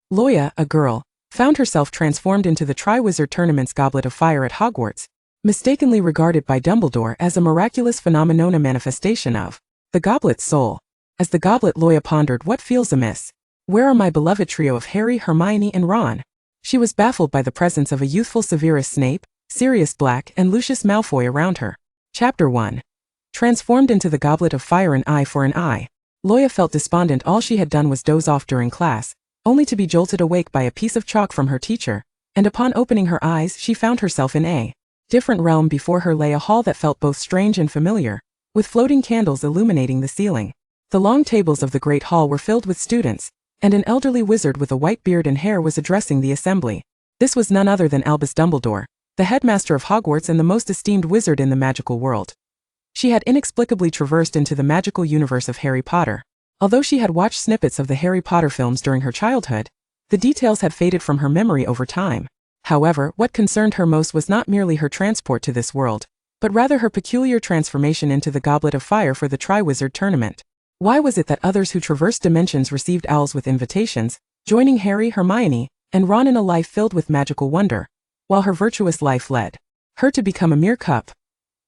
Luo Ya, a girl, found herself transformed into the Triwizard Tournament's Goblet of Fire at Hogwarts, mistakenly regarded by Dumbledore as a miraculous phenomenon manifestation of the goblet's soul. As the goblet, Luo Ya pondered what feels amiss. Where are my beloved trio of Harry, Hermione, and Ron? She was baffled by the presence of a youthful Severus Snape, Sirius Black, and Lucius Malfoy around her. Chapter 1. Transformed into the Goblet of Fire, an eye for an eye. Luo Ya felt despondent. All she had done was doze off during class, only to be jolted awake by a piece of chalk from her teacher, and upon opening her eyes she found herself in a different realm. Before her lay a hall that felt both strange and familiar, with floating candles illuminating the ceiling. The long tables of the great hall were filled with students, and an elderly wizard with a white beard and hair was addressing the assembly. This was none other than Albus Dumbledore, the headmaster of Hogwarts and the most esteemed wizard in the magical world. She had inexplicably traversed into the magical universe of Harry Potter. Although she had watched snippets of the Harry Potter films during her childhood, the details had faded from her memory over time. However, what concerned her most was not merely her transport to this world, but rather her peculiar transformation into the Goblet of Fire for the Triwizard Tournament. Why was it that others who traversed dimensions received owls with invitations, joining Harry, Hermione, and Ron in a life filled with magical wonder, while her virtuous life led her to become a mere cup?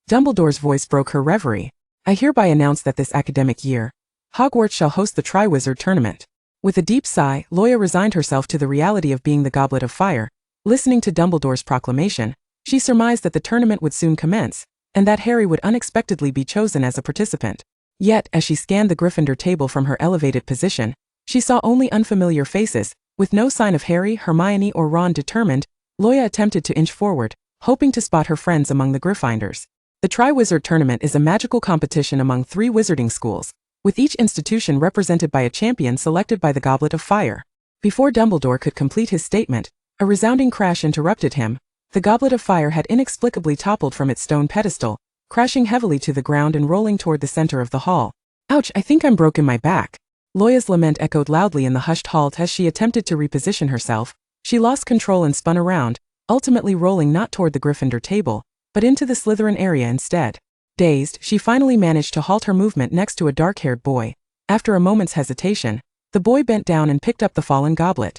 Dumbledore's voice broke her reverie. I hereby announce that this academic year, Hogwarts shall host the Triwizard Tournament. With a deep sigh, Luo Ya resigned herself to the reality of being the Goblet of Fire. Listening to Dumbledore's proclamation, she surmised that the tournament would soon commence, and that Harry would unexpectedly be chosen as a participant. Yet, as she scanned the Gryffindor table from her elevated position, she saw only unfamiliar faces, with no sign of Harry, Hermione, or Ron. Determined, Luo Ya attempted to inch forward, hoping to spot her friends among the Gryffindors. The Triwizard Tournament is a magical competition among 3 wizarding schools, with each institution represented by a champion selected by the Goblet of Fire. Before Dumbledore could complete his statement, a resounding crash interrupted him. The Goblet of Fire had inexplicably toppled from its stone pedestal, crashing heavily to the ground and rolling toward the center of the hall. Ouch, I think I'm broken my back. Luo Ya's lament echoed loudly in the hushed hall as she attempted to reposition herself. She lost control and spun around, ultimately rolling not toward the Gryffindor table, but into the Slytherin area instead. Dazed, she finally managed to halt her movement next to a dark-haired boy. After a moment's hesitation, the boy bent down and picked up the fallen goblet.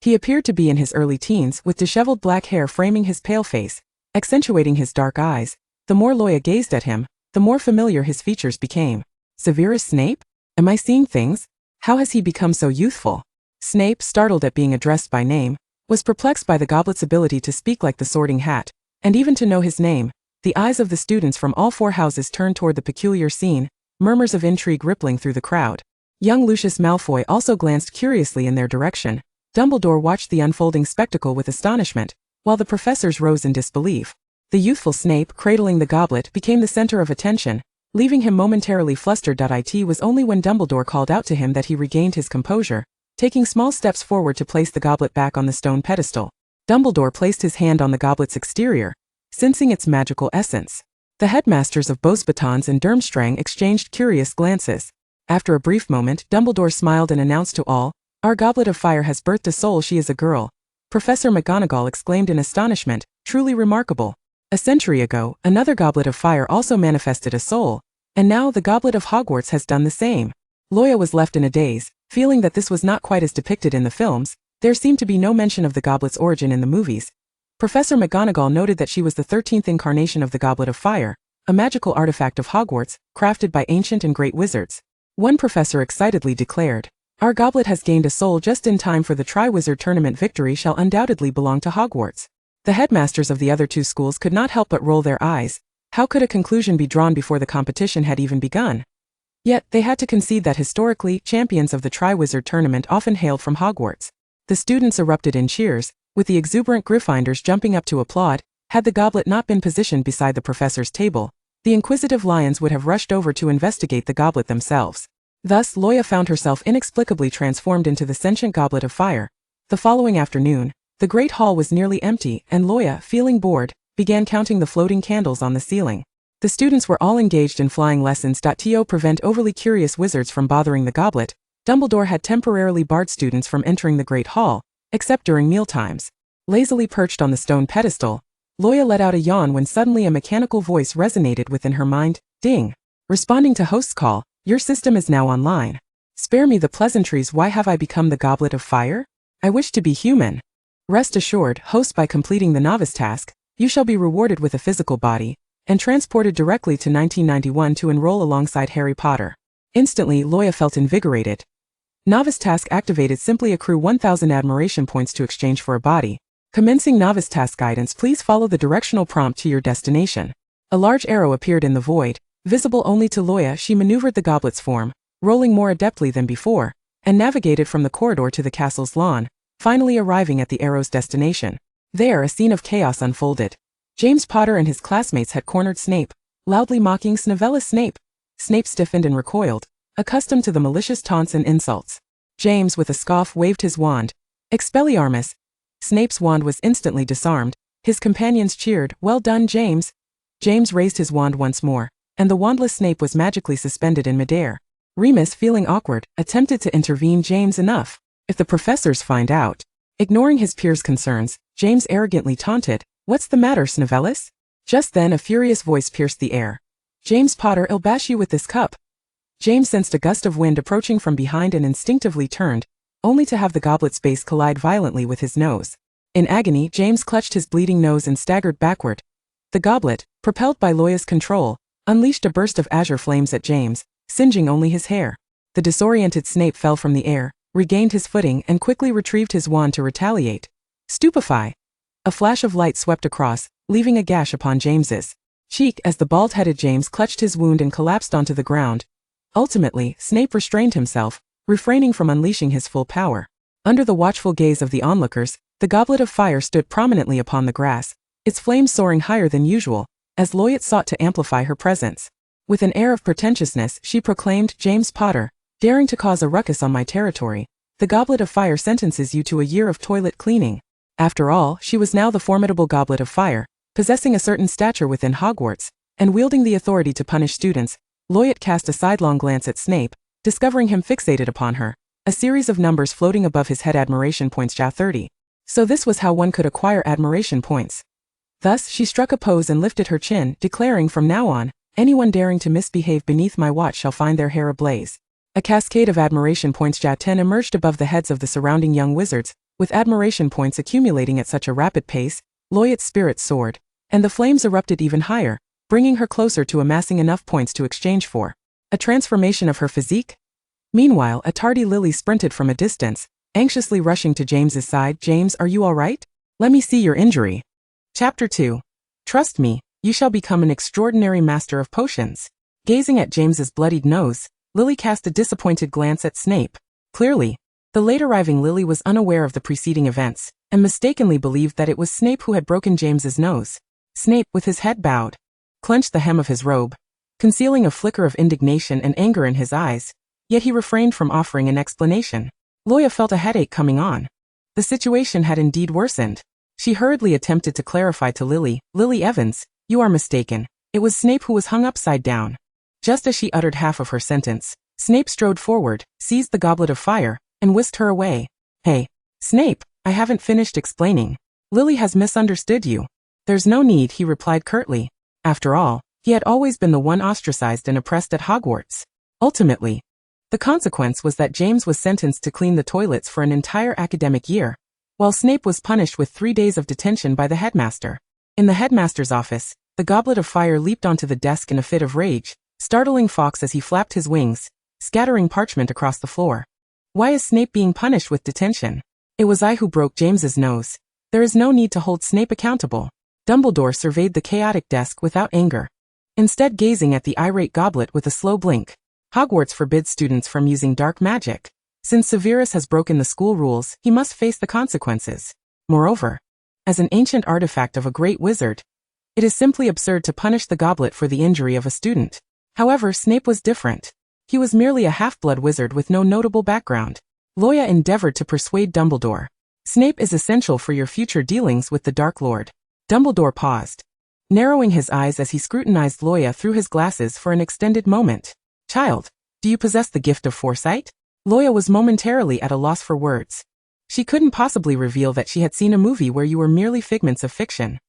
He appeared to be in his early teens, with disheveled black hair framing his pale face, accentuating his dark eyes. The more Luo Ya gazed at him, the more familiar his features became. Severus Snape? Am I seeing things? How has he become so youthful? Snape, startled at being addressed by name, was perplexed by the goblet's ability to speak like the Sorting Hat, and even to know his name. The eyes of the students from all 4 houses turned toward the peculiar scene, murmurs of intrigue rippling through the crowd. Young Lucius Malfoy also glanced curiously in their direction. Dumbledore watched the unfolding spectacle with astonishment, while the professors rose in disbelief. The youthful Snape, cradling the goblet, became the center of attention, leaving him momentarily flustered. It was only when Dumbledore called out to him that he regained his composure, taking small steps forward to place the goblet back on the stone pedestal. Dumbledore placed his hand on the goblet's exterior, sensing its magical essence. The headmasters of Beauxbatons and Durmstrang exchanged curious glances. After a brief moment, Dumbledore smiled and announced to all, "Our Goblet of Fire has birthed a soul. She is a girl." Professor McGonagall exclaimed in astonishment, "Truly remarkable. A century ago, another Goblet of Fire also manifested a soul, and now the Goblet of Hogwarts has done the same." Luo Ya was left in a daze, feeling that this was not quite as depicted in the films. There seemed to be no mention of the goblet's origin in the movies. Professor McGonagall noted that she was the 13th incarnation of the Goblet of Fire, a magical artifact of Hogwarts, crafted by ancient and great wizards. One professor excitedly declared, "Our goblet has gained a soul just in time for the Triwizard Tournament. Victory shall undoubtedly belong to Hogwarts." The headmasters of the other 2 schools could not help but roll their eyes. How could a conclusion be drawn before the competition had even begun? Yet, they had to concede that historically, champions of the Triwizard Tournament often hailed from Hogwarts. The students erupted in cheers, with the exuberant Gryffindors jumping up to applaud. Had the goblet not been positioned beside the professor's table, the inquisitive lions would have rushed over to investigate the goblet themselves. Thus, Luo Ya found herself inexplicably transformed into the sentient Goblet of Fire. The following afternoon, the great hall was nearly empty, and Luo Ya, feeling bored, began counting the floating candles on the ceiling. The students were all engaged in flying lessons. To prevent overly curious wizards from bothering the goblet, Dumbledore had temporarily barred students from entering the great hall, except during mealtimes. Lazily perched on the stone pedestal, Luo Ya let out a yawn when suddenly a mechanical voice resonated within her mind. Ding! Responding to host's call, "Your system is now online. Spare me the pleasantries. Why have I become the Goblet of Fire?" I wish to be human. Rest assured, host, by completing the novice task, you shall be rewarded with a physical body, and transported directly to 1991 to enroll alongside Harry Potter. Instantly, Luo Ya felt invigorated. Novice task activated. Simply accrue 1,000 admiration points to exchange for a body. Commencing novice task guidance. Please follow the directional prompt to your destination. A large arrow appeared in the void, visible only to Luo Ya. She maneuvered the goblet's form, rolling more adeptly than before, and navigated from the corridor to the castle's lawn, finally arriving at the arrow's destination. There, a scene of chaos unfolded. James Potter and his classmates had cornered Snape, loudly mocking Severus Snape. Snape stiffened and recoiled, accustomed to the malicious taunts and insults. James, with a scoff, waved his wand. Expelliarmus! Snape's wand was instantly disarmed. His companions cheered, "Well done, James!" James raised his wand once more, and the wandless Snape was magically suspended in midair. Remus, feeling awkward, attempted to intervene. "James, enough. If the professors find out." Ignoring his peers' concerns, James arrogantly taunted, "What's the matter, Snavellis?" Just then a furious voice pierced the air. "James Potter, I'll bash you with this cup." James sensed a gust of wind approaching from behind and instinctively turned, only to have the goblet's base collide violently with his nose. In agony, James clutched his bleeding nose and staggered backward. The goblet, propelled by Luo Ya's control, unleashed a burst of azure flames at James, singeing only his hair. The disoriented Snape fell from the air, regained his footing, and quickly retrieved his wand to retaliate. Stupefy! A flash of light swept across, leaving a gash upon James's cheek as the bald-headed James clutched his wound and collapsed onto the ground. Ultimately, Snape restrained himself, refraining from unleashing his full power. Under the watchful gaze of the onlookers, the Goblet of Fire stood prominently upon the grass, its flames soaring higher than usual, as Luo Ya sought to amplify her presence. With an air of pretentiousness, she proclaimed, "James Potter, daring to cause a ruckus on my territory, the Goblet of Fire sentences you to a year of toilet cleaning." After all, she was now the formidable Goblet of Fire, possessing a certain stature within Hogwarts, and wielding the authority to punish students. Luo Ya cast a sidelong glance at Snape, discovering him fixated upon her, a series of numbers floating above his head. Admiration points Ja 30. So this was how one could acquire admiration points. Thus, she struck a pose and lifted her chin, declaring, "From now on, anyone daring to misbehave beneath my watch shall find their hair ablaze." A cascade of admiration points Ja 10 emerged above the heads of the surrounding young wizards. With admiration points accumulating at such a rapid pace, Luo Ya's spirits soared, and the flames erupted even higher, bringing her closer to amassing enough points to exchange for a transformation of her physique. Meanwhile, a tardy Lily sprinted from a distance, anxiously rushing to James's side. "James, are you all right? Let me see your injury." Chapter 2. Trust me, you shall become an extraordinary master of potions. Gazing at James's bloodied nose, Lily cast a disappointed glance at Snape. Clearly, the late-arriving Lily was unaware of the preceding events, and mistakenly believed that it was Snape who had broken James's nose. Snape, with his head bowed, clenched the hem of his robe, concealing a flicker of indignation and anger in his eyes, yet he refrained from offering an explanation. Luo Ya felt a headache coming on. The situation had indeed worsened. She hurriedly attempted to clarify to Lily, "Lily Evans, you are mistaken. It was Snape who was hung upside down." Just as she uttered half of her sentence, Snape strode forward, seized the Goblet of Fire, and whisked her away. "Hey, Snape, I haven't finished explaining. Lily has misunderstood you." "There's no need," he replied curtly. After all, he had always been the one ostracized and oppressed at Hogwarts. Ultimately, the consequence was that James was sentenced to clean the toilets for an entire academic year, while Snape was punished with 3 days of detention by the headmaster. In the headmaster's office, the Goblet of Fire leaped onto the desk in a fit of rage, startling Fawkes as he flapped his wings, scattering parchment across the floor. "Why is Snape being punished with detention? It was I who broke James's nose. There is no need to hold Snape accountable." Dumbledore surveyed the chaotic desk without anger, instead gazing at the irate goblet with a slow blink. "Hogwarts forbids students from using dark magic. Since Severus has broken the school rules, he must face the consequences. Moreover, as an ancient artifact of a great wizard, it is simply absurd to punish the goblet for the injury of a student." However, Snape was different. He was merely a half-blood wizard with no notable background. Luo Ya endeavored to persuade Dumbledore. "Snape is essential for your future dealings with the Dark Lord." Dumbledore paused, narrowing his eyes as he scrutinized Luo Ya through his glasses for an extended moment. "Child, do you possess the gift of foresight?" Luo Ya was momentarily at a loss for words. She couldn't possibly reveal that she had seen a movie where you were merely figments of fiction.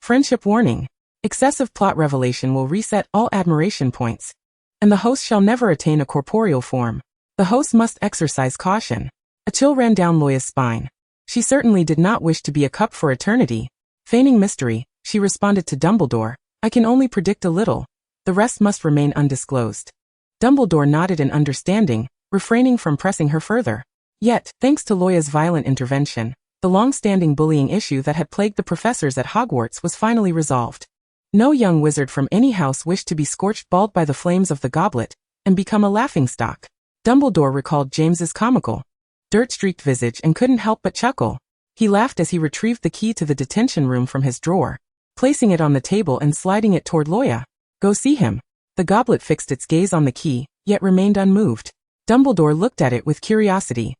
Friendship warning. Excessive plot revelation will reset all admiration points, and the host shall never attain a corporeal form. The host must exercise caution. A chill ran down Loya's spine. She certainly did not wish to be a cup for eternity. Feigning mystery, she responded to Dumbledore, I can only predict a little. The rest must remain undisclosed. Dumbledore nodded in understanding, refraining from pressing her further. Yet, thanks to Loya's violent intervention, the long-standing bullying issue that had plagued the professors at Hogwarts was finally resolved. No young wizard from any house wished to be scorched bald by the flames of the goblet and become a laughingstock. Dumbledore recalled James's comical, dirt-streaked visage and couldn't help but chuckle. He laughed as he retrieved the key to the detention room from his drawer, placing it on the table and sliding it toward Loya. Go see him. The goblet fixed its gaze on the key, yet remained unmoved. Dumbledore looked at it with curiosity.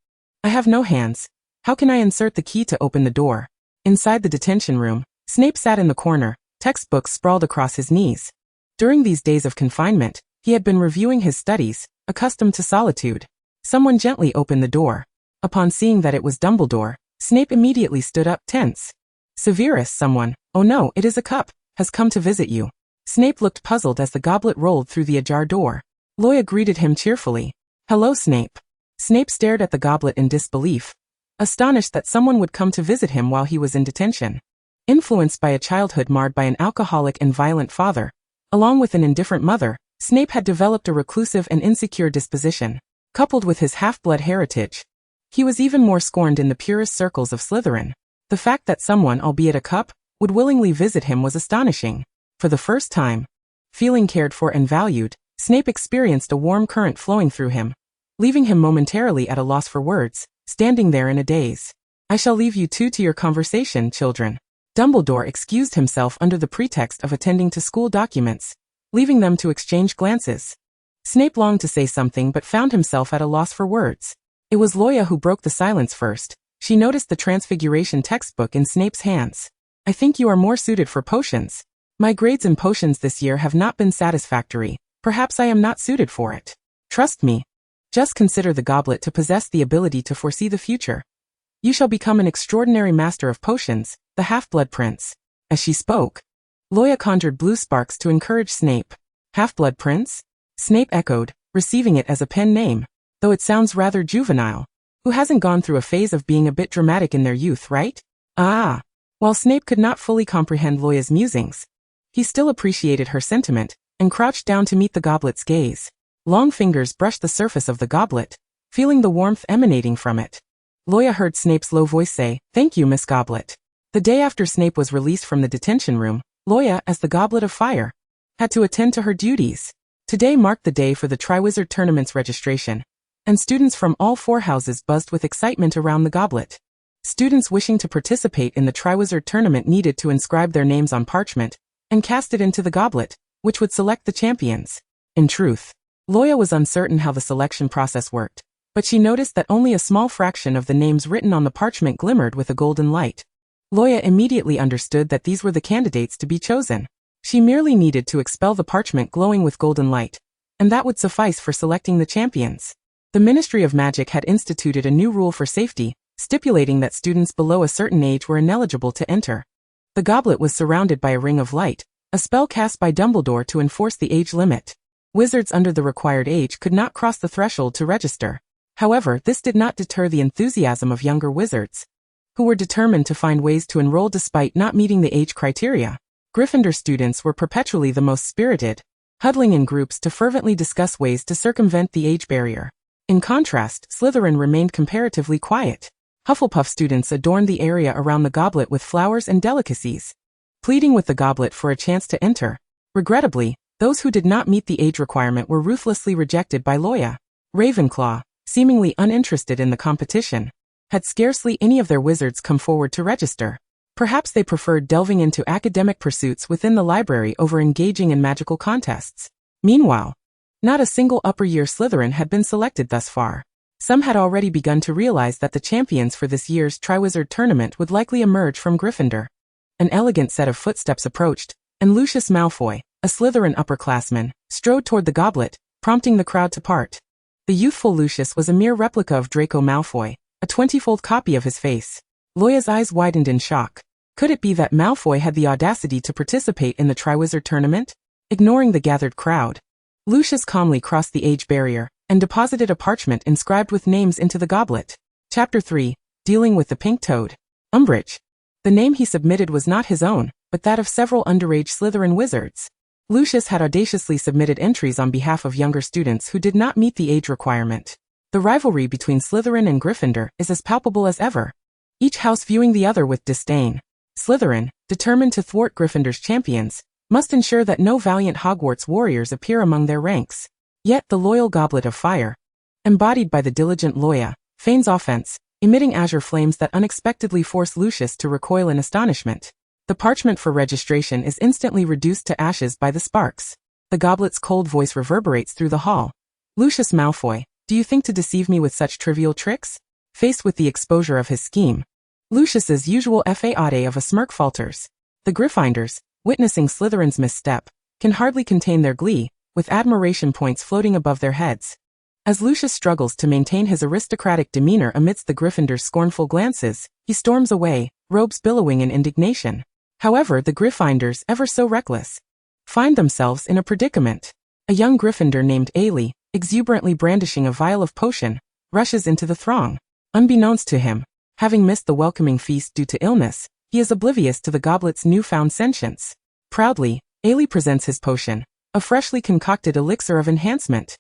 I have no hands. How can I insert the key to open the door? Inside the detention room, Snape sat in the corner, textbooks sprawled across his knees. During these days of confinement, he had been reviewing his studies, accustomed to solitude. Someone gently opened the door. Upon seeing that it was Dumbledore, Snape immediately stood up, tense. Severus, someone, oh no, it is a cup, has come to visit you. Snape looked puzzled as the goblet rolled through the ajar door. Loya greeted him cheerfully. Hello, Snape. Snape stared at the goblet in disbelief, astonished that someone would come to visit him while he was in detention. Influenced by a childhood marred by an alcoholic and violent father, along with an indifferent mother, Snape had developed a reclusive and insecure disposition. Coupled with his half-blood heritage, he was even more scorned in the purest circles of Slytherin. The fact that someone, albeit a cup, would willingly visit him was astonishing. For the first time, feeling cared for and valued, Snape experienced a warm current flowing through him, leaving him momentarily at a loss for words, standing there in a daze. I shall leave you two to your conversation, children. Dumbledore excused himself under the pretext of attending to school documents, leaving them to exchange glances. Snape longed to say something but found himself at a loss for words. It was Loya who broke the silence first. She noticed the Transfiguration textbook in Snape's hands. I think you are more suited for potions. My grades in potions this year have not been satisfactory. Perhaps I am not suited for it. Trust me. Just consider the goblet to possess the ability to foresee the future. You shall become an extraordinary master of potions, the Half-Blood Prince. As she spoke, Loya conjured blue sparks to encourage Snape. Half-Blood Prince? Snape echoed, receiving it as a pen name, though it sounds rather juvenile. Who hasn't gone through a phase of being a bit dramatic in their youth, right? Ah! While Snape could not fully comprehend Loya's musings, he still appreciated her sentiment, and crouched down to meet the goblet's gaze. Long fingers brushed the surface of the goblet, feeling the warmth emanating from it. Loya heard Snape's low voice say, Thank you, Miss Goblet. The day after Snape was released from the detention room, Loya, as the Goblet of Fire, had to attend to her duties. Today marked the day for the Triwizard Tournament's registration, and students from all four houses buzzed with excitement around the goblet. Students wishing to participate in the Triwizard Tournament needed to inscribe their names on parchment and cast it into the goblet, which would select the champions. In truth, Loya was uncertain how the selection process worked, but she noticed that only a small fraction of the names written on the parchment glimmered with a golden light. Loya immediately understood that these were the candidates to be chosen. She merely needed to expel the parchment glowing with golden light, and that would suffice for selecting the champions. The Ministry of Magic had instituted a new rule for safety, stipulating that students below a certain age were ineligible to enter. The goblet was surrounded by a ring of light, a spell cast by Dumbledore to enforce the age limit. Wizards under the required age could not cross the threshold to register. However, this did not deter the enthusiasm of younger wizards, who were determined to find ways to enroll despite not meeting the age criteria. Gryffindor students were perpetually the most spirited, huddling in groups to fervently discuss ways to circumvent the age barrier. In contrast, Slytherin remained comparatively quiet. Hufflepuff students adorned the area around the goblet with flowers and delicacies, pleading with the goblet for a chance to enter. Regrettably, those who did not meet the age requirement were ruthlessly rejected by Loya. Ravenclaw, seemingly uninterested in the competition, had scarcely any of their wizards come forward to register. Perhaps they preferred delving into academic pursuits within the library over engaging in magical contests. Meanwhile, not a single upper-year Slytherin had been selected thus far. Some had already begun to realize that the champions for this year's Triwizard Tournament would likely emerge from Gryffindor. An elegant set of footsteps approached, and Lucius Malfoy, a Slytherin upperclassman, strode toward the goblet, prompting the crowd to part. The youthful Lucius was a mere replica of Draco Malfoy, a 20-fold copy of his face. Loya's eyes widened in shock. Could it be that Malfoy had the audacity to participate in the Triwizard Tournament? Ignoring the gathered crowd, Lucius calmly crossed the age barrier and deposited a parchment inscribed with names into the goblet. Chapter 3. Dealing with the Pink Toad. Umbridge. The name he submitted was not his own, but that of several underage Slytherin wizards. Lucius had audaciously submitted entries on behalf of younger students who did not meet the age requirement. The rivalry between Slytherin and Gryffindor is as palpable as ever, each house viewing the other with disdain. Slytherin, determined to thwart Gryffindor's champions, must ensure that no valiant Hogwarts warriors appear among their ranks. Yet the loyal Goblet of Fire, embodied by the diligent Luo Ya, feigns offense, emitting azure flames that unexpectedly force Lucius to recoil in astonishment. The parchment for registration is instantly reduced to ashes by the sparks. The goblet's cold voice reverberates through the hall. Lucius Malfoy, do you think to deceive me with such trivial tricks? Faced with the exposure of his scheme, Lucius's usual fade of a smirk falters. The Gryffindors, witnessing Slytherin's misstep, can hardly contain their glee, with admiration points floating above their heads. As Lucius struggles to maintain his aristocratic demeanor amidst the Gryffindors' scornful glances, he storms away, robes billowing in indignation. However, the Gryffindors, ever so reckless, find themselves in a predicament. A young Gryffindor named Ailey, exuberantly brandishing a vial of potion, rushes into the throng. Unbeknownst to him, having missed the welcoming feast due to illness, he is oblivious to the goblet's newfound sentience. Proudly, Ailey presents his potion, a freshly concocted elixir of enhancement.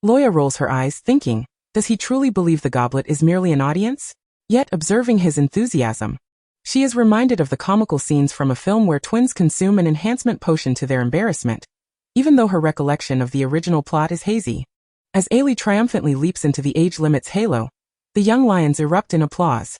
Luo Ya rolls her eyes, thinking, does he truly believe the goblet is merely an audience? Yet, observing his enthusiasm, she is reminded of the comical scenes from a film where twins consume an enhancement potion to their embarrassment, even though her recollection of the original plot is hazy. As Ailey triumphantly leaps into the age limit's halo, the young lions erupt in applause.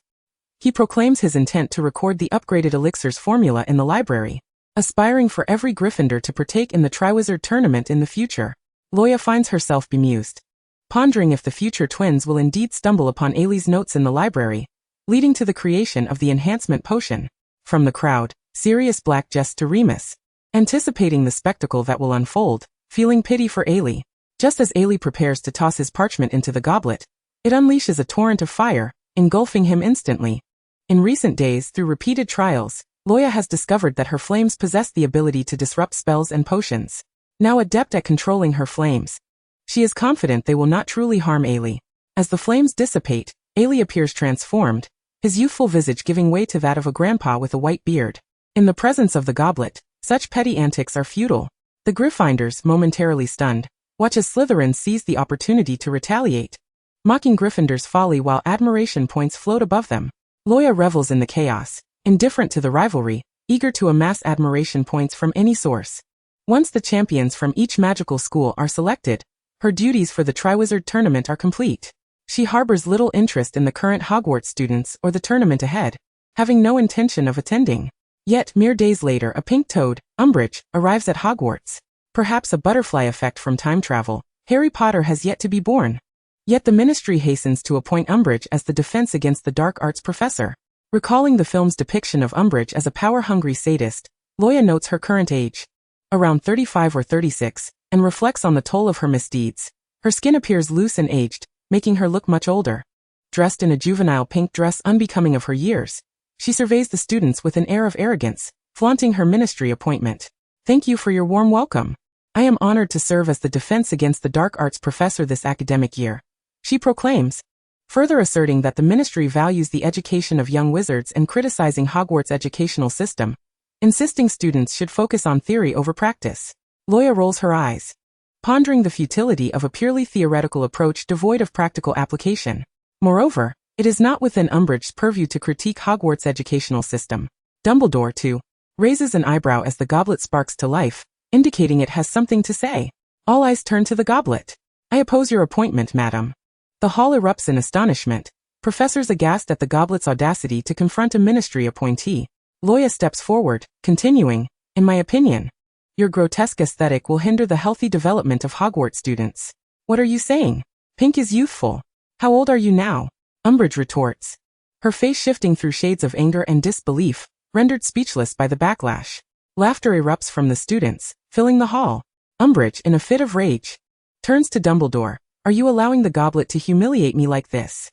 He proclaims his intent to record the upgraded elixir's formula in the library, aspiring for every Gryffindor to partake in the Triwizard Tournament in the future. Luo Ya finds herself bemused, pondering if the future twins will indeed stumble upon Ailey's notes in the library, leading to the creation of the enhancement potion. From the crowd, Sirius Black jests to Remus, anticipating the spectacle that will unfold, feeling pity for Ailey. Just as Ailey prepares to toss his parchment into the goblet, it unleashes a torrent of fire, engulfing him instantly. In recent days, through repeated trials, Luo Ya has discovered that her flames possess the ability to disrupt spells and potions. Now adept at controlling her flames, she is confident they will not truly harm Ailey. As the flames dissipate, Ailey appears transformed, his youthful visage giving way to that of a grandpa with a white beard. In the presence of the goblet, such petty antics are futile. The Gryffindors, momentarily stunned, watch as Slytherin seize the opportunity to retaliate, mocking Gryffindor's folly while admiration points float above them. Luo Ya revels in the chaos, indifferent to the rivalry, eager to amass admiration points from any source. Once the champions from each magical school are selected, her duties for the Triwizard Tournament are complete. She harbors little interest in the current Hogwarts students or the tournament ahead, having no intention of attending. Yet, mere days later, a pink toad, Umbridge, arrives at Hogwarts. Perhaps a butterfly effect from time travel, Harry Potter has yet to be born. Yet the Ministry hastens to appoint Umbridge as the defense against the dark arts professor. Recalling the film's depiction of Umbridge as a power-hungry sadist, Luo Ya notes her current age, around 35 or 36, and reflects on the toll of her misdeeds. Her skin appears loose and aged, making her look much older. Dressed in a juvenile pink dress unbecoming of her years, she surveys the students with an air of arrogance, flaunting her ministry appointment. Thank you for your warm welcome. I am honored to serve as the defense against the dark arts professor this academic year, she proclaims, further asserting that the ministry values the education of young wizards and criticizing Hogwarts' educational system, insisting students should focus on theory over practice. Luo Ya rolls her eyes, pondering the futility of a purely theoretical approach devoid of practical application. Moreover, it is not within Umbridge's purview to critique Hogwarts' educational system. Dumbledore, too, raises an eyebrow as the goblet sparks to life, indicating it has something to say. All eyes turn to the goblet. I oppose your appointment, madam. The hall erupts in astonishment, professors aghast at the goblet's audacity to confront a ministry appointee. Luo Ya steps forward, continuing, in my opinion, your grotesque aesthetic will hinder the healthy development of Hogwarts students. What are you saying? Pink is youthful. How old are you now? Umbridge retorts, her face shifting through shades of anger and disbelief, rendered speechless by the backlash. Laughter erupts from the students, filling the hall. Umbridge, in a fit of rage, turns to Dumbledore. Are you allowing the goblet to humiliate me like this?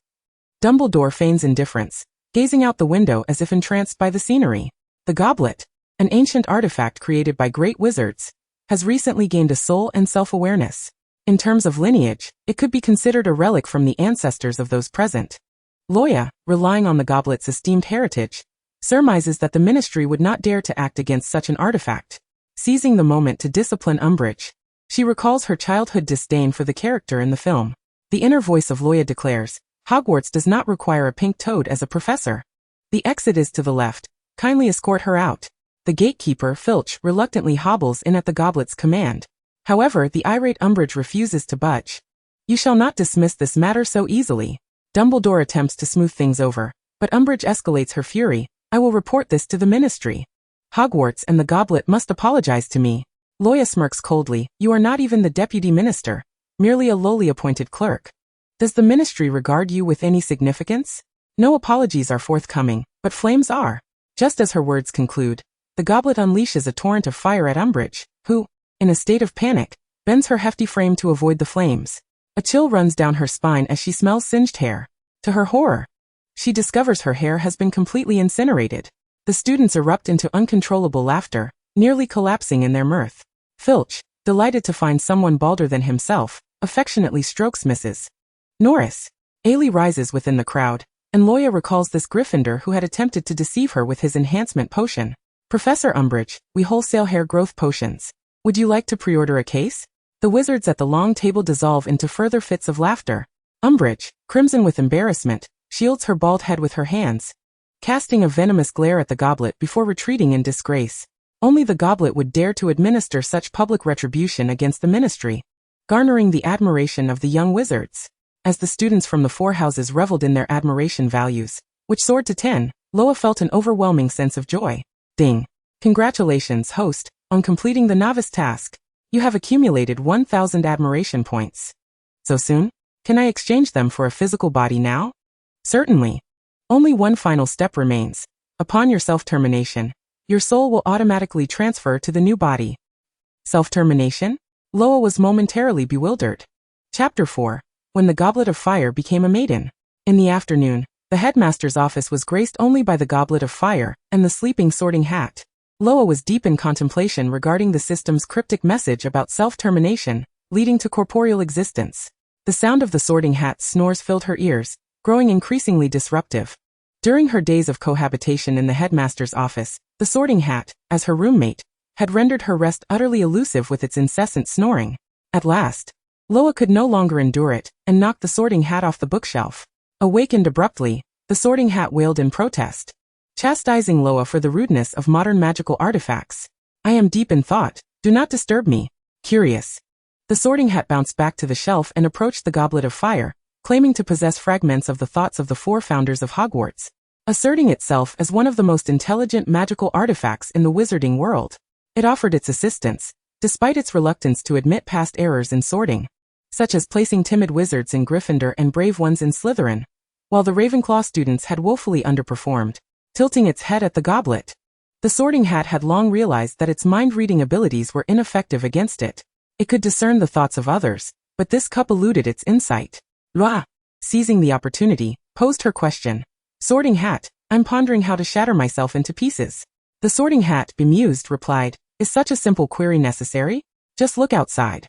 Dumbledore feigns indifference, gazing out the window as if entranced by the scenery. The goblet, an ancient artifact created by great wizards, has recently gained a soul and self-awareness. In terms of lineage, it could be considered a relic from the ancestors of those present. Luo Ya, relying on the goblet's esteemed heritage, surmises that the ministry would not dare to act against such an artifact. Seizing the moment to discipline Umbridge, she recalls her childhood disdain for the character in the film. The inner voice of Luo Ya declares, Hogwarts does not require a pink toad as a professor. The exit is to the left. Kindly escort her out. The gatekeeper, Filch, reluctantly hobbles in at the goblet's command. However, the irate Umbridge refuses to budge. You shall not dismiss this matter so easily. Dumbledore attempts to smooth things over, but Umbridge escalates her fury. I will report this to the ministry. Hogwarts and the goblet must apologize to me. Luo Ya smirks coldly. You are not even the deputy minister, merely a lowly appointed clerk. Does the ministry regard you with any significance? No apologies are forthcoming, but flames are. Just as her words conclude, the goblet unleashes a torrent of fire at Umbridge, who, in a state of panic, bends her hefty frame to avoid the flames. A chill runs down her spine as she smells singed hair. To her horror, she discovers her hair has been completely incinerated. The students erupt into uncontrollable laughter, nearly collapsing in their mirth. Filch, delighted to find someone balder than himself, affectionately strokes Mrs. Norris. Ailey rises within the crowd, and Luo Ya recalls this Gryffindor who had attempted to deceive her with his enhancement potion. Professor Umbridge, we wholesale hair growth potions. Would you like to pre-order a case? The wizards at the long table dissolve into further fits of laughter. Umbridge, crimson with embarrassment, shields her bald head with her hands, casting a venomous glare at the goblet before retreating in disgrace. Only the goblet would dare to administer such public retribution against the ministry, garnering the admiration of the young wizards. As the students from the four houses reveled in their admiration values, which soared to 10, Luo Ya felt an overwhelming sense of joy. Ding. Congratulations, host, on completing the novice task. You have accumulated 1,000 admiration points. So soon? Can I exchange them for a physical body now? Certainly. Only one final step remains. Upon your self-termination, your soul will automatically transfer to the new body. Self-termination? Luo Ya was momentarily bewildered. Chapter 4. When the Goblet of Fire became a maiden. In the afternoon, the headmaster's office was graced only by the Goblet of Fire and the sleeping Sorting Hat. Luo Ya was deep in contemplation regarding the system's cryptic message about self-termination, leading to corporeal existence. The sound of the Sorting Hat's snores filled her ears, growing increasingly disruptive. During her days of cohabitation in the headmaster's office, the Sorting Hat, as her roommate, had rendered her rest utterly elusive with its incessant snoring. At last, Luo Ya could no longer endure it, and knocked the Sorting Hat off the bookshelf. Awakened abruptly, the Sorting Hat wailed in protest, chastising Luo Ya for the rudeness of modern magical artifacts. I am deep in thought, do not disturb me. Curious. The Sorting Hat bounced back to the shelf and approached the Goblet of Fire, claiming to possess fragments of the thoughts of the four founders of Hogwarts, asserting itself as one of the most intelligent magical artifacts in the wizarding world. It offered its assistance, despite its reluctance to admit past errors in sorting, such as placing timid wizards in Gryffindor and brave ones in Slytherin, while the Ravenclaw students had woefully underperformed, tilting its head at the goblet. The Sorting Hat had long realized that its mind-reading abilities were ineffective against it. It could discern the thoughts of others, but this cup eluded its insight. Luo Ya, seizing the opportunity, posed her question. Sorting Hat, I'm pondering how to shatter myself into pieces. The Sorting Hat, bemused, replied, Is such a simple query necessary? Just look outside.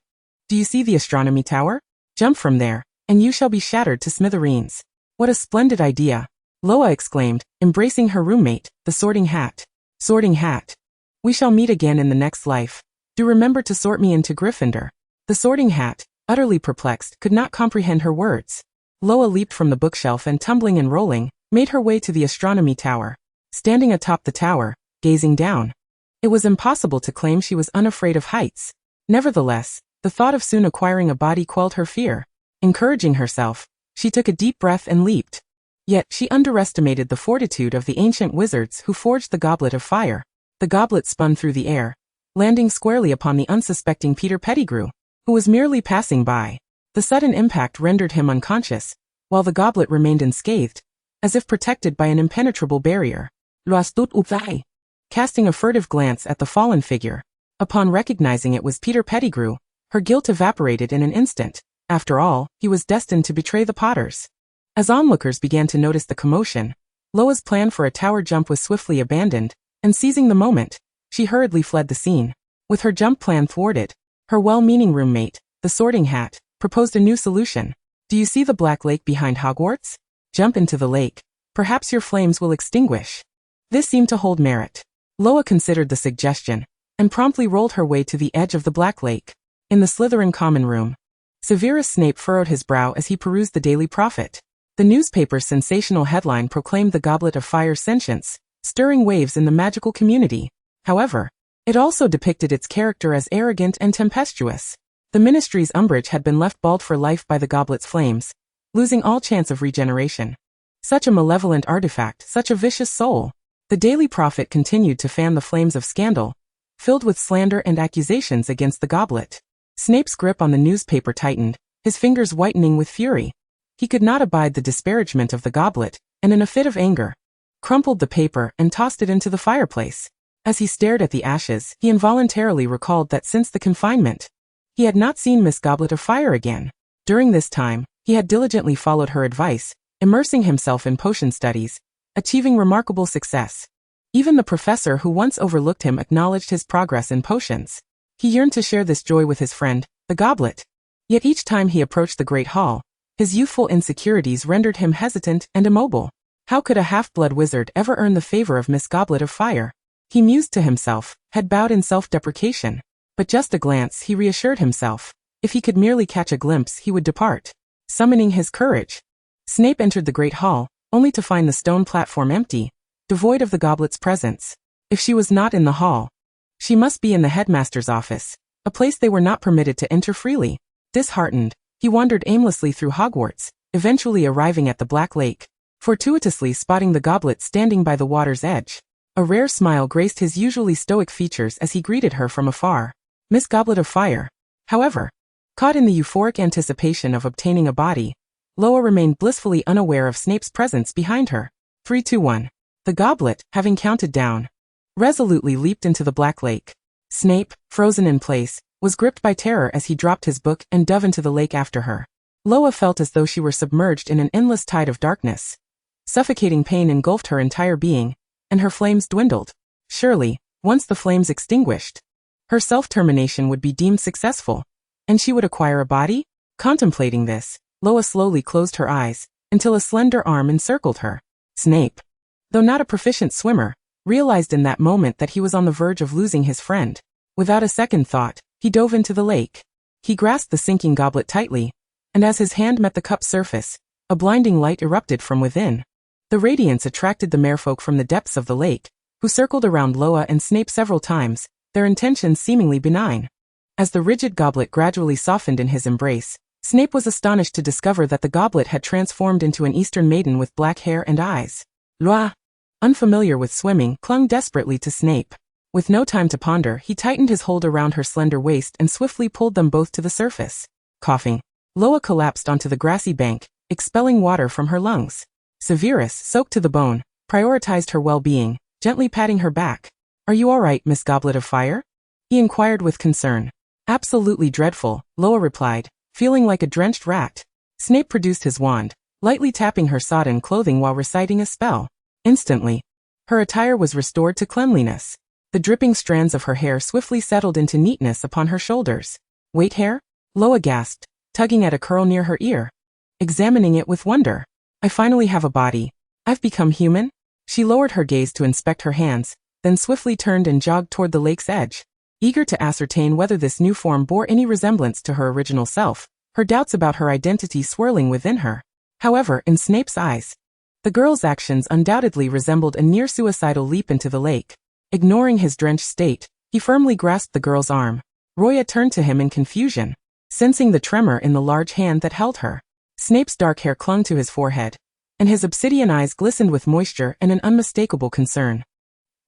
Do you see the astronomy tower? Jump from there, and you shall be shattered to smithereens. What a splendid idea! Luo Ya exclaimed, embracing her roommate, the Sorting Hat. Sorting Hat. We shall meet again in the next life. Do remember to sort me into Gryffindor. The Sorting Hat, utterly perplexed, could not comprehend her words. Luo Ya leaped from the bookshelf and, tumbling and rolling, made her way to the astronomy tower. Standing atop the tower, gazing down, it was impossible to claim she was unafraid of heights. Nevertheless, the thought of soon acquiring a body quelled her fear. Encouraging herself, she took a deep breath and leaped. Yet she underestimated the fortitude of the ancient wizards who forged the Goblet of Fire. The goblet spun through the air, landing squarely upon the unsuspecting Peter Pettigrew, who was merely passing by. The sudden impact rendered him unconscious, while the goblet remained unscathed, as if protected by an impenetrable barrier. Luo Ya stood up, casting a furtive glance at the fallen figure. Upon recognizing it was Peter Pettigrew, her guilt evaporated in an instant. After all, he was destined to betray the Potters. As onlookers began to notice the commotion, Luo Ya's plan for a tower jump was swiftly abandoned, and seizing the moment, she hurriedly fled the scene. With her jump plan thwarted, her well-meaning roommate, the Sorting Hat, proposed a new solution. Do you see the Black Lake behind Hogwarts? Jump into the lake. Perhaps your flames will extinguish. This seemed to hold merit. Loa considered the suggestion, and promptly rolled her way to the edge of the Black Lake. In the Slytherin common room, Severus Snape furrowed his brow as he perused the Daily Prophet. The newspaper's sensational headline proclaimed the Goblet of Fire's sentience, stirring waves in the magical community. However, it also depicted its character as arrogant and tempestuous. The Ministry's Umbridge had been left bald for life by the goblet's flames, losing all chance of regeneration. Such a malevolent artifact, such a vicious soul. The Daily Prophet continued to fan the flames of scandal, filled with slander and accusations against the goblet. Snape's grip on the newspaper tightened, his fingers whitening with fury. He could not abide the disparagement of the goblet, and in a fit of anger, crumpled the paper and tossed it into the fireplace. As he stared at the ashes, he involuntarily recalled that since the confinement, he had not seen Miss Goblet of Fire again. During this time, he had diligently followed her advice, immersing himself in potion studies, achieving remarkable success. Even the professor who once overlooked him acknowledged his progress in potions. He yearned to share this joy with his friend, the goblet. Yet each time he approached the Great Hall, his youthful insecurities rendered him hesitant and immobile. How could a half-blood wizard ever earn the favor of Miss Goblet of Fire? He mused to himself, head bowed in self-deprecation. But just a glance, he reassured himself. If he could merely catch a glimpse, he would depart. Summoning his courage, Snape entered the Great Hall, only to find the stone platform empty, devoid of the goblet's presence. If she was not in the hall, she must be in the headmaster's office, a place they were not permitted to enter freely. Disheartened, he wandered aimlessly through Hogwarts, eventually arriving at the Black Lake, fortuitously spotting the goblet standing by the water's edge. A rare smile graced his usually stoic features as he greeted her from afar. Miss Goblet of Fire. However, caught in the euphoric anticipation of obtaining a body, Loa remained blissfully unaware of Snape's presence behind her. 3, 2, 1. The goblet, having counted down, resolutely leaped into the Black Lake. Snape, frozen in place, was gripped by terror as he dropped his book and dove into the lake after her. Loa felt as though she were submerged in an endless tide of darkness. Suffocating pain engulfed her entire being, and her flames dwindled. Surely, once the flames extinguished, her self-termination would be deemed successful, and she would acquire a body? Contemplating this, Loa slowly closed her eyes, until a slender arm encircled her. Snape, though not a proficient swimmer, realized in that moment that he was on the verge of losing his friend. Without a second thought, he dove into the lake. He grasped the sinking goblet tightly, and as his hand met the cup's surface, a blinding light erupted from within. The radiance attracted the merfolk from the depths of the lake, who circled around Loa and Snape several times, their intentions seemingly benign. As the rigid goblet gradually softened in his embrace, Snape was astonished to discover that the goblet had transformed into an Eastern maiden with black hair and eyes. Luo Ya, unfamiliar with swimming, clung desperately to Snape. With no time to ponder, he tightened his hold around her slender waist and swiftly pulled them both to the surface. Coughing, Loa collapsed onto the grassy bank, expelling water from her lungs. Severus, soaked to the bone, prioritized her well-being, gently patting her back. "Are you all right, Miss Goblet of Fire?" he inquired with concern. "Absolutely dreadful," Loa replied, feeling like a drenched rat. Snape produced his wand, lightly tapping her sodden clothing while reciting a spell. Instantly, her attire was restored to cleanliness. The dripping strands of her hair swiftly settled into neatness upon her shoulders. "Wait, hair?" Loa gasped, tugging at a curl near her ear. Examining it with wonder. "I finally have a body. I've become human?" She lowered her gaze to inspect her hands, then swiftly turned and jogged toward the lake's edge. Eager to ascertain whether this new form bore any resemblance to her original self, her doubts about her identity swirling within her. However, in Snape's eyes, the girl's actions undoubtedly resembled a near-suicidal leap into the lake. Ignoring his drenched state, he firmly grasped the girl's arm. Roya turned to him in confusion, sensing the tremor in the large hand that held her. Snape's dark hair clung to his forehead, and his obsidian eyes glistened with moisture and an unmistakable concern.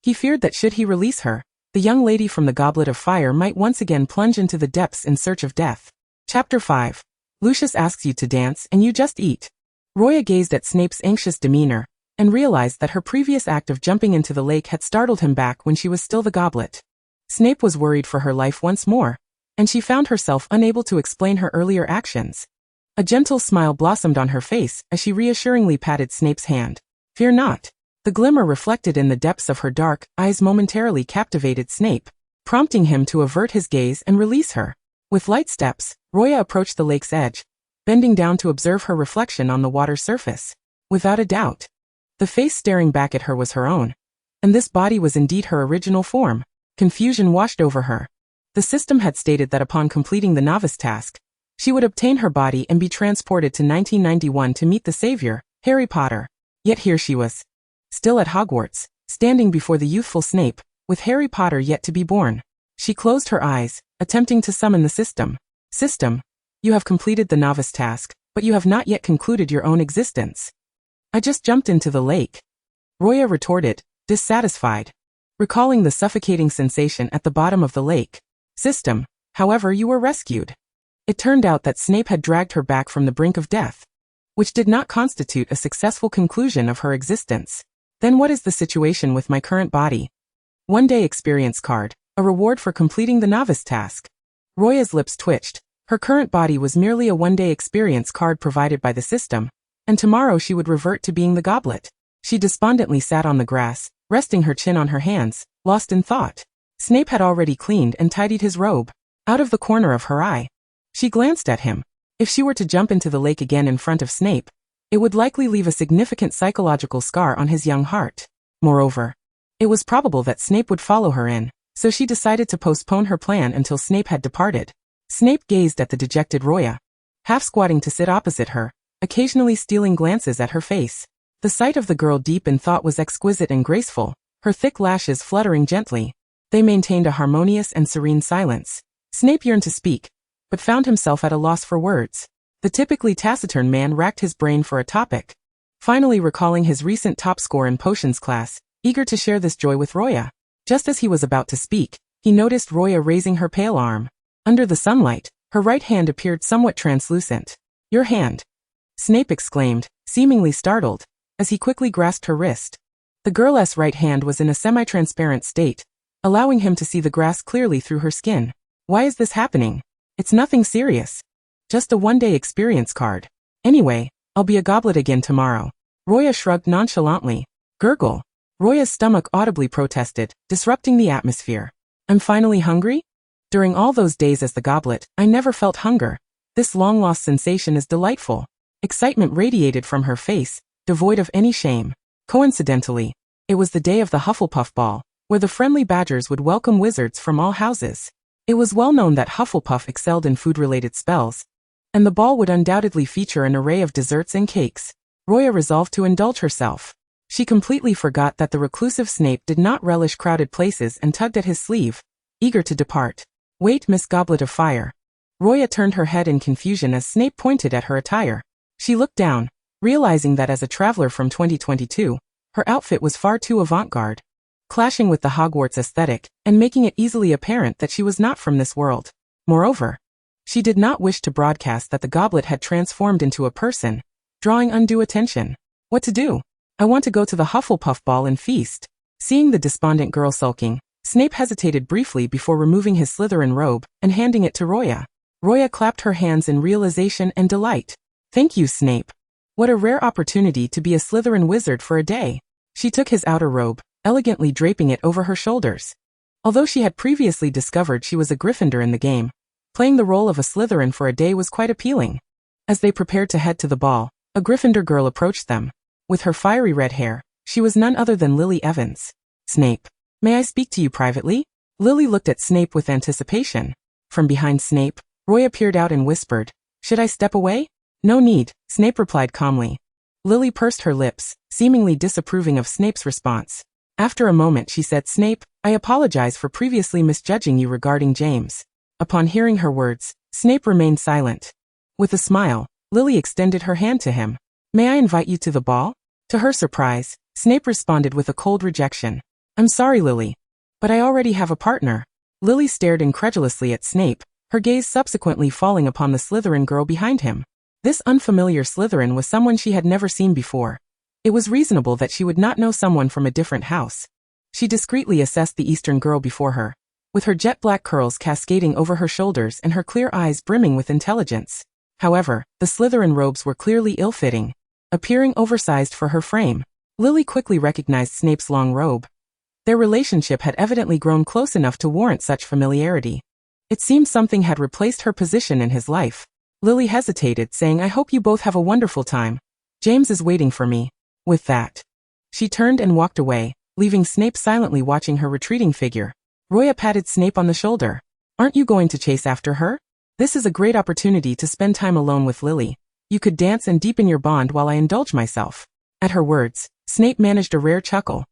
He feared that should he release her, the young lady from the Goblet of Fire might once again plunge into the depths in search of death. Chapter 5. Lucius asks you to dance and you just eat. Roya gazed at Snape's anxious demeanor, and realized that her previous act of jumping into the lake had startled him back when she was still the goblet. Snape was worried for her life once more, and she found herself unable to explain her earlier actions. A gentle smile blossomed on her face as she reassuringly patted Snape's hand. "Fear not." The glimmer reflected in the depths of her dark eyes momentarily captivated Snape, prompting him to avert his gaze and release her. With light steps, Roya approached the lake's edge, bending down to observe her reflection on the water's surface. Without a doubt. The face staring back at her was her own. And this body was indeed her original form. Confusion washed over her. The system had stated that upon completing the novice task, she would obtain her body and be transported to 1991 to meet the savior, Harry Potter. Yet here she was. Still at Hogwarts, standing before the youthful Snape, with Harry Potter yet to be born. She closed her eyes, attempting to summon the system. System, you have completed the novice task, but you have not yet concluded your own existence. I just jumped into the lake. Roya retorted, dissatisfied, recalling the suffocating sensation at the bottom of the lake. System, however, you were rescued. It turned out that Snape had dragged her back from the brink of death, which did not constitute a successful conclusion of her existence. Then what is the situation with my current body? One-day experience card, a reward for completing the novice task. Roya's lips twitched. Her current body was merely a one-day experience card provided by the system, and tomorrow she would revert to being the goblet. She despondently sat on the grass, resting her chin on her hands, lost in thought. Snape had already cleaned and tidied his robe. Out of the corner of her eye, she glanced at him. If she were to jump into the lake again in front of Snape, it would likely leave a significant psychological scar on his young heart. Moreover, it was probable that Snape would follow her in, so she decided to postpone her plan until Snape had departed. Snape gazed at the dejected Roya, half squatting to sit opposite her, occasionally stealing glances at her face. The sight of the girl deep in thought was exquisite and graceful, her thick lashes fluttering gently. They maintained a harmonious and serene silence. Snape yearned to speak, but found himself at a loss for words. The typically taciturn man racked his brain for a topic, finally recalling his recent top score in potions class, eager to share this joy with Roya. Just as he was about to speak, he noticed Roya raising her pale arm. Under the sunlight, her right hand appeared somewhat translucent. Your hand, Snape exclaimed, seemingly startled, as he quickly grasped her wrist. The girl's right hand was in a semi-transparent state, allowing him to see the grass clearly through her skin. Why is this happening? It's nothing serious. Just a one-day experience card. Anyway, I'll be a goblet again tomorrow. Roya shrugged nonchalantly. Gurgle. Roya's stomach audibly protested, disrupting the atmosphere. I'm finally hungry? During all those days as the goblet, I never felt hunger. This long-lost sensation is delightful. Excitement radiated from her face, devoid of any shame. Coincidentally, it was the day of the Hufflepuff Ball, where the friendly badgers would welcome wizards from all houses. It was well known that Hufflepuff excelled in food-related spells, and the ball would undoubtedly feature an array of desserts and cakes. Roya resolved to indulge herself. She completely forgot that the reclusive Snape did not relish crowded places and tugged at his sleeve, eager to depart. Wait, Miss Goblet of Fire. Roya turned her head in confusion as Snape pointed at her attire. She looked down, realizing that as a traveler from 2022, her outfit was far too avant-garde, clashing with the Hogwarts aesthetic and making it easily apparent that she was not from this world. Moreover, she did not wish to broadcast that the goblet had transformed into a person, drawing undue attention. What to do? I want to go to the Hufflepuff Ball and feast. Seeing the despondent girl sulking, Snape hesitated briefly before removing his Slytherin robe and handing it to Roya. Roya clapped her hands in realization and delight. Thank you, Snape. What a rare opportunity to be a Slytherin wizard for a day. She took his outer robe, elegantly draping it over her shoulders. Although she had previously discovered she was a Gryffindor in the game, playing the role of a Slytherin for a day was quite appealing. As they prepared to head to the ball, a Gryffindor girl approached them. With her fiery red hair, she was none other than Lily Evans. Snape, may I speak to you privately? Lily looked at Snape with anticipation. From behind Snape, Roya peered out and whispered, Should I step away? No need, Snape replied calmly. Lily pursed her lips, seemingly disapproving of Snape's response. After a moment she said, Snape, I apologize for previously misjudging you regarding James. Upon hearing her words, Snape remained silent. With a smile, Lily extended her hand to him. May I invite you to the ball? To her surprise, Snape responded with a cold rejection. I'm sorry, Lily, but I already have a partner. Lily stared incredulously at Snape, her gaze subsequently falling upon the Slytherin girl behind him. This unfamiliar Slytherin was someone she had never seen before. It was reasonable that she would not know someone from a different house. She discreetly assessed the Eastern girl before her, with her jet-black curls cascading over her shoulders and her clear eyes brimming with intelligence. However, the Slytherin robes were clearly ill-fitting, appearing oversized for her frame. Lily quickly recognized Snape's long robe. Their relationship had evidently grown close enough to warrant such familiarity. It seemed something had replaced her position in his life. Lily hesitated, saying, I hope you both have a wonderful time. James is waiting for me. With that, she turned and walked away, leaving Snape silently watching her retreating figure. Roya patted Snape on the shoulder. Aren't you going to chase after her? This is a great opportunity to spend time alone with Lily. You could dance and deepen your bond while I indulge myself. At her words, Snape managed a rare chuckle,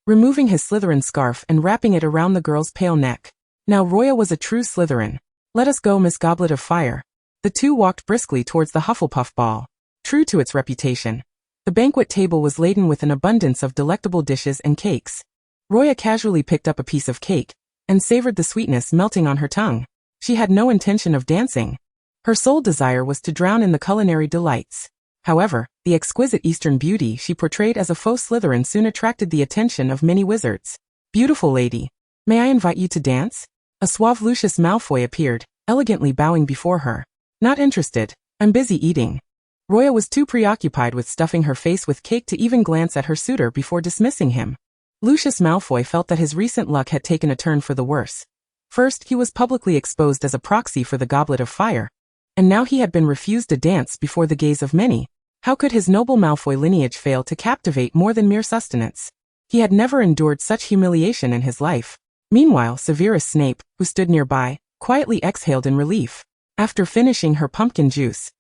removing his Slytherin scarf and wrapping it around the girl's pale neck. Now Roya was a true Slytherin. Let us go, Miss Goblet of Fire. The two walked briskly towards the Hufflepuff ball. True to its reputation, the banquet table was laden with an abundance of delectable dishes and cakes. Roya casually picked up a piece of cake and savored the sweetness melting on her tongue. She had no intention of dancing. Her sole desire was to drown in the culinary delights. However, the exquisite Eastern beauty she portrayed as a faux Slytherin soon attracted the attention of many wizards. Beautiful lady, may I invite you to dance? A suave Lucius Malfoy appeared, elegantly bowing before her. Not interested, I'm busy eating. Roya was too preoccupied with stuffing her face with cake to even glance at her suitor before dismissing him. Lucius Malfoy felt that his recent luck had taken a turn for the worse. First, he was publicly exposed as a proxy for the Goblet of Fire, and now he had been refused a dance before the gaze of many. How could his noble Malfoy lineage fail to captivate more than mere sustenance? He had never endured such humiliation in his life. Meanwhile, Severus Snape, who stood nearby, quietly exhaled in relief. After finishing her pumpkin juice,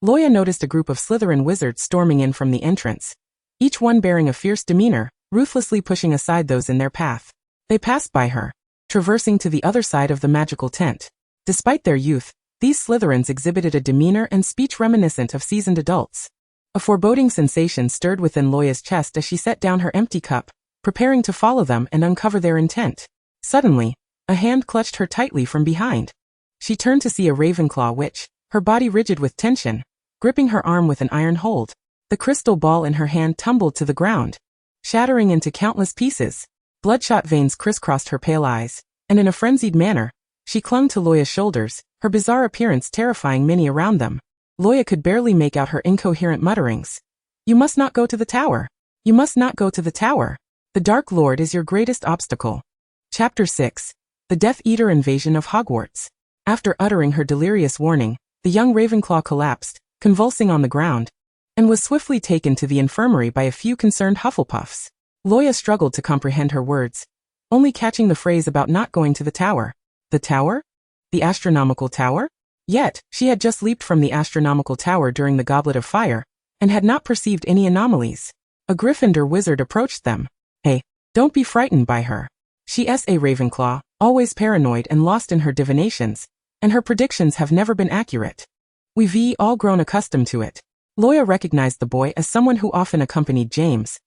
Luo Ya noticed a group of Slytherin wizards storming in from the entrance, each one bearing a fierce demeanor, ruthlessly pushing aside those in their path. They passed by her, traversing to the other side of the magical tent. Despite their youth, these Slytherins exhibited a demeanor and speech reminiscent of seasoned adults. A foreboding sensation stirred within Luo Ya's chest as she set down her empty cup, preparing to follow them and uncover their intent. Suddenly, a hand clutched her tightly from behind. She turned to see a Ravenclaw witch, her body rigid with tension, gripping her arm with an iron hold. The crystal ball in her hand tumbled to the ground, shattering into countless pieces. Bloodshot veins crisscrossed her pale eyes, and in a frenzied manner, she clung to Luo Ya's shoulders, her bizarre appearance terrifying many around them. Luo Ya could barely make out her incoherent mutterings. You must not go to the tower. You must not go to the tower. The Dark Lord is your greatest obstacle. Chapter 6. The Death Eater Invasion of Hogwarts. After uttering her delirious warning, the young Ravenclaw collapsed, convulsing on the ground, and was swiftly taken to the infirmary by a few concerned Hufflepuffs. Luo Ya struggled to comprehend her words, only catching the phrase about not going to the tower. The tower? The astronomical tower? Yet, she had just leaped from the astronomical tower during the Goblet of Fire, and had not perceived any anomalies. A Gryffindor wizard approached them. Hey, don't be frightened by her. She is a Ravenclaw, always paranoid and lost in her divinations, and her predictions have never been accurate. We've all grown accustomed to it. Luo Ya recognized the boy as someone who often accompanied James.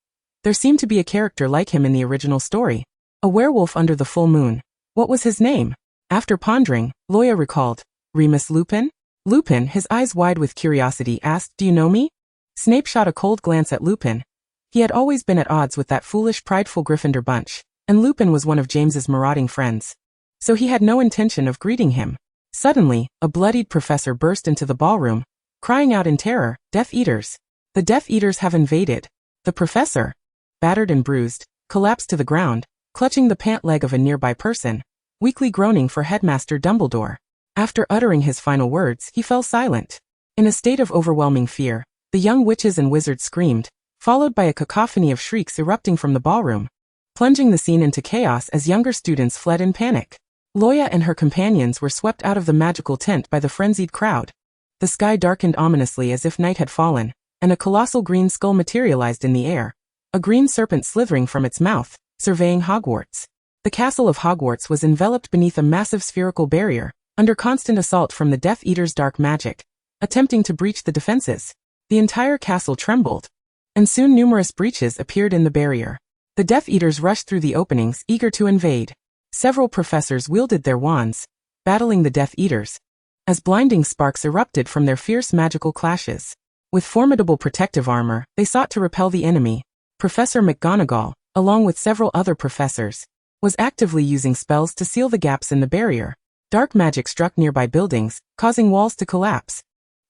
There seemed to be a character like him in the original story. A werewolf under the full moon. What was his name? After pondering, Luo Ya recalled. Remus Lupin? Lupin, his eyes wide with curiosity, asked, Do you know me? Snape shot a cold glance at Lupin. He had always been at odds with that foolish, prideful Gryffindor bunch, and Lupin was one of James's marauding friends. So he had no intention of greeting him. Suddenly, a bloodied professor burst into the ballroom, crying out in terror, Death Eaters! The Death Eaters have invaded! The professor, battered and bruised, collapsed to the ground, clutching the pant leg of a nearby person, weakly groaning for Headmaster Dumbledore. After uttering his final words, he fell silent. In a state of overwhelming fear, the young witches and wizards screamed, followed by a cacophony of shrieks erupting from the ballroom, plunging the scene into chaos as younger students fled in panic. Luo Ya and her companions were swept out of the magical tent by the frenzied crowd. The sky darkened ominously as if night had fallen, and a colossal green skull materialized in the air, a green serpent slithering from its mouth, surveying Hogwarts. The castle of Hogwarts was enveloped beneath a massive spherical barrier, under constant assault from the Death Eater's dark magic, attempting to breach the defenses. The entire castle trembled, and soon numerous breaches appeared in the barrier. The Death Eaters rushed through the openings, eager to invade. Several professors wielded their wands, battling the Death Eaters, as blinding sparks erupted from their fierce magical clashes. With formidable protective armor, they sought to repel the enemy. Professor McGonagall, along with several other professors, was actively using spells to seal the gaps in the barrier. Dark magic struck nearby buildings, causing walls to collapse,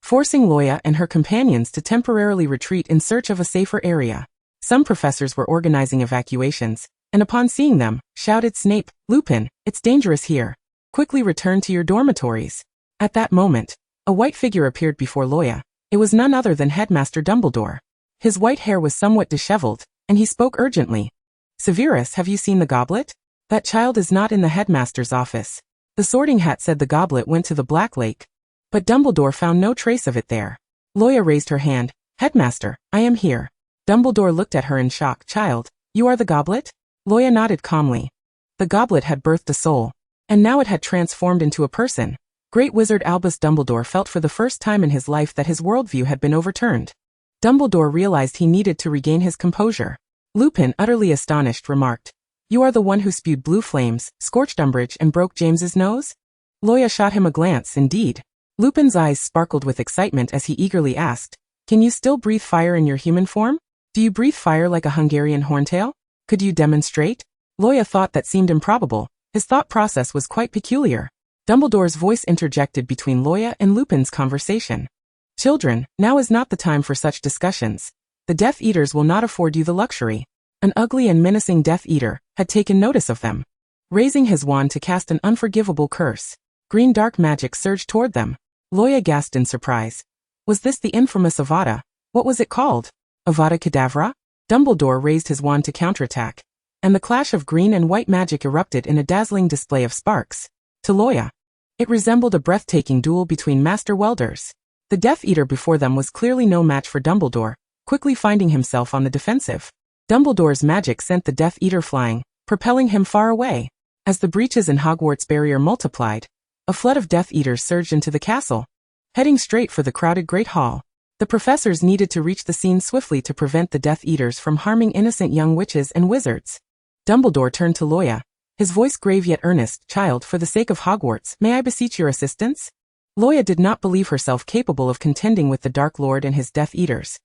forcing Luo Ya and her companions to temporarily retreat in search of a safer area. Some professors were organizing evacuations, and upon seeing them, shouted Snape, Lupin, it's dangerous here. Quickly return to your dormitories. At that moment, a white figure appeared before Luo Ya. It was none other than Headmaster Dumbledore. His white hair was somewhat disheveled, and he spoke urgently. Severus, have you seen the goblet? That child is not in the headmaster's office. The Sorting Hat said the goblet went to the Black Lake. But Dumbledore found no trace of it there. Luo Ya raised her hand. Headmaster, I am here. Dumbledore looked at her in shock. Child, you are the goblet? Luo Ya nodded calmly. The goblet had birthed a soul, and now it had transformed into a person. Great Wizard Albus Dumbledore felt for the first time in his life that his worldview had been overturned. Dumbledore realized he needed to regain his composure. Lupin, utterly astonished, remarked, You are the one who spewed blue flames, scorched Umbridge and broke James's nose? Luo Ya shot him a glance, indeed. Lupin's eyes sparkled with excitement as he eagerly asked, Can you still breathe fire in your human form? Do you breathe fire like a Hungarian horntail? Could you demonstrate? Luo Ya thought that seemed improbable. His thought process was quite peculiar. Dumbledore's voice interjected between Luo Ya and Lupin's conversation. Children, now is not the time for such discussions. The Death Eaters will not afford you the luxury. An ugly and menacing Death Eater had taken notice of them. Raising his wand to cast an unforgivable curse, green dark magic surged toward them. Luo Ya gasped in surprise. Was this the infamous Avada? What was it called? Avada Kedavra? Dumbledore raised his wand to counterattack, and the clash of green and white magic erupted in a dazzling display of sparks. To Luo Ya, it resembled a breathtaking duel between master welders. The Death Eater before them was clearly no match for Dumbledore, quickly finding himself on the defensive. Dumbledore's magic sent the Death Eater flying, propelling him far away. As the breaches in Hogwarts barrier multiplied, a flood of Death Eaters surged into the castle, heading straight for the crowded Great Hall. The professors needed to reach the scene swiftly to prevent the Death Eaters from harming innocent young witches and wizards. Dumbledore turned to Luo Ya, his voice grave yet earnest. Child, for the sake of Hogwarts, may I beseech your assistance? Luo Ya did not believe herself capable of contending with the Dark Lord and his Death Eaters.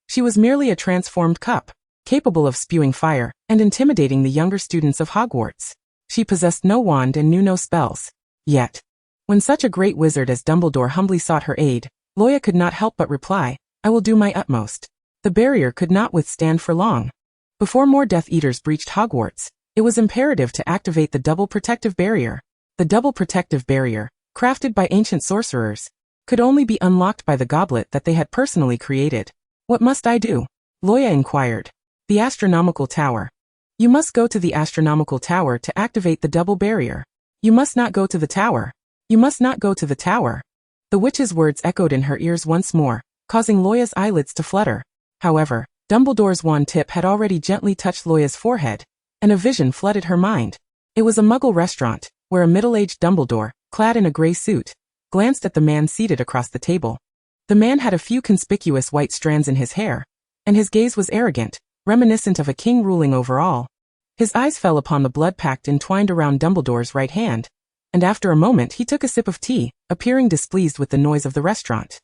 She was merely a transformed cup, capable of spewing fire and intimidating the younger students of Hogwarts. She possessed no wand and knew no spells. Yet, when such a great wizard as Dumbledore humbly sought her aid, Luo Ya could not help but reply, I will do my utmost. The barrier could not withstand for long. Before more Death Eaters breached Hogwarts, it was imperative to activate the double protective barrier. The double protective barrier, crafted by ancient sorcerers, could only be unlocked by the goblet that they had personally created. What must I do? Luo Ya inquired. The astronomical tower. You must go to the astronomical tower to activate the double barrier. You must not go to the tower. You must not go to the tower. The witch's words echoed in her ears once more, causing Luo Ya's eyelids to flutter. However, Dumbledore's wand tip had already gently touched Luo Ya's forehead, and a vision flooded her mind. It was a Muggle restaurant, where a middle-aged Dumbledore, clad in a grey suit, glanced at the man seated across the table. The man had a few conspicuous white strands in his hair, and his gaze was arrogant, reminiscent of a king ruling over all. His eyes fell upon the blood pact entwined around Dumbledore's right hand, and after a moment he took a sip of tea, appearing displeased with the noise of the restaurant.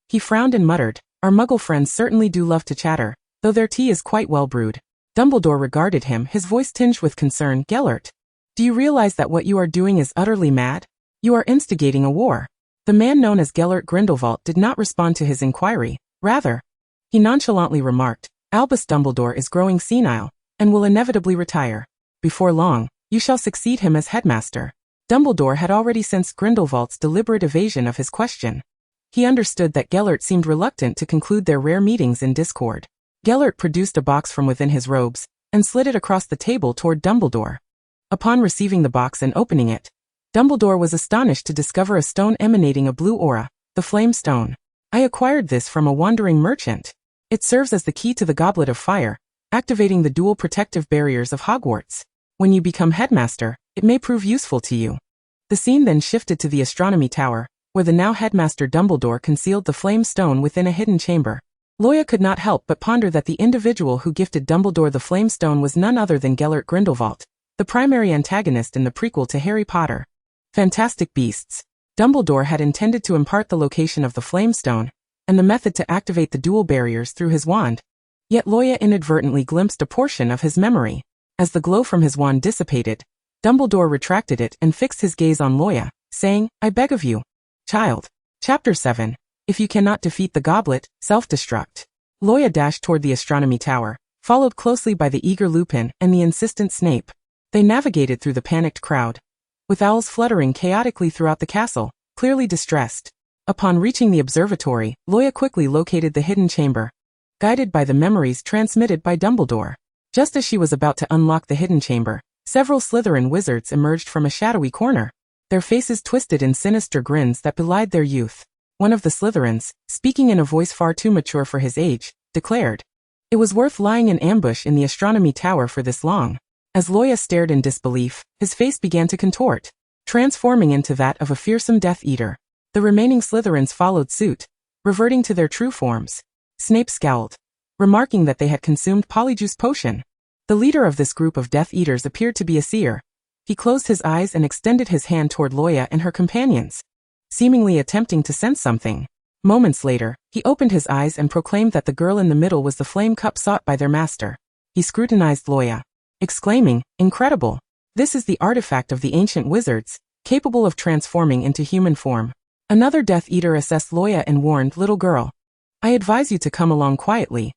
He frowned and muttered, Our Muggle friends certainly do love to chatter, though their tea is quite well brewed. Dumbledore regarded him, his voice tinged with concern. Gellert, do you realize that what you are doing is utterly mad? You are instigating a war. The man known as Gellert Grindelwald did not respond to his inquiry. Rather, he nonchalantly remarked, Albus Dumbledore is growing senile, and will inevitably retire. Before long, you shall succeed him as headmaster. Dumbledore had already sensed Grindelwald's deliberate evasion of his question. He understood that Gellert seemed reluctant to conclude their rare meetings in discord. Gellert produced a box from within his robes, and slid it across the table toward Dumbledore. Upon receiving the box and opening it, Dumbledore was astonished to discover a stone emanating a blue aura, the Flame Stone. I acquired this from a wandering merchant. It serves as the key to the Goblet of Fire, activating the dual protective barriers of Hogwarts. When you become headmaster, it may prove useful to you. The scene then shifted to the astronomy tower, where the now headmaster Dumbledore concealed the Flame Stone within a hidden chamber. Luo Ya could not help but ponder that the individual who gifted Dumbledore the Flame Stone was none other than Gellert Grindelwald, the primary antagonist in the prequel to Harry Potter. Fantastic Beasts. Dumbledore had intended to impart the location of the Flame Stone, and the method to activate the dual barriers through his wand. Yet Luo Ya inadvertently glimpsed a portion of his memory. As the glow from his wand dissipated, Dumbledore retracted it and fixed his gaze on Luo Ya, saying, I beg of you, child. Chapter 7. If you cannot defeat the goblet, self-destruct. Luo Ya dashed toward the astronomy tower, followed closely by the eager Lupin and the insistent Snape. They navigated through the panicked crowd, with owls fluttering chaotically throughout the castle, clearly distressed. Upon reaching the observatory, Luo Ya quickly located the hidden chamber. guided by the memories transmitted by Dumbledore. Just as she was about to unlock the hidden chamber, several Slytherin wizards emerged from a shadowy corner, their faces twisted in sinister grins that belied their youth. One of the Slytherins, speaking in a voice far too mature for his age, declared, "It was worth lying in ambush in the astronomy tower for this long." As Luo Ya stared in disbelief, his face began to contort, transforming into that of a fearsome Death Eater. The remaining Slytherins followed suit, reverting to their true forms. Snape scowled, remarking that they had consumed Polyjuice Potion. The leader of this group of Death Eaters appeared to be a seer. He closed his eyes and extended his hand toward Luo Ya and her companions, seemingly attempting to sense something. Moments later, he opened his eyes and proclaimed that the girl in the middle was the flame cup sought by their master. He scrutinized Luo Ya, exclaiming, "Incredible! This is the artifact of the ancient wizards, capable of transforming into human form." Another Death Eater assessed Luo Ya and warned, "Little girl, I advise you to come along quietly.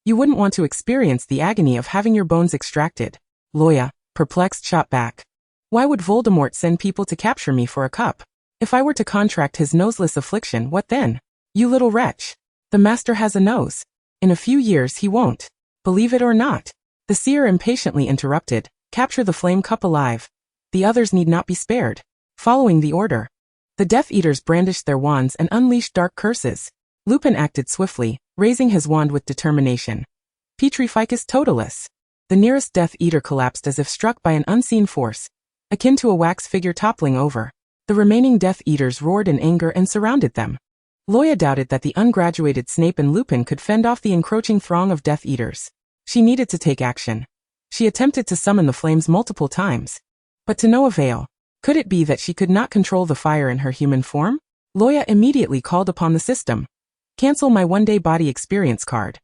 You wouldn't want to experience the agony of having your bones extracted." Luo Ya, perplexed, shot back, "Why would Voldemort send people to capture me for a cup? If I were to contract his noseless affliction, what then? You little wretch. The master has a nose. In a few years he won't. Believe it or not." The seer impatiently interrupted, "Capture the flame cup alive. The others need not be spared." Following the order, the Death Eaters brandished their wands and unleashed dark curses. Lupin acted swiftly, raising his wand with determination. Petrificus totalis. The nearest Death Eater collapsed as if struck by an unseen force, akin to a wax figure toppling over. The remaining Death Eaters roared in anger and surrounded them. Luo Ya doubted that the ungraduated Snape and Lupin could fend off the encroaching throng of Death Eaters. She needed to take action. She attempted to summon the flames multiple times, but to no avail. Could it be that she could not control the fire in her human form? Luo Ya immediately called upon the system. "Cancel my one-day body experience card.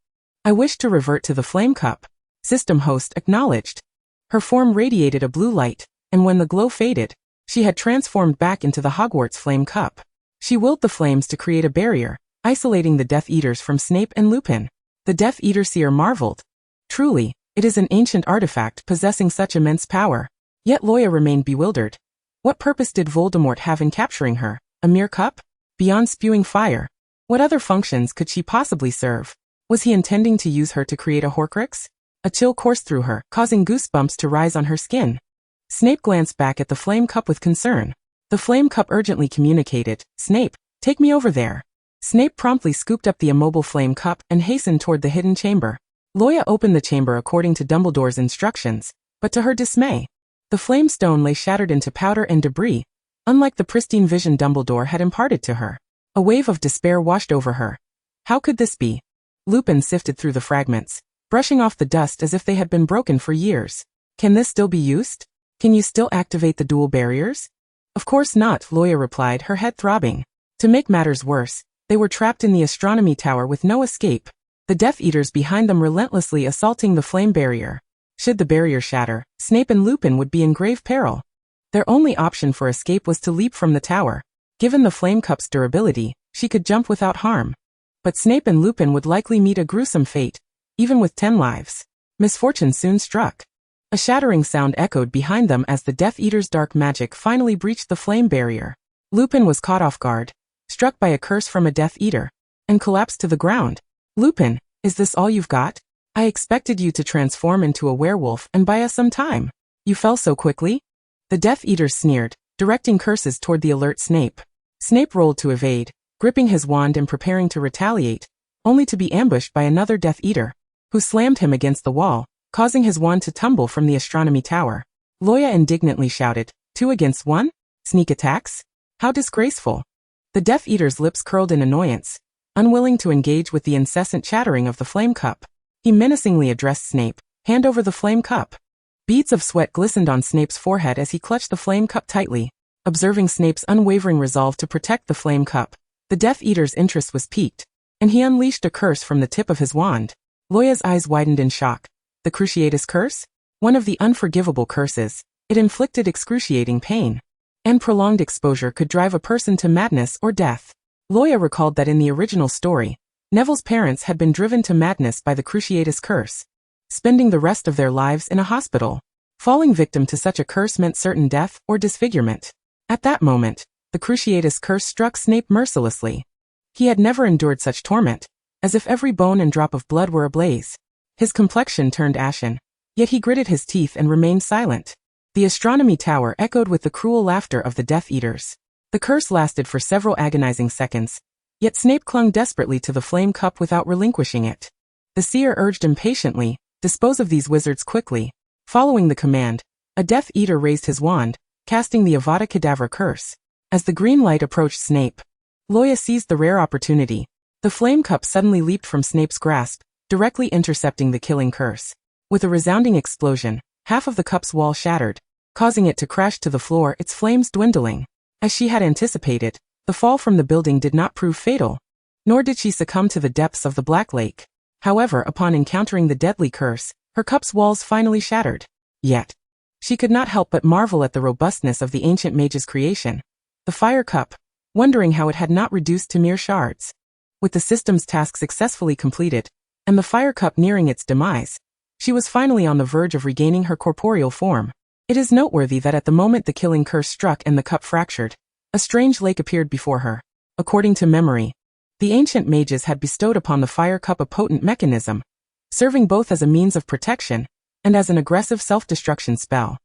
I wish to revert to the flame cup." System host acknowledged. Her form radiated a blue light, and when the glow faded, she had transformed back into the Hogwarts flame cup. She willed the flames to create a barrier, isolating the Death Eaters from Snape and Lupin. The Death Eater seer marveled. Truly, it is an ancient artifact possessing such immense power. Yet Luo Ya remained bewildered. What purpose did Voldemort have in capturing her? A mere cup? Beyond spewing fire, what other functions could she possibly serve? Was he intending to use her to create a Horcrux? A chill coursed through her, causing goosebumps to rise on her skin. Snape glanced back at the flame cup with concern. The flame cup urgently communicated, "Snape, take me over there." Snape promptly scooped up the immobile flame cup and hastened toward the hidden chamber. Luo Ya opened the chamber according to Dumbledore's instructions, but to her dismay, the flame stone lay shattered into powder and debris, unlike the pristine vision Dumbledore had imparted to her. A wave of despair washed over her. How could this be? Lupin sifted through the fragments, brushing off the dust as if they had been broken for years. "Can this still be used? Can you still activate the dual barriers?" "Of course not," Luo Ya replied, her head throbbing. To make matters worse, they were trapped in the astronomy tower with no escape, the Death Eaters behind them relentlessly assaulting the flame barrier. Should the barrier shatter, Snape and Lupin would be in grave peril. Their only option for escape was to leap from the tower. Given the flame cup's durability, she could jump without harm. But Snape and Lupin would likely meet a gruesome fate, even with 10 lives. Misfortune soon struck. A shattering sound echoed behind them as the Death Eater's dark magic finally breached the flame barrier. Lupin was caught off guard, struck by a curse from a Death Eater, and collapsed to the ground. "Lupin, is this all you've got? I expected you to transform into a werewolf and buy us some time. You fell so quickly?" The Death Eaters sneered, directing curses toward the alert Snape. Snape rolled to evade, gripping his wand and preparing to retaliate, only to be ambushed by another Death Eater, who slammed him against the wall, causing his wand to tumble from the astronomy tower. Luo Ya indignantly shouted, "2 against 1? Sneak attacks? How disgraceful!" The Death Eater's lips curled in annoyance, unwilling to engage with the incessant chattering of the flame cup. He menacingly addressed Snape, "Hand over the flame cup." Beads of sweat glistened on Snape's forehead as he clutched the flame cup tightly. Observing Snape's unwavering resolve to protect the flame cup, the Death Eater's interest was piqued, and he unleashed a curse from the tip of his wand. Luo Ya's eyes widened in shock. The Cruciatus Curse? One of the unforgivable curses. It inflicted excruciating pain, and prolonged exposure could drive a person to madness or death. Luo Ya recalled that in the original story, Neville's parents had been driven to madness by the Cruciatus Curse, spending the rest of their lives in a hospital. Falling victim to such a curse meant certain death or disfigurement. At that moment, the Cruciatus Curse struck Snape mercilessly. He had never endured such torment, as if every bone and drop of blood were ablaze. His complexion turned ashen, yet he gritted his teeth and remained silent. The astronomy tower echoed with the cruel laughter of the Death Eaters. The curse lasted for several agonizing seconds, yet Snape clung desperately to the flame cup without relinquishing it. The seer urged impatiently, "Dispose of these wizards quickly." Following the command, a Death Eater raised his wand, casting the Avada Kedavra curse. As the green light approached Snape, Luo Ya seized the rare opportunity. The flame cup suddenly leaped from Snape's grasp, directly intercepting the killing curse. With a resounding explosion, half of the cup's wall shattered, causing it to crash to the floor, its flames dwindling. As she had anticipated, the fall from the building did not prove fatal, nor did she succumb to the depths of the Black Lake. However, upon encountering the deadly curse, her cup's walls finally shattered. Yet, she could not help but marvel at the robustness of the ancient mage's creation, the fire cup, wondering how it had not reduced to mere shards. With the system's task successfully completed, and the fire cup nearing its demise, she was finally on the verge of regaining her corporeal form. It is noteworthy that at the moment the killing curse struck and the cup fractured, a strange lake appeared before her. According to memory, the ancient mages had bestowed upon the fire cup a potent mechanism, serving both as a means of protection and as an aggressive self-destruction spell.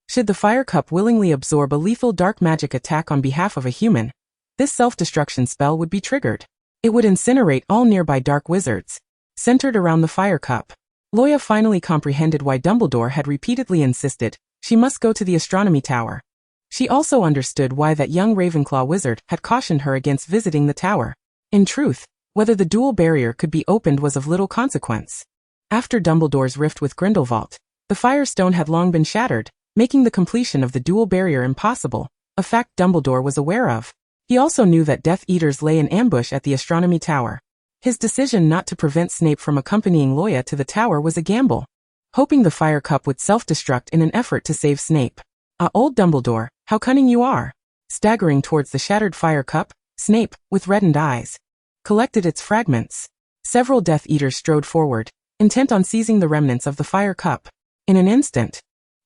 Should the fire cup willingly absorb a lethal dark magic attack on behalf of a human, this self-destruction spell would be triggered. It would incinerate all nearby dark wizards. Centered around the fire cup, Luo Ya finally comprehended why Dumbledore had repeatedly insisted she must go to the astronomy tower. She also understood why that young Ravenclaw wizard had cautioned her against visiting the tower. In truth, whether the dual barrier could be opened was of little consequence. After Dumbledore's rift with Grindelwald, the Firestone had long been shattered, making the completion of the dual barrier impossible, a fact Dumbledore was aware of. He also knew that Death Eaters lay in ambush at the astronomy tower. His decision not to prevent Snape from accompanying Luo Ya to the tower was a gamble, hoping the fire cup would self-destruct in an effort to save Snape. "Ah, old Dumbledore, how cunning you are!" Staggering towards the shattered fire cup, Snape, with reddened eyes, collected its fragments. Several Death Eaters strode forward, intent on seizing the remnants of the fire cup. In an instant,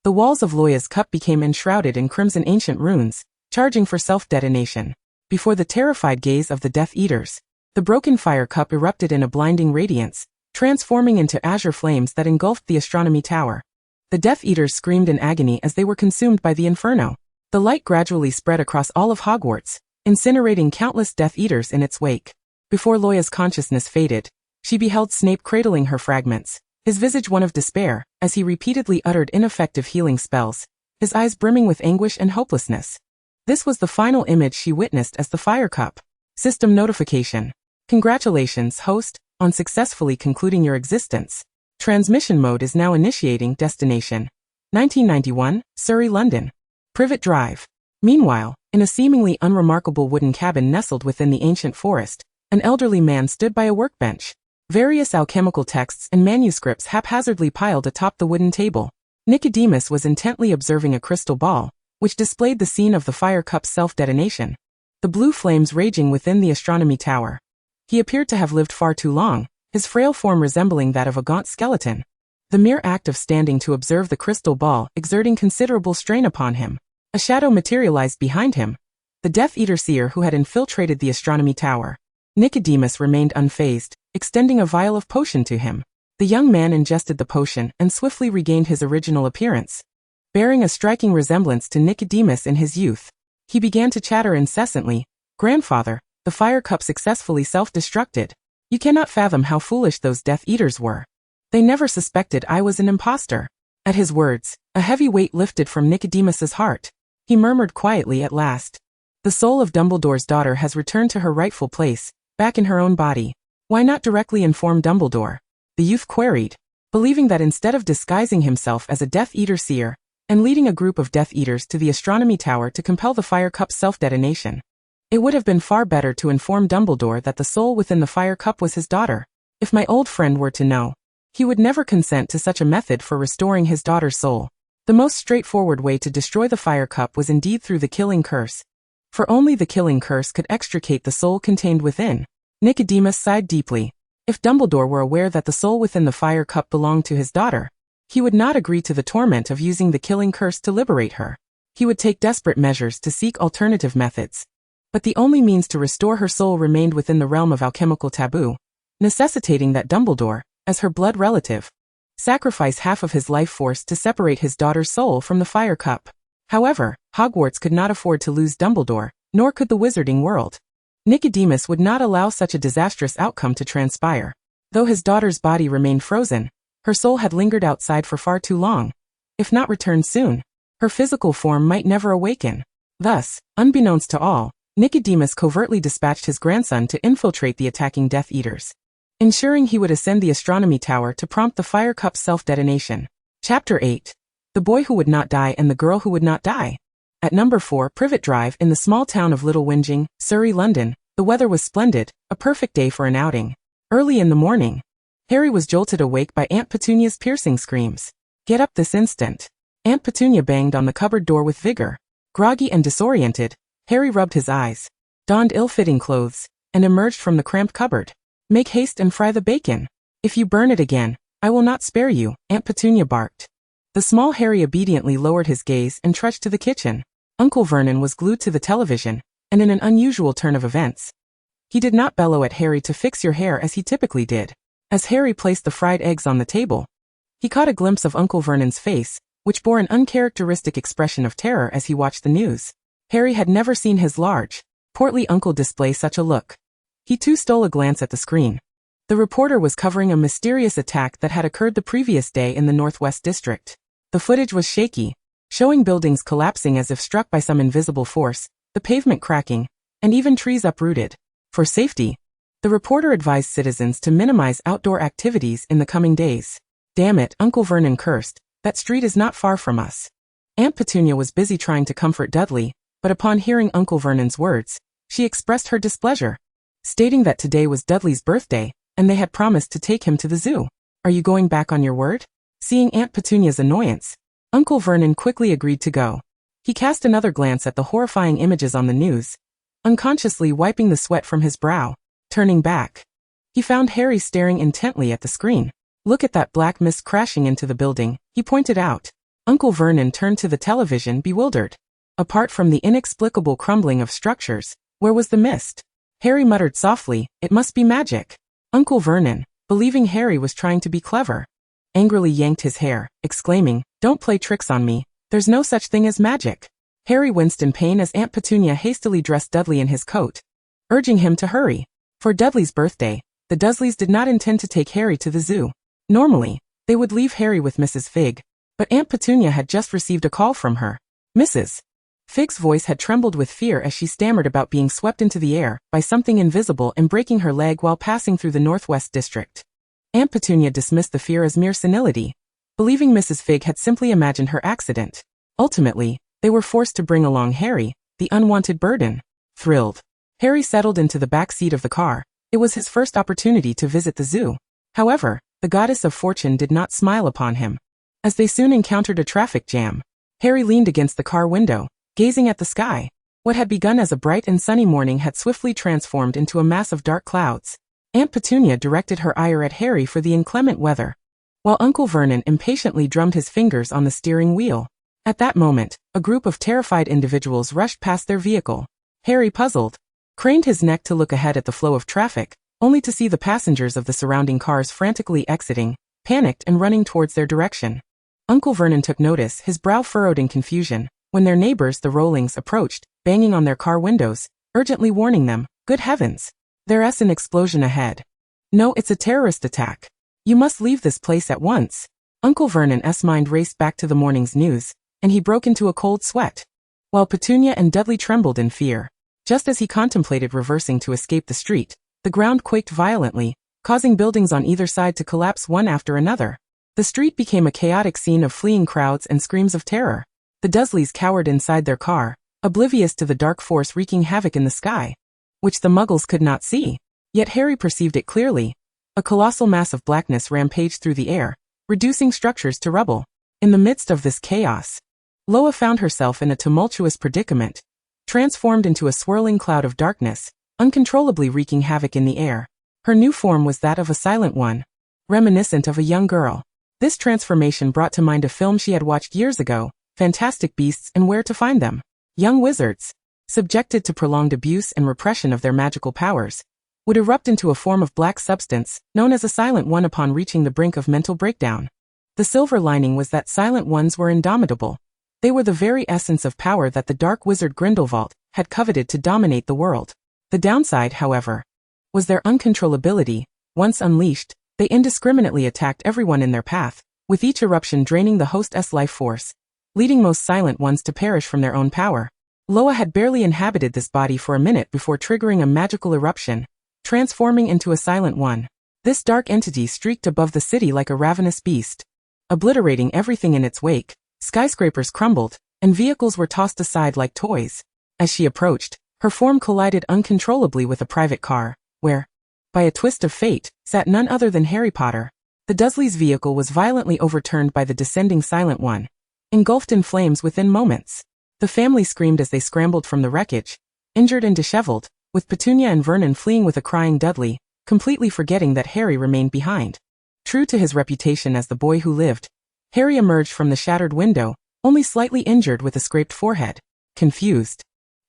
the walls of Luo Ya's cup became enshrouded in crimson ancient runes, charging for self-detonation. Before the terrified gaze of the Death Eaters, the broken fire cup erupted in a blinding radiance, transforming into azure flames that engulfed the astronomy tower. The Death Eaters screamed in agony as they were consumed by the inferno. The light gradually spread across all of Hogwarts, incinerating countless Death Eaters in its wake. Before Luo Ya's consciousness faded, she beheld Snape cradling her fragments, his visage one of despair, as he repeatedly uttered ineffective healing spells, his eyes brimming with anguish and hopelessness. This was the final image she witnessed as the fire cup. System notification. Congratulations, host, on successfully concluding your existence. Transmission mode is now initiating. Destination: 1991, Surrey, London. Privet Drive. Meanwhile, in a seemingly unremarkable wooden cabin nestled within the ancient forest, an elderly man stood by a workbench. Various alchemical texts and manuscripts haphazardly piled atop the wooden table. Nicodemus was intently observing a crystal ball, which displayed the scene of the fire cup's self-detonation. The blue flames raging within the astronomy tower. He appeared to have lived far too long, his frail form resembling that of a gaunt skeleton. The mere act of standing to observe the crystal ball exerting considerable strain upon him. A shadow materialized behind him, the Death Eater seer who had infiltrated the astronomy tower. Nicodemus remained unfazed, extending a vial of potion to him. The young man ingested the potion and swiftly regained his original appearance. Bearing a striking resemblance to Nicodemus in his youth, he began to chatter incessantly. "Grandfather, the fire cup successfully self-destructed. You cannot fathom how foolish those Death Eaters were. They never suspected I was an imposter." At his words, a heavy weight lifted from Nicodemus's heart. He murmured quietly at last, "The soul of Dumbledore's daughter has returned to her rightful place, back in her own body. Why not directly inform Dumbledore?" The youth queried, believing that instead of disguising himself as a Death Eater seer and leading a group of Death Eaters to the astronomy tower to compel the fire cup's self-detonation, it would have been far better to inform Dumbledore that the soul within the fire cup was his daughter. If my old friend were to know, he would never consent to such a method for restoring his daughter's soul. The most straightforward way to destroy the fire cup was indeed through the killing curse. For only the killing curse could extricate the soul contained within. Nicodemus sighed deeply. If Dumbledore were aware that the soul within the fire cup belonged to his daughter, he would not agree to the torment of using the killing curse to liberate her. He would take desperate measures to seek alternative methods. But the only means to restore her soul remained within the realm of alchemical taboo. necessitating that Dumbledore, as her blood relative, sacrifice half of his life force to separate his daughter's soul from the fire cup. However, Hogwarts could not afford to lose Dumbledore, nor could the wizarding world. Nicodemus would not allow such a disastrous outcome to transpire. Though his daughter's body remained frozen, her soul had lingered outside for far too long. If not returned soon, her physical form might never awaken. Thus, unbeknownst to all, Nicodemus covertly dispatched his grandson to infiltrate the attacking Death Eaters, ensuring he would ascend the astronomy tower to prompt the fire cup's self-detonation. Chapter 8. The Boy Who Would Not Die and the Girl Who Would Not Die. At number 4 Privet Drive in the small town of Little Whinging, Surrey, London, the weather was splendid, a perfect day for an outing. Early in the morning, Harry was jolted awake by Aunt Petunia's piercing screams. "Get up this instant." Aunt Petunia banged on the cupboard door with vigor. Groggy and disoriented, Harry rubbed his eyes, donned ill-fitting clothes, and emerged from the cramped cupboard. "Make haste and fry the bacon. If you burn it again, I will not spare you," Aunt Petunia barked. The small Harry obediently lowered his gaze and trudged to the kitchen. Uncle Vernon was glued to the television, and in an unusual turn of events, he did not bellow at Harry to fix your hair as he typically did. As Harry placed the fried eggs on the table, he caught a glimpse of Uncle Vernon's face, which bore an uncharacteristic expression of terror as he watched the news. Harry had never seen his large, portly uncle display such a look. He too stole a glance at the screen. The reporter was covering a mysterious attack that had occurred the previous day in the Northwest District. The footage was shaky, showing buildings collapsing as if struck by some invisible force, the pavement cracking, and even trees uprooted. For safety, the reporter advised citizens to minimize outdoor activities in the coming days. "Damn it," Uncle Vernon cursed, "that street is not far from us." Aunt Petunia was busy trying to comfort Dudley, but upon hearing Uncle Vernon's words, she expressed her displeasure, stating that today was Dudley's birthday, and they had promised to take him to the zoo. "Are you going back on your word?" Seeing Aunt Petunia's annoyance, Uncle Vernon quickly agreed to go. He cast another glance at the horrifying images on the news, unconsciously wiping the sweat from his brow. Turning back, he found Harry staring intently at the screen. "Look at that black mist crashing into the building," he pointed out. Uncle Vernon turned to the television bewildered. Apart from the inexplicable crumbling of structures, where was the mist? Harry muttered softly, "It must be magic." Uncle Vernon, believing Harry was trying to be clever, angrily yanked his hair, exclaiming, "Don't play tricks on me. There's no such thing as magic." Harry winced in pain as Aunt Petunia hastily dressed Dudley in his coat, urging him to hurry. For Dudley's birthday, the Dursleys did not intend to take Harry to the zoo. Normally, they would leave Harry with Mrs. Fig, but Aunt Petunia had just received a call from her. Mrs. Fig's voice had trembled with fear as she stammered about being swept into the air by something invisible and breaking her leg while passing through the Northwest District. Aunt Petunia dismissed the fear as mere senility, believing Mrs. Fig had simply imagined her accident. Ultimately, they were forced to bring along Harry, the unwanted burden. Thrilled, Harry settled into the back seat of the car. It was his first opportunity to visit the zoo. However, the goddess of fortune did not smile upon him, as they soon encountered a traffic jam. Harry leaned against the car window, gazing at the sky. What had begun as a bright and sunny morning had swiftly transformed into a mass of dark clouds. Aunt Petunia directed her ire at Harry for the inclement weather, while Uncle Vernon impatiently drummed his fingers on the steering wheel. At that moment, a group of terrified individuals rushed past their vehicle. Harry, puzzled, craned his neck to look ahead at the flow of traffic, only to see the passengers of the surrounding cars frantically exiting, panicked and running towards their direction. Uncle Vernon took notice, his brow furrowed in confusion, when their neighbors, the Rowlings, approached, banging on their car windows, urgently warning them, "Good heavens! There's an explosion ahead. No, it's a terrorist attack. You must leave this place at once." Uncle Vernon's mind raced back to the morning's news, and he broke into a cold sweat, while Petunia and Dudley trembled in fear. Just as he contemplated reversing to escape the street, the ground quaked violently, causing buildings on either side to collapse one after another. The street became a chaotic scene of fleeing crowds and screams of terror. The Dursleys cowered inside their car, oblivious to the dark force wreaking havoc in the sky, which the Muggles could not see. Yet Harry perceived it clearly. A colossal mass of blackness rampaged through the air, reducing structures to rubble. In the midst of this chaos, Luo Ya found herself in a tumultuous predicament, transformed into a swirling cloud of darkness, uncontrollably wreaking havoc in the air. Her new form was that of a silent one, reminiscent of a young girl. This transformation brought to mind a film she had watched years ago, Fantastic Beasts and Where to Find Them. Young wizards, subjected to prolonged abuse and repression of their magical powers, would erupt into a form of black substance, known as a silent one upon reaching the brink of mental breakdown. The silver lining was that silent ones were indomitable. They were the very essence of power that the dark wizard Grindelwald had coveted to dominate the world. The downside, however, was their uncontrollability. Once unleashed, they indiscriminately attacked everyone in their path, with each eruption draining the host's life force, leading most silent ones to perish from their own power. Luo Ya had barely inhabited this body for a minute before triggering a magical eruption, transforming into a silent one. This dark entity streaked above the city like a ravenous beast, obliterating everything in its wake. Skyscrapers crumbled, and vehicles were tossed aside like toys. As she approached, her form collided uncontrollably with a private car, where, by a twist of fate, sat none other than Harry Potter. The Dursleys' vehicle was violently overturned by the descending Silent One, engulfed in flames within moments. The family screamed as they scrambled from the wreckage, injured and disheveled, with Petunia and Vernon fleeing with a crying Dudley, completely forgetting that Harry remained behind. True to his reputation as the boy who lived, Harry emerged from the shattered window, only slightly injured with a scraped forehead. Confused,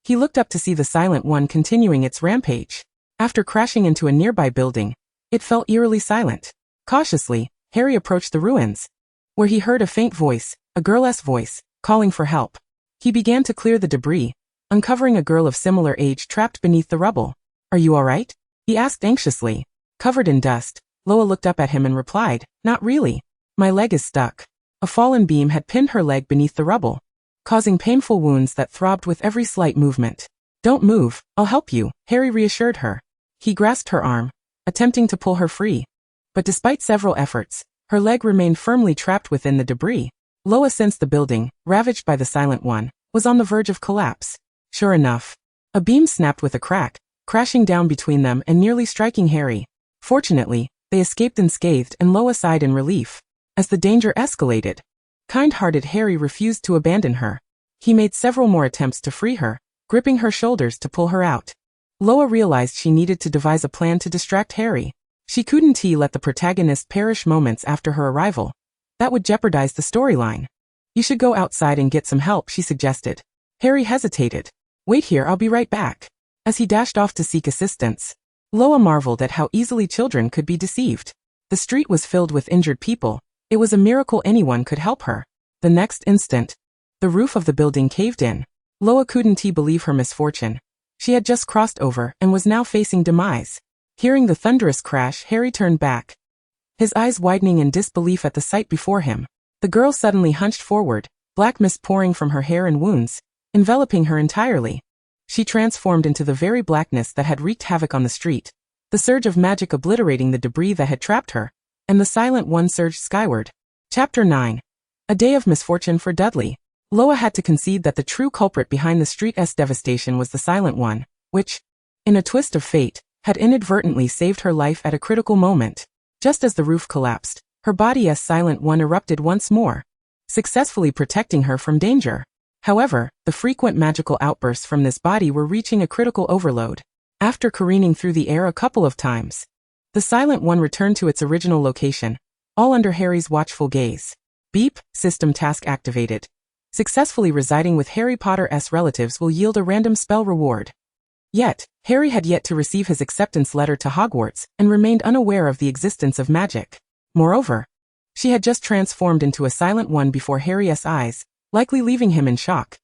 he looked up to see the Silent One continuing its rampage. After crashing into a nearby building, it fell eerily silent. Cautiously, Harry approached the ruins, where he heard a faint voice, a girl's voice, calling for help. He began to clear the debris, uncovering a girl of similar age trapped beneath the rubble. "Are you all right?" he asked anxiously. Covered in dust, Luo Ya looked up at him and replied, "Not really. My leg is stuck." A fallen beam had pinned her leg beneath the rubble, causing painful wounds that throbbed with every slight movement. "Don't move, I'll help you," Harry reassured her. He grasped her arm, attempting to pull her free. But despite several efforts, her leg remained firmly trapped within the debris. Luo Ya sensed the building, ravaged by the Silent One, was on the verge of collapse. Sure enough, a beam snapped with a crack, crashing down between them and nearly striking Harry. Fortunately, they escaped unscathed, and Luo Ya sighed in relief. As the danger escalated, kind-hearted Harry refused to abandon her. He made several more attempts to free her, gripping her shoulders to pull her out. Luo Ya realized she needed to devise a plan to distract Harry. She couldn't let the protagonist perish moments after her arrival. That would jeopardize the storyline. "You should go outside and get some help," she suggested. Harry hesitated. "Wait here, I'll be right back." As he dashed off to seek assistance, Luo Ya marveled at how easily children could be deceived. The street was filled with injured people. It was a miracle anyone could help her. The next instant, the roof of the building caved in. Luo Ya couldn't believe her misfortune. She had just crossed over and was now facing demise. Hearing the thunderous crash, Harry turned back, his eyes widening in disbelief at the sight before him. The girl suddenly hunched forward, black mist pouring from her hair and wounds, enveloping her entirely. She transformed into the very blackness that had wreaked havoc on the street, the surge of magic obliterating the debris that had trapped her, and the Silent One surged skyward. Chapter 9. A day of misfortune for Dudley. Luo Ya had to concede that the true culprit behind the street's devastation was the Silent One, which, in a twist of fate, had inadvertently saved her life at a critical moment. Just as the roof collapsed, her body's Silent One erupted once more, successfully protecting her from danger. However, the frequent magical outbursts from this body were reaching a critical overload. After careening through the air a couple of times, the Silent One returned to its original location, all under Harry's watchful gaze. Beep, system task activated. Successfully residing with Harry Potter's relatives will yield a random spell reward. Yet, Harry had yet to receive his acceptance letter to Hogwarts and remained unaware of the existence of magic. Moreover, she had just transformed into a Silent One before Harry's eyes, likely leaving him in shock.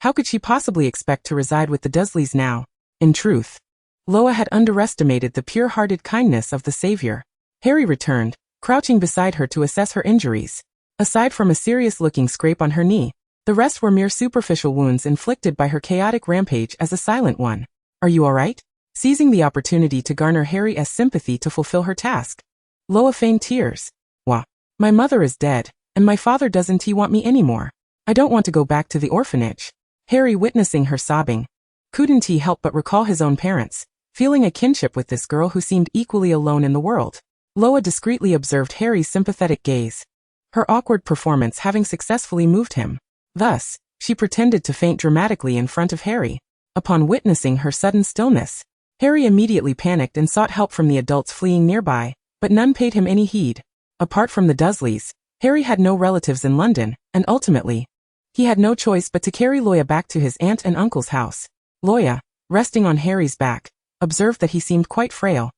How could she possibly expect to reside with the Dursleys now? In truth, Luo Ya had underestimated the pure-hearted kindness of the savior. Harry returned, crouching beside her to assess her injuries. Aside from a serious-looking scrape on her knee, the rest were mere superficial wounds inflicted by her chaotic rampage as a Silent One. "Are you all right?" Seizing the opportunity to garner Harry's sympathy to fulfill her task, Luo Ya feigned tears. "Wah. My mother is dead, and my father doesn't want me anymore. I don't want to go back to the orphanage." Harry, witnessing her sobbing, couldn't help but recall his own parents, feeling a kinship with this girl who seemed equally alone in the world. Luo Ya discreetly observed Harry's sympathetic gaze, her awkward performance having successfully moved him. Thus, she pretended to faint dramatically in front of Harry. Upon witnessing her sudden stillness, Harry immediately panicked and sought help from the adults fleeing nearby, but none paid him any heed. Apart from the Dursleys, Harry had no relatives in London, and ultimately, he had no choice but to carry Luo Ya back to his aunt and uncle's house. Luo Ya, resting on Harry's back, observed that he seemed quite frail,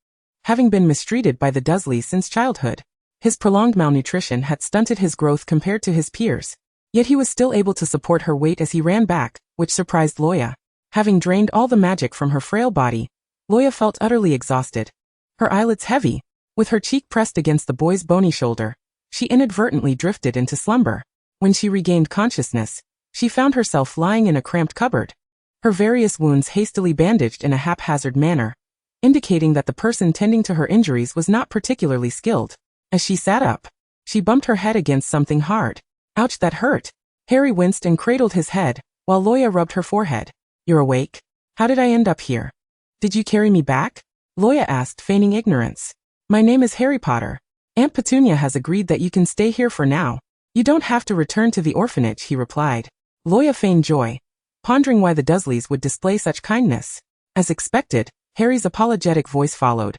having been mistreated by the Dursleys since childhood. His prolonged malnutrition had stunted his growth compared to his peers, yet he was still able to support her weight as he ran back, which surprised Luo Ya. Having drained all the magic from her frail body, Luo Ya felt utterly exhausted, her eyelids heavy. With her cheek pressed against the boy's bony shoulder, she inadvertently drifted into slumber. When she regained consciousness, she found herself lying in a cramped cupboard, her various wounds hastily bandaged in a haphazard manner, indicating that the person tending to her injuries was not particularly skilled. As she sat up, she bumped her head against something hard. Ouch, that hurt. Harry winced and cradled his head, while Luo Ya rubbed her forehead. You're awake? How did I end up here? Did you carry me back? Luo Ya asked, feigning ignorance. My name is Harry Potter. Aunt Petunia has agreed that you can stay here for now. You don't have to return to the orphanage, he replied. Luo Ya feigned joy, pondering why the Dursleys would display such kindness. As expected, Harry's apologetic voice followed.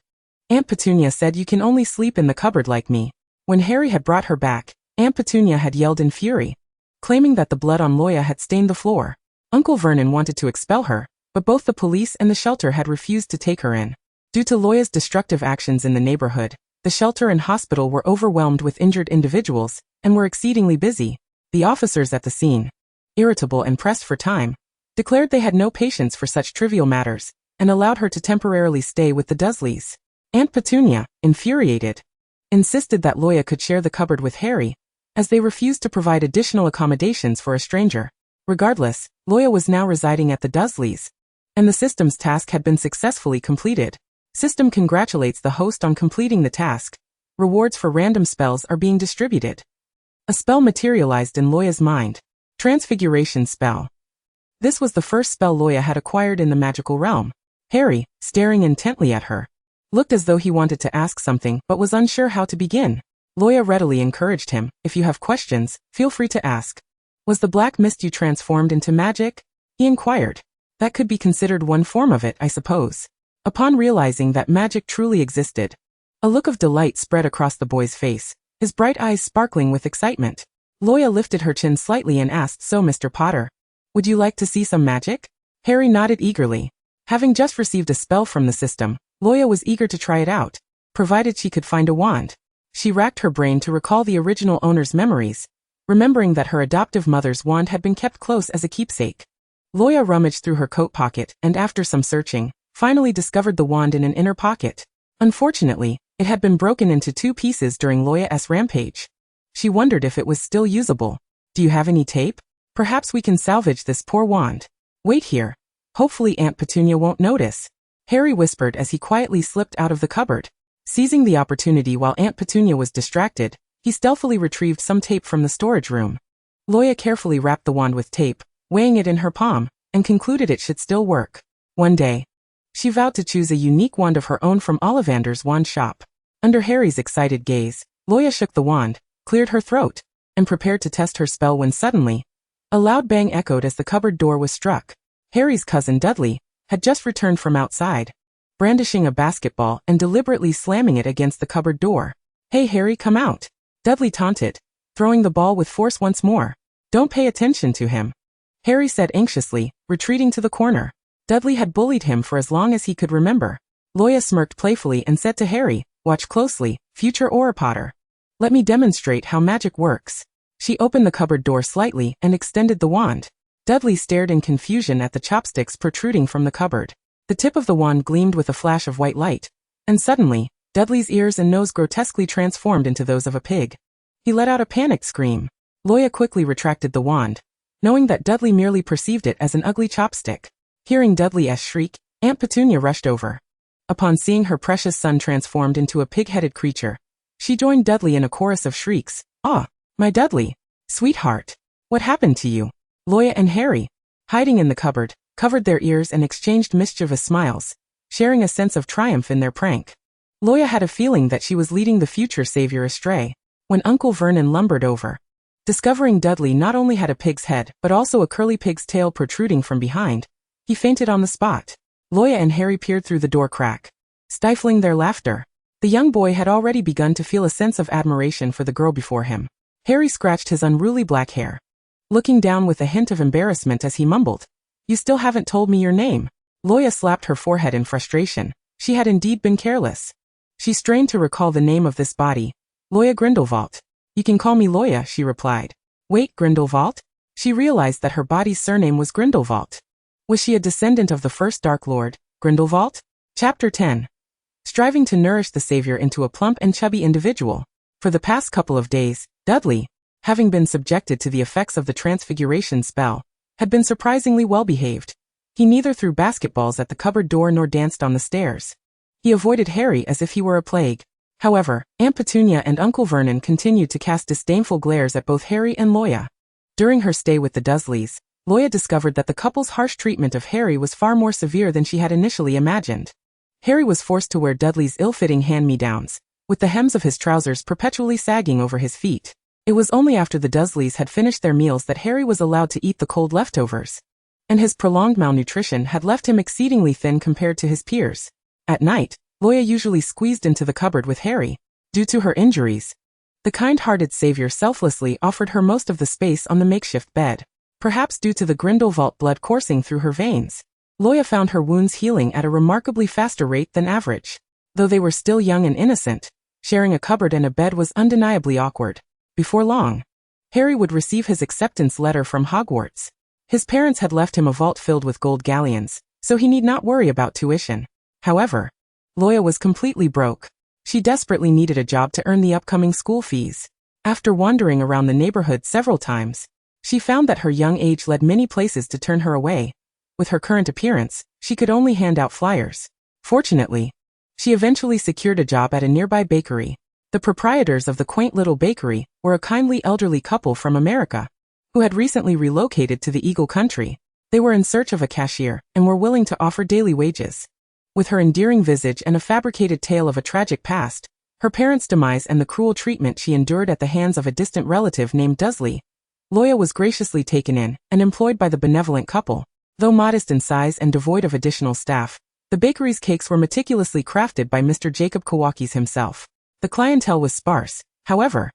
Aunt Petunia said you can only sleep in the cupboard like me. When Harry had brought her back, Aunt Petunia had yelled in fury, claiming that the blood on Luo Ya had stained the floor. Uncle Vernon wanted to expel her, but both the police and the shelter had refused to take her in. Due to Luo Ya's destructive actions in the neighborhood, the shelter and hospital were overwhelmed with injured individuals and were exceedingly busy. The officers at the scene, irritable and pressed for time, declared they had no patience for such trivial matters and allowed her to temporarily stay with the Dursleys. Aunt Petunia, infuriated, insisted that Luo Ya could share the cupboard with Harry, as they refused to provide additional accommodations for a stranger. Regardless, Luo Ya was now residing at the Dursleys, and the system's task had been successfully completed. System congratulates the host on completing the task. Rewards for random spells are being distributed. A spell materialized in Luo Ya's mind. Transfiguration spell. This was the first spell Luo Ya had acquired in the magical realm. Harry, staring intently at her, looked as though he wanted to ask something but was unsure how to begin. Luo Ya readily encouraged him, if you have questions, feel free to ask. Was the black mist you transformed into magic? He inquired. That could be considered one form of it, I suppose. Upon realizing that magic truly existed, a look of delight spread across the boy's face, his bright eyes sparkling with excitement. Luo Ya lifted her chin slightly and asked, so Mr. Potter, would you like to see some magic? Harry nodded eagerly. Having just received a spell from the system, Luo Ya was eager to try it out, provided she could find a wand. She racked her brain to recall the original owner's memories, remembering that her adoptive mother's wand had been kept close as a keepsake. Luo Ya rummaged through her coat pocket and after some searching, finally discovered the wand in an inner pocket. Unfortunately, it had been broken into 2 pieces during Luo Ya's rampage. She wondered if it was still usable. Do you have any tape? Perhaps we can salvage this poor wand. Wait here. Hopefully Aunt Petunia won't notice. Harry whispered as he quietly slipped out of the cupboard. Seizing the opportunity while Aunt Petunia was distracted, he stealthily retrieved some tape from the storage room. Luo Ya carefully wrapped the wand with tape, weighing it in her palm, and concluded it should still work. One day, she vowed to choose a unique wand of her own from Ollivander's wand shop. Under Harry's excited gaze, Luo Ya shook the wand, cleared her throat, and prepared to test her spell when suddenly, a loud bang echoed as the cupboard door was struck. Harry's cousin Dudley had just returned from outside, brandishing a basketball and deliberately slamming it against the cupboard door. Hey Harry, come out, Dudley taunted, throwing the ball with force once more. Don't pay attention to him, Harry said anxiously, retreating to the corner. Dudley had bullied him for as long as he could remember. Luo Ya smirked playfully and said to Harry, watch closely, future Aura Potter. Let me demonstrate how magic works. She opened the cupboard door slightly and extended the wand. Dudley stared in confusion at the chopsticks protruding from the cupboard. The tip of the wand gleamed with a flash of white light, and suddenly, Dudley's ears and nose grotesquely transformed into those of a pig. He let out a panicked scream. Luo Ya quickly retracted the wand, knowing that Dudley merely perceived it as an ugly chopstick. Hearing Dudley's shriek, Aunt Petunia rushed over. Upon seeing her precious son transformed into a pig-headed creature, she joined Dudley in a chorus of shrieks. Ah, my Dudley, sweetheart, what happened to you? Luo Ya and Harry, hiding in the cupboard, covered their ears and exchanged mischievous smiles, sharing a sense of triumph in their prank. Luo Ya had a feeling that she was leading the future savior astray. When Uncle Vernon lumbered over, discovering Dudley not only had a pig's head but also a curly pig's tail protruding from behind, he fainted on the spot. Luo Ya and Harry peered through the door crack, stifling their laughter. The young boy had already begun to feel a sense of admiration for the girl before him. Harry scratched his unruly black hair, looking down with a hint of embarrassment as he mumbled, "You still haven't told me your name." Luo Ya slapped her forehead in frustration. She had indeed been careless. She strained to recall the name of this body. Luo Ya Grindelwald. You can call me Luo Ya, she replied. Wait, Grindelwald? She realized that her body's surname was Grindelwald. Was she a descendant of the first Dark Lord, Grindelwald? Chapter 10. Striving to nourish the savior into a plump and chubby individual. For the past couple of days, Dudley, having been subjected to the effects of the transfiguration spell, had been surprisingly well behaved. He neither threw basketballs at the cupboard door nor danced on the stairs. He avoided Harry as if he were a plague. However, Aunt Petunia and Uncle Vernon continued to cast disdainful glares at both Harry and Luo Ya. During her stay with the Dursleys, Luo Ya discovered that the couple's harsh treatment of Harry was far more severe than she had initially imagined. Harry was forced to wear Dudley's ill-fitting hand-me-downs, with the hems of his trousers perpetually sagging over his feet. It was only after the Dursleys had finished their meals that Harry was allowed to eat the cold leftovers. And his prolonged malnutrition had left him exceedingly thin compared to his peers. At night, Luo Ya usually squeezed into the cupboard with Harry. Due to her injuries, the kind-hearted savior selflessly offered her most of the space on the makeshift bed. Perhaps due to the Grindelwald blood coursing through her veins, Luo Ya found her wounds healing at a remarkably faster rate than average. Though they were still young and innocent, sharing a cupboard and a bed was undeniably awkward. Before long, Harry would receive his acceptance letter from Hogwarts. His parents had left him a vault filled with gold galleons, so he need not worry about tuition. However, Luo Ya was completely broke. She desperately needed a job to earn the upcoming school fees. After wandering around the neighborhood several times, she found that her young age led many places to turn her away. With her current appearance, she could only hand out flyers. Fortunately, she eventually secured a job at a nearby bakery. The proprietors of the quaint little bakery were a kindly elderly couple from America, who had recently relocated to the Eagle Country. They were in search of a cashier and were willing to offer daily wages. With her endearing visage and a fabricated tale of a tragic past, her parents' demise and the cruel treatment she endured at the hands of a distant relative named Dursley, Luo Ya was graciously taken in and employed by the benevolent couple. Though modest in size and devoid of additional staff, the bakery's cakes were meticulously crafted by Mr. Jacob Kawakis himself. The clientele was sparse, however.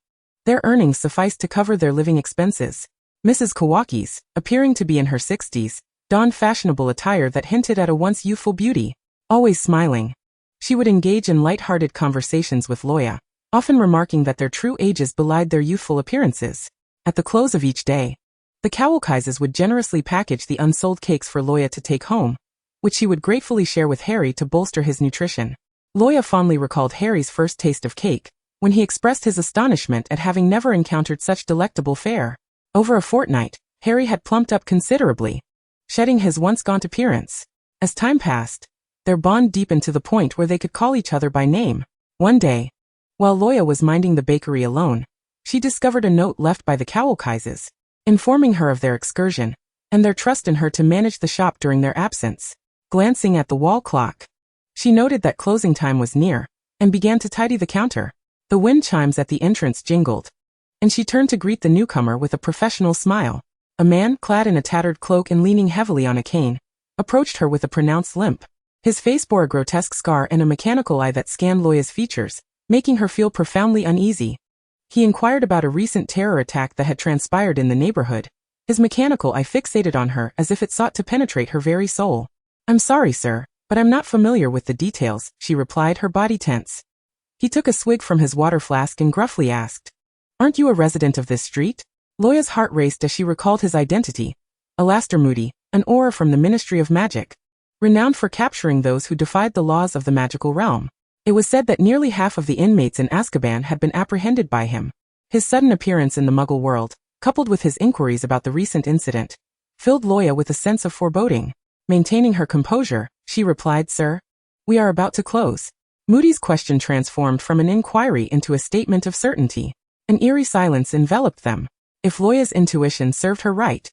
Their earnings sufficed to cover their living expenses. Mrs. Kawakis, appearing to be in her 60s, donned fashionable attire that hinted at a once youthful beauty. Always smiling, she would engage in light-hearted conversations with Luo Ya, often remarking that their true ages belied their youthful appearances. At the close of each day, the Kawakases would generously package the unsold cakes for Luo Ya to take home, which she would gratefully share with Harry to bolster his nutrition. Luo Ya fondly recalled Harry's first taste of cake, when he expressed his astonishment at having never encountered such delectable fare. Over a fortnight, Harry had plumped up considerably, shedding his once gaunt appearance. As time passed, their bond deepened to the point where they could call each other by name. One day, while Luo Ya was minding the bakery alone, she discovered a note left by the Kawakases, informing her of their excursion, and their trust in her to manage the shop during their absence. Glancing at the wall clock, she noted that closing time was near, and began to tidy the counter. The wind chimes at the entrance jingled, and she turned to greet the newcomer with a professional smile. A man, clad in a tattered cloak and leaning heavily on a cane, approached her with a pronounced limp. His face bore a grotesque scar and a mechanical eye that scanned Luo Ya's features, making her feel profoundly uneasy. He inquired about a recent terror attack that had transpired in the neighborhood. His mechanical eye fixated on her as if it sought to penetrate her very soul. "I'm sorry, sir, but I'm not familiar with the details," she replied, her body tense. He took a swig from his water flask and gruffly asked, "Aren't you a resident of this street?" Luo Ya's heart raced as she recalled his identity. Alastair Moody, an Auror from the Ministry of Magic, renowned for capturing those who defied the laws of the magical realm. It was said that nearly half of the inmates in Azkaban had been apprehended by him. His sudden appearance in the Muggle world, coupled with his inquiries about the recent incident, filled Luo Ya with a sense of foreboding. Maintaining her composure, she replied, "Sir, we are about to close." Moody's question transformed from an inquiry into a statement of certainty. An eerie silence enveloped them. If Luo Ya's intuition served her right,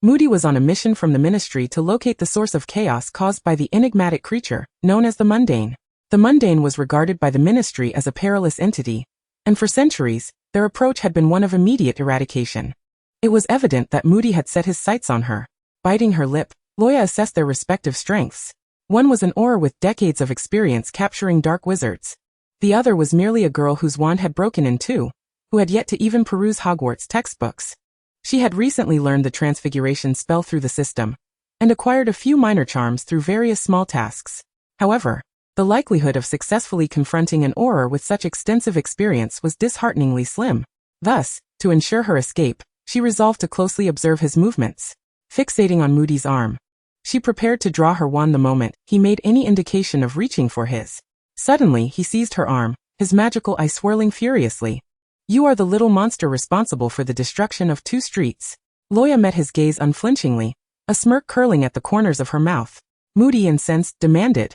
Moody was on a mission from the Ministry to locate the source of chaos caused by the enigmatic creature, known as the Mundane. The Mundane was regarded by the Ministry as a perilous entity, and for centuries, their approach had been one of immediate eradication. It was evident that Moody had set his sights on her. Biting her lip, Luo Ya assessed their respective strengths. One was an Auror with decades of experience capturing dark wizards. The other was merely a girl whose wand had broken in two, who had yet to even peruse Hogwarts textbooks. She had recently learned the transfiguration spell through the system, and acquired a few minor charms through various small tasks. However, the likelihood of successfully confronting an Auror with such extensive experience was dishearteningly slim. Thus, to ensure her escape, she resolved to closely observe his movements. Fixating on Moody's arm, she prepared to draw her wand the moment he made any indication of reaching for his. Suddenly, he seized her arm, his magical eye swirling furiously. "You are the little monster responsible for the destruction of 2 streets." Luo Ya met his gaze unflinchingly, a smirk curling at the corners of her mouth. Moody, incensed, demanded,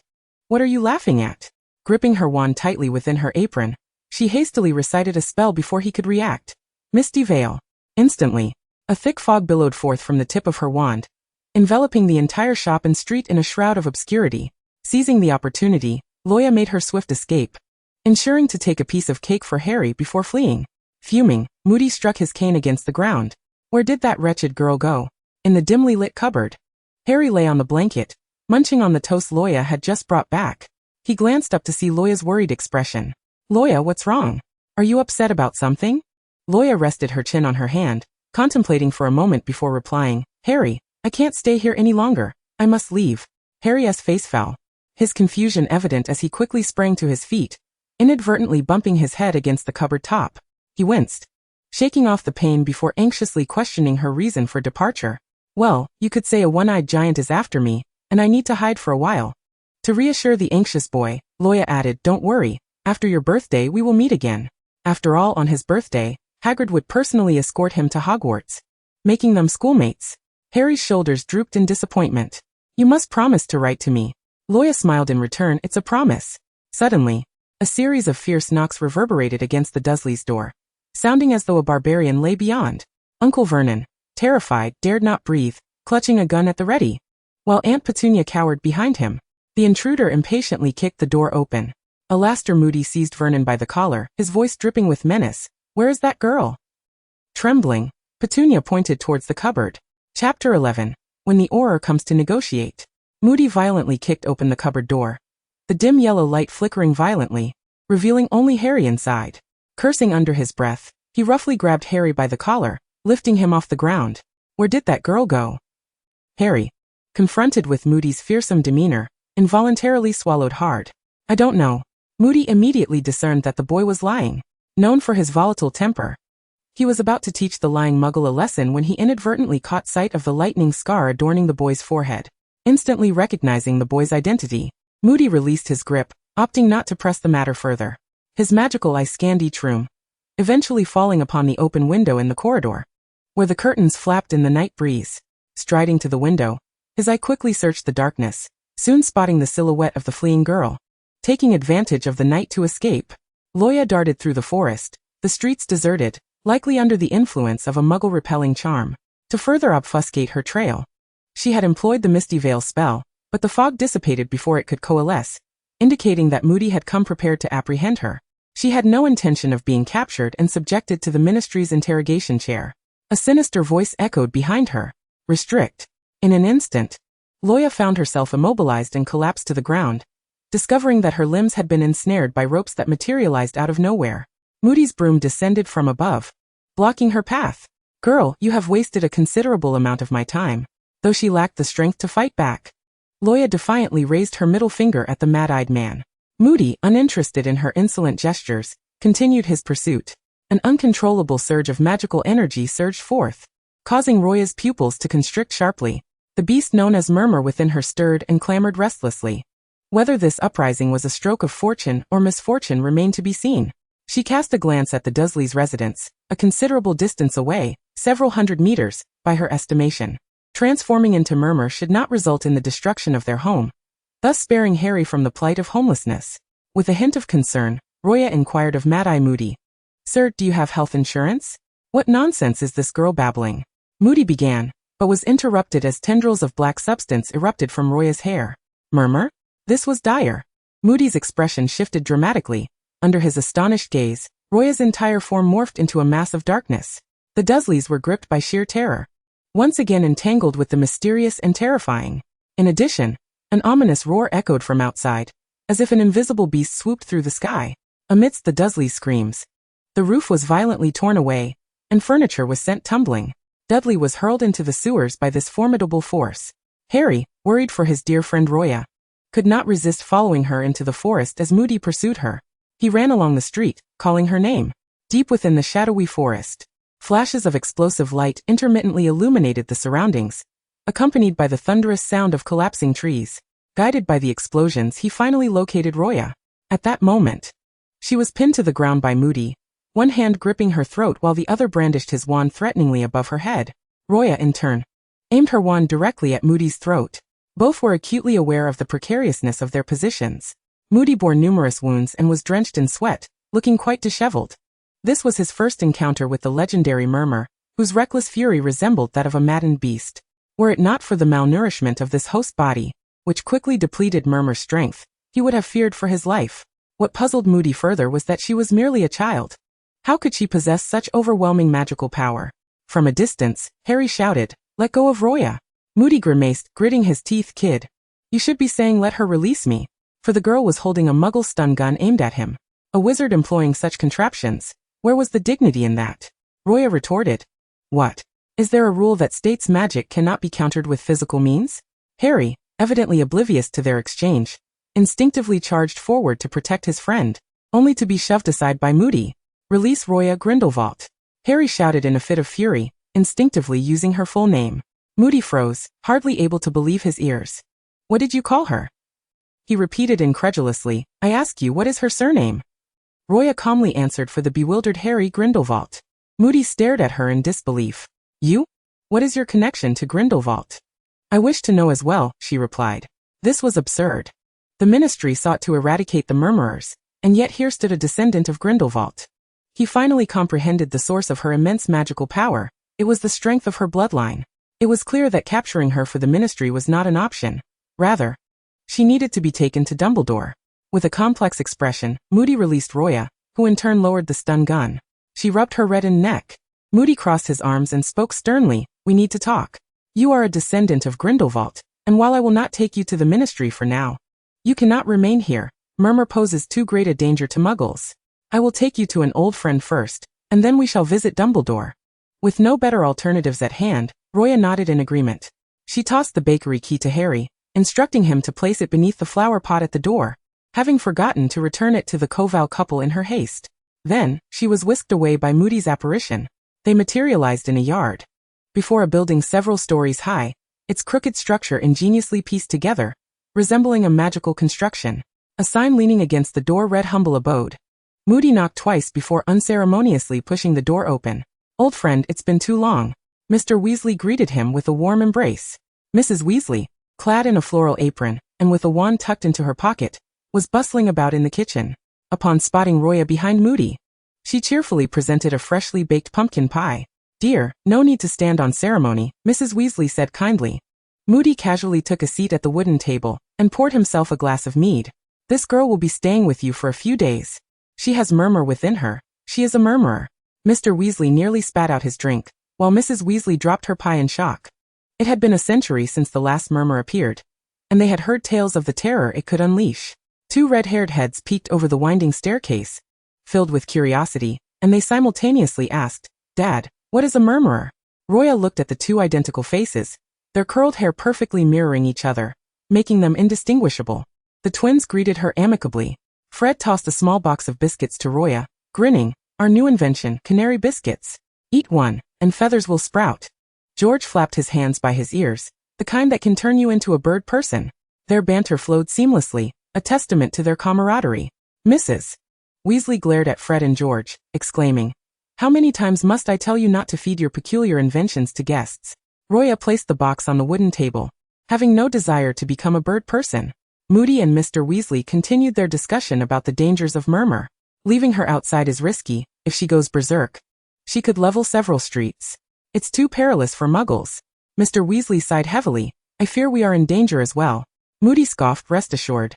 "What are you laughing at?" Gripping her wand tightly within her apron, she hastily recited a spell before he could react. Misty Veil. Instantly, a thick fog billowed forth from the tip of her wand, enveloping the entire shop and street in a shroud of obscurity. Seizing the opportunity, Luo Ya made her swift escape, ensuring to take a piece of cake for Harry before fleeing. Fuming, Moody struck his cane against the ground. Where did that wretched girl go? In the dimly lit cupboard. Harry lay on the blanket, munching on the toast Luo Ya had just brought back. He glanced up to see Luo Ya's worried expression. "Luo Ya, what's wrong? Are you upset about something?" Luo Ya rested her chin on her hand, contemplating for a moment before replying, "Harry, I can't stay here any longer. I must leave." Harry's face fell, his confusion evident as he quickly sprang to his feet, inadvertently bumping his head against the cupboard top. He winced, shaking off the pain before anxiously questioning her reason for departure. "Well, you could say a one-eyed giant is after me, and I need to hide for a while." To reassure the anxious boy, Luo Ya added, "Don't worry, after your birthday we will meet again." After all, on his birthday, Hagrid would personally escort him to Hogwarts, making them schoolmates. Harry's shoulders drooped in disappointment. "You must promise to write to me." Luo Ya smiled in return. "It's a promise." Suddenly, a series of fierce knocks reverberated against the Dursleys' door, sounding as though a barbarian lay beyond. Uncle Vernon, terrified, dared not breathe, clutching a gun at the ready, while Aunt Petunia cowered behind him. The intruder impatiently kicked the door open. Alastair Moody seized Vernon by the collar, his voice dripping with menace. "Where is that girl?" Trembling, Petunia pointed towards the cupboard. Chapter 11. When the Auror comes to negotiate. Moody violently kicked open the cupboard door, the dim yellow light flickering violently, revealing only Harry inside. Cursing under his breath, he roughly grabbed Harry by the collar, lifting him off the ground. "Where did that girl go?" Harry, confronted with Moody's fearsome demeanor, involuntarily swallowed hard. "I don't know." Moody immediately discerned that the boy was lying. Known for his volatile temper, he was about to teach the lying muggle a lesson when he inadvertently caught sight of the lightning scar adorning the boy's forehead. Instantly recognizing the boy's identity, Moody released his grip, opting not to press the matter further. His magical eye scanned each room, eventually falling upon the open window in the corridor, where the curtains flapped in the night breeze. Striding to the window, his eye quickly searched the darkness, soon spotting the silhouette of the fleeing girl. Taking advantage of the night to escape, Luo Ya darted through the forest, the streets deserted, likely under the influence of a muggle-repelling charm. To further obfuscate her trail, she had employed the Misty Veil spell, but the fog dissipated before it could coalesce, indicating that Moody had come prepared to apprehend her. She had no intention of being captured and subjected to the Ministry's interrogation chair. A sinister voice echoed behind her. "Restrict." In an instant, Luo Ya found herself immobilized and collapsed to the ground, discovering that her limbs had been ensnared by ropes that materialized out of nowhere. Moody's broom descended from above, blocking her path. "Girl, you have wasted a considerable amount of my time." Though she lacked the strength to fight back, Luo Ya defiantly raised her middle finger at the mad-eyed man. Moody, uninterested in her insolent gestures, continued his pursuit. An uncontrollable surge of magical energy surged forth, causing Roya's pupils to constrict sharply. The beast known as Murmur within her stirred and clamored restlessly. Whether this uprising was a stroke of fortune or misfortune remained to be seen. She cast a glance at the Dursleys' residence, a considerable distance away, several hundred meters, by her estimation. Transforming into Murmur should not result in the destruction of their home, thus sparing Harry from the plight of homelessness. With a hint of concern, Roya inquired of Mad-Eye Moody. "Sir, do you have health insurance? What nonsense is this girl babbling?" Moody began, but was interrupted as tendrils of black substance erupted from Roya's hair. Murmur? This was dire. Moody's expression shifted dramatically. Under his astonished gaze, Roya's entire form morphed into a mass of darkness. The Dursleys were gripped by sheer terror, once again entangled with the mysterious and terrifying. In addition, an ominous roar echoed from outside, as if an invisible beast swooped through the sky. Amidst the Dursleys' screams, the roof was violently torn away, and furniture was sent tumbling. Dudley was hurled into the sewers by this formidable force. Harry, worried for his dear friend Luo Ya, could not resist following her into the forest as Moody pursued her. He ran along the street, calling her name. Deep within the shadowy forest, flashes of explosive light intermittently illuminated the surroundings, accompanied by the thunderous sound of collapsing trees. Guided by the explosions, he finally located Luo Ya. At that moment, she was pinned to the ground by Moody, one hand gripping her throat while the other brandished his wand threateningly above her head. Luo Ya, in turn, aimed her wand directly at Moody's throat. Both were acutely aware of the precariousness of their positions. Moody bore numerous wounds and was drenched in sweat, looking quite disheveled. This was his first encounter with the legendary Murmur, whose reckless fury resembled that of a maddened beast. Were it not for the malnourishment of this host body, which quickly depleted Murmur's strength, he would have feared for his life. What puzzled Moody further was that she was merely a child. How could she possess such overwhelming magical power? From a distance, Harry shouted, "Let go of Luo Ya." Moody grimaced, gritting his teeth. "Kid, you should be saying let her release me." For the girl was holding a muggle stun gun aimed at him. A wizard employing such contraptions. Where was the dignity in that? Luo Ya retorted. "What? Is there a rule that states magic cannot be countered with physical means?" Harry, evidently oblivious to their exchange, instinctively charged forward to protect his friend, only to be shoved aside by Moody. "Release Luo Ya Grindelwald," Harry shouted in a fit of fury, instinctively using her full name. Moody froze, hardly able to believe his ears. "What did you call her?" He repeated incredulously, "I ask you, what is her surname?" Luo Ya calmly answered for the bewildered Harry, "Grindelwald." Moody stared at her in disbelief. "You? What is your connection to Grindelwald?" "I wish to know as well," she replied. This was absurd. The ministry sought to eradicate the Murmurers, and yet here stood a descendant of Grindelwald. He finally comprehended the source of her immense magical power. It was the strength of her bloodline. It was clear that capturing her for the ministry was not an option. Rather, she needed to be taken to Dumbledore. With a complex expression, Moody released Luo Ya, who in turn lowered the stun gun. She rubbed her reddened neck. Moody crossed his arms and spoke sternly, "We need to talk. You are a descendant of Grindelwald, and while I will not take you to the ministry for now, you cannot remain here. Murmur poses too great a danger to Muggles. I will take you to an old friend first, and then we shall visit Dumbledore." With no better alternatives at hand, Luo Ya nodded in agreement. She tossed the bakery key to Harry, instructing him to place it beneath the flower pot at the door, having forgotten to return it to the Koval couple in her haste. Then, she was whisked away by Moody's apparition. They materialized in a yard. Before a building several stories high, its crooked structure ingeniously pieced together, resembling a magical construction. A sign leaning against the door read "Humble Abode." Moody knocked twice before unceremoniously pushing the door open. "Old friend, it's been too long." Mr. Weasley greeted him with a warm embrace. Mrs. Weasley, clad in a floral apron, and with a wand tucked into her pocket, was bustling about in the kitchen. Upon spotting Luo Ya behind Moody, she cheerfully presented a freshly baked pumpkin pie. "Dear, no need to stand on ceremony," Mrs. Weasley said kindly. Moody casually took a seat at the wooden table, and poured himself a glass of mead. "This girl will be staying with you for a few days. She has Murmur within her. She is a Murmurer." Mr. Weasley nearly spat out his drink, while Mrs. Weasley dropped her pie in shock. It had been a century since the last Murmur appeared, and they had heard tales of the terror it could unleash. Two red-haired heads peeked over the winding staircase, filled with curiosity, and they simultaneously asked, "Dad, what is a Murmurer?" Luo Ya looked at the two identical faces, their curled hair perfectly mirroring each other, making them indistinguishable. The twins greeted her amicably. Fred tossed a small box of biscuits to Luo Ya, grinning, "Our new invention, canary biscuits. Eat one, and feathers will sprout." George flapped his hands by his ears, "The kind that can turn you into a bird person." Their banter flowed seamlessly, a testament to their camaraderie. Mrs. Weasley glared at Fred and George, exclaiming, "How many times must I tell you not to feed your peculiar inventions to guests?" Luo Ya placed the box on the wooden table, having no desire to become a bird person. Moody and Mr. Weasley continued their discussion about the dangers of Murmur. Leaving her outside is risky. If she goes berserk, she could level several streets. It's too perilous for Muggles. Mr. Weasley sighed heavily. "I fear we are in danger as well." Moody scoffed, "Rest assured.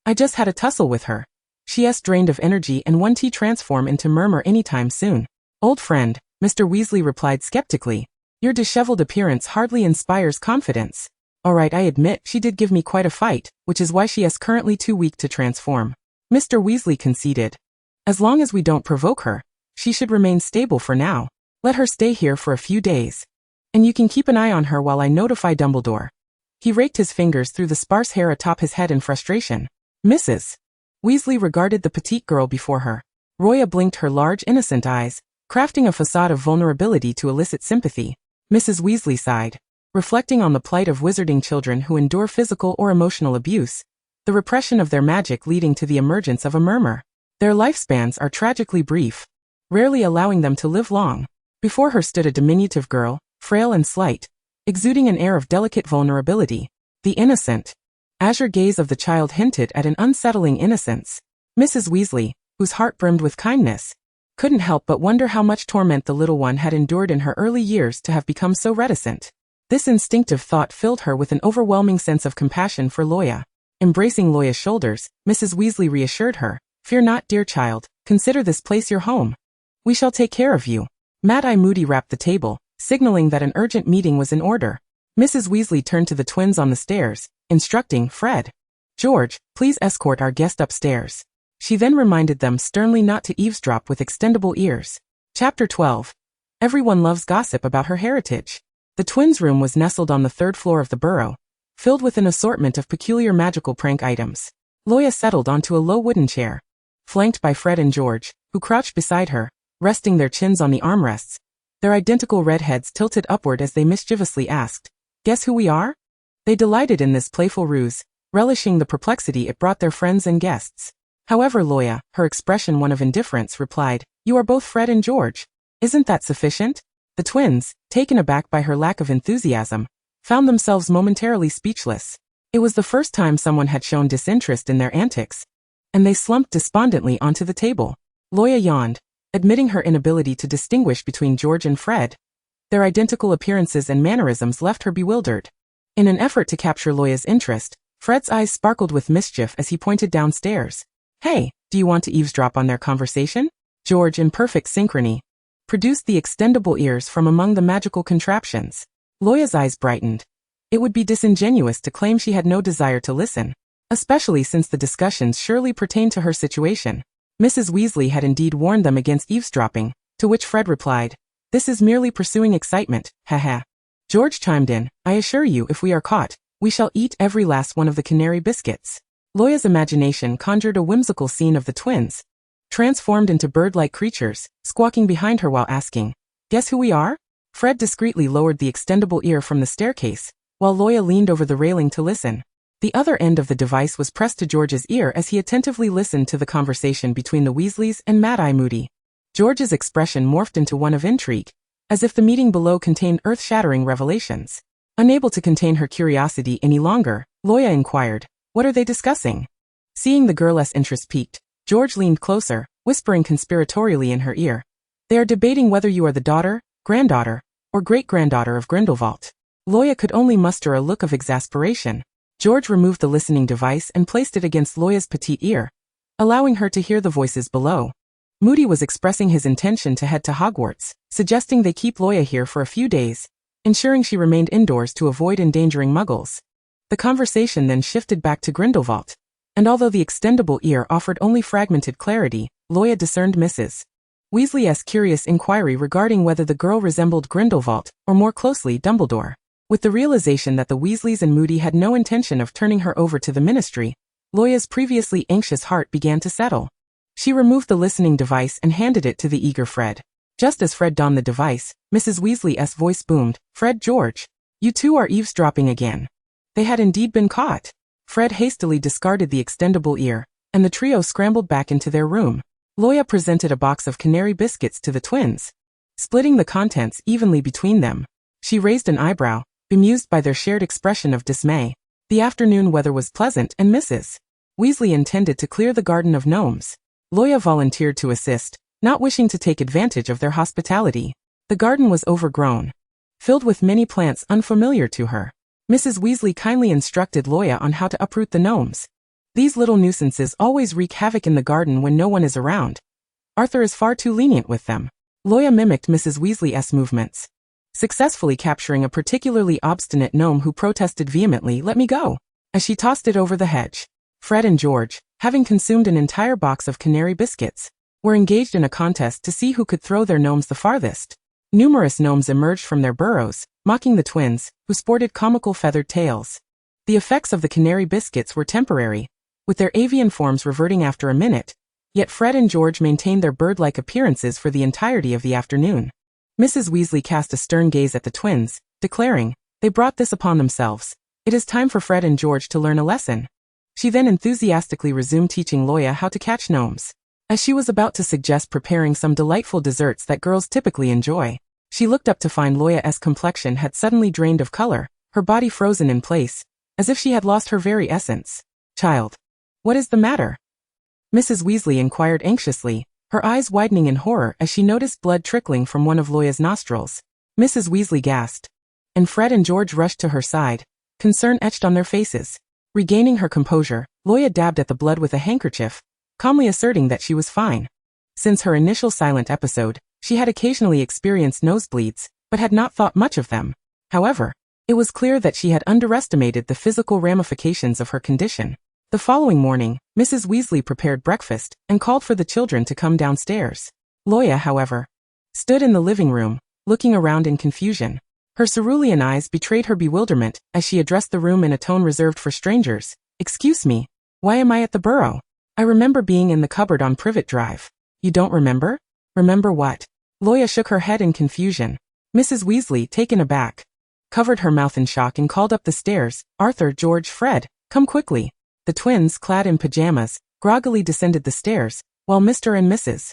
I just had a tussle with her. She's drained of energy and won't transform into Murmur anytime soon." "Old friend," Mr. Weasley replied skeptically, "your disheveled appearance hardly inspires confidence." "Alright, I admit she did give me quite a fight, which is why she is currently too weak to transform," Mr. Weasley conceded. "As long as we don't provoke her, she should remain stable for now. Let her stay here for a few days, and you can keep an eye on her while I notify Dumbledore." He raked his fingers through the sparse hair atop his head in frustration. Mrs. Weasley regarded the petite girl before her. Roya blinked her large, innocent eyes, crafting a facade of vulnerability to elicit sympathy. Mrs. Weasley sighed. Reflecting on the plight of wizarding children who endure physical or emotional abuse, the repression of their magic leading to the emergence of a murmur. Their lifespans are tragically brief, rarely allowing them to live long. Before her stood a diminutive girl, frail and slight, exuding an air of delicate vulnerability. The innocent, azure gaze of the child hinted at an unsettling innocence. Mrs. Weasley, whose heart brimmed with kindness, couldn't help but wonder how much torment the little one had endured in her early years to have become so reticent. This instinctive thought filled her with an overwhelming sense of compassion for Luo Ya. Embracing Luo Ya's shoulders, Mrs. Weasley reassured her, "Fear not, dear child, consider this place your home. We shall take care of you." Mad-Eye Moody rapped the table, signaling that an urgent meeting was in order. Mrs. Weasley turned to the twins on the stairs, instructing Fred, "George, please escort our guest upstairs." She then reminded them sternly not to eavesdrop with extendable ears. Chapter 12. Everyone loves gossip about her heritage. The twins' room was nestled on the third floor of the burrow, filled with an assortment of peculiar magical prank items. Luo Ya settled onto a low wooden chair, flanked by Fred and George, who crouched beside her, resting their chins on the armrests, their identical red heads tilted upward as they mischievously asked, "Guess who we are?" They delighted in this playful ruse, relishing the perplexity it brought their friends and guests. However, Luo Ya, her expression one of indifference, replied, "You are both Fred and George. Isn't that sufficient?" The twins, taken aback by her lack of enthusiasm, found themselves momentarily speechless. It was the first time someone had shown disinterest in their antics, and they slumped despondently onto the table. Luo Ya yawned, admitting her inability to distinguish between George and Fred. Their identical appearances and mannerisms left her bewildered. In an effort to capture Luo Ya's interest, Fred's eyes sparkled with mischief as he pointed downstairs. "Hey, do you want to eavesdrop on their conversation?" George, in perfect synchrony, produced the extendable ears from among the magical contraptions. Luo Ya's eyes brightened. It would be disingenuous to claim she had no desire to listen, especially since the discussions surely pertained to her situation. Mrs. Weasley had indeed warned them against eavesdropping, to which Fred replied, "This is merely pursuing excitement, haha." George chimed in, "I assure you, if we are caught, we shall eat every last one of the canary biscuits." Luo Ya's imagination conjured a whimsical scene of the twins, transformed into bird-like creatures, squawking behind her while asking, "Guess who we are?" Fred discreetly lowered the extendable ear from the staircase, while Luo Ya leaned over the railing to listen. The other end of the device was pressed to George's ear as he attentively listened to the conversation between the Weasleys and Mad-Eye Moody. George's expression morphed into one of intrigue, as if the meeting below contained earth-shattering revelations. Unable to contain her curiosity any longer, Luo Ya inquired, "What are they discussing?" Seeing the girl's interest piqued, George leaned closer, whispering conspiratorially in her ear, "They are debating whether you are the daughter, granddaughter, or great-granddaughter of Grindelwald." Luo Ya could only muster a look of exasperation. George removed the listening device and placed it against Luo Ya's petite ear, allowing her to hear the voices below. Moody was expressing his intention to head to Hogwarts, suggesting they keep Luo Ya here for a few days, ensuring she remained indoors to avoid endangering Muggles. The conversation then shifted back to Grindelwald, and although the extendable ear offered only fragmented clarity, Luo Ya discerned Mrs. Weasley's curious inquiry regarding whether the girl resembled Grindelwald, or more closely Dumbledore. With the realization that the Weasleys and Moody had no intention of turning her over to the Ministry, Luo Ya's previously anxious heart began to settle. She removed the listening device and handed it to the eager Fred. Just as Fred donned the device, Mrs. Weasley's voice boomed, "Fred, George, you two are eavesdropping again." They had indeed been caught. Fred hastily discarded the extendable ear, and the trio scrambled back into their room. Luo Ya presented a box of canary biscuits to the twins, splitting the contents evenly between them. She raised an eyebrow, bemused by their shared expression of dismay. The afternoon weather was pleasant and Mrs. Weasley intended to clear the garden of gnomes. Luo Ya volunteered to assist, not wishing to take advantage of their hospitality. The garden was overgrown, filled with many plants unfamiliar to her. Mrs. Weasley kindly instructed Luo Ya on how to uproot the gnomes. "These little nuisances always wreak havoc in the garden when no one is around. Arthur is far too lenient with them." Luo Ya mimicked Mrs. Weasley's movements, successfully capturing a particularly obstinate gnome who protested vehemently, "Let me go," as she tossed it over the hedge. Fred and George, having consumed an entire box of canary biscuits, were engaged in a contest to see who could throw their gnomes the farthest. Numerous gnomes emerged from their burrows, mocking the twins, who sported comical feathered tails. The effects of the canary biscuits were temporary, with their avian forms reverting after a minute, yet Fred and George maintained their bird-like appearances for the entirety of the afternoon. Mrs. Weasley cast a stern gaze at the twins, declaring, "They brought this upon themselves. It is time for Fred and George to learn a lesson." She then enthusiastically resumed teaching Luo Ya how to catch gnomes. As she was about to suggest preparing some delightful desserts that girls typically enjoy, she looked up to find Luo Ya's complexion had suddenly drained of color, her body frozen in place, as if she had lost her very essence. "Child, what is the matter?" Mrs. Weasley inquired anxiously, her eyes widening in horror as she noticed blood trickling from one of Luo Ya's nostrils. Mrs. Weasley gasped, and Fred and George rushed to her side, concern etched on their faces. Regaining her composure, Luo Ya dabbed at the blood with a handkerchief, calmly asserting that she was fine. Since her initial silent episode, she had occasionally experienced nosebleeds, but had not thought much of them. However, it was clear that she had underestimated the physical ramifications of her condition. The following morning, Mrs. Weasley prepared breakfast and called for the children to come downstairs. Luo Ya, however, stood in the living room, looking around in confusion. Her cerulean eyes betrayed her bewilderment as she addressed the room in a tone reserved for strangers. "Excuse me, why am I at the burrow? I remember being in the cupboard on Privet Drive." "You don't remember? Remember what?" Luo Ya shook her head in confusion. Mrs. Weasley, taken aback, covered her mouth in shock and called up the stairs, "Arthur, George, Fred, come quickly." The twins, clad in pajamas, groggily descended the stairs, while Mr. and Mrs.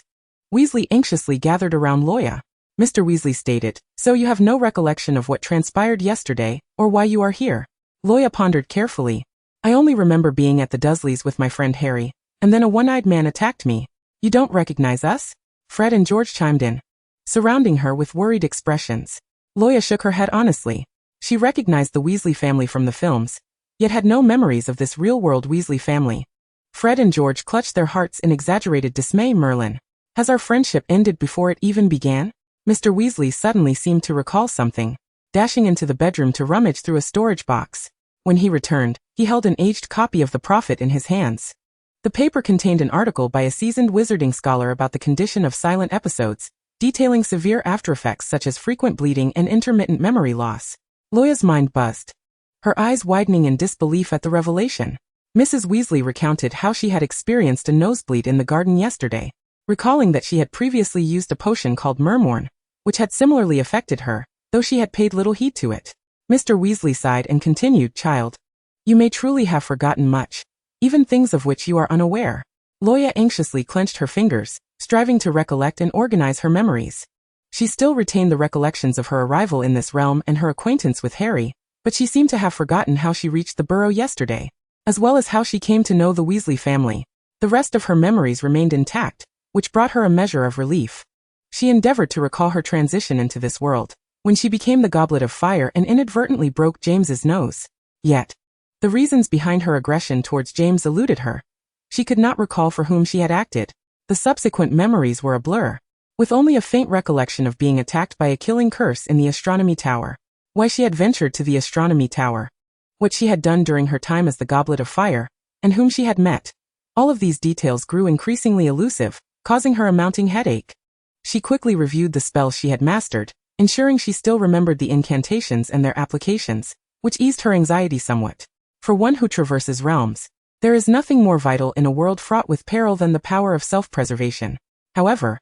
Weasley anxiously gathered around Luo Ya. Mr. Weasley stated, "So you have no recollection of what transpired yesterday, or why you are here?" Luo Ya pondered carefully. "I only remember being at the Dursleys with my friend Harry, and then a one-eyed man attacked me." "You don't recognize us?" Fred and George chimed in, surrounding her with worried expressions. Luo Ya shook her head honestly. She recognized the Weasley family from the films, yet had no memories of this real-world Weasley family. Fred and George clutched their hearts in exaggerated dismay. "Merlin, has our friendship ended before it even began?" Mr. Weasley suddenly seemed to recall something, dashing into the bedroom to rummage through a storage box. When he returned, he held an aged copy of The Prophet in his hands. The paper contained an article by a seasoned wizarding scholar about the condition of silent episodes, detailing severe aftereffects such as frequent bleeding and intermittent memory loss. Luo Ya's mind buzzed, her eyes widening in disbelief at the revelation. Mrs. Weasley recounted how she had experienced a nosebleed in the garden yesterday, recalling that she had previously used a potion called Mermorn, which had similarly affected her, though she had paid little heed to it. Mr. Weasley sighed and continued, "Child, you may truly have forgotten much, even things of which you are unaware." Luo Ya anxiously clenched her fingers, striving to recollect and organize her memories. She still retained the recollections of her arrival in this realm and her acquaintance with Harry, but she seemed to have forgotten how she reached the burrow yesterday, as well as how she came to know the Weasley family. The rest of her memories remained intact, which brought her a measure of relief. She endeavored to recall her transition into this world, when she became the Goblet of Fire and inadvertently broke James's nose. Yet, the reasons behind her aggression towards James eluded her. She could not recall for whom she had acted. The subsequent memories were a blur, with only a faint recollection of being attacked by a killing curse in the astronomy tower. Why she had ventured to the astronomy tower, what she had done during her time as the Goblet of Fire, and whom she had met. All of these details grew increasingly elusive, causing her a mounting headache. She quickly reviewed the spells she had mastered, ensuring she still remembered the incantations and their applications, which eased her anxiety somewhat. For one who traverses realms, there is nothing more vital in a world fraught with peril than the power of self-preservation. However,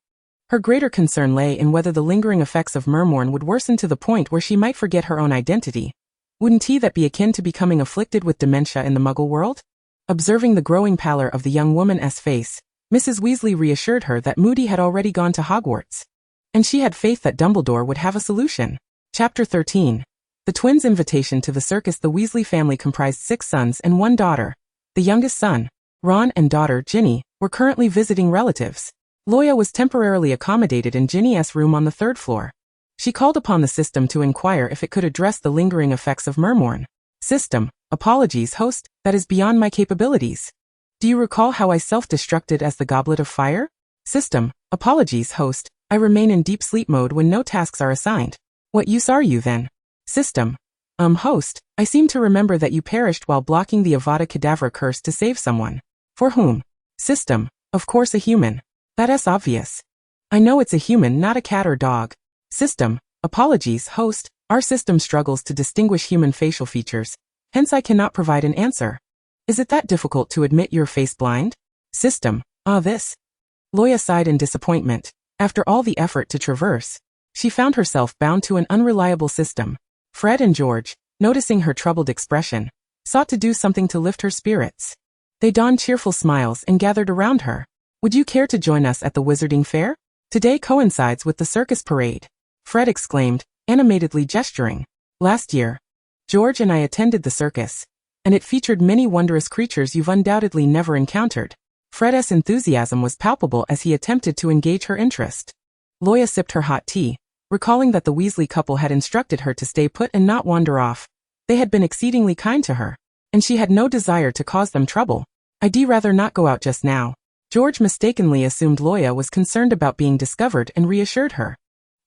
her greater concern lay in whether the lingering effects of Mermorn would worsen to the point where she might forget her own identity. Wouldn't that be akin to becoming afflicted with dementia in the Muggle world? Observing the growing pallor of the young woman's face, Mrs. Weasley reassured her that Moody had already gone to Hogwarts, and she had faith that Dumbledore would have a solution. Chapter 13. The twins' invitation to the circus. The Weasley family comprised 6 sons and 1 daughter. The youngest son, Ron, and daughter, Ginny, were currently visiting relatives. Luo Ya was temporarily accommodated in Ginny's room on the 3rd floor. She called upon the system to inquire if it could address the lingering effects of Mermorn. System, apologies host, that is beyond my capabilities. Do you recall how I self-destructed as the Goblet of Fire? System, apologies host, I remain in deep sleep mode when no tasks are assigned. What use are you then? System, host, I seem to remember that you perished while blocking the Avada Kedavra curse to save someone. For whom? System, of course a human. That's obvious. I know it's a human, not a cat or dog. System, apologies host, our system struggles to distinguish human facial features, Hence I cannot provide an answer. Is it that difficult to admit you're face blind? System. This. Luo Ya sighed in disappointment. After all the effort to traverse, she found herself bound to an unreliable system. Fred and George, noticing her troubled expression, sought to do something to lift her spirits. They donned cheerful smiles and gathered around her. Would you care to join us at the Wizarding Fair? Today coincides with the circus parade. Fred exclaimed, animatedly gesturing. Last year, George and I attended the circus, and it featured many wondrous creatures you've undoubtedly never encountered. Fred's enthusiasm was palpable as he attempted to engage her interest. Luo Ya sipped her hot tea, recalling that the Weasley couple had instructed her to stay put and not wander off. They had been exceedingly kind to her, and she had no desire to cause them trouble. I'd rather not go out just now. George mistakenly assumed Luo Ya was concerned about being discovered and reassured her.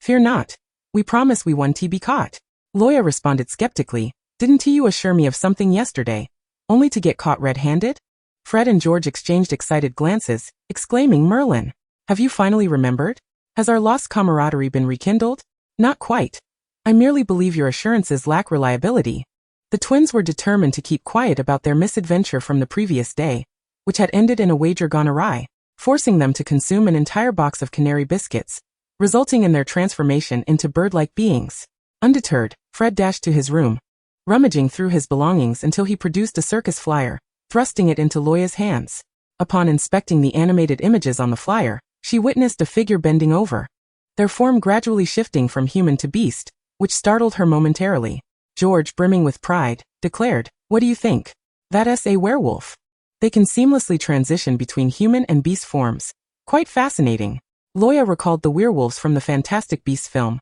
Fear not. We promise we won't be caught. Luo Ya responded skeptically. Didn't you assure me of something yesterday, only to get caught red-handed? Fred and George exchanged excited glances, exclaiming, Merlin, have you finally remembered? Has our lost camaraderie been rekindled? Not quite. I merely believe your assurances lack reliability. The twins were determined to keep quiet about their misadventure from the previous day, which had ended in a wager gone awry, forcing them to consume an entire box of canary biscuits, resulting in their transformation into bird-like beings. Undeterred, Fred dashed to his room, rummaging through his belongings until he produced a circus flyer, thrusting it into Luo Ya's hands. Upon inspecting the animated images on the flyer, she witnessed a figure bending over, their form gradually shifting from human to beast, which startled her momentarily. George, brimming with pride, declared, What do you think? That's a werewolf. They can seamlessly transition between human and beast forms. Quite fascinating. Luo Ya recalled the werewolves from the Fantastic Beasts film.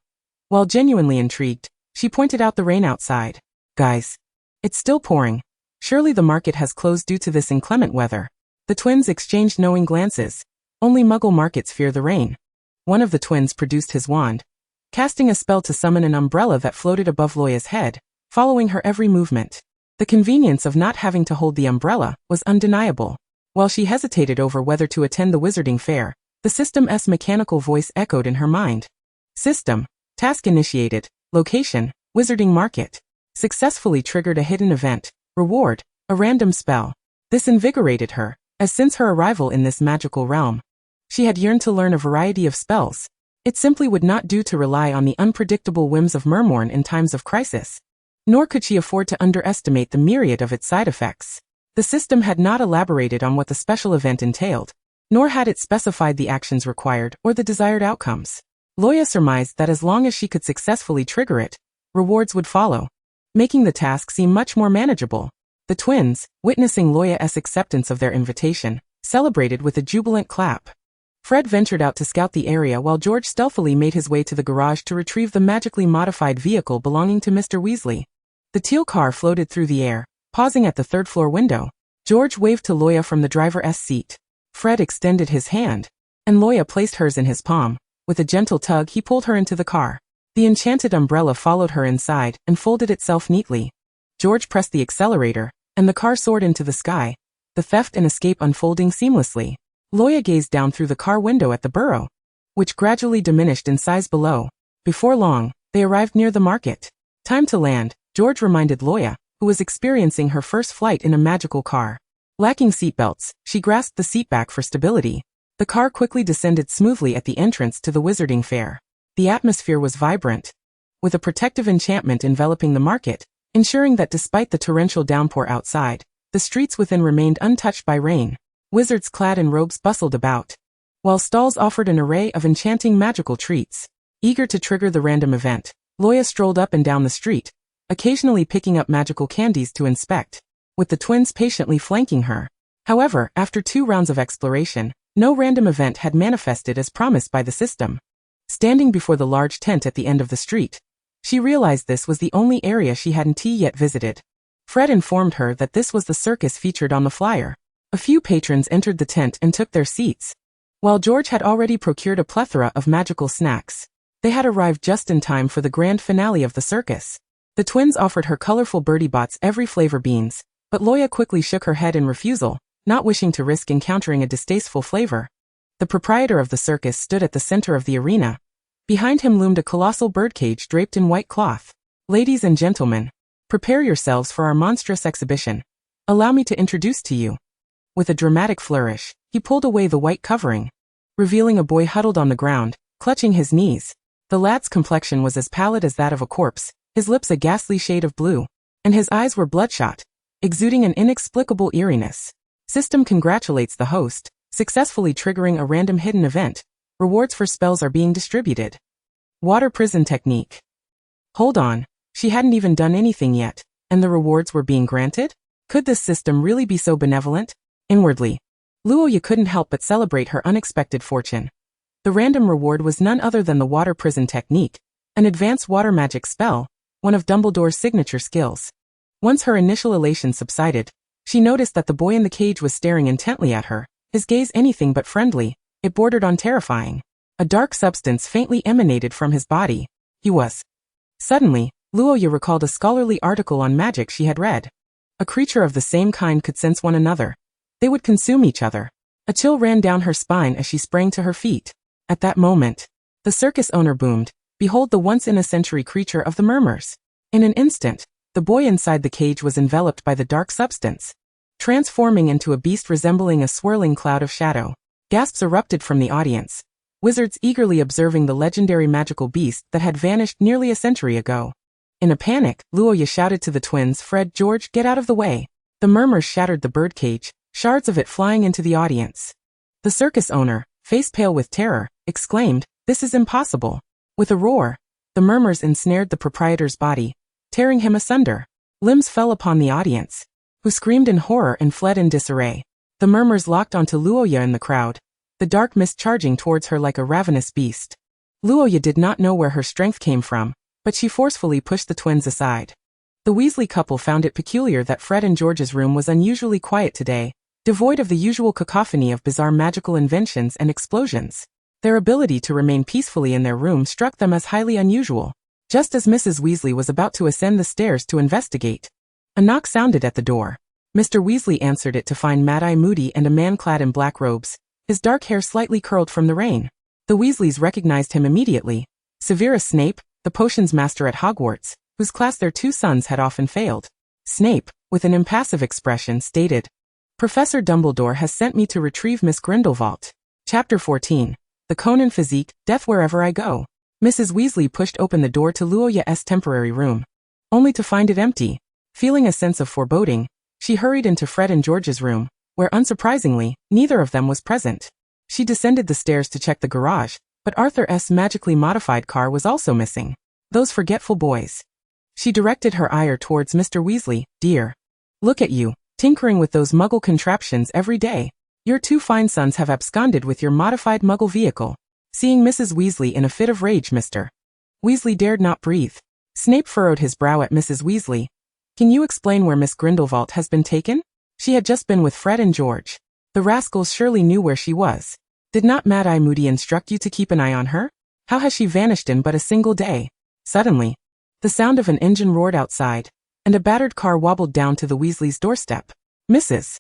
While genuinely intrigued, she pointed out the rain outside. Guys, it's still pouring. Surely the market has closed due to this inclement weather. The twins exchanged knowing glances. Only Muggle markets fear the rain. One of the twins produced his wand, casting a spell to summon an umbrella that floated above Luo Ya's head, following her every movement. The convenience of not having to hold the umbrella was undeniable. While she hesitated over whether to attend the Wizarding Fair, the system's mechanical voice echoed in her mind. System. Task initiated. Location. Wizarding Market. Successfully triggered a hidden event. Reward. A random spell. This invigorated her, as since her arrival in this magical realm, she had yearned to learn a variety of spells. It simply would not do to rely on the unpredictable whims of Mermorn in times of crisis. Nor could she afford to underestimate the myriad of its side effects. The system had not elaborated on what the special event entailed, nor had it specified the actions required or the desired outcomes. Luo Ya surmised that as long as she could successfully trigger it, rewards would follow, making the task seem much more manageable. The twins, witnessing Luo Ya's acceptance of their invitation, celebrated with a jubilant clap. Fred ventured out to scout the area while George stealthily made his way to the garage to retrieve the magically modified vehicle belonging to Mr. Weasley. The teal car floated through the air, pausing at the third-floor window. George waved to Luo Ya from the driver's seat. Fred extended his hand, and Luo Ya placed hers in his palm. With a gentle tug, he pulled her into the car. The enchanted umbrella followed her inside and folded itself neatly. George pressed the accelerator, and the car soared into the sky, the theft and escape unfolding seamlessly. Luo Ya gazed down through the car window at the burrow, which gradually diminished in size below. Before long, they arrived near the market. Time to land, George reminded Luo Ya, who was experiencing her first flight in a magical car. Lacking seatbelts, she grasped the seat back for stability. The car quickly descended smoothly at the entrance to the Wizarding Fair. The atmosphere was vibrant, with a protective enchantment enveloping the market, ensuring that despite the torrential downpour outside, the streets within remained untouched by rain. Wizards clad in robes bustled about, while stalls offered an array of enchanting magical treats. Eager to trigger the random event, Luo Ya strolled up and down the street, occasionally picking up magical candies to inspect, with the twins patiently flanking her. However, after 2 rounds of exploration, no random event had manifested as promised by the system. Standing before the large tent at the end of the street, she realized this was the only area she hadn't yet visited. Fred informed her that this was the circus featured on the flyer. A few patrons entered the tent and took their seats, while George had already procured a plethora of magical snacks. They had arrived just in time for the grand finale of the circus. The twins offered her colorful Birdie Bots every flavor beans, but Luo Ya quickly shook her head in refusal, not wishing to risk encountering a distasteful flavor. The proprietor of the circus stood at the center of the arena. Behind him loomed a colossal birdcage draped in white cloth. Ladies and gentlemen, Prepare yourselves for our monstrous exhibition. Allow me to introduce to you. With a dramatic flourish, he pulled away the white covering, revealing a boy huddled on the ground, clutching his knees. The lad's complexion was as pallid as that of a corpse, his lips a ghastly shade of blue, and his eyes were bloodshot, exuding an inexplicable eeriness. System congratulates the host, successfully triggering a random hidden event. Rewards for spells are being distributed. Water prison technique. Hold on, she hadn't even done anything yet, and the rewards were being granted? Could this system really be so benevolent? Inwardly, Luo Ya couldn't help but celebrate her unexpected fortune. The random reward was none other than the water prison technique, an advanced water magic spell, one of Dumbledore's signature skills. Once her initial elation subsided, she noticed that the boy in the cage was staring intently at her, his gaze anything but friendly. It bordered on terrifying. A dark substance faintly emanated from his body. He was. Suddenly, Luo Ya recalled a scholarly article on magic she had read. A creature of the same kind could sense one another. They would consume each other. A chill ran down her spine as she sprang to her feet. At that moment, the circus owner boomed, "Behold the once-in-a-century creature of the murmurs." In an instant, the boy inside the cage was enveloped by the dark substance, transforming into a beast resembling a swirling cloud of shadow. Gasps erupted from the audience, wizards eagerly observing the legendary magical beast that had vanished nearly a century ago. In a panic, Luo Ya shouted to the twins, "Fred, George, get out of the way." The murmurs shattered the birdcage, shards of it flying into the audience. The circus owner, face pale with terror, exclaimed, "This is impossible." With a roar, the murmurs ensnared the proprietor's body, tearing him asunder. Limbs fell upon the audience, who screamed in horror and fled in disarray. The murmurs locked onto Luo Ya in the crowd, the dark mist charging towards her like a ravenous beast. Luo Ya did not know where her strength came from, but she forcefully pushed the twins aside. The Weasley couple found it peculiar that Fred and George's room was unusually quiet today, devoid of the usual cacophony of bizarre magical inventions and explosions. Their ability to remain peacefully in their room struck them as highly unusual. Just as Mrs. Weasley was about to ascend the stairs to investigate, a knock sounded at the door. Mr. Weasley answered it to find Mad-Eye Moody and a man clad in black robes, his dark hair slightly curled from the rain. The Weasleys recognized him immediately. Severus Snape, the potions master at Hogwarts, whose class their two sons had often failed. Snape, with an impassive expression, stated, "Professor Dumbledore has sent me to retrieve Miss Grindelwald." Chapter 14. The Conan Physique, Death Wherever I Go. Mrs. Weasley pushed open the door to Luo Ya's temporary room, only to find it empty. Feeling a sense of foreboding, she hurried into Fred and George's room, where unsurprisingly, neither of them was present. She descended the stairs to check the garage, but Arthur's magically modified car was also missing. Those forgetful boys. She directed her ire towards Mr. Weasley. "Dear, look at you, tinkering with those muggle contraptions every day. Your two fine sons have absconded with your modified muggle vehicle." Seeing Mrs. Weasley in a fit of rage, Mr. Weasley dared not breathe. Snape furrowed his brow at Mrs. Weasley. "Can you explain where Miss Grindelwald has been taken? She had just been with Fred and George. The rascals surely knew where she was. Did not Mad-Eye Moody instruct you to keep an eye on her? How has she vanished in but a single day?" Suddenly, the sound of an engine roared outside, and a battered car wobbled down to the Weasleys' doorstep. Mrs.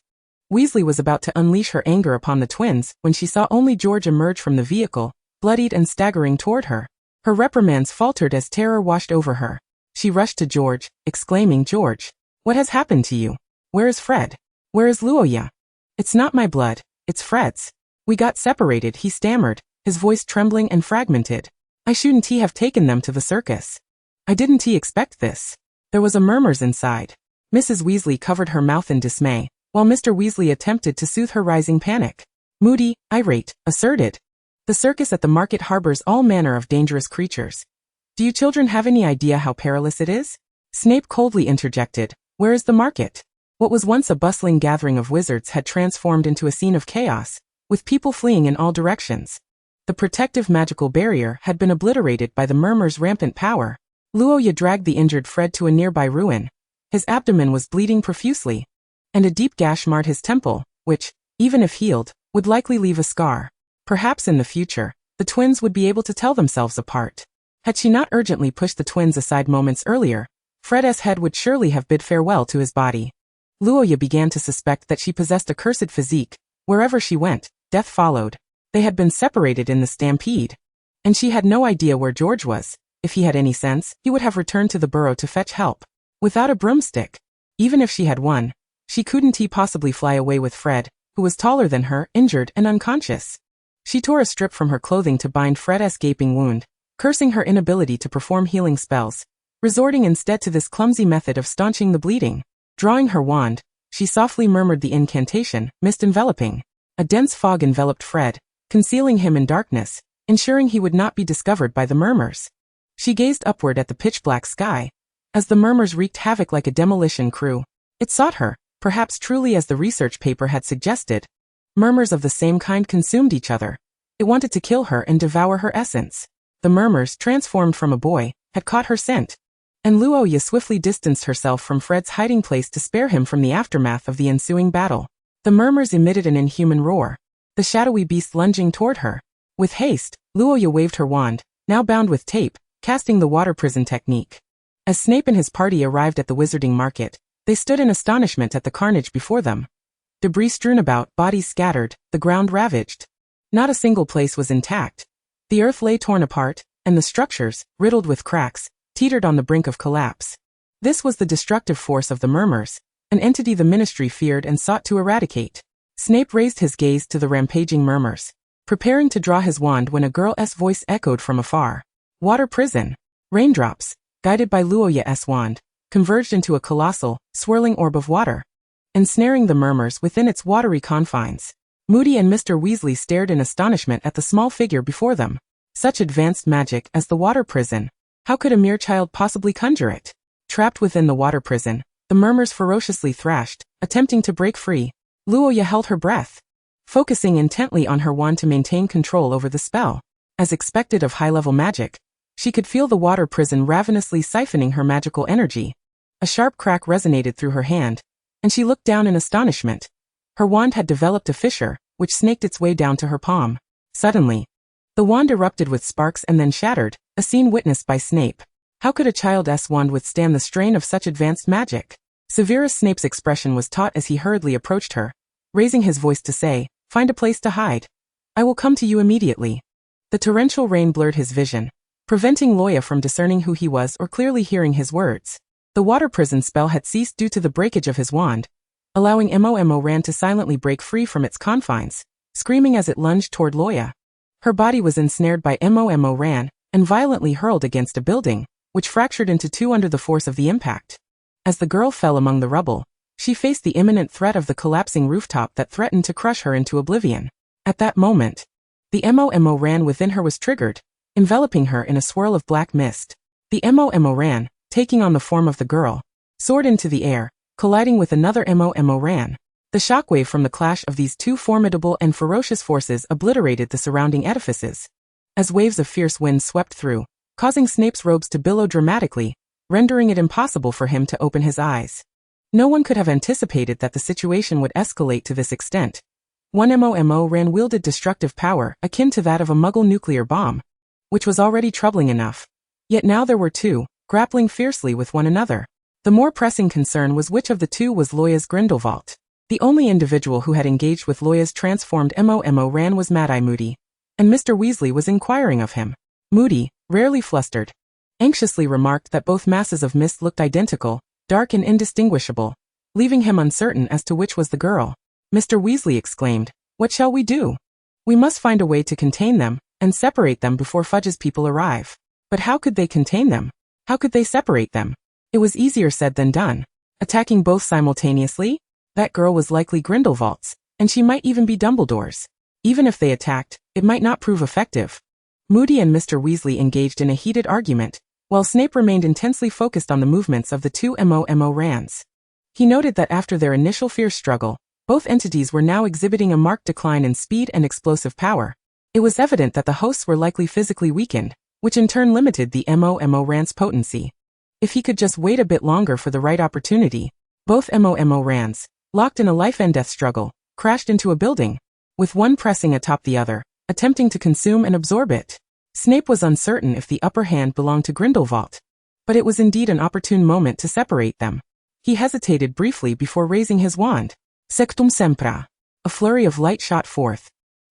Weasley was about to unleash her anger upon the twins when she saw only George emerge from the vehicle, bloodied and staggering toward her. Her reprimands faltered as terror washed over her. She rushed to George, exclaiming, "George, what has happened to you? Where is Fred? Where is Luo Ya?" "It's not my blood, it's Fred's. We got separated," he stammered, his voice trembling and fragmented. "I shouldn't he have taken them to the circus? I didn't he expect this?" There was a murmurs inside. Mrs. Weasley covered her mouth in dismay, while Mr. Weasley attempted to soothe her rising panic. Moody, irate, asserted, "The circus at the market harbors all manner of dangerous creatures. Do you children have any idea how perilous it is?" Snape coldly interjected, "Where is the market?" What was once a bustling gathering of wizards had transformed into a scene of chaos, with people fleeing in all directions. The protective magical barrier had been obliterated by the murmur's rampant power. Luo Ya dragged the injured Fred to a nearby ruin. His abdomen was bleeding profusely, and a deep gash marred his temple, which, even if healed, would likely leave a scar. Perhaps in the future, the twins would be able to tell themselves apart. Had she not urgently pushed the twins aside moments earlier, Fred's head would surely have bid farewell to his body. Luo Ya began to suspect that she possessed a cursed physique. Wherever she went, death followed. They had been separated in the stampede, and she had no idea where George was. If he had any sense, he would have returned to the burrow to fetch help. Without a broomstick. Even if she had one, she couldn't possibly fly away with Fred, who was taller than her, injured and unconscious. She tore a strip from her clothing to bind Fred's gaping wound, cursing her inability to perform healing spells, resorting instead to this clumsy method of staunching the bleeding. Drawing her wand, she softly murmured the incantation, mist enveloping. A dense fog enveloped Fred, concealing him in darkness, ensuring he would not be discovered by the murmurs. She gazed upward at the pitch-black sky, as the murmurs wreaked havoc like a demolition crew. It sought her, perhaps truly as the research paper had suggested. Murmurs of the same kind consumed each other. It wanted to kill her and devour her essence. The murmurs, transformed from a boy, had caught her scent. And Luo Ya swiftly distanced herself from Fred's hiding place to spare him from the aftermath of the ensuing battle. The murmurs emitted an inhuman roar, the shadowy beast lunging toward her. With haste, Luo Ya waved her wand, now bound with tape, casting the water prison technique. As Snape and his party arrived at the wizarding market, they stood in astonishment at the carnage before them. Debris strewn about, bodies scattered, the ground ravaged. Not a single place was intact. The earth lay torn apart, and the structures, riddled with cracks, teetered on the brink of collapse. This was the destructive force of the murmurs, an entity the ministry feared and sought to eradicate. Snape raised his gaze to the rampaging murmurs, preparing to draw his wand when a girl's voice echoed from afar. Water prison. Raindrops, guided by Luo Ya's wand, converged into a colossal, swirling orb of water, ensnaring the murmurs within its watery confines. Moody and Mr. Weasley stared in astonishment at the small figure before them. Such advanced magic as the water prison. How could a mere child possibly conjure it? Trapped within the water prison, the murmurs ferociously thrashed, attempting to break free. Luo Ya held her breath, focusing intently on her wand to maintain control over the spell. As expected of high-level magic, she could feel the water prison ravenously siphoning her magical energy. A sharp crack resonated through her hand, and she looked down in astonishment. Her wand had developed a fissure, which snaked its way down to her palm. Suddenly, the wand erupted with sparks and then shattered, a scene witnessed by Snape. How could a child's wand withstand the strain of such advanced magic? Severus Snape's expression was taut as he hurriedly approached her, raising his voice to say, "Find a place to hide. I will come to you immediately." The torrential rain blurred his vision, preventing Luo Ya from discerning who he was or clearly hearing his words. The water prison spell had ceased due to the breakage of his wand, allowing Mo Ran to silently break free from its confines, screaming as it lunged toward Luo Ya. Her body was ensnared by Mo Ran and violently hurled against a building, which fractured into two under the force of the impact. As the girl fell among the rubble, she faced the imminent threat of the collapsing rooftop that threatened to crush her into oblivion. At that moment, the Mo Ran within her was triggered, enveloping her in a swirl of black mist. The Mo Ran, taking on the form of the girl, soared into the air, colliding with another Mo Ran. The shockwave from the clash of these two formidable and ferocious forces obliterated the surrounding edifices. As waves of fierce wind swept through, causing Snape's robes to billow dramatically, rendering it impossible for him to open his eyes. No one could have anticipated that the situation would escalate to this extent. One Mo Ran wielded destructive power akin to that of a Muggle nuclear bomb, which was already troubling enough. Yet now there were two, grappling fiercely with one another. The more pressing concern was which of the two was Luo Ya's Grindelwald. The only individual who had engaged with Luo Ya's transformed Mo Ran was Mad-Eye Moody, and Mr. Weasley was inquiring of him. Moody, rarely flustered, anxiously remarked that both masses of mist looked identical, dark and indistinguishable, leaving him uncertain as to which was the girl. Mr. Weasley exclaimed, "What shall we do? We must find a way to contain them, and separate them before Fudge's people arrive." But how could they contain them? How could they separate them? It was easier said than done. Attacking both simultaneously? That girl was likely Grindelwald's, and she might even be Dumbledore's. Even if they attacked, it might not prove effective. Moody and Mr. Weasley engaged in a heated argument, while Snape remained intensely focused on the movements of the two Mo Rans. He noted that after their initial fierce struggle, both entities were now exhibiting a marked decline in speed and explosive power. It was evident that the hosts were likely physically weakened, which in turn limited the Mo Rans' potency. If he could just wait a bit longer for the right opportunity, both Mo Rans, locked in a life-and-death struggle, crashed into a building, with one pressing atop the other, attempting to consume and absorb it. Snape was uncertain if the upper hand belonged to Grindelwald, but it was indeed an opportune moment to separate them. He hesitated briefly before raising his wand. Sectum Sempra. A flurry of light shot forth,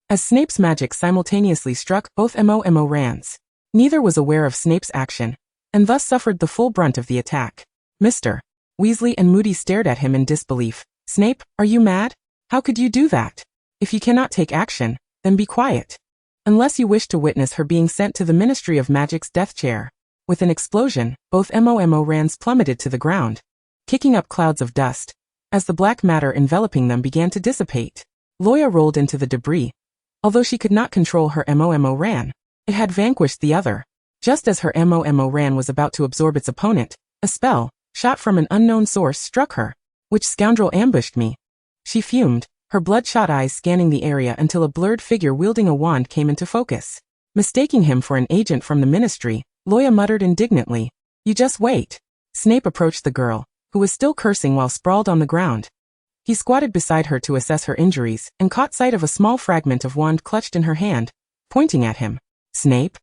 as Snape's magic simultaneously struck both Mo Rans. Neither was aware of Snape's action, and thus suffered the full brunt of the attack. Mr. Weasley and Moody stared at him in disbelief. Snape, are you mad? How could you do that? If you cannot take action, then be quiet. Unless you wish to witness her being sent to the Ministry of Magic's death chair. With an explosion, both MOMORANs plummeted to the ground, kicking up clouds of dust. As the black matter enveloping them began to dissipate, Luo Ya rolled into the debris. Although she could not control her MOMORAN, it had vanquished the other. Just as her MOMORAN was about to absorb its opponent, a spell, shot from an unknown source, struck her. Which scoundrel ambushed me? She fumed, her bloodshot eyes scanning the area until a blurred figure wielding a wand came into focus. Mistaking him for an agent from the ministry, Luo Ya muttered indignantly. You just wait. Snape approached the girl, who was still cursing while sprawled on the ground. He squatted beside her to assess her injuries and caught sight of a small fragment of wand clutched in her hand, pointing at him. Snape?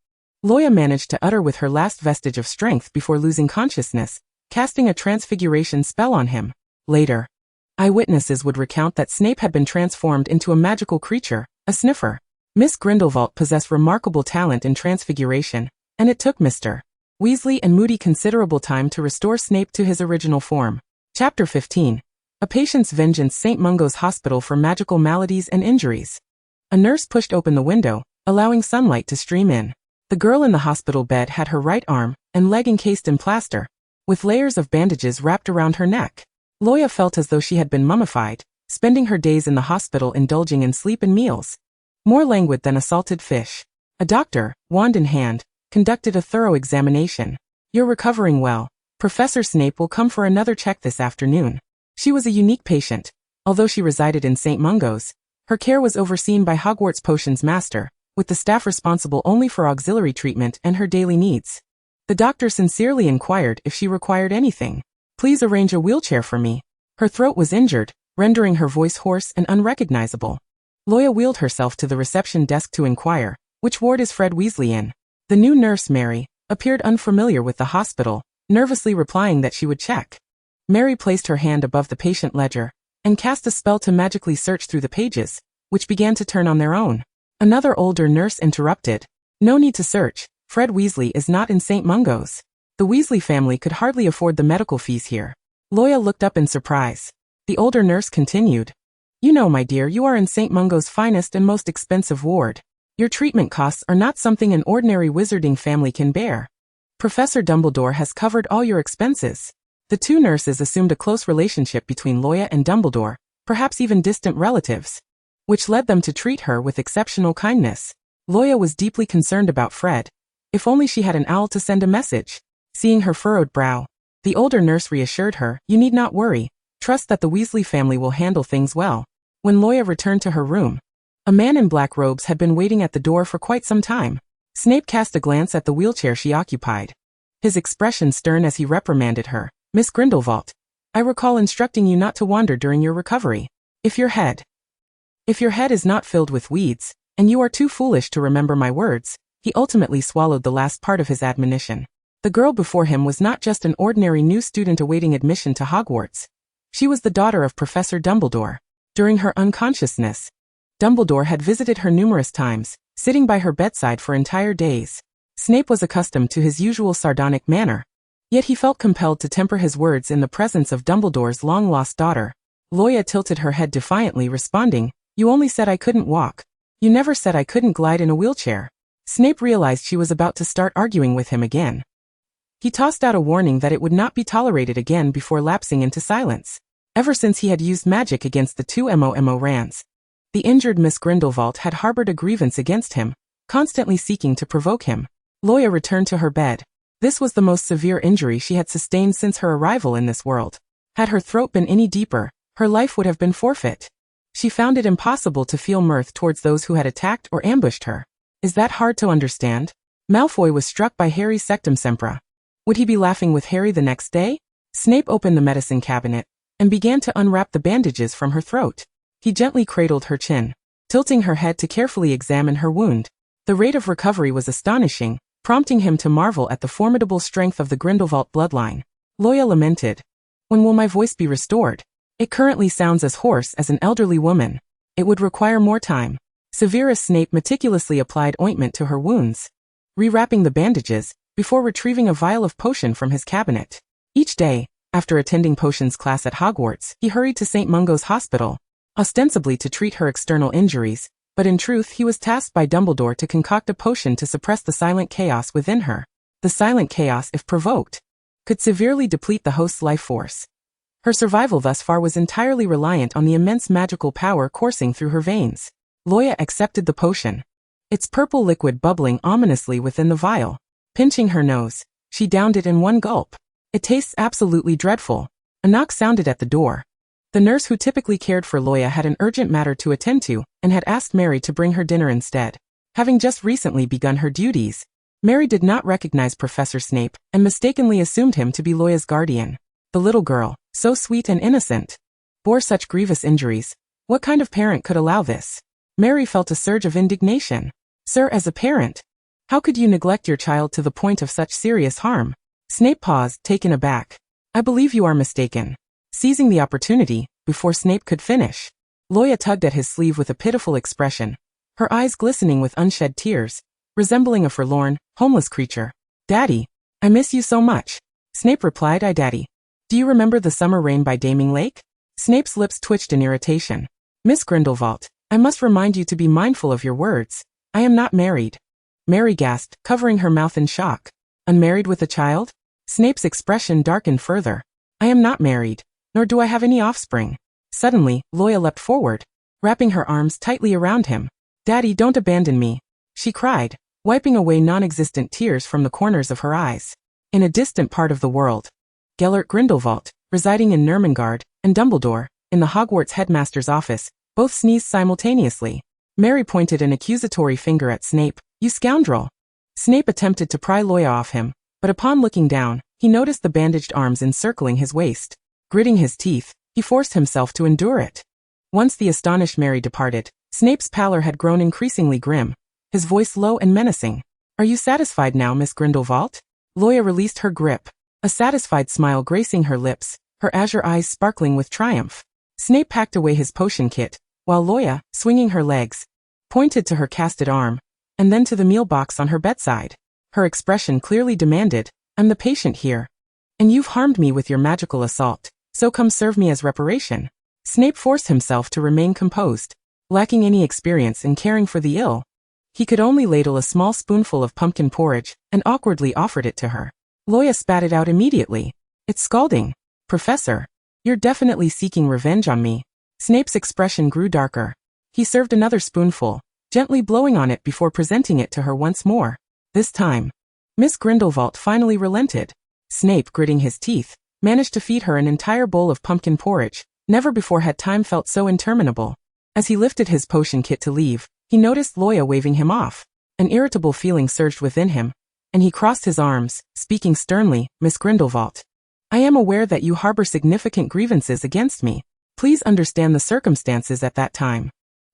Luo Ya managed to utter with her last vestige of strength before losing consciousness, casting a transfiguration spell on him. Later, eyewitnesses would recount that Snape had been transformed into a magical creature, a sniffer. Miss Grindelwald possessed remarkable talent in transfiguration, and it took Mr. Weasley and Moody considerable time to restore Snape to his original form. Chapter 15. A Patient's Vengeance. St. Mungo's Hospital for Magical Maladies and Injuries. A nurse pushed open the window, allowing sunlight to stream in. The girl in the hospital bed had her right arm and leg encased in plaster, with layers of bandages wrapped around her neck. Luo Ya felt as though she had been mummified, spending her days in the hospital indulging in sleep and meals. More languid than a salted fish. A doctor, wand in hand, conducted a thorough examination. You're recovering well. Professor Snape will come for another check this afternoon. She was a unique patient. Although she resided in St. Mungo's, her care was overseen by Hogwarts Potions Master, with the staff responsible only for auxiliary treatment and her daily needs. The doctor sincerely inquired if she required anything. Please arrange a wheelchair for me. Her throat was injured, rendering her voice hoarse and unrecognizable. Luo Ya wheeled herself to the reception desk to inquire, which ward is Fred Weasley in? The new nurse, Mary, appeared unfamiliar with the hospital, nervously replying that she would check. Mary placed her hand above the patient ledger and cast a spell to magically search through the pages, which began to turn on their own. Another older nurse interrupted. No need to search. Fred Weasley is not in St. Mungo's. The Weasley family could hardly afford the medical fees here. Luo Ya looked up in surprise. The older nurse continued. You know, my dear, you are in St. Mungo's finest and most expensive ward. Your treatment costs are not something an ordinary wizarding family can bear. Professor Dumbledore has covered all your expenses. The two nurses assumed a close relationship between Luo Ya and Dumbledore, perhaps even distant relatives, which led them to treat her with exceptional kindness. Luo Ya was deeply concerned about Fred. If only she had an owl to send a message. Seeing her furrowed brow, the older nurse reassured her, you need not worry. Trust that the Weasley family will handle things well. When Luo Ya returned to her room, a man in black robes had been waiting at the door for quite some time. Snape cast a glance at the wheelchair she occupied. His expression stern as he reprimanded her. Miss Grindelwald, I recall instructing you not to wander during your recovery. If your head is not filled with weeds, and you are too foolish to remember my words, he ultimately swallowed the last part of his admonition. The girl before him was not just an ordinary new student awaiting admission to Hogwarts. She was the daughter of Professor Dumbledore. During her unconsciousness, Dumbledore had visited her numerous times, sitting by her bedside for entire days. Snape was accustomed to his usual sardonic manner, yet he felt compelled to temper his words in the presence of Dumbledore's long-lost daughter. Luo Ya tilted her head defiantly, responding, You only said I couldn't walk. You never said I couldn't glide in a wheelchair. Snape realized she was about to start arguing with him again. He tossed out a warning that it would not be tolerated again before lapsing into silence. Ever since he had used magic against the two MOMORANs, the injured Miss Grindelwald had harbored a grievance against him, constantly seeking to provoke him. Luo Ya returned to her bed. This was the most severe injury she had sustained since her arrival in this world. Had her throat been any deeper, her life would have been forfeit. She found it impossible to feel mirth towards those who had attacked or ambushed her. Is that hard to understand? Malfoy was struck by Harry's Sectum Sempra. Would he be laughing with Harry the next day? Snape opened the medicine cabinet and began to unwrap the bandages from her throat. He gently cradled her chin, tilting her head to carefully examine her wound. The rate of recovery was astonishing, prompting him to marvel at the formidable strength of the Grindelwald bloodline. Luo Ya lamented. When will my voice be restored? It currently sounds as hoarse as an elderly woman. It would require more time. Severus Snape meticulously applied ointment to her wounds, rewrapping the bandages, before retrieving a vial of potion from his cabinet. Each day, After attending potions class at Hogwarts, he hurried to St. Mungo's hospital, ostensibly to treat her external injuries, but in truth he was tasked by Dumbledore to concoct a potion to suppress the silent chaos within her. The silent chaos, if provoked, could severely deplete the host's life force. Her survival thus far was entirely reliant on the immense magical power coursing through her veins. Luo Ya accepted the potion, its purple liquid bubbling ominously within the vial. Pinching her nose, she downed it in one gulp. It tastes absolutely dreadful. A knock sounded at the door. The nurse who typically cared for Luo Ya had an urgent matter to attend to, and had asked Mary to bring her dinner instead. Having just recently begun her duties, Mary did not recognize Professor Snape, and mistakenly assumed him to be Luo Ya's guardian. The little girl, so sweet and innocent, bore such grievous injuries. What kind of parent could allow this? Mary felt a surge of indignation. Sir, as a parent, how could you neglect your child to the point of such serious harm? Snape paused, taken aback. I believe you are mistaken. Seizing the opportunity, before Snape could finish, Luo Ya tugged at his sleeve with a pitiful expression, her eyes glistening with unshed tears, resembling a forlorn, homeless creature. Daddy, I miss you so much. Snape replied, Aye, Daddy. Do you remember the summer rain by Daming Lake? Snape's lips twitched in irritation. Miss Grindelwald, I must remind you to be mindful of your words. I am not married. Mary gasped, covering her mouth in shock. Unmarried with a child? Snape's expression darkened further. I am not married, nor do I have any offspring. Suddenly, Luo Ya leapt forward, wrapping her arms tightly around him. Daddy, don't abandon me, she cried, wiping away non-existent tears from the corners of her eyes. In a distant part of the world, Gellert Grindelwald, residing in Nurmengard, and Dumbledore, in the Hogwarts headmaster's office, both sneezed simultaneously. Mary pointed an accusatory finger at Snape. You scoundrel! Snape attempted to pry Luo Ya off him, but upon looking down, he noticed the bandaged arms encircling his waist. Gritting his teeth, he forced himself to endure it. Once the astonished Mary departed, Snape's pallor had grown increasingly grim, his voice low and menacing. Are you satisfied now, Miss Grindelwald? Luo Ya released her grip, a satisfied smile gracing her lips, her azure eyes sparkling with triumph. Snape packed away his potion kit, while Luo Ya, swinging her legs, pointed to her casted arm, and then to the meal box on her bedside. Her expression clearly demanded, I'm the patient here. And you've harmed me with your magical assault, so come serve me as reparation. Snape forced himself to remain composed. Lacking any experience in caring for the ill, he could only ladle a small spoonful of pumpkin porridge, and awkwardly offered it to her. Luo Ya spat it out immediately. It's scalding. Professor, you're definitely seeking revenge on me. Snape's expression grew darker. He served another spoonful, gently blowing on it before presenting it to her once more. This time, Miss Grindelwald finally relented. Snape, gritting his teeth, managed to feed her an entire bowl of pumpkin porridge. Never before had time felt so interminable. As he lifted his potion kit to leave, he noticed Luo Ya waving him off. An irritable feeling surged within him, and he crossed his arms, speaking sternly, Miss Grindelwald, I am aware that you harbor significant grievances against me. Please understand the circumstances at that time.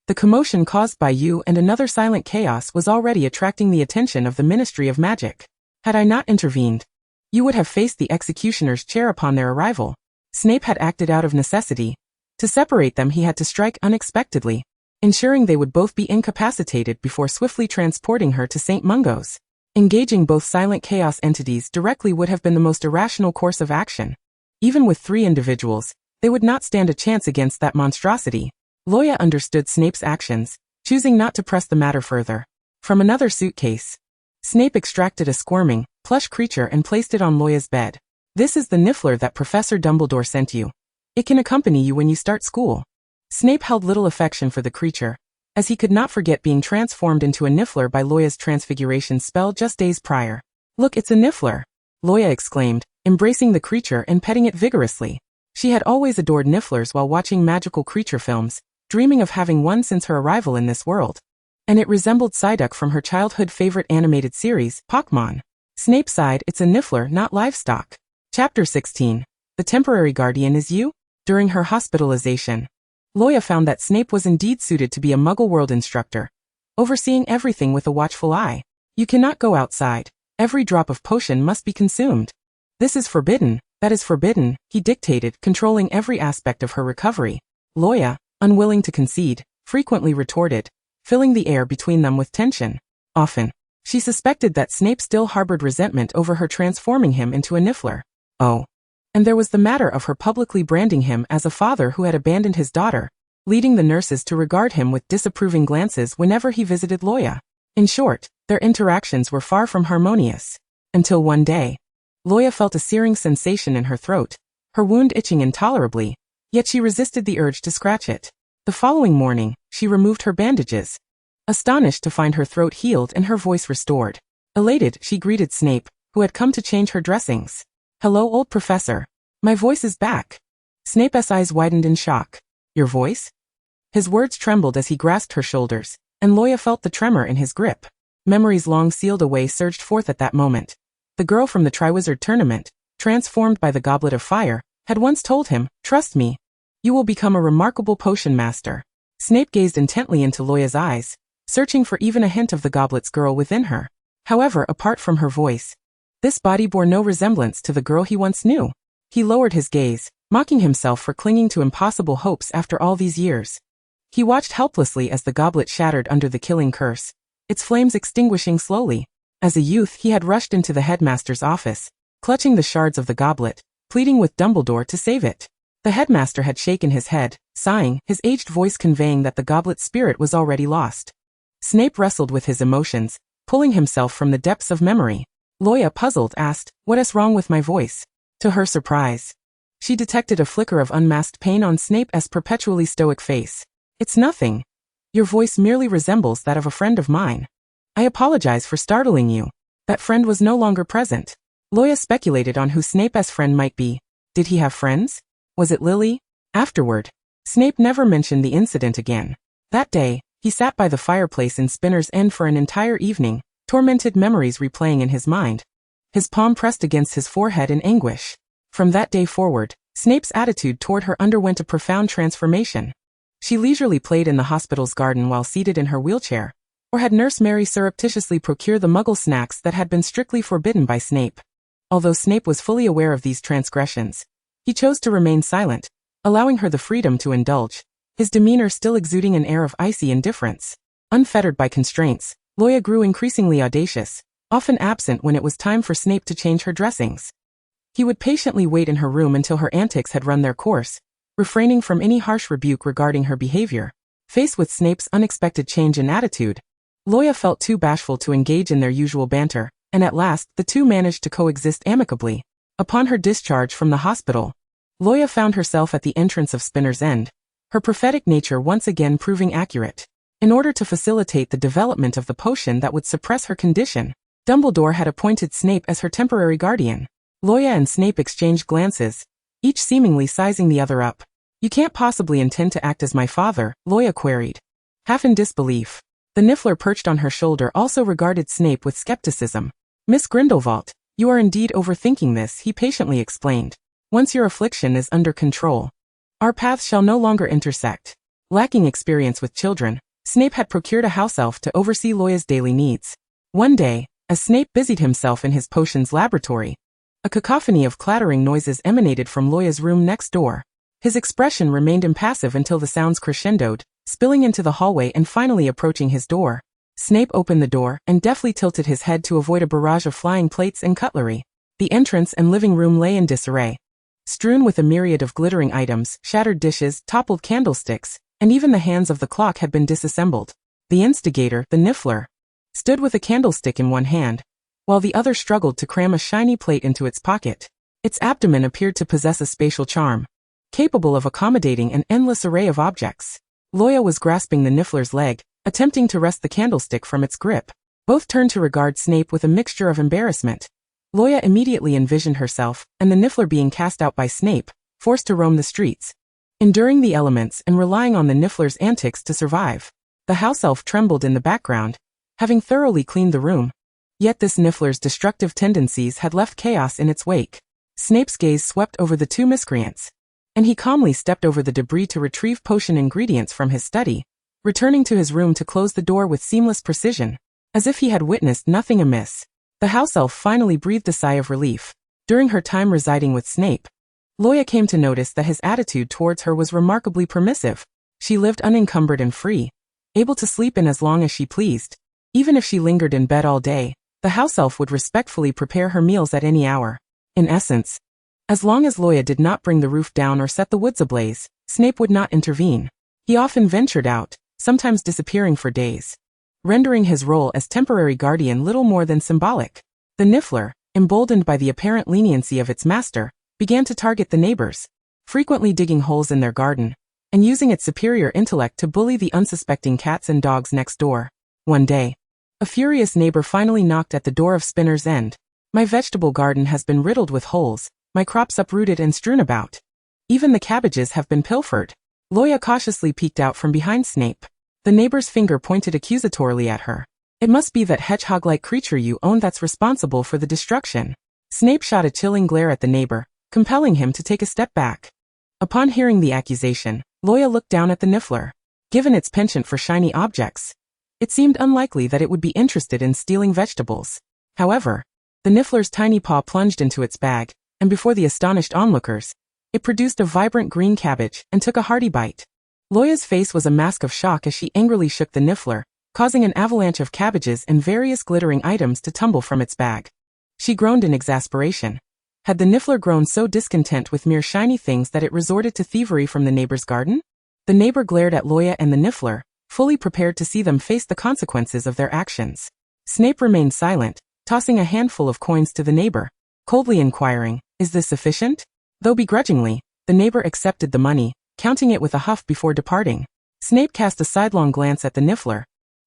The commotion caused by you and another silent chaos was already attracting the attention of the Ministry of Magic. Had I not intervened, you would have faced the executioner's chair upon their arrival. Snape had acted out of necessity. To separate them he had to strike unexpectedly, ensuring they would both be incapacitated before swiftly transporting her to St. Mungo's. Engaging both silent chaos entities directly would have been the most irrational course of action. Even with 3 individuals, they would not stand a chance against that monstrosity. Luo Ya understood Snape's actions, choosing not to press the matter further. From another suitcase, Snape extracted a squirming, plush creature and placed it on Luo Ya's bed. This is the Niffler that Professor Dumbledore sent you. It can accompany you when you start school. Snape held little affection for the creature, as he could not forget being transformed into a Niffler by Luo Ya's transfiguration spell just days prior. Look, it's a Niffler, Luo Ya exclaimed, embracing the creature and petting it vigorously. She had always adored Nifflers while watching magical creature films, dreaming of having one since her arrival in this world. And it resembled Psyduck from her childhood favorite animated series, Pokémon. Snape sighed, it's a Niffler, not livestock. Chapter 16. The temporary guardian is you? During her hospitalization, Luo Ya found that Snape was indeed suited to be a Muggle world instructor, overseeing everything with a watchful eye. You cannot go outside. Every drop of potion must be consumed. This is forbidden, that is forbidden, he dictated, controlling every aspect of her recovery. Luo Ya, unwilling to concede, frequently retorted, filling the air between them with tension. Often, she suspected that Snape still harbored resentment over her transforming him into a Niffler. Oh. And there was the matter of her publicly branding him as a father who had abandoned his daughter, leading the nurses to regard him with disapproving glances whenever he visited Luo Ya. In short, their interactions were far from harmonious. Until one day, Luo Ya felt a searing sensation in her throat, her wound itching intolerably, yet she resisted the urge to scratch it. The following morning, she removed her bandages, astonished to find her throat healed and her voice restored. Elated, she greeted Snape, who had come to change her dressings. "Hello, old professor. My voice is back." Snape's eyes widened in shock. "Your voice?" His words trembled as he grasped her shoulders, and Luo Ya felt the tremor in his grip. Memories long sealed away surged forth at that moment. The girl from the Triwizard Tournament, transformed by the Goblet of Fire, had once told him, "Trust me, you will become a remarkable potion master." Snape gazed intently into Luo Ya's eyes, searching for even a hint of the Goblet's girl within her. However, apart from her voice, this body bore no resemblance to the girl he once knew. He lowered his gaze, mocking himself for clinging to impossible hopes after all these years. He watched helplessly as the goblet shattered under the killing curse, its flames extinguishing slowly. As a youth, he had rushed into the headmaster's office, clutching the shards of the goblet, pleading with Dumbledore to save it. The headmaster had shaken his head, sighing, his aged voice conveying that the goblet's spirit was already lost. Snape wrestled with his emotions, pulling himself from the depths of memory. Luo Ya, puzzled, asked, "What is wrong with my voice?" To her surprise, she detected a flicker of unmasked pain on Snape's perpetually stoic face. "It's nothing. Your voice merely resembles that of a friend of mine. I apologize for startling you." That friend was no longer present. Luo Ya speculated on who Snape's friend might be. Did he have friends? Was it Lily? Afterward, Snape never mentioned the incident again. That day, he sat by the fireplace in Spinner's End for an entire evening, tormented memories replaying in his mind. His palm pressed against his forehead in anguish. From that day forward, Snape's attitude toward her underwent a profound transformation. She leisurely played in the hospital's garden while seated in her wheelchair, or had Nurse Mary surreptitiously procure the muggle snacks that had been strictly forbidden by Snape. Although Snape was fully aware of these transgressions, he chose to remain silent, allowing her the freedom to indulge, his demeanor still exuding an air of icy indifference. Unfettered by constraints, Luo Ya grew increasingly audacious, often absent when it was time for Snape to change her dressings. He would patiently wait in her room until her antics had run their course, refraining from any harsh rebuke regarding her behavior. Faced with Snape's unexpected change in attitude, Luo Ya felt too bashful to engage in their usual banter, and at last the two managed to coexist amicably. Upon her discharge from the hospital, Luo Ya found herself at the entrance of Spinner's End, her prophetic nature once again proving accurate. In order to facilitate the development of the potion that would suppress her condition, Dumbledore had appointed Snape as her temporary guardian. Luo Ya and Snape exchanged glances, each seemingly sizing the other up. "You can't possibly intend to act as my father?" Luo Ya queried, half in disbelief. The Niffler perched on her shoulder also regarded Snape with skepticism. "Miss Grindelwald, you are indeed overthinking this," he patiently explained. "Once your affliction is under control, our paths shall no longer intersect." Lacking experience with children, Snape had procured a house elf to oversee Luo Ya's daily needs. One day, as Snape busied himself in his potions laboratory, a cacophony of clattering noises emanated from Luo Ya's room next door. His expression remained impassive until the sounds crescendoed, spilling into the hallway and finally approaching his door. Snape opened the door and deftly tilted his head to avoid a barrage of flying plates and cutlery. The entrance and living room lay in disarray, strewn with a myriad of glittering items, shattered dishes, toppled candlesticks, and even the hands of the clock had been disassembled. The instigator, the Niffler, stood with a candlestick in one hand, while the other struggled to cram a shiny plate into its pocket. Its abdomen appeared to possess a spatial charm, capable of accommodating an endless array of objects. Luo Ya was grasping the Niffler's leg, attempting to wrest the candlestick from its grip. Both turned to regard Snape with a mixture of embarrassment. Luo Ya immediately envisioned herself, and the Niffler being cast out by Snape, forced to roam the streets, enduring the elements and relying on the Niffler's antics to survive. The house elf trembled in the background, having thoroughly cleaned the room. Yet this Niffler's destructive tendencies had left chaos in its wake. Snape's gaze swept over the two miscreants, and he calmly stepped over the debris to retrieve potion ingredients from his study, returning to his room to close the door with seamless precision, as if he had witnessed nothing amiss. The house elf finally breathed a sigh of relief. During her time residing with Snape, Luo Ya came to notice that his attitude towards her was remarkably permissive. She lived unencumbered and free, able to sleep in as long as she pleased. Even if she lingered in bed all day, the house elf would respectfully prepare her meals at any hour. In essence, As long as Luo Ya did not bring the roof down or set the woods ablaze, Snape would not intervene. He often ventured out, sometimes disappearing for days, rendering his role as temporary guardian little more than symbolic. The Niffler, emboldened by the apparent leniency of its master, began to target the neighbors, frequently digging holes in their garden, and using its superior intellect to bully the unsuspecting cats and dogs next door. One day, a furious neighbor finally knocked at the door of Spinner's End. "My vegetable garden has been riddled with holes, my crops uprooted and strewn about. Even the cabbages have been pilfered." Luo Ya cautiously peeked out from behind Snape. The neighbor's finger pointed accusatorily at her. "It must be that hedgehog-like creature you own that's responsible for the destruction." Snape shot a chilling glare at the neighbor, compelling him to take a step back. Upon hearing the accusation, Luo Ya looked down at the Niffler. Given its penchant for shiny objects, it seemed unlikely that it would be interested in stealing vegetables. However, the Niffler's tiny paw plunged into its bag, and before the astonished onlookers, it produced a vibrant green cabbage and took a hearty bite. Luo Ya's face was a mask of shock as she angrily shook the Niffler, causing an avalanche of cabbages and various glittering items to tumble from its bag. She groaned in exasperation. Had the Niffler grown so discontent with mere shiny things that it resorted to thievery from the neighbor's garden? The neighbor glared at Luo Ya and the Niffler, fully prepared to see them face the consequences of their actions. Snape remained silent, tossing a handful of coins to the neighbor, coldly inquiring, "Is this sufficient?" Though begrudgingly, the neighbor accepted the money, counting it with a huff before departing. Snape cast a sidelong glance at the Niffler,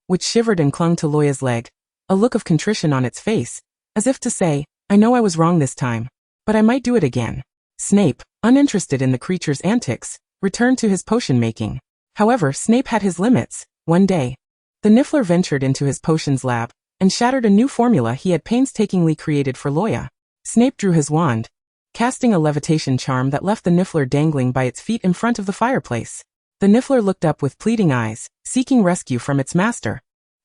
which shivered and clung to Luo Ya's leg, a look of contrition on its face, as if to say, "I know I was wrong this time, but I might do it again." Snape, uninterested in the creature's antics, returned to his potion making. However, Snape had his limits. One day, the Niffler ventured into his potions lab, and shattered a new formula he had painstakingly created for Luo Ya. Snape drew his wand, casting a levitation charm that left the Niffler dangling by its feet in front of the fireplace. The Niffler looked up with pleading eyes, seeking rescue from its master.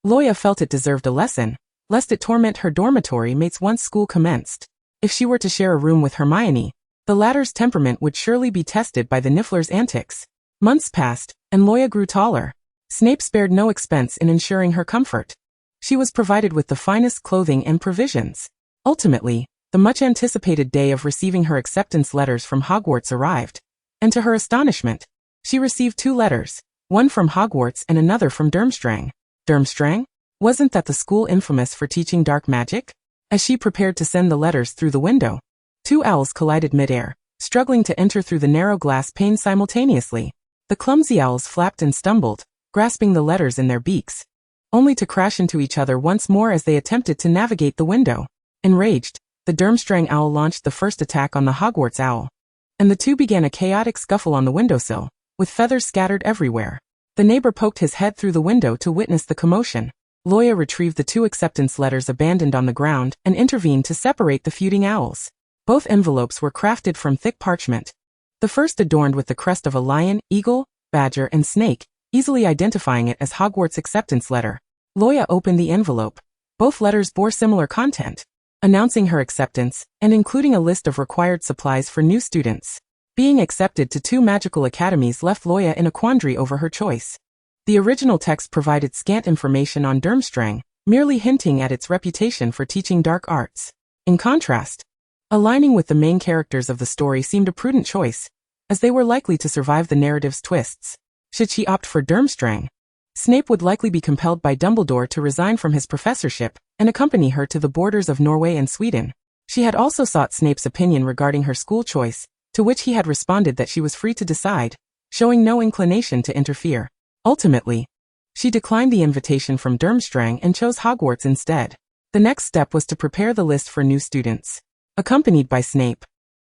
Luo Ya felt it deserved a lesson, lest it torment her dormitory mates once school commenced. If she were to share a room with Hermione, the latter's temperament would surely be tested by the Niffler's antics. Months passed, and Luo Ya grew taller. Snape spared no expense in ensuring her comfort. She was provided with the finest clothing and provisions. Ultimately, the much-anticipated day of receiving her acceptance letters from Hogwarts arrived, and to her astonishment, she received 2 letters, one from Hogwarts and another from Durmstrang. Durmstrang? Wasn't that the school infamous for teaching dark magic? As she prepared to send the letters through the window, 2 owls collided mid-air, struggling to enter through the narrow glass pane simultaneously. The clumsy owls flapped and stumbled, grasping the letters in their beaks, only to crash into each other once more as they attempted to navigate the window. Enraged, the Durmstrang owl launched the first attack on the Hogwarts owl, and the two began a chaotic scuffle on the windowsill, with feathers scattered everywhere. The neighbor poked his head through the window to witness the commotion. Luo Ya retrieved the 2 acceptance letters abandoned on the ground and intervened to separate the feuding owls. Both envelopes were crafted from thick parchment. The first adorned with the crest of a lion, eagle, badger, and snake, easily identifying it as Hogwarts' acceptance letter. Luo Ya opened the envelope. Both letters bore similar content, announcing her acceptance, and including a list of required supplies for new students. Being accepted to 2 magical academies left Luo Ya in a quandary over her choice. The original text provided scant information on Durmstrang, merely hinting at its reputation for teaching dark arts. In contrast, aligning with the main characters of the story seemed a prudent choice, as they were likely to survive the narrative's twists. Should she opt for Durmstrang, Snape would likely be compelled by Dumbledore to resign from his professorship and accompany her to the borders of Norway and Sweden. She had also sought Snape's opinion regarding her school choice, to which he had responded that she was free to decide, showing no inclination to interfere. Ultimately, she declined the invitation from Durmstrang and chose Hogwarts instead. The next step was to prepare the list for new students. Accompanied by Snape,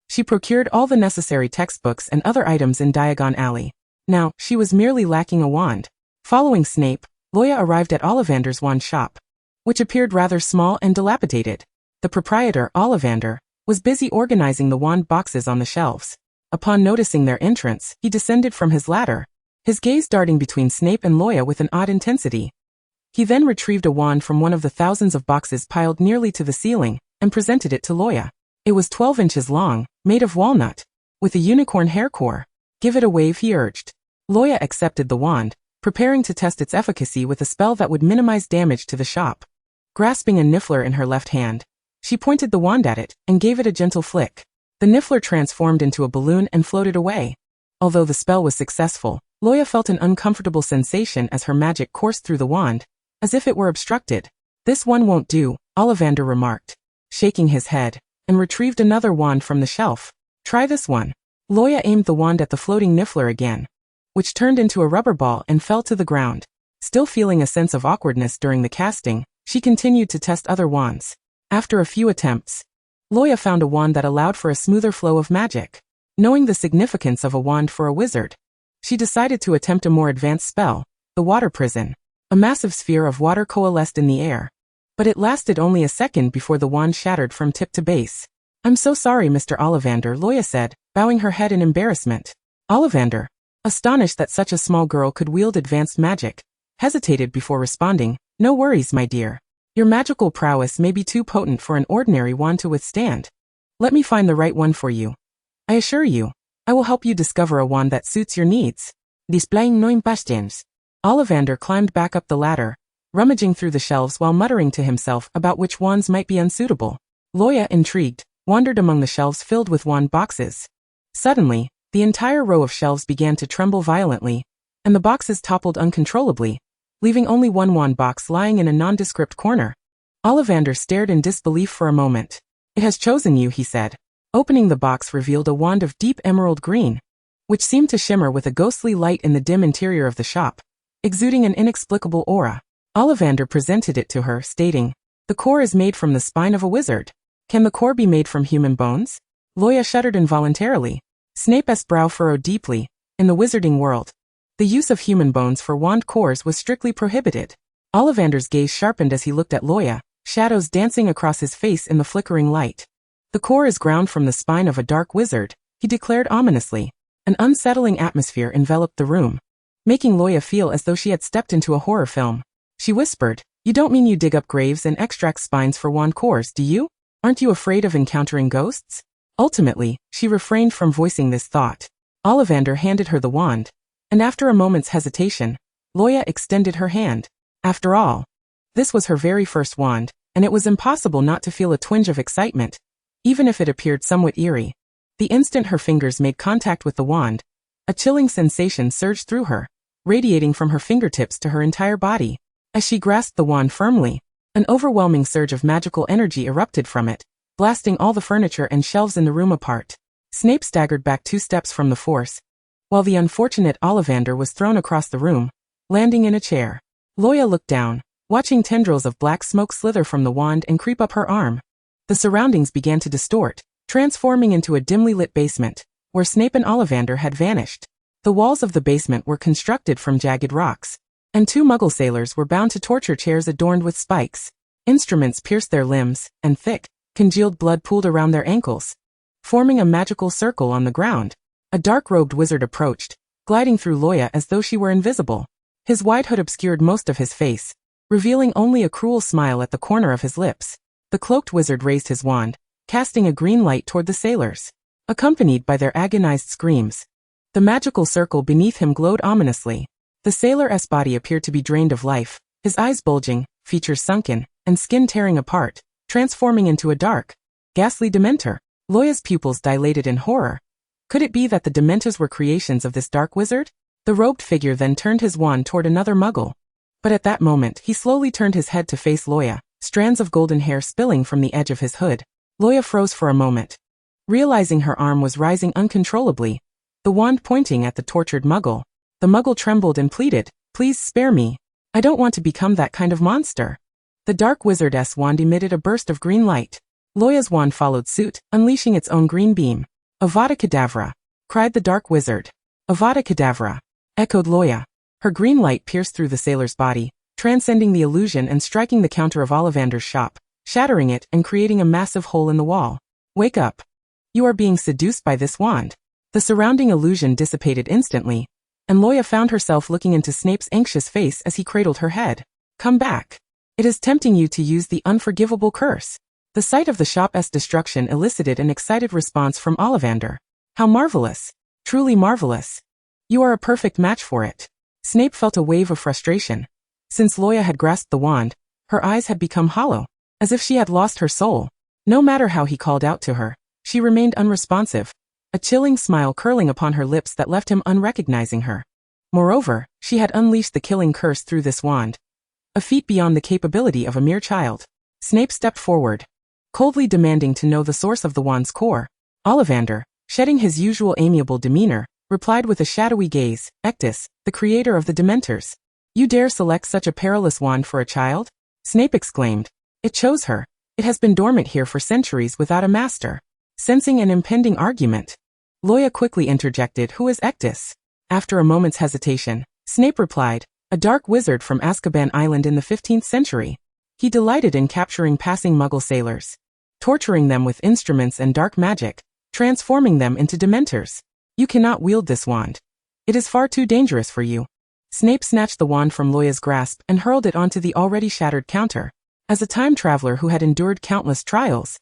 she procured all the necessary textbooks and other items in Diagon Alley. Now, she was merely lacking a wand. Following Snape, Luo Ya arrived at Ollivander's wand shop, which appeared rather small and dilapidated. The proprietor, Ollivander, was busy organizing the wand boxes on the shelves. Upon noticing their entrance, he descended from his ladder, his gaze darting between Snape and Luo Ya with an odd intensity. He then retrieved a wand from one of the thousands of boxes piled nearly to the ceiling, and presented it to Luo Ya. It was 12 inches long, made of walnut, with a unicorn hair core. "Give it a wave," he urged. Luo Ya accepted the wand, preparing to test its efficacy with a spell that would minimize damage to the shop. Grasping a Niffler in her left hand, she pointed the wand at it and gave it a gentle flick. The niffler transformed into a balloon and floated away. Although the spell was successful, Luo Ya felt an uncomfortable sensation as her magic coursed through the wand, as if it were obstructed. "This one won't do," Ollivander remarked, shaking his head, and retrieved another wand from the shelf. "Try this one." Luo Ya aimed the wand at the floating niffler again, which turned into a rubber ball and fell to the ground. Still feeling a sense of awkwardness during the casting, she continued to test other wands. After a few attempts, Luo Ya found a wand that allowed for a smoother flow of magic. Knowing the significance of a wand for a wizard, she decided to attempt a more advanced spell, the water prison. A massive sphere of water coalesced in the air, but it lasted only a second before the wand shattered from tip to base. "I'm so sorry, Mr. Ollivander," Luo Ya said, bowing her head in embarrassment. Ollivander, astonished that such a small girl could wield advanced magic, hesitated before responding. "No worries, my dear. Your magical prowess may be too potent for an ordinary wand to withstand. Let me find the right one for you. I assure you, I will help you discover a wand that suits your needs." Displaying no impatience, Ollivander climbed back up the ladder, rummaging through the shelves while muttering to himself about which wands might be unsuitable. Luo Ya, intrigued, wandered among the shelves filled with wand boxes. Suddenly, the entire row of shelves began to tremble violently, and the boxes toppled uncontrollably, leaving only one wand box lying in a nondescript corner. Ollivander stared in disbelief for a moment. "It has chosen you," he said. Opening the box revealed a wand of deep emerald green, which seemed to shimmer with a ghostly light in the dim interior of the shop, exuding an inexplicable aura. Ollivander presented it to her, stating, "The core is made from the spine of a wizard. Can the core be made from human bones?" Luo Ya shuddered involuntarily. Snape's brow furrowed deeply. In the wizarding world, the use of human bones for wand cores was strictly prohibited. Ollivander's gaze sharpened as he looked at Luo Ya, shadows dancing across his face in the flickering light. "The core is ground from the spine of a dark wizard," he declared ominously. An unsettling atmosphere enveloped the room, making Luo Ya feel as though she had stepped into a horror film. She whispered, "You don't mean you dig up graves and extract spines for wand cores, do you? Aren't you afraid of encountering ghosts?" Ultimately, she refrained from voicing this thought. Ollivander handed her the wand, and after a moment's hesitation, Luo Ya extended her hand. After all, this was her very first wand, and it was impossible not to feel a twinge of excitement, even if it appeared somewhat eerie. The instant her fingers made contact with the wand, a chilling sensation surged through her, radiating from her fingertips to her entire body. As she grasped the wand firmly, an overwhelming surge of magical energy erupted from it, blasting all the furniture and shelves in the room apart. Snape staggered back 2 steps from the force, while the unfortunate Ollivander was thrown across the room, landing in a chair. Luo Ya looked down, watching tendrils of black smoke slither from the wand and creep up her arm. The surroundings began to distort, transforming into a dimly lit basement, where Snape and Ollivander had vanished. The walls of the basement were constructed from jagged rocks, and 2 Muggle sailors were bound to torture chairs adorned with spikes. Instruments pierced their limbs, and thick, congealed blood pooled around their ankles, forming a magical circle on the ground. A dark-robed wizard approached, gliding through Luo Ya as though she were invisible. His wide hood obscured most of his face, revealing only a cruel smile at the corner of his lips. The cloaked wizard raised his wand, casting a green light toward the sailors, accompanied by their agonized screams. The magical circle beneath him glowed ominously. The sailor's body appeared to be drained of life, his eyes bulging, features sunken, and skin tearing apart, transforming into a dark, ghastly Dementor. Luo Ya's pupils dilated in horror. Could it be that the Dementors were creations of this dark wizard? The robed figure then turned his wand toward another Muggle. But at that moment, he slowly turned his head to face Luo Ya, strands of golden hair spilling from the edge of his hood. Luo Ya froze for a moment, realizing her arm was rising uncontrollably, the wand pointing at the tortured Muggle. The Muggle trembled and pleaded, "Please spare me. I don't want to become that kind of monster." The dark wizard's wand emitted a burst of green light. Luo Ya's wand followed suit, unleashing its own green beam. "Avada Kedavra!" cried the dark wizard. "Avada Kedavra!" echoed Luo Ya. Her green light pierced through the sailor's body, transcending the illusion and striking the counter of Ollivander's shop, shattering it and creating a massive hole in the wall. "Wake up. You are being seduced by this wand." The surrounding illusion dissipated instantly, and Luo Ya found herself looking into Snape's anxious face as he cradled her head. "Come back. It is tempting you to use the unforgivable curse." The sight of the shop's destruction elicited an excited response from Ollivander. "How marvelous. Truly marvelous. You are a perfect match for it." Snape felt a wave of frustration. Since Luo Ya had grasped the wand, her eyes had become hollow, as if she had lost her soul. No matter how he called out to her, She remained unresponsive, a chilling smile curling upon her lips that left him unrecognizing her. Moreover, she had unleashed the killing curse through this wand, a feat beyond the capability of a mere child. Snape stepped forward, coldly demanding to know the source of the wand's core. Ollivander, shedding his usual amiable demeanor, replied with a shadowy gaze, "Ectus, the creator of the Dementors. You dare select such a perilous wand for a child?" Snape exclaimed. "It chose her. It has been dormant here for centuries without a master." Sensing an impending argument, Luo Ya quickly interjected, "Who is Ectus?" After a moment's hesitation, Snape replied, "A dark wizard from Azkaban Island in the 15th century. He delighted in capturing passing Muggle sailors, torturing them with instruments and dark magic, transforming them into Dementors. You cannot wield this wand. It is far too dangerous for you." Snape snatched the wand from Luo Ya's grasp and hurled it onto the already shattered counter. As a time traveler who had endured countless trials,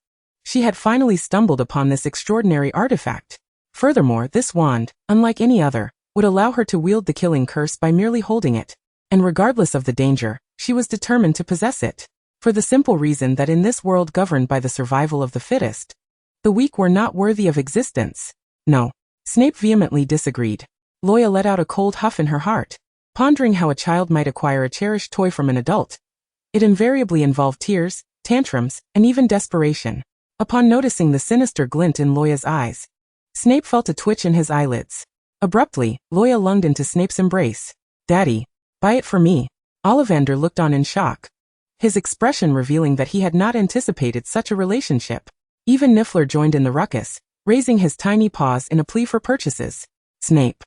she had finally stumbled upon this extraordinary artifact. Furthermore, this wand, unlike any other, would allow her to wield the killing curse by merely holding it, and regardless of the danger, she was determined to possess it. For the simple reason that in this world governed by the survival of the fittest, the weak were not worthy of existence. No. Snape vehemently disagreed. Luo Ya let out a cold huff in her heart. Pondering how a child might acquire a cherished toy from an adult, it invariably involved tears, tantrums, and even desperation. Upon noticing the sinister glint in Luo Ya's eyes, Snape felt a twitch in his eyelids. Abruptly, Luo Ya lunged into Snape's embrace. "Daddy, buy it for me." Ollivander looked on in shock, his expression revealing that he had not anticipated such a relationship. Even Niffler joined in the ruckus, raising his tiny paws in a plea for purchases. Snape,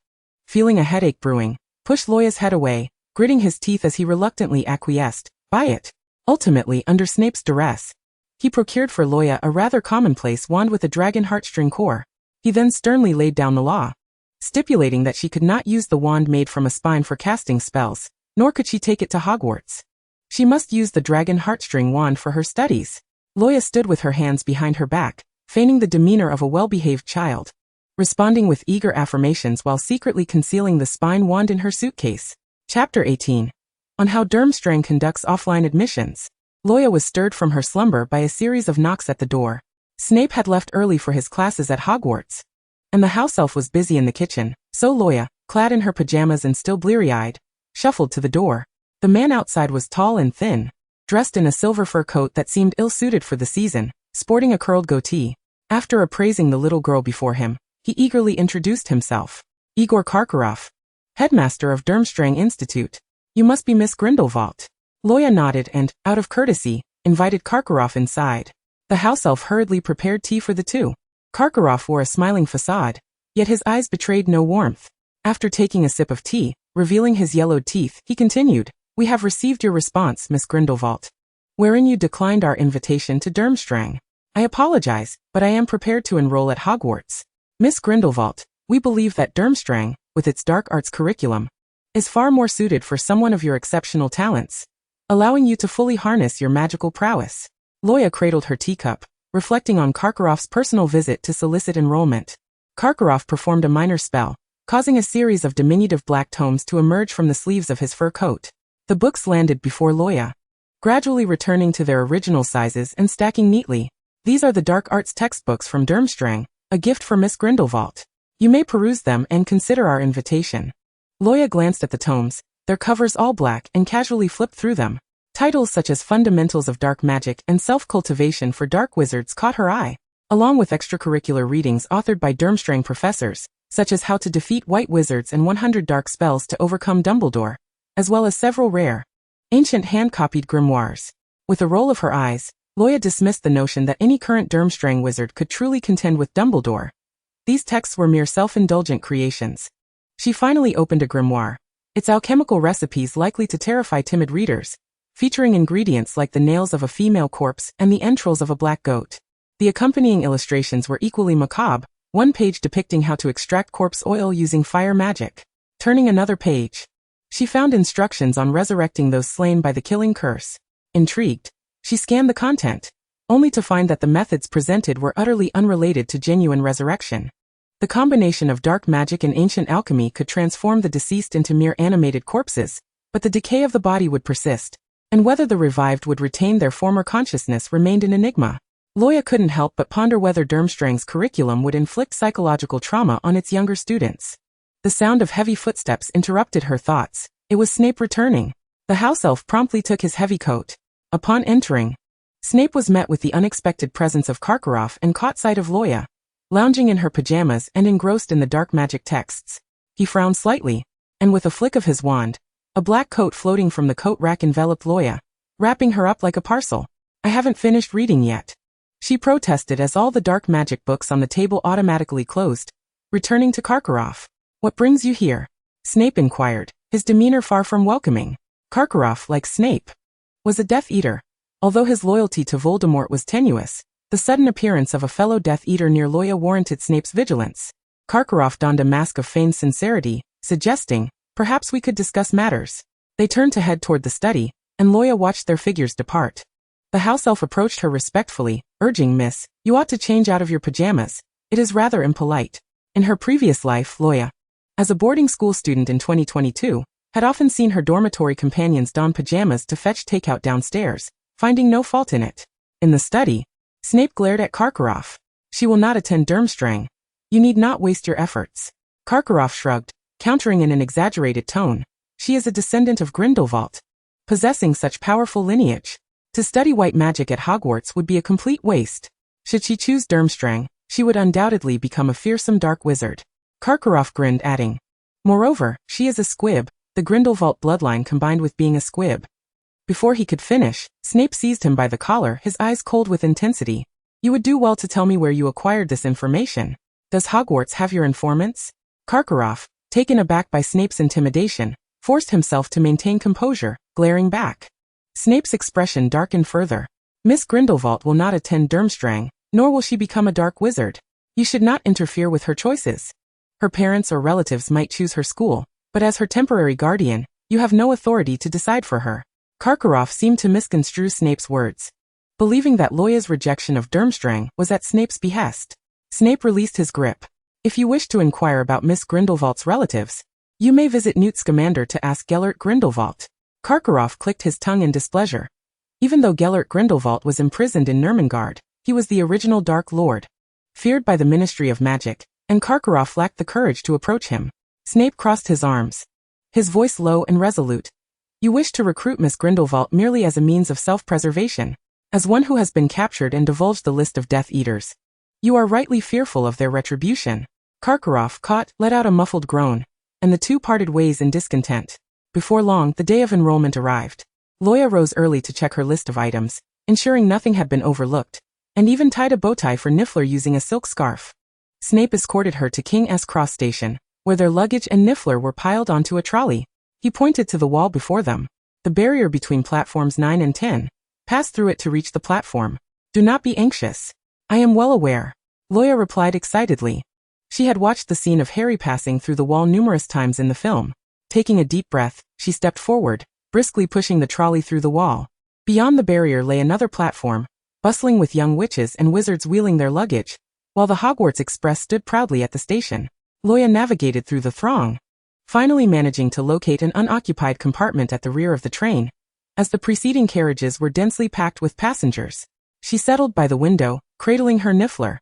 feeling a headache brewing, pushed Luo Ya's head away, gritting his teeth as he reluctantly acquiesced. "Buy it." Ultimately, under Snape's duress, he procured for Luo Ya a rather commonplace wand with a dragon heartstring core. He then sternly laid down the law, stipulating that she could not use the wand made from a spine for casting spells, nor could she take it to Hogwarts. She must use the dragon heartstring wand for her studies. Luo Ya stood with her hands behind her back, feigning the demeanor of a well-behaved child, responding with eager affirmations while secretly concealing the spine wand in her suitcase. Chapter 18. On how Durmstrang conducts offline admissions. Luo Ya was stirred from her slumber by a series of knocks at the door. Snape had left early for his classes at Hogwarts, and the house elf was busy in the kitchen, so Luo Ya, clad in her pajamas and still bleary-eyed, shuffled to the door. The man outside was tall and thin, dressed in a silver fur coat that seemed ill-suited for the season, sporting a curled goatee. After appraising the little girl before him, he eagerly introduced himself. "Igor Karkaroff, headmaster of Durmstrang Institute. You must be Miss Grindelwald." Luo Ya nodded and, out of courtesy, invited Karkaroff inside. The house elf hurriedly prepared tea for the two. Karkaroff wore a smiling facade, yet his eyes betrayed no warmth. After taking a sip of tea, revealing his yellowed teeth, he continued, "We have received your response, Miss Grindelwald, wherein you declined our invitation to Durmstrang. I apologize, but I am prepared to enroll at Hogwarts. Miss Grindelwald, we believe that Durmstrang, with its dark arts curriculum, is far more suited for someone of your exceptional talents, allowing you to fully harness your magical prowess." Luo Ya cradled her teacup, reflecting on Karkaroff's personal visit to solicit enrollment. Karkaroff performed a minor spell, causing a series of diminutive black tomes to emerge from the sleeves of his fur coat. The books landed before Luo Ya, gradually returning to their original sizes and stacking neatly. "These are the dark arts textbooks from Durmstrang, a gift for Miss Grindelwald. You may peruse them and consider our invitation." Luo Ya glanced at the tomes, their covers all black, and casually flipped through them. Titles such as Fundamentals of Dark Magic and Self-Cultivation for Dark Wizards caught her eye, along with extracurricular readings authored by Durmstrang professors, such as How to Defeat White Wizards and 100 Dark Spells to Overcome Dumbledore, as well as several rare, ancient hand-copied grimoires. With a roll of her eyes, Luo Ya dismissed the notion that any current Durmstrang wizard could truly contend with Dumbledore. These texts were mere self-indulgent creations. She finally opened a grimoire, its alchemical recipes likely to terrify timid readers, featuring ingredients like the nails of a female corpse and the entrails of a black goat. The accompanying illustrations were equally macabre, one page depicting how to extract corpse oil using fire magic. Turning another page, she found instructions on resurrecting those slain by the killing curse. Intrigued, she scanned the content, only to find that the methods presented were utterly unrelated to genuine resurrection. The combination of dark magic and ancient alchemy could transform the deceased into mere animated corpses, but the decay of the body would persist, and whether the revived would retain their former consciousness remained an enigma. Luo Ya couldn't help but ponder whether Durmstrang's curriculum would inflict psychological trauma on its younger students. The sound of heavy footsteps interrupted her thoughts. It was Snape returning. The house elf promptly took his heavy coat. Upon entering, Snape was met with the unexpected presence of Karkaroff and caught sight of Luo Ya, lounging in her pajamas and engrossed in the dark magic texts. He frowned slightly, and with a flick of his wand, a black coat floating from the coat rack enveloped Luo Ya, wrapping her up like a parcel. I haven't finished reading yet, she protested as all the dark magic books on the table automatically closed, returning to Karkaroff. What brings you here? Snape inquired, his demeanor far from welcoming. Karkaroff, like Snape, was a Death Eater. Although his loyalty to Voldemort was tenuous, the sudden appearance of a fellow Death Eater near Luo Ya warranted Snape's vigilance. Karkaroff donned a mask of feigned sincerity, suggesting, perhaps we could discuss matters. They turned to head toward the study, and Luo Ya watched their figures depart. The house elf approached her respectfully, urging, Miss, you ought to change out of your pajamas. It is rather impolite. In her previous life, Luo Ya, as a boarding school student in 2022, had often seen her dormitory companions don pajamas to fetch takeout downstairs, finding no fault in it. In the study, Snape glared at Karkaroff. She will not attend Durmstrang. You need not waste your efforts. Karkaroff shrugged, countering in an exaggerated tone. She is a descendant of Grindelwald, possessing such powerful lineage. To study white magic at Hogwarts would be a complete waste. Should she choose Durmstrang, she would undoubtedly become a fearsome dark wizard. Karkaroff grinned, adding, moreover, she is a squib, the Grindelwald bloodline combined with being a squib. Before he could finish, Snape seized him by the collar, his eyes cold with intensity. You would do well to tell me where you acquired this information. Does Hogwarts have your informants? Karkaroff, taken aback by Snape's intimidation, forced himself to maintain composure, glaring back. Snape's expression darkened further. Miss Grindelwald will not attend Durmstrang, nor will she become a dark wizard. You should not interfere with her choices. Her parents or relatives might choose her school, but as her temporary guardian, you have no authority to decide for her. Karkaroff seemed to misconstrue Snape's words, believing that Luo Ya's rejection of Durmstrang was at Snape's behest. Snape released his grip. If you wish to inquire about Miss Grindelwald's relatives, you may visit Newt Scamander to ask Gellert Grindelwald. Karkaroff clicked his tongue in displeasure. Even though Gellert Grindelwald was imprisoned in Nurmengard, he was the original Dark Lord, feared by the Ministry of Magic, and Karkaroff lacked the courage to approach him. Snape crossed his arms, his voice low and resolute. You wish to recruit Miss Grindelwald merely as a means of self-preservation, as one who has been captured and divulged the list of Death Eaters. You are rightly fearful of their retribution. Karkaroff let out a muffled groan, and the two parted ways in discontent. Before long, the day of enrollment arrived. Luo Ya rose early to check her list of items, ensuring nothing had been overlooked, and even tied a bow tie for Niffler using a silk scarf. Snape escorted her to King's Cross Station, where their luggage and Niffler were piled onto a trolley. He pointed to the wall before them. The barrier between platforms 9 and 10. Pass through it to reach the platform. Do not be anxious. I am well aware. Luo Ya replied excitedly. She had watched the scene of Harry passing through the wall numerous times in the film. Taking a deep breath, she stepped forward, briskly pushing the trolley through the wall. Beyond the barrier lay another platform, bustling with young witches and wizards wheeling their luggage, while the Hogwarts Express stood proudly at the station. Luo Ya navigated through the throng, finally managing to locate an unoccupied compartment at the rear of the train. As the preceding carriages were densely packed with passengers, she settled by the window, cradling her Niffler,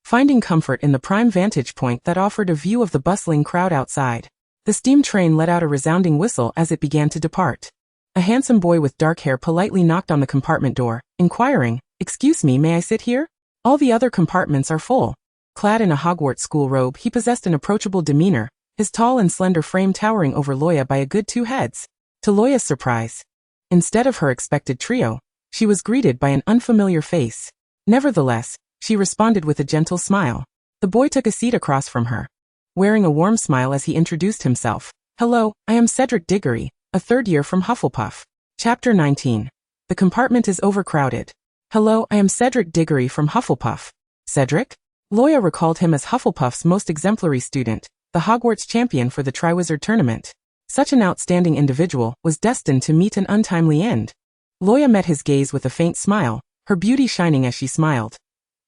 finding comfort in the prime vantage point that offered a view of the bustling crowd outside. The steam train let out a resounding whistle as it began to depart. A handsome boy with dark hair politely knocked on the compartment door, inquiring, "Excuse me, may I sit here? All the other compartments are full." Clad in a Hogwarts school robe, he possessed an approachable demeanor, his tall and slender frame towering over Luo Ya by a good 2 heads. To Luo Ya's surprise, instead of her expected trio, she was greeted by an unfamiliar face. Nevertheless, she responded with a gentle smile. The boy took a seat across from her, wearing a warm smile as he introduced himself. "Hello, I am Cedric Diggory, a third year from Hufflepuff." Chapter 19. The compartment is overcrowded. "Hello, I am Cedric Diggory from Hufflepuff." Cedric? Luo Ya recalled him as Hufflepuff's most exemplary student, the Hogwarts champion for the Triwizard Tournament. Such an outstanding individual was destined to meet an untimely end. Luo Ya met his gaze with a faint smile, her beauty shining as she smiled.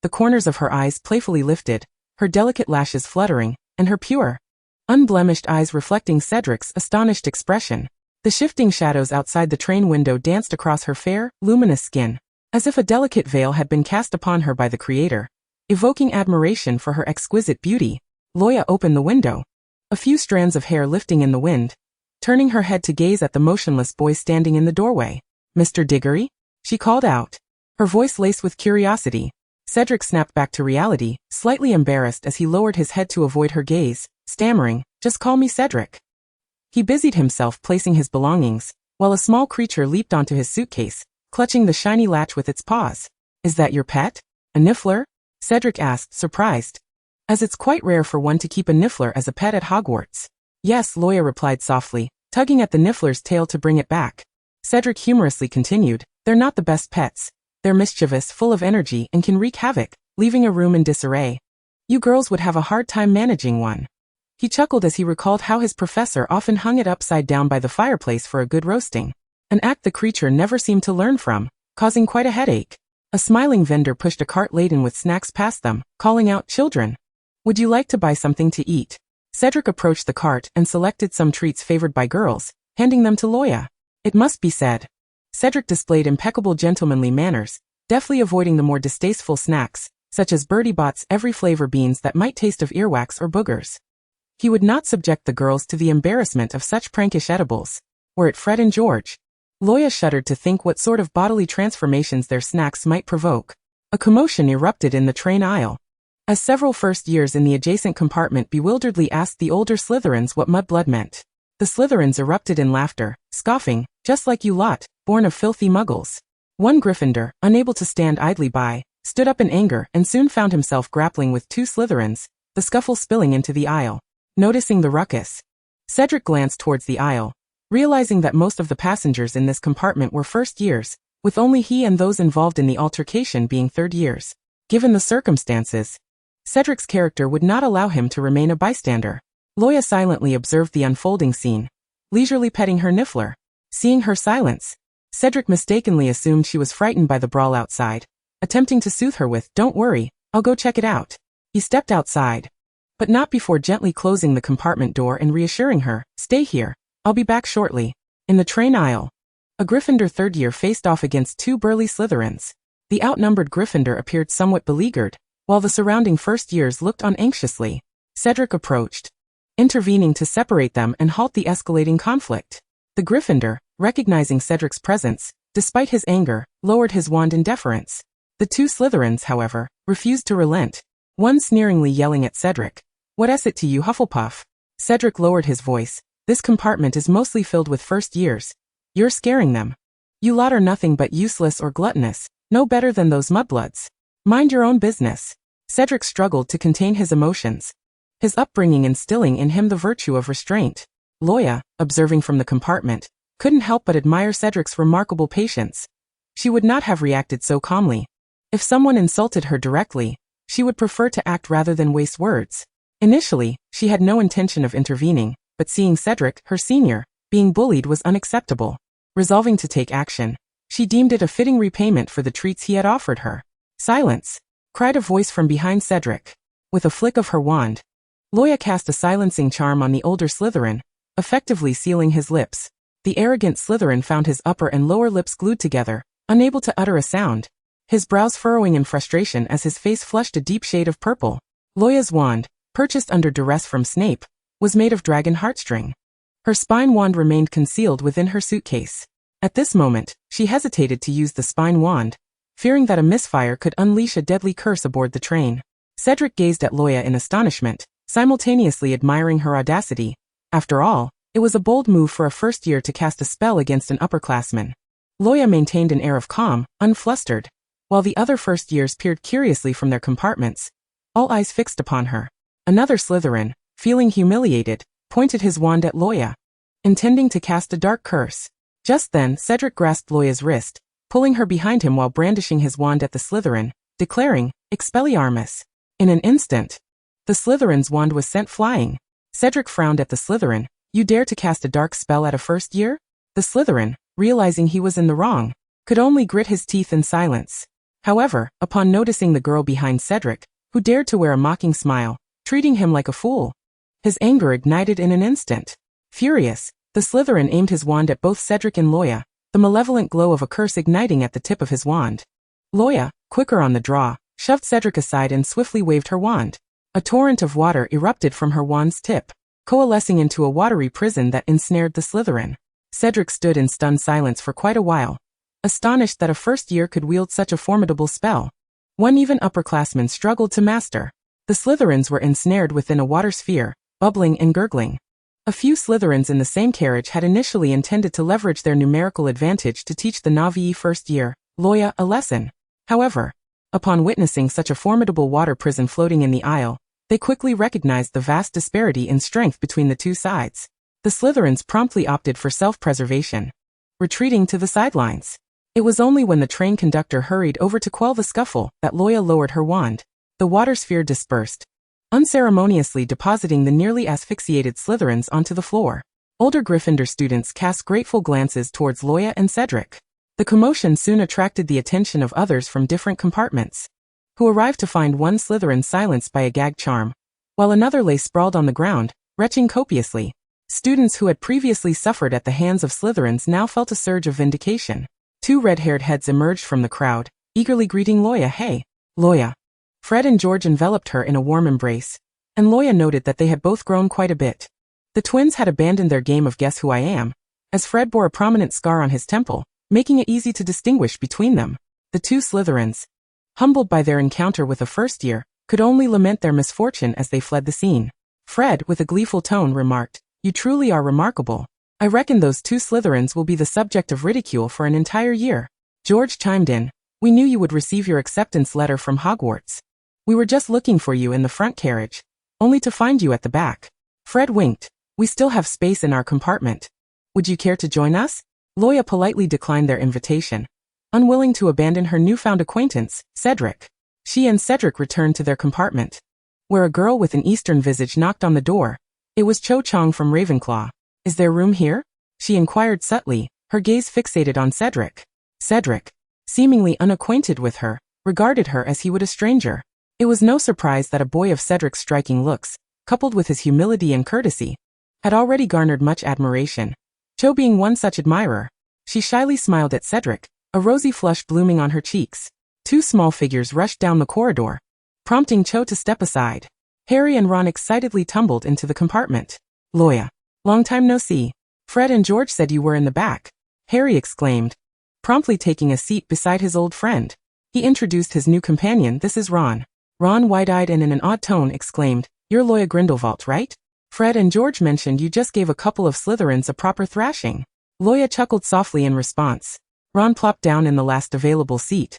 The corners of her eyes playfully lifted, her delicate lashes fluttering, and her pure, unblemished eyes reflecting Cedric's astonished expression. The shifting shadows outside the train window danced across her fair, luminous skin. as if a delicate veil had been cast upon her by the Creator, evoking admiration for her exquisite beauty. Luo Ya opened the window, a few strands of hair lifting in the wind, turning her head to gaze at the motionless boy standing in the doorway. "Mr. Diggory?" she called out, her voice laced with curiosity. Cedric snapped back to reality, slightly embarrassed as he lowered his head to avoid her gaze, stammering, "Just call me Cedric." He busied himself placing his belongings, while a small creature leaped onto his suitcase, clutching the shiny latch with its paws. "Is that your pet? A niffler?" Cedric asked, surprised, as it's quite rare for one to keep a niffler as a pet at Hogwarts. "Yes," Luo Ya replied softly, tugging at the niffler's tail to bring it back. Cedric humorously continued, "They're not the best pets. They're mischievous, full of energy, and can wreak havoc, leaving a room in disarray. You girls would have a hard time managing one." He chuckled as he recalled how his professor often hung it upside down by the fireplace for a good roasting, an act the creature never seemed to learn from, causing quite a headache. A smiling vendor pushed a cart laden with snacks past them, calling out, "Children, would you like to buy something to eat?" Cedric approached the cart and selected some treats favored by girls, handing them to Luo Ya. It must be said, Cedric displayed impeccable gentlemanly manners, deftly avoiding the more distasteful snacks, such as Bertie Bott's every flavor beans that might taste of earwax or boogers. He would not subject the girls to the embarrassment of such prankish edibles. Were it Fred and George? Luo Ya shuddered to think what sort of bodily transformations their snacks might provoke. A commotion erupted in the train aisle, as several first years in the adjacent compartment bewilderedly asked the older Slytherins what mudblood meant. The Slytherins erupted in laughter, scoffing, "Just like you lot, born of filthy muggles." One Gryffindor, unable to stand idly by, stood up in anger and soon found himself grappling with two Slytherins, the scuffle spilling into the aisle. Noticing the ruckus, Cedric glanced towards the aisle, realizing that most of the passengers in this compartment were first years, with only he and those involved in the altercation being third years. Given the circumstances, Cedric's character would not allow him to remain a bystander. Luo Ya silently observed the unfolding scene, leisurely petting her niffler. Seeing her silence, Cedric mistakenly assumed she was frightened by the brawl outside, attempting to soothe her with, "Don't worry, I'll go check it out." He stepped outside, but not before gently closing the compartment door and reassuring her, "Stay here, I'll be back shortly." In the train aisle, a Gryffindor third year faced off against two burly Slytherins. The outnumbered Gryffindor appeared somewhat beleaguered, while the surrounding first years looked on anxiously. Cedric approached, intervening to separate them and halt the escalating conflict. The Gryffindor, recognizing Cedric's presence, despite his anger, lowered his wand in deference. The two Slytherins, however, refused to relent, one sneeringly yelling at Cedric, "What is it to you, Hufflepuff?" Cedric lowered his voice, "This compartment is mostly filled with first years. You're scaring them. You lot are nothing but useless or gluttonous, no better than those mudbloods. Mind your own business." Cedric struggled to contain his emotions, his upbringing instilling in him the virtue of restraint. Luo Ya, observing from the compartment, couldn't help but admire Cedric's remarkable patience. She would not have reacted so calmly. If someone insulted her directly, she would prefer to act rather than waste words. Initially, she had no intention of intervening, but seeing Cedric, her senior, being bullied was unacceptable. Resolving to take action, she deemed it a fitting repayment for the treats he had offered her. "Silence!" cried a voice from behind Cedric. With a flick of her wand, Luo Ya cast a silencing charm on the older Slytherin, effectively sealing his lips. The arrogant Slytherin found his upper and lower lips glued together, unable to utter a sound, his brows furrowing in frustration as his face flushed a deep shade of purple. Luo Ya's wand, purchased under duress from Snape, was made of dragon heartstring. Her spine wand remained concealed within her suitcase. At this moment, she hesitated to use the spine wand, fearing that a misfire could unleash a deadly curse aboard the train. Cedric gazed at Luo Ya in astonishment, simultaneously admiring her audacity. After all, it was a bold move for a first year to cast a spell against an upperclassman. Luo Ya maintained an air of calm, unflustered, while the other first years peered curiously from their compartments, all eyes fixed upon her. Another Slytherin, feeling humiliated, pointed his wand at Luo Ya, intending to cast a dark curse. Just then, Cedric grasped Luo Ya's wrist, pulling her behind him while brandishing his wand at the Slytherin, declaring, "Expelliarmus." In an instant, the Slytherin's wand was sent flying. Cedric frowned at the Slytherin. "You dare to cast a dark spell at a first year?" The Slytherin, realizing he was in the wrong, could only grit his teeth in silence. However, upon noticing the girl behind Cedric, who dared to wear a mocking smile, treating him like a fool, his anger ignited in an instant. Furious, the Slytherin aimed his wand at both Cedric and Luo Ya, the malevolent glow of a curse igniting at the tip of his wand. Luo Ya, quicker on the draw, shoved Cedric aside and swiftly waved her wand. A torrent of water erupted from her wand's tip, coalescing into a watery prison that ensnared the Slytherin. Cedric stood in stunned silence for quite a while, astonished that a first year could wield such a formidable spell. One even upperclassman struggled to master. The Slytherins were ensnared within a water sphere, bubbling and gurgling. A few Slytherins in the same carriage had initially intended to leverage their numerical advantage to teach the novice first year, Luo Ya, a lesson. However, upon witnessing such a formidable water prison floating in the aisle, they quickly recognized the vast disparity in strength between the two sides. The Slytherins promptly opted for self-preservation, retreating to the sidelines. It was only when the train conductor hurried over to quell the scuffle that Luo Ya lowered her wand. The water sphere dispersed, unceremoniously depositing the nearly asphyxiated Slytherins onto the floor. Older Gryffindor students cast grateful glances towards Luo Ya and Cedric. The commotion soon attracted the attention of others from different compartments, who arrived to find one Slytherin silenced by a gag charm, while another lay sprawled on the ground, retching copiously. Students who had previously suffered at the hands of Slytherins now felt a surge of vindication. Two red-haired heads emerged from the crowd, eagerly greeting Luo Ya. Hey, Luo Ya. Fred and George enveloped her in a warm embrace, and Luo Ya noted that they had both grown quite a bit. The twins had abandoned their game of Guess Who I Am, as Fred bore a prominent scar on his temple, making it easy to distinguish between them. The two Slytherins, humbled by their encounter with a first year, could only lament their misfortune as they fled the scene. Fred, with a gleeful tone, remarked, "You truly are remarkable. I reckon those two Slytherins will be the subject of ridicule for an entire year." George chimed in, "We knew you would receive your acceptance letter from Hogwarts. We were just looking for you in the front carriage, only to find you at the back." Fred winked, "We still have space in our compartment. Would you care to join us?" Luo Ya politely declined their invitation, unwilling to abandon her newfound acquaintance, Cedric. She and Cedric returned to their compartment, where a girl with an Eastern visage knocked on the door. It was Cho Chang from Ravenclaw. "Is there room here?" she inquired subtly, her gaze fixated on Cedric. Cedric, seemingly unacquainted with her, regarded her as he would a stranger. It was no surprise that a boy of Cedric's striking looks, coupled with his humility and courtesy, had already garnered much admiration. Cho being one such admirer, she shyly smiled at Cedric, a rosy flush blooming on her cheeks. Two small figures rushed down the corridor, prompting Cho to step aside. Harry and Ron excitedly tumbled into the compartment. "Luo Ya, long time no see. Fred and George said you were in the back," Harry exclaimed, promptly taking a seat beside his old friend. He introduced his new companion. "This is Ron." Ron, wide-eyed and in an odd tone, exclaimed, "You're Luo Ya Grindelwald, right? Fred and George mentioned you just gave a couple of Slytherins a proper thrashing." Luo Ya chuckled softly in response. Ron plopped down in the last available seat,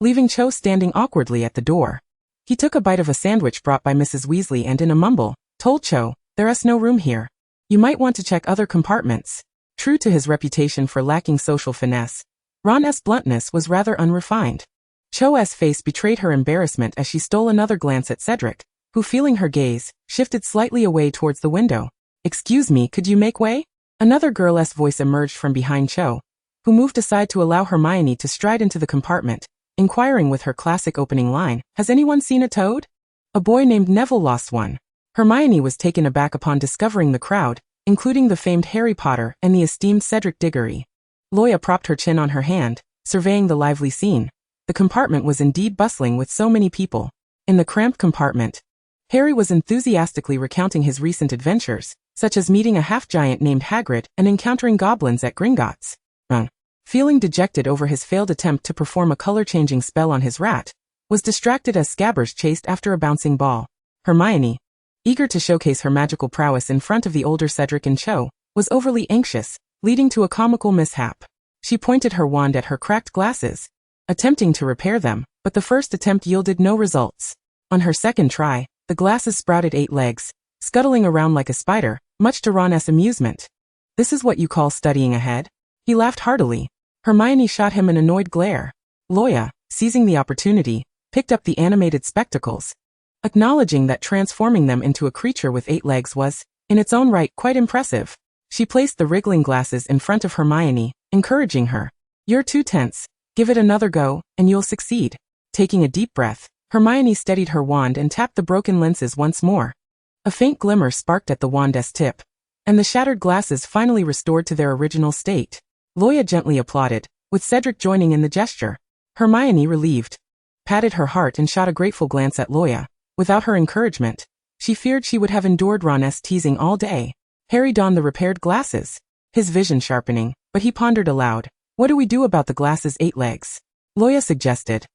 leaving Cho standing awkwardly at the door. He took a bite of a sandwich brought by Mrs. Weasley and in a mumble, told Cho, "There's no room here. You might want to check other compartments." True to his reputation for lacking social finesse, Ron's bluntness was rather unrefined. Cho's face betrayed her embarrassment as she stole another glance at Cedric, who, feeling her gaze, shifted slightly away towards the window. "Excuse me, could you make way?" Another girl's voice emerged from behind Cho, who moved aside to allow Hermione to stride into the compartment, inquiring with her classic opening line, "Has anyone seen a toad?" A boy named Neville lost one. Hermione was taken aback upon discovering the crowd, including the famed Harry Potter and the esteemed Cedric Diggory. Luo Ya propped her chin on her hand, surveying the lively scene. The compartment was indeed bustling with so many people. In the cramped compartment, Harry was enthusiastically recounting his recent adventures, such as meeting a half-giant named Hagrid and encountering goblins at Gringotts. Feeling dejected over his failed attempt to perform a color-changing spell on his rat, was distracted as Scabbers chased after a bouncing ball. Hermione, eager to showcase her magical prowess in front of the older Cedric and Cho, was overly anxious, leading to a comical mishap. She pointed her wand at her cracked glasses, attempting to repair them, but the first attempt yielded no results. On her second try, the glasses sprouted 8 legs, scuttling around like a spider, much to Ron's amusement. "This is what you call studying ahead?" He laughed heartily. Hermione shot him an annoyed glare. Luo Ya, seizing the opportunity, picked up the animated spectacles, acknowledging that transforming them into a creature with 8 legs was, in its own right, quite impressive. She placed the wriggling glasses in front of Hermione, encouraging her. "You're too tense. Give it another go, and you'll succeed." Taking a deep breath, Hermione steadied her wand and tapped the broken lenses once more. A faint glimmer sparked at the wand's tip, and the shattered glasses finally restored to their original state. Luo Ya gently applauded, with Cedric joining in the gesture. Hermione, relieved, patted her heart and shot a grateful glance at Luo Ya. Without her encouragement, she feared she would have endured Ron's teasing all day. Harry donned the repaired glasses, his vision sharpening, but he pondered aloud. What do we do about the glasses' 8 legs? Luo Ya suggested.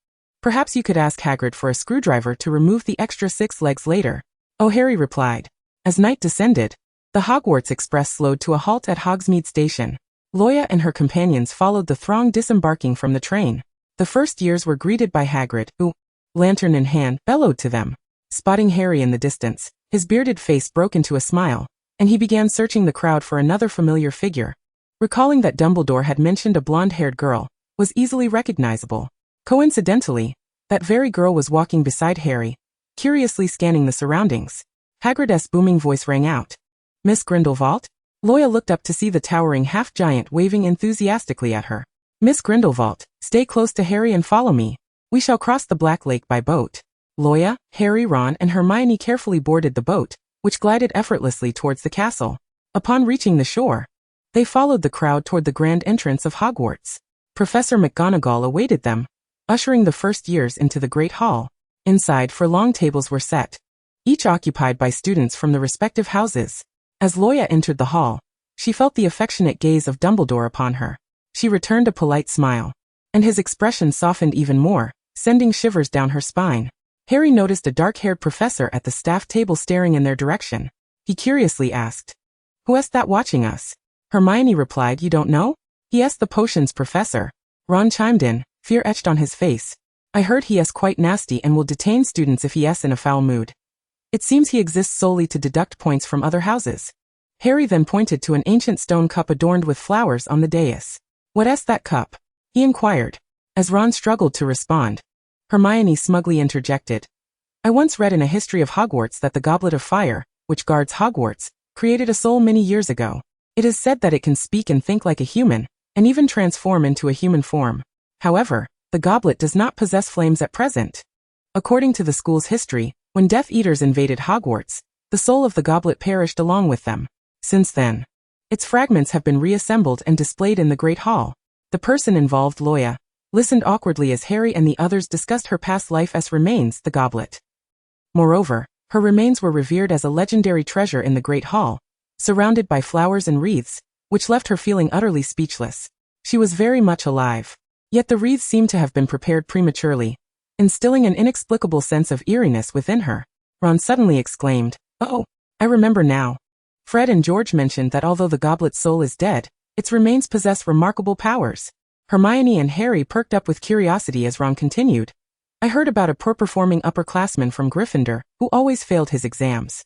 Perhaps you could ask Hagrid for a screwdriver to remove the extra 6 legs later. Oh, Harry replied. As night descended, the Hogwarts Express slowed to a halt at Hogsmeade Station. Luo Ya and her companions followed the throng disembarking from the train. The first years were greeted by Hagrid, who, lantern in hand, bellowed to them. Spotting Harry in the distance, his bearded face broke into a smile, and he began searching the crowd for another familiar figure. Recalling that Dumbledore had mentioned a blonde-haired girl, was easily recognizable. Coincidentally, that very girl was walking beside Harry, curiously scanning the surroundings. Hagrid's booming voice rang out. Miss Grindelwald? Luo Ya looked up to see the towering half-giant waving enthusiastically at her. Miss Grindelwald, stay close to Harry and follow me. We shall cross the Black Lake by boat. Luo Ya, Harry, Ron, and Hermione carefully boarded the boat, which glided effortlessly towards the castle. Upon reaching the shore, they followed the crowd toward the grand entrance of Hogwarts. Professor McGonagall awaited them, ushering the first years into the Great Hall. Inside, 4 long tables were set, each occupied by students from the respective houses. As Luo Ya entered the hall, she felt the affectionate gaze of Dumbledore upon her. She returned a polite smile, and his expression softened even more, sending shivers down her spine. Harry noticed a dark-haired professor at the staff table staring in their direction. He curiously asked, "Who is that watching us?" Hermione replied, "You don't know?" "He is the potions professor." Ron chimed in, fear etched on his face. "I heard he is quite nasty and will detain students if he is in a foul mood. It seems he exists solely to deduct points from other houses." Harry then pointed to an ancient stone cup adorned with flowers on the dais. "What is that cup?" he inquired. As Ron struggled to respond, Hermione smugly interjected, "I once read in a history of Hogwarts that the Goblet of Fire, which guards Hogwarts, created a soul many years ago. It is said that it can speak and think like a human, and even transform into a human form. However, the goblet does not possess flames at present. According to the school's history, when Death Eaters invaded Hogwarts, the soul of the goblet perished along with them. Since then, its fragments have been reassembled and displayed in the Great Hall." The person involved, Luo Ya, listened awkwardly as Harry and the others discussed her past life as remains, the goblet. Moreover, her remains were revered as a legendary treasure in the Great Hall, surrounded by flowers and wreaths, which left her feeling utterly speechless. She was very much alive. Yet the wreaths seemed to have been prepared prematurely, instilling an inexplicable sense of eeriness within her. Ron suddenly exclaimed, "Oh, I remember now. Fred and George mentioned that although the goblet's soul is dead, its remains possess remarkable powers." Hermione and Harry perked up with curiosity as Ron continued, "I heard about a poor-performing upperclassman from Gryffindor who always failed his exams.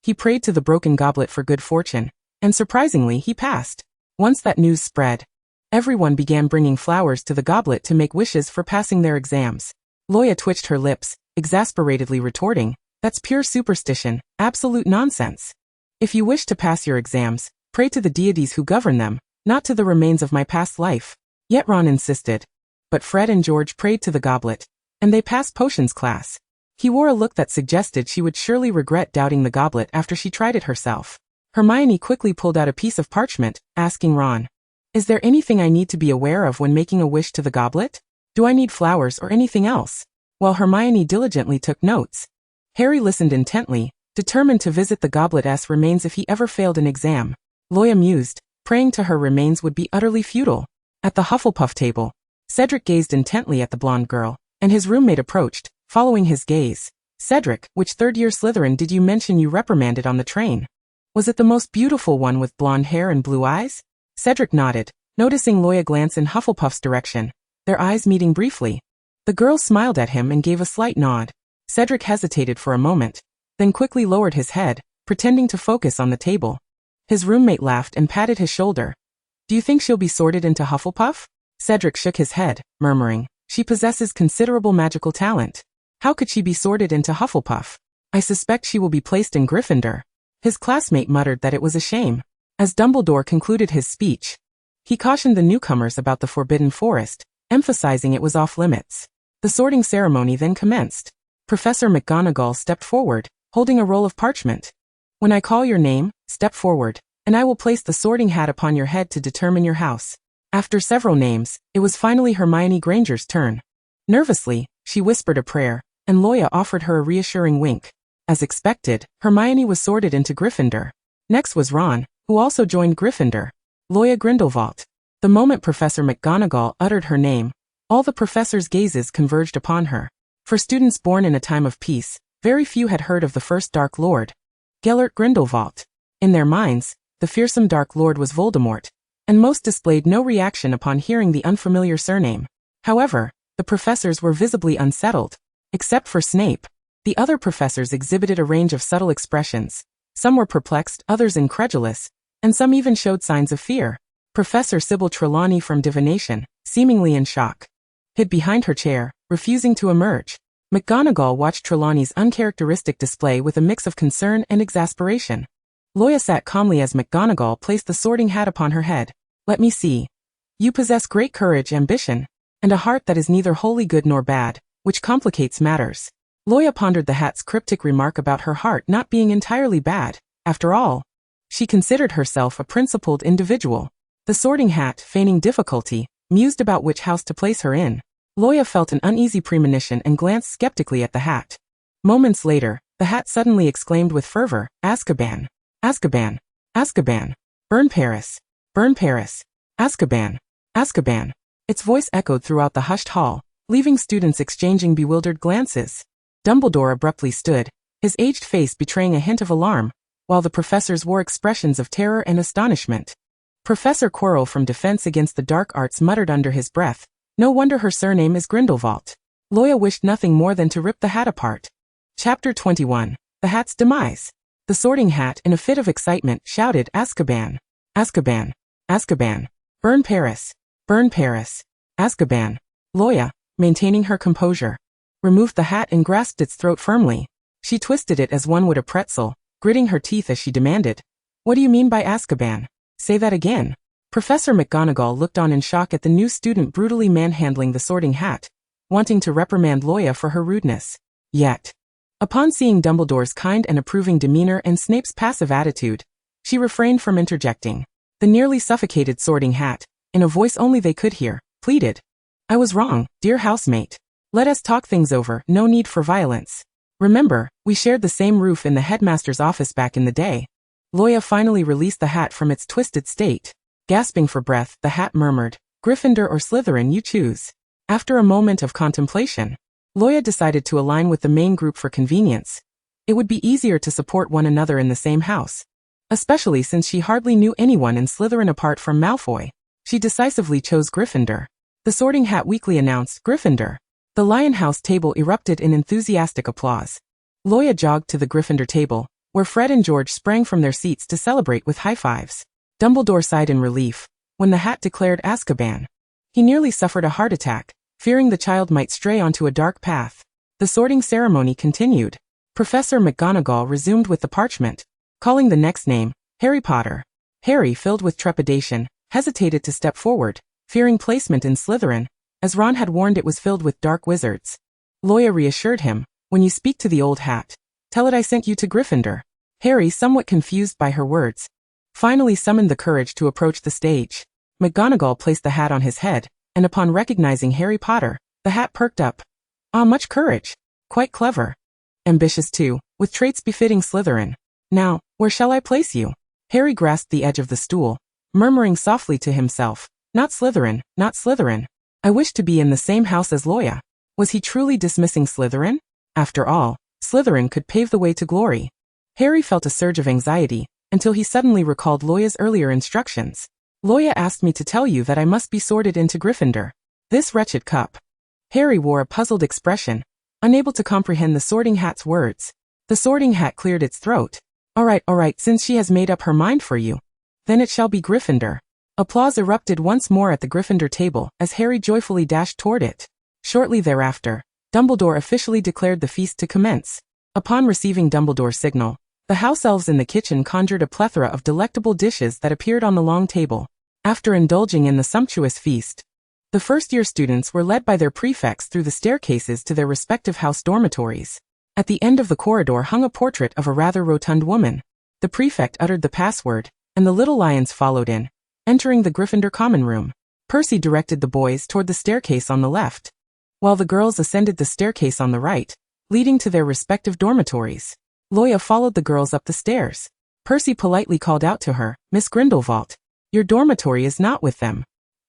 He prayed to the broken goblet for good fortune, and surprisingly, he passed. Once that news spread, everyone began bringing flowers to the goblet to make wishes for passing their exams." Luo Ya twitched her lips, exasperatedly retorting, "That's pure superstition, absolute nonsense. If you wish to pass your exams, pray to the deities who govern them, not to the remains of my past life." Yet Ron insisted. But Fred and George prayed to the goblet, and they passed potions class. He wore a look that suggested she would surely regret doubting the goblet after she tried it herself. Hermione quickly pulled out a piece of parchment, asking Ron, "Is there anything I need to be aware of when making a wish to the goblet? Do I need flowers or anything else?" While Hermione diligently took notes, Harry listened intently, determined to visit the goblet's remains if he ever failed an exam. Luo Ya mused, praying to her remains would be utterly futile. At the Hufflepuff table, Cedric gazed intently at the blonde girl, and his roommate approached, following his gaze. "Cedric, which third-year Slytherin did you mention you reprimanded on the train? Was it the most beautiful one with blonde hair and blue eyes?" Cedric nodded, noticing Luo Ya glance in Hufflepuff's direction, their eyes meeting briefly. The girl smiled at him and gave a slight nod. Cedric hesitated for a moment, then quickly lowered his head, pretending to focus on the table. His roommate laughed and patted his shoulder. "Do you think she'll be sorted into Hufflepuff?" Cedric shook his head, murmuring, "She possesses considerable magical talent. How could she be sorted into Hufflepuff? I suspect she will be placed in Gryffindor." His classmate muttered that it was a shame. As Dumbledore concluded his speech, he cautioned the newcomers about the Forbidden Forest, emphasizing it was off-limits. The sorting ceremony then commenced. Professor McGonagall stepped forward, holding a roll of parchment. "When I call your name, step forward, and I will place the sorting hat upon your head to determine your house." After several names, it was finally Hermione Granger's turn. Nervously, she whispered a prayer, and Luo Ya offered her a reassuring wink. As expected, Hermione was sorted into Gryffindor. Next was Ron, who also joined Gryffindor. Luo Ya Grindelwald. The moment Professor McGonagall uttered her name, all the professor's gazes converged upon her. For students born in a time of peace, very few had heard of the first Dark Lord, Gellert Grindelwald. In their minds, the fearsome Dark Lord was Voldemort, and most displayed no reaction upon hearing the unfamiliar surname. However, the professors were visibly unsettled. Except for Snape, the other professors exhibited a range of subtle expressions. Some were perplexed, others incredulous, and some even showed signs of fear. Professor Sybil Trelawney from Divination, seemingly in shock, hid behind her chair, refusing to emerge. McGonagall watched Trelawney's uncharacteristic display with a mix of concern and exasperation. Luo Ya sat calmly as McGonagall placed the sorting hat upon her head. Let me see. You possess great courage, ambition, and a heart that is neither wholly good nor bad, which complicates matters. Luo Ya pondered the hat's cryptic remark about her heart not being entirely bad. After all, she considered herself a principled individual. The sorting hat, feigning difficulty, mused about which house to place her in. Luo Ya felt an uneasy premonition and glanced skeptically at the hat. Moments later, the hat suddenly exclaimed with fervor, Azkaban! Azkaban! Azkaban! Burn Paris! Burn Paris! Azkaban! Azkaban! Its voice echoed throughout the hushed hall, leaving students exchanging bewildered glances. Dumbledore abruptly stood, his aged face betraying a hint of alarm, while the professors wore expressions of terror and astonishment. Professor Quirrell from Defense Against the Dark Arts muttered under his breath, no wonder her surname is Grindelwald. Luo Ya wished nothing more than to rip the hat apart. Chapter 21. The Hat's Demise. The sorting hat, in a fit of excitement, shouted, Azkaban! Azkaban! Azkaban! Burn Paris! Burn Paris! Azkaban! Luo Ya, maintaining her composure, removed the hat and grasped its throat firmly. She twisted it as one would a pretzel, gritting her teeth as she demanded, what do you mean by Azkaban? Say that again. Professor McGonagall looked on in shock at the new student brutally manhandling the sorting hat, wanting to reprimand Luo Ya for her rudeness. Yet, upon seeing Dumbledore's kind and approving demeanor and Snape's passive attitude, she refrained from interjecting. The nearly suffocated sorting hat, in a voice only they could hear, pleaded, I was wrong, dear housemate. Let us talk things over, no need for violence. Remember, we shared the same roof in the headmaster's office back in the day. Luo Ya finally released the hat from its twisted state. Gasping for breath, the hat murmured, Gryffindor or Slytherin, you choose. After a moment of contemplation, Luo Ya decided to align with the main group for convenience. It would be easier to support one another in the same house, especially since she hardly knew anyone in Slytherin apart from Malfoy. She decisively chose Gryffindor. The sorting hat weakly announced, Gryffindor. The Lion House table erupted in enthusiastic applause. Luo Ya jogged to the Gryffindor table, where Fred and George sprang from their seats to celebrate with high fives. Dumbledore sighed in relief when the hat declared Azkaban. He nearly suffered a heart attack, fearing the child might stray onto a dark path. The sorting ceremony continued. Professor McGonagall resumed with the parchment, calling the next name, Harry Potter. Harry, filled with trepidation, hesitated to step forward, fearing placement in Slytherin, as Ron had warned it was filled with dark wizards. Luo Ya reassured him, when you speak to the old hat, tell it I sent you to Gryffindor. Harry, somewhat confused by her words, finally summoned the courage to approach the stage. McGonagall placed the hat on his head, and upon recognizing Harry Potter, the hat perked up. Ah, much courage. Quite clever. Ambitious too, with traits befitting Slytherin. Now, where shall I place you? Harry grasped the edge of the stool, murmuring softly to himself, not Slytherin, not Slytherin. I wish to be in the same house as Luo Ya. Was he truly dismissing Slytherin? After all, Slytherin could pave the way to glory. Harry felt a surge of anxiety, until he suddenly recalled Luo Ya's earlier instructions. Luo Ya asked me to tell you that I must be sorted into Gryffindor. This wretched cup. Harry wore a puzzled expression, unable to comprehend the sorting hat's words. The sorting hat cleared its throat. All right, since she has made up her mind for you, then it shall be Gryffindor. Applause erupted once more at the Gryffindor table as Harry joyfully dashed toward it. Shortly thereafter, Dumbledore officially declared the feast to commence. Upon receiving Dumbledore's signal, the house elves in the kitchen conjured a plethora of delectable dishes that appeared on the long table. After indulging in the sumptuous feast, the first-year students were led by their prefects through the staircases to their respective house dormitories. At the end of the corridor hung a portrait of a rather rotund woman. The prefect uttered the password, and the little lions followed in, entering the Gryffindor common room. Percy directed the boys toward the staircase on the left, while the girls ascended the staircase on the right, leading to their respective dormitories. Luo Ya followed the girls up the stairs. Percy politely called out to her, "Miss Grindelwald, your dormitory is not with them."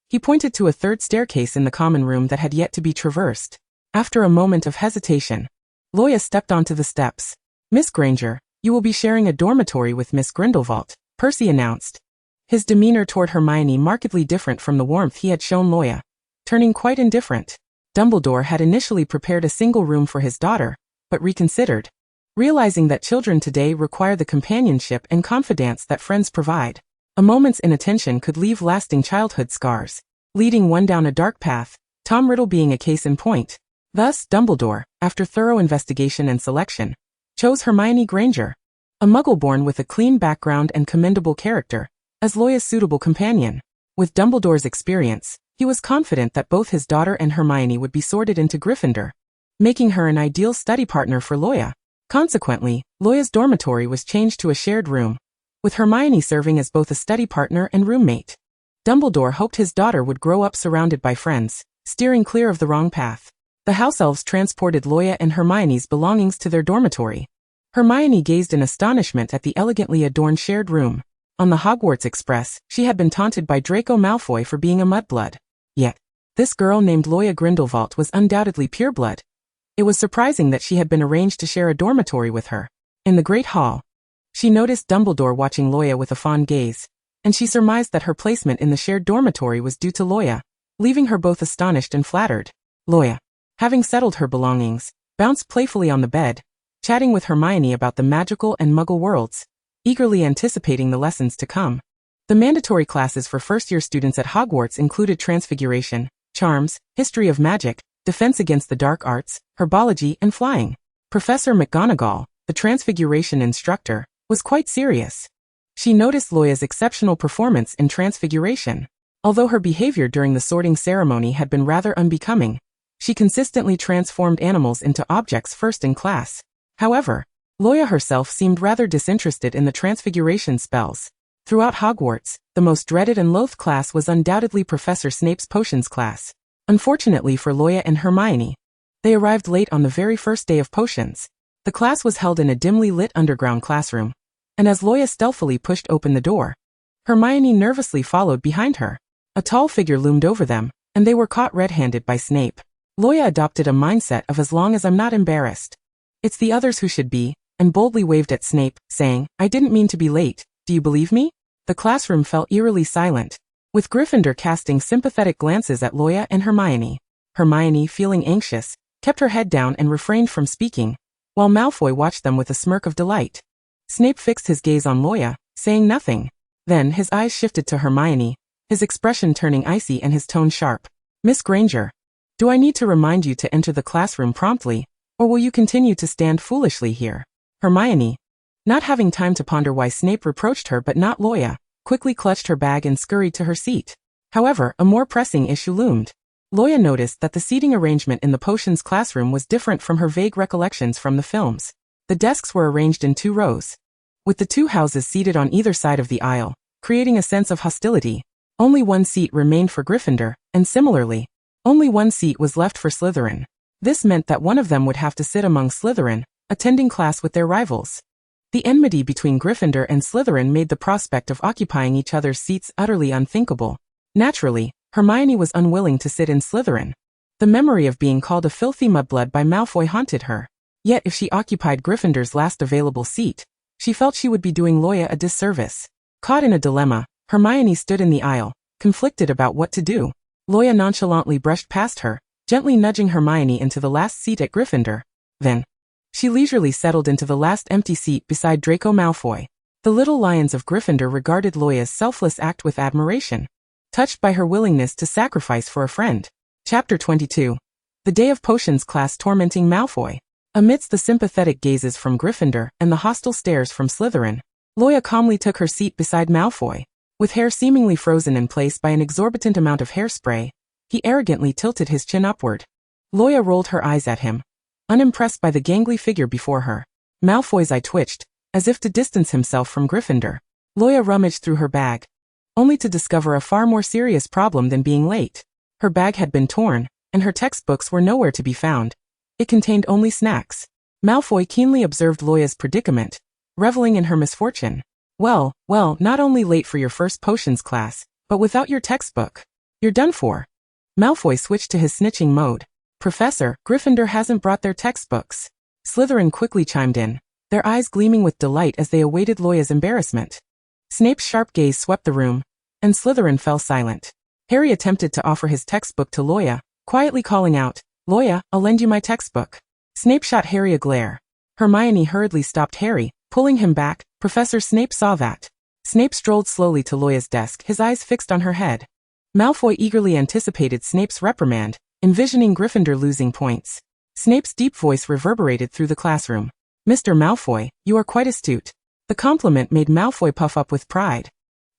He pointed to a third staircase in the common room that had yet to be traversed. After a moment of hesitation, Luo Ya stepped onto the steps. "Miss Granger, you will be sharing a dormitory with Miss Grindelwald," Percy announced. His demeanor toward Hermione markedly different from the warmth he had shown Luo Ya, turning quite indifferent. Dumbledore had initially prepared a single room for his daughter, but reconsidered, realizing that children today require the companionship and confidence that friends provide. A moment's inattention could leave lasting childhood scars, leading one down a dark path, Tom Riddle being a case in point. Thus, Dumbledore, after thorough investigation and selection, chose Hermione Granger, a muggle born with a clean background and commendable character, as Luo Ya's suitable companion. With Dumbledore's experience, he was confident that both his daughter and Hermione would be sorted into Gryffindor, making her an ideal study partner for Luo Ya. Consequently, Luo Ya's dormitory was changed to a shared room, with Hermione serving as both a study partner and roommate. Dumbledore hoped his daughter would grow up surrounded by friends, steering clear of the wrong path. The house elves transported Luo Ya and Hermione's belongings to their dormitory. Hermione gazed in astonishment at the elegantly adorned shared room. On the Hogwarts Express, she had been taunted by Draco Malfoy for being a mudblood. Yet, this girl named Luo Ya Grindelwald was undoubtedly pureblood. It was surprising that she had been arranged to share a dormitory with her. In the Great Hall, she noticed Dumbledore watching Luo Ya with a fond gaze, and she surmised that her placement in the shared dormitory was due to Luo Ya, leaving her both astonished and flattered. Luo Ya, having settled her belongings, bounced playfully on the bed, chatting with Hermione about the magical and muggle worlds, eagerly anticipating the lessons to come. The mandatory classes for first-year students at Hogwarts included Transfiguration, Charms, History of Magic, Defense Against the Dark Arts, Herbology, and Flying. Professor McGonagall, the Transfiguration instructor, was quite serious. She noticed Luo Ya's exceptional performance in Transfiguration. Although her behavior during the sorting ceremony had been rather unbecoming, she consistently transformed animals into objects first in class. However, Luo Ya herself seemed rather disinterested in the transfiguration spells. Throughout Hogwarts, the most dreaded and loathed class was undoubtedly Professor Snape's potions class. Unfortunately for Luo Ya and Hermione, they arrived late on the very first day of potions. The class was held in a dimly lit underground classroom, and as Luo Ya stealthily pushed open the door, Hermione nervously followed behind her. A tall figure loomed over them, and they were caught red-handed by Snape. Luo Ya adopted a mindset of as long as I'm not embarrassed, it's the others who should be, and boldly waved at Snape, saying, "I didn't mean to be late, do you believe me?" The classroom fell eerily silent, with Gryffindor casting sympathetic glances at Luo Ya and Hermione. Hermione, feeling anxious, kept her head down and refrained from speaking, while Malfoy watched them with a smirk of delight. Snape fixed his gaze on Luo Ya, saying nothing. Then his eyes shifted to Hermione, his expression turning icy and his tone sharp. "Miss Granger, do I need to remind you to enter the classroom promptly, or will you continue to stand foolishly here?" Hermione, not having time to ponder why Snape reproached her but not Luo Ya, quickly clutched her bag and scurried to her seat. However, a more pressing issue loomed. Luo Ya noticed that the seating arrangement in the potions classroom was different from her vague recollections from the films. The desks were arranged in 2 rows, with the 2 houses seated on either side of the aisle, creating a sense of hostility. Only 1 seat remained for Gryffindor, and similarly, only 1 seat was left for Slytherin. This meant that one of them would have to sit among Slytherin, attending class with their rivals. The enmity between Gryffindor and Slytherin made the prospect of occupying each other's seats utterly unthinkable. Naturally, Hermione was unwilling to sit in Slytherin. The memory of being called a filthy mudblood by Malfoy haunted her. Yet if she occupied Gryffindor's last available seat, she felt she would be doing Luo Ya a disservice. Caught in a dilemma, Hermione stood in the aisle, conflicted about what to do. Luo Ya nonchalantly brushed past her, gently nudging Hermione into the last seat at Gryffindor. Then, she leisurely settled into the last empty seat beside Draco Malfoy. The little lions of Gryffindor regarded Luo Ya's selfless act with admiration, touched by her willingness to sacrifice for a friend. Chapter 22. The Day of Potions class tormenting Malfoy. Amidst the sympathetic gazes from Gryffindor and the hostile stares from Slytherin, Luo Ya calmly took her seat beside Malfoy. With hair seemingly frozen in place by an exorbitant amount of hairspray, he arrogantly tilted his chin upward. Luo Ya rolled her eyes at him, unimpressed by the gangly figure before her. Malfoy's eye twitched, as if to distance himself from Gryffindor. Luo Ya rummaged through her bag, only to discover a far more serious problem than being late. Her bag had been torn, and her textbooks were nowhere to be found. It contained only snacks. Malfoy keenly observed Loya's predicament, reveling in her misfortune. Well, not only late for your first potions class, but without your textbook. You're done for. Malfoy switched to his snitching mode. Professor, Gryffindor hasn't brought their textbooks. Slytherin quickly chimed in, their eyes gleaming with delight as they awaited Loya's embarrassment. Snape's sharp gaze swept the room, and Slytherin fell silent. Harry attempted to offer his textbook to Loya, quietly calling out, Loya, I'll lend you my textbook. Snape shot Harry a glare. Hermione hurriedly stopped Harry, pulling him back. Professor Snape saw that. Snape strolled slowly to Loya's desk, his eyes fixed on her head. Malfoy eagerly anticipated Snape's reprimand, envisioning Gryffindor losing points. Snape's deep voice reverberated through the classroom. Mr. Malfoy, you are quite astute. The compliment made Malfoy puff up with pride.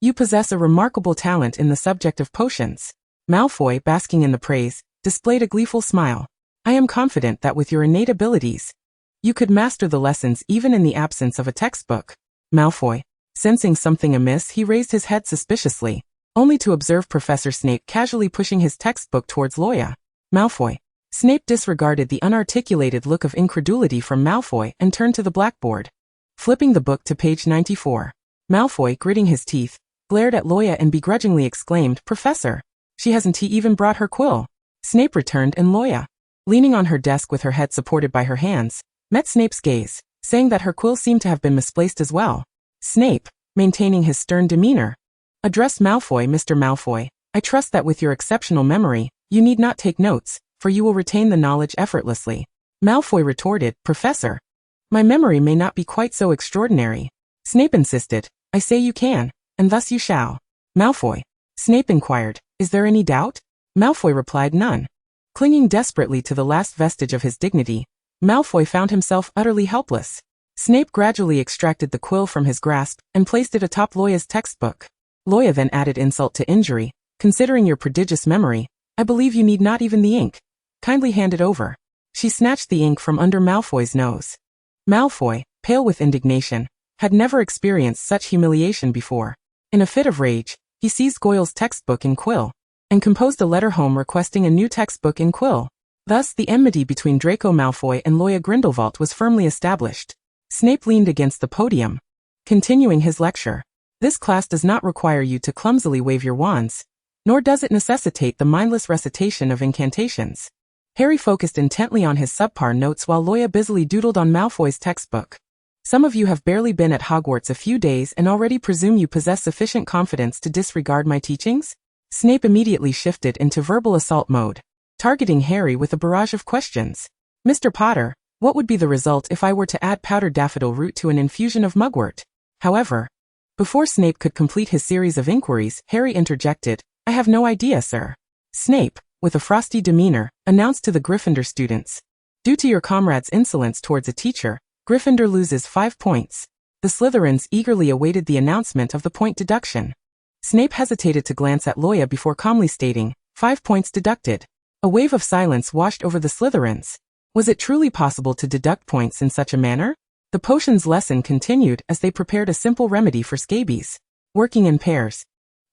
You possess a remarkable talent in the subject of potions. Malfoy, basking in the praise, displayed a gleeful smile. I am confident that with your innate abilities, you could master the lessons even in the absence of a textbook. Malfoy, sensing something amiss, he raised his head suspiciously, only to observe Professor Snape casually pushing his textbook towards Loya. Malfoy. Snape disregarded the unarticulated look of incredulity from Malfoy and turned to the blackboard. Flipping the book to page 94. Malfoy, gritting his teeth, glared at Loya and begrudgingly exclaimed, Professor, she hasn't even brought her quill. Snape returned and Loya, leaning on her desk with her head supported by her hands, met Snape's gaze, saying that her quill seemed to have been misplaced as well. Snape, maintaining his stern demeanor, addressed Malfoy. Mr. Malfoy, I trust that with your exceptional memory, you need not take notes, for you will retain the knowledge effortlessly. Malfoy retorted, Professor, my memory may not be quite so extraordinary. Snape insisted, I say you can, and thus you shall. Malfoy. Snape inquired, is there any doubt? Malfoy replied, none. Clinging desperately to the last vestige of his dignity, Malfoy found himself utterly helpless. Snape gradually extracted the quill from his grasp and placed it atop Loya's textbook. Loya then added insult to injury, considering your prodigious memory, I believe you need not even the ink. Kindly hand it over. She snatched the ink from under Malfoy's nose. Malfoy, pale with indignation, had never experienced such humiliation before. In a fit of rage, he seized Goyle's textbook in quill, and composed a letter home requesting a new textbook in quill. Thus, the enmity between Draco Malfoy and Loya Grindelwald was firmly established. Snape leaned against the podium, continuing his lecture. This class does not require you to clumsily wave your wands, nor does it necessitate the mindless recitation of incantations. Harry focused intently on his subpar notes while Loya busily doodled on Malfoy's textbook. Some of you have barely been at Hogwarts a few days and already presume you possess sufficient confidence to disregard my teachings? Snape immediately shifted into verbal assault mode, targeting Harry with a barrage of questions. Mr. Potter, what would be the result if I were to add powdered daffodil root to an infusion of mugwort? However, before Snape could complete his series of inquiries, Harry interjected, I have no idea, sir. Snape, with a frosty demeanor, announced to the Gryffindor students. Due to your comrade's insolence towards a teacher, Gryffindor loses 5 points. The Slytherins eagerly awaited the announcement of the point deduction. Snape hesitated to glance at Loya before calmly stating, 5 points deducted. A wave of silence washed over the Slytherins. Was it truly possible to deduct points in such a manner? The potions lesson continued as they prepared a simple remedy for scabies. Working in pairs.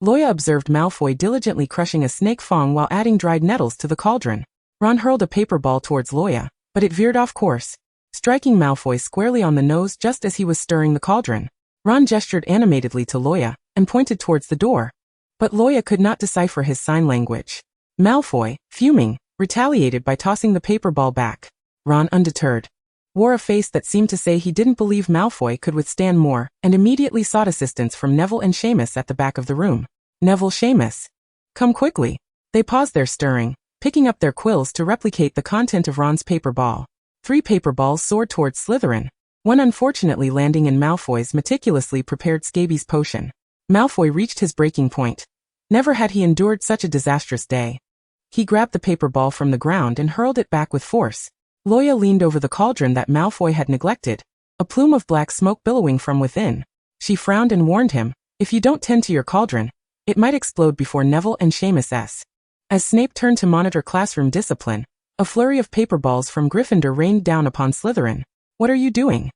Loya observed Malfoy diligently crushing a snake fang while adding dried nettles to the cauldron. Ron hurled a paper ball towards Loya, but it veered off course, striking Malfoy squarely on the nose just as he was stirring the cauldron. Ron gestured animatedly to Loya and pointed towards the door. But Loya could not decipher his sign language. Malfoy, fuming, retaliated by tossing the paper ball back. Ron, undeterred, wore a face that seemed to say he didn't believe Malfoy could withstand more, and immediately sought assistance from Neville and Seamus at the back of the room. Neville, Seamus, come quickly. They paused their stirring, picking up their quills to replicate the content of Ron's paper ball. 3 paper balls soared towards Slytherin, one unfortunately landing in Malfoy's meticulously prepared scabies potion. Malfoy reached his breaking point. Never had he endured such a disastrous day. He grabbed the paper ball from the ground and hurled it back with force. Loya leaned over the cauldron that Malfoy had neglected, a plume of black smoke billowing from within. She frowned and warned him, if you don't tend to your cauldron, it might explode before Neville and Seamus S. As Snape turned to monitor classroom discipline, a flurry of paper balls from Gryffindor rained down upon Slytherin. What are you doing?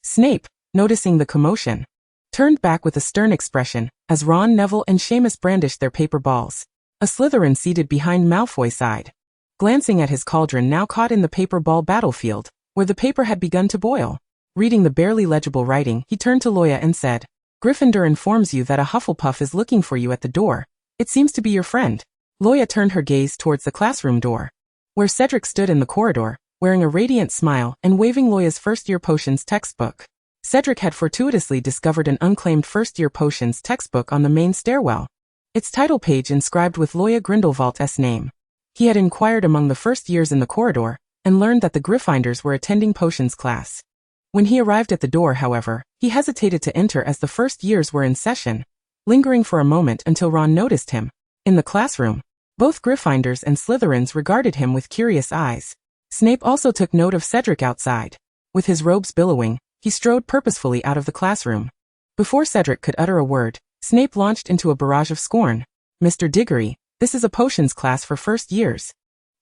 Snape, noticing the commotion, turned back with a stern expression, as Ron, Neville and Seamus brandished their paper balls. A Slytherin seated behind Malfoy sighed. glancing at his cauldron now caught in the paper ball battlefield, where the paper had begun to boil. Reading the barely legible writing, he turned to Luo Ya and said, "Gryffindor informs you that a Hufflepuff is looking for you at the door. It seems to be your friend." Luo Ya turned her gaze towards the classroom door, where Cedric stood in the corridor, wearing a radiant smile and waving Luo Ya's first-year potions textbook. Cedric had fortuitously discovered an unclaimed first-year potions textbook on the main stairwell, its title page inscribed with Luo Ya Grindelwald's name. He had inquired among the first years in the corridor, and learned that the Gryffindors were attending potions class. When he arrived at the door, however, he hesitated to enter as the first years were in session, lingering for a moment until Ron noticed him. In the classroom, both Gryffindors and Slytherins regarded him with curious eyes. Snape also took note of Cedric outside. With his robes billowing, he strode purposefully out of the classroom. Before Cedric could utter a word, Snape launched into a barrage of scorn. "Mr. Diggory, this is a potions class for first years.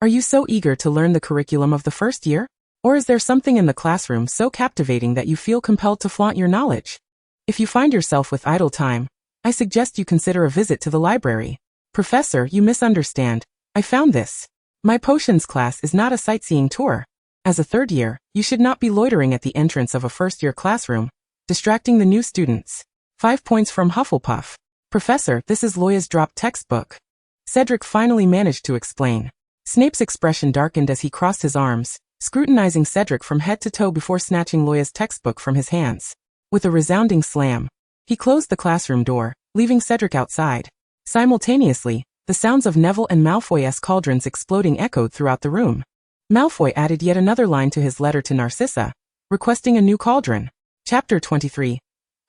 Are you so eager to learn the curriculum of the first year? Or is there something in the classroom so captivating that you feel compelled to flaunt your knowledge? If you find yourself with idle time, I suggest you consider a visit to the library." "Professor, you misunderstand. I found this. My potions class is not a sightseeing tour. As a third year, you should not be loitering at the entrance of a first-year classroom, distracting the new students. 5 points from Hufflepuff. Professor, this is Luo Ya's dropped textbook." Cedric finally managed to explain. Snape's expression darkened as he crossed his arms, scrutinizing Cedric from head to toe before snatching Luo Ya's textbook from his hands. With a resounding slam, he closed the classroom door, leaving Cedric outside. Simultaneously, the sounds of Neville and Malfoy's cauldrons exploding echoed throughout the room. Malfoy added yet another line to his letter to Narcissa, requesting a new cauldron. Chapter 23.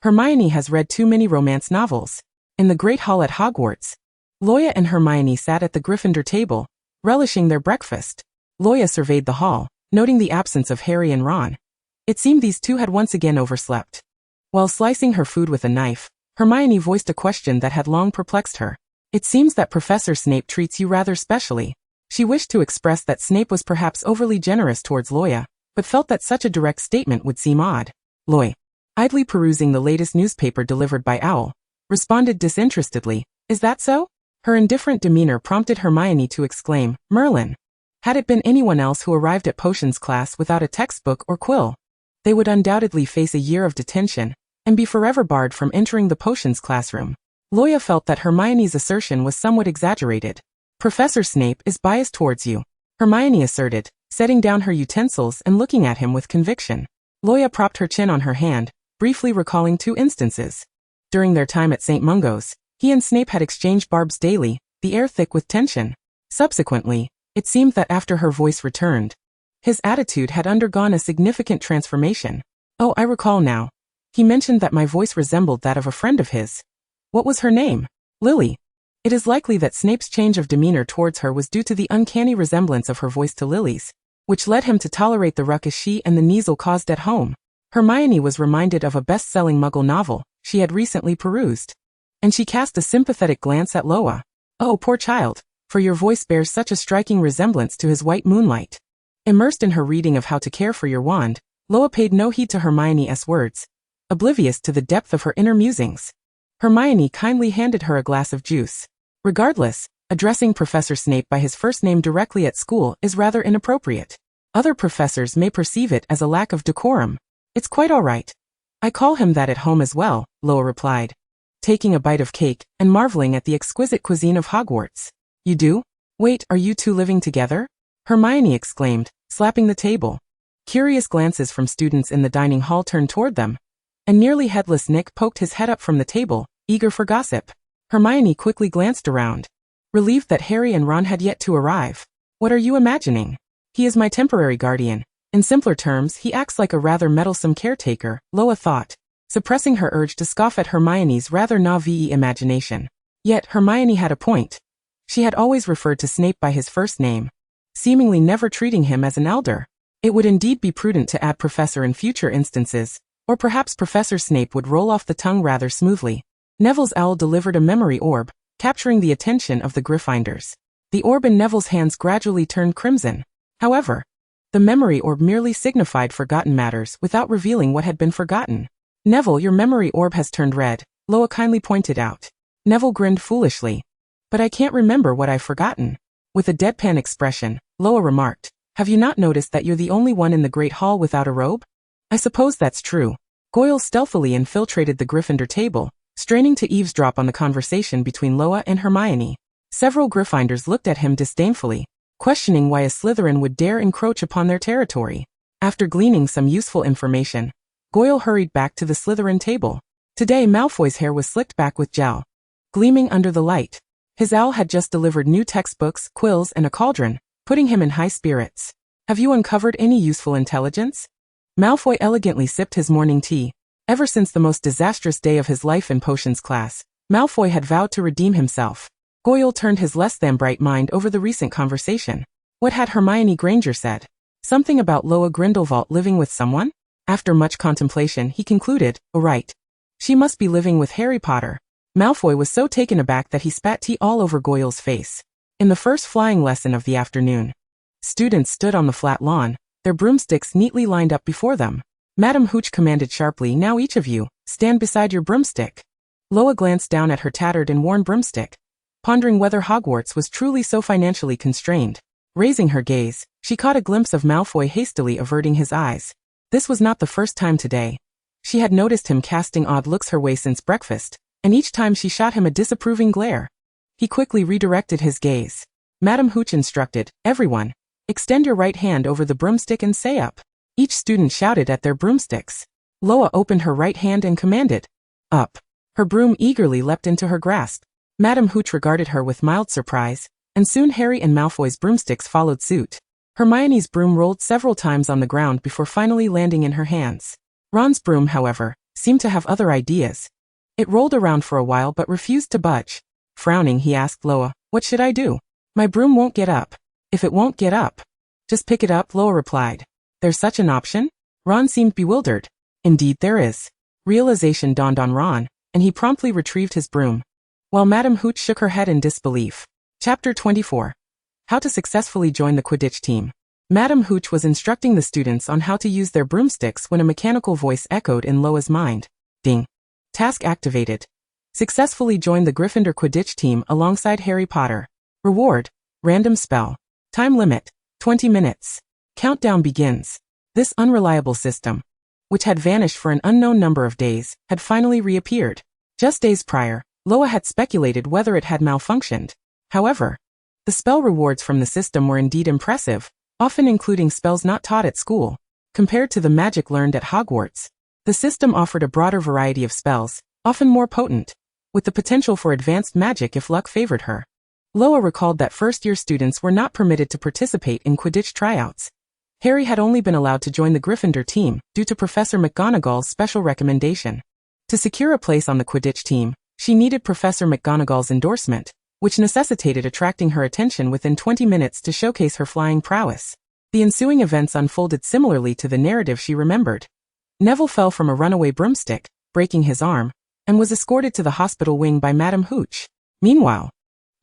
Hermione has read too many romance novels. In the Great Hall at Hogwarts, Luo Ya and Hermione sat at the Gryffindor table, relishing their breakfast. Luo Ya surveyed the hall, noting the absence of Harry and Ron. It seemed these two had once again overslept. While slicing her food with a knife, Hermione voiced a question that had long perplexed her. "It seems that Professor Snape treats you rather specially." She wished to express that Snape was perhaps overly generous towards Luo Ya, but felt that such a direct statement would seem odd. Luo Ya, idly perusing the latest newspaper delivered by Owl, responded disinterestedly, "Is that so?" Her indifferent demeanor prompted Hermione to exclaim, "Merlin." Had it been anyone else who arrived at potions class without a textbook or quill, they would undoubtedly face a year of detention and be forever barred from entering the potions classroom. Luo Ya felt that Hermione's assertion was somewhat exaggerated. "Professor Snape is biased towards you," Hermione asserted, setting down her utensils and looking at him with conviction. Luo Ya propped her chin on her hand, briefly recalling 2 instances. During their time at St. Mungo's, he and Snape had exchanged barbs daily, the air thick with tension. Subsequently, it seemed that after her voice returned, his attitude had undergone a significant transformation. "Oh, I recall now. He mentioned that my voice resembled that of a friend of his. What was her name?" "Lily." It is likely that Snape's change of demeanor towards her was due to the uncanny resemblance of her voice to Lily's, which led him to tolerate the ruckus she and the Kneazle caused at home. Hermione was reminded of a best-selling Muggle novel she had recently perused, and she cast a sympathetic glance at Luo Ya. "Oh, poor child, for your voice bears such a striking resemblance to his white moonlight." Immersed in her reading of How to Care for Your Wand, Luo Ya paid no heed to Hermione's words, oblivious to the depth of her inner musings. Hermione kindly handed her a glass of juice. Regardless, addressing Professor Snape by his first name directly at school is rather inappropriate. Other professors may perceive it as a lack of decorum. "It's quite all right. I call him that at home as well," Luo Ya replied, taking a bite of cake and marveling at the exquisite cuisine of Hogwarts. "You do? Wait, are you two living together?" Hermione exclaimed, slapping the table. Curious glances from students in the dining hall turned toward them, and nearly headless Nick poked his head up from the table, eager for gossip. Hermione quickly glanced around, relieved that Harry and Ron had yet to arrive. "What are you imagining? He is my temporary guardian. In simpler terms, he acts like a rather meddlesome caretaker," Luo Ya thought, suppressing her urge to scoff at Hermione's rather naive imagination. Yet Hermione had a point. She had always referred to Snape by his first name, seemingly never treating him as an elder. It would indeed be prudent to add Professor in future instances, or perhaps Professor Snape would roll off the tongue rather smoothly. Neville's owl delivered a memory orb, capturing the attention of the Gryffindors. The orb in Neville's hands gradually turned crimson. However, the memory orb merely signified forgotten matters without revealing what had been forgotten. "Neville, your memory orb has turned red," Luo Ya kindly pointed out. Neville grinned foolishly. "But I can't remember what I've forgotten." With a deadpan expression, Loa remarked. Have you not noticed that you're the only one in the Great Hall without a robe? I suppose that's true. Goyle stealthily infiltrated the Gryffindor table, straining to eavesdrop on the conversation between Loa and Hermione. Several Gryffindors looked at him disdainfully, questioning why a Slytherin would dare encroach upon their territory. After gleaning some useful information, Goyle hurried back to the Slytherin table. Today Malfoy's hair was slicked back with gel, gleaming under the light. His owl had just delivered new textbooks, quills, and a cauldron, putting him in high spirits. Have you uncovered any useful intelligence? Malfoy elegantly sipped his morning tea. Ever since the most disastrous day of his life in potions class, Malfoy had vowed to redeem himself. Goyle turned his less-than-bright mind over the recent conversation. What had Hermione Granger said? Something about Loa Grindelwald living with someone? After much contemplation, he concluded, oh right. She must be living with Harry Potter. Malfoy was so taken aback that he spat tea all over Goyle's face. In the first flying lesson of the afternoon, students stood on the flat lawn, their broomsticks neatly lined up before them. Madam Hooch commanded sharply, now each of you, stand beside your broomstick. Loa glanced down at her tattered and worn broomstick, pondering whether Hogwarts was truly so financially constrained. Raising her gaze, she caught a glimpse of Malfoy hastily averting his eyes. This was not the first time today. She had noticed him casting odd looks her way since breakfast, and each time she shot him a disapproving glare. He quickly redirected his gaze. Madam Hooch instructed, everyone, extend your right hand over the broomstick and say up. Each student shouted at their broomsticks. Loa opened her right hand and commanded, up. Her broom eagerly leapt into her grasp. Madam Hooch regarded her with mild surprise, and soon Harry and Malfoy's broomsticks followed suit. Hermione's broom rolled several times on the ground before finally landing in her hands. Ron's broom, however, seemed to have other ideas. It rolled around for a while but refused to budge. Frowning, he asked Loa, what should I do? My broom won't get up. If it won't get up, just pick it up, Loa replied. There's such an option? Ron seemed bewildered. Indeed there is. Realization dawned on Ron, and he promptly retrieved his broom, while Madam Hooch shook her head in disbelief. Chapter 24. How to successfully join the Quidditch team. Madam Hooch was instructing the students on how to use their broomsticks when a mechanical voice echoed in Loa's mind. Ding. Task activated. Successfully join the Gryffindor Quidditch team alongside Harry Potter. Reward. Random spell. Time limit. 20 minutes. Countdown begins. This unreliable system, which had vanished for an unknown number of days, had finally reappeared. Just days prior, Loa had speculated whether it had malfunctioned. However, the spell rewards from the system were indeed impressive, often including spells not taught at school. Compared to the magic learned at Hogwarts, the system offered a broader variety of spells, often more potent, with the potential for advanced magic if luck favored her. Loa recalled that first-year students were not permitted to participate in Quidditch tryouts. Harry had only been allowed to join the Gryffindor team due to Professor McGonagall's special recommendation. To secure a place on the Quidditch team, she needed Professor McGonagall's endorsement, which necessitated attracting her attention within 20 minutes to showcase her flying prowess. The ensuing events unfolded similarly to the narrative she remembered. Neville fell from a runaway broomstick, breaking his arm, and was escorted to the hospital wing by Madam Hooch. Meanwhile,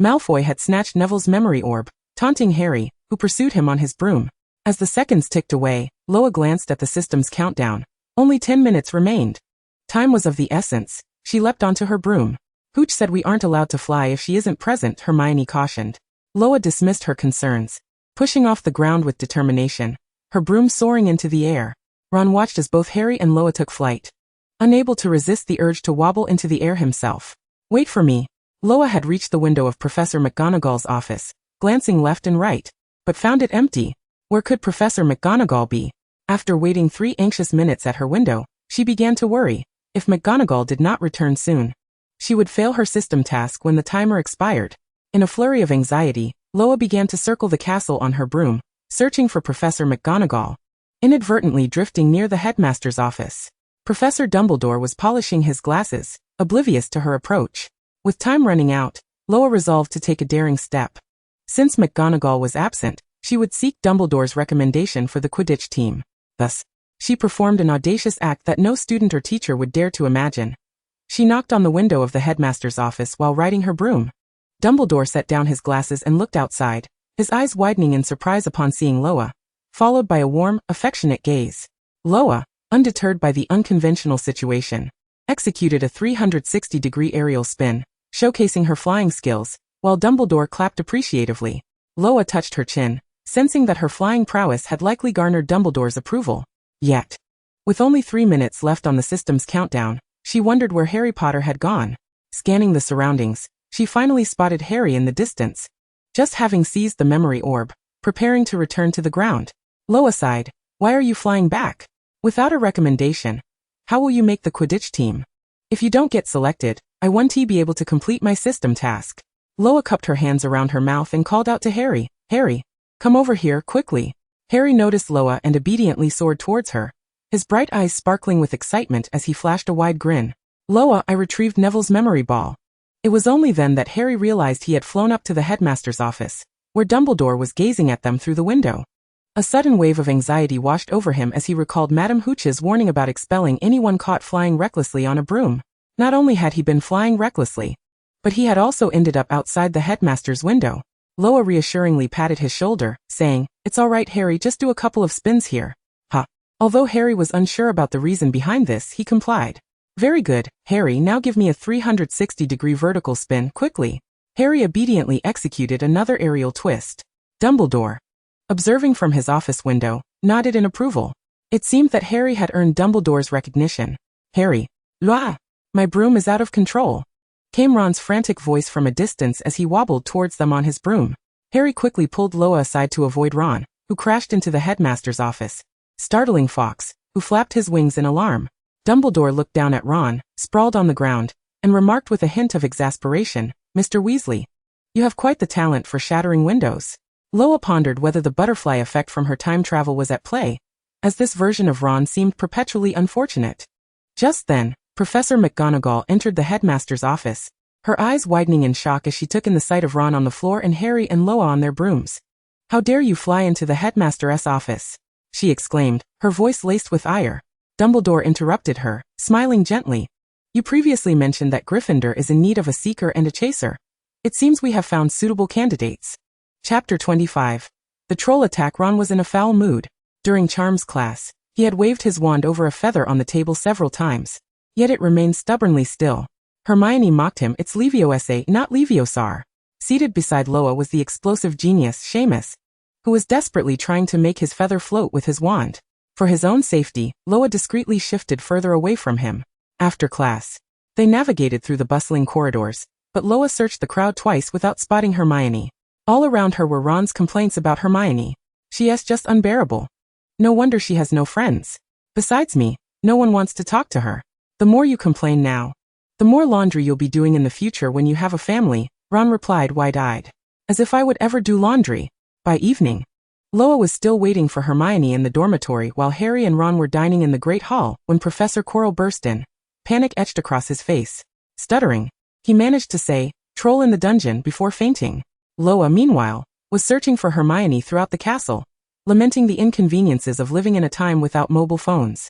Malfoy had snatched Neville's memory orb, taunting Harry, who pursued him on his broom. As the seconds ticked away, Loa glanced at the system's countdown. Only 10 minutes remained. Time was of the essence. She leapt onto her broom. Hooch said we aren't allowed to fly if she isn't present, Hermione cautioned. Loa dismissed her concerns, pushing off the ground with determination, her broom soaring into the air. Ron watched as both Harry and Loa took flight, unable to resist the urge to wobble into the air himself. Wait for me. Loa had reached the window of Professor McGonagall's office, glancing left and right, but found it empty. Where could Professor McGonagall be? After waiting 3 anxious minutes at her window, she began to worry. If McGonagall did not return soon, she would fail her system task when the timer expired. In a flurry of anxiety, Loa began to circle the castle on her broom, searching for Professor McGonagall, inadvertently drifting near the headmaster's office. Professor Dumbledore was polishing his glasses, oblivious to her approach. With time running out, Loa resolved to take a daring step. Since McGonagall was absent, she would seek Dumbledore's recommendation for the Quidditch team. Thus, she performed an audacious act that no student or teacher would dare to imagine. She knocked on the window of the headmaster's office while riding her broom. Dumbledore set down his glasses and looked outside, his eyes widening in surprise upon seeing Loa, followed by a warm, affectionate gaze. Loa, undeterred by the unconventional situation, executed a 360-degree aerial spin, showcasing her flying skills, while Dumbledore clapped appreciatively. Loa touched her chin, sensing that her flying prowess had likely garnered Dumbledore's approval. Yet, with only 3 minutes left on the system's countdown, she wondered where Harry Potter had gone. Scanning the surroundings, she finally spotted Harry in the distance, just having seized the memory orb, preparing to return to the ground. Luo sighed. Why are you flying back? Without a recommendation, how will you make the Quidditch team? If you don't get selected, I won't be able to complete my system task. Luo cupped her hands around her mouth and called out to Harry, Harry, come over here, quickly. Harry noticed Luo and obediently soared towards her, his bright eyes sparkling with excitement as he flashed a wide grin. Luo, I retrieved Neville's memory ball. It was only then that Harry realized he had flown up to the headmaster's office, where Dumbledore was gazing at them through the window. A sudden wave of anxiety washed over him as he recalled Madame Hooch's warning about expelling anyone caught flying recklessly on a broom. Not only had he been flying recklessly, but he had also ended up outside the headmaster's window. Luo reassuringly patted his shoulder, saying, It's all right, Harry, just do a couple of spins here. Ha. Although Harry was unsure about the reason behind this, he complied. Very good, Harry, now give me a 360-degree vertical spin, quickly. Harry obediently executed another aerial twist. Dumbledore, observing from his office window, nodded in approval. It seemed that Harry had earned Dumbledore's recognition. Harry, Luo Ya, my broom is out of control, came Ron's frantic voice from a distance as he wobbled towards them on his broom. Harry quickly pulled Luo aside to avoid Ron, who crashed into the headmaster's office, startling Fawkes, who flapped his wings in alarm. Dumbledore looked down at Ron, sprawled on the ground, and remarked with a hint of exasperation, Mr. Weasley, you have quite the talent for shattering windows. Luo pondered whether the butterfly effect from her time travel was at play, as this version of Ron seemed perpetually unfortunate. Just then, Professor McGonagall entered the headmaster's office, her eyes widening in shock as she took in the sight of Ron on the floor and Harry and Luo on their brooms. How dare you fly into the headmaster's office? She exclaimed, her voice laced with ire. Dumbledore interrupted her, smiling gently. You previously mentioned that Gryffindor is in need of a seeker and a chaser. It seems we have found suitable candidates. Chapter 25. The troll attack. Ron was in a foul mood. During Charms class, he had waved his wand over a feather on the table several times, yet it remained stubbornly still. Hermione mocked him, it's Leviosa, not Leviosa. Seated beside Luo was the explosive genius Seamus, who was desperately trying to make his feather float with his wand. For his own safety, Luo discreetly shifted further away from him. After class, they navigated through the bustling corridors, but Luo searched the crowd twice without spotting Hermione. All around her were Ron's complaints about Hermione. She is just unbearable. No wonder she has no friends. Besides me, no one wants to talk to her. The more you complain now, the more laundry you'll be doing in the future when you have a family, Ron replied wide-eyed. As if I would ever do laundry. By evening, Luo was still waiting for Hermione in the dormitory while Harry and Ron were dining in the Great Hall when Professor Quirrell burst in. Panic etched across his face. Stuttering, he managed to say, troll in the dungeon before fainting. Luo, meanwhile, was searching for Hermione throughout the castle, lamenting the inconveniences of living in a time without mobile phones.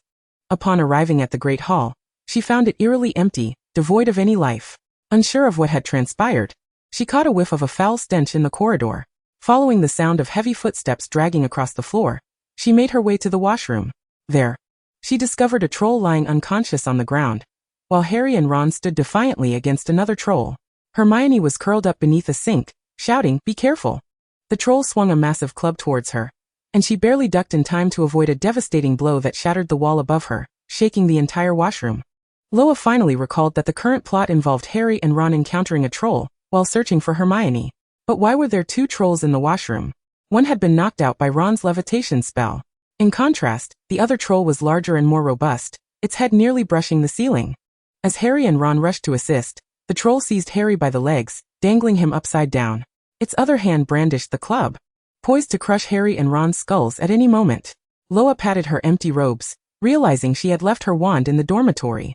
Upon arriving at the Great Hall, she found it eerily empty, devoid of any life. Unsure of what had transpired, she caught a whiff of a foul stench in the corridor. Following the sound of heavy footsteps dragging across the floor, she made her way to the washroom. There, she discovered a troll lying unconscious on the ground, while Harry and Ron stood defiantly against another troll. Hermione was curled up beneath a sink, shouting, "Be careful!" The troll swung a massive club towards her, and she barely ducked in time to avoid a devastating blow that shattered the wall above her, shaking the entire washroom. Luo finally recalled that the current plot involved Harry and Ron encountering a troll while searching for Hermione. But why were there two trolls in the washroom? One had been knocked out by Ron's levitation spell. In contrast, the other troll was larger and more robust, its head nearly brushing the ceiling. As Harry and Ron rushed to assist, the troll seized Harry by the legs, dangling him upside down. Its other hand brandished the club, poised to crush Harry and Ron's skulls at any moment. Luo patted her empty robes, realizing she had left her wand in the dormitory.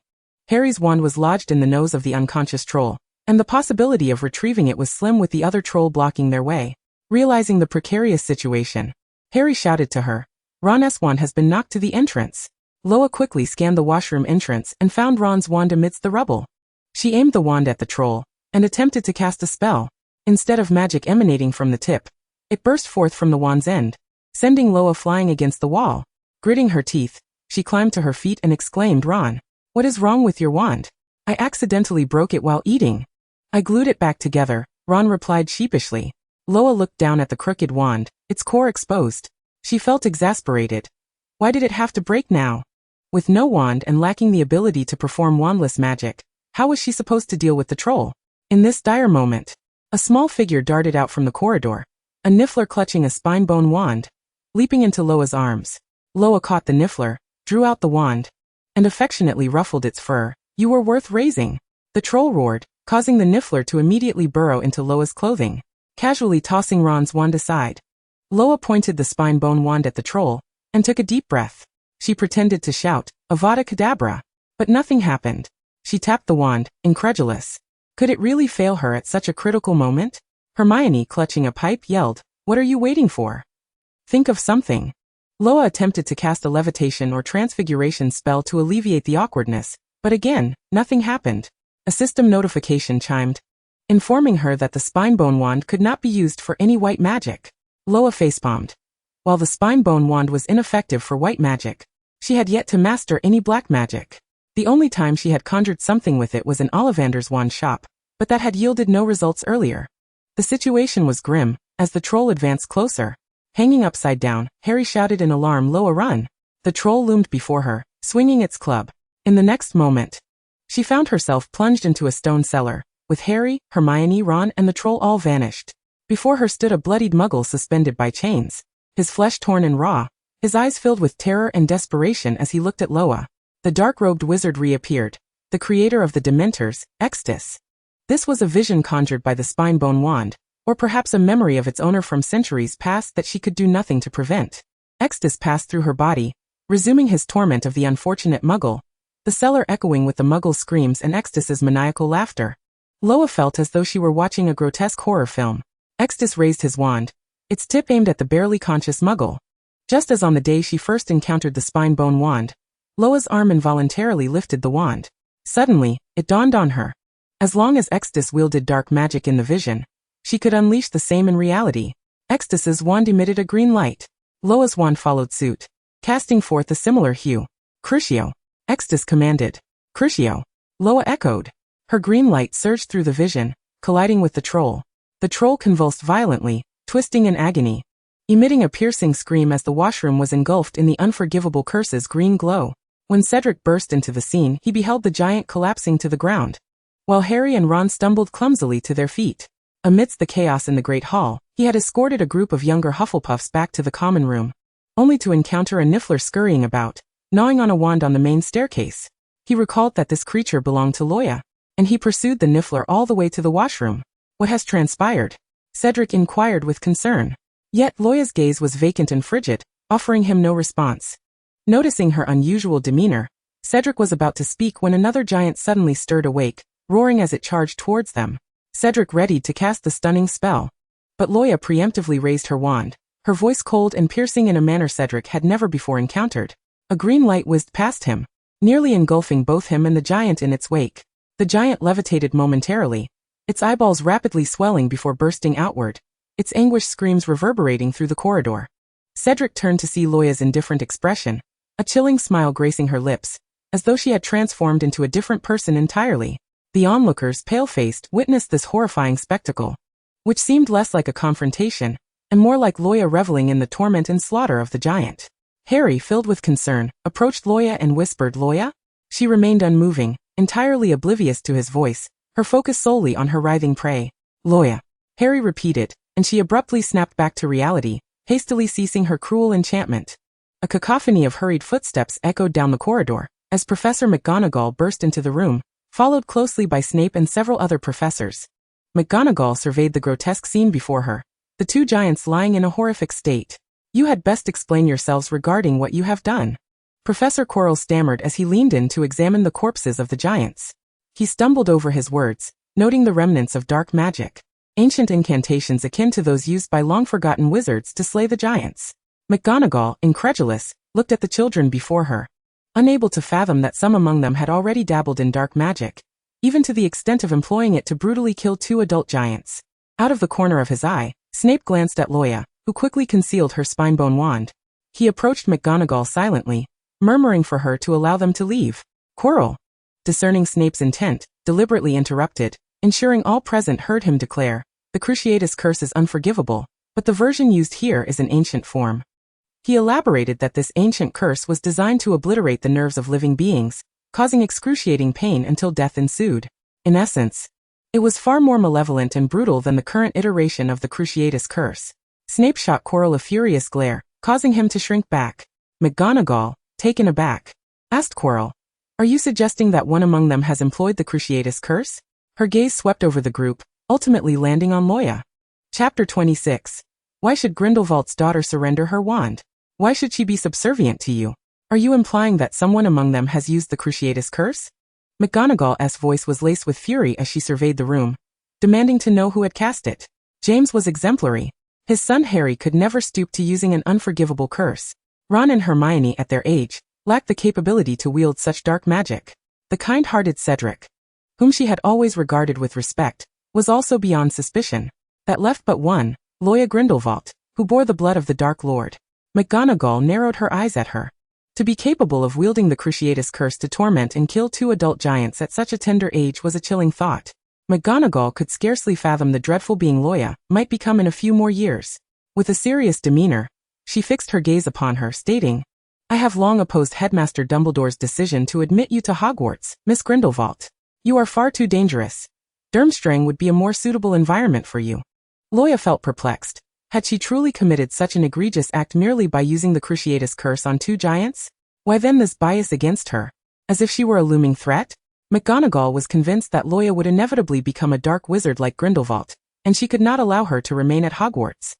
Harry's wand was lodged in the nose of the unconscious troll, and the possibility of retrieving it was slim with the other troll blocking their way. Realizing the precarious situation, Harry shouted to her, "Ron's wand has been knocked to the entrance." Luo quickly scanned the washroom entrance and found Ron's wand amidst the rubble. She aimed the wand at the troll, and attempted to cast a spell. Instead of magic emanating from the tip, it burst forth from the wand's end, sending Luo flying against the wall. Gritting her teeth, she climbed to her feet and exclaimed, "Ron, what is wrong with your wand? I accidentally broke it while eating." "I glued it back together," Ron replied sheepishly. Loa looked down at the crooked wand, its core exposed. She felt exasperated. Why did it have to break now? With no wand and lacking the ability to perform wandless magic, how was she supposed to deal with the troll? In this dire moment, a small figure darted out from the corridor, a niffler clutching a spine-bone wand, leaping into Loa's arms. Loa caught the niffler, drew out the wand, and affectionately ruffled its fur. You were worth raising. The troll roared, causing the niffler to immediately burrow into Loa's clothing, casually tossing Ron's wand aside. Loa pointed the spine-bone wand at the troll, and took a deep breath. She pretended to shout, Avada Kedavra. But nothing happened. She tapped the wand, incredulous. Could it really fail her at such a critical moment? Hermione, clutching a pipe, yelled, What are you waiting for? Think of something. Loa attempted to cast a levitation or transfiguration spell to alleviate the awkwardness, but again, nothing happened. A system notification chimed, informing her that the spine-bone wand could not be used for any white magic. Loa facepalmed. While the spine-bone wand was ineffective for white magic, she had yet to master any black magic. The only time she had conjured something with it was in Ollivander's wand shop, but that had yielded no results earlier. The situation was grim, as the troll advanced closer. Hanging upside down, Harry shouted in alarm, Loa, run! The troll loomed before her, swinging its club. In the next moment, she found herself plunged into a stone cellar, with Harry, Hermione, Ron, and the troll all vanished. Before her stood a bloodied muggle suspended by chains, his flesh torn and raw, his eyes filled with terror and desperation as he looked at Loa. The dark-robed wizard reappeared, the creator of the Dementors, Extus. This was a vision conjured by the spine-bone wand, or perhaps a memory of its owner from centuries past that she could do nothing to prevent. Extus passed through her body, resuming his torment of the unfortunate muggle, the cellar echoing with the muggle's screams and Extus's maniacal laughter. Loa felt as though she were watching a grotesque horror film. Extus raised his wand, its tip aimed at the barely conscious muggle. Just as on the day she first encountered the spine-bone wand, Loa's arm involuntarily lifted the wand. Suddenly, it dawned on her. As long as Extus wielded dark magic in the vision, she could unleash the same in reality. Extus's wand emitted a green light. Loa's wand followed suit, casting forth a similar hue. Crucio. Extus commanded. Crucio. Loa echoed. Her green light surged through the vision, colliding with the troll. The troll convulsed violently, twisting in agony, emitting a piercing scream as the washroom was engulfed in the unforgivable curse's green glow. When Cedric burst into the scene, he beheld the giant collapsing to the ground, while Harry and Ron stumbled clumsily to their feet. Amidst the chaos in the Great Hall, he had escorted a group of younger Hufflepuffs back to the common room, only to encounter a niffler scurrying about, gnawing on a wand on the main staircase. He recalled that this creature belonged to Luo Ya, and he pursued the niffler all the way to the washroom. What has transpired? Cedric inquired with concern. Yet Luo Ya's gaze was vacant and frigid, offering him no response. Noticing her unusual demeanor, Cedric was about to speak when another giant suddenly stirred awake, roaring as it charged towards them. Cedric readied to cast the stunning spell. But Luo Ya preemptively raised her wand, her voice cold and piercing in a manner Cedric had never before encountered. A green light whizzed past him, nearly engulfing both him and the giant in its wake. The giant levitated momentarily, its eyeballs rapidly swelling before bursting outward, its anguished screams reverberating through the corridor. Cedric turned to see Luo Ya's indifferent expression, a chilling smile gracing her lips, as though she had transformed into a different person entirely. The onlookers, pale-faced, witnessed this horrifying spectacle, which seemed less like a confrontation, and more like Luo Ya reveling in the torment and slaughter of the giant. Harry, filled with concern, approached Luo Ya and whispered, Luo Ya? She remained unmoving, entirely oblivious to his voice, her focus solely on her writhing prey. Luo Ya, Harry repeated, and she abruptly snapped back to reality, hastily ceasing her cruel enchantment. A cacophony of hurried footsteps echoed down the corridor, as Professor McGonagall burst into the room, followed closely by Snape and several other professors. McGonagall surveyed the grotesque scene before her, the two giants lying in a horrific state. You had best explain yourselves regarding what you have done. Professor Quirrell stammered as he leaned in to examine the corpses of the giants. He stumbled over his words, noting the remnants of dark magic, ancient incantations akin to those used by long-forgotten wizards to slay the giants. McGonagall, incredulous, looked at the children before her, unable to fathom that some among them had already dabbled in dark magic, even to the extent of employing it to brutally kill two adult giants. Out of the corner of his eye, Snape glanced at Luo Ya, who quickly concealed her spine-bone wand. He approached McGonagall silently, murmuring for her to allow them to leave. Quirrell, discerning Snape's intent, deliberately interrupted, ensuring all present heard him declare, The Cruciatus Curse is unforgivable, but the version used here is an ancient form. He elaborated that this ancient curse was designed to obliterate the nerves of living beings, causing excruciating pain until death ensued. In essence, it was far more malevolent and brutal than the current iteration of the Cruciatus Curse. Snape shot Quirrell a furious glare, causing him to shrink back. McGonagall, taken aback, asked Quirrell, "Are you suggesting that one among them has employed the Cruciatus Curse?" Her gaze swept over the group, ultimately landing on Luo Ya. Chapter 26. Why should Grindelwald's daughter surrender her wand? Why should she be subservient to you? Are you implying that someone among them has used the Cruciatus Curse? McGonagall's voice was laced with fury as she surveyed the room, demanding to know who had cast it. James was exemplary. His son Harry could never stoop to using an unforgivable curse. Ron and Hermione, at their age, lacked the capability to wield such dark magic. The kind-hearted Cedric, whom she had always regarded with respect, was also beyond suspicion. That left but one, Luo Ya Grindelwald, who bore the blood of the Dark Lord. McGonagall narrowed her eyes at her. To be capable of wielding the Cruciatus Curse to torment and kill two adult giants at such a tender age was a chilling thought. McGonagall could scarcely fathom the dreadful being Luo Ya might become in a few more years. With a serious demeanor, she fixed her gaze upon her, stating, "I have long opposed Headmaster Dumbledore's decision to admit you to Hogwarts, Miss Grindelwald. You are far too dangerous. Durmstrang would be a more suitable environment for you." Luo Ya felt perplexed. Had she truly committed such an egregious act merely by using the Cruciatus Curse on two giants? Why then this bias against her? As if she were a looming threat? McGonagall was convinced that Luo Ya would inevitably become a dark wizard like Grindelwald, and she could not allow her to remain at Hogwarts.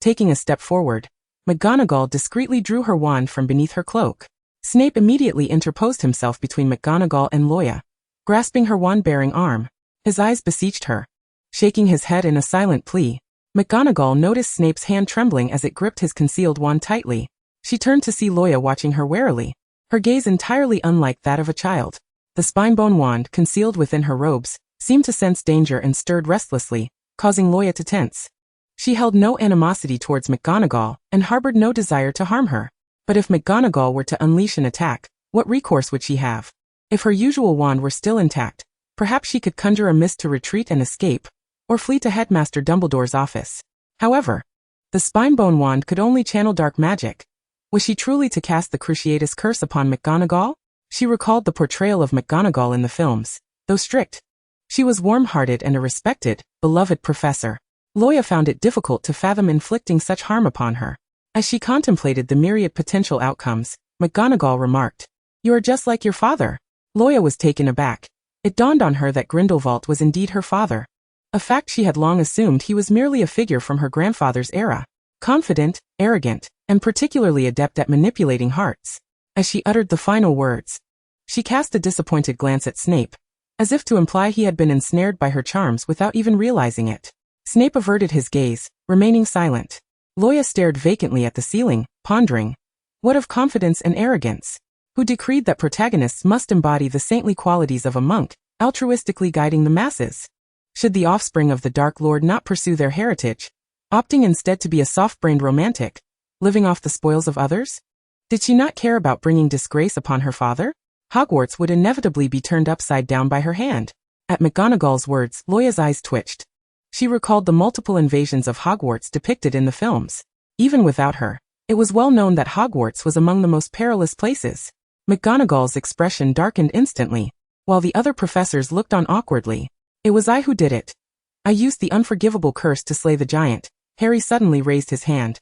Taking a step forward, McGonagall discreetly drew her wand from beneath her cloak. Snape immediately interposed himself between McGonagall and Luo Ya, grasping her wand-bearing arm. His eyes beseeched her. Shaking his head in a silent plea, McGonagall noticed Snape's hand trembling as it gripped his concealed wand tightly. She turned to see Luo Ya watching her warily, her gaze entirely unlike that of a child. The spinebone wand, concealed within her robes, seemed to sense danger and stirred restlessly, causing Luo Ya to tense. She held no animosity towards McGonagall and harbored no desire to harm her. But if McGonagall were to unleash an attack, what recourse would she have? If her usual wand were still intact, perhaps she could conjure a mist to retreat and escape, or flee to Headmaster Dumbledore's office. However, the spinebone wand could only channel dark magic. Was she truly to cast the Cruciatus Curse upon McGonagall? She recalled the portrayal of McGonagall in the films. Though strict, she was warm-hearted and a respected, beloved professor. Luo Ya found it difficult to fathom inflicting such harm upon her. As she contemplated the myriad potential outcomes, McGonagall remarked, "You are just like your father." Luo Ya was taken aback. It dawned on her that Grindelwald was indeed her father. A fact she had long assumed he was merely a figure from her grandfather's era. Confident, arrogant, and particularly adept at manipulating hearts. As she uttered the final words, she cast a disappointed glance at Snape, as if to imply he had been ensnared by her charms without even realizing it. Snape averted his gaze, remaining silent. Luo Ya stared vacantly at the ceiling, pondering. What of confidence and arrogance? Who decreed that protagonists must embody the saintly qualities of a monk, altruistically guiding the masses? Should the offspring of the Dark Lord not pursue their heritage, opting instead to be a soft-brained romantic, living off the spoils of others? Did she not care about bringing disgrace upon her father? Hogwarts would inevitably be turned upside down by her hand. At McGonagall's words, Luo Ya's eyes twitched. She recalled the multiple invasions of Hogwarts depicted in the films. Even without her, it was well known that Hogwarts was among the most perilous places. McGonagall's expression darkened instantly, while the other professors looked on awkwardly. "It was I who did it. I used the unforgivable curse to slay the giant." Harry suddenly raised his hand.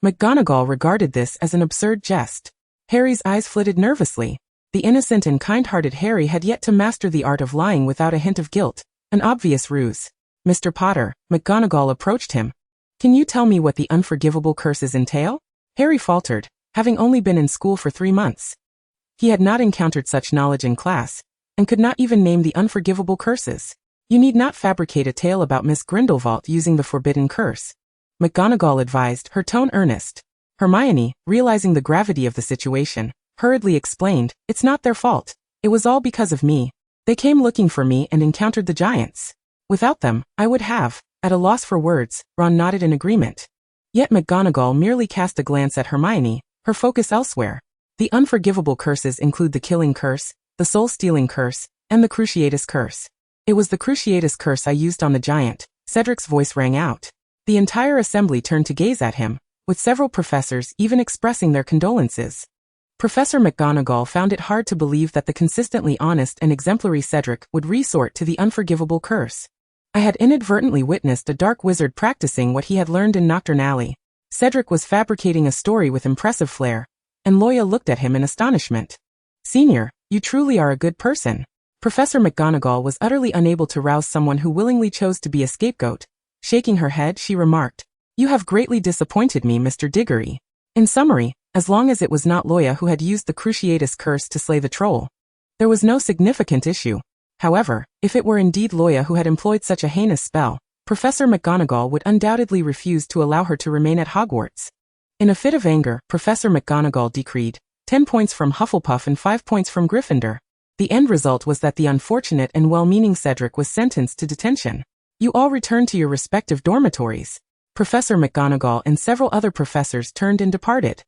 McGonagall regarded this as an absurd jest. Harry's eyes flitted nervously. The innocent and kind-hearted Harry had yet to master the art of lying without a hint of guilt, an obvious ruse. "Mr. Potter," McGonagall approached him. "Can you tell me what the unforgivable curses entail?" Harry faltered, having only been in school for 3 months. He had not encountered such knowledge in class, and could not even name the unforgivable curses. "You need not fabricate a tale about Miss Grindelwald using the forbidden curse," McGonagall advised, her tone earnest. Hermione, realizing the gravity of the situation, hurriedly explained, "It's not their fault. It was all because of me. They came looking for me and encountered the giants. Without them, I would have." At a loss for words, Ron nodded in agreement. Yet McGonagall merely cast a glance at Hermione, her focus elsewhere. The unforgivable curses include the killing curse, the soul-stealing curse, and the Cruciatus Curse. "It was the Cruciatus Curse I used on the giant," Cedric's voice rang out. The entire assembly turned to gaze at him, with several professors even expressing their condolences. Professor McGonagall found it hard to believe that the consistently honest and exemplary Cedric would resort to the unforgivable curse. I had inadvertently witnessed a dark wizard practicing what he had learned in Nocturne Alley. Cedric was fabricating a story with impressive flair, and Luo Ya looked at him in astonishment. Senior, you truly are a good person. Professor McGonagall was utterly unable to rouse someone who willingly chose to be a scapegoat. Shaking her head, she remarked, "You have greatly disappointed me, Mr. Diggory." In summary, as long as it was not Luo Ya who had used the Cruciatus curse to slay the troll, there was no significant issue. However, if it were indeed Luo Ya who had employed such a heinous spell, Professor McGonagall would undoubtedly refuse to allow her to remain at Hogwarts. In a fit of anger, Professor McGonagall decreed 10 points from Hufflepuff and 5 points from Gryffindor. The end result was that the unfortunate and well-meaning Cedric was sentenced to detention. You all returned to your respective dormitories. Professor McGonagall and several other professors turned and departed.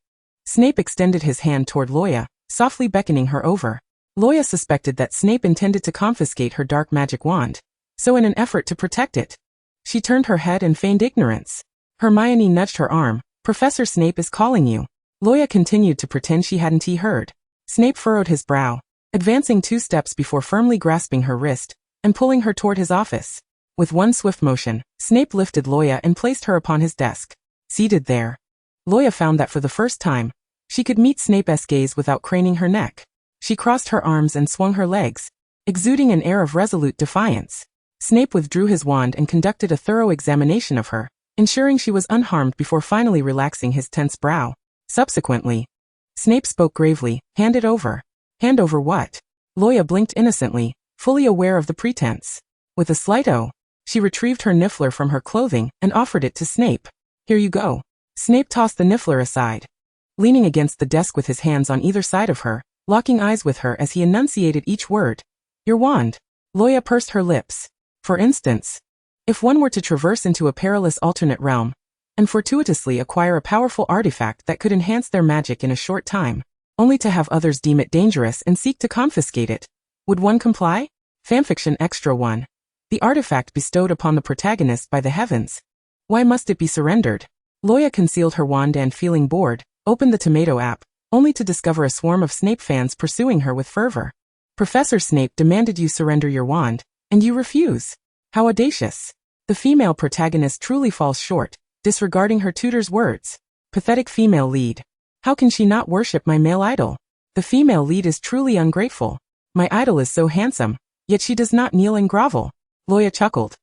Snape extended his hand toward Luo Ya, softly beckoning her over. Luo Ya suspected that Snape intended to confiscate her dark magic wand, so in an effort to protect it, she turned her head and feigned ignorance. Hermione nudged her arm. "Professor Snape is calling you." Luo Ya continued to pretend she hadn't heard. Snape furrowed his brow, advancing 2 steps before firmly grasping her wrist and pulling her toward his office. With one swift motion, Snape lifted Luo Ya and placed her upon his desk. Seated there, Luo Ya found that for the first time, she could meet Snape's gaze without craning her neck. She crossed her arms and swung her legs, exuding an air of resolute defiance. Snape withdrew his wand and conducted a thorough examination of her, ensuring she was unharmed before finally relaxing his tense brow. Subsequently, Snape spoke gravely, "Hand it over." "Hand over what?" Luo Ya blinked innocently, fully aware of the pretense. With a slight "oh," she retrieved her niffler from her clothing and offered it to Snape. "Here you go." Snape tossed the niffler aside. Leaning against the desk with his hands on either side of her, locking eyes with her as he enunciated each word. "Your wand." Luo Ya pursed her lips. For instance, if one were to traverse into a perilous alternate realm, and fortuitously acquire a powerful artifact that could enhance their magic in a short time, only to have others deem it dangerous and seek to confiscate it, would one comply? Fanfiction Extra 1. The artifact bestowed upon the protagonist by the heavens. Why must it be surrendered? Luo Ya concealed her wand and, feeling bored, opened the Tomato app, only to discover a swarm of Snape fans pursuing her with fervor. "Professor Snape demanded you surrender your wand, and you refuse. How audacious." The female protagonist truly falls short, disregarding her tutor's words. Pathetic female lead. How can she not worship my male idol? The female lead is truly ungrateful. My idol is so handsome, yet she does not kneel and grovel. Luo Ya chuckled,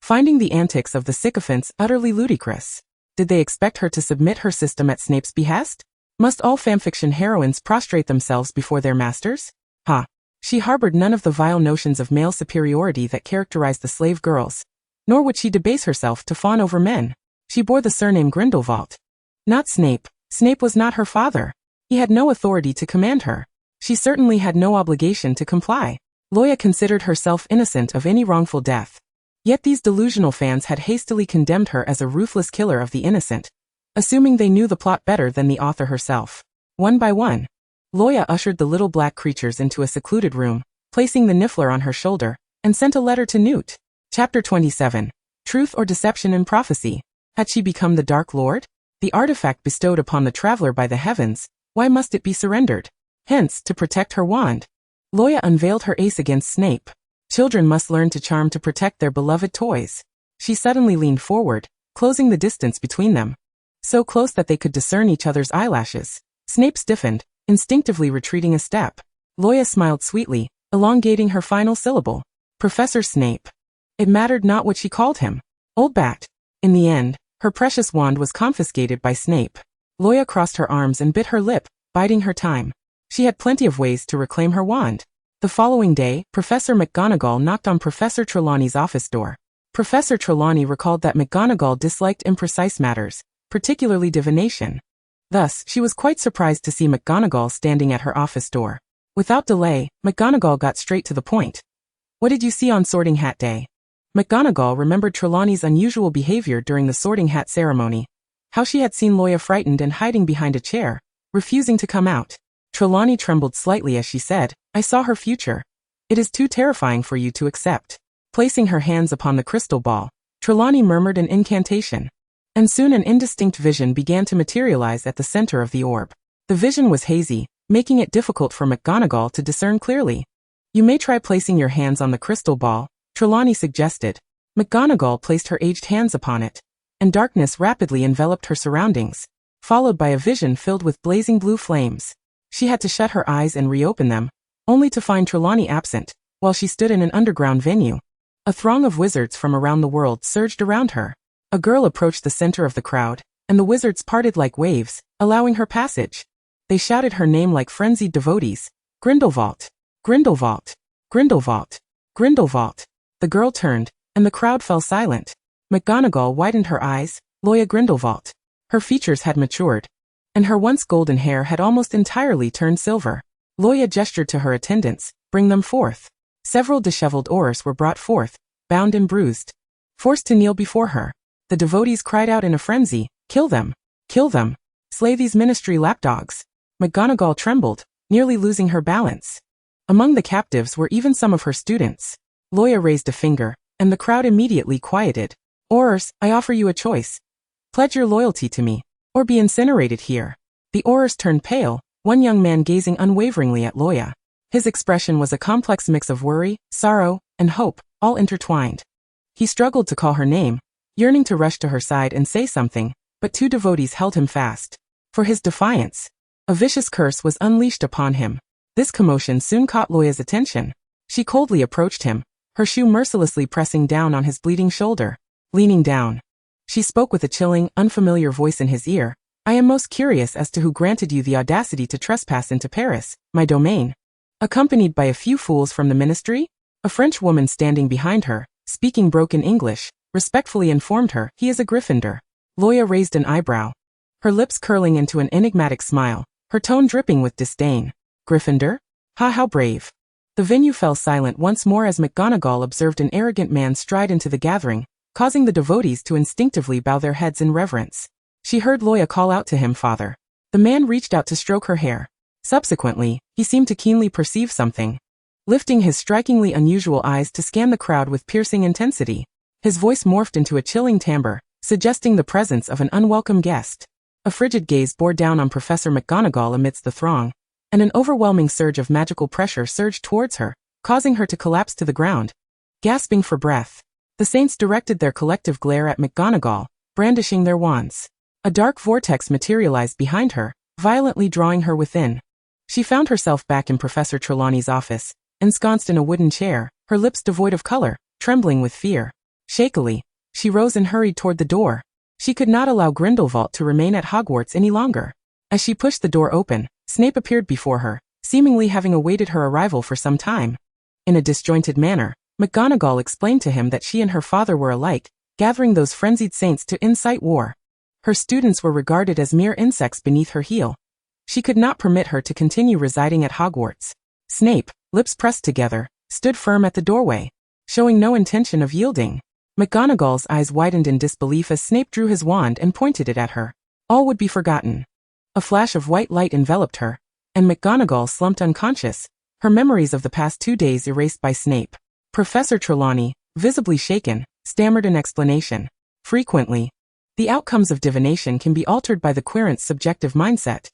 finding the antics of the sycophants utterly ludicrous. Did they expect her to submit her system at Snape's behest? Must all fanfiction heroines prostrate themselves before their masters? Ha! She harbored none of the vile notions of male superiority that characterized the slave girls, nor would she debase herself to fawn over men. She bore the surname Grindelwald. Not Snape. Snape was not her father. He had no authority to command her. She certainly had no obligation to comply. Luo Ya considered herself innocent of any wrongful death. Yet these delusional fans had hastily condemned her as a ruthless killer of the innocent, assuming they knew the plot better than the author herself. One by one, Luo Ya ushered the little black creatures into a secluded room, placing the niffler on her shoulder, and sent a letter to Newt. Chapter 27. Truth or Deception in Prophecy. Had she become the Dark Lord? The artifact bestowed upon the traveler by the heavens, why must it be surrendered? Hence, to protect her wand. Luo Ya unveiled her ace against Snape. Children must learn to charm to protect their beloved toys. She suddenly leaned forward, closing the distance between them, so close that they could discern each other's eyelashes. Snape stiffened, instinctively retreating a step. Luo Ya smiled sweetly, elongating her final syllable. Professor Snape. It mattered not what she called him. Old Bat. In the end, her precious wand was confiscated by Snape. Luo Ya crossed her arms and bit her lip, biding her time. She had plenty of ways to reclaim her wand. The following day, Professor McGonagall knocked on Professor Trelawney's office door. Professor Trelawney recalled that McGonagall disliked imprecise matters, particularly divination. Thus, she was quite surprised to see McGonagall standing at her office door. Without delay, McGonagall got straight to the point. "What did you see on Sorting Hat Day?" McGonagall remembered Trelawney's unusual behavior during the Sorting Hat ceremony. How she had seen Luo Ya frightened and hiding behind a chair, refusing to come out. Trelawney trembled slightly as she said, "I saw her future. It is too terrifying for you to accept." Placing her hands upon the crystal ball, Trelawney murmured an incantation. And soon an indistinct vision began to materialize at the center of the orb. The vision was hazy, making it difficult for McGonagall to discern clearly. You may try placing your hands on the crystal ball, Trelawney suggested. McGonagall placed her aged hands upon it, and darkness rapidly enveloped her surroundings, followed by a vision filled with blazing blue flames. She had to shut her eyes and reopen them, only to find Trelawney absent, while she stood in an underground venue. A throng of wizards from around the world surged around her. A girl approached the center of the crowd, and the wizards parted like waves, allowing her passage. They shouted her name like frenzied devotees. Grindelwald! Grindelwald! Grindelwald! Grindelwald! The girl turned, and the crowd fell silent. McGonagall widened her eyes. Luo Ya Grindelwald. Her features had matured, and her once golden hair had almost entirely turned silver. Luo Ya gestured to her attendants. Bring them forth. Several disheveled Aurors were brought forth, bound and bruised, forced to kneel before her. The devotees cried out in a frenzy, Kill them! Kill them! Slay these ministry lapdogs! McGonagall trembled, nearly losing her balance. Among the captives were even some of her students. Luo Ya raised a finger, and the crowd immediately quieted. Aurors, I offer you a choice. Pledge your loyalty to me, or be incinerated here. The Aurors turned pale, one young man gazing unwaveringly at Luo Ya. His expression was a complex mix of worry, sorrow, and hope, all intertwined. He struggled to call her name, yearning to rush to her side and say something, but two devotees held him fast. For his defiance, a vicious curse was unleashed upon him. This commotion soon caught Luo Ya's attention. She coldly approached him, her shoe mercilessly pressing down on his bleeding shoulder. Leaning down, she spoke with a chilling, unfamiliar voice in his ear. I am most curious as to who granted you the audacity to trespass into Paris, my domain. Accompanied by a few fools from the ministry? A French woman standing behind her, speaking broken English, respectfully informed her, he is a Gryffindor. Luo Ya raised an eyebrow, her lips curling into an enigmatic smile, her tone dripping with disdain. Gryffindor? Ha, how brave. The venue fell silent once more as McGonagall observed an arrogant man stride into the gathering, causing the devotees to instinctively bow their heads in reverence. She heard Luo Ya call out to him, Father. The man reached out to stroke her hair. Subsequently, he seemed to keenly perceive something, lifting his strikingly unusual eyes to scan the crowd with piercing intensity. His voice morphed into a chilling timbre, suggesting the presence of an unwelcome guest. A frigid gaze bore down on Professor McGonagall amidst the throng, and an overwhelming surge of magical pressure surged towards her, causing her to collapse to the ground. Gasping for breath, the saints directed their collective glare at McGonagall, brandishing their wands. A dark vortex materialized behind her, violently drawing her within. She found herself back in Professor Trelawney's office, ensconced in a wooden chair, her lips devoid of color, trembling with fear. Shakily, she rose and hurried toward the door. She could not allow Grindelwald to remain at Hogwarts any longer. As she pushed the door open, Snape appeared before her, seemingly having awaited her arrival for some time. In a disjointed manner, McGonagall explained to him that she and her father were alike, gathering those frenzied saints to incite war. Her students were regarded as mere insects beneath her heel. She could not permit her to continue residing at Hogwarts. Snape, lips pressed together, stood firm at the doorway, showing no intention of yielding. McGonagall's eyes widened in disbelief as Snape drew his wand and pointed it at her. All would be forgotten. A flash of white light enveloped her, and McGonagall slumped unconscious, her memories of the past 2 days erased by Snape. Professor Trelawney, visibly shaken, stammered an explanation. Frequently, the outcomes of divination can be altered by the querent's subjective mindset.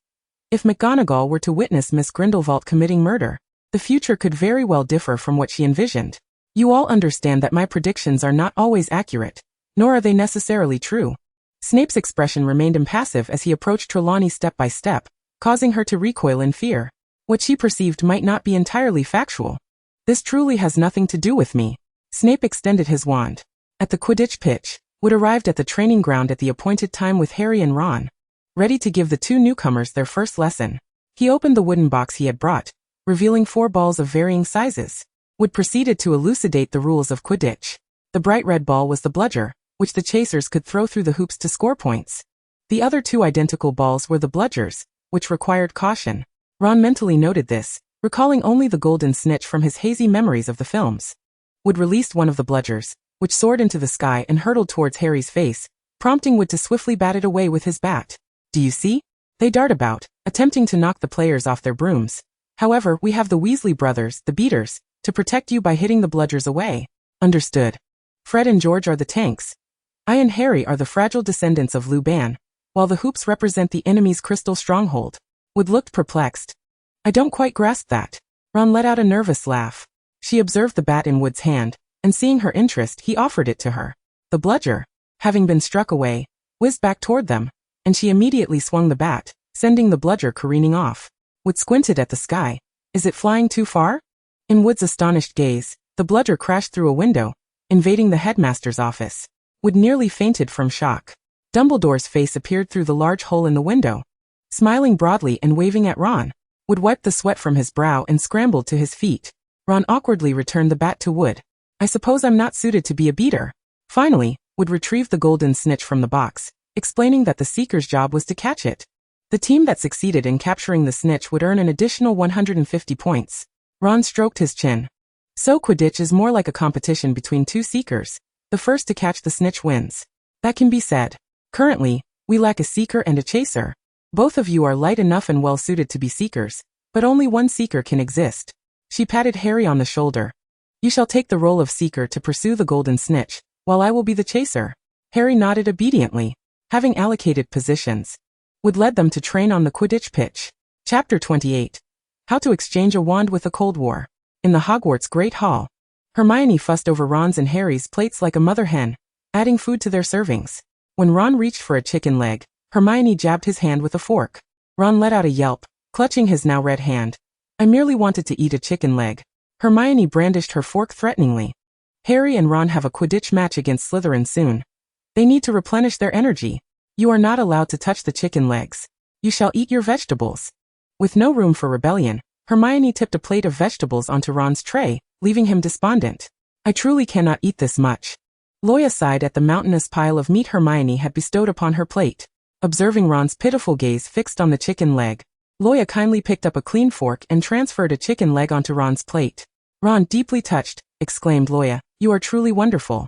If McGonagall were to witness Miss Grindelwald committing murder, the future could very well differ from what she envisioned. You all understand that my predictions are not always accurate, nor are they necessarily true. Snape's expression remained impassive as he approached Trelawney step by step, causing her to recoil in fear. What she perceived might not be entirely factual. This truly has nothing to do with me. Snape extended his wand. At the Quidditch pitch, Wood arrived at the training ground at the appointed time with Harry and Ron, ready to give the two newcomers their first lesson. He opened the wooden box he had brought, revealing 4 balls of varying sizes. Wood proceeded to elucidate the rules of Quidditch. The bright red ball was the bludger, which the chasers could throw through the hoops to score points. The other 2 identical balls were the bludgers, which required caution. Ron mentally noted this, recalling only the golden snitch from his hazy memories of the films. Wood released one of the bludgers, which soared into the sky and hurtled towards Harry's face, prompting Wood to swiftly bat it away with his bat. Do you see? They dart about, attempting to knock the players off their brooms. However, we have the Weasley brothers, the beaters, to protect you by hitting the bludgers away. Understood. Fred and George are the tanks, I and Harry are the fragile descendants of Luban, while the hoops represent the enemy's crystal stronghold. Wood looked perplexed. I don't quite grasp that. Ron let out a nervous laugh. She observed the bat in Wood's hand, and seeing her interest, he offered it to her. The bludger, having been struck away, whizzed back toward them, and she immediately swung the bat, sending the bludger careening off. Wood squinted at the sky. Is it flying too far? In Wood's astonished gaze, the bludger crashed through a window, invading the headmaster's office. Wood nearly fainted from shock. Dumbledore's face appeared through the large hole in the window. Smiling broadly and waving at Ron, Wood wiped the sweat from his brow and scrambled to his feet. Ron awkwardly returned the bat to Wood. I suppose I'm not suited to be a beater. Finally, Wood retrieved the golden snitch from the box, explaining that the seeker's job was to catch it. The team that succeeded in capturing the snitch would earn an additional 150 points. Ron stroked his chin. So Quidditch is more like a competition between two seekers. The first to catch the snitch wins. That can be said. Currently, we lack a seeker and a chaser. Both of you are light enough and well suited to be seekers, but only one seeker can exist. She patted Harry on the shoulder. You shall take the role of seeker to pursue the golden snitch, while I will be the chaser. Harry nodded obediently. Having allocated positions, Wood led them to train on the Quidditch pitch. Chapter 28. How to exchange a wand with a Cold War. In the Hogwarts Great Hall, Hermione fussed over Ron's and Harry's plates like a mother hen, adding food to their servings. When Ron reached for a chicken leg, Hermione jabbed his hand with a fork. Ron let out a yelp, clutching his now red hand. I merely wanted to eat a chicken leg. Hermione brandished her fork threateningly. Harry and Ron have a Quidditch match against Slytherin soon. They need to replenish their energy. You are not allowed to touch the chicken legs. You shall eat your vegetables. With no room for rebellion, Hermione tipped a plate of vegetables onto Ron's tray, leaving him despondent. I truly cannot eat this much. Luo Ya sighed at the mountainous pile of meat Hermione had bestowed upon her plate. Observing Ron's pitiful gaze fixed on the chicken leg, Luo Ya kindly picked up a clean fork and transferred a chicken leg onto Ron's plate. Ron, deeply touched, exclaimed Luo Ya, you are truly wonderful.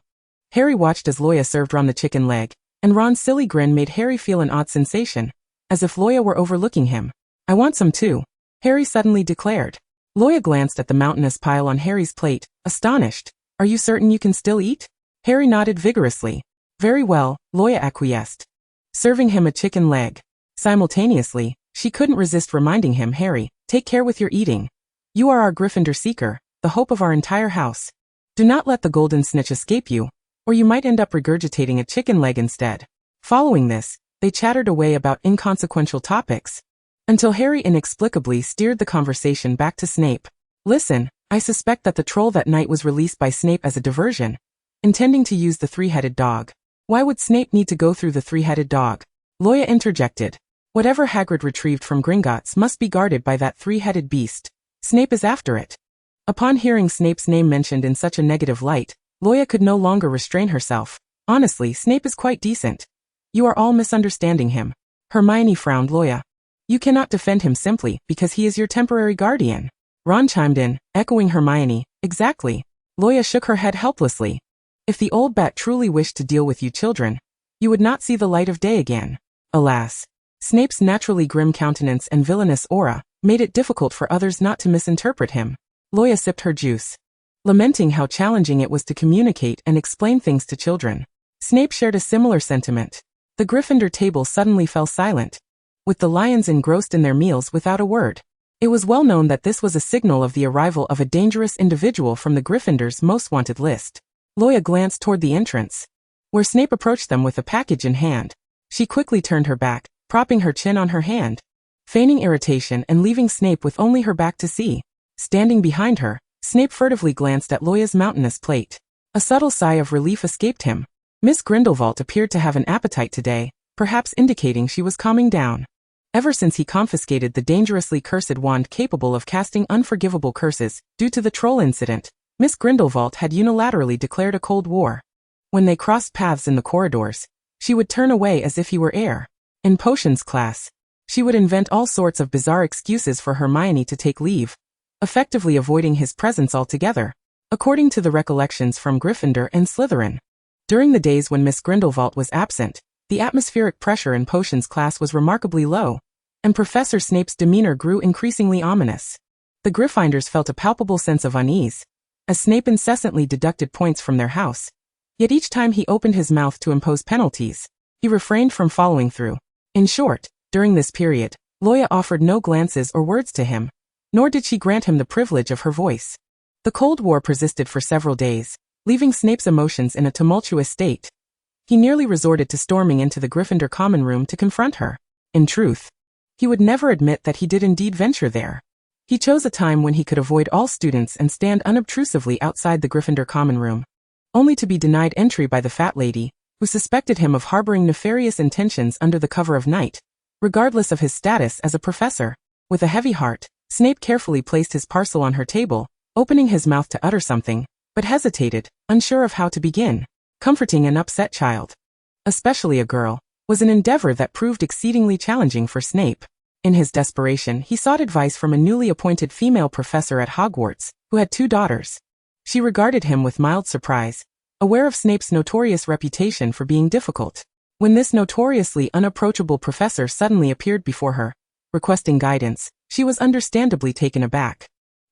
Harry watched as Luo Ya served Ron the chicken leg, and Ron's silly grin made Harry feel an odd sensation, as if Luo Ya were overlooking him. I want some too, Harry suddenly declared. Luo Ya glanced at the mountainous pile on Harry's plate, astonished. Are you certain you can still eat? Harry nodded vigorously. Very well, Luo Ya acquiesced, serving him a chicken leg. Simultaneously, she couldn't resist reminding him, Harry, take care with your eating. You are our Gryffindor seeker, the hope of our entire house. Do not let the golden snitch escape you, or you might end up regurgitating a chicken leg instead. Following this, they chattered away about inconsequential topics, until Harry inexplicably steered the conversation back to Snape. Listen, I suspect that the troll that night was released by Snape as a diversion, intending to use the three-headed dog. Why would Snape need to go through the three-headed dog? Luo Ya interjected. Whatever Hagrid retrieved from Gringotts must be guarded by that three-headed beast. Snape is after it. Upon hearing Snape's name mentioned in such a negative light, Luo Ya could no longer restrain herself. Honestly, Snape is quite decent. You are all misunderstanding him. Hermione frowned. Luo Ya, you cannot defend him simply because he is your temporary guardian. Ron chimed in, echoing Hermione. Exactly. Luo Ya shook her head helplessly. If the old bat truly wished to deal with you children, you would not see the light of day again. Alas, Snape's naturally grim countenance and villainous aura made it difficult for others not to misinterpret him. Luo Ya sipped her juice, lamenting how challenging it was to communicate and explain things to children. Snape shared a similar sentiment. The Gryffindor table suddenly fell silent, with the lions engrossed in their meals without a word. It was well known that this was a signal of the arrival of a dangerous individual from the Gryffindor's most wanted list. Luo Ya glanced toward the entrance, where Snape approached them with a package in hand. She quickly turned her back, propping her chin on her hand, feigning irritation and leaving Snape with only her back to see. Standing behind her, Snape furtively glanced at Luo Ya's mountainous plate. A subtle sigh of relief escaped him. Miss Grindelwald appeared to have an appetite today, perhaps indicating she was calming down. Ever since he confiscated the dangerously cursed wand capable of casting unforgivable curses due to the troll incident, Miss Grindelwald had unilaterally declared a cold war. When they crossed paths in the corridors, she would turn away as if he were air. In potions class, she would invent all sorts of bizarre excuses for Hermione to take leave, effectively avoiding his presence altogether, according to the recollections from Gryffindor and Slytherin. During the days when Miss Grindelwald was absent, the atmospheric pressure in potions class was remarkably low, and Professor Snape's demeanor grew increasingly ominous. The Gryffindors felt a palpable sense of unease, as Snape incessantly deducted points from their house, Yet each time he opened his mouth to impose penalties, he refrained from following through. In short, during this period, Luo Ya offered no glances or words to him, nor did she grant him the privilege of her voice. The Cold War persisted for several days, leaving Snape's emotions in a tumultuous state. He nearly resorted to storming into the Gryffindor common room to confront her. In truth, he would never admit that he did indeed venture there. He chose a time when he could avoid all students and stand unobtrusively outside the Gryffindor common room, only to be denied entry by the fat lady, who suspected him of harboring nefarious intentions under the cover of night, regardless of his status as a professor. With a heavy heart, Snape carefully placed his parcel on her table, opening his mouth to utter something, but hesitated, unsure of how to begin. Comforting an upset child, especially a girl, was an endeavor that proved exceedingly challenging for Snape. In his desperation, he sought advice from a newly appointed female professor at Hogwarts, who had 2 daughters. She regarded him with mild surprise, aware of Snape's notorious reputation for being difficult. When this notoriously unapproachable professor suddenly appeared before her, requesting guidance, she was understandably taken aback.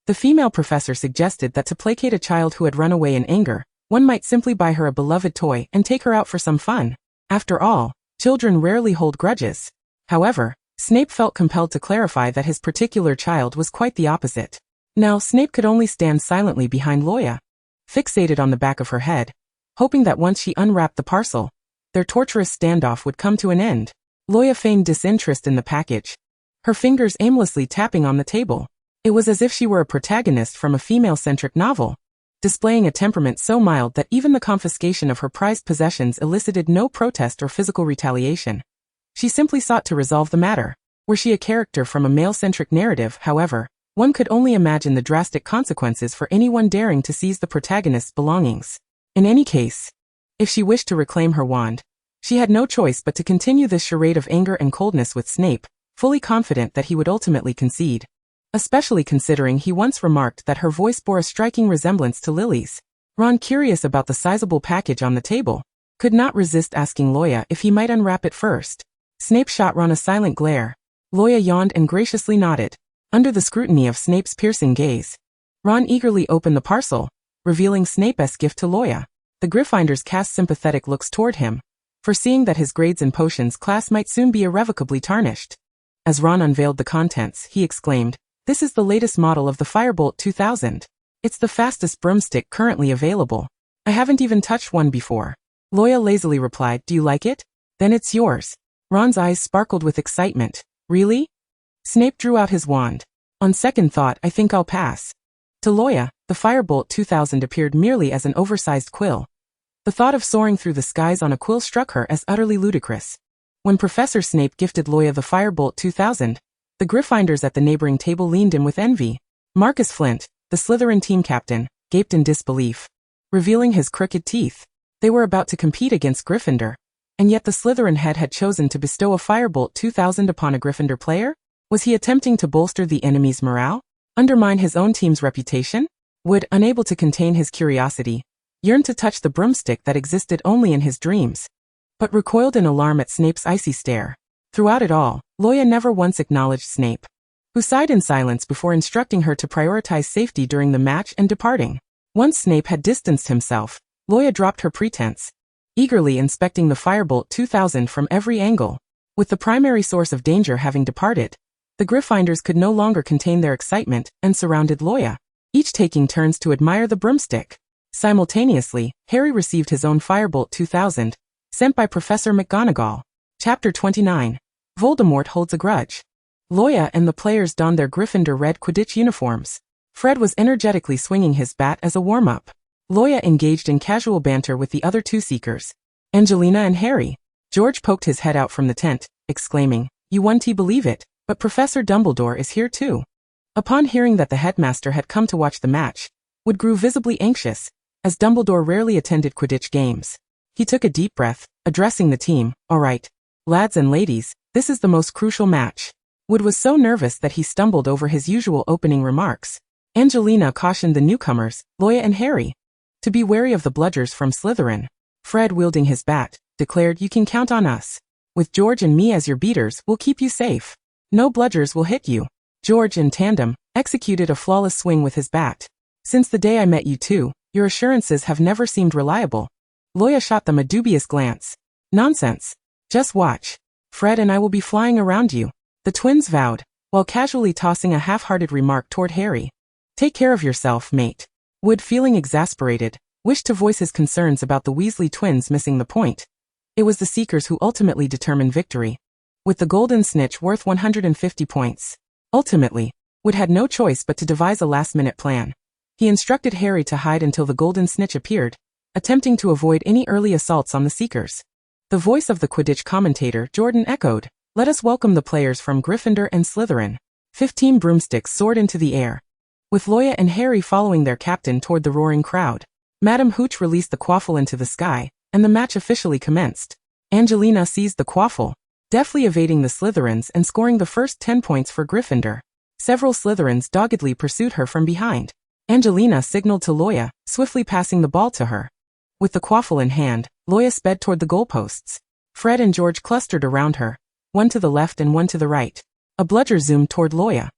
The female professor suggested that to placate a child who had run away in anger, one might simply buy her a beloved toy and take her out for some fun. After all, children rarely hold grudges. However, Snape felt compelled to clarify that his particular child was quite the opposite. Now Snape could only stand silently behind Luo Ya, fixated on the back of her head, hoping that once she unwrapped the parcel, their torturous standoff would come to an end. Luo Ya feigned disinterest in the package, her fingers aimlessly tapping on the table. It was as if she were a protagonist from a female-centric novel, displaying a temperament so mild that even the confiscation of her prized possessions elicited no protest or physical retaliation. She simply sought to resolve the matter. Were she a character from a male-centric narrative, however, one could only imagine the drastic consequences for anyone daring to seize the protagonist's belongings. In any case, if she wished to reclaim her wand, she had no choice but to continue this charade of anger and coldness with Snape, fully confident that he would ultimately concede. Especially considering he once remarked that her voice bore a striking resemblance to Lily's. Ron, curious about the sizable package on the table, could not resist asking Luo Ya if he might unwrap it first. Snape shot Ron a silent glare. Luo Ya yawned and graciously nodded. Under the scrutiny of Snape's piercing gaze, Ron eagerly opened the parcel, revealing Snape's gift to Luo Ya. The Gryffindors cast sympathetic looks toward him, foreseeing that his grades in potions class might soon be irrevocably tarnished. As Ron unveiled the contents, he exclaimed, "This is the latest model of the Firebolt 2000. It's the fastest broomstick currently available. I haven't even touched one before." Luo Ya lazily replied, "Do you like it? Then it's yours." Ron's eyes sparkled with excitement. "Really?" Snape drew out his wand. "On second thought, I think I'll pass." To Luo Ya, the Firebolt 2000 appeared merely as an oversized quill. The thought of soaring through the skies on a quill struck her as utterly ludicrous. When Professor Snape gifted Luo Ya the Firebolt 2000, the Gryffindors at the neighboring table leaned in with envy. Marcus Flint, the Slytherin team captain, gaped in disbelief, revealing his crooked teeth. They were about to compete against Gryffindor, and yet the Slytherin head had chosen to bestow a Firebolt 2000 upon a Gryffindor player? Was he attempting to bolster the enemy's morale? Undermine his own team's reputation? Would, unable to contain his curiosity, yearn to touch the broomstick that existed only in his dreams, but recoiled in alarm at Snape's icy stare. Throughout it all, Luo Ya never once acknowledged Snape, who sighed in silence before instructing her to prioritize safety during the match and departing. Once Snape had distanced himself, Luo Ya dropped her pretense, eagerly inspecting the Firebolt 2000 from every angle. With the primary source of danger having departed, the Gryffindors could no longer contain their excitement and surrounded Luo Ya, each taking turns to admire the broomstick. Simultaneously, Harry received his own Firebolt 2000, sent by Professor McGonagall. Chapter 29. Voldemort holds a grudge. Luo Ya and the players donned their Gryffindor red Quidditch uniforms. Fred was energetically swinging his bat as a warm-up. Luo Ya engaged in casual banter with the other 2 seekers, Angelina and Harry. George poked his head out from the tent, exclaiming, "You won't believe it, but Professor Dumbledore is here too." Upon hearing that the headmaster had come to watch the match, Wood grew visibly anxious, as Dumbledore rarely attended Quidditch games. He took a deep breath, addressing the team. "All right, lads and ladies, this is the most crucial match." Wood was so nervous that he stumbled over his usual opening remarks. Angelina cautioned the newcomers, Luo Ya and Harry, to be wary of the bludgers from Slytherin. Fred, wielding his bat, declared, "You can count on us. With George and me as your beaters, we'll keep you safe. No bludgers will hit you." George, in tandem, executed a flawless swing with his bat. "Since the day I met you two, your assurances have never seemed reliable. Luo Ya shot them a dubious glance. Nonsense. Just watch. Fred and I will be flying around you, the twins vowed, while casually tossing a half-hearted remark toward Harry. Take care of yourself, mate. Wood, feeling exasperated, wished to voice his concerns about the Weasley twins missing the point. It was the Seekers who ultimately determined victory, with the golden snitch worth 150 points. Ultimately, Wood had no choice but to devise a last-minute plan. He instructed Harry to hide until the golden snitch appeared, attempting to avoid any early assaults on the Seekers. The voice of the Quidditch commentator, Jordan, echoed, "Let us welcome the players from Gryffindor and Slytherin." 15 broomsticks soared into the air, with Luo Ya and Harry following their captain toward the roaring crowd. Madame Hooch released the quaffle into the sky, and the match officially commenced. Angelina seized the quaffle, deftly evading the Slytherins and scoring the first 10 points for Gryffindor. Several Slytherins doggedly pursued her from behind. Angelina signaled to Luo Ya, swiftly passing the ball to her. With the quaffle in hand, Luo Ya sped toward the goalposts. Fred and George clustered around her, one to the left and one to the right. A bludger zoomed toward Luo Ya,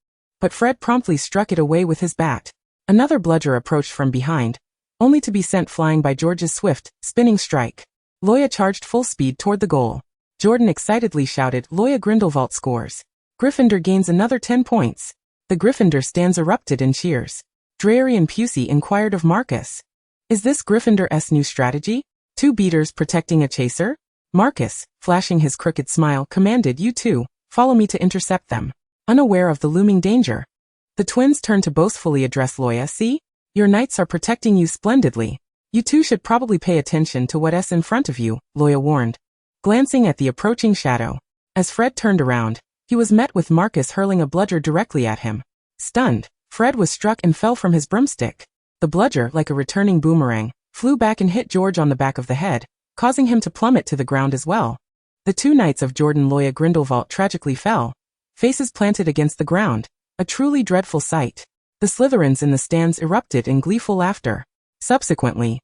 but Fred promptly struck it away with his bat. Another bludger approached from behind, only to be sent flying by George's swift, spinning strike. Luo Ya charged full speed toward the goal. Jordan excitedly shouted, "Luo Ya Grindelwald scores. Gryffindor gains another 10 points." The Gryffindor stands erupted in cheers. Drary and Pusey inquired of Marcus, "Is this Gryffindor's new strategy? 2 beaters protecting a chaser?" Marcus, flashing his crooked smile, commanded, "You two, follow me to intercept them." Unaware of the looming danger, the twins turned to boastfully address Luo Ya. "See? Your knights are protecting you splendidly. You two should probably pay attention to what's in front of you," Luo Ya warned, glancing at the approaching shadow. As Fred turned around, he was met with Marcus hurling a bludger directly at him. Stunned, Fred was struck and fell from his broomstick. The bludger, like a returning boomerang, flew back and hit George on the back of the head, causing him to plummet to the ground as well. The 2 knights of Jordan Luo Ya Grindelwald tragically fell, faces planted against the ground, a truly dreadful sight. The Slytherins in the stands erupted in gleeful laughter. Subsequently,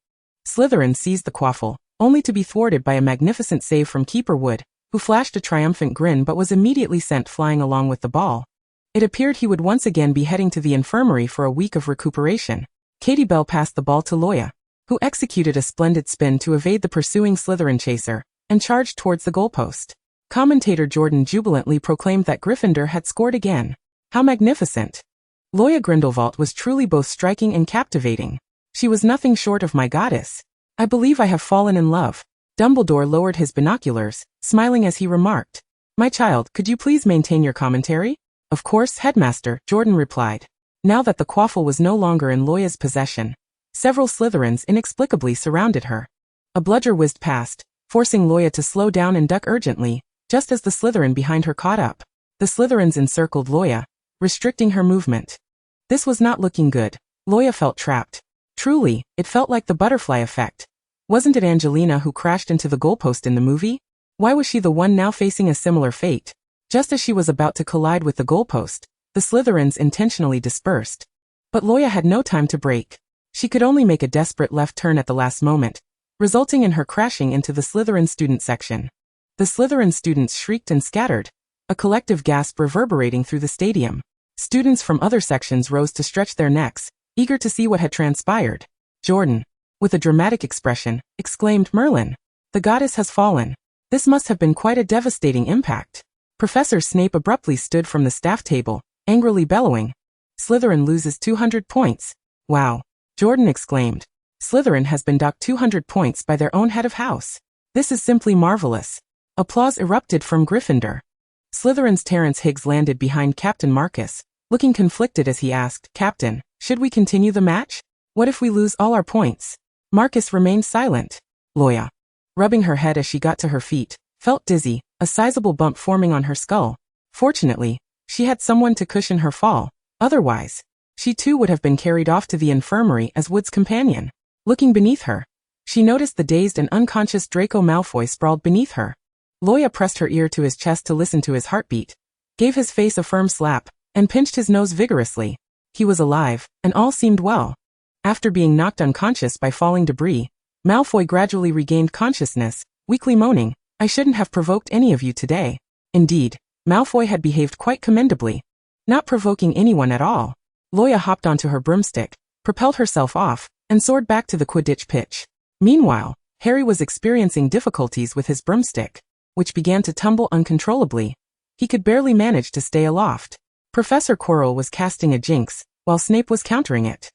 Slytherin seized the quaffle, only to be thwarted by a magnificent save from Keeper Wood, who flashed a triumphant grin but was immediately sent flying along with the ball. It appeared he would once again be heading to the infirmary for a week of recuperation. Katie Bell passed the ball to Luo Ya, who executed a splendid spin to evade the pursuing Slytherin chaser, and charged towards the goalpost. Commentator Jordan jubilantly proclaimed that Gryffindor had scored again. How magnificent! Luo Ya Grindelwald was truly both striking and captivating. She was nothing short of my goddess. I believe I have fallen in love. Dumbledore lowered his binoculars, smiling as he remarked, "My child, could you please maintain your commentary?" "Of course, Headmaster," Jordan replied. Now that the quaffle was no longer in Luo Ya's possession, several Slytherins inexplicably surrounded her. A bludger whizzed past, forcing Luo Ya to slow down and duck urgently, just as the Slytherin behind her caught up. The Slytherins encircled Luo Ya, restricting her movement. This was not looking good. Luo Ya felt trapped. Truly, it felt like the butterfly effect. Wasn't it Angelina who crashed into the goalpost in the movie? Why was she the one now facing a similar fate? Just as she was about to collide with the goalpost, the Slytherins intentionally dispersed. But Luo Ya had no time to break. She could only make a desperate left turn at the last moment, resulting in her crashing into the Slytherin student section. The Slytherin students shrieked and scattered, a collective gasp reverberating through the stadium. Students from other sections rose to stretch their necks, eager to see what had transpired. Jordan, with a dramatic expression, exclaimed, "Merlin! The goddess has fallen. This must have been quite a devastating impact." Professor Snape abruptly stood from the staff table, angrily bellowing, "Slytherin loses 200 points. Wow!" Jordan exclaimed. "Slytherin has been docked 200 points by their own head of house. This is simply marvelous." Applause erupted from Gryffindor. Slytherin's Terrence Higgs landed behind Captain Marcus, looking conflicted as he asked, "Captain, should we continue the match? What if we lose all our points?" Marcus remained silent. Luo Ya, rubbing her head as she got to her feet, felt dizzy, a sizable bump forming on her skull. Fortunately, she had someone to cushion her fall. Otherwise, she too would have been carried off to the infirmary as Wood's companion. Looking beneath her, she noticed the dazed and unconscious Draco Malfoy sprawled beneath her. Luo Ya pressed her ear to his chest to listen to his heartbeat, gave his face a firm slap, and pinched his nose vigorously. He was alive, and all seemed well. After being knocked unconscious by falling debris, Malfoy gradually regained consciousness, weakly moaning, "I shouldn't have provoked any of you today." Indeed, Malfoy had behaved quite commendably, not provoking anyone at all. Luo Ya hopped onto her broomstick, propelled herself off, and soared back to the Quidditch pitch. Meanwhile, Harry was experiencing difficulties with his broomstick, which began to tumble uncontrollably. He could barely manage to stay aloft. Professor Quirrell was casting a jinx, while Snape was countering it.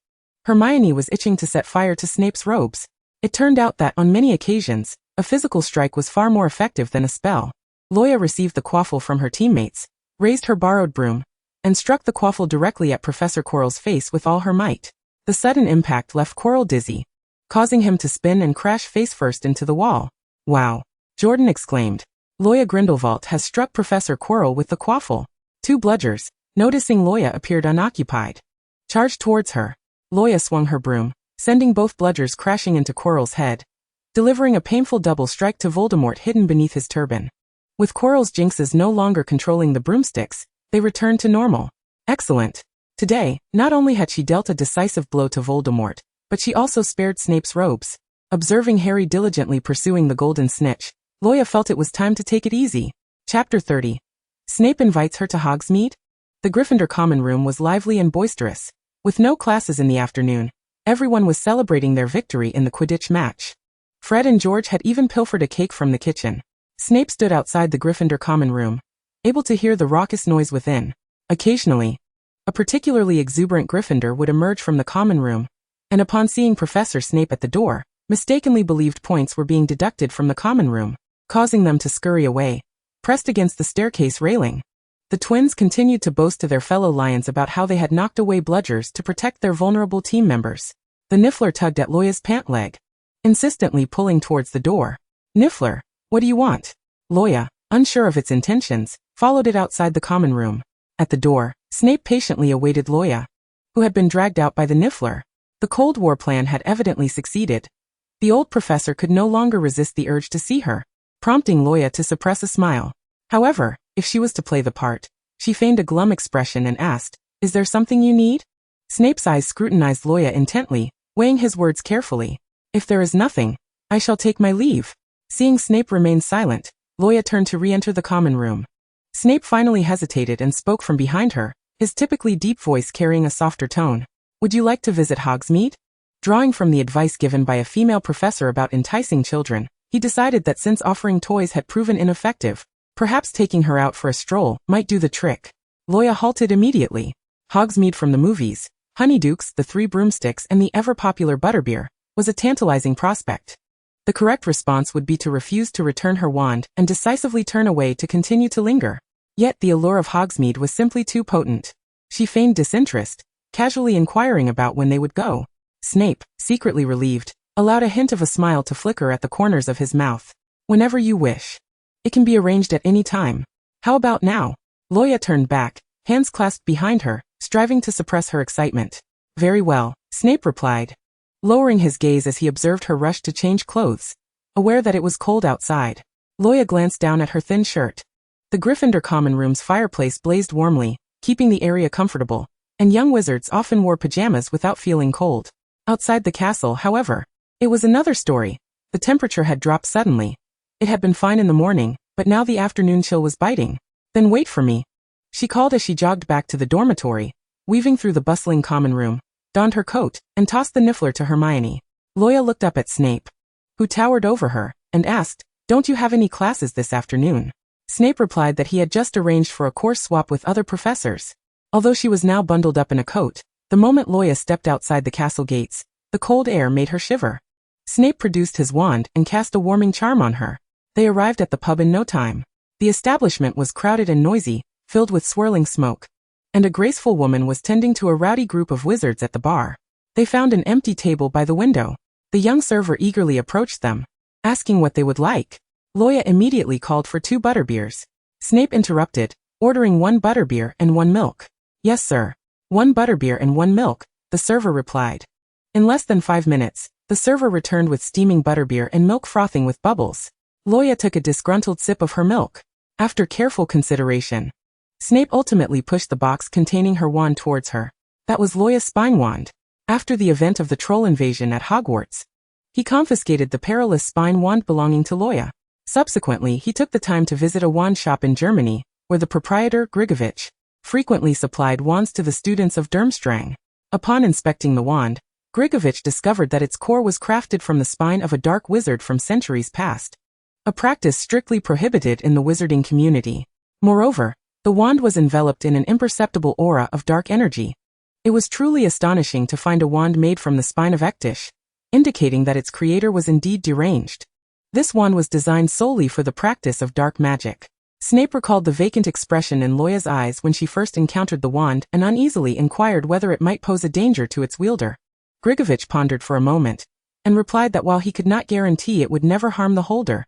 Hermione was itching to set fire to Snape's robes. It turned out that, on many occasions, a physical strike was far more effective than a spell. Luo Ya received the quaffle from her teammates, raised her borrowed broom, and struck the quaffle directly at Professor Quirrell's face with all her might. The sudden impact left Quirrell dizzy, causing him to spin and crash face-first into the wall. "Wow!" Jordan exclaimed. "Luo Ya Grindelwald has struck Professor Quirrell with the quaffle." Two bludgers, noticing Luo Ya, appeared unoccupied, charged towards her. Luo Ya swung her broom, sending both bludgers crashing into Quirrell's head, delivering a painful double strike to Voldemort hidden beneath his turban. With Quirrell's jinxes no longer controlling the broomsticks, they returned to normal. Excellent. Today, not only had she dealt a decisive blow to Voldemort, but she also spared Snape's robes. Observing Harry diligently pursuing the golden snitch, Luo Ya felt it was time to take it easy. Chapter 30. Snape invites her to Hogsmeade? The Gryffindor common room was lively and boisterous. With no classes in the afternoon, everyone was celebrating their victory in the Quidditch match. Fred and George had even pilfered a cake from the kitchen. Snape stood outside the Gryffindor common room, able to hear the raucous noise within. Occasionally, a particularly exuberant Gryffindor would emerge from the common room, and upon seeing Professor Snape at the door, mistakenly believed points were being deducted from the common room, causing them to scurry away, pressed against the staircase railing. The twins continued to boast to their fellow lions about how they had knocked away bludgers to protect their vulnerable team members. The Niffler tugged at Luo Ya's pant leg, insistently pulling towards the door. "Niffler, what do you want?" Luo Ya, unsure of its intentions, followed it outside the common room. At the door, Snape patiently awaited Luo Ya, who had been dragged out by the Niffler. The Cold War plan had evidently succeeded. The old professor could no longer resist the urge to see her, prompting Luo Ya to suppress a smile. However, if she was to play the part, she feigned a glum expression and asked, "Is there something you need?" Snape's eyes scrutinized Luo Ya intently, weighing his words carefully. "If there is nothing, I shall take my leave." Seeing Snape remain silent, Luo Ya turned to re-enter the common room. Snape finally hesitated and spoke from behind her, his typically deep voice carrying a softer tone. "Would you like to visit Hogsmeade?" Drawing from the advice given by a female professor about enticing children, he decided that since offering toys had proven ineffective, perhaps taking her out for a stroll might do the trick. Luo Ya halted immediately. Hogsmeade from the movies, Honeydukes, the Three Broomsticks, and the ever-popular Butterbeer, was a tantalizing prospect. The correct response would be to refuse to return her wand and decisively turn away to continue to linger. Yet the allure of Hogsmeade was simply too potent. She feigned disinterest, casually inquiring about when they would go. Snape, secretly relieved, allowed a hint of a smile to flicker at the corners of his mouth. "Whenever you wish. It can be arranged at any time. How about now?" Luo Ya turned back, hands clasped behind her, striving to suppress her excitement. "Very well," Snape replied, lowering his gaze as he observed her rush to change clothes, aware that it was cold outside. Luo Ya glanced down at her thin shirt. The Gryffindor common room's fireplace blazed warmly, keeping the area comfortable, and young wizards often wore pajamas without feeling cold. Outside the castle, however, it was another story. The temperature had dropped suddenly. It had been fine in the morning, but now the afternoon chill was biting. "Then wait for me," she called as she jogged back to the dormitory, weaving through the bustling common room, donned her coat, and tossed the Niffler to Hermione. Luo Ya looked up at Snape, who towered over her, and asked, "Don't you have any classes this afternoon?" Snape replied that he had just arranged for a course swap with other professors. Although she was now bundled up in a coat, the moment Luo Ya stepped outside the castle gates, the cold air made her shiver. Snape produced his wand and cast a warming charm on her. They arrived at the pub in no time. The establishment was crowded and noisy, filled with swirling smoke, and a graceful woman was tending to a rowdy group of wizards at the bar. They found an empty table by the window. The young server eagerly approached them, asking what they would like. Luo Ya immediately called for 2 butterbeers. Snape interrupted, ordering 1 butterbeer and 1 milk. "Yes, sir. 1 butterbeer and 1 milk," the server replied. In less than 5 minutes, the server returned with steaming butterbeer and milk frothing with bubbles. Luo Ya took a disgruntled sip of her milk. After careful consideration, Snape ultimately pushed the box containing her wand towards her. That was Luo Ya's spine wand. After the event of the troll invasion at Hogwarts, he confiscated the perilous spine wand belonging to Luo Ya. Subsequently, he took the time to visit a wand shop in Germany, where the proprietor, Grigovich, frequently supplied wands to the students of Durmstrang. Upon inspecting the wand, Grigovich discovered that its core was crafted from the spine of a dark wizard from centuries past, a practice strictly prohibited in the wizarding community. Moreover, the wand was enveloped in an imperceptible aura of dark energy. It was truly astonishing to find a wand made from the spine of Ektish, indicating that its creator was indeed deranged. This wand was designed solely for the practice of dark magic. Snape recalled the vacant expression in Luo Ya's eyes when she first encountered the wand and uneasily inquired whether it might pose a danger to its wielder. Grigovich pondered for a moment, and replied that while he could not guarantee it would never harm the holder,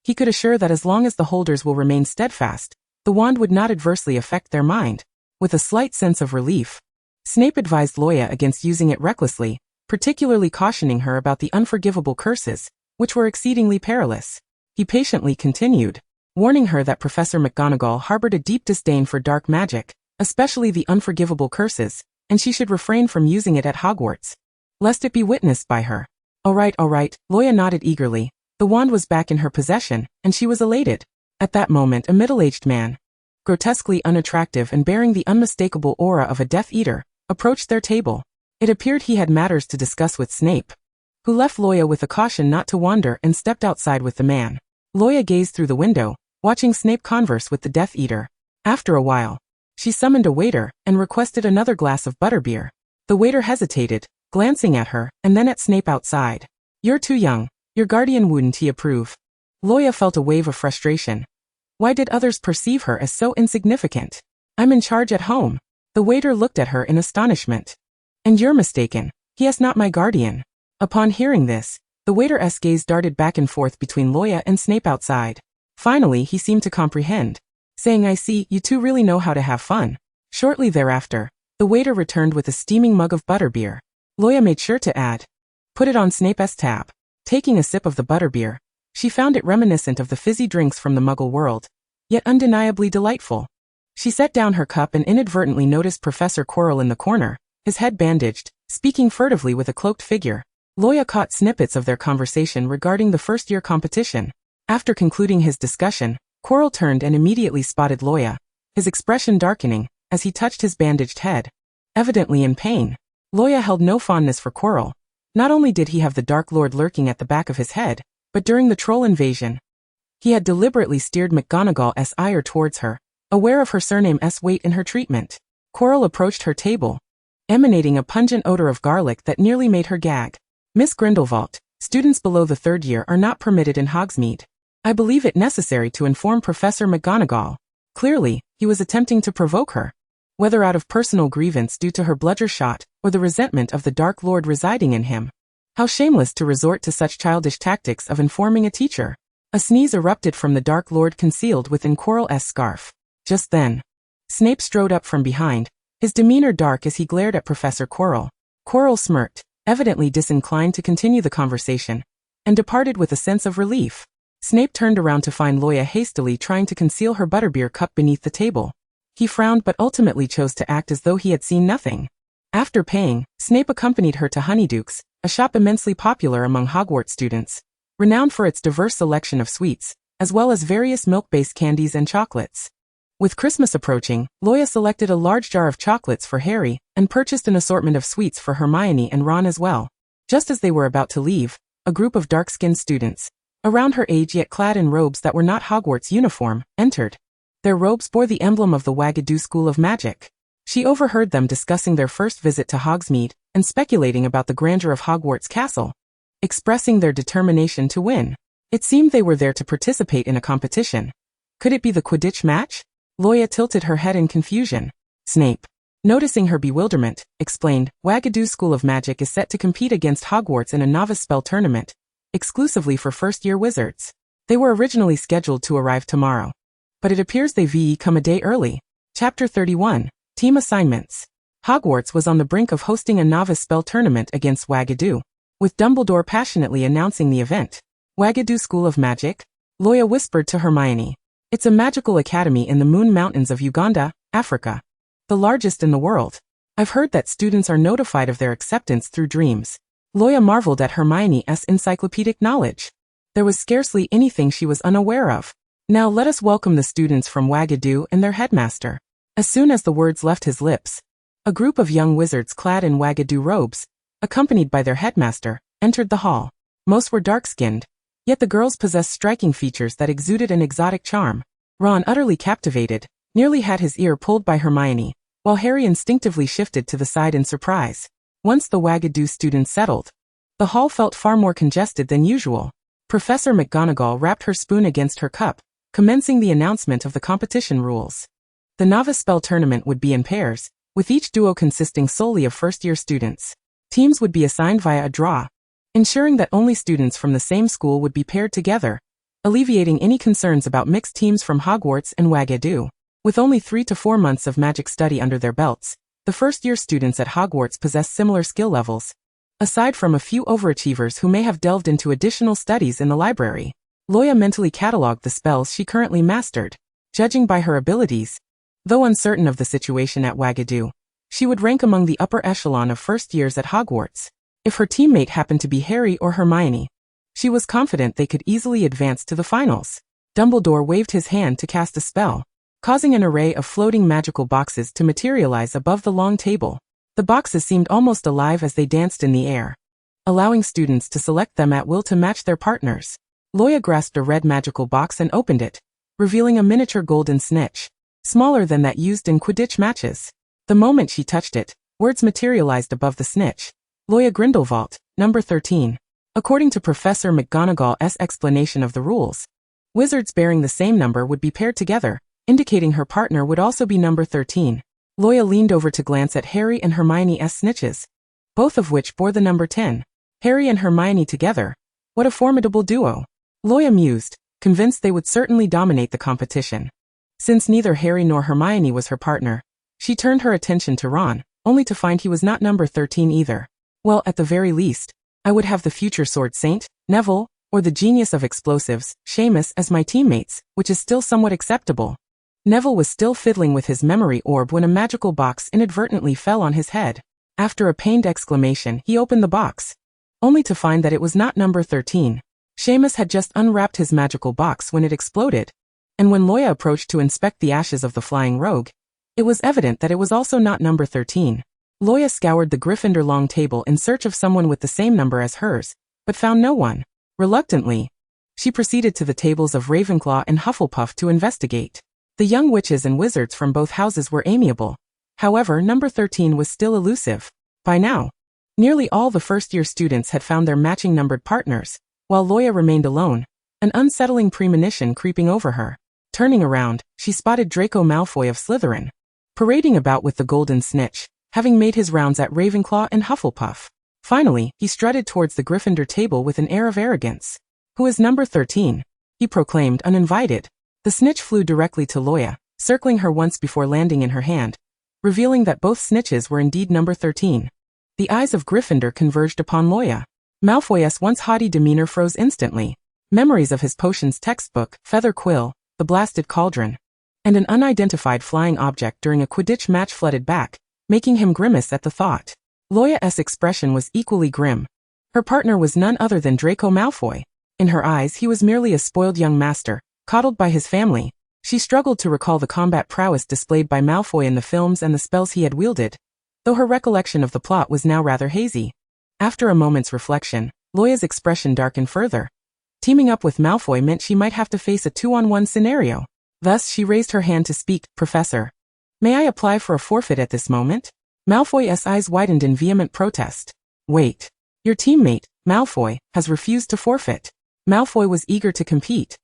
he could assure that as long as the holders will remain steadfast, the wand would not adversely affect their mind. With a slight sense of relief, Snape advised Luo Ya against using it recklessly, particularly cautioning her about the unforgivable curses, which were exceedingly perilous. He patiently continued, warning her that Professor McGonagall harbored a deep disdain for dark magic, especially the unforgivable curses, and she should refrain from using it at Hogwarts, lest it be witnessed by her. All right, Luo Ya nodded eagerly. The wand was back in her possession, and she was elated. At that moment a middle-aged man, grotesquely unattractive and bearing the unmistakable aura of a Death Eater, approached their table. It appeared he had matters to discuss with Snape, who left Luo Ya with a caution not to wander and stepped outside with the man. Luo Ya gazed through the window, watching Snape converse with the Death Eater. After a while, she summoned a waiter and requested another glass of butterbeer. The waiter hesitated, glancing at her and then at Snape outside. "You're too young. Your guardian wouldn't he approve?" Luo Ya felt a wave of frustration. Why did others perceive her as so insignificant? "I'm in charge at home." The waiter looked at her in astonishment. "And you're mistaken. He is not my guardian." Upon hearing this, the waiter's gaze darted back and forth between Luo Ya and Snape outside. Finally he seemed to comprehend, saying, "I see, you two really know how to have fun." Shortly thereafter, the waiter returned with a steaming mug of butterbeer. Luo Ya made sure to add, "Put it on Snape's tab." Taking a sip of the butterbeer, she found it reminiscent of the fizzy drinks from the Muggle world, yet undeniably delightful. She set down her cup and inadvertently noticed Professor Quirrell in the corner, his head bandaged, speaking furtively with a cloaked figure. Luo Ya caught snippets of their conversation regarding the first-year competition. After concluding his discussion, Quirrell turned and immediately spotted Luo Ya, his expression darkening as he touched his bandaged head, evidently in pain. Luo Ya held no fondness for Quirrell. Not only did he have the Dark Lord lurking at the back of his head, but during the troll invasion, he had deliberately steered McGonagall's ire towards her, aware of her surname's weight in her treatment. Quirrell approached her table, emanating a pungent odor of garlic that nearly made her gag. "Miss Grindelwald, students below the 3rd year are not permitted in Hogsmeade. I believe it necessary to inform Professor McGonagall." Clearly, he was attempting to provoke her, whether out of personal grievance due to her bludger shot or the resentment of the Dark Lord residing in him. How shameless to resort to such childish tactics of informing a teacher. A sneeze erupted from the Dark Lord concealed within Quirrell's scarf. Just then, Snape strode up from behind, his demeanor dark as he glared at Professor Quirrell. Quirrell smirked, evidently disinclined to continue the conversation, and departed with a sense of relief. Snape turned around to find Luo Ya hastily trying to conceal her butterbeer cup beneath the table. He frowned but ultimately chose to act as though he had seen nothing. After paying, Snape accompanied her to Honeyduke's, a shop immensely popular among Hogwarts students, renowned for its diverse selection of sweets, as well as various milk-based candies and chocolates. With Christmas approaching, Luo Ya selected a large jar of chocolates for Harry and purchased an assortment of sweets for Hermione and Ron as well. Just as they were about to leave, a group of dark-skinned students, around her age yet clad in robes that were not Hogwarts uniform, entered. Their robes bore the emblem of the Wagadu School of Magic. She overheard them discussing their first visit to Hogsmeade and speculating about the grandeur of Hogwarts Castle, expressing their determination to win. It seemed they were there to participate in a competition. Could it be the Quidditch match? Luo Ya tilted her head in confusion. Snape, noticing her bewilderment, explained, Wagadu School of Magic is set to compete against Hogwarts in a novice spell tournament, exclusively for first-year wizards. They were originally scheduled to arrive tomorrow, but it appears they've come a day early. Chapter 31, Team Assignments. Hogwarts was on the brink of hosting a novice spell tournament against Wagadu, with Dumbledore passionately announcing the event. Wagadu School of Magic? Luo Ya whispered to Hermione. It's a magical academy in the Moon Mountains of Uganda, Africa, the largest in the world. I've heard that students are notified of their acceptance through dreams. Luo Ya marveled at Hermione's encyclopedic knowledge. There was scarcely anything she was unaware of. Now let us welcome the students from Wagadu and their headmaster. As soon as the words left his lips, a group of young wizards clad in Wagadu robes accompanied by their headmaster, entered the hall. Most were dark-skinned, yet the girls possessed striking features that exuded an exotic charm. Ron, utterly captivated, nearly had his ear pulled by Hermione, while Harry instinctively shifted to the side in surprise. Once the Wagadu students settled, the hall felt far more congested than usual. Professor McGonagall rapped her spoon against her cup, commencing the announcement of the competition rules. The novice spell tournament would be in pairs, with each duo consisting solely of first-year students. Teams would be assigned via a draw, ensuring that only students from the same school would be paired together, alleviating any concerns about mixed teams from Hogwarts and Wagadu. With only 3 to 4 months of magic study under their belts, the first-year students at Hogwarts possess similar skill levels. Aside from a few overachievers who may have delved into additional studies in the library, Luo Ya mentally catalogued the spells she currently mastered. Judging by her abilities, though uncertain of the situation at Wagadu, she would rank among the upper echelon of first years at Hogwarts. If her teammate happened to be Harry or Hermione, she was confident they could easily advance to the finals. Dumbledore waved his hand to cast a spell, causing an array of floating magical boxes to materialize above the long table. The boxes seemed almost alive as they danced in the air, allowing students to select them at will to match their partners. Luo Ya grasped a red magical box and opened it, revealing a miniature golden snitch, smaller than that used in Quidditch matches. The moment she touched it, words materialized above the snitch. Luo Ya Grindelwald, number 13. According to Professor McGonagall's explanation of the rules, wizards bearing the same number would be paired together, indicating her partner would also be number 13. Luo Ya leaned over to glance at Harry and Hermione's snitches, both of which bore the number 10. Harry and Hermione together. What a formidable duo. Luo Ya mused, convinced they would certainly dominate the competition. Since neither Harry nor Hermione was her partner, she turned her attention to Ron, only to find he was not number 13 either. Well, at the very least, I would have the future Sword Saint, Neville, or the genius of explosives, Seamus, as my teammates, which is still somewhat acceptable. Neville was still fiddling with his memory orb when a magical box inadvertently fell on his head. After a pained exclamation, he opened the box, only to find that it was not number 13. Seamus had just unwrapped his magical box when it exploded, and when Luo Ya approached to inspect the ashes of the flying rogue, it was evident that it was also not number 13. Luo Ya scoured the Gryffindor long table in search of someone with the same number as hers, but found no one. Reluctantly, she proceeded to the tables of Ravenclaw and Hufflepuff to investigate. The young witches and wizards from both houses were amiable. However, number 13 was still elusive. By now, nearly all the first-year students had found their matching numbered partners, while Luo Ya remained alone, an unsettling premonition creeping over her. Turning around, she spotted Draco Malfoy of Slytherin, parading about with the golden snitch, having made his rounds at Ravenclaw and Hufflepuff. Finally, he strutted towards the Gryffindor table with an air of arrogance. "Who is number 13? He proclaimed, uninvited. The snitch flew directly to Luo Ya, circling her once before landing in her hand, revealing that both snitches were indeed number 13. The eyes of Gryffindor converged upon Luo Ya. Malfoy's once haughty demeanor froze instantly. Memories of his potions textbook, Feather Quill, the blasted cauldron, and an unidentified flying object during a Quidditch match flooded back, making him grimace at the thought. Luo Ya's expression was equally grim. Her partner was none other than Draco Malfoy. In her eyes, he was merely a spoiled young master, coddled by his family. She struggled to recall the combat prowess displayed by Malfoy in the films and the spells he had wielded, though her recollection of the plot was now rather hazy. After a moment's reflection, Luo Ya's expression darkened further. Teaming up with Malfoy meant she might have to face a 2-on-1 scenario. Thus, she raised her hand to speak. "Professor, may I apply for a forfeit at this moment?" Malfoy's eyes widened in vehement protest. "Wait. Your teammate, Malfoy, has refused to forfeit." Malfoy was eager to compete,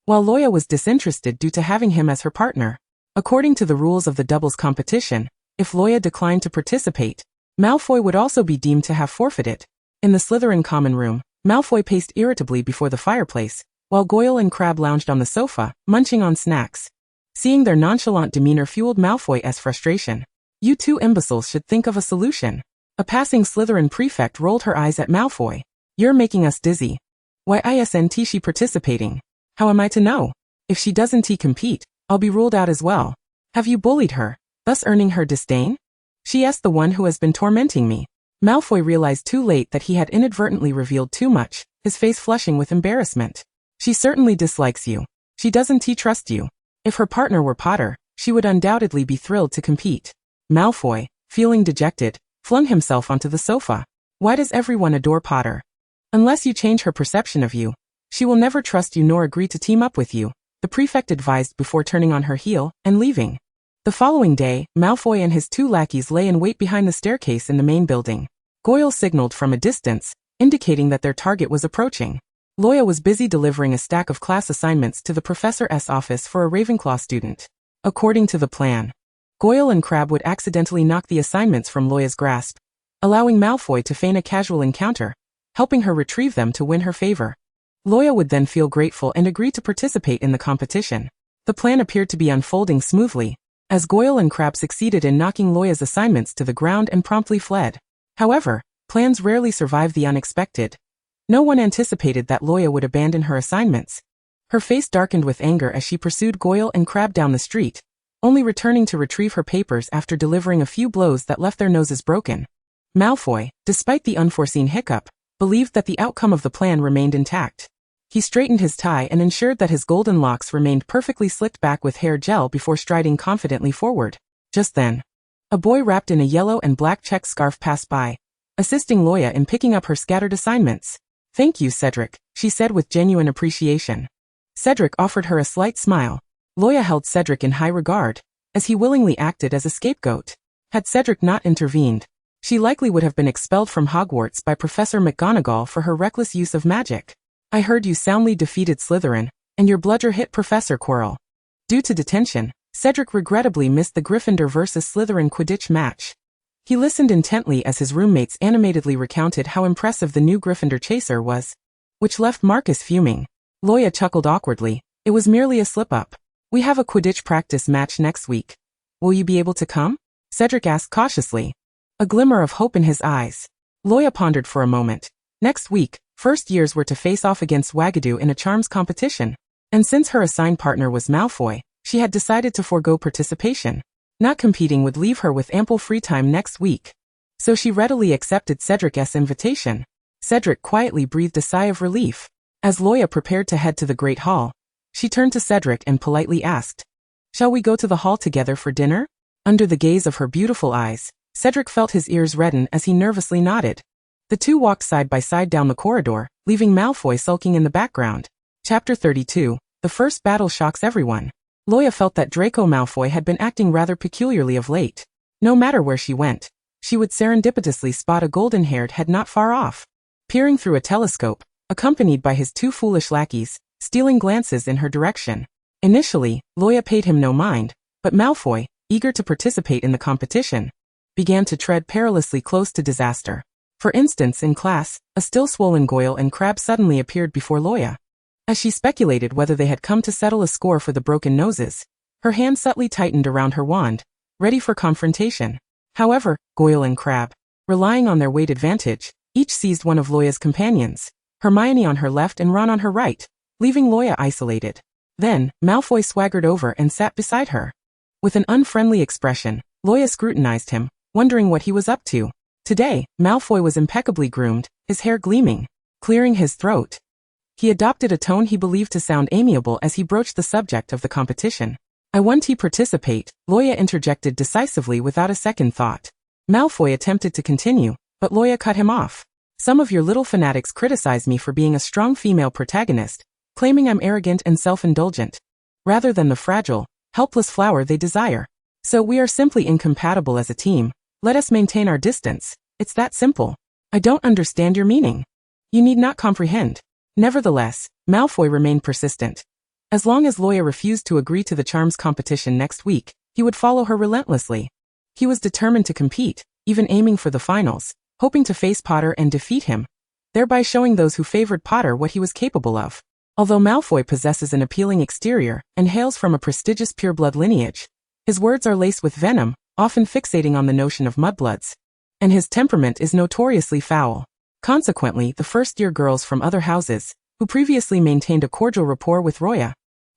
while Luo Ya was disinterested due to having him as her partner. According to the rules of the doubles competition, if Luo Ya declined to participate, Malfoy would also be deemed to have forfeited. In the Slytherin common room, Malfoy paced irritably before the fireplace, while Goyle and Crabbe lounged on the sofa, munching on snacks. Seeing their nonchalant demeanor fueled Malfoy's frustration. "You two imbeciles should think of a solution." A passing Slytherin prefect rolled her eyes at Malfoy. "You're making us dizzy. Why isn't she participating? How am I to know? If she doesn't compete, I'll be ruled out as well. Have you bullied her, thus earning her disdain?" "She is the one who has been tormenting me." Malfoy realized too late that he had inadvertently revealed too much, his face flushing with embarrassment. "She certainly dislikes you. She doesn't trust you. If her partner were Potter, she would undoubtedly be thrilled to compete." Malfoy, feeling dejected, flung himself onto the sofa. Why does everyone adore Potter? Unless you change her perception of you, she will never trust you nor agree to team up with you, the prefect advised before turning on her heel and leaving. The following day, Malfoy and his 2 lackeys lay in wait behind the staircase in the main building. Goyle signaled from a distance, indicating that their target was approaching. Luo Ya was busy delivering a stack of class assignments to the professor's office for a Ravenclaw student. According to the plan, Goyle and Crabbe would accidentally knock the assignments from Luo Ya's grasp, allowing Malfoy to feign a casual encounter, helping her retrieve them to win her favor. Luo Ya would then feel grateful and agree to participate in the competition. The plan appeared to be unfolding smoothly, as Goyle and Crabbe succeeded in knocking Luo Ya's assignments to the ground and promptly fled. However, plans rarely survive the unexpected. No one anticipated that Luo Ya would abandon her assignments. Her face darkened with anger as she pursued Goyle and Crabbe down the street, only returning to retrieve her papers after delivering a few blows that left their noses broken. Malfoy, despite the unforeseen hiccup, believed that the outcome of the plan remained intact. He straightened his tie and ensured that his golden locks remained perfectly slicked back with hair gel before striding confidently forward. Just then, a boy wrapped in a yellow and black check scarf passed by, assisting Luo Ya in picking up her scattered assignments. "Thank you, Cedric," she said with genuine appreciation. Cedric offered her a slight smile. Luo Ya held Cedric in high regard, as he willingly acted as a scapegoat. Had Cedric not intervened, she likely would have been expelled from Hogwarts by Professor McGonagall for her reckless use of magic. "I heard you soundly defeated Slytherin, and your bludger hit Professor Quirrell." Due to detention, Cedric regrettably missed the Gryffindor vs. Slytherin Quidditch match. He listened intently as his roommates animatedly recounted how impressive the new Gryffindor chaser was, which left Marcus fuming. Luo Ya chuckled awkwardly. "It was merely a slip-up. We have a Quidditch practice match next week. Will you be able to come?" Cedric asked cautiously, a glimmer of hope in his eyes. Luo Ya pondered for a moment. Next week, first years were to face off against Wagadu in a charms competition, and since her assigned partner was Malfoy, she had decided to forego participation. Not competing would leave her with ample free time next week. So she readily accepted Cedric's invitation. Cedric quietly breathed a sigh of relief. As Luo Ya prepared to head to the Great Hall, she turned to Cedric and politely asked, "Shall we go to the hall together for dinner?" Under the gaze of her beautiful eyes, Cedric felt his ears redden as he nervously nodded. The two walked side by side down the corridor, leaving Malfoy sulking in the background. Chapter 32, The First Battle Shocks Everyone. Luo Ya felt that Draco Malfoy had been acting rather peculiarly of late. No matter where she went, she would serendipitously spot a golden-haired head not far off, peering through a telescope, accompanied by his 2 foolish lackeys, stealing glances in her direction. Initially, Luo Ya paid him no mind, but Malfoy, eager to participate in the competition, began to tread perilously close to disaster. For instance, in class, a still swollen Goyle and Crabbe suddenly appeared before Luo Ya. As she speculated whether they had come to settle a score for the broken noses, her hand subtly tightened around her wand, ready for confrontation. However, Goyle and Crabbe, relying on their weight advantage, each seized one of Luo Ya's companions, Hermione on her left and Ron on her right, leaving Luo Ya isolated. Then, Malfoy swaggered over and sat beside her. With an unfriendly expression, Luo Ya scrutinized him, wondering what he was up to. Today, Malfoy was impeccably groomed, his hair gleaming, clearing his throat. He adopted a tone he believed to sound amiable as he broached the subject of the competition. "I want to participate," Luo Ya interjected decisively without a second thought. Malfoy attempted to continue, but Luo Ya cut him off. "Some of your little fanatics criticize me for being a strong female protagonist, claiming I'm arrogant and self-indulgent, rather than the fragile, helpless flower they desire. So we are simply incompatible as a team. Let us maintain our distance. It's that simple." "I don't understand your meaning." "You need not comprehend." Nevertheless, Malfoy remained persistent. As long as Luo Ya refused to agree to the charms competition next week, he would follow her relentlessly. He was determined to compete, even aiming for the finals, hoping to face Potter and defeat him, thereby showing those who favored Potter what he was capable of. Although Malfoy possesses an appealing exterior and hails from a prestigious pureblood lineage, his words are laced with venom, often fixating on the notion of mudbloods, and his temperament is notoriously foul. Consequently, the first-year girls from other houses, who previously maintained a cordial rapport with Luo Ya,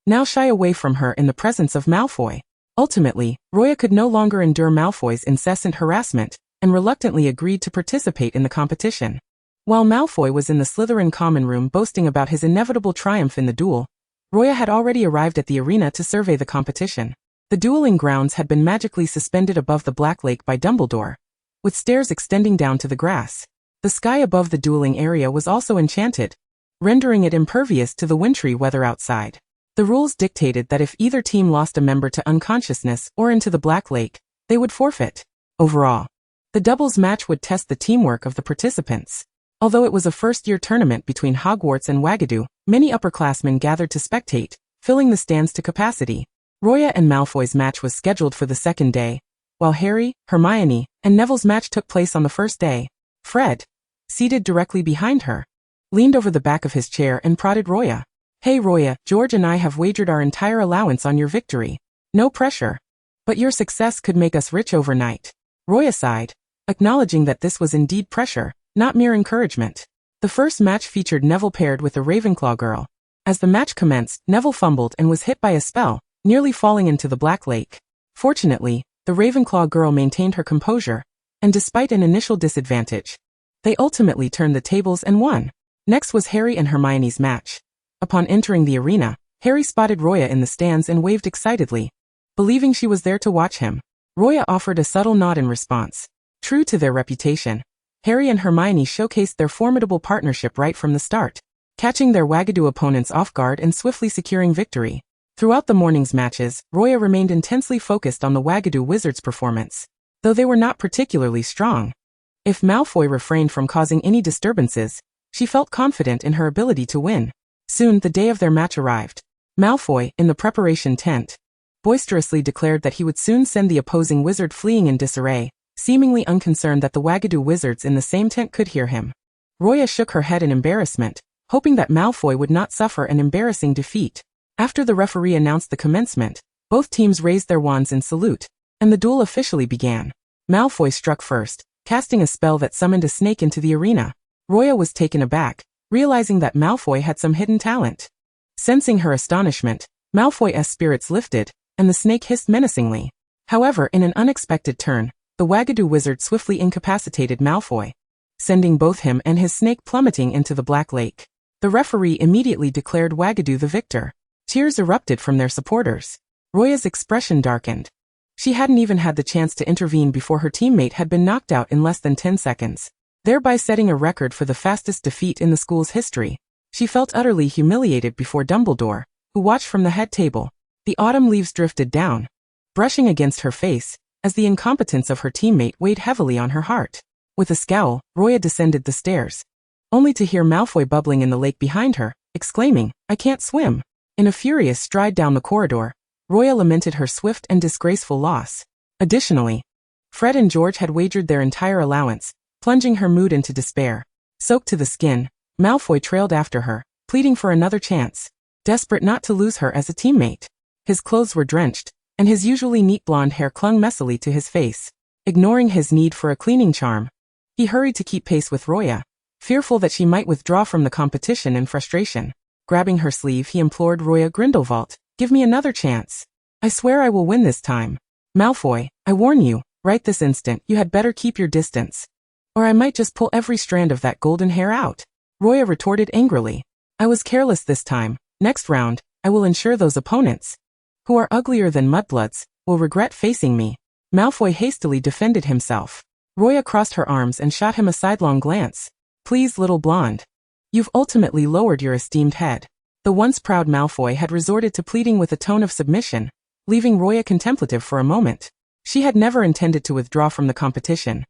now shy away from her in the presence of Malfoy. Ultimately, Luo Ya could no longer endure Malfoy's incessant harassment, and reluctantly agreed to participate in the competition. While Malfoy was in the Slytherin common room boasting about his inevitable triumph in the duel, Luo Ya had already arrived at the arena to survey the competition. The dueling grounds had been magically suspended above the Black Lake by Dumbledore, with stairs extending down to the grass. The sky above the dueling area was also enchanted, rendering it impervious to the wintry weather outside. The rules dictated that if either team lost a member to unconsciousness or into the Black Lake, they would forfeit. Overall, the doubles match would test the teamwork of the participants. Although it was a first-year tournament between Hogwarts and Wagadu, many upperclassmen gathered to spectate, filling the stands to capacity. Luo Ya and Malfoy's match was scheduled for the second day, while Harry, Hermione, and Neville's match took place on the first day. Fred, seated directly behind her, leaned over the back of his chair and prodded Luo Ya. "Hey Luo Ya, George and I have wagered our entire allowance on your victory. No pressure. But your success could make us rich overnight." Luo Ya sighed, acknowledging that this was indeed pressure, not mere encouragement. The first match featured Neville paired with the Ravenclaw girl. As the match commenced, Neville fumbled and was hit by a spell, nearly falling into the Black Lake. Fortunately, the Ravenclaw girl maintained her composure, and despite an initial disadvantage, they ultimately turned the tables and won. Next was Harry and Hermione's match. Upon entering the arena, Harry spotted Luo Ya in the stands and waved excitedly, believing she was there to watch him. Luo Ya offered a subtle nod in response. True to their reputation, Harry and Hermione showcased their formidable partnership right from the start, catching their Wagadu opponents off guard and swiftly securing victory. Throughout the morning's matches, Luo Ya remained intensely focused on the Wagadu Wizards' performance, though they were not particularly strong. If Malfoy refrained from causing any disturbances, she felt confident in her ability to win. Soon, the day of their match arrived. Malfoy, in the preparation tent, boisterously declared that he would soon send the opposing wizard fleeing in disarray, seemingly unconcerned that the Wagadu wizards in the same tent could hear him. Luo Ya shook her head in embarrassment, hoping that Malfoy would not suffer an embarrassing defeat. After the referee announced the commencement, both teams raised their wands in salute, and the duel officially began. Malfoy struck first, casting a spell that summoned a snake into the arena. Luo Ya was taken aback, realizing that Malfoy had some hidden talent. Sensing her astonishment, Malfoy's spirits lifted, and the snake hissed menacingly. However, in an unexpected turn, the Wagadu wizard swiftly incapacitated Malfoy, sending both him and his snake plummeting into the Black Lake. The referee immediately declared Wagadu the victor. Cheers erupted from their supporters. Luo Ya's expression darkened. She hadn't even had the chance to intervene before her teammate had been knocked out in less than 10 seconds, thereby setting a record for the fastest defeat in the school's history. She felt utterly humiliated before Dumbledore, who watched from the head table. The autumn leaves drifted down, brushing against her face, as the incompetence of her teammate weighed heavily on her heart. With a scowl, Luo Ya descended the stairs, only to hear Malfoy bubbling in the lake behind her, exclaiming, "I can't swim." In a furious stride down the corridor, Luo Ya lamented her swift and disgraceful loss. Additionally, Fred and George had wagered their entire allowance, plunging her mood into despair. Soaked to the skin, Malfoy trailed after her, pleading for another chance, desperate not to lose her as a teammate. His clothes were drenched, and his usually neat blonde hair clung messily to his face. Ignoring his need for a cleaning charm, he hurried to keep pace with Luo Ya, fearful that she might withdraw from the competition in frustration. Grabbing her sleeve, he implored Luo Ya, "Grindelwald, give me another chance. I swear I will win this time. Malfoy, I warn you, right this instant, you had better keep your distance, or I might just pull every strand of that golden hair out." Luo Ya retorted angrily. "I was careless this time. Next round, I will ensure those opponents, who are uglier than mudbloods, will regret facing me." Malfoy hastily defended himself. Luo Ya crossed her arms and shot him a sidelong glance. "Please, little blonde. You've ultimately lowered your esteemed head." The once proud Malfoy had resorted to pleading with a tone of submission, leaving Luo Ya contemplative for a moment. She had never intended to withdraw from the competition.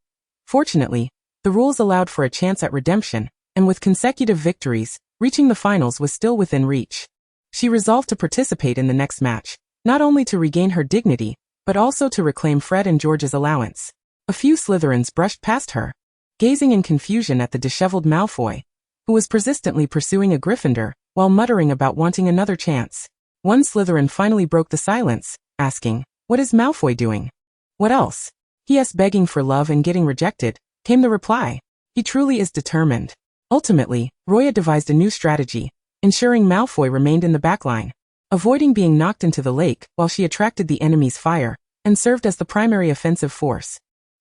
Fortunately, the rules allowed for a chance at redemption, and with consecutive victories, reaching the finals was still within reach. She resolved to participate in the next match, not only to regain her dignity, but also to reclaim Fred and George's allowance. A few Slytherins brushed past her, gazing in confusion at the disheveled Malfoy, who was persistently pursuing a Gryffindor, while muttering about wanting another chance. One Slytherin finally broke the silence, asking, "What is Malfoy doing?" "What else?" "He is begging for love and getting rejected," came the reply. "He truly is determined." Ultimately, Luo Ya devised a new strategy, ensuring Malfoy remained in the backline, avoiding being knocked into the lake while she attracted the enemy's fire, and served as the primary offensive force.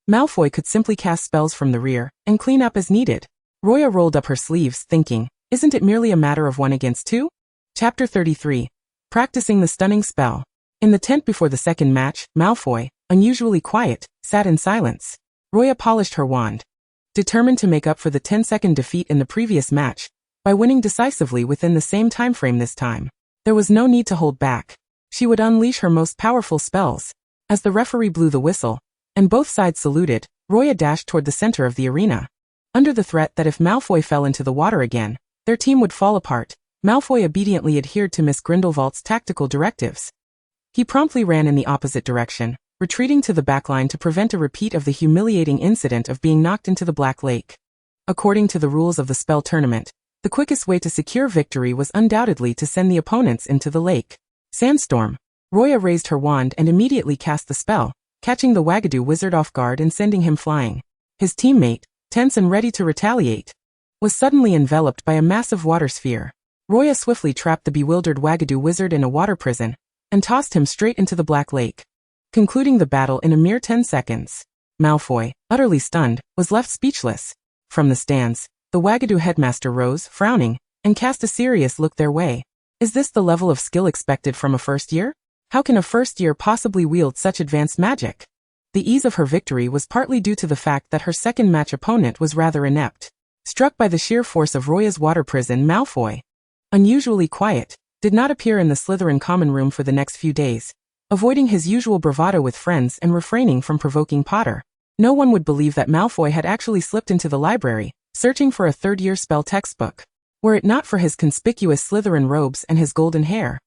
Malfoy could simply cast spells from the rear, and clean up as needed. Luo Ya rolled up her sleeves, thinking, "Isn't it merely a matter of 1 against 2? Chapter 33. Practicing the stunning spell. In the tent before the second match, Malfoy, unusually quiet, sat in silence. Luo Ya polished her wand, determined to make up for the 10-second defeat in the previous match by winning decisively within the same timeframe this time. There was no need to hold back. She would unleash her most powerful spells. As the referee blew the whistle, and both sides saluted, Luo Ya dashed toward the center of the arena. Under the threat that if Malfoy fell into the water again, their team would fall apart, Malfoy obediently adhered to Miss Grindelwald's tactical directives. He promptly ran in the opposite direction, retreating to the backline to prevent a repeat of the humiliating incident of being knocked into the Black Lake. According to the rules of the spell tournament, the quickest way to secure victory was undoubtedly to send the opponents into the lake. Sandstorm. Luo Ya raised her wand and immediately cast the spell, catching the Wagadoo wizard off guard and sending him flying. His teammate, tense and ready to retaliate, was suddenly enveloped by a massive water sphere. Luo Ya swiftly trapped the bewildered Wagadoo wizard in a water prison and tossed him straight into the Black Lake, concluding the battle in a mere 10 seconds. Malfoy, utterly stunned, was left speechless. From the stands, the Wagadoo headmaster rose, frowning, and cast a serious look their way. Is this the level of skill expected from a first year? How can a first year possibly wield such advanced magic? The ease of her victory was partly due to the fact that her second match opponent was rather inept. Struck by the sheer force of Luo Ya's water prison, Malfoy, unusually quiet, did not appear in the Slytherin common room for the next few days, avoiding his usual bravado with friends and refraining from provoking Potter. No one would believe that Malfoy had actually slipped into the library, searching for a third-year spell textbook, were it not for his conspicuous Slytherin robes and his golden hair.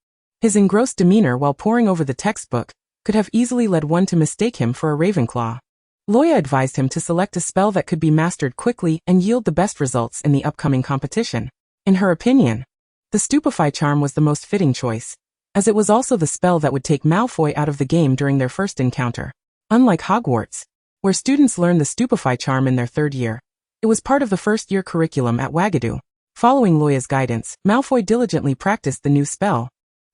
His engrossed demeanor while poring over the textbook could have easily led one to mistake him for a Ravenclaw. Luo Ya advised him to select a spell that could be mastered quickly and yield the best results in the upcoming competition. In her opinion, the Stupefy charm was the most fitting choice, as it was also the spell that would take Malfoy out of the game during their first encounter. Unlike Hogwarts, where students learn the Stupefy charm in their third year, it was part of the first-year curriculum at Wagadoo. Following Luo Ya's guidance, Malfoy diligently practiced the new spell.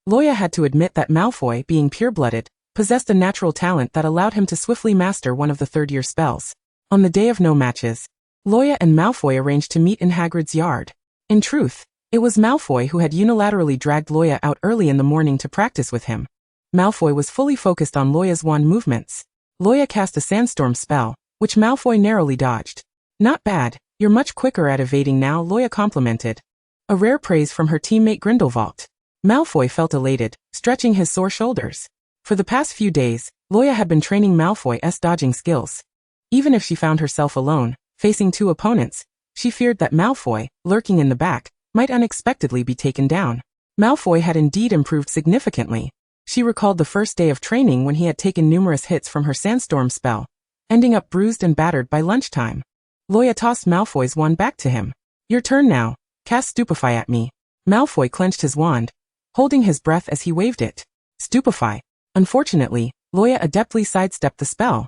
Luo Ya had to admit that Malfoy, being pure-blooded, possessed a natural talent that allowed him to swiftly master one of the third-year spells. On the day of no matches, Luo Ya and Malfoy arranged to meet in Hagrid's yard. In truth, it was Malfoy who had unilaterally dragged Luo Ya out early in the morning to practice with him. Malfoy was fully focused on Luo Ya's wand movements. Luo Ya cast a sandstorm spell, which Malfoy narrowly dodged. Not bad, you're much quicker at evading now, Luo Ya complimented. A rare praise from her teammate Grindelwald. Malfoy felt elated, stretching his sore shoulders. For the past few days, Luo Ya had been training Malfoy's dodging skills. Even if she found herself alone, facing two opponents, she feared that Malfoy, lurking in the back, might unexpectedly be taken down. Malfoy had indeed improved significantly. She recalled the first day of training when he had taken numerous hits from her sandstorm spell, ending up bruised and battered by lunchtime. Luo Ya tossed Malfoy's wand back to him. Your turn now. Cast Stupefy at me. Malfoy clenched his wand, holding his breath as he waved it. Stupefy. Unfortunately, Luo Ya adeptly sidestepped the spell.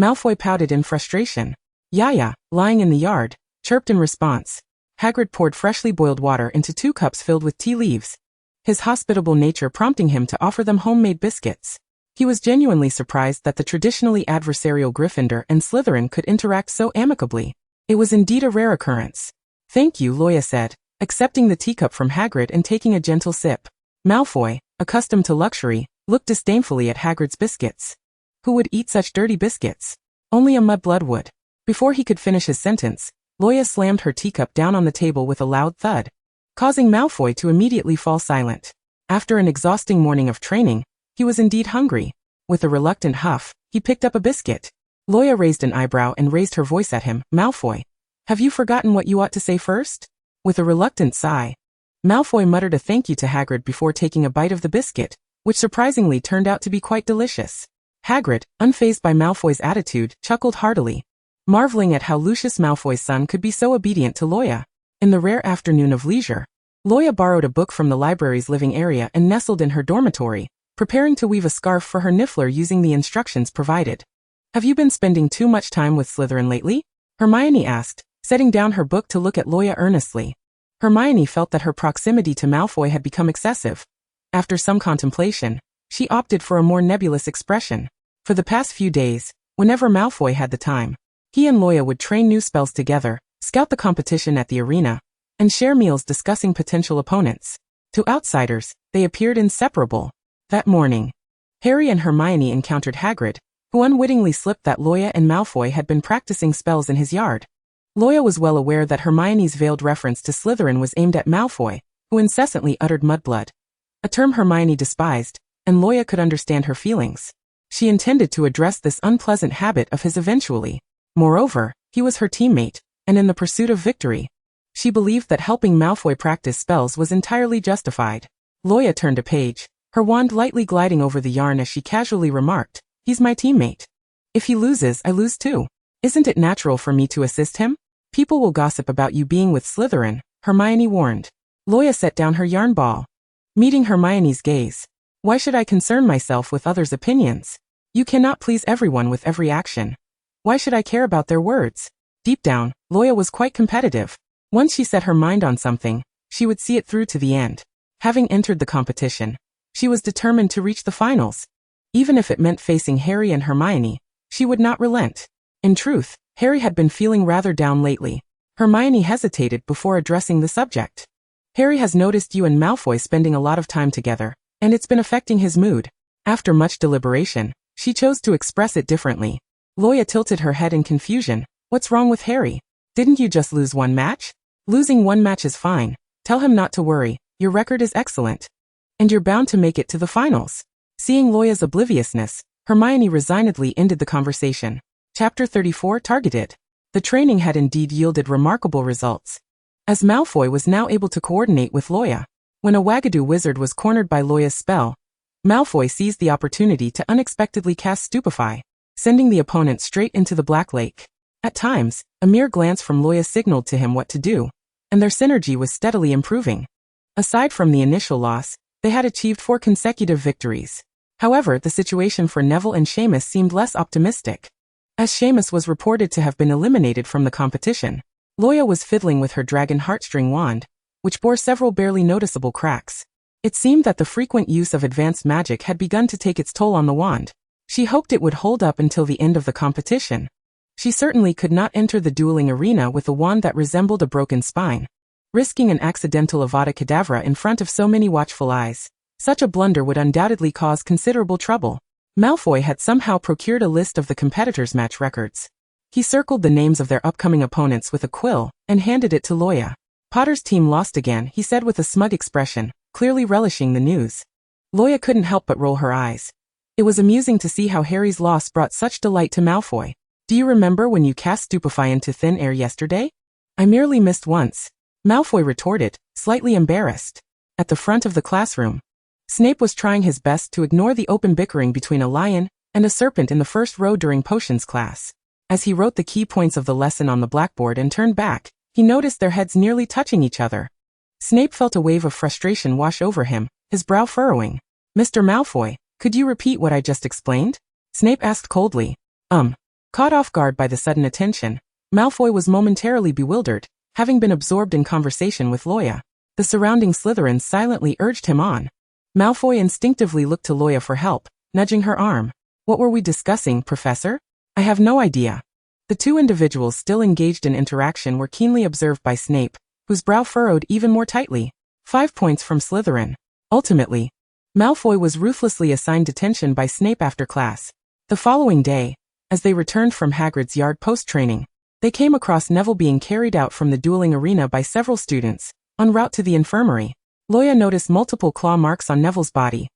Malfoy pouted in frustration. Ya, lying in the yard, chirped in response. Hagrid poured freshly boiled water into 2 cups filled with tea leaves, his hospitable nature prompting him to offer them homemade biscuits. He was genuinely surprised that the traditionally adversarial Gryffindor and Slytherin could interact so amicably. It was indeed a rare occurrence. Thank you, Luo Ya said, accepting the teacup from Hagrid and taking a gentle sip. Malfoy, accustomed to luxury, looked disdainfully at Hagrid's biscuits. Who would eat such dirty biscuits? Only a mudblood would. Before he could finish his sentence, Luo Ya slammed her teacup down on the table with a loud thud, causing Malfoy to immediately fall silent. After an exhausting morning of training, he was indeed hungry. With a reluctant huff, he picked up a biscuit. Luo Ya raised an eyebrow and raised her voice at him. Malfoy, have you forgotten what you ought to say first? With a reluctant sigh, Malfoy muttered a thank you to Hagrid before taking a bite of the biscuit, which surprisingly turned out to be quite delicious. Hagrid, unfazed by Malfoy's attitude, chuckled heartily, marveling at how Lucius Malfoy's son could be so obedient to Luo Ya. In the rare afternoon of leisure, Luo Ya borrowed a book from the library's living area and nestled in her dormitory, preparing to weave a scarf for her niffler using the instructions provided. Have you been spending too much time with Slytherin lately? Hermione asked, setting down her book to look at Luo Ya earnestly. Hermione felt that her proximity to Malfoy had become excessive. After some contemplation, she opted for a more nebulous expression. For the past few days, whenever Malfoy had the time, he and Luo Ya would train new spells together, scout the competition at the arena, and share meals discussing potential opponents. To outsiders, they appeared inseparable. That morning, Harry and Hermione encountered Hagrid, who unwittingly slipped that Luo Ya and Malfoy had been practicing spells in his yard. Luo was well aware that Hermione's veiled reference to Slytherin was aimed at Malfoy, who incessantly uttered mudblood, a term Hermione despised, and Luo could understand her feelings. She intended to address this unpleasant habit of his eventually. Moreover, he was her teammate, and in the pursuit of victory, she believed that helping Malfoy practice spells was entirely justified. Luo turned a page, her wand lightly gliding over the yarn as she casually remarked, "He's my teammate. If he loses, I lose too. Isn't it natural for me to assist him? People will gossip about you being with Slytherin," Hermione warned. Luo set down her yarn ball, meeting Hermione's gaze. "Why should I concern myself with others' opinions? You cannot please everyone with every action. Why should I care about their words?" Deep down, Luo was quite competitive. Once she set her mind on something, she would see it through to the end. Having entered the competition, she was determined to reach the finals. Even if it meant facing Harry and Hermione, she would not relent. In truth, Harry had been feeling rather down lately. Hermione hesitated before addressing the subject. "Harry has noticed you and Malfoy spending a lot of time together, and it's been affecting his mood." After much deliberation, she chose to express it differently. Luo tilted her head in confusion. "What's wrong with Harry? Didn't you just lose one match?" "Losing one match is fine. Tell him not to worry. Your record is excellent. And you're bound to make it to the finals." Seeing Luo's obliviousness, Hermione resignedly ended the conversation. Chapter 34 Targeted. The training had indeed yielded remarkable results, as Malfoy was now able to coordinate with Luo. When a Wagadoo wizard was cornered by Luo's spell, Malfoy seized the opportunity to unexpectedly cast Stupefy, sending the opponent straight into the Black Lake. At times, a mere glance from Luo signaled to him what to do, and their synergy was steadily improving. Aside from the initial loss, they had achieved 4 consecutive victories. However, the situation for Neville and Seamus seemed less optimistic. As Seamus was reported to have been eliminated from the competition, Luo was fiddling with her dragon heartstring wand, which bore several barely noticeable cracks. It seemed that the frequent use of advanced magic had begun to take its toll on the wand. She hoped it would hold up until the end of the competition. She certainly could not enter the dueling arena with a wand that resembled a broken spine, risking an accidental Avada Kedavra in front of so many watchful eyes. Such a blunder would undoubtedly cause considerable trouble. Malfoy had somehow procured a list of the competitors' match records. He circled the names of their upcoming opponents with a quill and handed it to Luo. "Potter's team lost again," he said with a smug expression, clearly relishing the news. Luo couldn't help but roll her eyes. It was amusing to see how Harry's loss brought such delight to Malfoy. "Do you remember when you cast Stupefy into thin air yesterday?" "I merely missed once," Malfoy retorted, slightly embarrassed. At the front of the classroom, Snape was trying his best to ignore the open bickering between a lion and a serpent in the first row during potions class. As he wrote the key points of the lesson on the blackboard and turned back, he noticed their heads nearly touching each other. Snape felt a wave of frustration wash over him, his brow furrowing. "Mr. Malfoy, could you repeat what I just explained?" Snape asked coldly. Caught off guard by the sudden attention, Malfoy was momentarily bewildered, having been absorbed in conversation with Luo. The surrounding Slytherins silently urged him on. Malfoy instinctively looked to Luo for help, nudging her arm. "What were we discussing, Professor?" "I have no idea." The two individuals still engaged in interaction were keenly observed by Snape, whose brow furrowed even more tightly. 5 points from Slytherin. Ultimately, Malfoy was ruthlessly assigned detention by Snape after class. The following day, as they returned from Hagrid's yard post-training, they came across Neville being carried out from the dueling arena by several students, en route to the infirmary. Luo noticed multiple claw marks on Neville's body,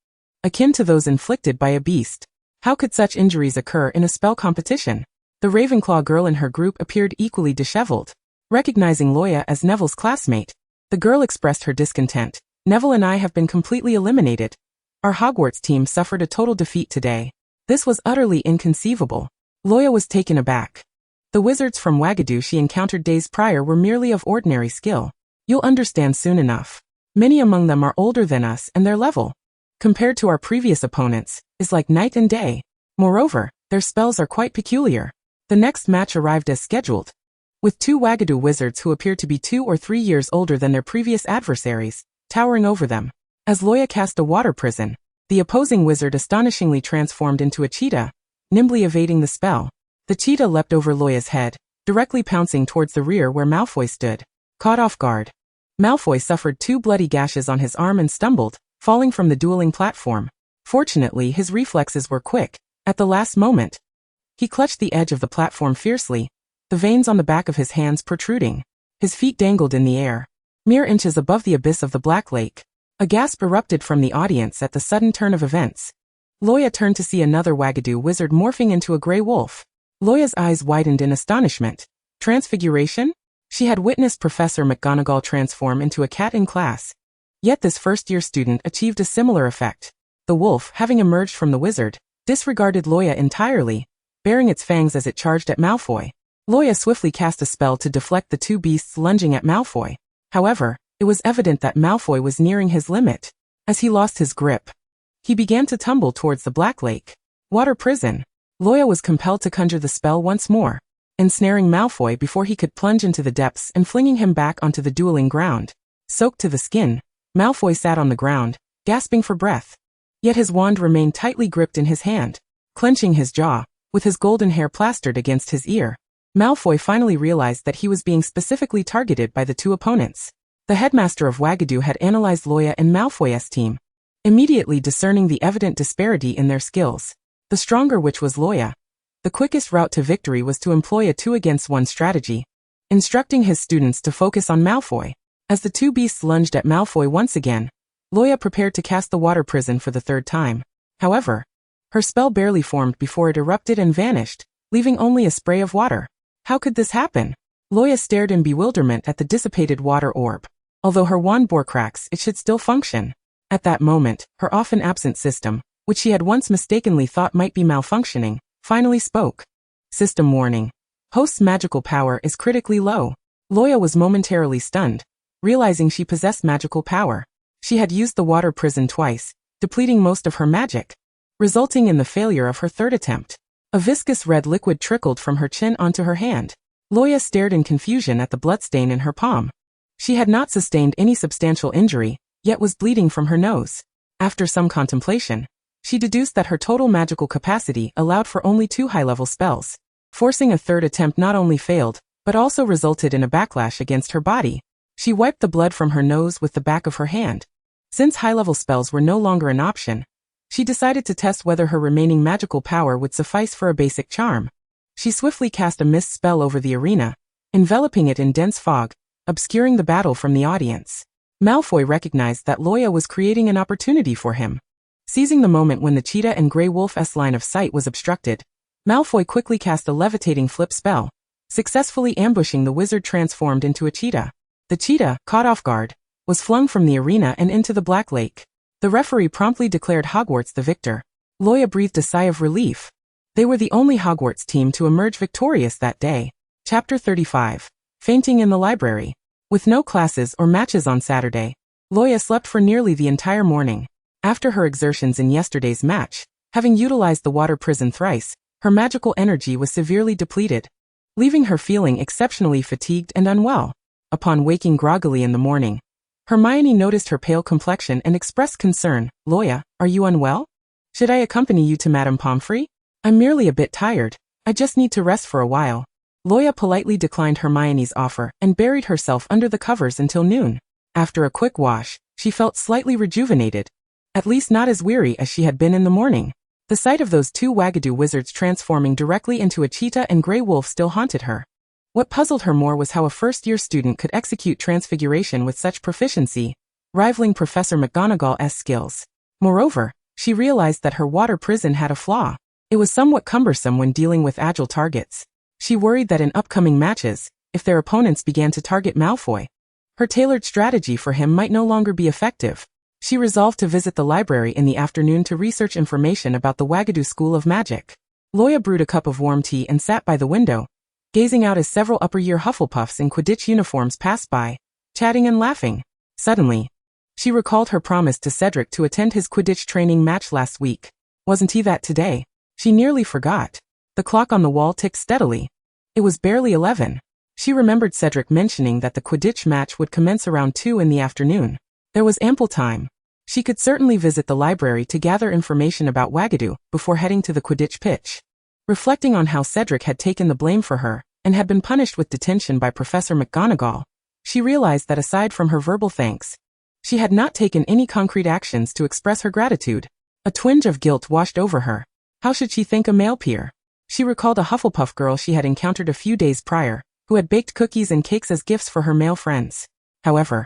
akin to those inflicted by a beast. How could such injuries occur in a spell competition? The Ravenclaw girl in her group appeared equally disheveled. Recognizing Luo as Neville's classmate, the girl expressed her discontent. "Neville and I have been completely eliminated. Our Hogwarts team suffered a total defeat today. This was utterly inconceivable." Luo was taken aback. The wizards from Wagadoo she encountered days prior were merely of ordinary skill. "You'll understand soon enough. Many among them are older than us, and their level, compared to our previous opponents, is like night and day. Moreover, their spells are quite peculiar." The next match arrived as scheduled, with 2 Wagadoo wizards who appeared to be 2 or 3 years older than their previous adversaries, towering over them. As Luo cast a water prison, the opposing wizard astonishingly transformed into a cheetah, nimbly evading the spell. The cheetah leapt over Luo's head, directly pouncing towards the rear where Malfoy stood. Caught off guard, Malfoy suffered 2 bloody gashes on his arm and stumbled, falling from the dueling platform. Fortunately, his reflexes were quick. At the last moment, he clutched the edge of the platform fiercely, the veins on the back of his hands protruding. His feet dangled in the air, mere inches above the abyss of the Black Lake. A gasp erupted from the audience at the sudden turn of events. Luo Ya turned to see another Wagadoo wizard morphing into a gray wolf. Luo Ya's eyes widened in astonishment. Transfiguration? She had witnessed Professor McGonagall transform into a cat in class. Yet this first-year student achieved a similar effect. The wolf, having emerged from the wizard, disregarded Luo Ya entirely, baring its fangs as it charged at Malfoy. Luo Ya swiftly cast a spell to deflect the two beasts lunging at Malfoy. However, it was evident that Malfoy was nearing his limit. As he lost his grip, he began to tumble towards the Black Lake. Water prison. Luo Ya was compelled to conjure the spell once more, ensnaring Malfoy before he could plunge into the depths and flinging him back onto the dueling ground. Soaked to the skin, Malfoy sat on the ground, gasping for breath. Yet his wand remained tightly gripped in his hand, clenching his jaw, with his golden hair plastered against his ear. Malfoy finally realized that he was being specifically targeted by the two opponents. The headmaster of Wagadoo had analyzed Luo Ya and Malfoy's team, immediately discerning the evident disparity in their skills. The stronger which was Luo Ya. The quickest route to victory was to employ a 2-against-1 strategy, instructing his students to focus on Malfoy. As the two beasts lunged at Malfoy once again, Luo Ya prepared to cast the water prison for the third time. However, her spell barely formed before it erupted and vanished, leaving only a spray of water. How could this happen? Luo Ya stared in bewilderment at the dissipated water orb. Although her wand bore cracks, it should still function. At that moment, her often absent system, which she had once mistakenly thought might be malfunctioning, finally spoke. System warning. Host's magical power is critically low. Luo Ya was momentarily stunned, realizing she possessed magical power. She had used the water prison twice, depleting most of her magic, resulting in the failure of her third attempt. A viscous red liquid trickled from her chin onto her hand. Luo Ya stared in confusion at the bloodstain in her palm. She had not sustained any substantial injury, yet was bleeding from her nose. After some contemplation, she deduced that her total magical capacity allowed for only 2 high-level spells. Forcing a third attempt not only failed, but also resulted in a backlash against her body. She wiped the blood from her nose with the back of her hand. Since high-level spells were no longer an option, she decided to test whether her remaining magical power would suffice for a basic charm. She swiftly cast a mist spell over the arena, enveloping it in dense fog, obscuring the battle from the audience. Malfoy recognized that Luo Ya was creating an opportunity for him. Seizing the moment when the cheetah and Grey Wolf's line of sight was obstructed, Malfoy quickly cast a levitating flip spell, successfully ambushing the wizard transformed into a cheetah. The cheetah, caught off guard, was flung from the arena and into the Black Lake. The referee promptly declared Hogwarts the victor. Luo Ya breathed a sigh of relief. They were the only Hogwarts team to emerge victorious that day. Chapter 35. Fainting in the library. With no classes or matches on Saturday, Luo Ya slept for nearly the entire morning. After her exertions in yesterday's match, having utilized the water prison thrice, her magical energy was severely depleted, leaving her feeling exceptionally fatigued and unwell. Upon waking groggily in the morning, Hermione noticed her pale complexion and expressed concern. "Luo Ya, are you unwell? Should I accompany you to Madame Pomfrey? I'm merely a bit tired. I just need to rest for a while." Luo Ya politely declined Hermione's offer and buried herself under the covers until noon. After a quick wash, she felt slightly rejuvenated, at least not as weary as she had been in the morning. The sight of those two Wagadoo wizards transforming directly into a cheetah and Grey Wolf still haunted her. What puzzled her more was how a first-year student could execute transfiguration with such proficiency, rivaling Professor McGonagall's skills. Moreover, she realized that her water prison had a flaw. It was somewhat cumbersome when dealing with agile targets. She worried that in upcoming matches, if their opponents began to target Malfoy, her tailored strategy for him might no longer be effective. She resolved to visit the library in the afternoon to research information about the Wagadoo School of Magic. Luo Ya brewed a cup of warm tea and sat by the window, gazing out as several upper-year Hufflepuffs in Quidditch uniforms passed by, chatting and laughing. Suddenly, she recalled her promise to Cedric to attend his Quidditch training match last week. Wasn't he that today? She nearly forgot. The clock on the wall ticked steadily. It was barely 11. She remembered Cedric mentioning that the Quidditch match would commence around 2 in the afternoon. There was ample time. She could certainly visit the library to gather information about Wagadoo before heading to the Quidditch pitch. Reflecting on how Cedric had taken the blame for her and had been punished with detention by Professor McGonagall, she realized that aside from her verbal thanks, she had not taken any concrete actions to express her gratitude. A twinge of guilt washed over her. How should she thank a male peer? She recalled a Hufflepuff girl she had encountered a few days prior, who had baked cookies and cakes as gifts for her male friends. However,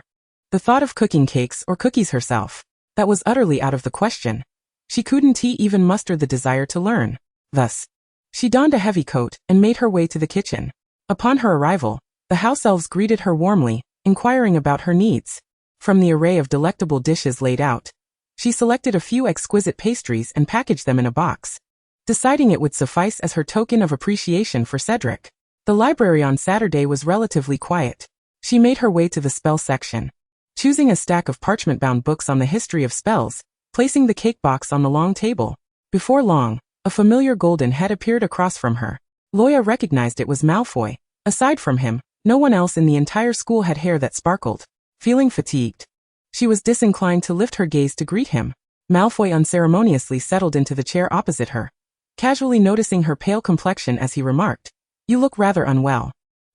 the thought of cooking cakes or cookies herself, that was utterly out of the question. She couldn't even muster the desire to learn. Thus, she donned a heavy coat and made her way to the kitchen. Upon her arrival, the house elves greeted her warmly, inquiring about her needs. From the array of delectable dishes laid out, she selected a few exquisite pastries and packaged them in a box, deciding it would suffice as her token of appreciation for Cedric. The library on Saturday was relatively quiet. She made her way to the spell section, choosing a stack of parchment-bound books on the history of spells, placing the cake box on the long table. Before long, a familiar golden head appeared across from her. Luo Ya recognized it was Malfoy. Aside from him, no one else in the entire school had hair that sparkled. Feeling fatigued, she was disinclined to lift her gaze to greet him. Malfoy unceremoniously settled into the chair opposite her, casually noticing her pale complexion as he remarked, "You look rather unwell."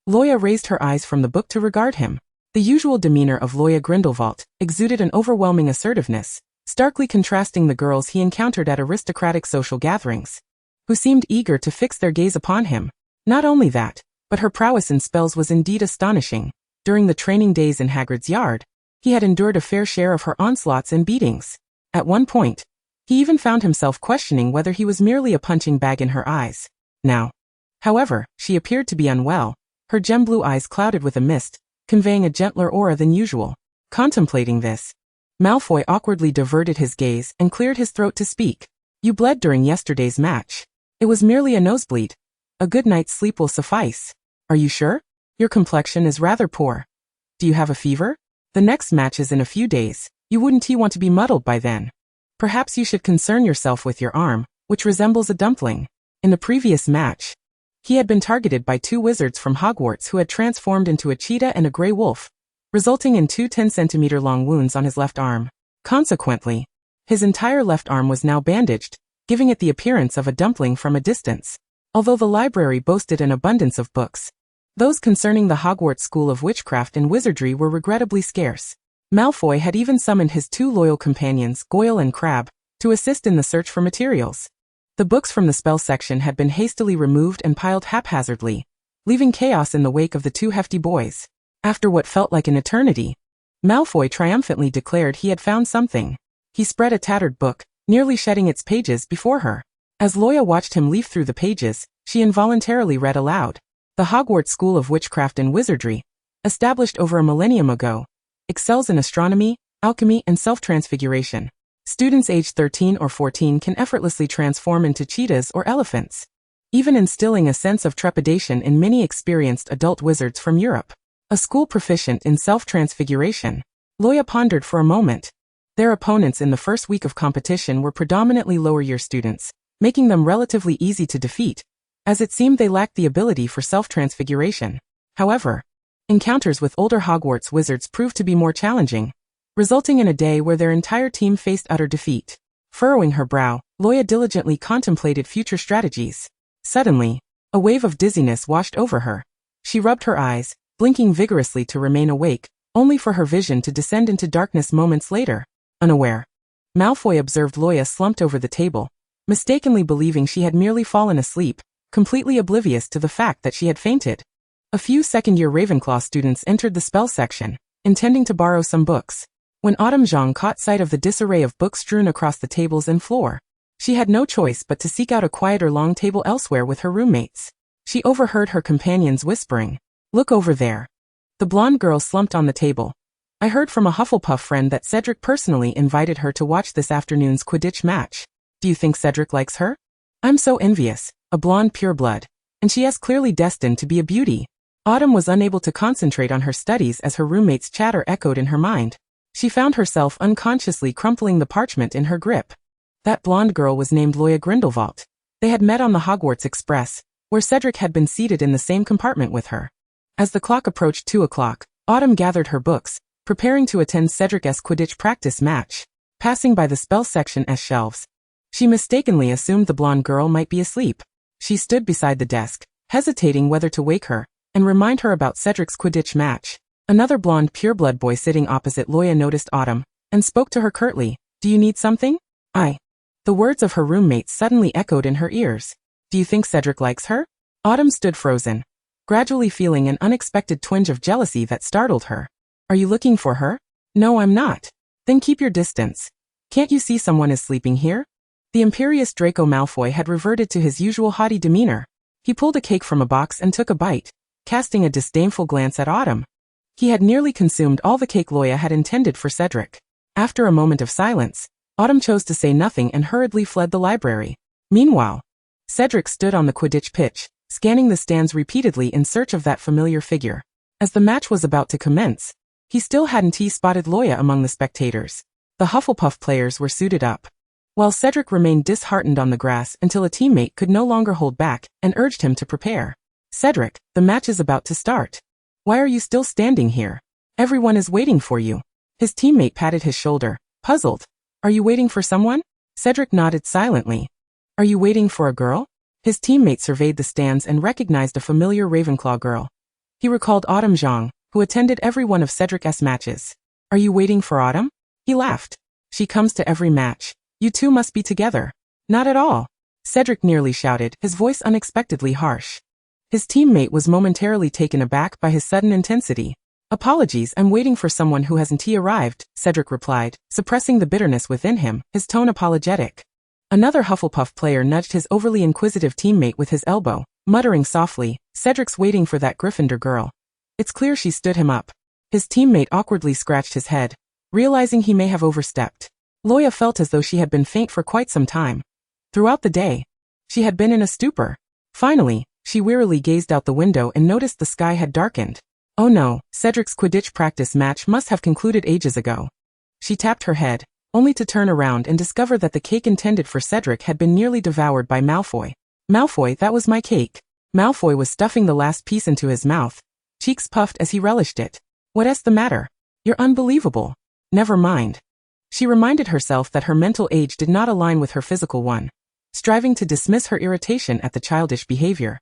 Luo Ya raised her eyes from the book to regard him. The usual demeanor of Luo Ya Grindelwald exuded an overwhelming assertiveness, starkly contrasting the girls he encountered at aristocratic social gatherings, who seemed eager to fix their gaze upon him. Not only that, but her prowess in spells was indeed astonishing. During the training days in Hagrid's yard, he had endured a fair share of her onslaughts and beatings. At one point, he even found himself questioning whether he was merely a punching bag in her eyes. Now, however, she appeared to be unwell, her gem-blue eyes clouded with a mist, conveying a gentler aura than usual. Contemplating this, Malfoy awkwardly diverted his gaze and cleared his throat to speak. "You bled during yesterday's match. It was merely a nosebleed. A good night's sleep will suffice. Are you sure? Your complexion is rather poor. Do you have a fever? The next match is in a few days. You wouldn't want to be muddled by then. Perhaps you should concern yourself with your arm, which resembles a dumpling." In the previous match, he had been targeted by two wizards from Hogwarts who had transformed into a cheetah and a grey wolf, resulting in two 10-centimeter-long wounds on his left arm. Consequently, his entire left arm was now bandaged, giving it the appearance of a dumpling from a distance. Although the library boasted an abundance of books, those concerning the Hogwarts School of Witchcraft and Wizardry were regrettably scarce. Malfoy had even summoned his two loyal companions, Goyle and Crabbe, to assist in the search for materials. The books from the spell section had been hastily removed and piled haphazardly, leaving chaos in the wake of the two hefty boys. After what felt like an eternity, Malfoy triumphantly declared he had found something. He spread a tattered book, nearly shedding its pages before her. As Luo Ya watched him leaf through the pages, she involuntarily read aloud. "The Hogwarts School of Witchcraft and Wizardry, established over a millennium ago, excels in astronomy, alchemy, and self-transfiguration. Students aged 13 or 14 can effortlessly transform into cheetahs or elephants, even instilling a sense of trepidation in many experienced adult wizards from Europe. A school proficient in self-transfiguration." Luo Ya pondered for a moment. Their opponents in the first week of competition were predominantly lower-year students, making them relatively easy to defeat, as it seemed they lacked the ability for self-transfiguration. However, encounters with older Hogwarts wizards proved to be more challenging, resulting in a day where their entire team faced utter defeat. Furrowing her brow, Luo Ya diligently contemplated future strategies. Suddenly, a wave of dizziness washed over her. She rubbed her eyes, blinking vigorously to remain awake, only for her vision to descend into darkness moments later. Unaware, Malfoy observed Luo Ya slumped over the table, mistakenly believing she had merely fallen asleep, completely oblivious to the fact that she had fainted. A few second-year Ravenclaw students entered the spell section, intending to borrow some books. When Autumn Zhang caught sight of the disarray of books strewn across the tables and floor, she had no choice but to seek out a quieter long table elsewhere with her roommates. She overheard her companions whispering, "Look over there." The blonde girl slumped on the table. "I heard from a Hufflepuff friend that Cedric personally invited her to watch this afternoon's Quidditch match. Do you think Cedric likes her? I'm so envious, a blonde pureblood, and she is clearly destined to be a beauty." Autumn was unable to concentrate on her studies as her roommate's chatter echoed in her mind. She found herself unconsciously crumpling the parchment in her grip. That blonde girl was named Luo Ya Grindelwald. They had met on the Hogwarts Express, where Cedric had been seated in the same compartment with her. As the clock approached 2 o'clock, Autumn gathered her books, preparing to attend Cedric's Quidditch practice match. Passing by the spell section shelves, she mistakenly assumed the blonde girl might be asleep. She stood beside the desk, hesitating whether to wake her and remind her about Cedric's Quidditch match. Another blonde pureblood boy sitting opposite Luo Ya noticed Autumn and spoke to her curtly. "Do you need something?" "I." The words of her roommate suddenly echoed in her ears. Do you think Cedric likes her? Autumn stood frozen, gradually feeling an unexpected twinge of jealousy that startled her. Are you looking for her? No, I'm not. Then keep your distance. Can't you see someone is sleeping here? The imperious Draco Malfoy had reverted to his usual haughty demeanor. He pulled a cake from a box and took a bite, casting a disdainful glance at Autumn. He had nearly consumed all the cake Luo Ya had intended for Cedric. After a moment of silence, Autumn chose to say nothing and hurriedly fled the library. Meanwhile, Cedric stood on the Quidditch pitch, scanning the stands repeatedly in search of that familiar figure. As the match was about to commence, he still hadn't spotted Luo Ya among the spectators. The Hufflepuff players were suited up, while Cedric remained disheartened on the grass until a teammate could no longer hold back and urged him to prepare. Cedric, the match is about to start. Why are you still standing here? Everyone is waiting for you. His teammate patted his shoulder, puzzled. Are you waiting for someone? Cedric nodded silently. Are you waiting for a girl? His teammate surveyed the stands and recognized a familiar Ravenclaw girl. He recalled Autumn Zhang, who attended every one of Cedric's matches. Are you waiting for Autumn? He laughed. She comes to every match. You two must be together. Not at all. Cedric nearly shouted, his voice unexpectedly harsh. His teammate was momentarily taken aback by his sudden intensity. Apologies, I'm waiting for someone who hasn't arrived, Cedric replied, suppressing the bitterness within him, his tone apologetic. Another Hufflepuff player nudged his overly inquisitive teammate with his elbow, muttering softly, Cedric's waiting for that Gryffindor girl. It's clear she stood him up. His teammate awkwardly scratched his head, realizing he may have overstepped. Luo Ya felt as though she had been faint for quite some time. Throughout the day, she had been in a stupor. Finally, she wearily gazed out the window and noticed the sky had darkened. Oh no, Cedric's Quidditch practice match must have concluded ages ago. She tapped her head, only to turn around and discover that the cake intended for Cedric had been nearly devoured by Malfoy. Malfoy, that was my cake. Malfoy was stuffing the last piece into his mouth, cheeks puffed as he relished it. What's the matter? You're unbelievable. Never mind. She reminded herself that her mental age did not align with her physical one, striving to dismiss her irritation at the childish behavior.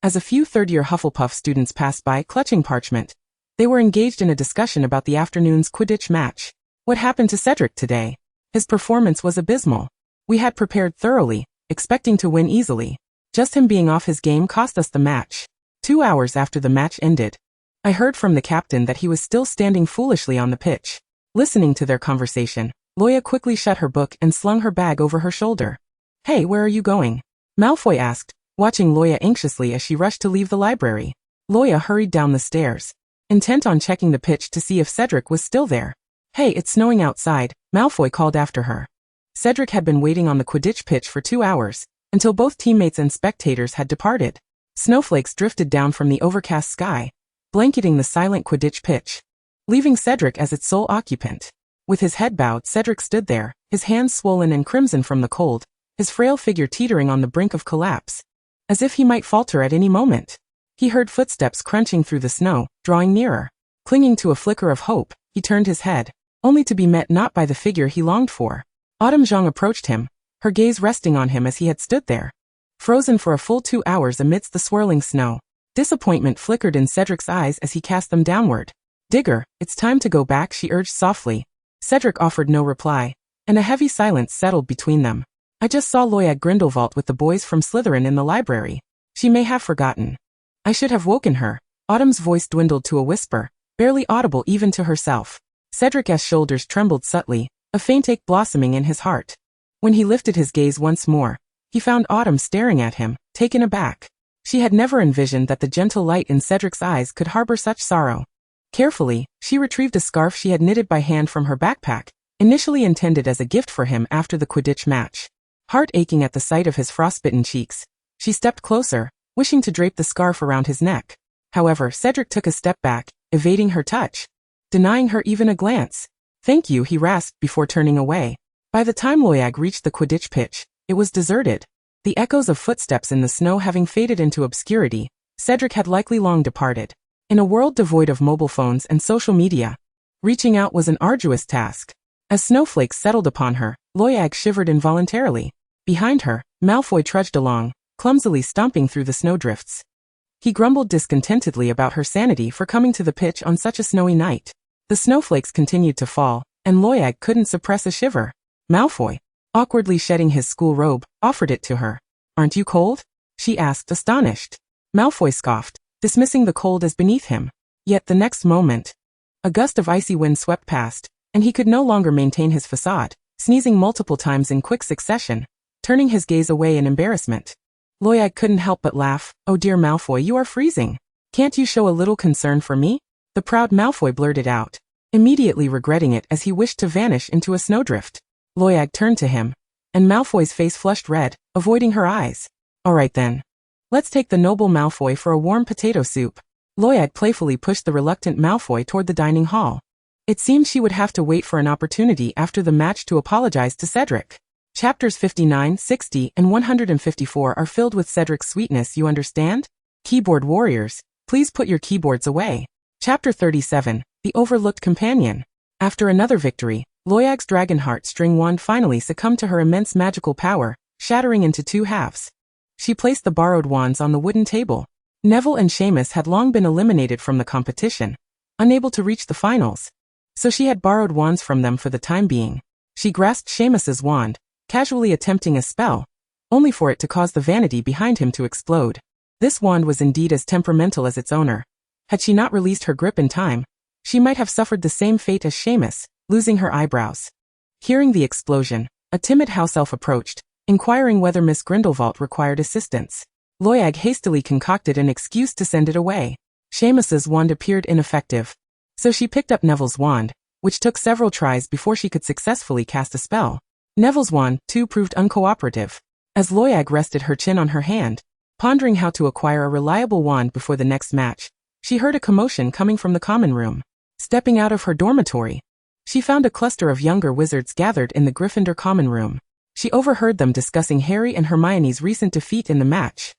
As a few third-year Hufflepuff students passed by clutching parchment, they were engaged in a discussion about the afternoon's Quidditch match. What happened to Cedric today? His performance was abysmal. We had prepared thoroughly, expecting to win easily. Just him being off his game cost us the match. 2 hours after the match ended, I heard from the captain that he was still standing foolishly on the pitch. Listening to their conversation, Luo Ya quickly shut her book and slung her bag over her shoulder. Hey, where are you going? Malfoy asked, watching Luo Ya anxiously as she rushed to leave the library. Luo Ya hurried down the stairs, intent on checking the pitch to see if Cedric was still there. Hey, it's snowing outside, Malfoy called after her. Cedric had been waiting on the Quidditch pitch for 2 hours, until both teammates and spectators had departed. Snowflakes drifted down from the overcast sky, blanketing the silent Quidditch pitch, leaving Cedric as its sole occupant. With his head bowed, Cedric stood there, his hands swollen and crimson from the cold, his frail figure teetering on the brink of collapse, as if he might falter at any moment. He heard footsteps crunching through the snow, drawing nearer. Clinging to a flicker of hope, he turned his head, only to be met not by the figure he longed for. Autumn Zhang approached him, her gaze resting on him as he had stood there, frozen for a full 2 hours amidst the swirling snow. Disappointment flickered in Cedric's eyes as he cast them downward. Digger, it's time to go back, she urged softly. Cedric offered no reply, and a heavy silence settled between them. I just saw Luo Ya Grindelwald with the boys from Slytherin in the library. She may have forgotten. I should have woken her. Autumn's voice dwindled to a whisper, barely audible even to herself. Cedric's shoulders trembled subtly, a faint ache blossoming in his heart. When he lifted his gaze once more, he found Autumn staring at him, taken aback. She had never envisioned that the gentle light in Cedric's eyes could harbor such sorrow. Carefully, she retrieved a scarf she had knitted by hand from her backpack, initially intended as a gift for him after the Quidditch match. Heart aching at the sight of his frostbitten cheeks, she stepped closer, wishing to drape the scarf around his neck. However, Cedric took a step back, evading her touch, denying her even a glance. Thank you, he rasped before turning away. By the time Luo Ya reached the Quidditch pitch, it was deserted. The echoes of footsteps in the snow having faded into obscurity, Cedric had likely long departed. In a world devoid of mobile phones and social media, reaching out was an arduous task. As snowflakes settled upon her, Luo Ya shivered involuntarily. Behind her, Malfoy trudged along, clumsily stomping through the snowdrifts. He grumbled discontentedly about her sanity for coming to the pitch on such a snowy night. The snowflakes continued to fall, and Luo Ya couldn't suppress a shiver. Malfoy, awkwardly shedding his school robe, offered it to her. Aren't you cold? she asked, astonished. Malfoy scoffed, dismissing the cold as beneath him. Yet the next moment, a gust of icy wind swept past, and he could no longer maintain his facade, sneezing multiple times in quick succession, turning his gaze away in embarrassment. Luo Ya couldn't help but laugh. "Oh dear Malfoy, you are freezing. Can't you show a little concern for me?" The proud Malfoy blurted out, immediately regretting it as he wished to vanish into a snowdrift. Luo Ya turned to him, and Malfoy's face flushed red, avoiding her eyes. "All right then. Let's take the noble Malfoy for a warm potato soup." Luo Ya playfully pushed the reluctant Malfoy toward the dining hall. It seemed she would have to wait for an opportunity after the match to apologize to Cedric. Chapters 59, 60, and 154 are filled with Cedric's sweetness, you understand? Keyboard warriors, please put your keyboards away. Chapter 37, The Overlooked Companion. After another victory, Luo Ya's Dragonheart string wand finally succumbed to her immense magical power, shattering into two halves. She placed the borrowed wands on the wooden table. Neville and Seamus had long been eliminated from the competition, unable to reach the finals. So she had borrowed wands from them for the time being. She grasped Seamus's wand, casually attempting a spell, only for it to cause the vanity behind him to explode. This wand was indeed as temperamental as its owner. Had she not released her grip in time, she might have suffered the same fate as Seamus, losing her eyebrows. Hearing the explosion, a timid house elf approached, inquiring whether Miss Grindelwald required assistance. Luo Ya hastily concocted an excuse to send it away. Seamus's wand appeared ineffective, so she picked up Neville's wand, which took several tries before she could successfully cast a spell. Neville's wand, too, proved uncooperative. As Luo Ya rested her chin on her hand, pondering how to acquire a reliable wand before the next match, she heard a commotion coming from the common room. Stepping out of her dormitory, she found a cluster of younger wizards gathered in the Gryffindor common room. She overheard them discussing Harry and Hermione's recent defeat in the match.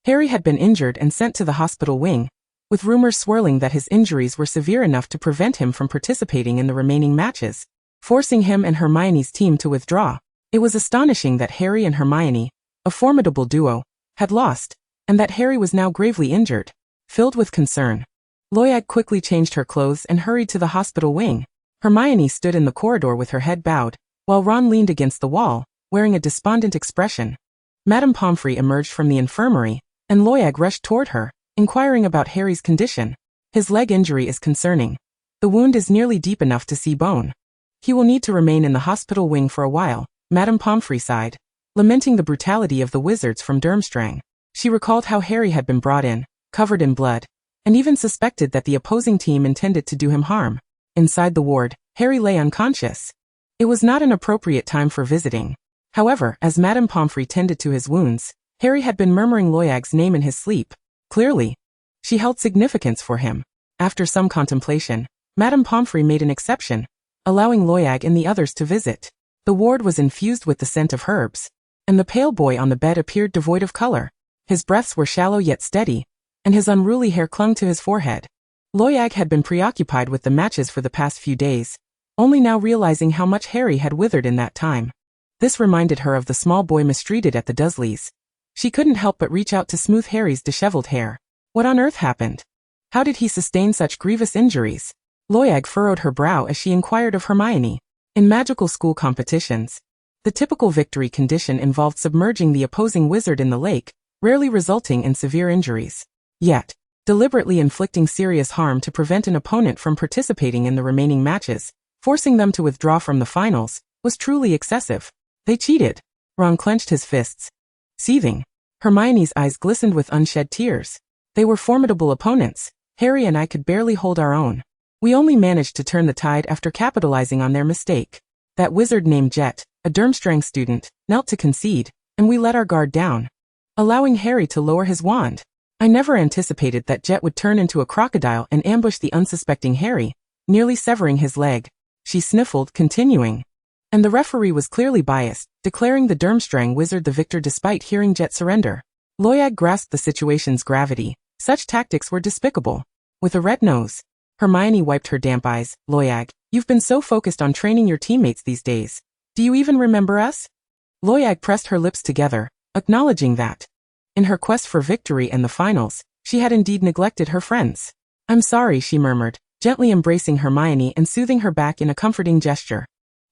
Harry had been injured and sent to the hospital wing, with rumors swirling that his injuries were severe enough to prevent him from participating in the remaining matches, forcing him and Hermione's team to withdraw. It was astonishing that Harry and Hermione, a formidable duo, had lost, and that Harry was now gravely injured. Filled with concern, Luo Ya quickly changed her clothes and hurried to the hospital wing. Hermione stood in the corridor with her head bowed, while Ron leaned against the wall, wearing a despondent expression. Madame Pomfrey emerged from the infirmary, and Luo Ya rushed toward her, inquiring about Harry's condition. "His leg injury is concerning. The wound is nearly deep enough to see bone. He will need to remain in the hospital wing for a while," Madame Pomfrey sighed, lamenting the brutality of the wizards from Durmstrang. She recalled how Harry had been brought in, covered in blood, and even suspected that the opposing team intended to do him harm. Inside the ward, Harry lay unconscious. It was not an appropriate time for visiting. However, as Madame Pomfrey tended to his wounds, Harry had been murmuring Luo Ya's name in his sleep. Clearly, she held significance for him. After some contemplation, Madame Pomfrey made an exception, allowing Luo Ya and the others to visit. The ward was infused with the scent of herbs, and the pale boy on the bed appeared devoid of color. His breaths were shallow yet steady, and his unruly hair clung to his forehead. Luo Ya had been preoccupied with the matches for the past few days, only now realizing how much Harry had withered in that time. This reminded her of the small boy mistreated at the Dursleys. She couldn't help but reach out to smooth Harry's disheveled hair. What on earth happened? How did he sustain such grievous injuries? Luo Ya furrowed her brow as she inquired of Hermione. In magical school competitions, the typical victory condition involved submerging the opposing wizard in the lake, rarely resulting in severe injuries. Yet, deliberately inflicting serious harm to prevent an opponent from participating in the remaining matches, forcing them to withdraw from the finals, was truly excessive. They cheated. Ron clenched his fists, seething. Hermione's eyes glistened with unshed tears. They were formidable opponents. Harry and I could barely hold our own. We only managed to turn the tide after capitalizing on their mistake. That wizard named Jet, a Durmstrang student, knelt to concede, and we let our guard down, allowing Harry to lower his wand. I never anticipated that Jet would turn into a crocodile and ambush the unsuspecting Harry, nearly severing his leg. She sniffled, continuing. And the referee was clearly biased, declaring the Durmstrang wizard the victor despite hearing Jet surrender. Luo Ya grasped the situation's gravity. Such tactics were despicable. With a red nose, Hermione wiped her damp eyes. "Luo Ya, you've been so focused on training your teammates these days. Do you even remember us?" Luo Ya pressed her lips together, acknowledging that, in her quest for victory and the finals, she had indeed neglected her friends. "I'm sorry," she murmured, gently embracing Hermione and soothing her back in a comforting gesture.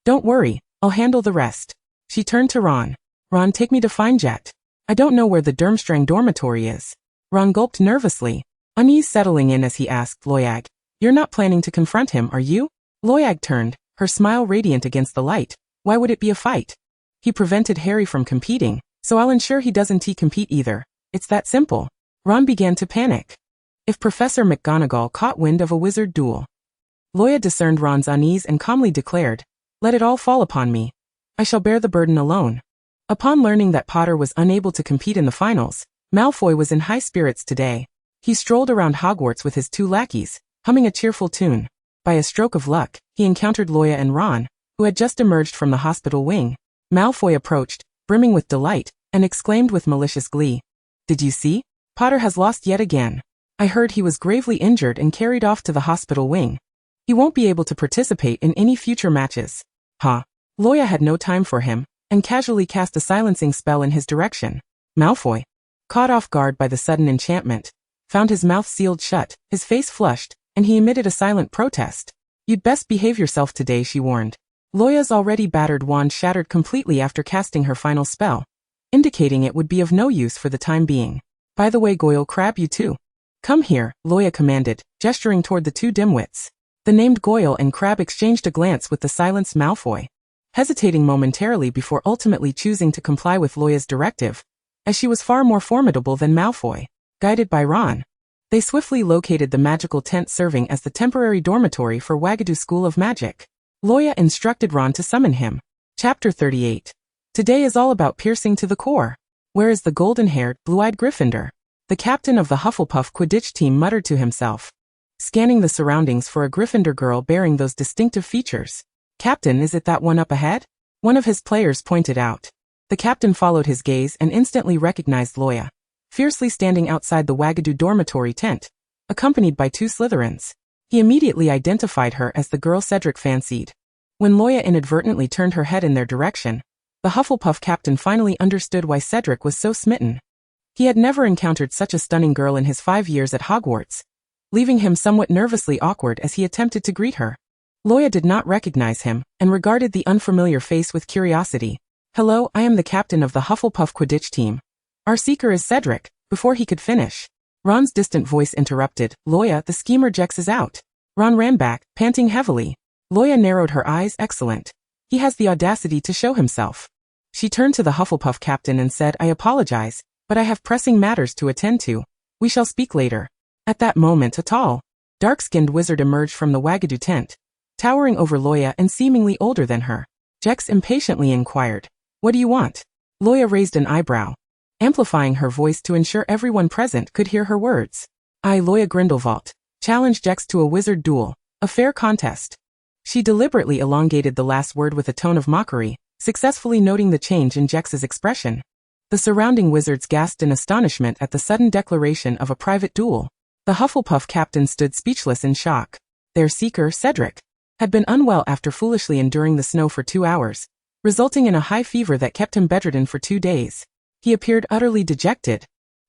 "Don't worry, I'll handle the rest." She turned to Ron. "Ron, take me to find Jet." I don't know where the Durmstrang dormitory is. Ron gulped nervously, unease settling in as he asked Loyag, you're not planning to confront him, are you? Loyag turned, her smile radiant against the light. Why would it be a fight? He prevented Harry from competing, so I'll ensure he doesn't compete either. It's that simple. Ron began to panic. If Professor McGonagall caught wind of a wizard duel. Loya discerned Ron's unease and calmly declared, let it all fall upon me. I shall bear the burden alone. Upon learning that Potter was unable to compete in the finals, Malfoy was in high spirits today. He strolled around Hogwarts with his 2 lackeys, humming a cheerful tune. By a stroke of luck, he encountered Loya and Ron, who had just emerged from the hospital wing. Malfoy approached, brimming with delight, and exclaimed with malicious glee. Did you see? Potter has lost yet again. I heard he was gravely injured and carried off to the hospital wing. He won't be able to participate in any future matches. Huh? Loya had no time for him, and casually cast a silencing spell in his direction. Malfoy, caught off guard by the sudden enchantment, found his mouth sealed shut, his face flushed, and he emitted a silent protest. You'd best behave yourself today, she warned. Loya's already battered wand shattered completely after casting her final spell, indicating it would be of no use for the time being. By the way, Goyle Crab, you too. Come here, Loya commanded, gesturing toward the 2 dimwits. The named Goyle and Crab exchanged a glance with the silenced Malfoy, hesitating momentarily before ultimately choosing to comply with Loya's directive, as she was far more formidable than Malfoy. Guided by Ron, they swiftly located the magical tent serving as the temporary dormitory for Wagadu School of Magic. Loya instructed Ron to summon him. Chapter 38. Today is all about piercing to the core. Where is the golden-haired, blue-eyed Gryffindor? The captain of the Hufflepuff Quidditch team muttered to himself, scanning the surroundings for a Gryffindor girl bearing those distinctive features. Captain, is it that one up ahead? One of his players pointed out. The captain followed his gaze and instantly recognized Loya, fiercely standing outside the Wagadu dormitory tent, accompanied by 2 Slytherins. He immediately identified her as the girl Cedric fancied. When Loya inadvertently turned her head in their direction, the Hufflepuff captain finally understood why Cedric was so smitten. He had never encountered such a stunning girl in his 5 years at Hogwarts, leaving him somewhat nervously awkward as he attempted to greet her. Loya did not recognize him, and regarded the unfamiliar face with curiosity. Hello, I am the captain of the Hufflepuff Quidditch team. Our seeker is Cedric. Before he could finish, Ron's distant voice interrupted. Loya, the schemer Jex is out. Ron ran back, panting heavily. Loya narrowed her eyes. Excellent. He has the audacity to show himself. She turned to the Hufflepuff captain and said, I apologize, but I have pressing matters to attend to. We shall speak later. At that moment, a tall, dark-skinned wizard emerged from the Wagadu tent, towering over Loya and seemingly older than her. Jex impatiently inquired, what do you want? Loya raised an eyebrow, amplifying her voice to ensure everyone present could hear her words. I, Loya Grindelwald, challenge Jex to a wizard duel, a fair contest. She deliberately elongated the last word with a tone of mockery, successfully noting the change in Jex's expression. The surrounding wizards gasped in astonishment at the sudden declaration of a private duel. The Hufflepuff captain stood speechless in shock. Their seeker, Cedric, had been unwell after foolishly enduring the snow for 2 hours, resulting in a high fever that kept him bedridden for 2 days. He appeared utterly dejected,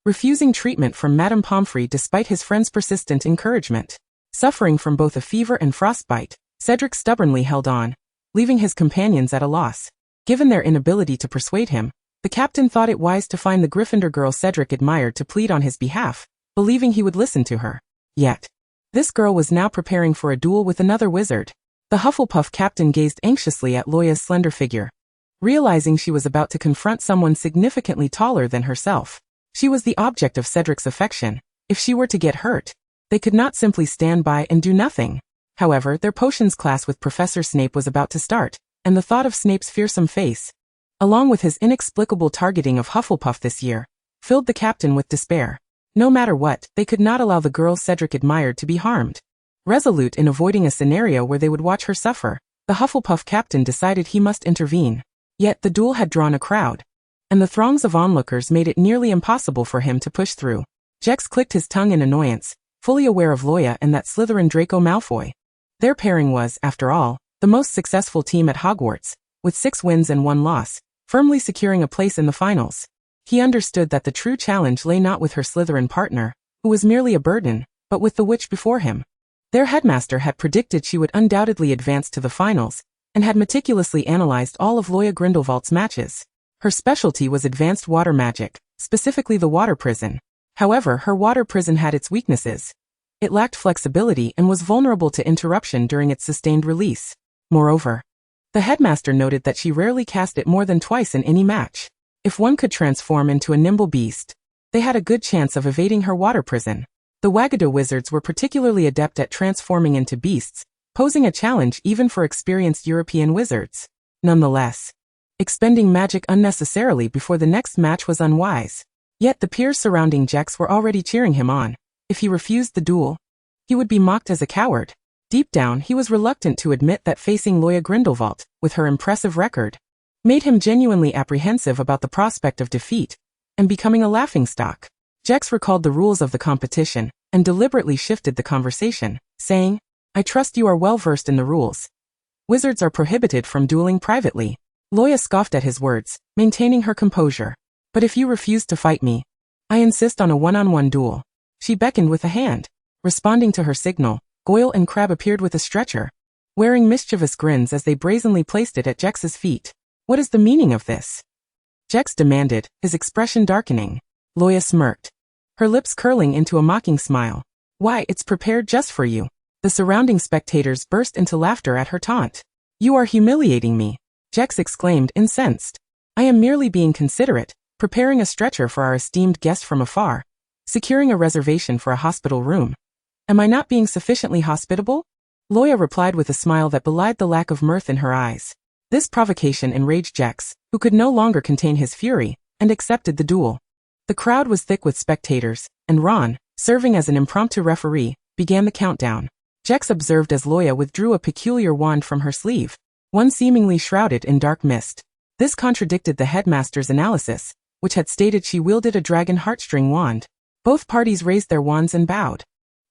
refusing treatment from Madame Pomfrey despite his friend's persistent encouragement. Suffering from both a fever and frostbite, Cedric stubbornly held on, leaving his companions at a loss. Given their inability to persuade him, the captain thought it wise to find the Gryffindor girl Cedric admired to plead on his behalf, believing he would listen to her. Yet, this girl was now preparing for a duel with another wizard. The Hufflepuff captain gazed anxiously at Loya's slender figure, realizing she was about to confront someone significantly taller than herself. She was the object of Cedric's affection. If she were to get hurt, they could not simply stand by and do nothing. However, their potions class with Professor Snape was about to start, and the thought of Snape's fearsome face, along with his inexplicable targeting of Hufflepuff this year, filled the captain with despair. No matter what, they could not allow the girl Cedric admired to be harmed. Resolute in avoiding a scenario where they would watch her suffer, the Hufflepuff captain decided he must intervene. Yet the duel had drawn a crowd, and the throngs of onlookers made it nearly impossible for him to push through. Jex clicked his tongue in annoyance, fully aware of Loya and that Slytherin Draco Malfoy. Their pairing was, after all, the most successful team at Hogwarts, with 6 wins and 1 loss, firmly securing a place in the finals. He understood that the true challenge lay not with her Slytherin partner, who was merely a burden, but with the witch before him. Their headmaster had predicted she would undoubtedly advance to the finals, and had meticulously analyzed all of Loya Grindelwald's matches. Her specialty was advanced water magic, specifically the water prison. However, her water prison had its weaknesses. It lacked flexibility and was vulnerable to interruption during its sustained release. Moreover, the headmaster noted that she rarely cast it more than twice in any match. If one could transform into a nimble beast, they had a good chance of evading her water prison. The Wagadu wizards were particularly adept at transforming into beasts, posing a challenge even for experienced European wizards. Nonetheless, expending magic unnecessarily before the next match was unwise. Yet the peers surrounding Jex were already cheering him on. If he refused the duel, he would be mocked as a coward. Deep down, he was reluctant to admit that facing Luo Ya, with her impressive record, made him genuinely apprehensive about the prospect of defeat and becoming a laughingstock. Jex recalled the rules of the competition and deliberately shifted the conversation, saying, "I trust you are well versed in the rules. Wizards are prohibited from dueling privately." Luo Ya scoffed at his words, maintaining her composure. "But if you refuse to fight me, I insist on a one-on-one duel." She beckoned with a hand. Responding to her signal, Goyle and Crabbe appeared with a stretcher, wearing mischievous grins as they brazenly placed it at Jex's feet. "What is the meaning of this?" Jex demanded, his expression darkening. Luo Ya smirked, her lips curling into a mocking smile. "Why, it's prepared just for you." The surrounding spectators burst into laughter at her taunt. "You are humiliating me," Jex exclaimed, incensed. "I am merely being considerate, preparing a stretcher for our esteemed guest from afar, securing a reservation for a hospital room. Am I not being sufficiently hospitable?" Luo Ya replied with a smile that belied the lack of mirth in her eyes. This provocation enraged Jex, who could no longer contain his fury, and accepted the duel. The crowd was thick with spectators, and Ron, serving as an impromptu referee, began the countdown. Jex observed as Luo Ya withdrew a peculiar wand from her sleeve, one seemingly shrouded in dark mist. This contradicted the headmaster's analysis, which had stated she wielded a dragon heartstring wand. Both parties raised their wands and bowed.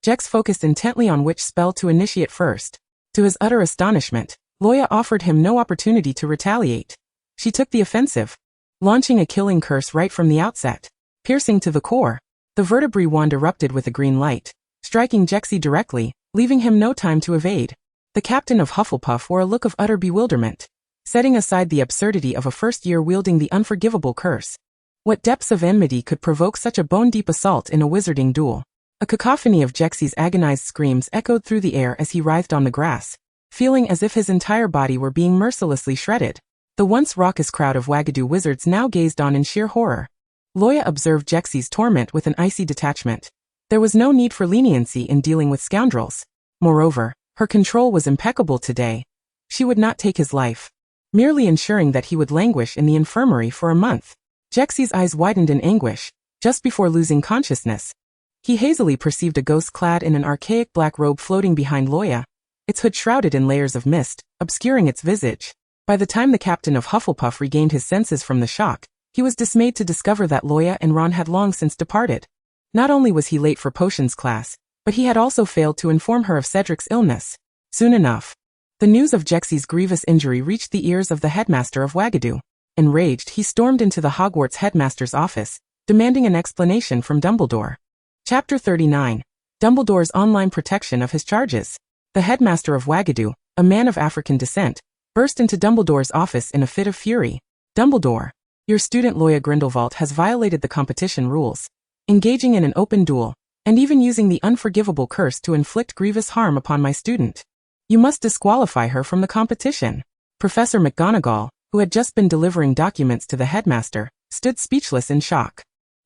Jex focused intently on which spell to initiate first. To his utter astonishment, Luo Ya offered him no opportunity to retaliate. She took the offensive, launching a killing curse right from the outset. Piercing to the core, the vertebrae wand erupted with a green light, striking Jexy directly, leaving him no time to evade. The captain of Hufflepuff wore a look of utter bewilderment, setting aside the absurdity of a first-year wielding the unforgivable curse. What depths of enmity could provoke such a bone-deep assault in a wizarding duel? A cacophony of Jexy's agonized screams echoed through the air as he writhed on the grass, feeling as if his entire body were being mercilessly shredded. The once raucous crowd of Wagadu wizards now gazed on in sheer horror. Luo Ya observed Jexy's torment with an icy detachment. There was no need for leniency in dealing with scoundrels. Moreover, her control was impeccable today. She would not take his life, merely ensuring that he would languish in the infirmary for a month. Jexy's eyes widened in anguish, just before losing consciousness. He hazily perceived a ghost clad in an archaic black robe floating behind Luo Ya, its hood shrouded in layers of mist, obscuring its visage. By the time the captain of Hufflepuff regained his senses from the shock, he was dismayed to discover that Luo Ya and Ron had long since departed. Not only was he late for potions class, but he had also failed to inform her of Cedric's illness. Soon enough, the news of Jexy's grievous injury reached the ears of the headmaster of Wagadu. Enraged, he stormed into the Hogwarts headmaster's office, demanding an explanation from Dumbledore. Chapter 39. Dumbledore's online protection of his charges. The headmaster of Wagadu, a man of African descent, burst into Dumbledore's office in a fit of fury. "Dumbledore, your student Luo Ya has violated the competition rules, engaging in an open duel, and even using the unforgivable curse to inflict grievous harm upon my student. You must disqualify her from the competition." Professor McGonagall, who had just been delivering documents to the headmaster, stood speechless in shock.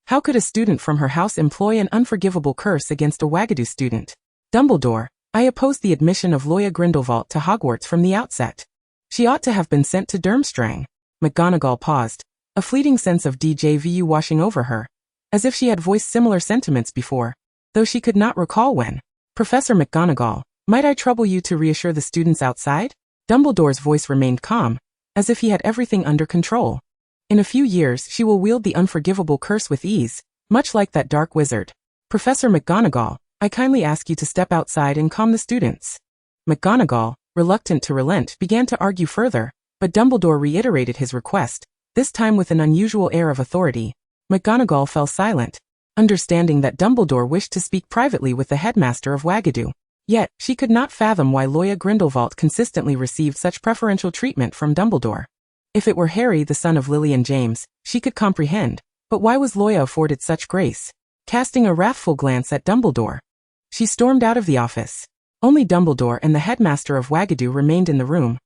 How could a student from her house employ an unforgivable curse against a Wagadu student? "Dumbledore, I oppose the admission of Luo Ya to Hogwarts from the outset. She ought to have been sent to Durmstrang." McGonagall paused, a fleeting sense of déjà vu washing over her, as if she had voiced similar sentiments before, though she could not recall when. "Professor McGonagall, might I trouble you to reassure the students outside?" Dumbledore's voice remained calm, as if he had everything under control. "In a few years she will wield the unforgivable curse with ease, much like that dark wizard. Professor McGonagall, I kindly ask you to step outside and calm the students." McGonagall, reluctant to relent, began to argue further, but Dumbledore reiterated his request, this time with an unusual air of authority. McGonagall fell silent, understanding that Dumbledore wished to speak privately with the headmaster of Wagadu. Yet, she could not fathom why Luo Ya consistently received such preferential treatment from Dumbledore. If it were Harry, the son of Lily and James, she could comprehend, But why was Luo Ya afforded such grace? Casting a wrathful glance at Dumbledore, she stormed out of the office. Only Dumbledore and the headmaster of Wagadu remained in the room,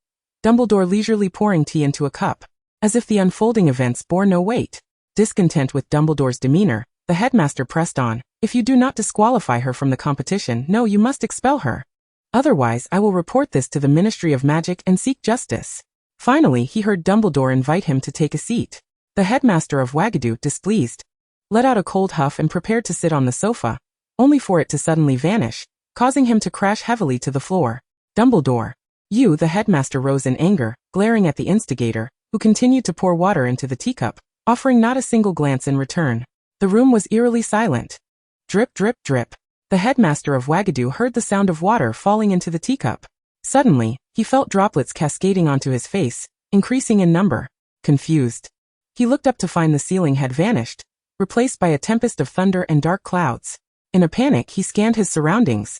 Dumbledore leisurely pouring tea into a cup, as if the unfolding events bore no weight. Discontent with Dumbledore's demeanor, the headmaster pressed on, "If you do not disqualify her from the competition, no, you must expel her. Otherwise, I will report this to the Ministry of Magic and seek justice." Finally, he heard Dumbledore invite him to take a seat. The headmaster of Wagadu, displeased, let out a cold huff and prepared to sit on the sofa, only for it to suddenly vanish, causing him to crash heavily to the floor. "Dumbledore! You!" The headmaster rose in anger, glaring at the instigator, who continued to pour water into the teacup, offering not a single glance in return. The room was eerily silent. Drip, drip, drip. The headmaster of Wagadu heard the sound of water falling into the teacup. Suddenly, he felt droplets cascading onto his face, increasing in number. Confused, he looked up to find the ceiling had vanished, replaced by a tempest of thunder and dark clouds. In a panic, he scanned his surroundings.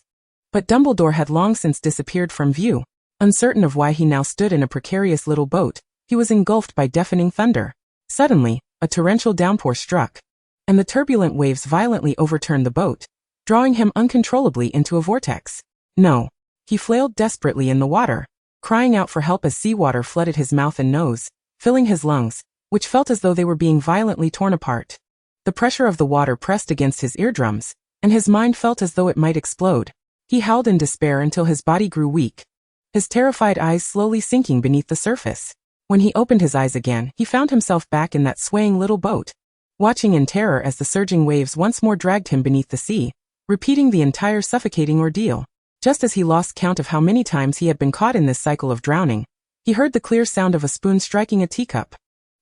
But Dumbledore had long since disappeared from view. Uncertain of why he now stood in a precarious little boat, he was engulfed by deafening thunder. Suddenly, a torrential downpour struck, and the turbulent waves violently overturned the boat, drawing him uncontrollably into a vortex. No! He flailed desperately in the water, crying out for help as seawater flooded his mouth and nose, filling his lungs, which felt as though they were being violently torn apart. The pressure of the water pressed against his eardrums, and his mind felt as though it might explode. He howled in despair until his body grew weak, his terrified eyes slowly sinking beneath the surface. When he opened his eyes again, he found himself back in that swaying little boat, watching in terror as the surging waves once more dragged him beneath the sea, repeating the entire suffocating ordeal. Just as he lost count of how many times he had been caught in this cycle of drowning, he heard the clear sound of a spoon striking a teacup.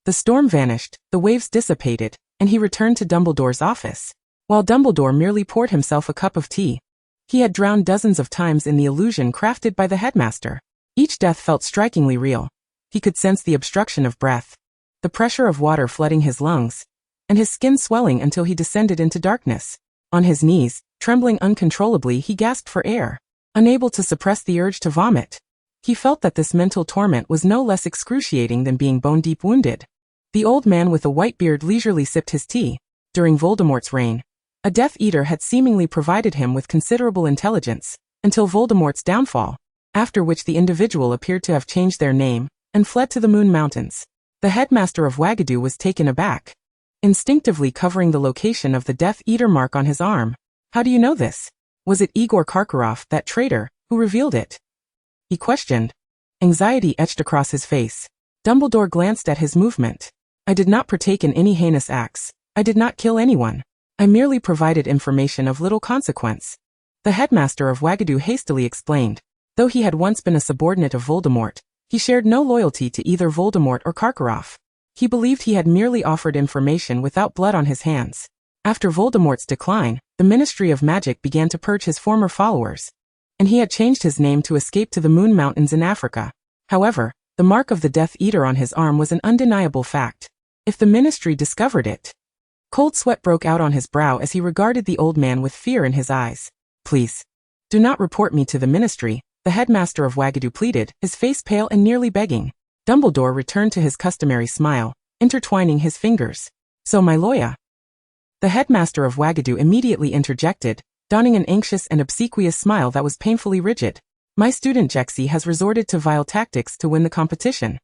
The storm vanished, the waves dissipated, and he returned to Dumbledore's office. While Dumbledore merely poured himself a cup of tea, he had drowned dozens of times in the illusion crafted by the headmaster. Each death felt strikingly real. He could sense the obstruction of breath, the pressure of water flooding his lungs, and his skin swelling until he descended into darkness. On his knees, trembling uncontrollably, he gasped for air, unable to suppress the urge to vomit. He felt that this mental torment was no less excruciating than being bone-deep wounded. The old man with a white beard leisurely sipped his tea. During Voldemort's reign, a Death Eater had seemingly provided him with considerable intelligence, until Voldemort's downfall, after which the individual appeared to have changed their name and fled to the Moon Mountains. The headmaster of Wagadu was taken aback, instinctively covering the location of the Death Eater mark on his arm. "How do you know this? Was it Igor Karkaroff, that traitor, who revealed it?" he questioned. Anxiety etched across his face. Dumbledore glanced at his movement. "I did not partake in any heinous acts. I did not kill anyone. I merely provided information of little consequence," the headmaster of Wagadu hastily explained. Though he had once been a subordinate of Voldemort, he shared no loyalty to either Voldemort or Karkaroff. He believed he had merely offered information without blood on his hands. After Voldemort's decline, the Ministry of Magic began to purge his former followers, and he had changed his name to escape to the Moon Mountains in Africa. However, the mark of the Death Eater on his arm was an undeniable fact. If the Ministry discovered it, cold sweat broke out on his brow as he regarded the old man with fear in his eyes. "Please, do not report me to the Ministry," the headmaster of Wagadu pleaded, his face pale and nearly begging. Dumbledore returned to his customary smile, intertwining his fingers. "So my Luo Ya," the headmaster of Wagadu immediately interjected, donning an anxious and obsequious smile that was painfully rigid. "My student Jexy has resorted to vile tactics to win the competition.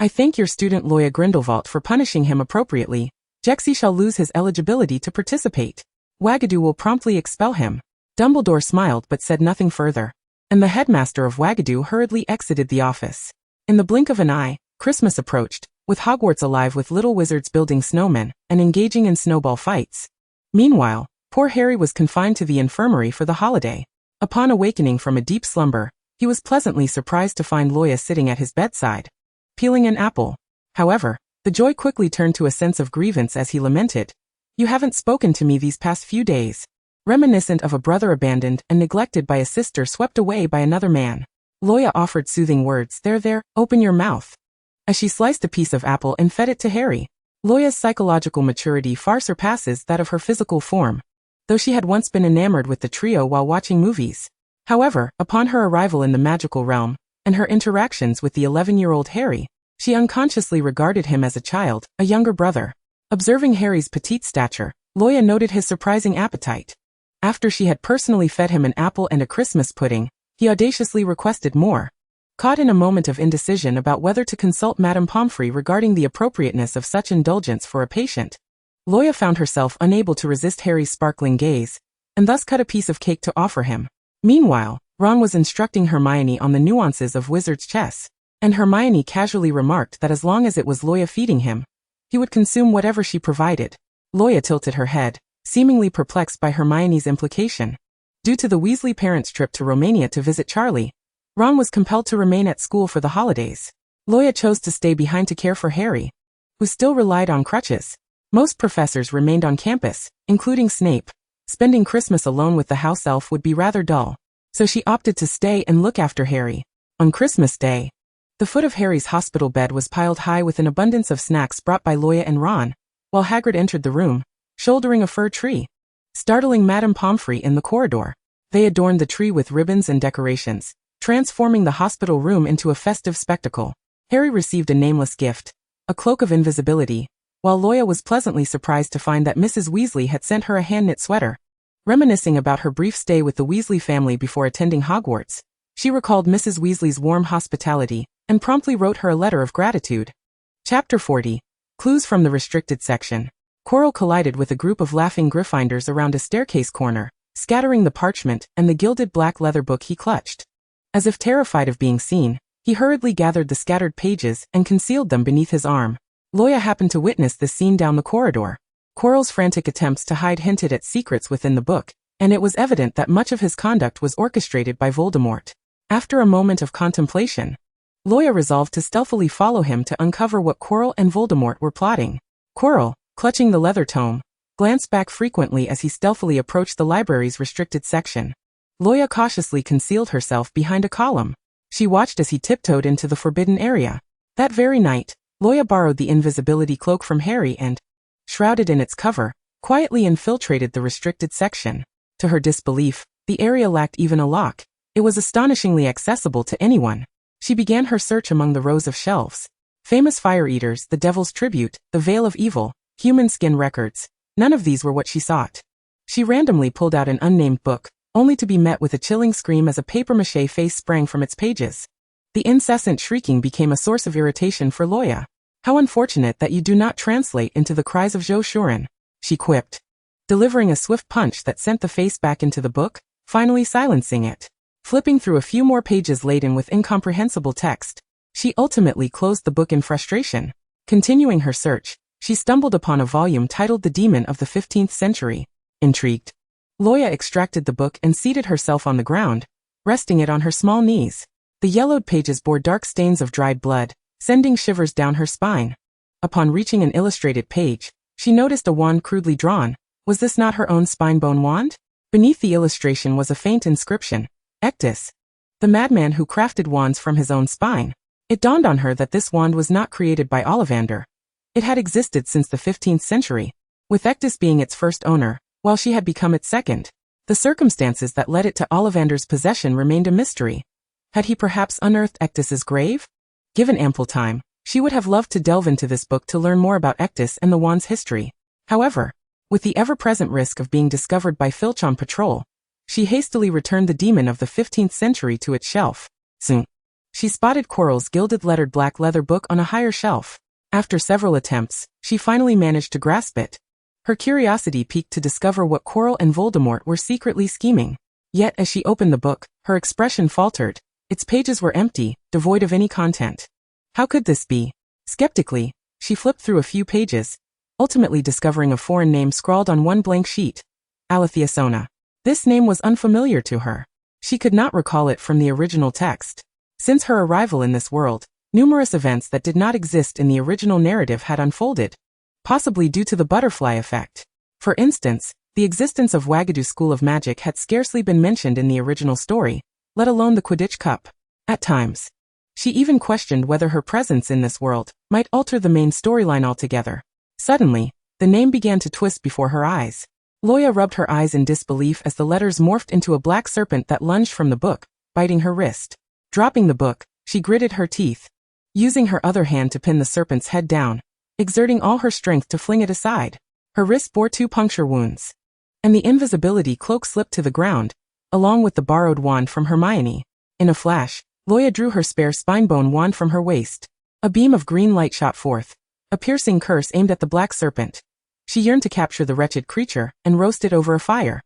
I thank your student Luo Ya Grindelwald for punishing him appropriately. Jexy shall lose his eligibility to participate. Wagadu will promptly expel him." Dumbledore smiled but said nothing further, and the headmaster of Wagadu hurriedly exited the office. In the blink of an eye, Christmas approached, with Hogwarts alive with little wizards building snowmen and engaging in snowball fights. Meanwhile, poor Harry was confined to the infirmary for the holiday. Upon awakening from a deep slumber, he was pleasantly surprised to find Luo Ya sitting at his bedside, peeling an apple. However, the joy quickly turned to a sense of grievance as he lamented, "You haven't spoken to me these past few days." Reminiscent of a brother abandoned and neglected by a sister swept away by another man, Luo Ya offered soothing words. There, open your mouth," as she sliced a piece of apple and fed it to Harry. Luo Ya's psychological maturity far surpasses that of her physical form, though she had once been enamored with the trio while watching movies. However, upon her arrival in the magical realm, and her interactions with the 11-year-old Harry, she unconsciously regarded him as a child, a younger brother. Observing Harry's petite stature, Luo Ya noted his surprising appetite. After she had personally fed him an apple and a Christmas pudding, he audaciously requested more. Caught in a moment of indecision about whether to consult Madame Pomfrey regarding the appropriateness of such indulgence for a patient, Luo Ya found herself unable to resist Harry's sparkling gaze, and thus cut a piece of cake to offer him. Meanwhile, Ron was instructing Hermione on the nuances of wizard's chess, and Hermione casually remarked that as long as it was Luo Ya feeding him, he would consume whatever she provided. Luo Ya tilted her head, seemingly perplexed by Hermione's implication. Due to the Weasley parents' trip to Romania to visit Charlie, Ron was compelled to remain at school for the holidays. Luo Ya chose to stay behind to care for Harry, who still relied on crutches. Most professors remained on campus, including Snape. Spending Christmas alone with the house elf would be rather dull, so she opted to stay and look after Harry. On Christmas Day, the foot of Harry's hospital bed was piled high with an abundance of snacks brought by Luo Ya and Ron, while Hagrid entered the room, shouldering a fir tree, startling Madame Pomfrey in the corridor. They adorned the tree with ribbons and decorations, transforming the hospital room into a festive spectacle. Harry received a nameless gift, a cloak of invisibility, while Luo Ya was pleasantly surprised to find that Mrs. Weasley had sent her a hand-knit sweater. Reminiscing about her brief stay with the Weasley family before attending Hogwarts, she recalled Mrs. Weasley's warm hospitality and promptly wrote her a letter of gratitude. Chapter 40. Clues from the Restricted Section. Quirrell collided with a group of laughing Gryffindors around a staircase corner, scattering the parchment and the gilded black leather book he clutched. As if terrified of being seen, he hurriedly gathered the scattered pages and concealed them beneath his arm. Luo Ya happened to witness this scene down the corridor. Quirrell's frantic attempts to hide hinted at secrets within the book, and it was evident that much of his conduct was orchestrated by Voldemort. After a moment of contemplation, Luo Ya resolved to stealthily follow him to uncover what Quirrell and Voldemort were plotting. Quirrell, clutching the leather tome, glanced back frequently as he stealthily approached the library's restricted section. Luo Ya cautiously concealed herself behind a column. She watched as he tiptoed into the forbidden area. That very night, Luo Ya borrowed the invisibility cloak from Harry and, shrouded in its cover, quietly infiltrated the restricted section. To her disbelief, the area lacked even a lock. It was astonishingly accessible to anyone. She began her search among the rows of shelves. Famous fire eaters, the Devil's Tribute, the Veil of Evil, human skin records. None of these were what she sought. She randomly pulled out an unnamed book, only to be met with a chilling scream as a papier-mâché face sprang from its pages. The incessant shrieking became a source of irritation for Luo Ya. How unfortunate that you do not translate into the cries of Zhou Shuren, she quipped, delivering a swift punch that sent the face back into the book, finally silencing it. Flipping through a few more pages laden with incomprehensible text, she ultimately closed the book in frustration. Continuing her search, she stumbled upon a volume titled The Demon of the 15th Century. Intrigued, Luo Ya extracted the book and seated herself on the ground, resting it on her small knees. The yellowed pages bore dark stains of dried blood, sending shivers down her spine. Upon reaching an illustrated page, she noticed a wand crudely drawn. Was this not her own spine-bone wand? Beneath the illustration was a faint inscription, Ectus, the madman who crafted wands from his own spine. It dawned on her that this wand was not created by Ollivander. It had existed since the 15th century, with Ectus being its first owner, while she had become its second. The circumstances that led it to Ollivander's possession remained a mystery. Had he perhaps unearthed Ectus's grave? Given ample time, she would have loved to delve into this book to learn more about Ectus and the wand's history. However, with the ever-present risk of being discovered by Filch on patrol, she hastily returned the Demon of the 15th Century to its shelf. Soon, she spotted Quirrell's gilded lettered black leather book on a higher shelf. After several attempts, she finally managed to grasp it. Her curiosity piqued to discover what Quirrell and Voldemort were secretly scheming. Yet as she opened the book, her expression faltered. Its pages were empty, devoid of any content. How could this be? Skeptically, she flipped through a few pages, ultimately discovering a foreign name scrawled on one blank sheet. Alethiasona. This name was unfamiliar to her. She could not recall it from the original text. Since her arrival in this world, numerous events that did not exist in the original narrative had unfolded, possibly due to the butterfly effect. For instance, the existence of Wagadu School of Magic had scarcely been mentioned in the original story, let alone the Quidditch Cup. At times, she even questioned whether her presence in this world might alter the main storyline altogether. Suddenly, the name began to twist before her eyes. Luo Ya rubbed her eyes in disbelief as the letters morphed into a black serpent that lunged from the book, biting her wrist. Dropping the book, she gritted her teeth. Using her other hand to pin the serpent's head down, exerting all her strength to fling it aside. Her wrist bore 2 puncture wounds. And the invisibility cloak slipped to the ground, along with the borrowed wand from Hermione. In a flash, Luo Ya drew her spare spinebone wand from her waist. A beam of green light shot forth, a piercing curse aimed at the black serpent. She yearned to capture the wretched creature and roast it over a fire.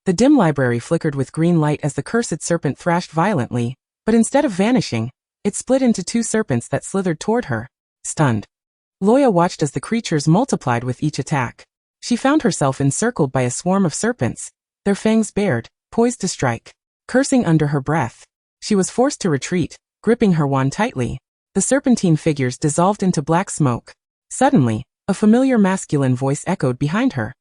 The dim library flickered with green light as the cursed serpent thrashed violently, but instead of vanishing, it split into 2 serpents that slithered toward her. Stunned, Luo Ya watched as the creatures multiplied with each attack. She found herself encircled by a swarm of serpents, their fangs bared, poised to strike. Cursing under her breath, she was forced to retreat, gripping her wand tightly. The serpentine figures dissolved into black smoke. Suddenly, a familiar masculine voice echoed behind her.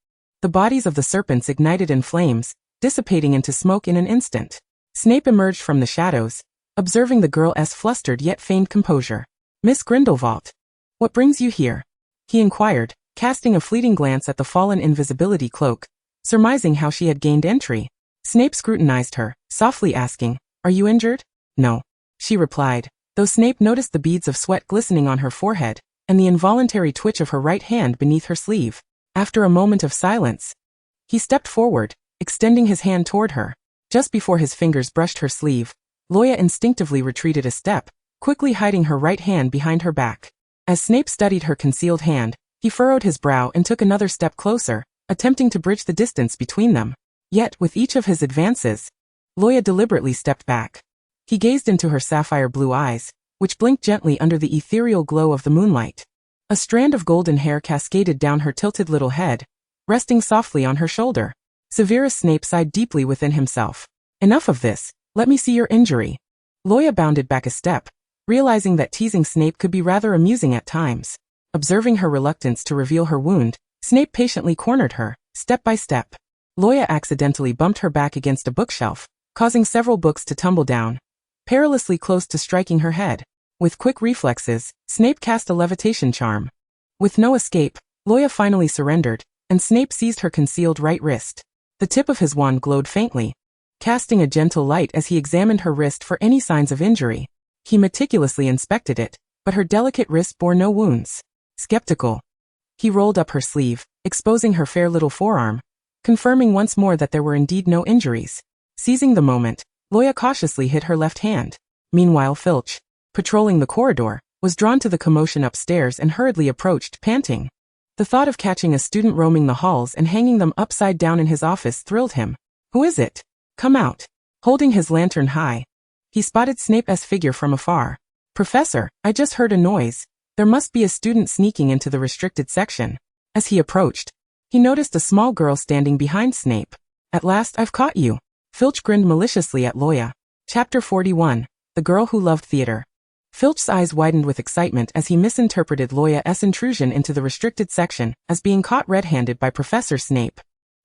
The bodies of the serpents ignited in flames, dissipating into smoke in an instant. Snape emerged from the shadows, observing the girl's flustered yet feigned composure. "Miss Grindelwald, what brings you here?" he inquired, casting a fleeting glance at the fallen invisibility cloak, surmising how she had gained entry. Snape scrutinized her, softly asking, "Are you injured?" "No," she replied, though Snape noticed the beads of sweat glistening on her forehead, and the involuntary twitch of her right hand beneath her sleeve. After a moment of silence, he stepped forward, extending his hand toward her. Just before his fingers brushed her sleeve, Luo Ya instinctively retreated a step, quickly hiding her right hand behind her back. As Snape studied her concealed hand, he furrowed his brow and took another step closer, attempting to bridge the distance between them. Yet, with each of his advances, Luo Ya deliberately stepped back. He gazed into her sapphire blue eyes, which blinked gently under the ethereal glow of the moonlight. A strand of golden hair cascaded down her tilted little head, resting softly on her shoulder. Severus Snape sighed deeply within himself. "Enough of this, let me see your injury." Luo Ya bounded back a step, realizing that teasing Snape could be rather amusing at times. Observing her reluctance to reveal her wound, Snape patiently cornered her, step by step. Luo Ya accidentally bumped her back against a bookshelf, causing several books to tumble down, perilously close to striking her head. With quick reflexes, Snape cast a levitation charm. With no escape, Luo Ya finally surrendered, and Snape seized her concealed right wrist. The tip of his wand glowed faintly, casting a gentle light as he examined her wrist for any signs of injury. He meticulously inspected it, but her delicate wrist bore no wounds. Skeptical, he rolled up her sleeve, exposing her fair little forearm, confirming once more that there were indeed no injuries. Seizing the moment, Luo Ya cautiously hid her left hand. Meanwhile, Filch, patrolling the corridor, was drawn to the commotion upstairs and hurriedly approached, panting. The thought of catching a student roaming the halls and hanging them upside down in his office thrilled him. "Who is it? Come out." Holding his lantern high, he spotted Snape's figure from afar. "Professor, I just heard a noise. There must be a student sneaking into the restricted section." As he approached, he noticed a small girl standing behind Snape. "At last I've caught you." Filch grinned maliciously at Luo Ya. Chapter 41. The Girl Who Loved Theater. Filch's eyes widened with excitement as he misinterpreted Luo Ya's intrusion into the restricted section as being caught red-handed by Professor Snape.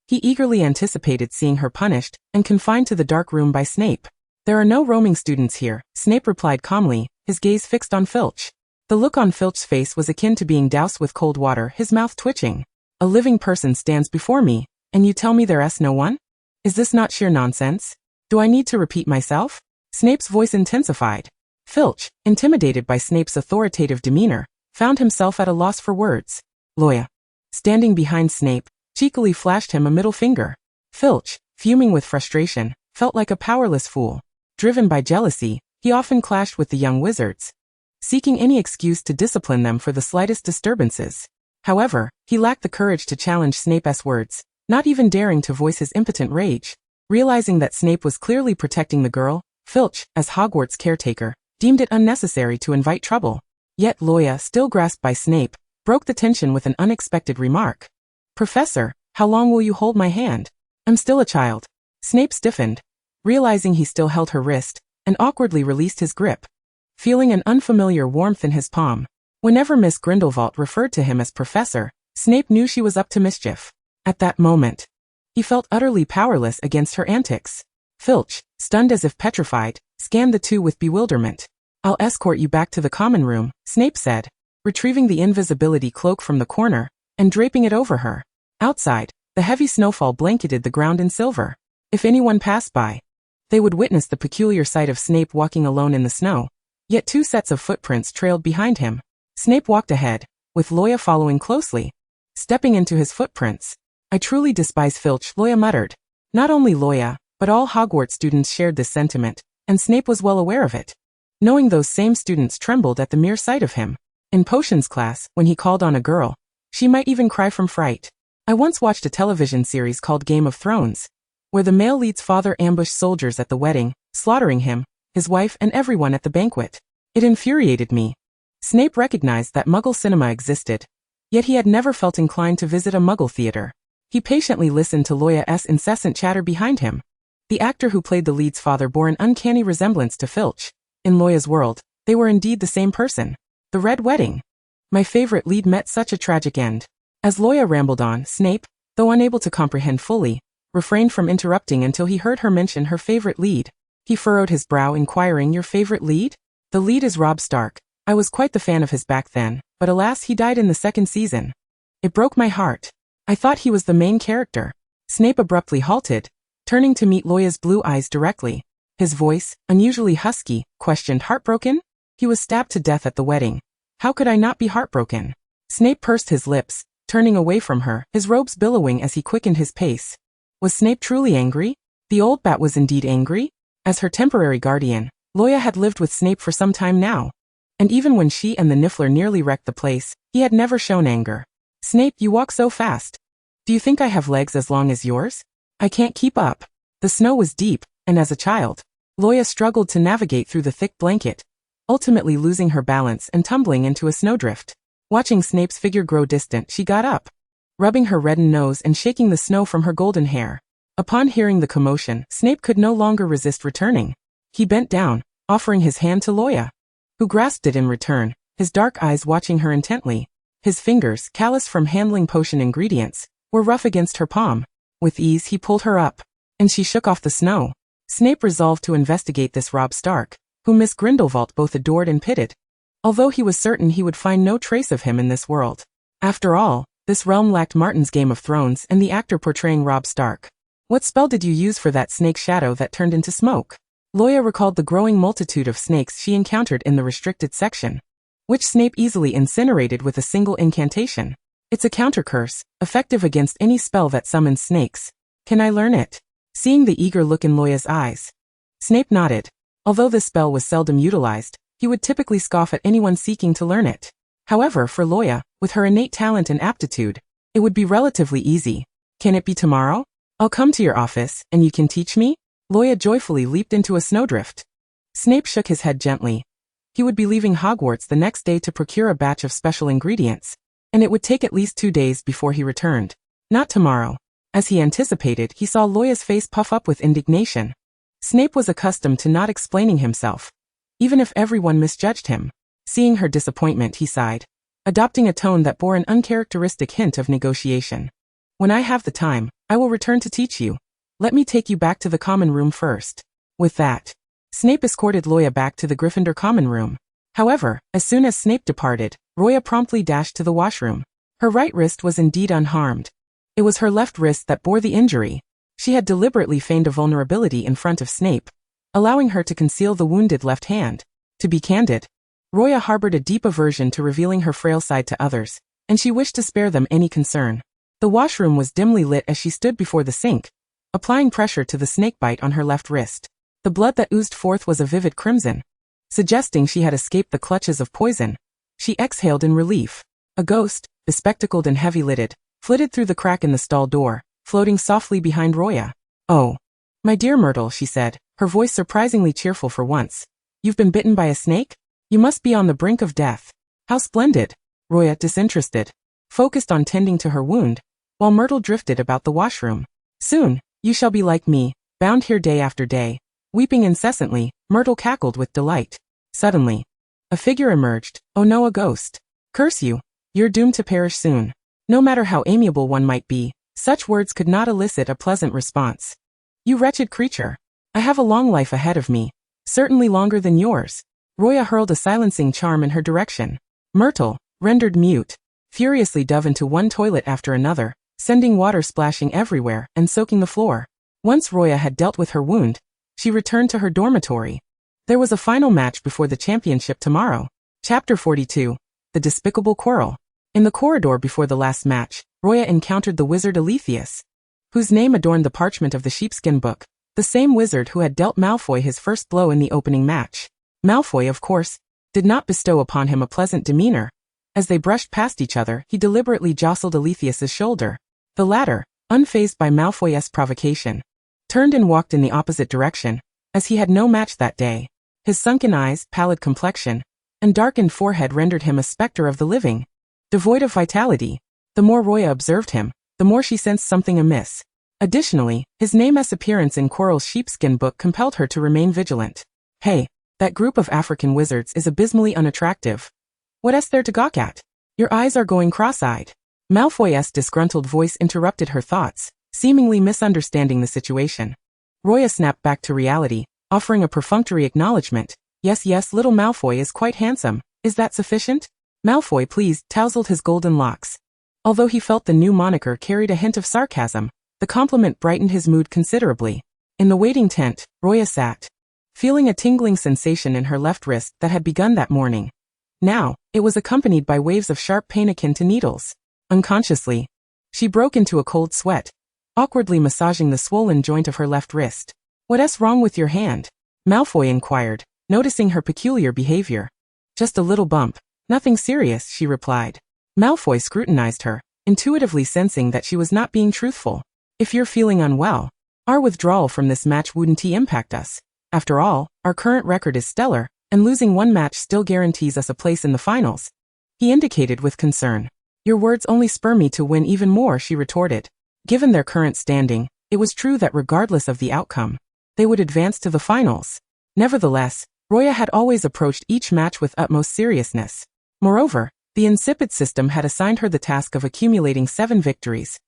He eagerly anticipated seeing her punished and confined to the dark room by Snape. "There are no roaming students here," Snape replied calmly, his gaze fixed on Filch. The look on Filch's face was akin to being doused with cold water, his mouth twitching. "A living person stands before me, and you tell me there's no one? Is this not sheer nonsense? Do I need to repeat myself?" Snape's voice intensified. Filch, intimidated by Snape's authoritative demeanor, found himself at a loss for words. Luo Ya, standing behind Snape, cheekily flashed him a middle finger. Filch, fuming with frustration, felt like a powerless fool. Driven by jealousy, he often clashed with the young wizards, seeking any excuse to discipline them for the slightest disturbances. However, he lacked the courage to challenge Snape's words, not even daring to voice his impotent rage. Realizing that Snape was clearly protecting the girl, Filch, as Hogwarts caretaker, deemed it unnecessary to invite trouble. Yet Luo Ya, still grasped by Snape, broke the tension with an unexpected remark. "Professor, how long will you hold my hand? I'm still a child." Snape stiffened, realizing he still held her wrist, and awkwardly released his grip, feeling an unfamiliar warmth in his palm. Whenever Miss Grindelwald referred to him as Professor, Snape knew she was up to mischief. At that moment, he felt utterly powerless against her antics. Filch, stunned as if petrified, scanned the two with bewilderment. "I'll escort you back to the common room," Snape said, retrieving the invisibility cloak from the corner and draping it over her. Outside, the heavy snowfall blanketed the ground in silver. If anyone passed by, they would witness the peculiar sight of Snape walking alone in the snow. Yet 2 sets of footprints trailed behind him. Snape walked ahead, with Luo Ya following closely, stepping into his footprints. I truly despise Filch, Luo Ya muttered. Not only Luo Ya, but all Hogwarts students shared this sentiment, and Snape was well aware of it. Knowing those same students trembled at the mere sight of him. In potions class, when he called on a girl, she might even cry from fright. I once watched a television series called Game of Thrones, where the male lead's father ambushed soldiers at the wedding, slaughtering him, his wife and everyone at the banquet. It infuriated me. Snape recognized that Muggle cinema existed, yet he had never felt inclined to visit a Muggle theater. He patiently listened to Luo Ya's incessant chatter behind him. The actor who played the lead's father bore an uncanny resemblance to Filch. In Luo Ya's world, they were indeed the same person. The Red Wedding. My favorite lead met such a tragic end. As Luo Ya rambled on, Snape, though unable to comprehend fully, refrained from interrupting until he heard her mention her favorite lead. He furrowed his brow, inquiring, "Your favorite lead?" "The lead is Rob Stark. I was quite the fan of his back then, but alas, he died in the second season. It broke my heart. I thought he was the main character." Snape abruptly halted, turning to meet Luo Ya's blue eyes directly. His voice, unusually husky, questioned, "Heartbroken?" "He was stabbed to death at the wedding. How could I not be heartbroken?" Snape pursed his lips, turning away from her, his robes billowing as he quickened his pace. Was Snape truly angry? The old bat was indeed angry? As her temporary guardian, Luo Ya had lived with Snape for some time now. And even when she and the Niffler nearly wrecked the place, he had never shown anger. "Snape, you walk so fast. Do you think I have legs as long as yours? I can't keep up." The snow was deep, and as a child, Luo Ya struggled to navigate through the thick blanket, ultimately losing her balance and tumbling into a snowdrift. Watching Snape's figure grow distant, she got up, rubbing her reddened nose and shaking the snow from her golden hair. Upon hearing the commotion, Snape could no longer resist returning. He bent down, offering his hand to Luo Ya, who grasped it in return, his dark eyes watching her intently. His fingers, callous from handling potion ingredients, were rough against her palm. With ease he pulled her up, and she shook off the snow. Snape resolved to investigate this Rob Stark, whom Miss Grindelwald both adored and pitied, although he was certain he would find no trace of him in this world. After all, this realm lacked Martin's Game of Thrones and the actor portraying Rob Stark. "What spell did you use for that snake shadow that turned into smoke?" Luo Ya recalled the growing multitude of snakes she encountered in the restricted section, which Snape easily incinerated with a single incantation. "It's a counter curse, effective against any spell that summons snakes. Can I learn it?" Seeing the eager look in Luo Ya's eyes, Snape nodded. Although this spell was seldom utilized, he would typically scoff at anyone seeking to learn it. However, for Luo Ya, with her innate talent and aptitude, it would be relatively easy. "Can it be tomorrow? I'll come to your office, and you can teach me?" Luo Ya joyfully leaped into a snowdrift. Snape shook his head gently. He would be leaving Hogwarts the next day to procure a batch of special ingredients, and it would take at least 2 days before he returned. Not tomorrow. As he anticipated, he saw Luo Ya's face puff up with indignation. Snape was accustomed to not explaining himself, even if everyone misjudged him. Seeing her disappointment, he sighed, adopting a tone that bore an uncharacteristic hint of negotiation. "When I have the time, I will return to teach you. Let me take you back to the common room first." With that, Snape escorted Luo Ya back to the Gryffindor common room. However, as soon as Snape departed, Luo Ya promptly dashed to the washroom. Her right wrist was indeed unharmed. It was her left wrist that bore the injury. She had deliberately feigned a vulnerability in front of Snape, allowing her to conceal the wounded left hand. To be candid, Luo Ya harbored a deep aversion to revealing her frail side to others, and she wished to spare them any concern. The washroom was dimly lit as she stood before the sink, applying pressure to the snakebite on her left wrist. The blood that oozed forth was a vivid crimson, suggesting she had escaped the clutches of poison. She exhaled in relief. A ghost, bespectacled and heavy-lidded, flitted through the crack in the stall door, floating softly behind Luo Ya. "Oh, my dear Myrtle," she said, her voice surprisingly cheerful for once. "You've been bitten by a snake? You must be on the brink of death." "How splendid." Luo Ya, disinterested, focused on tending to her wound, while Myrtle drifted about the washroom. "Soon, you shall be like me, bound here day after day." Weeping incessantly, Myrtle cackled with delight. Suddenly, a figure emerged. "Oh no, a ghost. Curse you. You're doomed to perish soon." No matter how amiable one might be, such words could not elicit a pleasant response. "You wretched creature. I have a long life ahead of me, certainly longer than yours." Luo Ya hurled a silencing charm in her direction. Myrtle, rendered mute, furiously dove into one toilet after another, sending water splashing everywhere and soaking the floor. Once Luo Ya had dealt with her wound, she returned to her dormitory. There was a final match before the championship tomorrow. Chapter 42. The Despicable Quarrel. In the corridor before the last match, Roya encountered the wizard Alethius, whose name adorned the parchment of the sheepskin book, the same wizard who had dealt Malfoy his first blow in the opening match. Malfoy, of course, did not bestow upon him a pleasant demeanor. As they brushed past each other, he deliberately jostled Alethius's shoulder. The latter, unfazed by Malfoy's provocation, turned and walked in the opposite direction, as he had no match that day. His sunken eyes, pallid complexion, and darkened forehead rendered him a specter of the living, devoid of vitality. The more Roya observed him, the more she sensed something amiss. Additionally, his nameless appearance in Quirrell's sheepskin book compelled her to remain vigilant. Hey, that group of African wizards is abysmally unattractive. What's there to gawk at? Your eyes are going cross-eyed. Malfoy's disgruntled voice interrupted her thoughts, seemingly misunderstanding the situation. Roya snapped back to reality, offering a perfunctory acknowledgement. Yes, little Malfoy is quite handsome. Is that sufficient? Malfoy pleased, tousled his golden locks. Although he felt the new moniker carried a hint of sarcasm, the compliment brightened his mood considerably. In the waiting tent, Roya sat, feeling a tingling sensation in her left wrist that had begun that morning. Now, it was accompanied by waves of sharp pain akin to needles. Unconsciously, she broke into a cold sweat, awkwardly massaging the swollen joint of her left wrist. What's wrong with your hand? Malfoy inquired, noticing her peculiar behavior. Just a little bump. Nothing serious, she replied. Malfoy scrutinized her, intuitively sensing that she was not being truthful. If you're feeling unwell, our withdrawal from this match wouldn't impact us. After all, our current record is stellar, and losing one match still guarantees us a place in the finals. He indicated with concern. Your words only spur me to win even more, she retorted. Given their current standing, it was true that regardless of the outcome, they would advance to the finals. Nevertheless, Roya had always approached each match with utmost seriousness. Moreover, the insipid system had assigned her the task of accumulating 7 victories.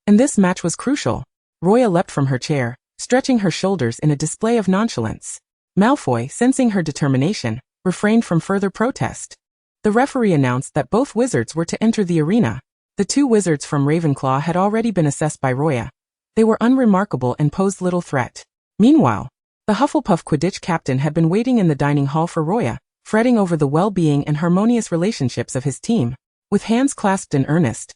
And this match was crucial. Roya leapt from her chair, stretching her shoulders in a display of nonchalance. Malfoy, sensing her determination, refrained from further protest. The referee announced that both wizards were to enter the arena. The 2 wizards from Ravenclaw had already been assessed by Roya. They were unremarkable and posed little threat. Meanwhile, the Hufflepuff Quidditch captain had been waiting in the dining hall for Roya, fretting over the well-being and harmonious relationships of his team. With hands clasped in earnest,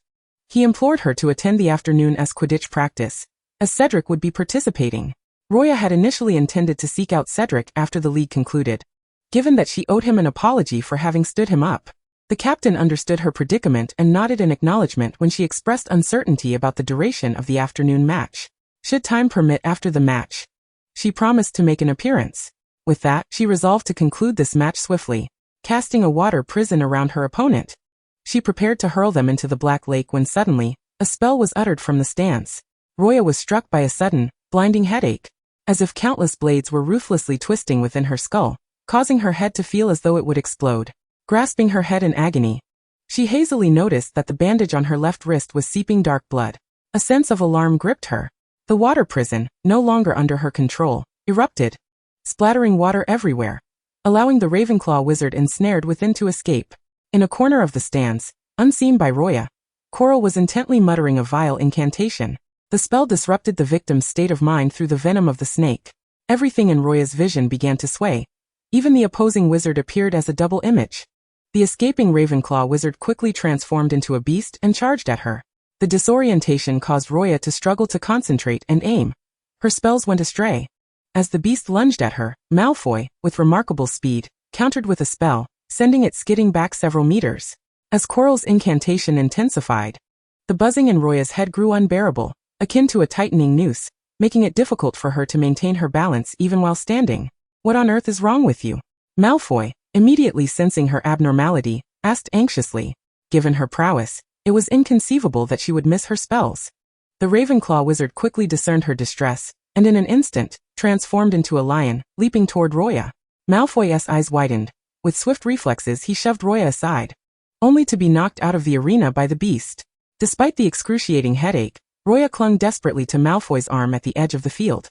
he implored her to attend the afternoon's Quidditch practice, as Cedric would be participating. Roya had initially intended to seek out Cedric after the league concluded. Given that she owed him an apology for having stood him up, the captain understood her predicament and nodded in acknowledgement when she expressed uncertainty about the duration of the afternoon match. Should time permit after the match, she promised to make an appearance. With that, she resolved to conclude this match swiftly, casting a water prison around her opponent. She prepared to hurl them into the Black Lake when suddenly, a spell was uttered from the stands. Roya was struck by a sudden, blinding headache, as if countless blades were ruthlessly twisting within her skull, causing her head to feel as though it would explode. Grasping her head in agony, she hazily noticed that the bandage on her left wrist was seeping dark blood. A sense of alarm gripped her. The water prison, no longer under her control, erupted, splattering water everywhere, allowing the Ravenclaw wizard ensnared within to escape. In a corner of the stands, unseen by Roya, Quirrell was intently muttering a vile incantation. The spell disrupted the victim's state of mind through the venom of the snake. Everything in Roya's vision began to sway. Even the opposing wizard appeared as a double image. The escaping Ravenclaw wizard quickly transformed into a beast and charged at her. The disorientation caused Roya to struggle to concentrate and aim. Her spells went astray. As the beast lunged at her, Malfoy, with remarkable speed, countered with a spell, sending it skidding back several meters. As Quirrell's incantation intensified, the buzzing in Roya's head grew unbearable, akin to a tightening noose, making it difficult for her to maintain her balance even while standing. What on earth is wrong with you? Malfoy, immediately sensing her abnormality, asked anxiously. Given her prowess, it was inconceivable that she would miss her spells. The Ravenclaw wizard quickly discerned her distress, and in an instant, transformed into a lion, leaping toward Roya. Malfoy's eyes widened. With swift reflexes he shoved Roya aside, only to be knocked out of the arena by the beast. Despite the excruciating headache, Roya clung desperately to Malfoy's arm at the edge of the field.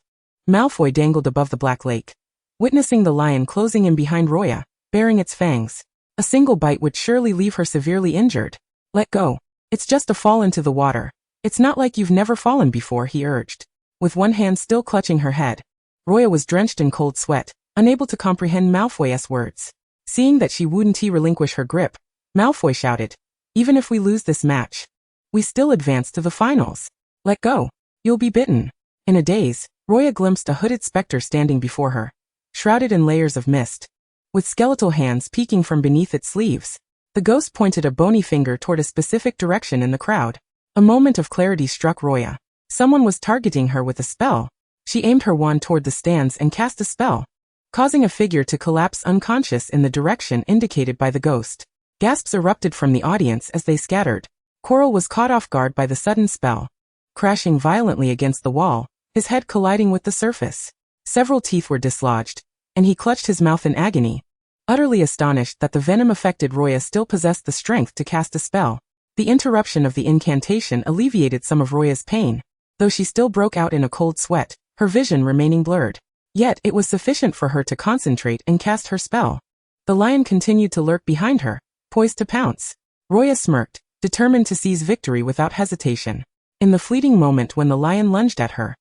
Malfoy dangled above the Black Lake, witnessing the lion closing in behind Roya, baring its fangs. A single bite would surely leave her severely injured. Let go. It's just a fall into the water. It's not like you've never fallen before, he urged. With one hand still clutching her head, Roya was drenched in cold sweat, unable to comprehend Malfoy's words. Seeing that she wouldn't relinquish her grip, Malfoy shouted, Even if we lose this match, we still advance to the finals. Let go. You'll be bitten. In a daze, Roya glimpsed a hooded specter standing before her, shrouded in layers of mist, with skeletal hands peeking from beneath its sleeves. The ghost pointed a bony finger toward a specific direction in the crowd. A moment of clarity struck Roya. Someone was targeting her with a spell. She aimed her wand toward the stands and cast a spell, causing a figure to collapse unconscious in the direction indicated by the ghost. Gasps erupted from the audience as they scattered. Quirrell was caught off guard by the sudden spell, crashing violently against the wall, his head colliding with the surface. Several teeth were dislodged, and he clutched his mouth in agony, utterly astonished that the venom-affected Roya still possessed the strength to cast a spell. The interruption of the incantation alleviated some of Roya's pain, though she still broke out in a cold sweat, her vision remaining blurred. Yet it was sufficient for her to concentrate and cast her spell. The lion continued to lurk behind her, poised to pounce. Roya smirked, determined to seize victory without hesitation. In the fleeting moment when the lion lunged at her,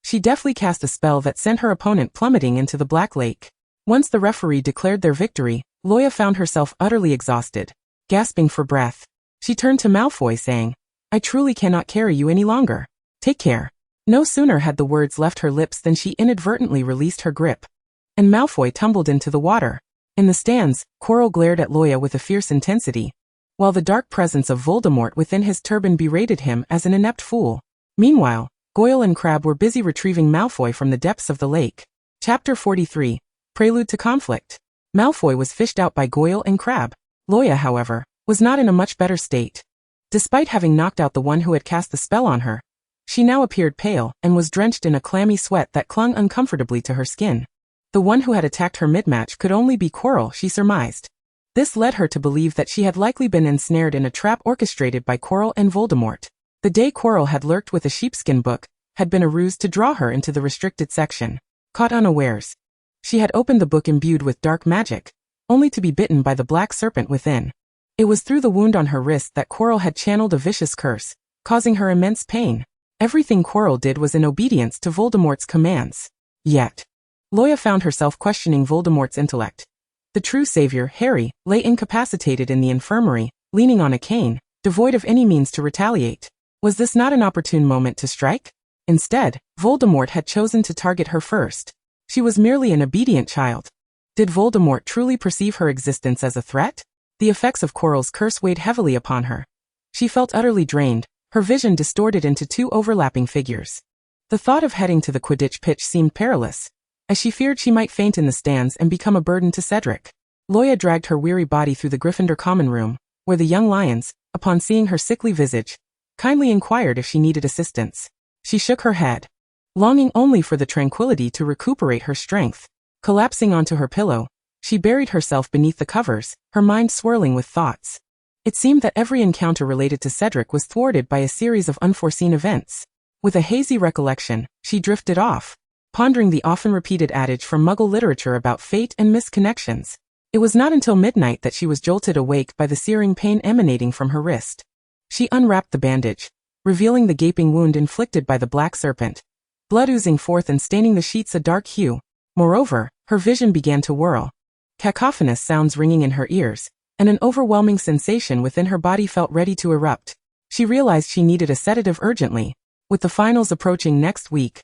she deftly cast a spell that sent her opponent plummeting into the Black Lake. Once the referee declared their victory, Roya found herself utterly exhausted. Gasping for breath, she turned to Malfoy saying, "I truly cannot carry you any longer. Take care." No sooner had the words left her lips than she inadvertently released her grip, and Malfoy tumbled into the water. In the stands, Quirrell glared at Roya with a fierce intensity, while the dark presence of Voldemort within his turban berated him as an inept fool. Meanwhile, Goyle and Crabbe were busy retrieving Malfoy from the depths of the lake. Chapter 43. Prelude to Conflict. Malfoy was fished out by Goyle and Crabbe. Roya, however, was not in a much better state. Despite having knocked out the one who had cast the spell on her, she now appeared pale and was drenched in a clammy sweat that clung uncomfortably to her skin. The one who had attacked her mid-match could only be Quirrell, she surmised. This led her to believe that she had likely been ensnared in a trap orchestrated by Quirrell and Voldemort. The day Quirrell had lurked with a sheepskin book had been a ruse to draw her into the restricted section. Caught unawares, she had opened the book imbued with dark magic, only to be bitten by the black serpent within. It was through the wound on her wrist that Quirrell had channeled a vicious curse, causing her immense pain. Everything Quirrell did was in obedience to Voldemort's commands. Yet, Roya found herself questioning Voldemort's intellect. The true savior, Harry, lay incapacitated in the infirmary, leaning on a cane, devoid of any means to retaliate. Was this not an opportune moment to strike? Instead, Voldemort had chosen to target her first. She was merely an obedient child. Did Voldemort truly perceive her existence as a threat? The effects of Quirrell's curse weighed heavily upon her. She felt utterly drained, her vision distorted into two overlapping figures. The thought of heading to the Quidditch pitch seemed perilous, as she feared she might faint in the stands and become a burden to Cedric. Roya dragged her weary body through the Gryffindor common room, where the young lions, upon seeing her sickly visage, kindly inquired if she needed assistance. She shook her head, longing only for the tranquility to recuperate her strength. Collapsing onto her pillow, she buried herself beneath the covers, her mind swirling with thoughts. It seemed that every encounter related to Cedric was thwarted by a series of unforeseen events. With a hazy recollection, she drifted off, pondering the often repeated adage from Muggle literature about fate and misconnections. It was not until midnight that she was jolted awake by the searing pain emanating from her wrist. She unwrapped the bandage, revealing the gaping wound inflicted by the black serpent, blood oozing forth and staining the sheets a dark hue. Moreover, her vision began to whirl, cacophonous sounds ringing in her ears, and an overwhelming sensation within her body felt ready to erupt. She realized she needed a sedative urgently. With the finals approaching next week,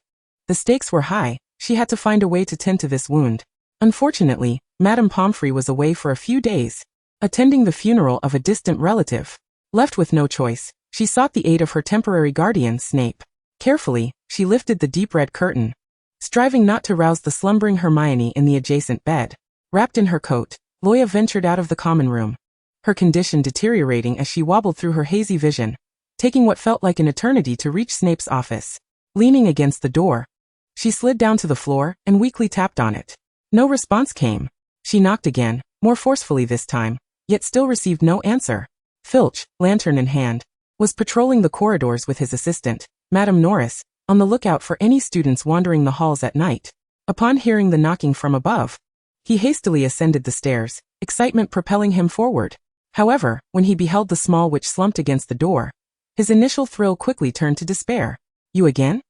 the stakes were high. She had to find a way to tend to this wound. Unfortunately, Madame Pomfrey was away for a few days, attending the funeral of a distant relative. Left with no choice, she sought the aid of her temporary guardian, Snape. Carefully, she lifted the deep red curtain, striving not to rouse the slumbering Hermione in the adjacent bed. Wrapped in her coat, Roya ventured out of the common room, her condition deteriorating as she wobbled through her hazy vision, taking what felt like an eternity to reach Snape's office. Leaning against the door, she slid down to the floor and weakly tapped on it. No response came. She knocked again, more forcefully this time, yet still received no answer. Filch, lantern in hand, was patrolling the corridors with his assistant, Madame Norris, on the lookout for any students wandering the halls at night. Upon hearing the knocking from above, he hastily ascended the stairs, excitement propelling him forward. However, when he beheld the small witch slumped against the door, his initial thrill quickly turned to despair. You again?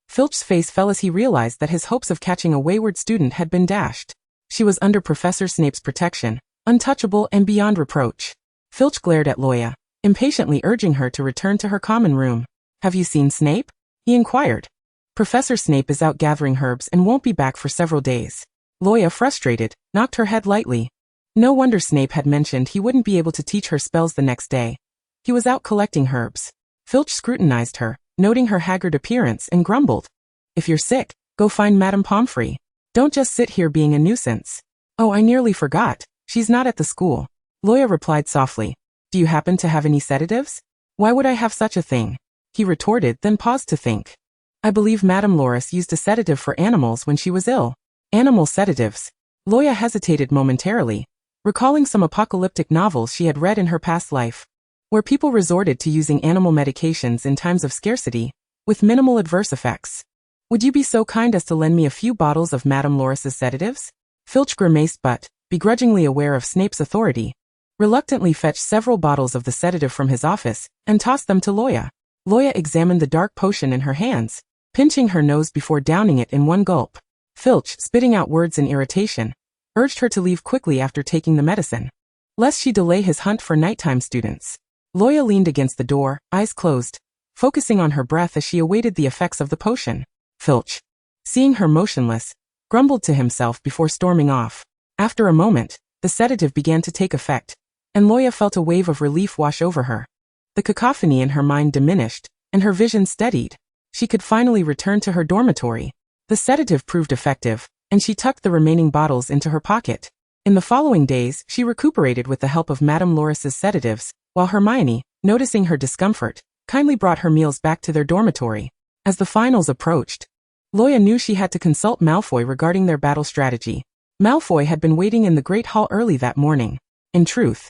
Filch's face fell as he realized that his hopes of catching a wayward student had been dashed. She was under Professor Snape's protection, untouchable and beyond reproach. Filch glared at Roya, impatiently urging her to return to her common room. "Have you seen Snape?" he inquired. "Professor Snape is out gathering herbs and won't be back for several days." Luo Ya, frustrated, knocked her head lightly. No wonder Snape had mentioned he wouldn't be able to teach her spells the next day. He was out collecting herbs. Filch scrutinized her, noting her haggard appearance, and grumbled. "If you're sick, go find Madame Pomfrey. Don't just sit here being a nuisance." "Oh, I nearly forgot. She's not at the school." Luo Ya replied softly. "Do you happen to have any sedatives?" "Why would I have such a thing?" he retorted, then paused to think. "I believe Madame Loris used a sedative for animals when she was ill." Animal sedatives. Luo Ya hesitated momentarily, recalling some apocalyptic novels she had read in her past life, where people resorted to using animal medications in times of scarcity, with minimal adverse effects. "Would you be so kind as to lend me a few bottles of Madame Loris's sedatives?" Filch grimaced but, begrudgingly aware of Snape's authority, reluctantly fetched several bottles of the sedative from his office and tossed them to Luo Ya. Luo Ya examined the dark potion in her hands, pinching her nose before downing it in one gulp. Filch, spitting out words in irritation, urged her to leave quickly after taking the medicine, lest she delay his hunt for nighttime students. Luo Ya leaned against the door, eyes closed, focusing on her breath as she awaited the effects of the potion. Filch, seeing her motionless, grumbled to himself before storming off. After a moment, the sedative began to take effect, and Luo Ya felt a wave of relief wash over her. The cacophony in her mind diminished, and her vision steadied. She could finally return to her dormitory. The sedative proved effective, and she tucked the remaining bottles into her pocket. In the following days, she recuperated with the help of Madame Loris's sedatives, while Hermione, noticing her discomfort, kindly brought her meals back to their dormitory. As the finals approached, Luo Ya knew she had to consult Malfoy regarding their battle strategy. Malfoy had been waiting in the Great Hall early that morning. In truth,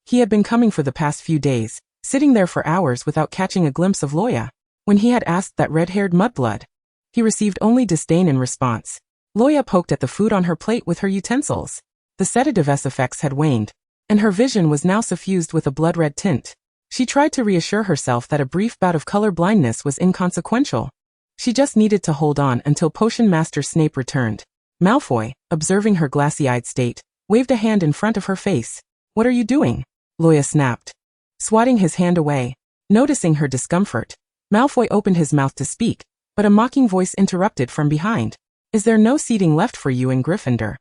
he had been coming for the past few days, sitting there for hours without catching a glimpse of Luo Ya. When he had asked that red-haired mudblood, he received only disdain in response. Luo Ya poked at the food on her plate with her utensils. The sedative's effects had waned, and her vision was now suffused with a blood-red tint. She tried to reassure herself that a brief bout of color blindness was inconsequential. She just needed to hold on until Potion Master Snape returned. Malfoy, observing her glassy-eyed state, waved a hand in front of her face. "What are you doing?" Luo Ya snapped, swatting his hand away. Noticing her discomfort, Malfoy opened his mouth to speak, but a mocking voice interrupted from behind. "Is there no seating left for you in Gryffindor?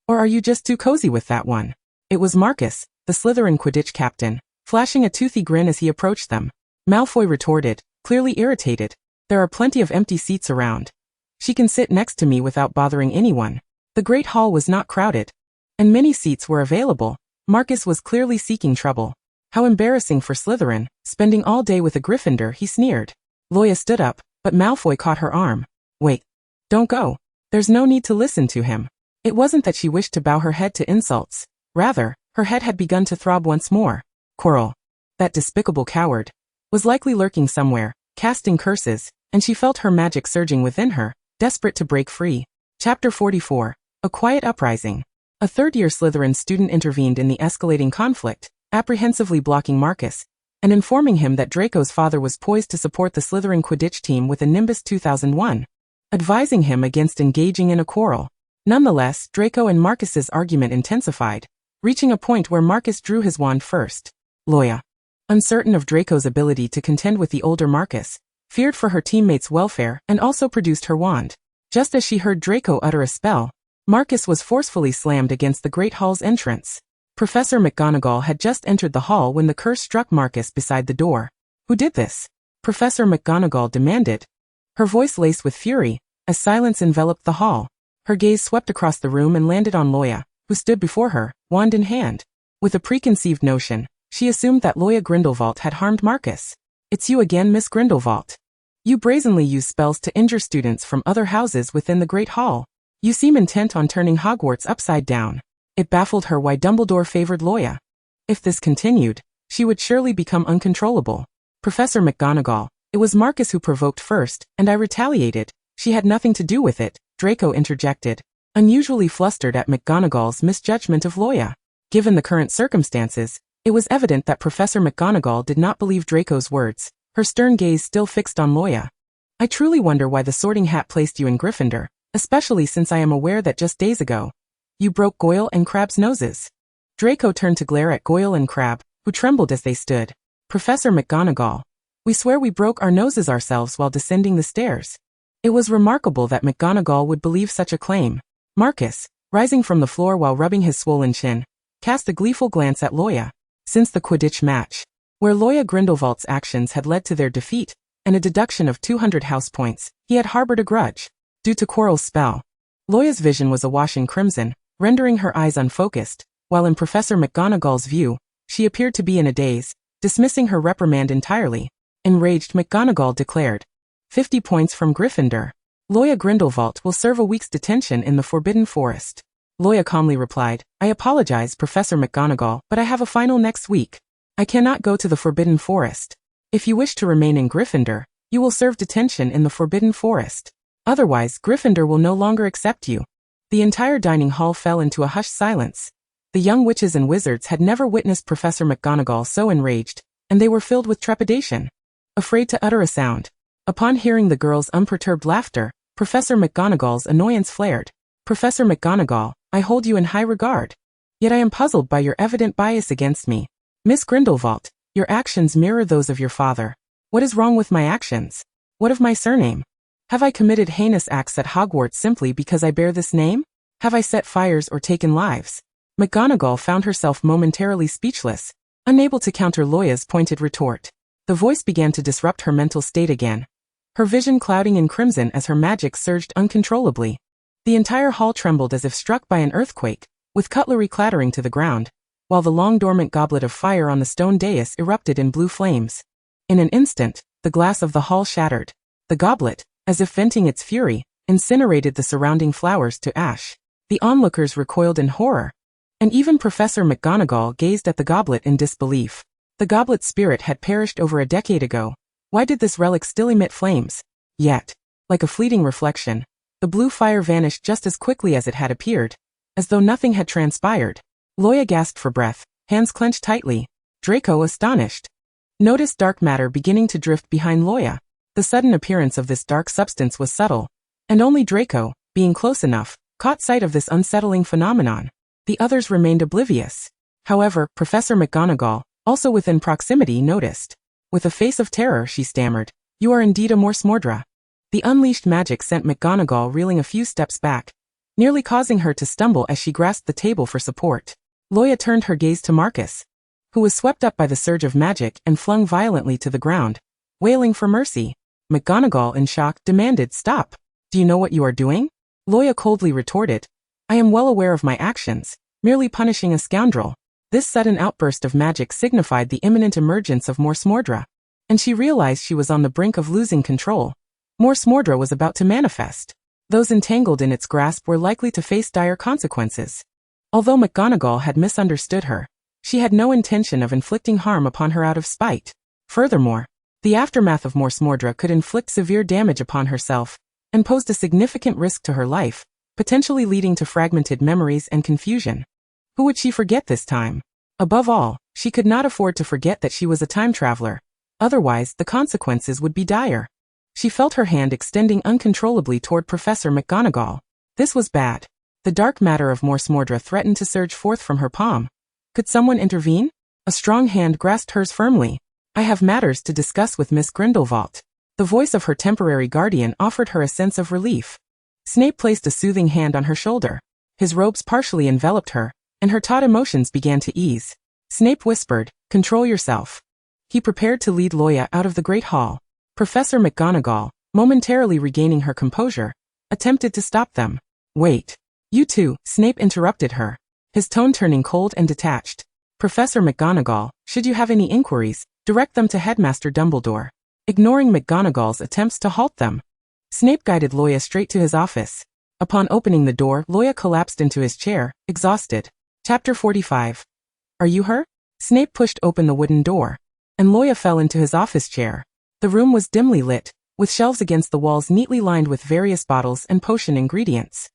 Or are you just too cozy with that one?" It was Marcus, the Slytherin Quidditch captain, flashing a toothy grin as he approached them. Malfoy retorted, clearly irritated. "There are plenty of empty seats around. She can sit next to me without bothering anyone." The Great Hall was not crowded, and many seats were available. Marcus was clearly seeking trouble. How embarrassing for Slytherin, spending all day with a Gryffindor, he sneered. Luo Ya stood up, but Malfoy caught her arm. "Wait. Don't go. There's no need to listen to him." It wasn't that she wished to bow her head to insults. Rather, her head had begun to throb once more. Quirrell, that despicable coward, was likely lurking somewhere, casting curses, and she felt her magic surging within her, desperate to break free. Chapter 44. A Quiet Uprising. A third-year Slytherin student intervened in the escalating conflict, apprehensively blocking Marcus, and informing him that Draco's father was poised to support the Slytherin Quidditch team with a Nimbus 2001, advising him against engaging in a quarrel. Nonetheless, Draco and Marcus's argument intensified, reaching a point where Marcus drew his wand first. Luo Ya, uncertain of Draco's ability to contend with the older Marcus, feared for her teammates' welfare and also produced her wand. Just as she heard Draco utter a spell, Marcus was forcefully slammed against the Great Hall's entrance. Professor McGonagall had just entered the hall when the curse struck Marcus beside the door. "Who did this?" Professor McGonagall demanded, her voice laced with fury, as silence enveloped the hall. Her gaze swept across the room and landed on Luo Ya, who stood before her, wand in hand. With a preconceived notion, she assumed that Luo Ya Grindelwald had harmed Marcus. "It's you again, Miss Grindelwald. You brazenly use spells to injure students from other houses within the Great Hall. You seem intent on turning Hogwarts upside down." It baffled her why Dumbledore favored Luo Ya. If this continued, she would surely become uncontrollable. "Professor McGonagall, it was Marcus who provoked first, and I retaliated. She had nothing to do with it," Draco interjected, unusually flustered at McGonagall's misjudgment of Luo Ya. Given the current circumstances, it was evident that Professor McGonagall did not believe Draco's words, her stern gaze still fixed on Luo Ya. "I truly wonder why the Sorting Hat placed you in Gryffindor, especially since I am aware that just days ago, you broke Goyle and Crabbe's noses." Draco turned to glare at Goyle and Crabbe, who trembled as they stood. Professor McGonagall. We swear we broke our noses ourselves while descending the stairs. It was remarkable that McGonagall would believe such a claim. Marcus, rising from the floor while rubbing his swollen chin, cast a gleeful glance at Luo Ya. Since the Quidditch match, where Luo Ya Grindelwald's actions had led to their defeat, and a deduction of 200 house points, he had harbored a grudge. Due to Quirrell's spell, Luo Ya's vision was awash in crimson, rendering her eyes unfocused, while in Professor McGonagall's view, she appeared to be in a daze, dismissing her reprimand entirely. Enraged, McGonagall declared, 50 points from Gryffindor. Luo Ya Grindelwald will serve a week's detention in the Forbidden Forest. Luo Ya calmly replied, I apologize, Professor McGonagall, but I have a final next week. I cannot go to the Forbidden Forest. If you wish to remain in Gryffindor, you will serve detention in the Forbidden Forest. Otherwise, Gryffindor will no longer accept you. The entire dining hall fell into a hushed silence. The young witches and wizards had never witnessed Professor McGonagall so enraged, and they were filled with trepidation, afraid to utter a sound. Upon hearing the girls' unperturbed laughter, Professor McGonagall's annoyance flared. Professor McGonagall, I hold you in high regard. Yet I am puzzled by your evident bias against me. Miss Grindelwald, your actions mirror those of your father. What is wrong with my actions? What of my surname? Have I committed heinous acts at Hogwarts simply because I bear this name? Have I set fires or taken lives? McGonagall found herself momentarily speechless, unable to counter Luo Ya's pointed retort. The voice began to disrupt her mental state again, her vision clouding in crimson as her magic surged uncontrollably. The entire hall trembled as if struck by an earthquake, with cutlery clattering to the ground, while the long-dormant goblet of fire on the stone dais erupted in blue flames. In an instant, the glass of the hall shattered. The goblet, as if venting its fury, incinerated the surrounding flowers to ash. The onlookers recoiled in horror, and even Professor McGonagall gazed at the goblet in disbelief. The goblet's spirit had perished over a decade ago. Why did this relic still emit flames? Yet, like a fleeting reflection, the blue fire vanished just as quickly as it had appeared, as though nothing had transpired. Luo Ya gasped for breath, hands clenched tightly. Draco, astonished, noticed dark matter beginning to drift behind Luo Ya. The sudden appearance of this dark substance was subtle, and only Draco, being close enough, caught sight of this unsettling phenomenon. The others remained oblivious. However, Professor McGonagall, also within proximity, noticed. With a face of terror, she stammered, You are indeed a Morsmordra. The unleashed magic sent McGonagall reeling a few steps back, nearly causing her to stumble as she grasped the table for support. Luo Ya turned her gaze to Marcus, who was swept up by the surge of magic and flung violently to the ground, wailing for mercy. McGonagall, in shock, demanded, Stop! Do you know what you are doing? Luo Ya coldly retorted, I am well aware of my actions, merely punishing a scoundrel. This sudden outburst of magic signified the imminent emergence of Morsmordra, and she realized she was on the brink of losing control. Morsmordra was about to manifest. Those entangled in its grasp were likely to face dire consequences. Although McGonagall had misunderstood her, she had no intention of inflicting harm upon her out of spite. Furthermore, the aftermath of Morsmordra could inflict severe damage upon herself, and posed a significant risk to her life, potentially leading to fragmented memories and confusion. Who would she forget this time? Above all, she could not afford to forget that she was a time traveler. Otherwise, the consequences would be dire. She felt her hand extending uncontrollably toward Professor McGonagall. This was bad. The dark matter of Morsmordra threatened to surge forth from her palm. Could someone intervene? A strong hand grasped hers firmly. I have matters to discuss with Miss Grindelwald. The voice of her temporary guardian offered her a sense of relief. Snape placed a soothing hand on her shoulder. His robes partially enveloped her, and her taut emotions began to ease. Snape whispered, Control yourself. He prepared to lead Luo Ya out of the Great Hall. Professor McGonagall, momentarily regaining her composure, attempted to stop them. Wait. You two, Snape interrupted her, his tone turning cold and detached. Professor McGonagall, should you have any inquiries, direct them to Headmaster Dumbledore. Ignoring McGonagall's attempts to halt them, Snape guided Luo Ya straight to his office. Upon opening the door, Luo Ya collapsed into his chair, exhausted. Chapter 45. Are you her? Snape pushed open the wooden door, and Luo Ya fell into his office chair. The room was dimly lit, with shelves against the walls neatly lined with various bottles and potion ingredients.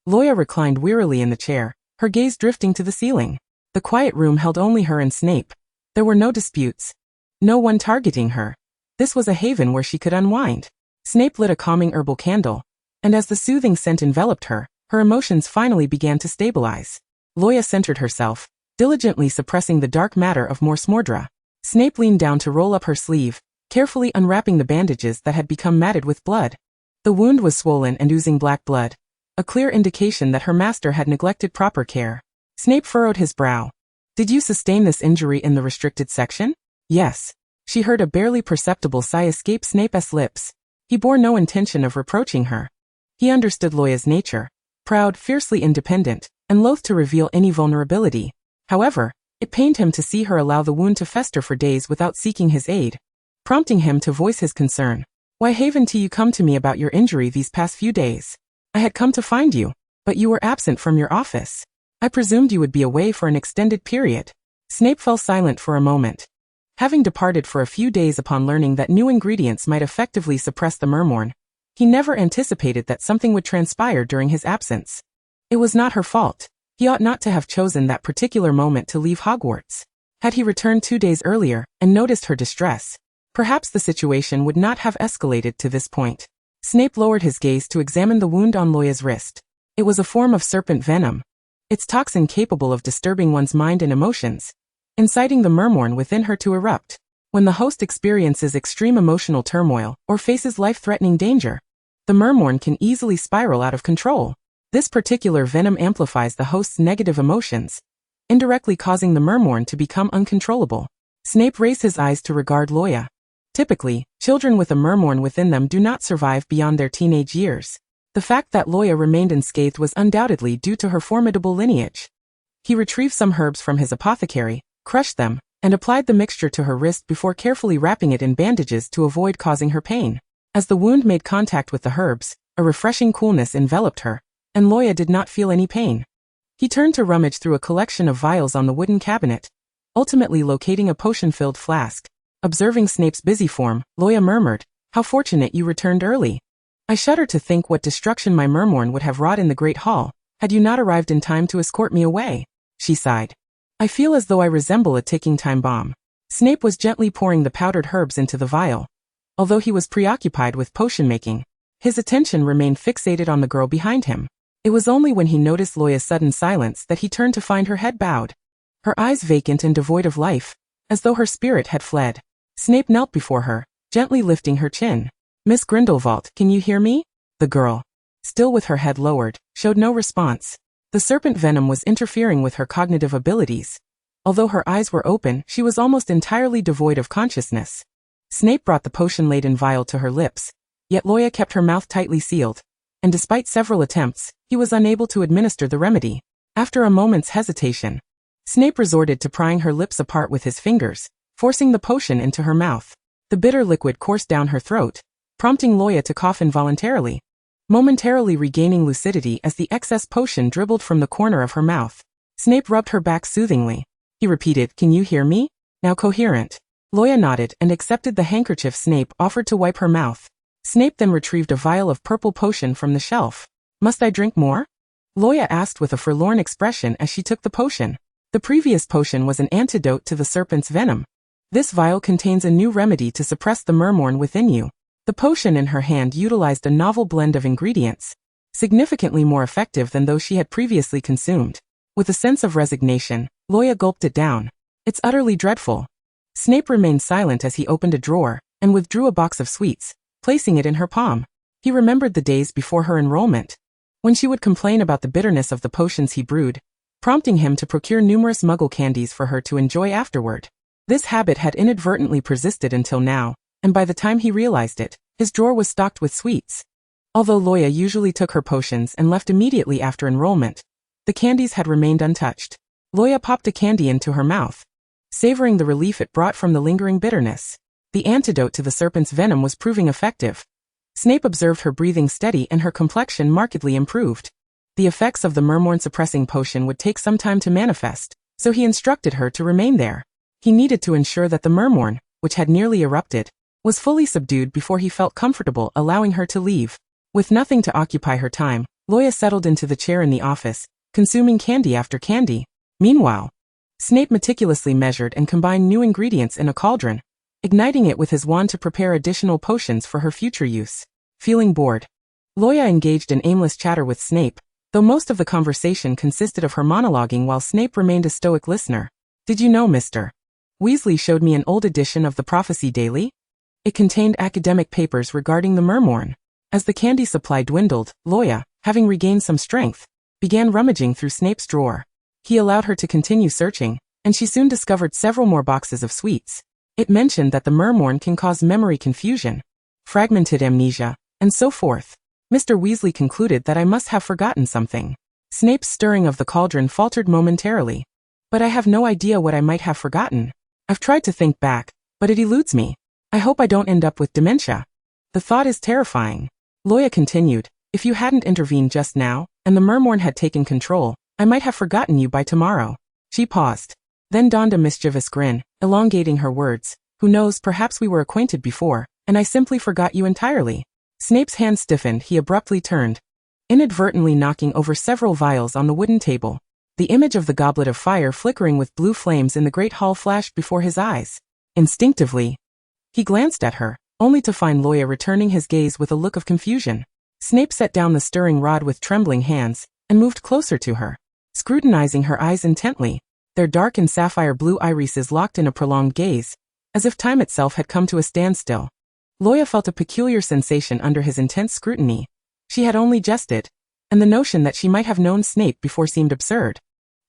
Luo Ya reclined wearily in the chair, her gaze drifting to the ceiling. The quiet room held only her and Snape. There were no disputes, no one targeting her. This was a haven where she could unwind. Snape lit a calming herbal candle, and as the soothing scent enveloped her, her emotions finally began to stabilize. Luo Ya centered herself, diligently suppressing the dark matter of Morsmordra. Snape leaned down to roll up her sleeve, carefully unwrapping the bandages that had become matted with blood. The wound was swollen and oozing black blood, a clear indication that her master had neglected proper care. Snape furrowed his brow. Did you sustain this injury in the restricted section? Yes. She heard a barely perceptible sigh escape Snape's lips. He bore no intention of reproaching her. He understood Luo Ya's nature, proud, fiercely independent, and loath to reveal any vulnerability. However, it pained him to see her allow the wound to fester for days without seeking his aid, prompting him to voice his concern. Why haven't you come to me about your injury these past few days? I had come to find you, but you were absent from your office. I presumed you would be away for an extended period. Snape fell silent for a moment. Having departed for a few days upon learning that new ingredients might effectively suppress the mermorn, he never anticipated that something would transpire during his absence. It was not her fault. He ought not to have chosen that particular moment to leave Hogwarts. Had he returned 2 days earlier and noticed her distress, perhaps the situation would not have escalated to this point. Snape lowered his gaze to examine the wound on Luo Ya's wrist. It was a form of serpent venom, its toxin capable of disturbing one's mind and emotions, inciting the mermorn within her to erupt. When the host experiences extreme emotional turmoil or faces life-threatening danger, the mermorn can easily spiral out of control. This particular venom amplifies the host's negative emotions, indirectly causing the mermorn to become uncontrollable. Snape raised his eyes to regard Luo Ya. Typically, children with a mermorn within them do not survive beyond their teenage years. The fact that Luo Ya remained unscathed was undoubtedly due to her formidable lineage. He retrieved some herbs from his apothecary, crushed them, and applied the mixture to her wrist before carefully wrapping it in bandages to avoid causing her pain. As the wound made contact with the herbs, a refreshing coolness enveloped her, and Luo Ya did not feel any pain. He turned to rummage through a collection of vials on the wooden cabinet, ultimately locating a potion-filled flask. Observing Snape's busy form, Luo Ya murmured, "How fortunate you returned early. I shudder to think what destruction my mermorn would have wrought in the Great Hall, had you not arrived in time to escort me away." She sighed. "I feel as though I resemble a ticking time bomb." Snape was gently pouring the powdered herbs into the vial. Although he was preoccupied with potion-making, his attention remained fixated on the girl behind him. It was only when he noticed Luo Ya's sudden silence that he turned to find her head bowed, her eyes vacant and devoid of life, as though her spirit had fled. Snape knelt before her, gently lifting her chin. "Miss Grindelwald, can you hear me?" The girl, still with her head lowered, showed no response. The serpent venom was interfering with her cognitive abilities. Although her eyes were open, she was almost entirely devoid of consciousness. Snape brought the potion-laden vial to her lips, yet Luo Ya kept her mouth tightly sealed, and despite several attempts, he was unable to administer the remedy. After a moment's hesitation, Snape resorted to prying her lips apart with his fingers, forcing the potion into her mouth. The bitter liquid coursed down her throat, prompting Luo Ya to cough involuntarily, momentarily regaining lucidity as the excess potion dribbled from the corner of her mouth. Snape rubbed her back soothingly. He repeated, "Can you hear me? Now coherent." Luo Ya nodded and accepted the handkerchief Snape offered to wipe her mouth. Snape then retrieved a vial of purple potion from the shelf. "Must I drink more?" Luo Ya asked with a forlorn expression as she took the potion. The previous potion was an antidote to the serpent's venom. This vial contains a new remedy to suppress the mermorn within you. The potion in her hand utilized a novel blend of ingredients, significantly more effective than those she had previously consumed. With a sense of resignation, Luo Ya gulped it down. "It's utterly dreadful." Snape remained silent as he opened a drawer and withdrew a box of sweets, placing it in her palm. He remembered the days before her enrollment, when she would complain about the bitterness of the potions he brewed, prompting him to procure numerous muggle candies for her to enjoy afterward. This habit had inadvertently persisted until now, and by the time he realized it, his drawer was stocked with sweets. Although Luo Ya usually took her potions and left immediately after enrollment, the candies had remained untouched. Luo Ya popped a candy into her mouth, savoring the relief it brought from the lingering bitterness. The antidote to the serpent's venom was proving effective. Snape observed her breathing steady and her complexion markedly improved. The effects of the mermorn-suppressing potion would take some time to manifest, so he instructed her to remain there. He needed to ensure that the mermorn, which had nearly erupted, was fully subdued before he felt comfortable allowing her to leave. With nothing to occupy her time, Luo Ya settled into the chair in the office, consuming candy after candy. Meanwhile, Snape meticulously measured and combined new ingredients in a cauldron, igniting it with his wand to prepare additional potions for her future use. Feeling bored, Luo Ya engaged in aimless chatter with Snape, though most of the conversation consisted of her monologuing while Snape remained a stoic listener. "Did you know, Mr. Weasley showed me an old edition of the Prophecy Daily. It contained academic papers regarding the Mermorn. As the candy supply dwindled, Luo Ya, having regained some strength, began rummaging through Snape's drawer. He allowed her to continue searching, and she soon discovered several more boxes of sweets. It mentioned that the Mermorn can cause memory confusion, fragmented amnesia, and so forth. Mr. Weasley concluded that I must have forgotten something. Snape's stirring of the cauldron faltered momentarily. But I have no idea what I might have forgotten. I've tried to think back, but it eludes me. I hope I don't end up with dementia. The thought is terrifying. Luo Ya continued, if you hadn't intervened just now, and the Mermorn had taken control, I might have forgotten you by tomorrow. She paused. Then donned a mischievous grin, elongating her words. Who knows, perhaps we were acquainted before, and I simply forgot you entirely. Snape's hand stiffened, he abruptly turned, inadvertently knocking over several vials on the wooden table. The image of the Goblet of Fire flickering with blue flames in the great hall flashed before his eyes. Instinctively, he glanced at her, only to find Luo Ya returning his gaze with a look of confusion. Snape set down the stirring rod with trembling hands, and moved closer to her, scrutinizing her eyes intently, their dark and sapphire blue irises locked in a prolonged gaze, as if time itself had come to a standstill. Luo Ya felt a peculiar sensation under his intense scrutiny. She had only jested, and the notion that she might have known Snape before seemed absurd.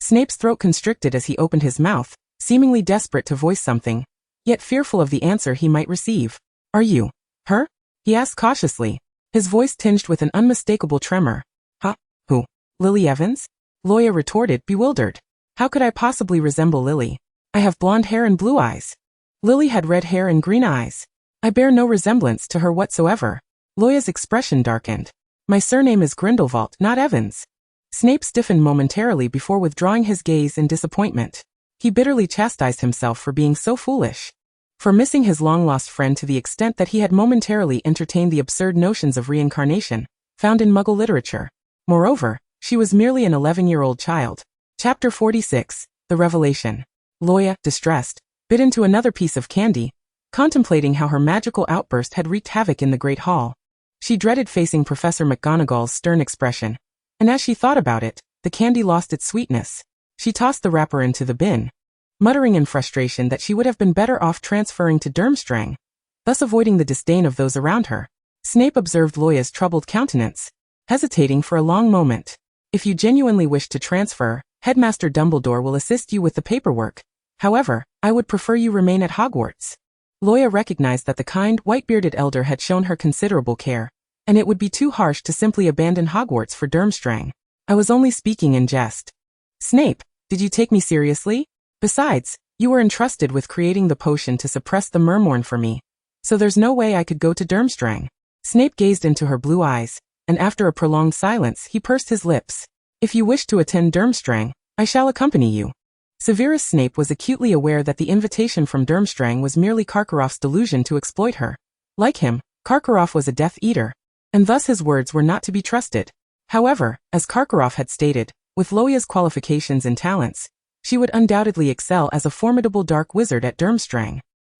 Snape's throat constricted as he opened his mouth, seemingly desperate to voice something, yet fearful of the answer he might receive. Are you her? He asked cautiously, his voice tinged with an unmistakable tremor. Huh? Who? Lily Evans? Luo Ya retorted, bewildered. How could I possibly resemble Lily? I have blonde hair and blue eyes. Lily had red hair and green eyes. I bear no resemblance to her whatsoever. Luo Ya's expression darkened. My surname is Grindelwald, not Evans. Snape stiffened momentarily before withdrawing his gaze in disappointment. He bitterly chastised himself for being so foolish, for missing his long-lost friend to the extent that he had momentarily entertained the absurd notions of reincarnation, found in Muggle literature. Moreover, she was merely an 11-year-old child. Chapter 46, The Revelation. Luo Ya, distressed, bit into another piece of candy, contemplating how her magical outburst had wreaked havoc in the Great Hall. She dreaded facing Professor McGonagall's stern expression, and as she thought about it, the candy lost its sweetness. She tossed the wrapper into the bin, muttering in frustration that she would have been better off transferring to Durmstrang, thus avoiding the disdain of those around her. Snape observed Luo Ya's troubled countenance, hesitating for a long moment. If you genuinely wish to transfer, Headmaster Dumbledore will assist you with the paperwork. However, I would prefer you remain at Hogwarts. Luo Ya recognized that the kind, white-bearded elder had shown her considerable care, and it would be too harsh to simply abandon Hogwarts for Durmstrang. I was only speaking in jest. Snape, did you take me seriously? Besides, you were entrusted with creating the potion to suppress the Mermorn for me, so there's no way I could go to Durmstrang. Snape gazed into her blue eyes, and after a prolonged silence he pursed his lips. If you wish to attend Durmstrang, I shall accompany you. Severus Snape was acutely aware that the invitation from Durmstrang was merely Karkaroff's delusion to exploit her. Like him, Karkaroff was a Death Eater, and thus his words were not to be trusted. However, as Karkaroff had stated, with Luo Ya's qualifications and talents, she would undoubtedly excel as a formidable dark wizard at Durmstrang.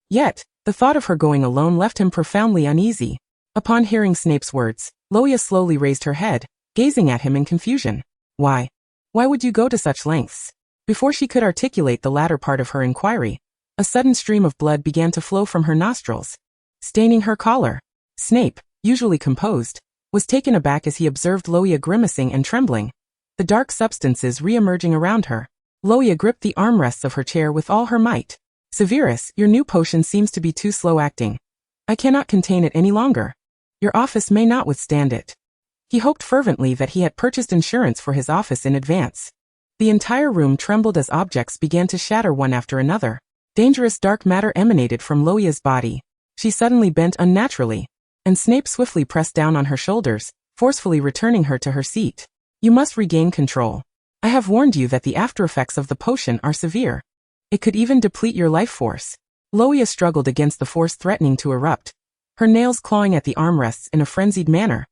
Yet, the thought of her going alone left him profoundly uneasy. Upon hearing Snape's words, Luo Ya slowly raised her head, gazing at him in confusion. Why? Why would you go to such lengths? Before she could articulate the latter part of her inquiry, a sudden stream of blood began to flow from her nostrils, staining her collar. Snape, usually composed, was taken aback as he observed Luo Ya grimacing and trembling, the dark substances re-emerging around her. Luo Ya gripped the armrests of her chair with all her might. Severus, your new potion seems to be too slow-acting. I cannot contain it any longer. Your office may not withstand it. He hoped fervently that he had purchased insurance for his office in advance. The entire room trembled as objects began to shatter one after another. Dangerous dark matter emanated from Luo Ya's body. She suddenly bent unnaturally, and Snape swiftly pressed down on her shoulders, forcefully returning her to her seat. You must regain control. I have warned you that the after-effects of the potion are severe. It could even deplete your life force. Luo Ya struggled against the force threatening to erupt, her nails clawing at the armrests in a frenzied manner,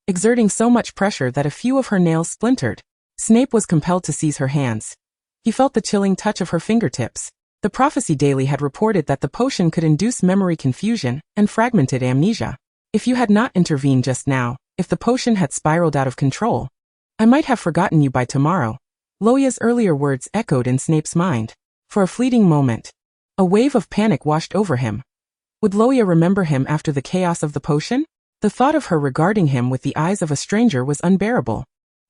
exerting so much pressure that a few of her nails splintered. Snape was compelled to seize her hands. He felt the chilling touch of her fingertips. The Prophecy Daily had reported that the potion could induce memory confusion and fragmented amnesia. If you had not intervened just now, if the potion had spiraled out of control, I might have forgotten you by tomorrow. Luo Ya's earlier words echoed in Snape's mind. For a fleeting moment, A wave of panic washed over him. Would Luo Ya remember him after the chaos of the potion? The thought of her regarding him with the eyes of a stranger was unbearable.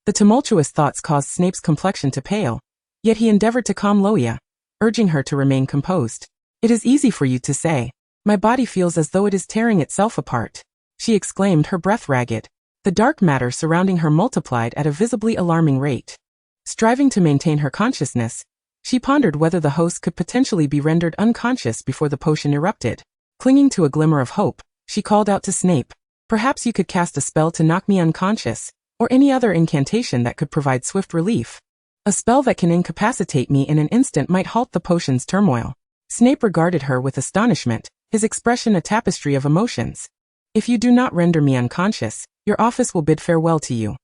The tumultuous thoughts caused Snape's complexion to pale, yet he endeavored to calm Luo Ya, urging her to remain composed. "It is easy for you to say. My body feels as though it is tearing itself apart," she exclaimed, her breath ragged. The dark matter surrounding her multiplied at a visibly alarming rate. Striving to maintain her consciousness, she pondered whether the host could potentially be rendered unconscious before the potion erupted. Clinging to a glimmer of hope, she called out to Snape, "Perhaps you could cast a spell to knock me unconscious, or any other incantation that could provide swift relief. A spell that can incapacitate me in an instant might halt the potion's turmoil." Snape regarded her with astonishment, his expression a tapestry of emotions. "If you do not render me unconscious, your office will bid farewell to you.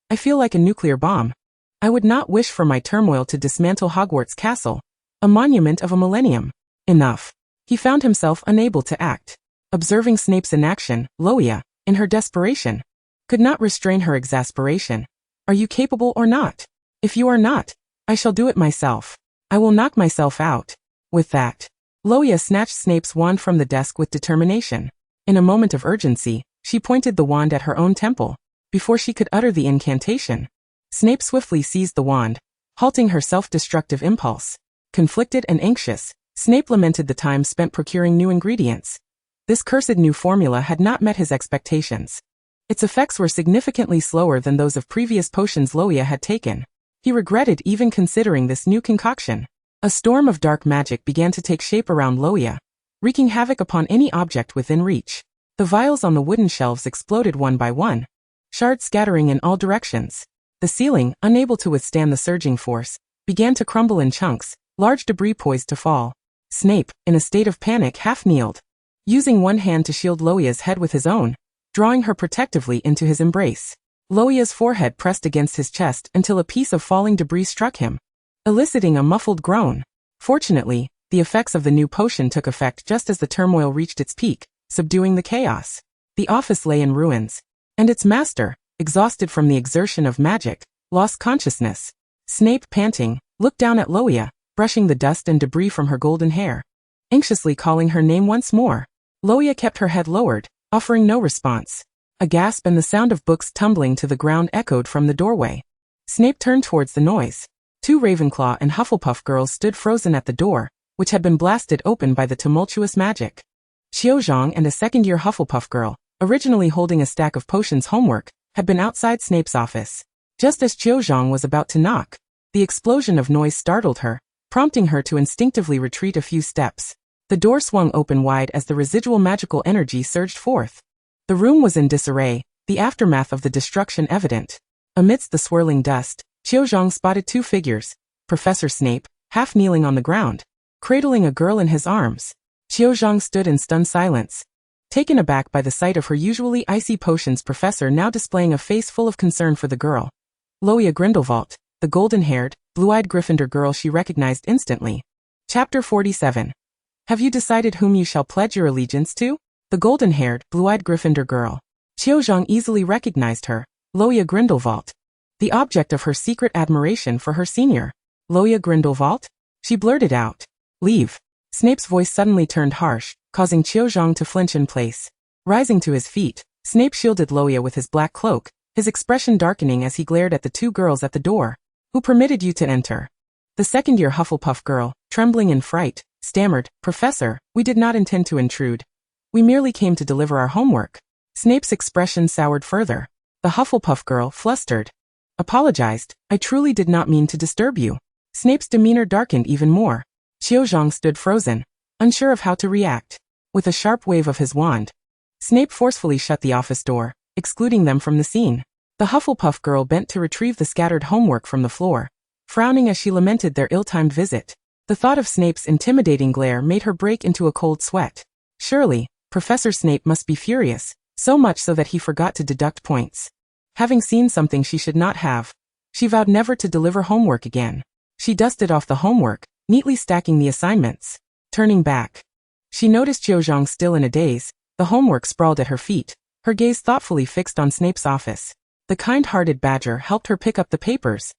I feel like a nuclear bomb. I would not wish for my turmoil to dismantle Hogwarts Castle, a monument of a millennium." Enough. He found himself unable to act. Observing Snape's inaction, Luo Ya, in her desperation, could not restrain her exasperation. "Are you capable or not? If you are not, I shall do it myself. I will knock myself out." With that, Luo Ya snatched Snape's wand from the desk with determination. In a moment of urgency, she pointed the wand at her own temple. Before she could utter the incantation, Snape swiftly seized the wand, halting her self-destructive impulse. Conflicted and anxious, Snape lamented the time spent procuring new ingredients. This cursed new formula had not met his expectations. Its effects were significantly slower than those of previous potions Luo Ya had taken. He regretted even considering this new concoction. A storm of dark magic began to take shape around Luo Ya, wreaking havoc upon any object within reach. The vials on the wooden shelves exploded one by one, shards scattering in all directions. The ceiling, unable to withstand the surging force, began to crumble in chunks, large debris poised to fall. Snape, in a state of panic, half-kneeled, using one hand to shield Luo Ya's head with his own, drawing her protectively into his embrace. Luo Ya's forehead pressed against his chest until a piece of falling debris struck him, eliciting a muffled groan. Fortunately, the effects of the new potion took effect just as the turmoil reached its peak, subduing the chaos. The office lay in ruins, and its master, exhausted from the exertion of magic, lost consciousness. Snape, panting, looked down at Luo Ya, brushing the dust and debris from her golden hair, anxiously calling her name once more. Luo Ya kept her head lowered, offering no response. A gasp and the sound of books tumbling to the ground echoed from the doorway. Snape turned towards the noise. 2 Ravenclaw and Hufflepuff girls stood frozen at the door, which had been blasted open by the tumultuous magic. Xiaozhang and a second-year Hufflepuff girl, originally holding a stack of potions homework, had been outside Snape's office. Just as Xiaozhang was about to knock, the explosion of noise startled her, prompting her to instinctively retreat a few steps. The door swung open wide as the residual magical energy surged forth. The room was in disarray, the aftermath of the destruction evident. Amidst the swirling dust, Xiaozhang spotted 2 figures, Professor Snape, half kneeling on the ground, cradling a girl in his arms. Xiaozhang stood in stunned silence, taken aback by the sight of her usually icy potions professor now displaying a face full of concern for the girl. Luo Ya Grindelwald, the golden-haired, blue-eyed Gryffindor girl she recognized instantly. Chapter 47. Have you decided whom you shall pledge your allegiance to? The golden-haired, blue-eyed Gryffindor girl. Xiaozhang easily recognized her, Luo Ya Grindelwald, the object of her secret admiration for her senior. Luo Ya Grindelwald? She blurted out. Leave. Snape's voice suddenly turned harsh, causing Xiaozhang to flinch in place. Rising to his feet, Snape shielded Luo Ya with his black cloak, his expression darkening as he glared at the 2 girls at the door. Who permitted you to enter? The second-year Hufflepuff girl, trembling in fright, stammered, Professor, we did not intend to intrude. We merely came to deliver our homework. Snape's expression soured further. The Hufflepuff girl, flustered, apologized. I truly did not mean to disturb you. Snape's demeanor darkened even more. Xiaozhang stood frozen, unsure of how to react. With a sharp wave of his wand, Snape forcefully shut the office door, excluding them from the scene. The Hufflepuff girl bent to retrieve the scattered homework from the floor, frowning as she lamented their ill-timed visit. The thought of Snape's intimidating glare made her break into a cold sweat. Surely, Professor Snape must be furious, so much so that he forgot to deduct points. Having seen something she should not have, she vowed never to deliver homework again. She dusted off the homework, neatly stacking the assignments. Turning back, she noticed Xiaozhang still in a daze, the homework sprawled at her feet, her gaze thoughtfully fixed on Snape's office. The kind-hearted badger helped her pick up the papers,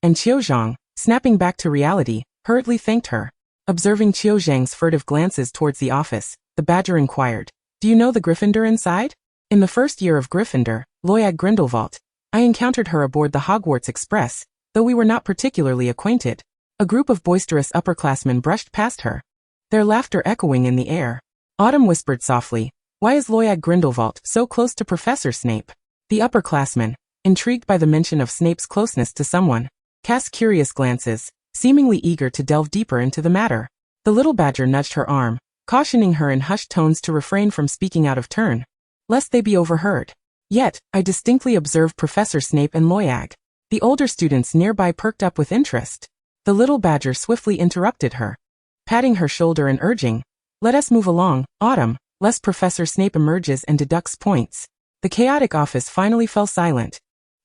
and Xiaozhang, snapping back to reality, hurriedly thanked her. Observing Qiu Zhang's furtive glances towards the office, the Badger inquired, "Do you know the Gryffindor inside?" In the first year of Gryffindor, Luo Ya Grindelwald, I encountered her aboard the Hogwarts Express, though we were not particularly acquainted. A group of boisterous upperclassmen brushed past her, their laughter echoing in the air. Autumn whispered softly, "Why is Luo Ya Grindelwald so close to Professor Snape?" The upperclassmen, intrigued by the mention of Snape's closeness to someone, cast curious glances, seemingly eager to delve deeper into the matter. The little Badger nudged her arm, cautioning her in hushed tones to refrain from speaking out of turn, lest they be overheard. Yet, I distinctly observed Professor Snape and Luo Ya. The older students nearby perked up with interest. The little Badger swiftly interrupted her, patting her shoulder and urging, "Let us move along, Autumn, lest Professor Snape emerges and deducts points." The chaotic office finally fell silent,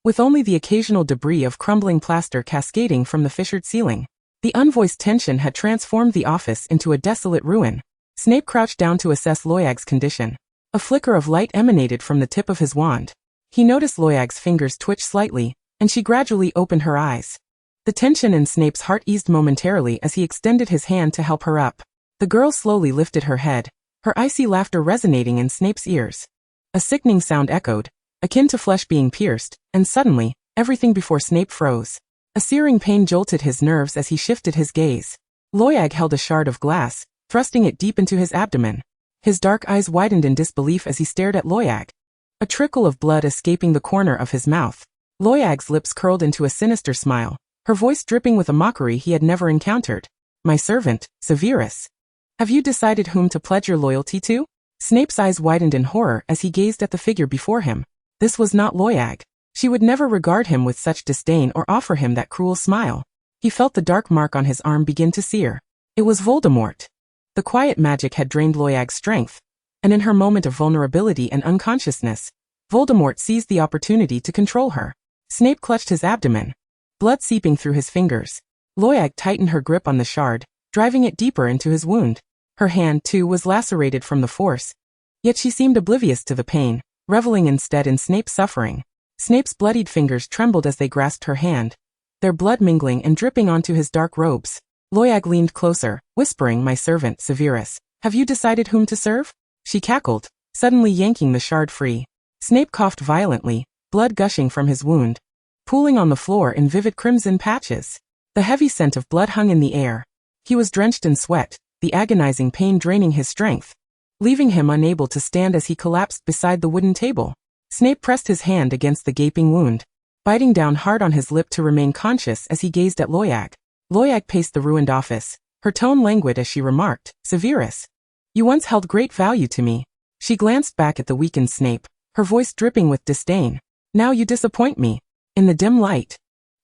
with only the occasional debris of crumbling plaster cascading from the fissured ceiling. The unvoiced tension had transformed the office into a desolate ruin. Snape crouched down to assess Luo Ya's condition. A flicker of light emanated from the tip of his wand. He noticed Luo Ya's fingers twitch slightly, and she gradually opened her eyes. The tension in Snape's heart eased momentarily as he extended his hand to help her up. The girl slowly lifted her head, her icy laughter resonating in Snape's ears. A sickening sound echoed, akin to flesh being pierced, and suddenly, everything before Snape froze. A searing pain jolted his nerves as he shifted his gaze. Luo Ya held a shard of glass, thrusting it deep into his abdomen. His dark eyes widened in disbelief as he stared at Luo Ya, a trickle of blood escaping the corner of his mouth. Luo Ya's lips curled into a sinister smile, her voice dripping with a mockery he had never encountered. "My servant, Severus. Have you decided whom to pledge your loyalty to?" Snape's eyes widened in horror as he gazed at the figure before him. This was not Luo Ya. She would never regard him with such disdain or offer him that cruel smile. He felt the dark mark on his arm begin to sear. It was Voldemort. The quiet magic had drained Luo Ya's strength, and in her moment of vulnerability and unconsciousness, Voldemort seized the opportunity to control her. Snape clutched his abdomen, blood seeping through his fingers. Luo Ya tightened her grip on the shard, driving it deeper into his wound. Her hand, too, was lacerated from the force, yet she seemed oblivious to the pain, reveling instead in Snape's suffering. Snape's bloodied fingers trembled as they grasped her hand, their blood mingling and dripping onto his dark robes. Luo Ya leaned closer, whispering, "My servant, Severus, have you decided whom to serve?" She cackled, suddenly yanking the shard free. Snape coughed violently, blood gushing from his wound, pooling on the floor in vivid crimson patches. The heavy scent of blood hung in the air. He was drenched in sweat, the agonizing pain draining his strength, leaving him unable to stand as he collapsed beside the wooden table. Snape pressed his hand against the gaping wound, biting down hard on his lip to remain conscious as he gazed at Luo Ya. Luo Ya paced the ruined office, her tone languid as she remarked, "Severus, you once held great value to me." She glanced back at the weakened Snape, her voice dripping with disdain. "Now you disappoint me." In the dim light,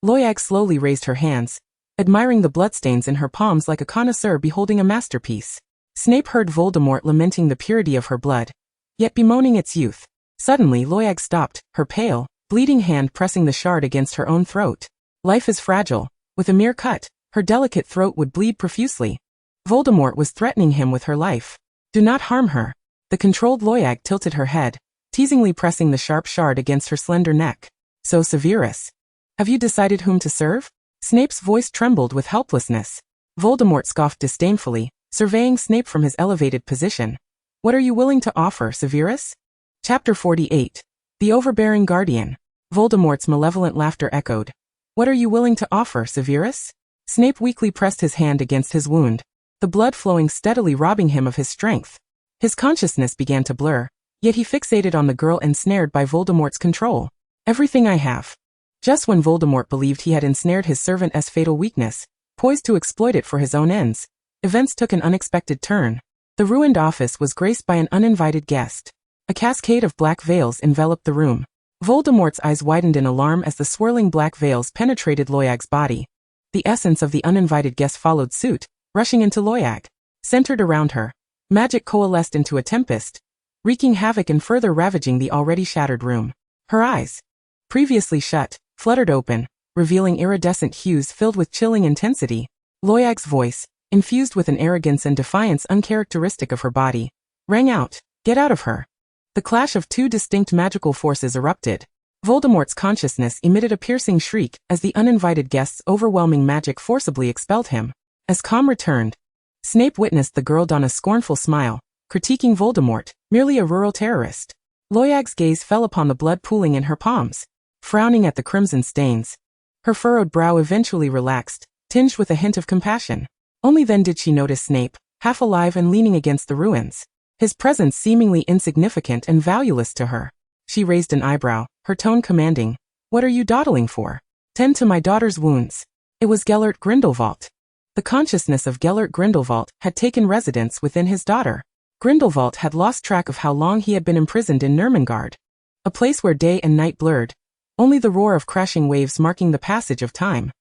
Luo Ya slowly raised her hands, admiring the bloodstains in her palms like a connoisseur beholding a masterpiece. Snape heard Voldemort lamenting the purity of her blood, yet bemoaning its youth. Suddenly Luo Ya stopped, her pale, bleeding hand pressing the shard against her own throat. Life is fragile. With a mere cut, her delicate throat would bleed profusely. Voldemort was threatening him with her life. "Do not harm her." The controlled Luo Ya tilted her head, teasingly pressing the sharp shard against her slender neck. "So Severus, have you decided whom to serve?" Snape's voice trembled with helplessness. Voldemort scoffed disdainfully, surveying Snape from his elevated position. "What are you willing to offer, Severus?" Chapter 48. The Overbearing Guardian. Voldemort's malevolent laughter echoed. "What are you willing to offer, Severus?" Snape weakly pressed his hand against his wound, the blood flowing steadily robbing him of his strength. His consciousness began to blur, yet he fixated on the girl ensnared by Voldemort's control. "Everything I have." Just when Voldemort believed he had ensnared his servant's fatal weakness, poised to exploit it for his own ends, events took an unexpected turn. The ruined office was graced by an uninvited guest. A cascade of black veils enveloped the room. Voldemort's eyes widened in alarm as the swirling black veils penetrated Luo Ya's body. The essence of the uninvited guest followed suit, rushing into Luo Ya. Centered around her, magic coalesced into a tempest, wreaking havoc and further ravaging the already shattered room. Her eyes, previously shut, fluttered open, revealing iridescent hues filled with chilling intensity. Luo Ya's voice, infused with an arrogance and defiance uncharacteristic of her body, rang out, "Get out of her." The clash of two distinct magical forces erupted. Voldemort's consciousness emitted a piercing shriek as the uninvited guest's overwhelming magic forcibly expelled him. As calm returned, Snape witnessed the girl don a scornful smile, critiquing Voldemort, merely a rural terrorist. Loiag's gaze fell upon the blood pooling in her palms, frowning at the crimson stains. Her furrowed brow eventually relaxed, tinged with a hint of compassion. Only then did she notice Snape, half alive and leaning against the ruins, his presence seemingly insignificant and valueless to her. She raised an eyebrow, her tone commanding, "What are you dawdling for? Tend to my daughter's wounds." It was Gellert Grindelwald. The consciousness of Gellert Grindelwald had taken residence within his daughter. Grindelwald had lost track of how long he had been imprisoned in Nurmengard, a place where day and night blurred, only the roar of crashing waves marking the passage of time.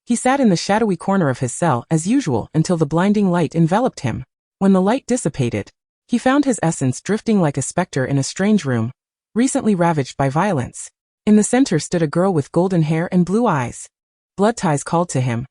He sat in the shadowy corner of his cell as usual until the blinding light enveloped him. When the light dissipated, he found his essence drifting like a specter in a strange room, recently ravaged by violence. In the center stood a girl with golden hair and blue eyes. Blood ties called to him.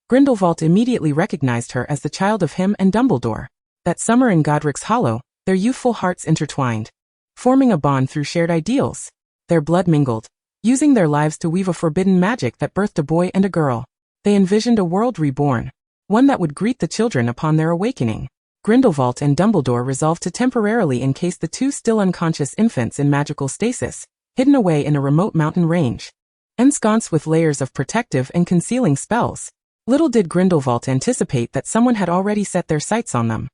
Grindelwald immediately recognized her as the child of him and Dumbledore. That summer in Godric's Hollow, their youthful hearts intertwined, forming a bond through shared ideals. Their blood mingled, using their lives to weave a forbidden magic that birthed a boy and a girl. They envisioned a world reborn, one that would greet the children upon their awakening. Grindelwald and Dumbledore resolved to temporarily encase the two still unconscious infants in magical stasis, hidden away in a remote mountain range, ensconced with layers of protective and concealing spells. Little did Grindelwald anticipate that someone had already set their sights on them.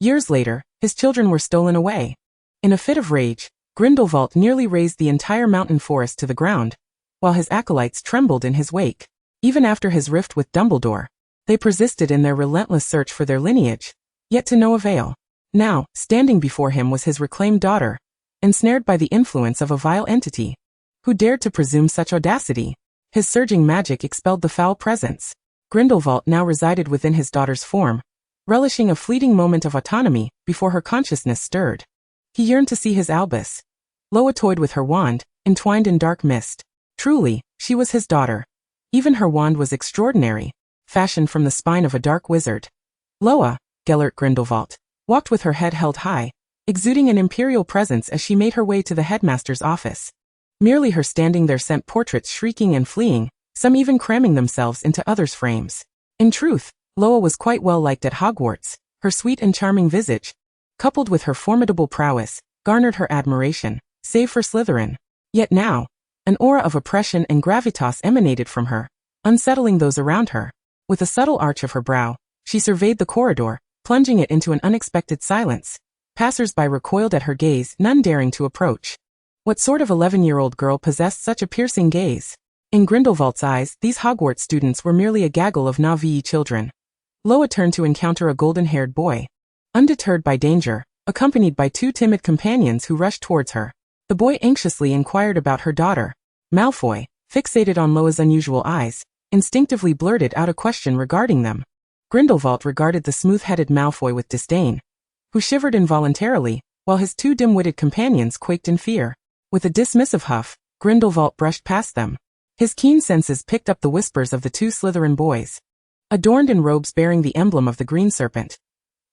Years later, his children were stolen away. In a fit of rage, Grindelwald nearly razed the entire mountain forest to the ground, while his acolytes trembled in his wake. Even after his rift with Dumbledore, they persisted in their relentless search for their lineage, yet to no avail. Now, standing before him was his reclaimed daughter, ensnared by the influence of a vile entity. Who dared to presume such audacity? His surging magic expelled the foul presence. Grindelwald now resided within his daughter's form, relishing a fleeting moment of autonomy before her consciousness stirred. He yearned to see his Albus. Loa toyed with her wand, entwined in dark mist. Truly, she was his daughter. Even her wand was extraordinary, fashioned from the spine of a dark wizard. Loa, Gellert Grindelwald, walked with her head held high, exuding an imperial presence as she made her way to the headmaster's office. Merely her standing there sent portraits shrieking and fleeing, some even cramming themselves into others' frames. In truth, Loa was quite well liked at Hogwarts. Her sweet and charming visage, coupled with her formidable prowess, garnered her admiration, save for Slytherin. Yet now, an aura of oppression and gravitas emanated from her, unsettling those around her. With a subtle arch of her brow, she surveyed the corridor, plunging it into an unexpected silence. Passers-by recoiled at her gaze, none daring to approach. What sort of 11-year-old girl possessed such a piercing gaze? In Grindelwald's eyes, these Hogwarts students were merely a gaggle of novice children. Loa turned to encounter a golden-haired boy. Undeterred by danger, accompanied by two timid companions who rushed towards her, the boy anxiously inquired about her daughter. Malfoy, fixated on Loa's unusual eyes, instinctively blurted out a question regarding them. Grindelwald regarded the smooth-headed Malfoy with disdain, who shivered involuntarily, while his two dim-witted companions quaked in fear. With a dismissive huff, Grindelwald brushed past them. His keen senses picked up the whispers of the two Slytherin boys, adorned in robes bearing the emblem of the Green Serpent.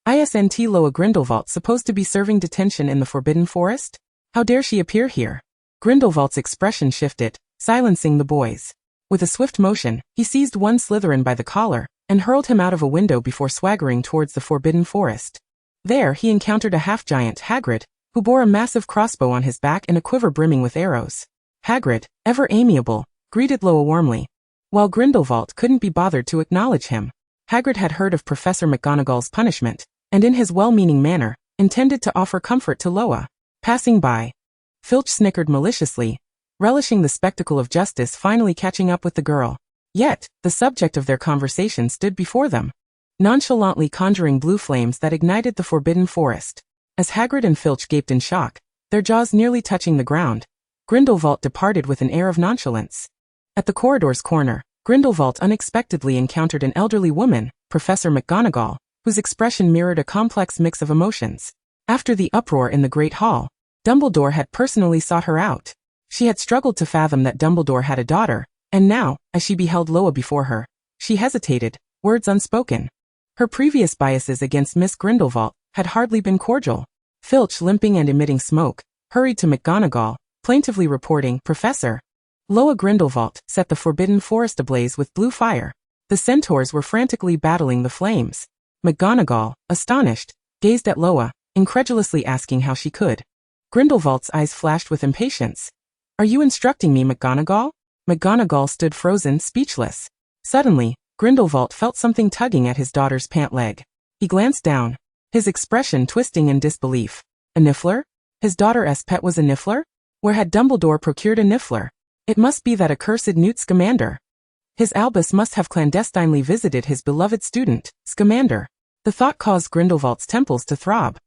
Isn't Loa Grindelwald supposed to be serving detention in the Forbidden Forest? How dare she appear here? Grindelwald's expression shifted, silencing the boys. With a swift motion, he seized one Slytherin by the collar, and hurled him out of a window before swaggering towards the Forbidden Forest. There he encountered a half-giant, Hagrid, who bore a massive crossbow on his back and a quiver brimming with arrows. Hagrid, ever amiable, greeted Loa warmly. While Grindelwald couldn't be bothered to acknowledge him, Hagrid had heard of Professor McGonagall's punishment, and in his well-meaning manner, intended to offer comfort to Loa. Passing by, Filch snickered maliciously, relishing the spectacle of justice finally catching up with the girl. Yet, the subject of their conversation stood before them, nonchalantly conjuring blue flames that ignited the Forbidden Forest. As Hagrid and Filch gaped in shock, their jaws nearly touching the ground, Grindelwald departed with an air of nonchalance. At the corridor's corner, Grindelwald unexpectedly encountered an elderly woman, Professor McGonagall, whose expression mirrored a complex mix of emotions. After the uproar in the Great Hall, Dumbledore had personally sought her out. She had struggled to fathom that Dumbledore had a daughter, and now, as she beheld Loa before her, she hesitated, words unspoken. Her previous biases against Miss Grindelwald had hardly been cordial. Filch, limping and emitting smoke, hurried to McGonagall, plaintively reporting, "Professor, Loa Grindelwald set the Forbidden Forest ablaze with blue fire." The centaurs were frantically battling the flames. McGonagall, astonished, gazed at Loa, incredulously asking how she could. Grindelwald's eyes flashed with impatience. Are you instructing me, McGonagall? McGonagall stood frozen, speechless. Suddenly, Grindelwald felt something tugging at his daughter's pant leg. He glanced down, his expression twisting in disbelief. A niffler? His daughter's pet was a niffler? Where had Dumbledore procured a niffler? It must be that accursed Newt Scamander. His Albus must have clandestinely visited his beloved student, Scamander. The thought caused Grindelwald's temples to throb.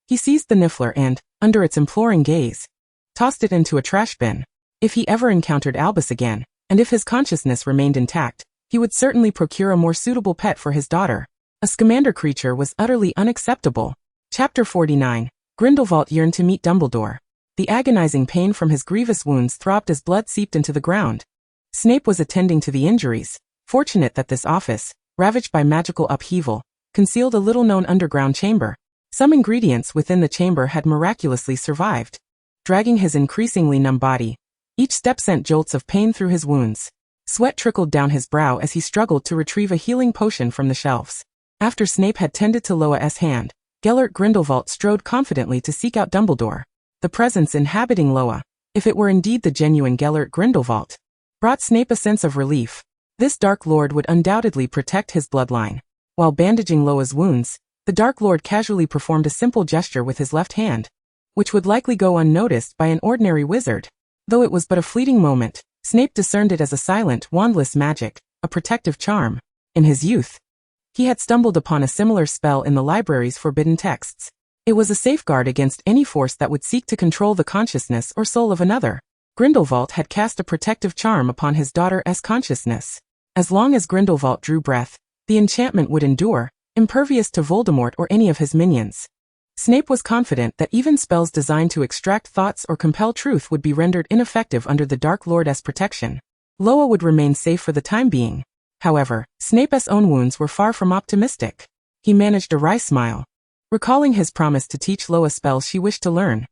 He seized the niffler and, under its imploring gaze, tossed it into a trash bin. If he ever encountered Albus again, and if his consciousness remained intact, he would certainly procure a more suitable pet for his daughter. A Scamander creature was utterly unacceptable. Chapter 49. Grindelwald yearned to meet Dumbledore. The agonizing pain from his grievous wounds throbbed as blood seeped into the ground. Snape was attending to the injuries, fortunate that this office, ravaged by magical upheaval, concealed a little-known underground chamber. Some ingredients within the chamber had miraculously survived. Dragging his increasingly numb body, each step sent jolts of pain through his wounds. Sweat trickled down his brow as he struggled to retrieve a healing potion from the shelves. After Snape had tended to Loa's hand, Gellert Grindelwald strode confidently to seek out Dumbledore. The presence inhabiting Loa, if it were indeed the genuine Gellert Grindelwald, brought Snape a sense of relief. This Dark Lord would undoubtedly protect his bloodline. While bandaging Loa's wounds, the Dark Lord casually performed a simple gesture with his left hand, which would likely go unnoticed by an ordinary wizard. Though it was but a fleeting moment, Snape discerned it as a silent, wandless magic, a protective charm. In his youth, he had stumbled upon a similar spell in the library's forbidden texts. It was a safeguard against any force that would seek to control the consciousness or soul of another. Grindelwald had cast a protective charm upon his daughter's consciousness. As long as Grindelwald drew breath, the enchantment would endure, impervious to Voldemort or any of his minions. Snape was confident that even spells designed to extract thoughts or compel truth would be rendered ineffective under the Dark Lord's protection. Loa would remain safe for the time being. However, Snape's own wounds were far from optimistic. He managed a wry smile, recalling his promise to teach Loa spells she wished to learn.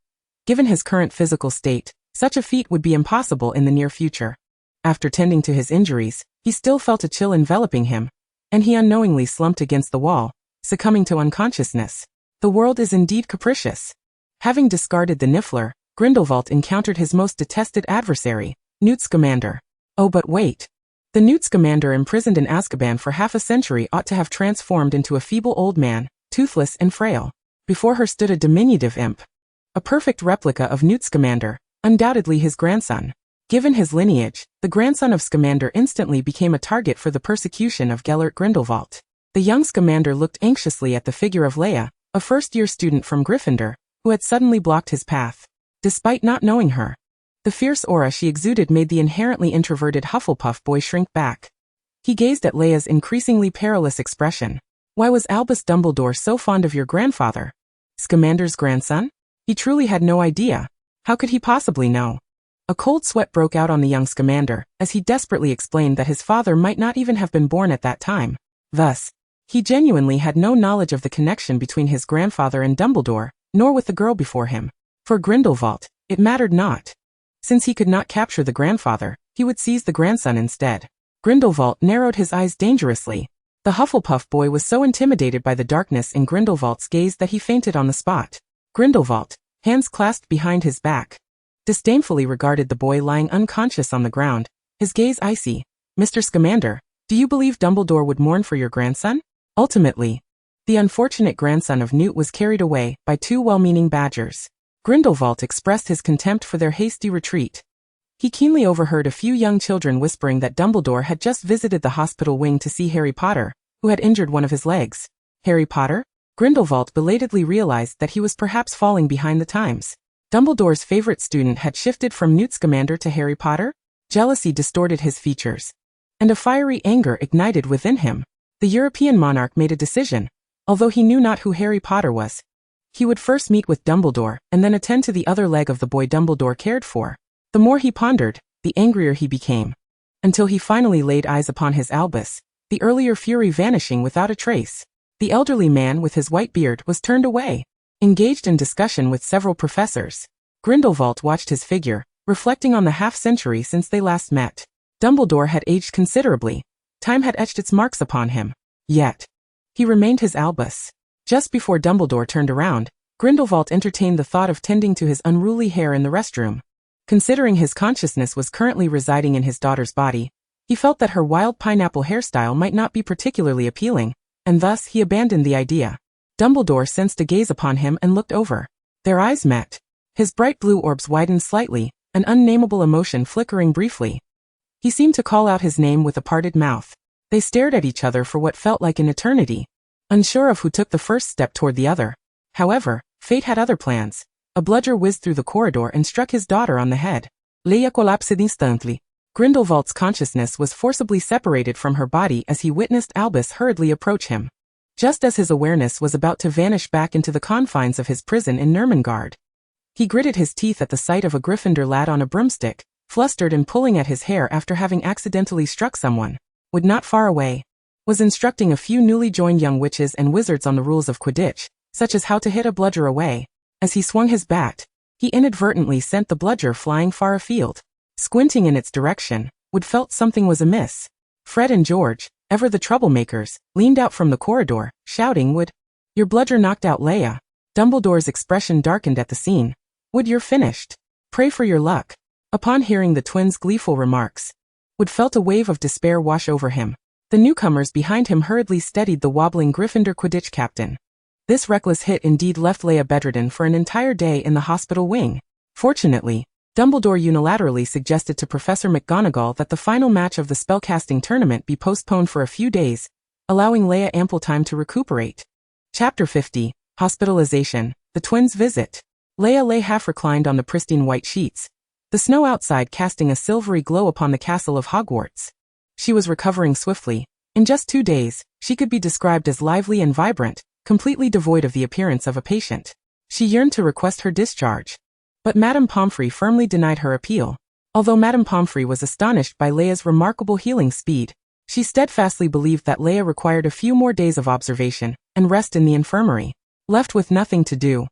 Given his current physical state, such a feat would be impossible in the near future. After tending to his injuries, he still felt a chill enveloping him, and he unknowingly slumped against the wall, succumbing to unconsciousness. The world is indeed capricious. Having discarded the niffler, Grindelwald encountered his most detested adversary, Newt Scamander. Oh, but wait. The Newt Scamander imprisoned in Azkaban for half a century ought to have transformed into a feeble old man, toothless and frail. Before her stood a diminutive imp. A perfect replica of Newt Scamander, undoubtedly his grandson. Given his lineage, the grandson of Scamander instantly became a target for the persecution of Gellert Grindelwald. The young Scamander looked anxiously at the figure of Leia, a first-year student from Gryffindor, who had suddenly blocked his path. Despite not knowing her, the fierce aura she exuded made the inherently introverted Hufflepuff boy shrink back. He gazed at Leia's increasingly perilous expression. Why was Albus Dumbledore so fond of your grandfather? Scamander's grandson? He truly had no idea. How could he possibly know? A cold sweat broke out on the young Scamander, as he desperately explained that his father might not even have been born at that time. Thus, he genuinely had no knowledge of the connection between his grandfather and Dumbledore, nor with the girl before him. For Grindelwald, it mattered not. Since he could not capture the grandfather, he would seize the grandson instead. Grindelwald narrowed his eyes dangerously. The Hufflepuff boy was so intimidated by the darkness in Grindelwald's gaze that he fainted on the spot. Grindelwald, hands clasped behind his back, disdainfully regarded the boy lying unconscious on the ground, his gaze icy. Mr. Scamander, do you believe Dumbledore would mourn for your grandson? Ultimately, the unfortunate grandson of Newt was carried away by two well-meaning badgers. Grindelwald expressed his contempt for their hasty retreat. He keenly overheard a few young children whispering that Dumbledore had just visited the hospital wing to see Harry Potter, who had injured one of his legs. Harry Potter? Grindelwald belatedly realized that he was perhaps falling behind the times. Dumbledore's favorite student had shifted from Newt Scamander to Harry Potter? Jealousy distorted his features, and a fiery anger ignited within him. The European monarch made a decision. Although he knew not who Harry Potter was, he would first meet with Dumbledore and then attend to the other leg of the boy Dumbledore cared for. The more he pondered, the angrier he became, until he finally laid eyes upon his Albus, the earlier fury vanishing without a trace. The elderly man with his white beard was turned away, engaged in discussion with several professors. Grindelwald watched his figure, reflecting on the half-century since they last met. Dumbledore had aged considerably. Time had etched its marks upon him. Yet, He remained his Albus. Just before Dumbledore turned around, Grindelwald entertained the thought of tending to his unruly hair in the restroom. Considering his consciousness was currently residing in his daughter's body, he felt that her wild pineapple hairstyle might not be particularly appealing, and thus he abandoned the idea. Dumbledore sensed a gaze upon him and looked over. Their eyes met. His bright blue orbs widened slightly, an unnameable emotion flickering briefly. He seemed to call out his name with a parted mouth. They stared at each other for what felt like an eternity, unsure of who took the first step toward the other. However, fate had other plans. A bludger whizzed through the corridor and struck his daughter on the head. Leia collapsed instantly. Grindelwald's consciousness was forcibly separated from her body as he witnessed Albus hurriedly approach him. Just as his awareness was about to vanish back into the confines of his prison in Nurmengard, he gritted his teeth at the sight of a Gryffindor lad on a broomstick, flustered and pulling at his hair after having accidentally struck someone. Would not far away. Was instructing a few newly joined young witches and wizards on the rules of Quidditch, such as how to hit a bludger away. As he swung his bat, he inadvertently sent the bludger flying far afield. Squinting in its direction, Wood felt something was amiss. Fred and George, ever the troublemakers, leaned out from the corridor, shouting, "Wood, your bludger knocked out Leia." Dumbledore's expression darkened at the scene. "Wood, you're finished. Pray for your luck." Upon hearing the twins' gleeful remarks, Wood felt a wave of despair wash over him. The newcomers behind him hurriedly steadied the wobbling Gryffindor Quidditch captain. This reckless hit indeed left Leia bedridden for an entire day in the hospital wing. Fortunately, Dumbledore unilaterally suggested to Professor McGonagall that the final match of the spellcasting tournament be postponed for a few days, allowing Leia ample time to recuperate. Chapter 50, Hospitalization, the twins' visit. Leia lay half reclined on the pristine white sheets, the snow outside casting a silvery glow upon the castle of Hogwarts. She was recovering swiftly. In just 2 days, she could be described as lively and vibrant, completely devoid of the appearance of a patient. She yearned to request her discharge. But Madame Pomfrey firmly denied her appeal. Although Madame Pomfrey was astonished by Leia's remarkable healing speed, she steadfastly believed that Leia required a few more days of observation and rest in the infirmary. Left with nothing to do,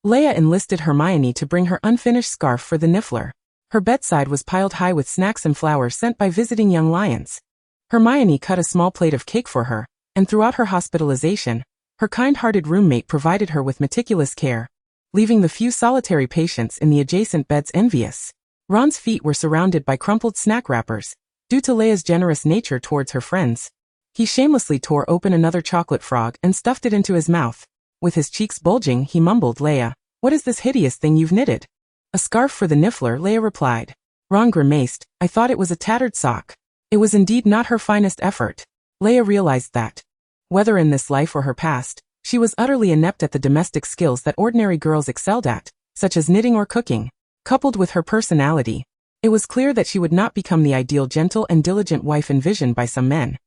Leia enlisted Hermione to bring her unfinished scarf for the Niffler. Her bedside was piled high with snacks and flowers sent by visiting young lions. Hermione cut a small plate of cake for her, and throughout her hospitalization, her kind-hearted roommate provided her with meticulous care, leaving the few solitary patients in the adjacent beds envious. Ron's feet were surrounded by crumpled snack wrappers, due to Leia's generous nature towards her friends. He shamelessly tore open another chocolate frog and stuffed it into his mouth. With his cheeks bulging, he mumbled, "Leia, what is this hideous thing you've knitted?" "A scarf for the Niffler," Leia replied. Ron grimaced. "I thought it was a tattered sock." It was indeed not her finest effort. Leia realized that, whether in this life or her past, she was utterly inept at the domestic skills that ordinary girls excelled at, such as knitting or cooking. Coupled with her personality, it was clear that she would not become the ideal gentle and diligent wife envisioned by some men.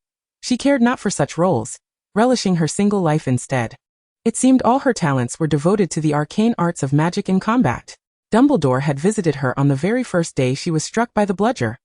She cared not for such roles, relishing her single life instead. It seemed all her talents were devoted to the arcane arts of magic and combat. Dumbledore had visited her on the very first day she was struck by the bludger.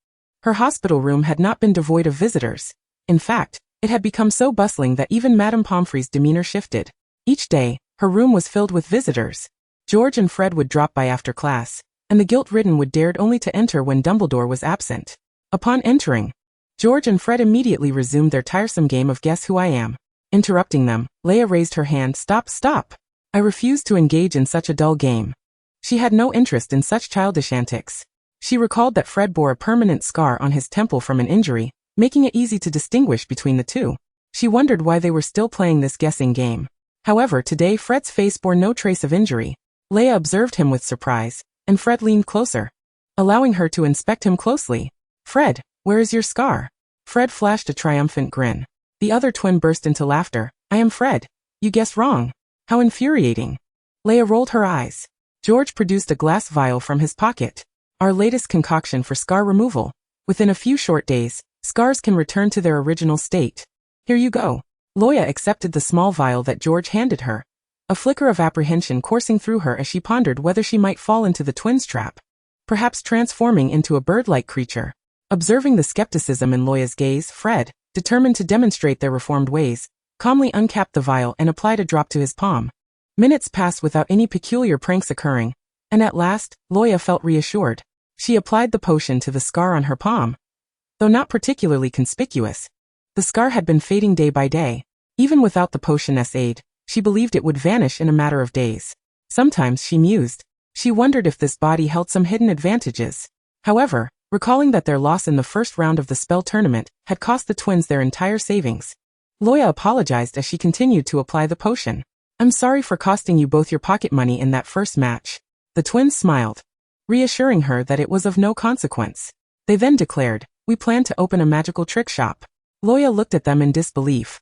Her hospital room had not been devoid of visitors. In fact, it had become so bustling that even Madame Pomfrey's demeanor shifted. Each day, her room was filled with visitors. George and Fred would drop by after class, and the guilt-ridden would dared only to enter when Dumbledore was absent. Upon entering, George and Fred immediately resumed their tiresome game of Guess Who I Am. Interrupting them, Leia raised her hand. Stop. I refuse to engage in such a dull game." She had no interest in such childish antics. She recalled that Fred bore a permanent scar on his temple from an injury, making it easy to distinguish between the two. She wondered why they were still playing this guessing game. However, today Fred's face bore no trace of injury. Leia observed him with surprise, and Fred leaned closer, allowing her to inspect him closely. "Fred, where is your scar?" Fred flashed a triumphant grin. The other twin burst into laughter. "I am Fred. You guessed wrong. How infuriating." Leia rolled her eyes. George produced a glass vial from his pocket. "Our latest concoction for scar removal. Within a few short days, scars can return to their original state. Here you go." Leia accepted the small vial that George handed her, a flicker of apprehension coursing through her as she pondered whether she might fall into the twins' trap, perhaps transforming into a bird-like creature. Observing the skepticism in Leia's gaze, Fred, determined to demonstrate their reformed ways, calmly uncapped the vial and applied a drop to his palm. Minutes passed without any peculiar pranks occurring, and at last, Leia felt reassured. She applied the potion to the scar on her palm. Though not particularly conspicuous, the scar had been fading day by day. Even without the potion's aid, she believed it would vanish in a matter of days. Sometimes she mused. She wondered if this body held some hidden advantages. However, recalling that their loss in the first round of the spell tournament had cost the twins their entire savings, Luo Ya apologized as she continued to apply the potion. "I'm sorry for costing you both your pocket money in that first match." The twins smiled, reassuring her that it was of no consequence. They then declared, "We plan to open a magical trick shop." Luo Ya looked at them in disbelief.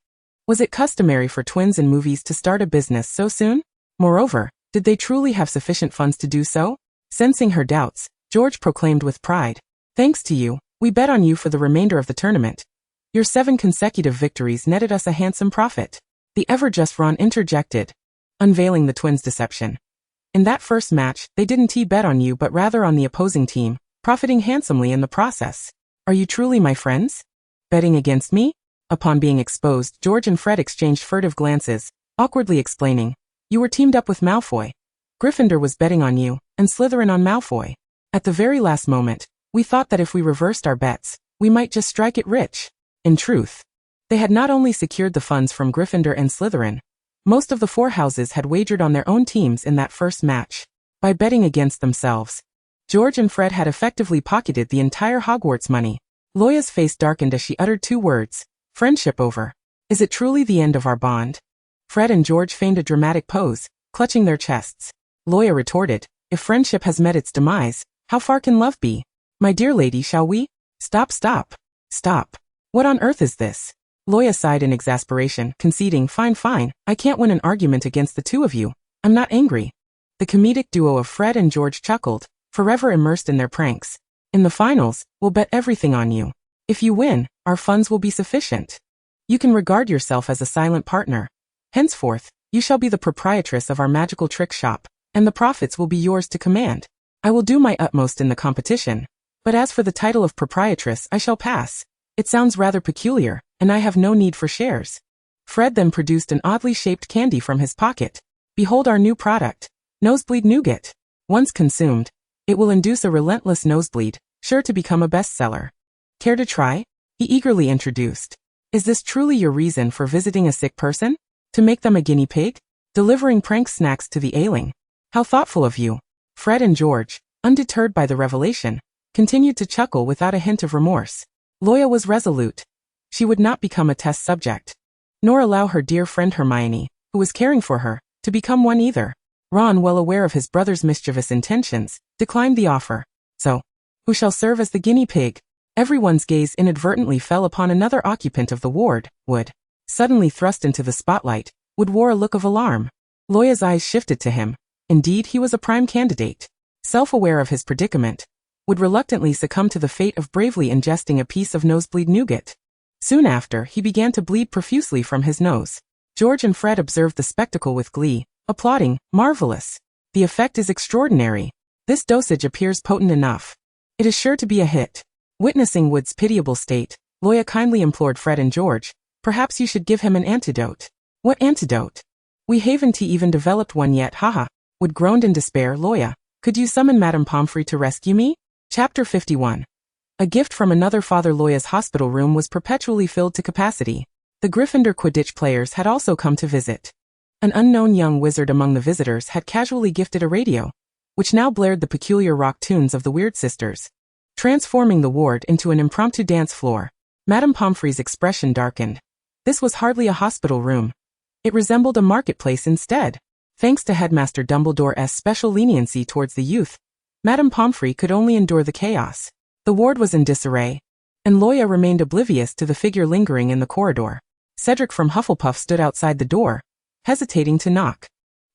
Was it customary for twins in movies to start a business so soon? Moreover, did they truly have sufficient funds to do so? Sensing her doubts, George proclaimed with pride, "Thanks to you, we bet on you for the remainder of the tournament. Your 7 consecutive victories netted us a handsome profit." The ever-just Ron interjected, unveiling the twins' deception. "In that first match, they didn't bet on you but rather on the opposing team, profiting handsomely in the process. Are you truly my friends? Betting against me?" Upon being exposed, George and Fred exchanged furtive glances, awkwardly explaining, "You were teamed up with Malfoy. Gryffindor was betting on you, and Slytherin on Malfoy. At the very last moment, we thought that if we reversed our bets, we might just strike it rich." In truth, they had not only secured the funds from Gryffindor and Slytherin, most of the 4 houses had wagered on their own teams in that first match. By betting against themselves, George and Fred had effectively pocketed the entire Hogwarts money. Luo Ya's face darkened as she uttered 2 words, "Friendship over. Is it truly the end of our bond?" Fred and George feigned a dramatic pose, clutching their chests. Luo Ya retorted, "If friendship has met its demise, how far can love be? My dear lady, shall we?" "Stop. What on earth is this?" Luo Ya sighed in exasperation, conceding, Fine, I can't win an argument against the 2 of you. I'm not angry." The comedic duo of Fred and George chuckled, forever immersed in their pranks. "In the finals, we'll bet everything on you. If you win, our funds will be sufficient. You can regard yourself as a silent partner. Henceforth, you shall be the proprietress of our magical trick shop, and the profits will be yours to command. I will do my utmost in the competition, but as for the title of proprietress, I shall pass. It sounds rather peculiar, and I have no need for shares." Fred then produced an oddly shaped candy from his pocket. "Behold our new product, Nosebleed Nougat. Once consumed, it will induce a relentless nosebleed, sure to become a bestseller. Care to try?" he eagerly introduced. "Is this truly your reason for visiting a sick person? To make them a guinea pig? Delivering prank snacks to the ailing? How thoughtful of you." Fred and George, undeterred by the revelation, continued to chuckle without a hint of remorse. Luo Ya was resolute. She would not become a test subject, nor allow her dear friend Hermione, who was caring for her, to become one either. Ron, well aware of his brother's mischievous intentions, declined the offer. "So, who shall serve as the guinea pig?" Everyone's gaze inadvertently fell upon another occupant of the ward. Wood, suddenly thrust into the spotlight, wore a look of alarm. Luo Ya's eyes shifted to him. Indeed, he was a prime candidate. Self-aware of his predicament, would reluctantly succumb to the fate of bravely ingesting a piece of nosebleed nougat. Soon after, he began to bleed profusely from his nose. George and Fred observed the spectacle with glee, applauding, "Marvelous! The effect is extraordinary. This dosage appears potent enough. It is sure to be a hit." Witnessing Wood's pitiable state, Luo Ya kindly implored Fred and George, "Perhaps you should give him an antidote." "What antidote? We haven't even developed one yet, haha." Wood groaned in despair. "Luo Ya, could you summon Madame Pomfrey to rescue me?" Chapter 51. A gift from another Father. Luo Ya's hospital room was perpetually filled to capacity. The Gryffindor Quidditch players had also come to visit. An unknown young wizard among the visitors had casually gifted a radio, which now blared the peculiar rock tunes of the Weird Sisters, transforming the ward into an impromptu dance floor. Madame Pomfrey's expression darkened. This was hardly a hospital room. It resembled a marketplace instead. Thanks to Headmaster Dumbledore's special leniency towards the youth, Madame Pomfrey could only endure the chaos. The ward was in disarray, and Luo Ya remained oblivious to the figure lingering in the corridor. Cedric from Hufflepuff stood outside the door, hesitating to knock.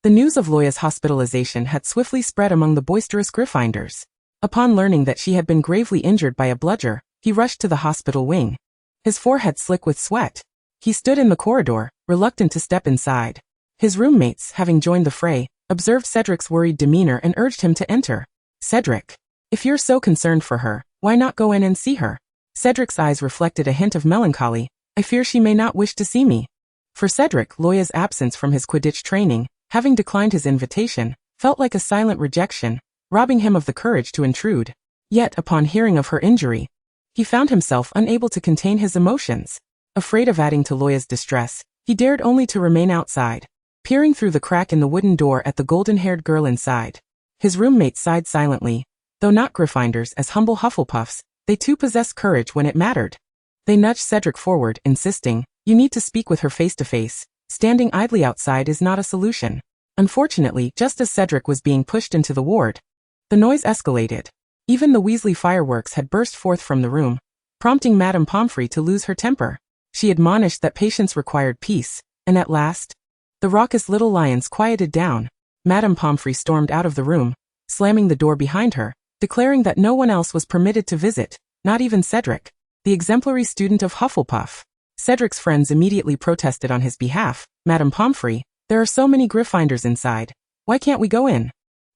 The news of Luo Ya's hospitalization had swiftly spread among the boisterous Gryffindors. Upon learning that she had been gravely injured by a bludger, he rushed to the hospital wing. His forehead slick with sweat. He stood in the corridor, reluctant to step inside. His roommates, having joined the fray, observed Cedric's worried demeanor and urged him to enter. "Cedric, if you're so concerned for her, why not go in and see her?" Cedric's eyes reflected a hint of melancholy. "I fear she may not wish to see me." For Cedric, Luo Ya's absence from his Quidditch training, having declined his invitation, felt like a silent rejection, robbing him of the courage to intrude. Yet, upon hearing of her injury, he found himself unable to contain his emotions. Afraid of adding to Luo Ya's distress, He dared only to remain outside, peering through the crack in the wooden door at the golden-haired girl inside. His roommates sighed silently. Though not Gryffindors as humble Hufflepuffs, they too possessed courage when it mattered. They nudged Cedric forward, insisting, "You need to speak with her face to face. Standing idly outside is not a solution." Unfortunately, just as Cedric was being pushed into the ward, the noise escalated. Even the Weasley fireworks had burst forth from the room, prompting Madame Pomfrey to lose her temper. She admonished that patience required peace, and at last, the raucous little lions quieted down. Madame Pomfrey stormed out of the room, slamming the door behind her, declaring that no one else was permitted to visit, not even Cedric, the exemplary student of Hufflepuff. Cedric's friends immediately protested on his behalf. "Madame Pomfrey, there are so many Gryffindors inside. Why can't we go in?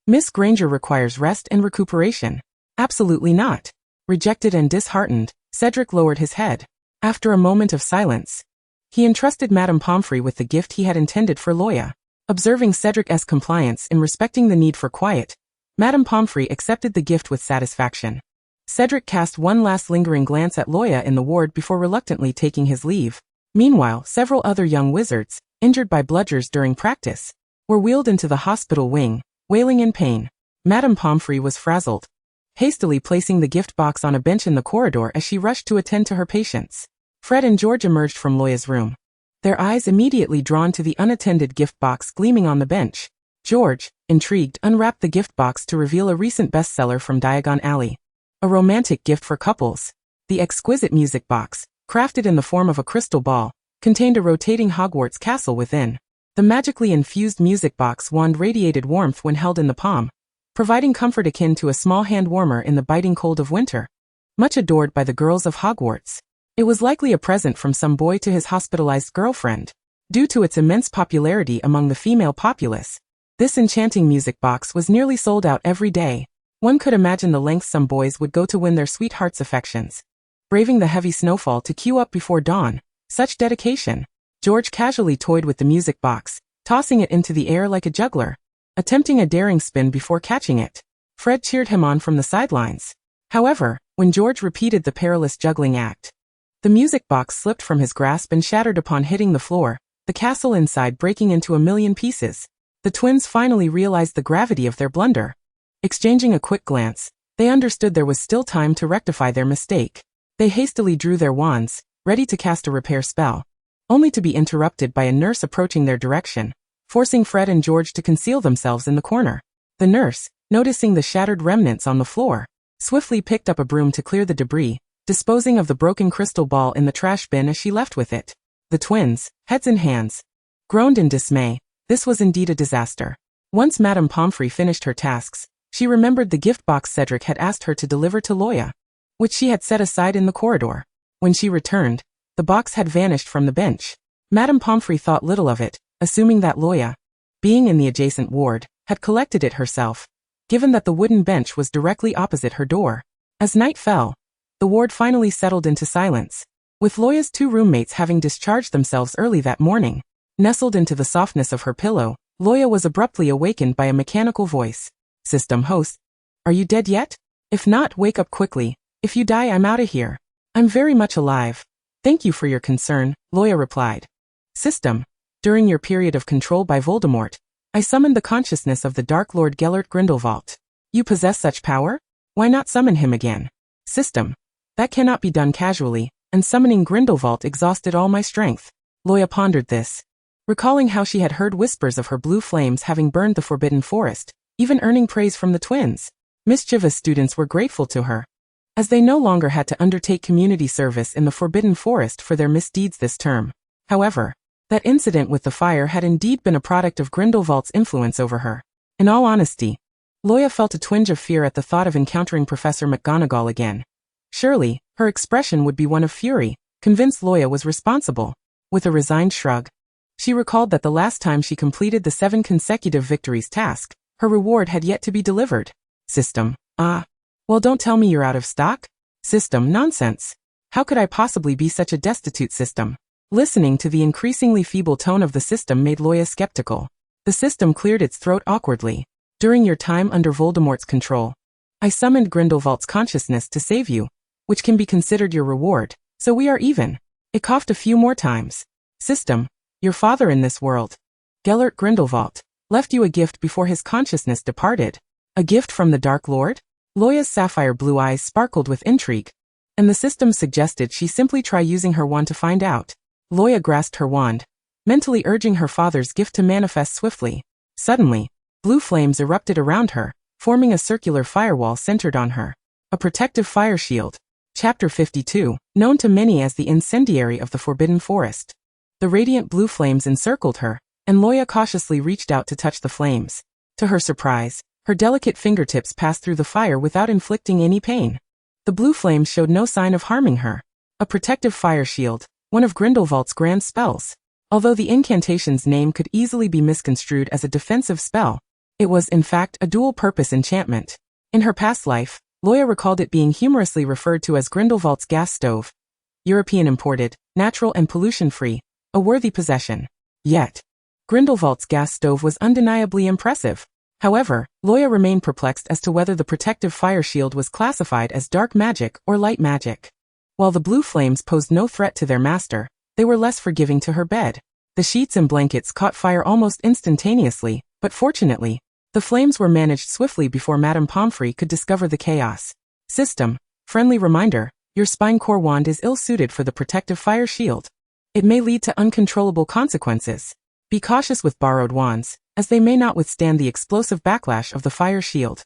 Miss Granger requires rest and recuperation." "Absolutely not." Rejected and disheartened, Cedric lowered his head. After a moment of silence, he entrusted Madame Pomfrey with the gift he had intended for Luo Ya. Observing Cedric's compliance in respecting the need for quiet, Madame Pomfrey accepted the gift with satisfaction. Cedric cast one last lingering glance at Luo Ya in the ward before reluctantly taking his leave. Meanwhile, several other young wizards, injured by bludgers during practice, were wheeled into the hospital wing, wailing in pain. Madame Pomfrey was frazzled, hastily placing the gift box on a bench in the corridor as she rushed to attend to her patients. Fred and George emerged from Luo Ya's room, their eyes immediately drawn to the unattended gift box gleaming on the bench. George, intrigued, unwrapped the gift box to reveal a recent bestseller from Diagon Alley. A romantic gift for couples. The exquisite music box, crafted in the form of a crystal ball, contained a rotating Hogwarts castle within. The magically infused music box wand radiated warmth when held in the palm, providing comfort akin to a small hand warmer in the biting cold of winter. Much adored by the girls of Hogwarts, it was likely a present from some boy to his hospitalized girlfriend. Due to its immense popularity among the female populace, this enchanting music box was nearly sold out every day. One could imagine the lengths some boys would go to win their sweetheart's affections. Braving the heavy snowfall to queue up before dawn, such dedication. George casually toyed with the music box, tossing it into the air like a juggler, attempting a daring spin before catching it. Fred cheered him on from the sidelines. However, when George repeated the perilous juggling act, the music box slipped from his grasp and shattered upon hitting the floor, the castle inside breaking into a million pieces. The twins finally realized the gravity of their blunder. Exchanging a quick glance, they understood there was still time to rectify their mistake. They hastily drew their wands, ready to cast a repair spell, only to be interrupted by a nurse approaching their direction, forcing Fred and George to conceal themselves in the corner. The nurse, noticing the shattered remnants on the floor, swiftly picked up a broom to clear the debris, disposing of the broken crystal ball in the trash bin as she left with it. The twins, heads in hands, groaned in dismay. This was indeed a disaster. Once Madame Pomfrey finished her tasks, she remembered the gift box Cedric had asked her to deliver to Luo Ya, which she had set aside in the corridor. When she returned, the box had vanished from the bench. Madame Pomfrey thought little of it, assuming that Luo Ya, being in the adjacent ward, had collected it herself, given that the wooden bench was directly opposite her door. As night fell, the ward finally settled into silence, with Luo Ya's two roommates having discharged themselves early that morning. Nestled into the softness of her pillow, Luo Ya was abruptly awakened by a mechanical voice. "System host, are you dead yet? If not, wake up quickly. If you die, I'm outta here." "I'm very much alive. Thank you for your concern," Luo Ya replied. "System, during your period of control by Voldemort, I summoned the consciousness of the Dark Lord Gellert Grindelwald. You possess such power? Why not summon him again?" "System, that cannot be done casually, and summoning Grindelwald exhausted all my strength." Luo Ya pondered this, recalling how she had heard whispers of her blue flames having burned the Forbidden Forest, even earning praise from the twins. Mischievous students were grateful to her, as they no longer had to undertake community service in the Forbidden Forest for their misdeeds this term. However, that incident with the fire had indeed been a product of Grindelwald's influence over her. In all honesty, Luo Ya felt a twinge of fear at the thought of encountering Professor McGonagall again. Surely, her expression would be one of fury, convinced Luo Ya was responsible. With a resigned shrug, she recalled that the last time she completed the 7 consecutive victories task, her reward had yet to be delivered. "System, well, don't tell me you're out of stock?" "System, nonsense. How could I possibly be such a destitute system?" Listening to the increasingly feeble tone of the system made Luo Ya skeptical. The system cleared its throat awkwardly. "During your time under Voldemort's control, I summoned Grindelwald's consciousness to save you, which can be considered your reward, so we are even." It coughed a few more times. "System, Your father in this world, Gellert Grindelwald, left you a gift before his consciousness departed. A gift from the Dark Lord? Luo Ya's sapphire blue eyes sparkled with intrigue, and the system suggested she simply try using her wand to find out. Luo Ya grasped her wand, mentally urging her father's gift to manifest swiftly. Suddenly, blue flames erupted around her, forming a circular firewall centered on her. A protective fire shield. Chapter 52, known to many as the incendiary of the Forbidden Forest. The radiant blue flames encircled her, and Luo Ya cautiously reached out to touch the flames. To her surprise, her delicate fingertips passed through the fire without inflicting any pain. The blue flames showed no sign of harming her. A protective fire shield, one of Grindelwald's grand spells. Although the incantation's name could easily be misconstrued as a defensive spell, it was in fact a dual-purpose enchantment. In her past life, Luo Ya recalled it being humorously referred to as Grindelwald's gas stove. European imported, natural and pollution-free, a worthy possession. Yet, Grindelwald's gas stove was undeniably impressive. However, Luo Ya remained perplexed as to whether the protective fire shield was classified as dark magic or light magic. While the blue flames posed no threat to their master, they were less forgiving to her bed. The sheets and blankets caught fire almost instantaneously, but fortunately, the flames were managed swiftly before Madame Pomfrey could discover the chaos. System, friendly reminder, your spine core wand is ill-suited for the protective fire shield. It may lead to uncontrollable consequences. Be cautious with borrowed wands, as they may not withstand the explosive backlash of the fire shield.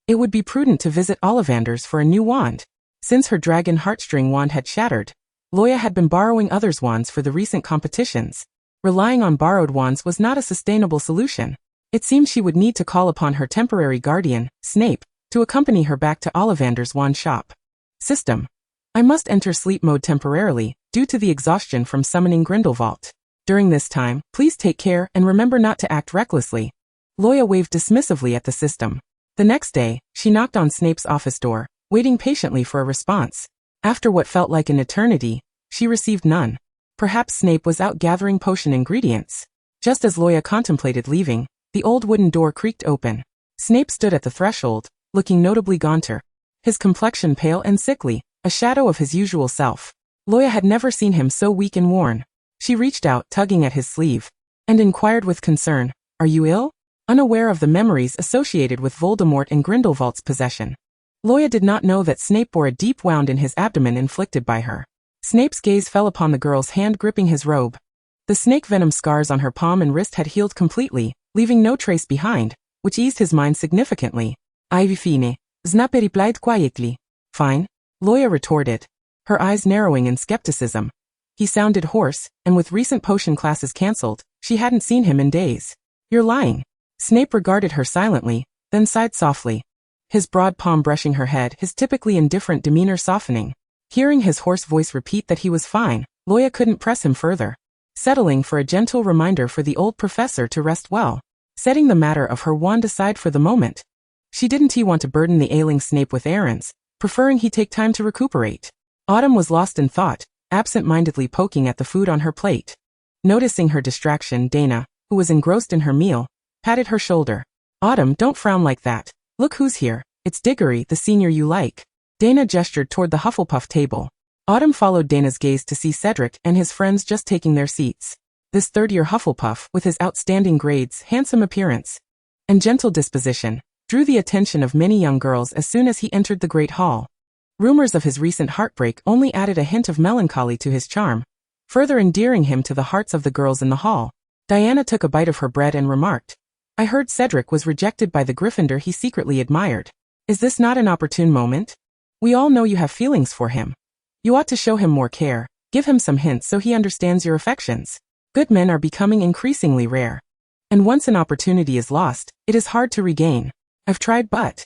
It would be prudent to visit Ollivander's for a new wand. Since her dragon heartstring wand had shattered, Luo Ya had been borrowing others' wands for the recent competitions. Relying on borrowed wands was not a sustainable solution. It seemed she would need to call upon her temporary guardian, Snape, to accompany her back to Ollivander's wand shop. System. I must enter sleep mode temporarily, due to the exhaustion from summoning Grindelwald. During this time, please take care and remember not to act recklessly. Luo Ya waved dismissively at the system. The next day, she knocked on Snape's office door, waiting patiently for a response. After what felt like an eternity, she received none. Perhaps Snape was out gathering potion ingredients. Just as Luo Ya contemplated leaving, the old wooden door creaked open. Snape stood at the threshold, looking notably gaunter. His complexion pale and sickly, a shadow of his usual self. Luo Ya had never seen him so weak and worn. She reached out, tugging at his sleeve, and inquired with concern, "Are you ill?" Unaware of the memories associated with Voldemort and Grindelwald's possession. Luo Ya did not know that Snape bore a deep wound in his abdomen inflicted by her. Snape's gaze fell upon the girl's hand gripping his robe. The snake venom scars on her palm and wrist had healed completely, leaving no trace behind, which eased his mind significantly. "Ivy fine," Snape replied quietly. "Fine," Luo Ya retorted, her eyes narrowing in skepticism. He sounded hoarse, and with recent potion classes cancelled, she hadn't seen him in days. "You're lying." Snape regarded her silently, then sighed softly. His broad palm brushing her head, his typically indifferent demeanor softening. Hearing his hoarse voice repeat that he was fine, Luo Ya couldn't press him further. Settling for a gentle reminder for the old professor to rest well. Setting the matter of her wand aside for the moment. She didn't want to burden the ailing Snape with errands, preferring he take time to recuperate. Autumn was lost in thought, absent-mindedly poking at the food on her plate. Noticing her distraction, Dana, who was engrossed in her meal, patted her shoulder. "Autumn, don't frown like that. Look who's here. It's Diggory, the senior you like." Dana gestured toward the Hufflepuff table. Autumn followed Dana's gaze to see Cedric and his friends just taking their seats. This third-year Hufflepuff, with his outstanding grades, handsome appearance, and gentle disposition, drew the attention of many young girls as soon as he entered the Great Hall. Rumors of his recent heartbreak only added a hint of melancholy to his charm, further endearing him to the hearts of the girls in the hall. Diana took a bite of her bread and remarked, "I heard Cedric was rejected by the Gryffindor he secretly admired. Is this not an opportune moment? We all know you have feelings for him. You ought to show him more care, give him some hints so he understands your affections. Good men are becoming increasingly rare. And once an opportunity is lost, it is hard to regain. I've tried but..."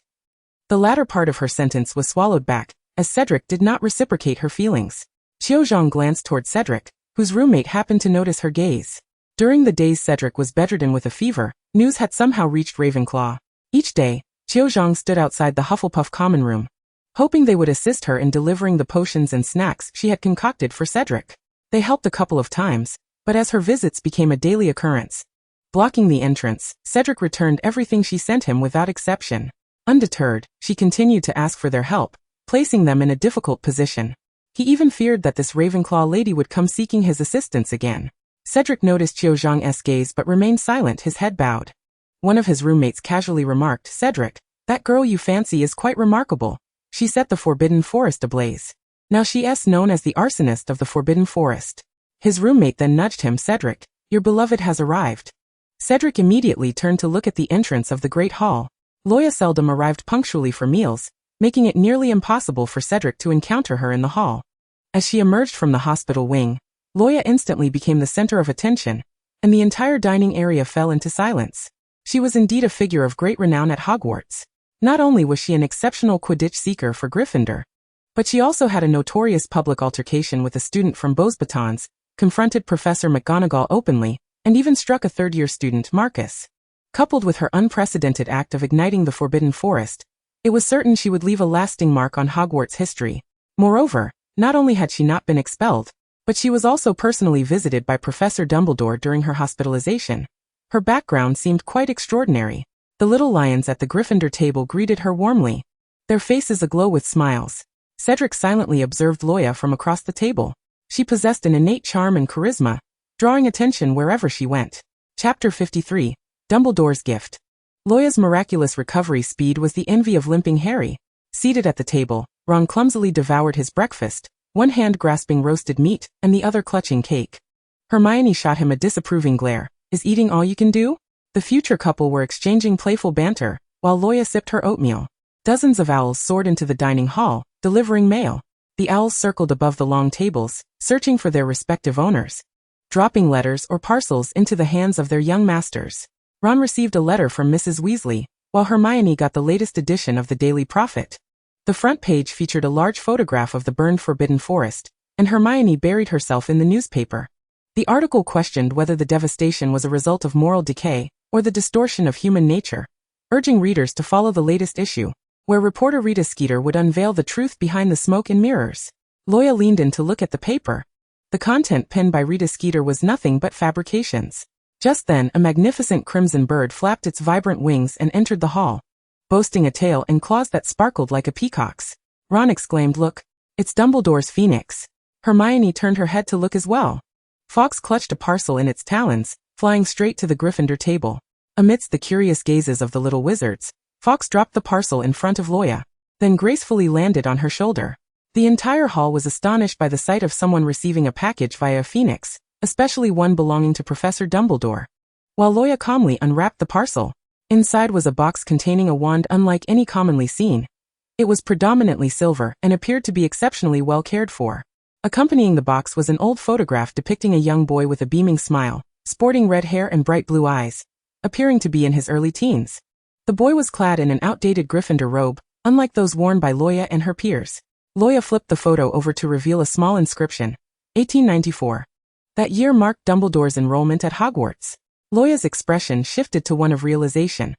The latter part of her sentence was swallowed back, as Cedric did not reciprocate her feelings. Qiuzhang glanced toward Cedric, whose roommate happened to notice her gaze. During the days Cedric was bedridden with a fever, news had somehow reached Ravenclaw. Each day, Qiuzhang stood outside the Hufflepuff common room, hoping they would assist her in delivering the potions and snacks she had concocted for Cedric. They helped a couple of times, but as her visits became a daily occurrence, blocking the entrance, Cedric returned everything she sent him without exception. Undeterred, she continued to ask for their help, placing them in a difficult position. He even feared that this Ravenclaw lady would come seeking his assistance again. Cedric noticed Qiu Zhang's gaze but remained silent, his head bowed. One of his roommates casually remarked, "Cedric, that girl you fancy is quite remarkable. She set the Forbidden Forest ablaze. Now she's known as the arsonist of the Forbidden Forest." His roommate then nudged him, "Cedric, your beloved has arrived." Cedric immediately turned to look at the entrance of the Great Hall. Luo Ya seldom arrived punctually for meals, making it nearly impossible for Cedric to encounter her in the hall. As she emerged from the hospital wing, Luo Ya instantly became the center of attention, and the entire dining area fell into silence. She was indeed a figure of great renown at Hogwarts. Not only was she an exceptional Quidditch seeker for Gryffindor, but she also had a notorious public altercation with a student from Beauxbatons, confronted Professor McGonagall openly, and even struck a third-year student, Marcus. Coupled with her unprecedented act of igniting the Forbidden Forest, it was certain she would leave a lasting mark on Hogwarts history. Moreover, not only had she not been expelled, but she was also personally visited by Professor Dumbledore during her hospitalization. Her background seemed quite extraordinary. The little lions at the Gryffindor table greeted her warmly, their faces aglow with smiles. Cedric silently observed Luo Ya from across the table. She possessed an innate charm and charisma, drawing attention wherever she went. Chapter 53, Dumbledore's Gift. Luo Ya's miraculous recovery speed was the envy of limping Harry. Seated at the table, Ron clumsily devoured his breakfast, one hand grasping roasted meat and the other clutching cake. Hermione shot him a disapproving glare. "Is eating all you can do?" The future couple were exchanging playful banter, while Luo Ya sipped her oatmeal. Dozens of owls soared into the dining hall, delivering mail. The owls circled above the long tables, searching for their respective owners, dropping letters or parcels into the hands of their young masters. Ron received a letter from Mrs. Weasley, while Hermione got the latest edition of the Daily Prophet. The front page featured a large photograph of the burned Forbidden Forest, and Hermione buried herself in the newspaper. The article questioned whether the devastation was a result of moral decay or the distortion of human nature, urging readers to follow the latest issue, where reporter Rita Skeeter would unveil the truth behind the smoke and mirrors. Luo Ya leaned in to look at the paper. The content penned by Rita Skeeter was nothing but fabrications. Just then, a magnificent crimson bird flapped its vibrant wings and entered the hall, boasting a tail and claws that sparkled like a peacock's. Ron exclaimed, "Look, it's Dumbledore's phoenix." Hermione turned her head to look as well. Fawkes clutched a parcel in its talons, flying straight to the Gryffindor table. Amidst the curious gazes of the little wizards, Fawkes dropped the parcel in front of Luo Ya, then gracefully landed on her shoulder. The entire hall was astonished by the sight of someone receiving a package via a phoenix, especially one belonging to Professor Dumbledore. While Luo Ya calmly unwrapped the parcel, inside was a box containing a wand unlike any commonly seen. It was predominantly silver and appeared to be exceptionally well cared for. Accompanying the box was an old photograph depicting a young boy with a beaming smile, sporting red hair and bright blue eyes, appearing to be in his early teens. The boy was clad in an outdated Gryffindor robe, unlike those worn by Luo Ya and her peers. Luo Ya flipped the photo over to reveal a small inscription, 1894. That year marked Dumbledore's enrollment at Hogwarts. Luo Ya's expression shifted to one of realization.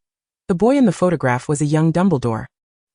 The boy in the photograph was a young Dumbledore,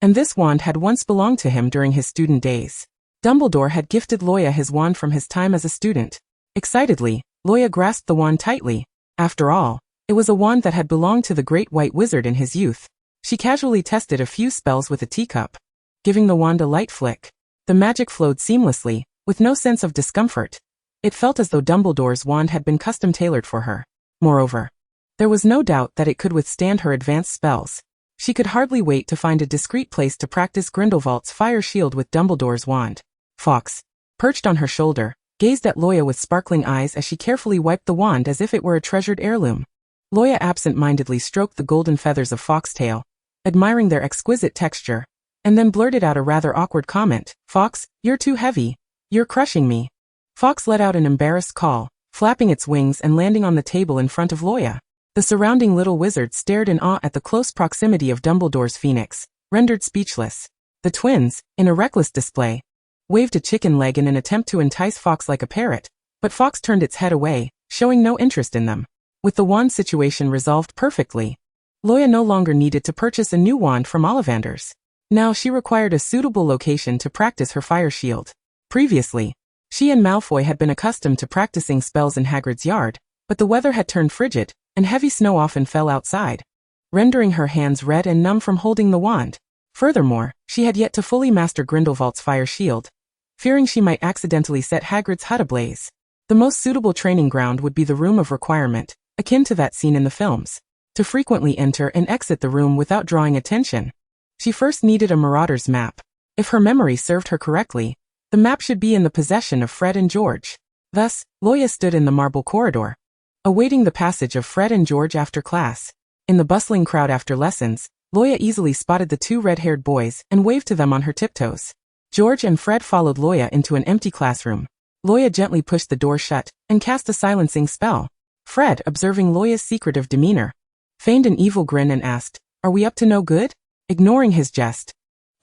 and this wand had once belonged to him during his student days. Dumbledore had gifted Luo Ya his wand from his time as a student. Excitedly, Luo Ya grasped the wand tightly. After all, it was a wand that had belonged to the Great White Wizard in his youth. She casually tested a few spells with a teacup, giving the wand a light flick. The magic flowed seamlessly, with no sense of discomfort. It felt as though Dumbledore's wand had been custom-tailored for her. Moreover, there was no doubt that it could withstand her advanced spells. She could hardly wait to find a discreet place to practice Grindelwald's fire shield with Dumbledore's wand. Fawkes, perched on her shoulder, gazed at Luo Ya with sparkling eyes as she carefully wiped the wand as if it were a treasured heirloom. Luo Ya absent-mindedly stroked the golden feathers of Fawkes' tail, admiring their exquisite texture, and then blurted out a rather awkward comment, "Fawkes, you're too heavy. You're crushing me." Fawkes let out an embarrassed call, flapping its wings and landing on the table in front of Luo Ya. The surrounding little wizards stared in awe at the close proximity of Dumbledore's phoenix, rendered speechless. The twins, in a reckless display, waved a chicken leg in an attempt to entice Fawkes like a parrot, but Fawkes turned its head away, showing no interest in them. With the wand situation resolved perfectly, Luo Ya no longer needed to purchase a new wand from Ollivanders. Now she required a suitable location to practice her fire shield. Previously, she and Malfoy had been accustomed to practicing spells in Hagrid's yard, but the weather had turned frigid, and heavy snow often fell outside, rendering her hands red and numb from holding the wand. Furthermore, she had yet to fully master Grindelwald's fire shield, fearing she might accidentally set Hagrid's hut ablaze. The most suitable training ground would be the room of requirement, akin to that seen in the films. To frequently enter and exit the room without drawing attention. She first needed a marauder's map. If her memory served her correctly, the map should be in the possession of Fred and George. Thus, Luo Ya stood in the marble corridor, awaiting the passage of Fred and George after class. In the bustling crowd after lessons, Luo Ya easily spotted the two red-haired boys and waved to them on her tiptoes. George and Fred followed Luo Ya into an empty classroom. Luo Ya gently pushed the door shut and cast a silencing spell. Fred, observing Luo Ya's secretive demeanor, feigned an evil grin and asked, "Are we up to no good?" Ignoring his jest,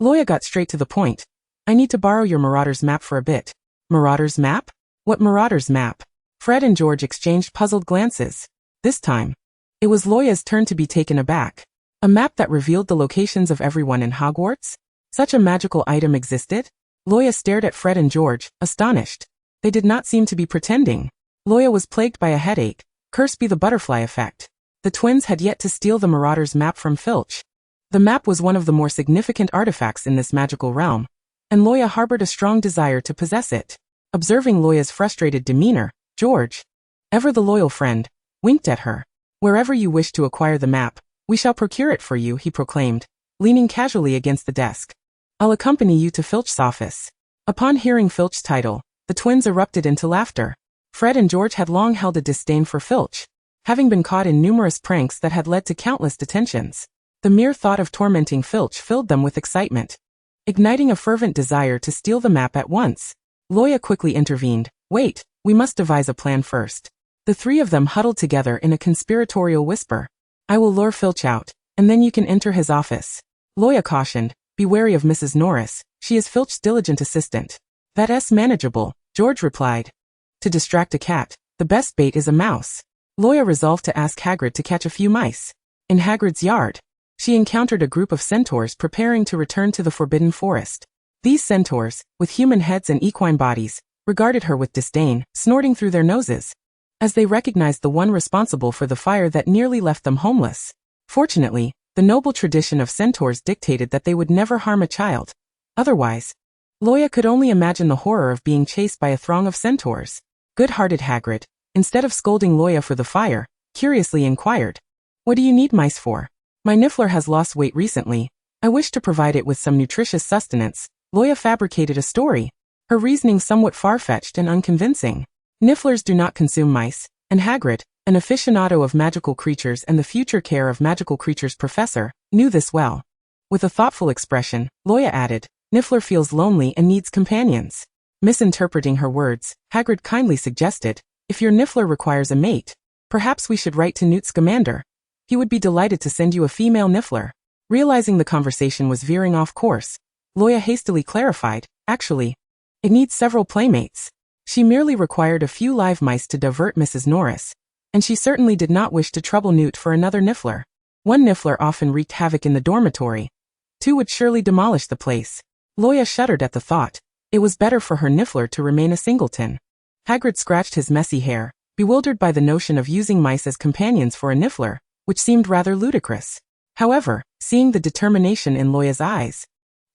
Luo Ya got straight to the point. "I need to borrow your marauder's map for a bit." Marauder's map? What marauder's map? Fred and George exchanged puzzled glances. This time, it was Luo Ya's turn to be taken aback. A map that revealed the locations of everyone in Hogwarts? Such a magical item existed? Luo Ya stared at Fred and George, astonished. They did not seem to be pretending. Luo Ya was plagued by a headache. Curse be the butterfly effect. The twins had yet to steal the marauder's map from Filch. The map was one of the more significant artifacts in this magical realm, and Luo Ya harbored a strong desire to possess it. Observing Luo Ya's frustrated demeanor, George, ever the loyal friend, winked at her. "Wherever you wish to acquire the map, we shall procure it for you," he proclaimed, leaning casually against the desk. "I'll accompany you to Filch's office." Upon hearing Filch's title, the twins erupted into laughter. Fred and George had long held a disdain for Filch, having been caught in numerous pranks that had led to countless detentions. The mere thought of tormenting Filch filled them with excitement, igniting a fervent desire to steal the map at once. Luo Ya quickly intervened. "Wait, we must devise a plan first." The three of them huddled together in a conspiratorial whisper. "I will lure Filch out, and then you can enter his office." Luo Ya cautioned, "Be wary of Mrs. Norris, she is Filch's diligent assistant." "That's manageable," George replied. To distract a cat, the best bait is a mouse. Luo Ya resolved to ask Hagrid to catch a few mice. In Hagrid's yard, she encountered a group of centaurs preparing to return to the Forbidden Forest. These centaurs, with human heads and equine bodies, regarded her with disdain, snorting through their noses, as they recognized the one responsible for the fire that nearly left them homeless. Fortunately, the noble tradition of centaurs dictated that they would never harm a child. Otherwise, Luo Ya could only imagine the horror of being chased by a throng of centaurs. Good-hearted Hagrid, instead of scolding Luo Ya for the fire, curiously inquired, "What do you need mice for?" "My Niffler has lost weight recently. I wish to provide it with some nutritious sustenance." Luo Ya fabricated a story, her reasoning somewhat far-fetched and unconvincing. Nifflers do not consume mice, and Hagrid, an aficionado of magical creatures and the future care of magical creatures professor, knew this well. With a thoughtful expression, Luo Ya added, "Niffler feels lonely and needs companions." Misinterpreting her words, Hagrid kindly suggested, "If your Niffler requires a mate, perhaps we should write to Newt Scamander. He would be delighted to send you a female Niffler." Realizing the conversation was veering off course, Luo Ya hastily clarified, "Actually, it needs several playmates." She merely required a few live mice to divert Mrs. Norris, and she certainly did not wish to trouble Newt for another Niffler. One Niffler often wreaked havoc in the dormitory. Two would surely demolish the place. Luo Ya shuddered at the thought. It was better for her Niffler to remain a singleton. Hagrid scratched his messy hair, bewildered by the notion of using mice as companions for a Niffler, which seemed rather ludicrous. However, seeing the determination in Luo Ya's eyes,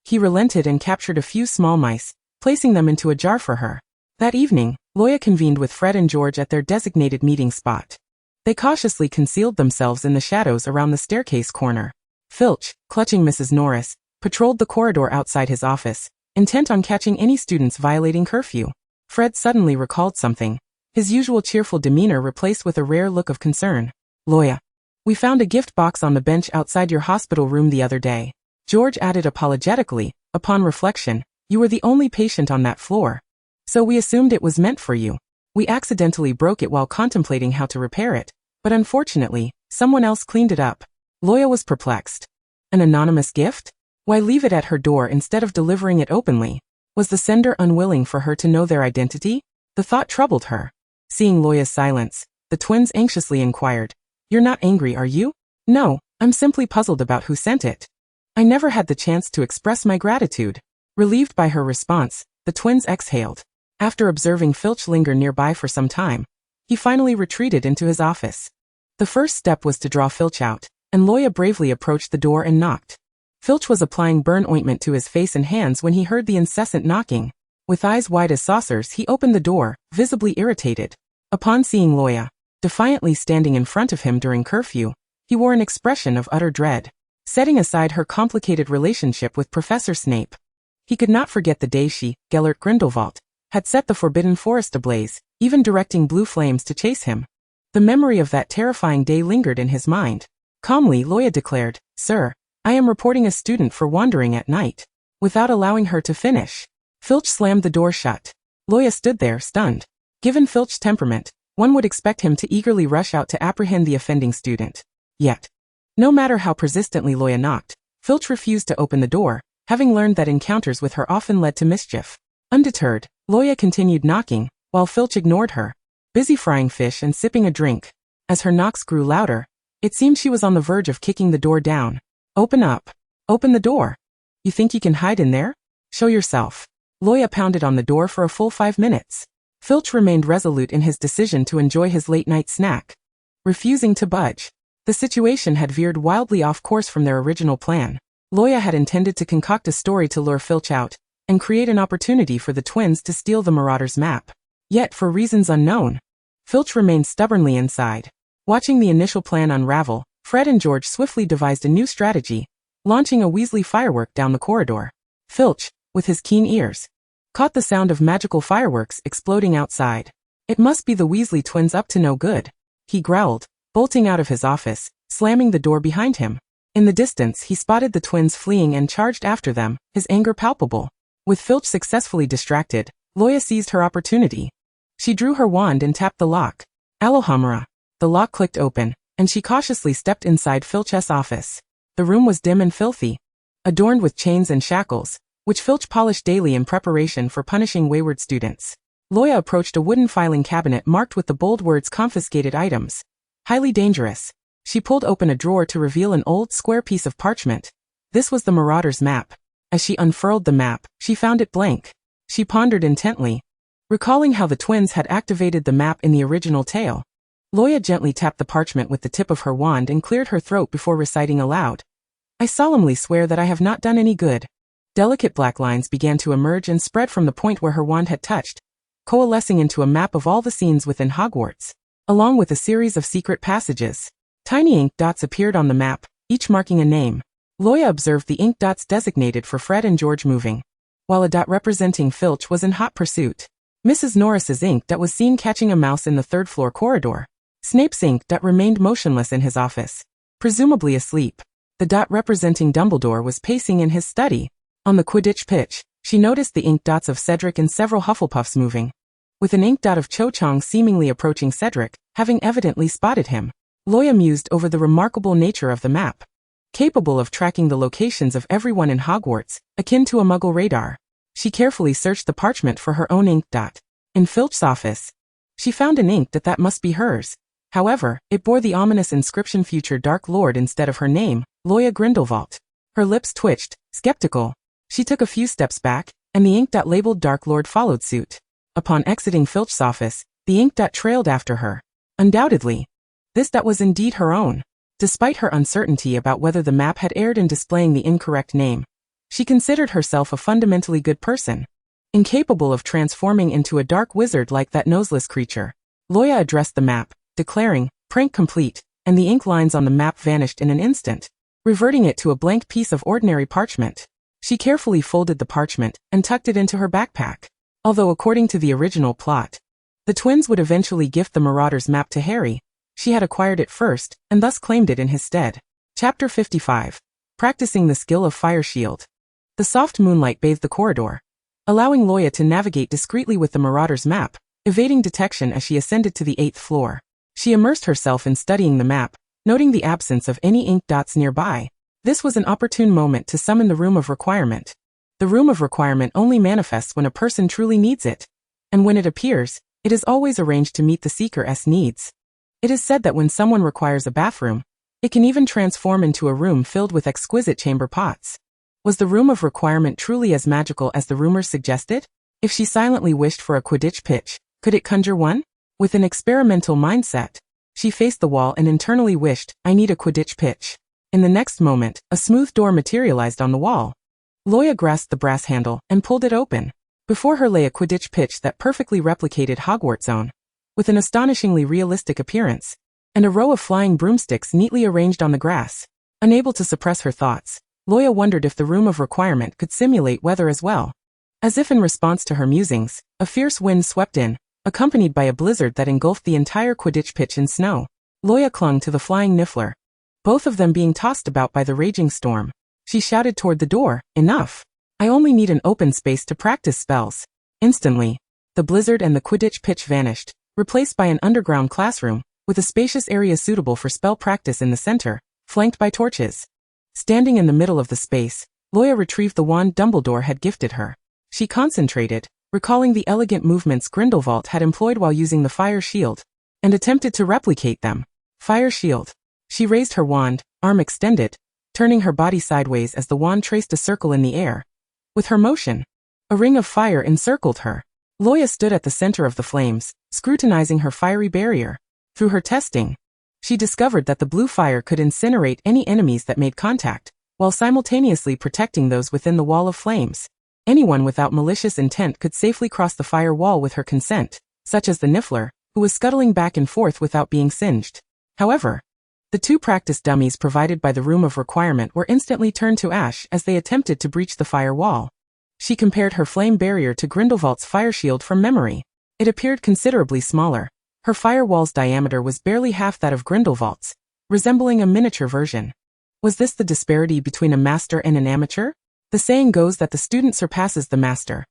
he relented and captured a few small mice, placing them into a jar for her. That evening, Luo Ya convened with Fred and George at their designated meeting spot. They cautiously concealed themselves in the shadows around the staircase corner. Filch, clutching Mrs. Norris, patrolled the corridor outside his office, intent on catching any students violating curfew. Fred suddenly recalled something, his usual cheerful demeanor replaced with a rare look of concern. "Luo Ya, we found a gift box on the bench outside your hospital room the other day." George added apologetically, "Upon reflection, you were the only patient on that floor, so we assumed it was meant for you. We accidentally broke it while contemplating how to repair it, but unfortunately, someone else cleaned it up." Luo Ya was perplexed. An anonymous gift? Why leave it at her door instead of delivering it openly? Was the sender unwilling for her to know their identity? The thought troubled her. Seeing Luo Ya's silence, the twins anxiously inquired, "You're not angry, are you?" "No, I'm simply puzzled about who sent it. I never had the chance to express my gratitude." Relieved by her response, the twins exhaled. After observing Filch linger nearby for some time, he finally retreated into his office. The first step was to draw Filch out, and Luo Ya bravely approached the door and knocked. Filch was applying burn ointment to his face and hands when he heard the incessant knocking. With eyes wide as saucers, he opened the door, visibly irritated. Upon seeing Luo Ya defiantly standing in front of him during curfew, he wore an expression of utter dread. Setting aside her complicated relationship with Professor Snape, he could not forget the day she, Gellert Grindelwald, had set the Forbidden Forest ablaze, even directing blue flames to chase him. The memory of that terrifying day lingered in his mind. Calmly, Luo Ya declared, "Sir, I am reporting a student for wandering at night." Without allowing her to finish, Filch slammed the door shut. Luo Ya stood there, stunned. Given Filch's temperament, one would expect him to eagerly rush out to apprehend the offending student. Yet, no matter how persistently Luo Ya knocked, Filch refused to open the door, having learned that encounters with her often led to mischief. Undeterred, Luo Ya continued knocking, while Filch ignored her, busy frying fish and sipping a drink. As her knocks grew louder, it seemed she was on the verge of kicking the door down. "Open up. Open the door. You think you can hide in there? Show yourself." Luo Ya pounded on the door for a full 5 minutes. Filch remained resolute in his decision to enjoy his late-night snack, refusing to budge. The situation had veered wildly off course from their original plan. Luo Ya had intended to concoct a story to lure Filch out and create an opportunity for the twins to steal the Marauder's map. Yet, for reasons unknown, Filch remained stubbornly inside. Watching the initial plan unravel, Fred and George swiftly devised a new strategy, launching a Weasley firework down the corridor. Filch, with his keen ears, caught the sound of magical fireworks exploding outside. "It must be the Weasley twins up to no good," he growled, bolting out of his office, slamming the door behind him. In the distance, he spotted the twins fleeing and charged after them, his anger palpable. With Filch successfully distracted, Luo Ya seized her opportunity. She drew her wand and tapped the lock. Alohomora. The lock clicked open, and she cautiously stepped inside Filch's office. The room was dim and filthy, adorned with chains and shackles, which Filch polished daily in preparation for punishing wayward students. Luo Ya approached a wooden filing cabinet marked with the bold words "confiscated items." Highly dangerous. She pulled open a drawer to reveal an old, square piece of parchment. This was the Marauder's map. As she unfurled the map, she found it blank. She pondered intently, recalling how the twins had activated the map in the original tale. Luo Ya gently tapped the parchment with the tip of her wand and cleared her throat before reciting aloud, "I solemnly swear that I have not done any good." Delicate black lines began to emerge and spread from the point where her wand had touched, coalescing into a map of all the scenes within Hogwarts, along with a series of secret passages. Tiny ink dots appeared on the map, each marking a name. Luo Ya observed the ink dots designated for Fred and George moving, while a dot representing Filch was in hot pursuit. Mrs. Norris's ink dot was seen catching a mouse in the third-floor corridor. Snape's ink dot remained motionless in his office, presumably asleep. The dot representing Dumbledore was pacing in his study. On the Quidditch pitch, she noticed the ink dots of Cedric and several Hufflepuffs moving, with an ink dot of Cho Chang seemingly approaching Cedric, having evidently spotted him. Luo Ya mused over the remarkable nature of the map, capable of tracking the locations of everyone in Hogwarts, akin to a Muggle radar. She carefully searched the parchment for her own ink dot. In Filch's office, she found an ink dot that must be hers. However, it bore the ominous inscription "Future Dark Lord" instead of her name, Luo Ya Grindelwald. Her lips twitched, skeptical. She took a few steps back, and the ink dot labeled Dark Lord followed suit. Upon exiting Filch's office, the ink dot trailed after her. Undoubtedly, this dot was indeed her own. Despite her uncertainty about whether the map had erred in displaying the incorrect name, she considered herself a fundamentally good person, incapable of transforming into a dark wizard like that noseless creature. Luo Ya addressed the map, declaring, "Prank complete," and the ink lines on the map vanished in an instant, reverting it to a blank piece of ordinary parchment. She carefully folded the parchment and tucked it into her backpack. Although according to the original plot, the twins would eventually gift the Marauder's map to Harry, she had acquired it first, and thus claimed it in his stead. Chapter 55. Practicing the skill of Fire Shield. The soft moonlight bathed the corridor, allowing Luo Ya to navigate discreetly with the Marauder's map, evading detection as she ascended to the 8th floor. She immersed herself in studying the map, noting the absence of any ink dots nearby. This was an opportune moment to summon the Room of Requirement. The Room of Requirement only manifests when a person truly needs it, and when it appears, it is always arranged to meet the seeker's needs. It is said that when someone requires a bathroom, it can even transform into a room filled with exquisite chamber pots. Was the Room of Requirement truly as magical as the rumors suggested? If she silently wished for a Quidditch pitch, could it conjure one? With an experimental mindset, she faced the wall and internally wished, "I need a Quidditch pitch." In the next moment, a smooth door materialized on the wall. Luo Ya grasped the brass handle and pulled it open. Before her lay a Quidditch pitch that perfectly replicated Hogwarts' own, with an astonishingly realistic appearance, and a row of flying broomsticks neatly arranged on the grass. Unable to suppress her thoughts, Luo Ya wondered if the room of requirement could simulate weather as well. As if in response to her musings, a fierce wind swept in, accompanied by a blizzard that engulfed the entire Quidditch pitch in snow. Luo Ya clung to the flying niffler, both of them being tossed about by the raging storm. She shouted toward the door, "Enough! I only need an open space to practice spells." Instantly, the blizzard and the Quidditch pitch vanished, replaced by an underground classroom, with a spacious area suitable for spell practice in the center, flanked by torches. Standing in the middle of the space, Luo Ya retrieved the wand Dumbledore had gifted her. She concentrated, recalling the elegant movements Grindelwald had employed while using the fire shield, and attempted to replicate them. Fire shield. She raised her wand, arm extended, turning her body sideways as the wand traced a circle in the air. With her motion, a ring of fire encircled her. Luo Ya stood at the center of the flames, scrutinizing her fiery barrier. Through her testing, she discovered that the blue fire could incinerate any enemies that made contact, while simultaneously protecting those within the wall of flames. Anyone without malicious intent could safely cross the fire wall with her consent, such as the niffler, who was scuttling back and forth without being singed. However, the two practice dummies provided by the room of requirement were instantly turned to ash as they attempted to breach the fire wall. She compared her flame barrier to Grindelwald's fire shield from memory. It appeared considerably smaller. Her firewall's diameter was barely half that of Grindelwald's, resembling a miniature version. Was this the disparity between a master and an amateur? The saying goes that the student surpasses the master.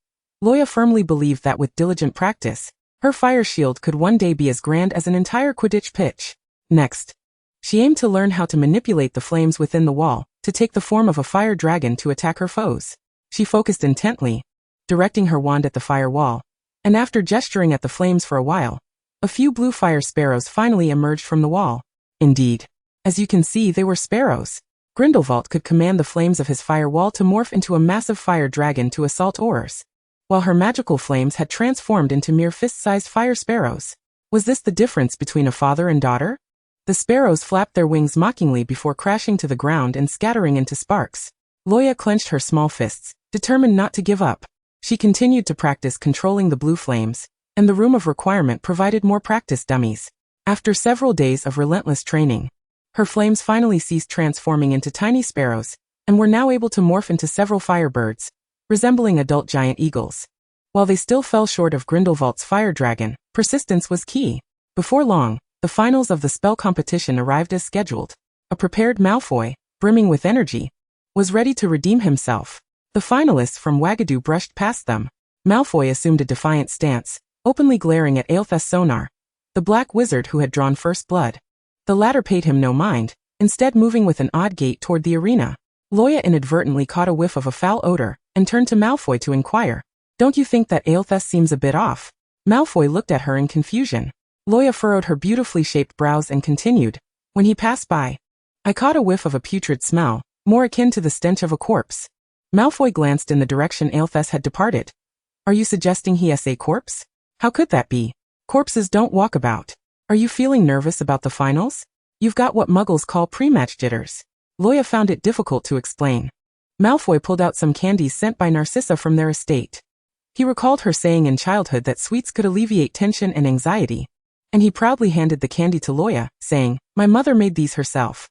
Luo Ya firmly believed that with diligent practice, her fire shield could one day be as grand as an entire Quidditch pitch. Next, she aimed to learn how to manipulate the flames within the wall, to take the form of a fire dragon to attack her foes. She focused intently, directing her wand at the fire wall, and after gesturing at the flames for a while, a few blue fire sparrows finally emerged from the wall. Indeed, as you can see, they were sparrows. Grindelwald could command the flames of his fire wall to morph into a massive fire dragon to assault Aurors, while her magical flames had transformed into mere fist-sized fire sparrows. Was this the difference between a father and daughter? The sparrows flapped their wings mockingly before crashing to the ground and scattering into sparks. Luo Ya clenched her small fists, determined not to give up. She continued to practice controlling the blue flames, and the room of requirement provided more practice dummies. After several days of relentless training, her flames finally ceased transforming into tiny sparrows, and were now able to morph into several firebirds, resembling adult giant eagles. While they still fell short of Grindelwald's fire dragon, persistence was key. Before long, the finals of the spell competition arrived as scheduled. A prepared Malfoy, brimming with energy, was ready to redeem himself. The finalists from Wagadu brushed past them. Malfoy assumed a defiant stance, openly glaring at Aelfes Sonar, the black wizard who had drawn first blood. The latter paid him no mind, instead moving with an odd gait toward the arena. Luo Ya inadvertently caught a whiff of a foul odor, and turned to Malfoy to inquire, "Don't you think that Aelfes seems a bit off?" Malfoy looked at her in confusion. Luo Ya furrowed her beautifully shaped brows and continued, "When he passed by, I caught a whiff of a putrid smell, more akin to the stench of a corpse." Malfoy glanced in the direction Aelfes had departed. "Are you suggesting he is a corpse? How could that be? Corpses don't walk about. Are you feeling nervous about the finals? You've got what muggles call pre-match jitters." Luo Ya found it difficult to explain. Malfoy pulled out some candies sent by Narcissa from their estate. He recalled her saying in childhood that sweets could alleviate tension and anxiety, and he proudly handed the candy to Luo Ya, saying, "My mother made these herself."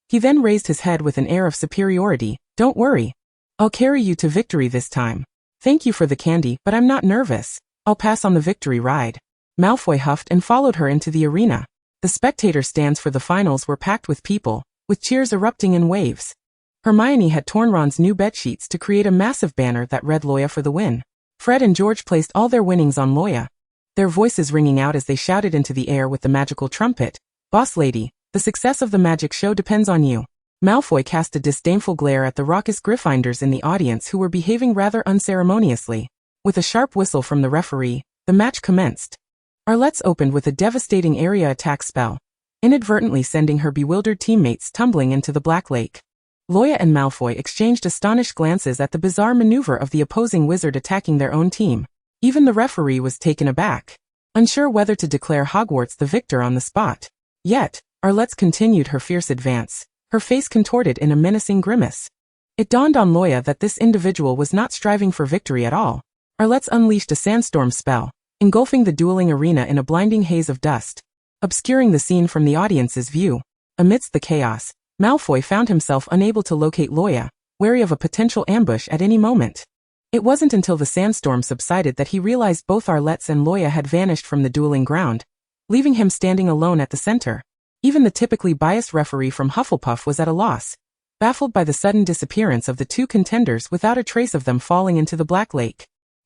He then raised his head with an air of superiority. "Don't worry. I'll carry you to victory this time. Thank you for the candy, but I'm not nervous. I'll pass on the victory ride." Malfoy huffed and followed her into the arena. The spectator stands for the finals were packed with people, with cheers erupting in waves. Hermione had torn Ron's new bedsheets to create a massive banner that read Luo Ya for the win. Fred and George placed all their winnings on Luo Ya, their voices ringing out as they shouted into the air with the magical trumpet, "Boss lady, the success of the magic show depends on you." Malfoy cast a disdainful glare at the raucous Gryffindors in the audience who were behaving rather unceremoniously. With a sharp whistle from the referee, the match commenced. Arlette opened with a devastating area attack spell, inadvertently sending her bewildered teammates tumbling into the Black Lake. Luo Ya and Malfoy exchanged astonished glances at the bizarre maneuver of the opposing wizard attacking their own team. Even the referee was taken aback, unsure whether to declare Hogwarts the victor on the spot. Yet, Arlette continued her fierce advance, her face contorted in a menacing grimace. It dawned on Luo Ya that this individual was not striving for victory at all. Arlett's unleashed a sandstorm spell, engulfing the dueling arena in a blinding haze of dust, obscuring the scene from the audience's view. Amidst the chaos, Malfoy found himself unable to locate Luo Ya, wary of a potential ambush at any moment. It wasn't until the sandstorm subsided that he realized both Arlette and Luo Ya had vanished from the dueling ground, leaving him standing alone at the center. Even the typically biased referee from Hufflepuff was at a loss, baffled by the sudden disappearance of the two contenders without a trace of them falling into the Black Lake.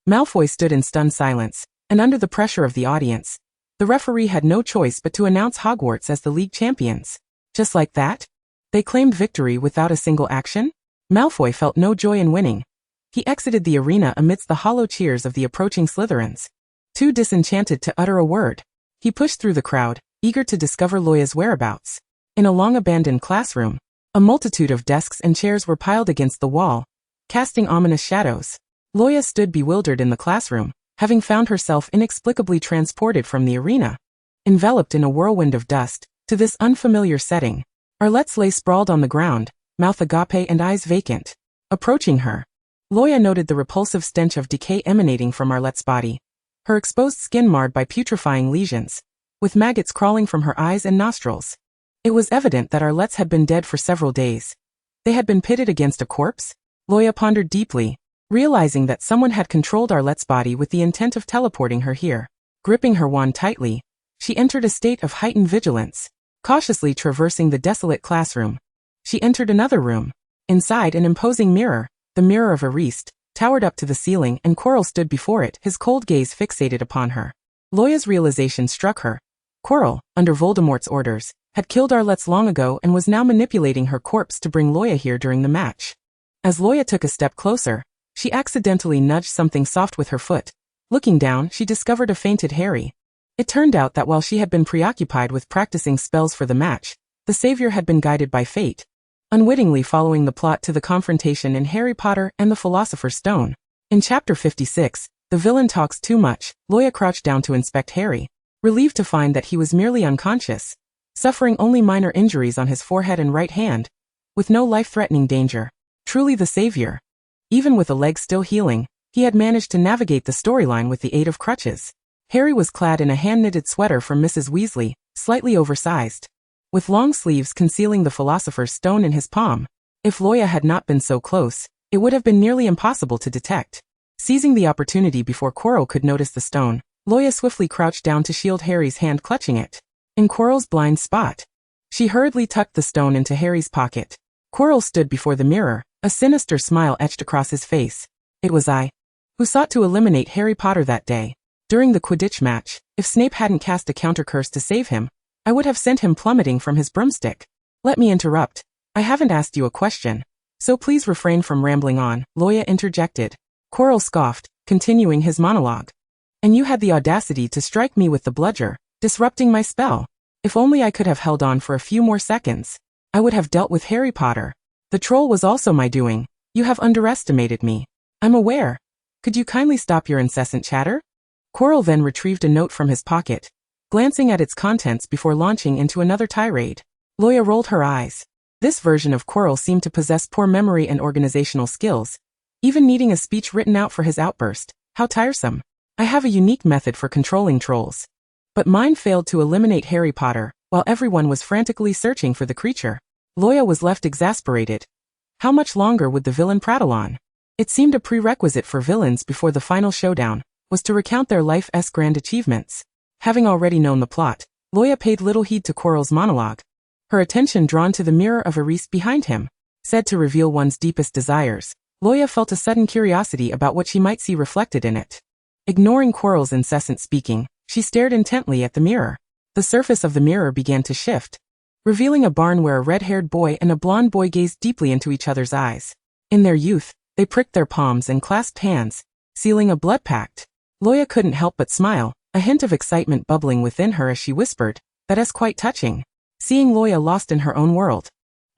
Malfoy stood in stunned silence, and under the pressure of the audience, the referee had no choice but to announce Hogwarts as the league champions. Just like that? They claimed victory without a single action? Malfoy felt no joy in winning. He exited the arena amidst the hollow cheers of the approaching Slytherins. Too disenchanted to utter a word, he pushed through the crowd, eager to discover Luo Ya's whereabouts. In a long-abandoned classroom, a multitude of desks and chairs were piled against the wall, casting ominous shadows. Luo Ya stood bewildered in the classroom, having found herself inexplicably transported from the arena. Enveloped in a whirlwind of dust, to this unfamiliar setting, Arlette lay sprawled on the ground, mouth agape and eyes vacant. Approaching her, Luo Ya noted the repulsive stench of decay emanating from Arlette's body, her exposed skin marred by putrefying lesions, with maggots crawling from her eyes and nostrils. It was evident that Arlette had been dead for several days. They had been pitted against a corpse? Luo Ya pondered deeply, realizing that someone had controlled Arlette's body with the intent of teleporting her here. Gripping her wand tightly, she entered a state of heightened vigilance. Cautiously traversing the desolate classroom, she entered another room. Inside an imposing mirror, the mirror of Ariste, towered up to the ceiling and Quirrell stood before it, his cold gaze fixated upon her. Luo Ya's realization struck her. Quirrell, under Voldemort's orders, had killed Arlette long ago and was now manipulating her corpse to bring Luo Ya here during the match. As Luo Ya took a step closer, she accidentally nudged something soft with her foot. Looking down, she discovered a fainted Harry. It turned out that while she had been preoccupied with practicing spells for the match, the savior had been guided by fate, unwittingly following the plot to the confrontation in Harry Potter and the Philosopher's Stone. In Chapter 56, The Villain Talks Too Much, Luo Ya crouched down to inspect Harry, relieved to find that he was merely unconscious, suffering only minor injuries on his forehead and right hand, with no life-threatening danger. Truly the savior. Even with a leg still healing, he had managed to navigate the storyline with the aid of crutches. Harry was clad in a hand-knitted sweater from Mrs. Weasley, slightly oversized, with long sleeves concealing the Philosopher's Stone in his palm. If Luo Ya had not been so close, it would have been nearly impossible to detect. Seizing the opportunity before Quirrell could notice the stone, Luo Ya swiftly crouched down to shield Harry's hand clutching it. In Quirrell's blind spot, she hurriedly tucked the stone into Harry's pocket. Quirrell stood before the mirror, a sinister smile etched across his face. It was I who sought to eliminate Harry Potter that day. During the Quidditch match, if Snape hadn't cast a counter curse to save him, I would have sent him plummeting from his broomstick. Let me interrupt. I haven't asked you a question, so please refrain from rambling on, Luo Ya interjected. Quirrell scoffed, continuing his monologue. And you had the audacity to strike me with the bludger, disrupting my spell. If only I could have held on for a few more seconds, I would have dealt with Harry Potter. The troll was also my doing. You have underestimated me. I'm aware. Could you kindly stop your incessant chatter? Quirrell then retrieved a note from his pocket, glancing at its contents before launching into another tirade. Luo Ya rolled her eyes. This version of Quirrell seemed to possess poor memory and organizational skills, even needing a speech written out for his outburst. How tiresome. I have a unique method for controlling trolls. But mine failed to eliminate Harry Potter, while everyone was frantically searching for the creature. Luo Ya was left exasperated. How much longer would the villain prattle on? It seemed a prerequisite for villains before the final showdown was to recount their life's grand achievements. Having already known the plot, Luo Ya paid little heed to Quirrell's monologue, her attention drawn to the mirror of Ariste behind him. Said to reveal one's deepest desires, Luo Ya felt a sudden curiosity about what she might see reflected in it. Ignoring Quirrell's incessant speaking, she stared intently at the mirror. The surface of the mirror began to shift, revealing a barn where a red-haired boy and a blonde boy gazed deeply into each other's eyes. In their youth, they pricked their palms and clasped hands, sealing a blood pact. Luo Ya couldn't help but smile, a hint of excitement bubbling within her as she whispered, "That's quite touching." Seeing Luo Ya lost in her own world,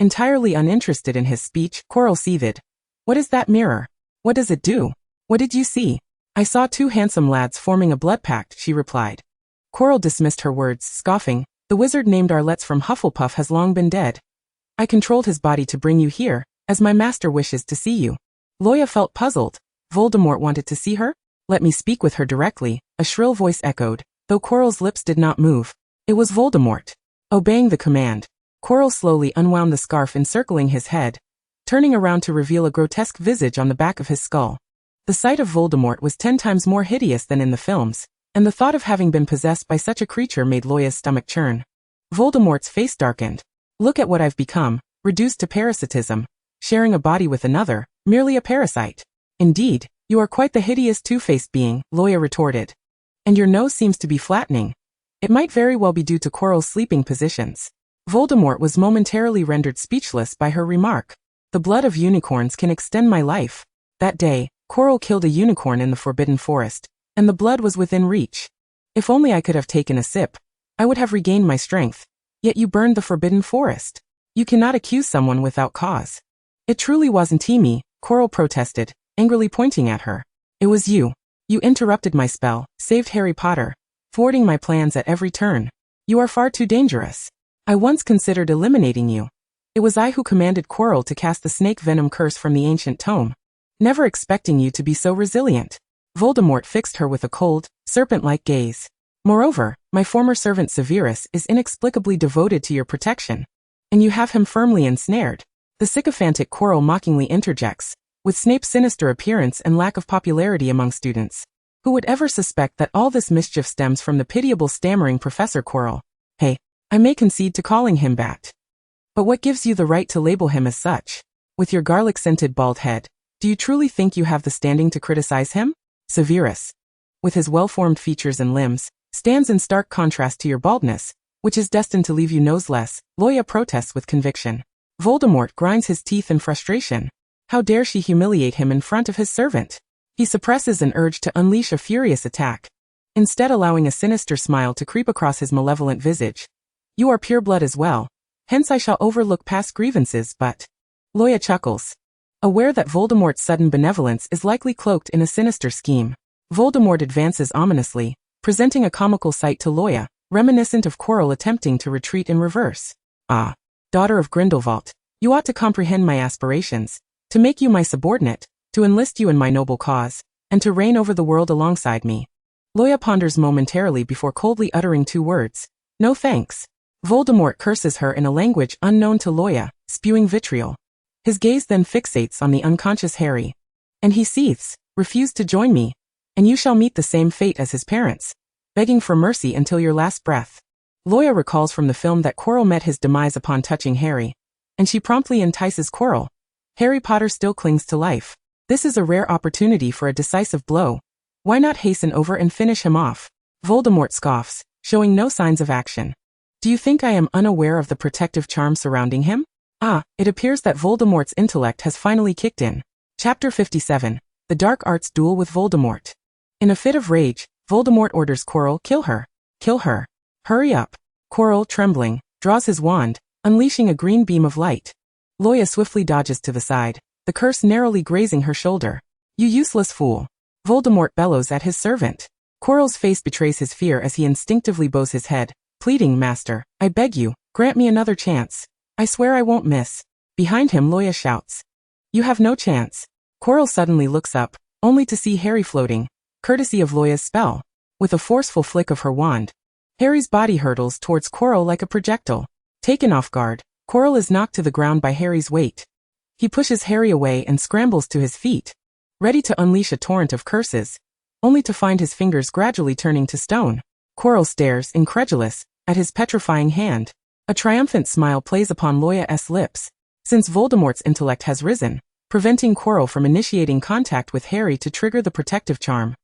entirely uninterested in his speech, Quirrell seethed. "What is that mirror? What does it do? What did you see?" "I saw two handsome lads forming a blood pact," she replied. Quirrell dismissed her words, scoffing. "The wizard named Arlette from Hufflepuff has long been dead. I controlled his body to bring you here, as my master wishes to see you." Luo Ya felt puzzled. Voldemort wanted to see her? Let me speak with her directly, a shrill voice echoed, though Quirrell's lips did not move. It was Voldemort. Obeying the command, Quirrell slowly unwound the scarf encircling his head, turning around to reveal a grotesque visage on the back of his skull. The sight of Voldemort was 10 times more hideous than in the films, and the thought of having been possessed by such a creature made Luo Ya's stomach churn. Voldemort's face darkened. Look at what I've become, reduced to parasitism, sharing a body with another, merely a parasite. Indeed, you are quite the hideous two-faced being, Luo Ya retorted. And your nose seems to be flattening. It might very well be due to Quirrell's sleeping positions. Voldemort was momentarily rendered speechless by her remark. The blood of unicorns can extend my life. That day, Quirrell killed a unicorn in the Forbidden Forest, and the blood was within reach. If only I could have taken a sip, I would have regained my strength. Yet you burned the Forbidden Forest. You cannot accuse someone without cause. It truly wasn't me, Quirrell protested, angrily pointing at her. It was you. You interrupted my spell, saved Harry Potter, thwarting my plans at every turn. You are far too dangerous. I once considered eliminating you. It was I who commanded Quirrell to cast the snake venom curse from the ancient tome. Never expecting you to be so resilient. Voldemort fixed her with a cold, serpent-like gaze. Moreover, my former servant Severus is inexplicably devoted to your protection. And you have him firmly ensnared. The sycophantic Quirrell mockingly interjects, with Snape's sinister appearance and lack of popularity among students. Who would ever suspect that all this mischief stems from the pitiable stammering Professor Quirrell? Hey, I may concede to calling him Bat. But what gives you the right to label him as such? With your garlic-scented bald head, do you truly think you have the standing to criticize him? Severus, with his well-formed features and limbs, stands in stark contrast to your baldness, which is destined to leave you noseless, Luo Ya protests with conviction. Voldemort grinds his teeth in frustration. How dare she humiliate him in front of his servant? He suppresses an urge to unleash a furious attack, instead allowing a sinister smile to creep across his malevolent visage. You are pureblood as well, hence I shall overlook past grievances, but... Luo Ya chuckles, aware that Voldemort's sudden benevolence is likely cloaked in a sinister scheme. Voldemort advances ominously, presenting a comical sight to Luo Ya, reminiscent of Quirrell attempting to retreat in reverse. Ah, daughter of Grindelwald, you ought to comprehend my aspirations, to make you my subordinate, to enlist you in my noble cause, and to reign over the world alongside me. Luo Ya ponders momentarily before coldly uttering 2 words. No thanks. Voldemort curses her in a language unknown to Luo Ya, spewing vitriol. His gaze then fixates on the unconscious Harry. And he seethes, refuse to join me, and you shall meet the same fate as his parents, begging for mercy until your last breath. Luo Ya recalls from the film that Quirrell met his demise upon touching Harry, and she promptly entices Quirrell. Harry Potter still clings to life. This is a rare opportunity for a decisive blow. Why not hasten over and finish him off? Voldemort scoffs, showing no signs of action. Do you think I am unaware of the protective charm surrounding him? Ah, it appears that Voldemort's intellect has finally kicked in. Chapter 57. The Dark Arts Duel with Voldemort. In a fit of rage, Voldemort orders Quirrell, kill her. Kill her. Hurry up. Quirrell, trembling, draws his wand, unleashing a green beam of light. Luo Ya swiftly dodges to the side, the curse narrowly grazing her shoulder. You useless fool. Voldemort bellows at his servant. Quirrell's face betrays his fear as he instinctively bows his head, pleading, Master, I beg you, grant me another chance. I swear I won't miss. Behind him Luo Ya shouts. You have no chance. Quirrell suddenly looks up, only to see Harry floating, courtesy of Luo Ya's spell. With a forceful flick of her wand, Harry's body hurtles towards Quirrell like a projectile. Taken off guard, Quirrell is knocked to the ground by Harry's weight. He pushes Harry away and scrambles to his feet, ready to unleash a torrent of curses, only to find his fingers gradually turning to stone. Quirrell stares, incredulous, at his petrifying hand. A triumphant smile plays upon Luo Ya's lips, since Voldemort's intellect has risen, preventing Quirrell from initiating contact with Harry to trigger the protective charm.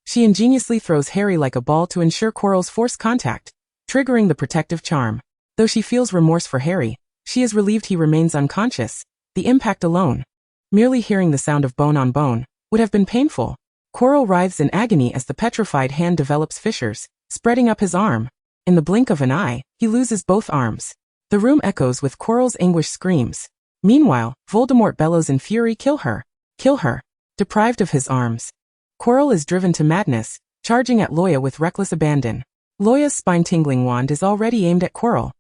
She ingeniously throws Harry like a ball to ensure Quirrell's forced contact, triggering the protective charm. Though she feels remorse for Harry, she is relieved he remains unconscious. The impact alone, merely hearing the sound of bone on bone, would have been painful. Quirrell writhes in agony as the petrified hand develops fissures, spreading up his arm. In the blink of an eye, he loses both arms. The room echoes with Quirrell's anguished screams. Meanwhile, Voldemort bellows in fury, kill her. Kill her. Deprived of his arms, Quirrell is driven to madness, charging at Luo Ya with reckless abandon. Luo Ya's spine-tingling wand is already aimed at Quirrell.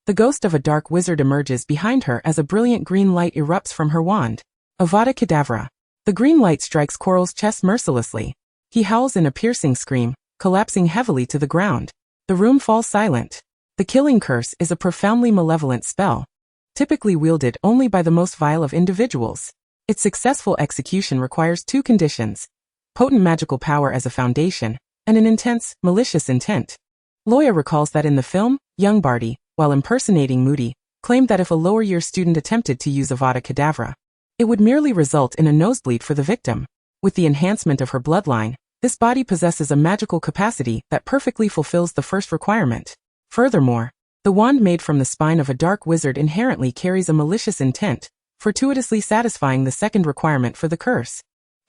The ghost of a dark wizard emerges behind her as a brilliant green light erupts from her wand. Avada Kedavra. The green light strikes Quirrell's chest mercilessly, He howls in a piercing scream, collapsing heavily to the ground. The room falls silent. The killing curse is a profoundly malevolent spell, typically wielded only by the most vile of individuals. Its successful execution requires two conditions: potent magical power as a foundation, and an intense, malicious intent. Luo Ya recalls that in the film, young Barty, while impersonating Moody, claimed that if a lower-year student attempted to use Avada Kedavra, it would merely result in a nosebleed for the victim. With the enhancement of her bloodline, this body possesses a magical capacity that perfectly fulfills the first requirement. Furthermore, the wand made from the spine of a dark wizard inherently carries a malicious intent, fortuitously satisfying the second requirement for the curse.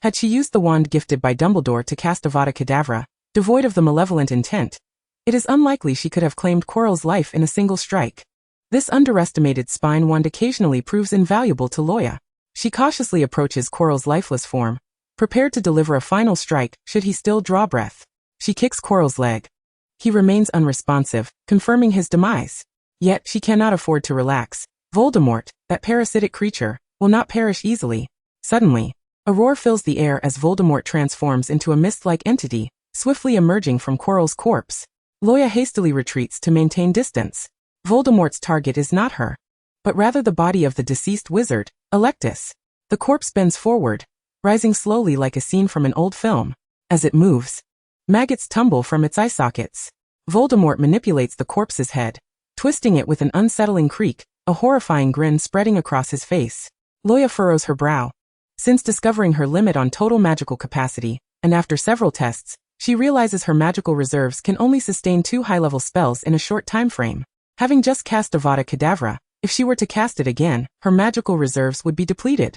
Had she used the wand gifted by Dumbledore to cast Avada Kedavra, devoid of the malevolent intent, it is unlikely she could have claimed Quirrell's life in a single strike. This underestimated spine wand occasionally proves invaluable to Luo Ya. She cautiously approaches Quirrell's lifeless form, prepared to deliver a final strike should he still draw breath. She kicks Quirrell's leg. He remains unresponsive, confirming his demise. Yet she cannot afford to relax. Voldemort, that parasitic creature, will not perish easily. Suddenly, a roar fills the air as Voldemort transforms into a mist-like entity, swiftly emerging from Quirrell's corpse. Luo Ya hastily retreats to maintain distance. Voldemort's target is not her, but rather the body of the deceased wizard, Electus. The corpse bends forward, rising slowly like a scene from an old film. As it moves, maggots tumble from its eye sockets. Voldemort manipulates the corpse's head, twisting it with an unsettling creak, a horrifying grin spreading across his face. Luo Ya furrows her brow. Since discovering her limit on total magical capacity, and after several tests, she realizes her magical reserves can only sustain 2 high-level spells in a short time frame. Having just cast Avada Kedavra, if she were to cast it again, her magical reserves would be depleted.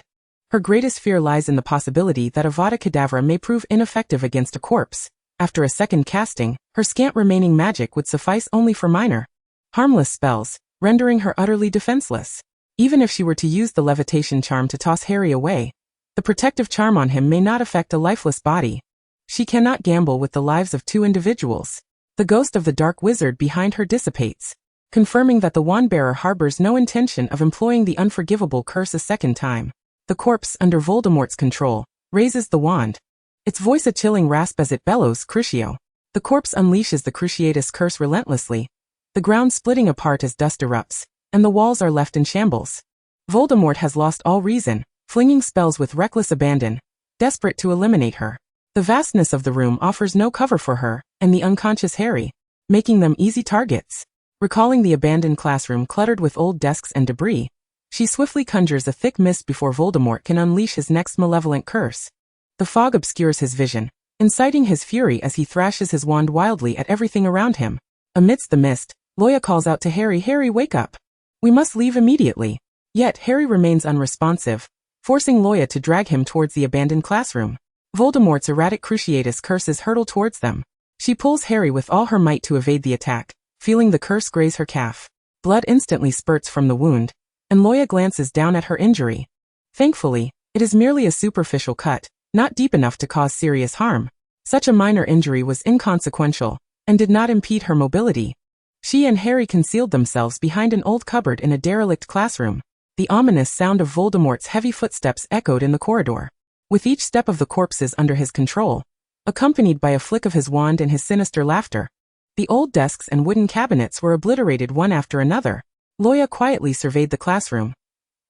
Her greatest fear lies in the possibility that Avada Kedavra may prove ineffective against a corpse. After a second casting, her scant remaining magic would suffice only for minor, harmless spells, rendering her utterly defenseless. Even if she were to use the levitation charm to toss Harry away, the protective charm on him may not affect a lifeless body. She cannot gamble with the lives of 2 individuals. The ghost of the dark wizard behind her dissipates, confirming that the wand-bearer harbors no intention of employing the unforgivable curse a second time. The corpse, under Voldemort's control, raises the wand, its voice a chilling rasp as it bellows Crucio. The corpse unleashes the Cruciatus curse relentlessly, the ground splitting apart as dust erupts, and the walls are left in shambles. Voldemort has lost all reason, flinging spells with reckless abandon, desperate to eliminate her. The vastness of the room offers no cover for her and the unconscious Harry, making them easy targets. Recalling the abandoned classroom cluttered with old desks and debris, she swiftly conjures a thick mist before Voldemort can unleash his next malevolent curse. The fog obscures his vision, inciting his fury as he thrashes his wand wildly at everything around him. Amidst the mist, Luo Ya calls out to Harry, "Harry, wake up! We must leave immediately." Yet Harry remains unresponsive, forcing Luo Ya to drag him towards the abandoned classroom. Voldemort's erratic Cruciatus curses hurtle towards them. She pulls Harry with all her might to evade the attack, feeling the curse graze her calf. Blood instantly spurts from the wound, and Luo Ya glances down at her injury. Thankfully, it is merely a superficial cut, not deep enough to cause serious harm. Such a minor injury was inconsequential, and did not impede her mobility. She and Harry concealed themselves behind an old cupboard in a derelict classroom. The ominous sound of Voldemort's heavy footsteps echoed in the corridor. With each step of the corpses under his control, accompanied by a flick of his wand and his sinister laughter, the old desks and wooden cabinets were obliterated one after another. Luo Ya quietly surveyed the classroom.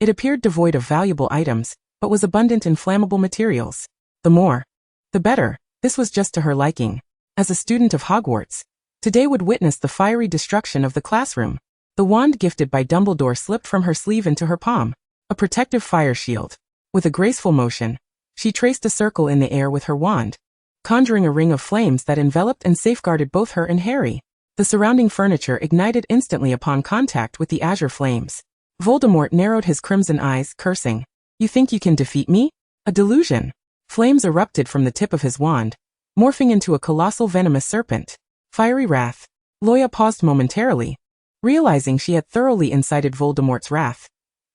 It appeared devoid of valuable items, but was abundant in flammable materials. The more, the better. This was just to her liking. As a student of Hogwarts, today would witness the fiery destruction of the classroom. The wand gifted by Dumbledore slipped from her sleeve into her palm, a protective fire shield. With a graceful motion, she traced a circle in the air with her wand, conjuring a ring of flames that enveloped and safeguarded both her and Harry. The surrounding furniture ignited instantly upon contact with the azure flames. Voldemort narrowed his crimson eyes, cursing, "You think you can defeat me? A delusion." Flames erupted from the tip of his wand, morphing into a colossal venomous serpent. Fiery wrath. Luo Ya paused momentarily, realizing she had thoroughly incited Voldemort's wrath.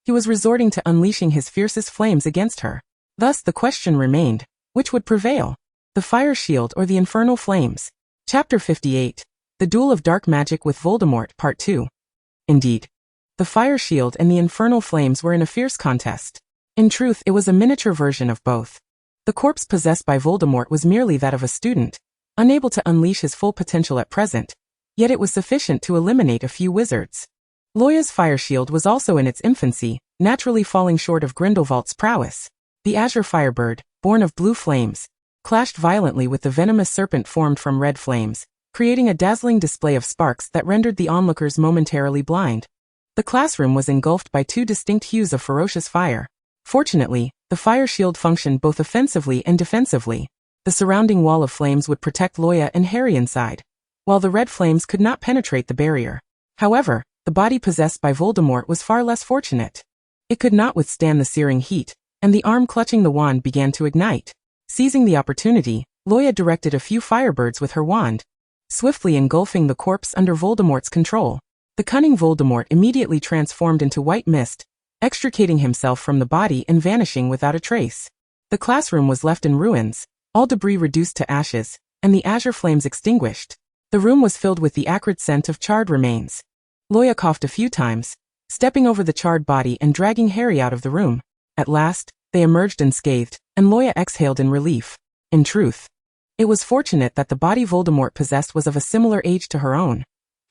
He was resorting to unleashing his fiercest flames against her. Thus the question remained, which would prevail? The fire shield or the infernal flames? Chapter 58. The Duel of Dark Magic with Voldemort, Part 2. Indeed, the fire shield and the infernal flames were in a fierce contest. In truth, it was a miniature version of both. The corpse possessed by Voldemort was merely that of a student, unable to unleash his full potential at present, yet it was sufficient to eliminate a few wizards. Luo Ya's fire shield was also in its infancy, naturally falling short of Grindelwald's prowess. The azure firebird, born of blue flames, clashed violently with the venomous serpent formed from red flames, creating a dazzling display of sparks that rendered the onlookers momentarily blind. The classroom was engulfed by two distinct hues of ferocious fire. Fortunately, the fire shield functioned both offensively and defensively. The surrounding wall of flames would protect Luo Ya and Harry inside, while the red flames could not penetrate the barrier. However, the body possessed by Voldemort was far less fortunate. It could not withstand the searing heat, and the arm clutching the wand began to ignite. Seizing the opportunity, Luo Ya directed a few firebirds with her wand, swiftly engulfing the corpse under Voldemort's control. The cunning Voldemort immediately transformed into white mist, extricating himself from the body and vanishing without a trace. The classroom was left in ruins, all debris reduced to ashes, and the azure flames extinguished. The room was filled with the acrid scent of charred remains. Luo Ya coughed a few times, stepping over the charred body and dragging Harry out of the room. At last, they emerged unscathed, and Luo Ya exhaled in relief. In truth, it was fortunate that the body Voldemort possessed was of a similar age to her own.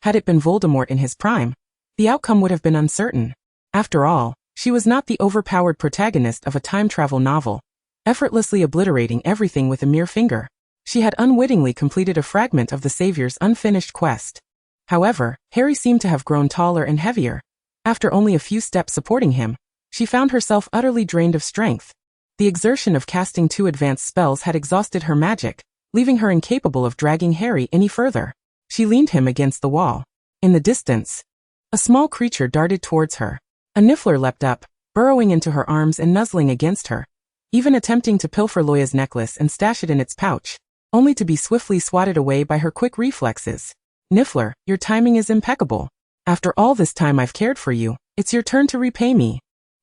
Had it been Voldemort in his prime, the outcome would have been uncertain. After all, she was not the overpowered protagonist of a time travel novel, effortlessly obliterating everything with a mere finger. She had unwittingly completed a fragment of the Savior's unfinished quest. However, Harry seemed to have grown taller and heavier. After only a few steps supporting him, she found herself utterly drained of strength. The exertion of casting 2 advanced spells had exhausted her magic, leaving her incapable of dragging Harry any further. She leaned him against the wall. In the distance, a small creature darted towards her. A Niffler leapt up, burrowing into her arms and nuzzling against her, even attempting to pilfer Luo Ya's necklace and stash it in its pouch, only to be swiftly swatted away by her quick reflexes. Niffler, your timing is impeccable. After all this time I've cared for you, it's your turn to repay me.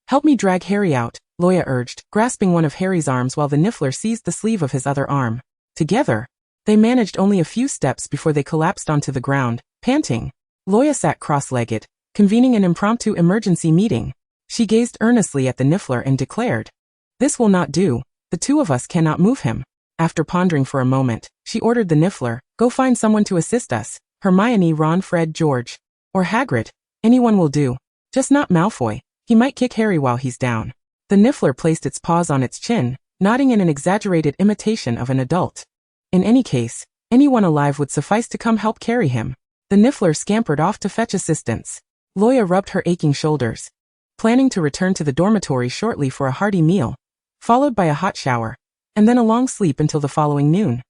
Help me drag Harry out, Luo Ya urged, grasping one of Harry's arms while the Niffler seized the sleeve of his other arm. Together, they managed only a few steps before they collapsed onto the ground, panting. Luo Ya sat cross-legged, convening an impromptu emergency meeting. She gazed earnestly at the Niffler and declared, "This will not do. The two of us cannot move him." After pondering for a moment, she ordered the Niffler, "Go find someone to assist us. Hermione, Ron, Fred, George. Or Hagrid. Anyone will do. Just not Malfoy. He might kick Harry while he's down." The Niffler placed its paws on its chin, nodding in an exaggerated imitation of an adult. In any case, anyone alive would suffice to come help carry him. The Niffler scampered off to fetch assistance. Luo Ya rubbed her aching shoulders, planning to return to the dormitory shortly for a hearty meal, followed by a hot shower, and then a long sleep until the following noon.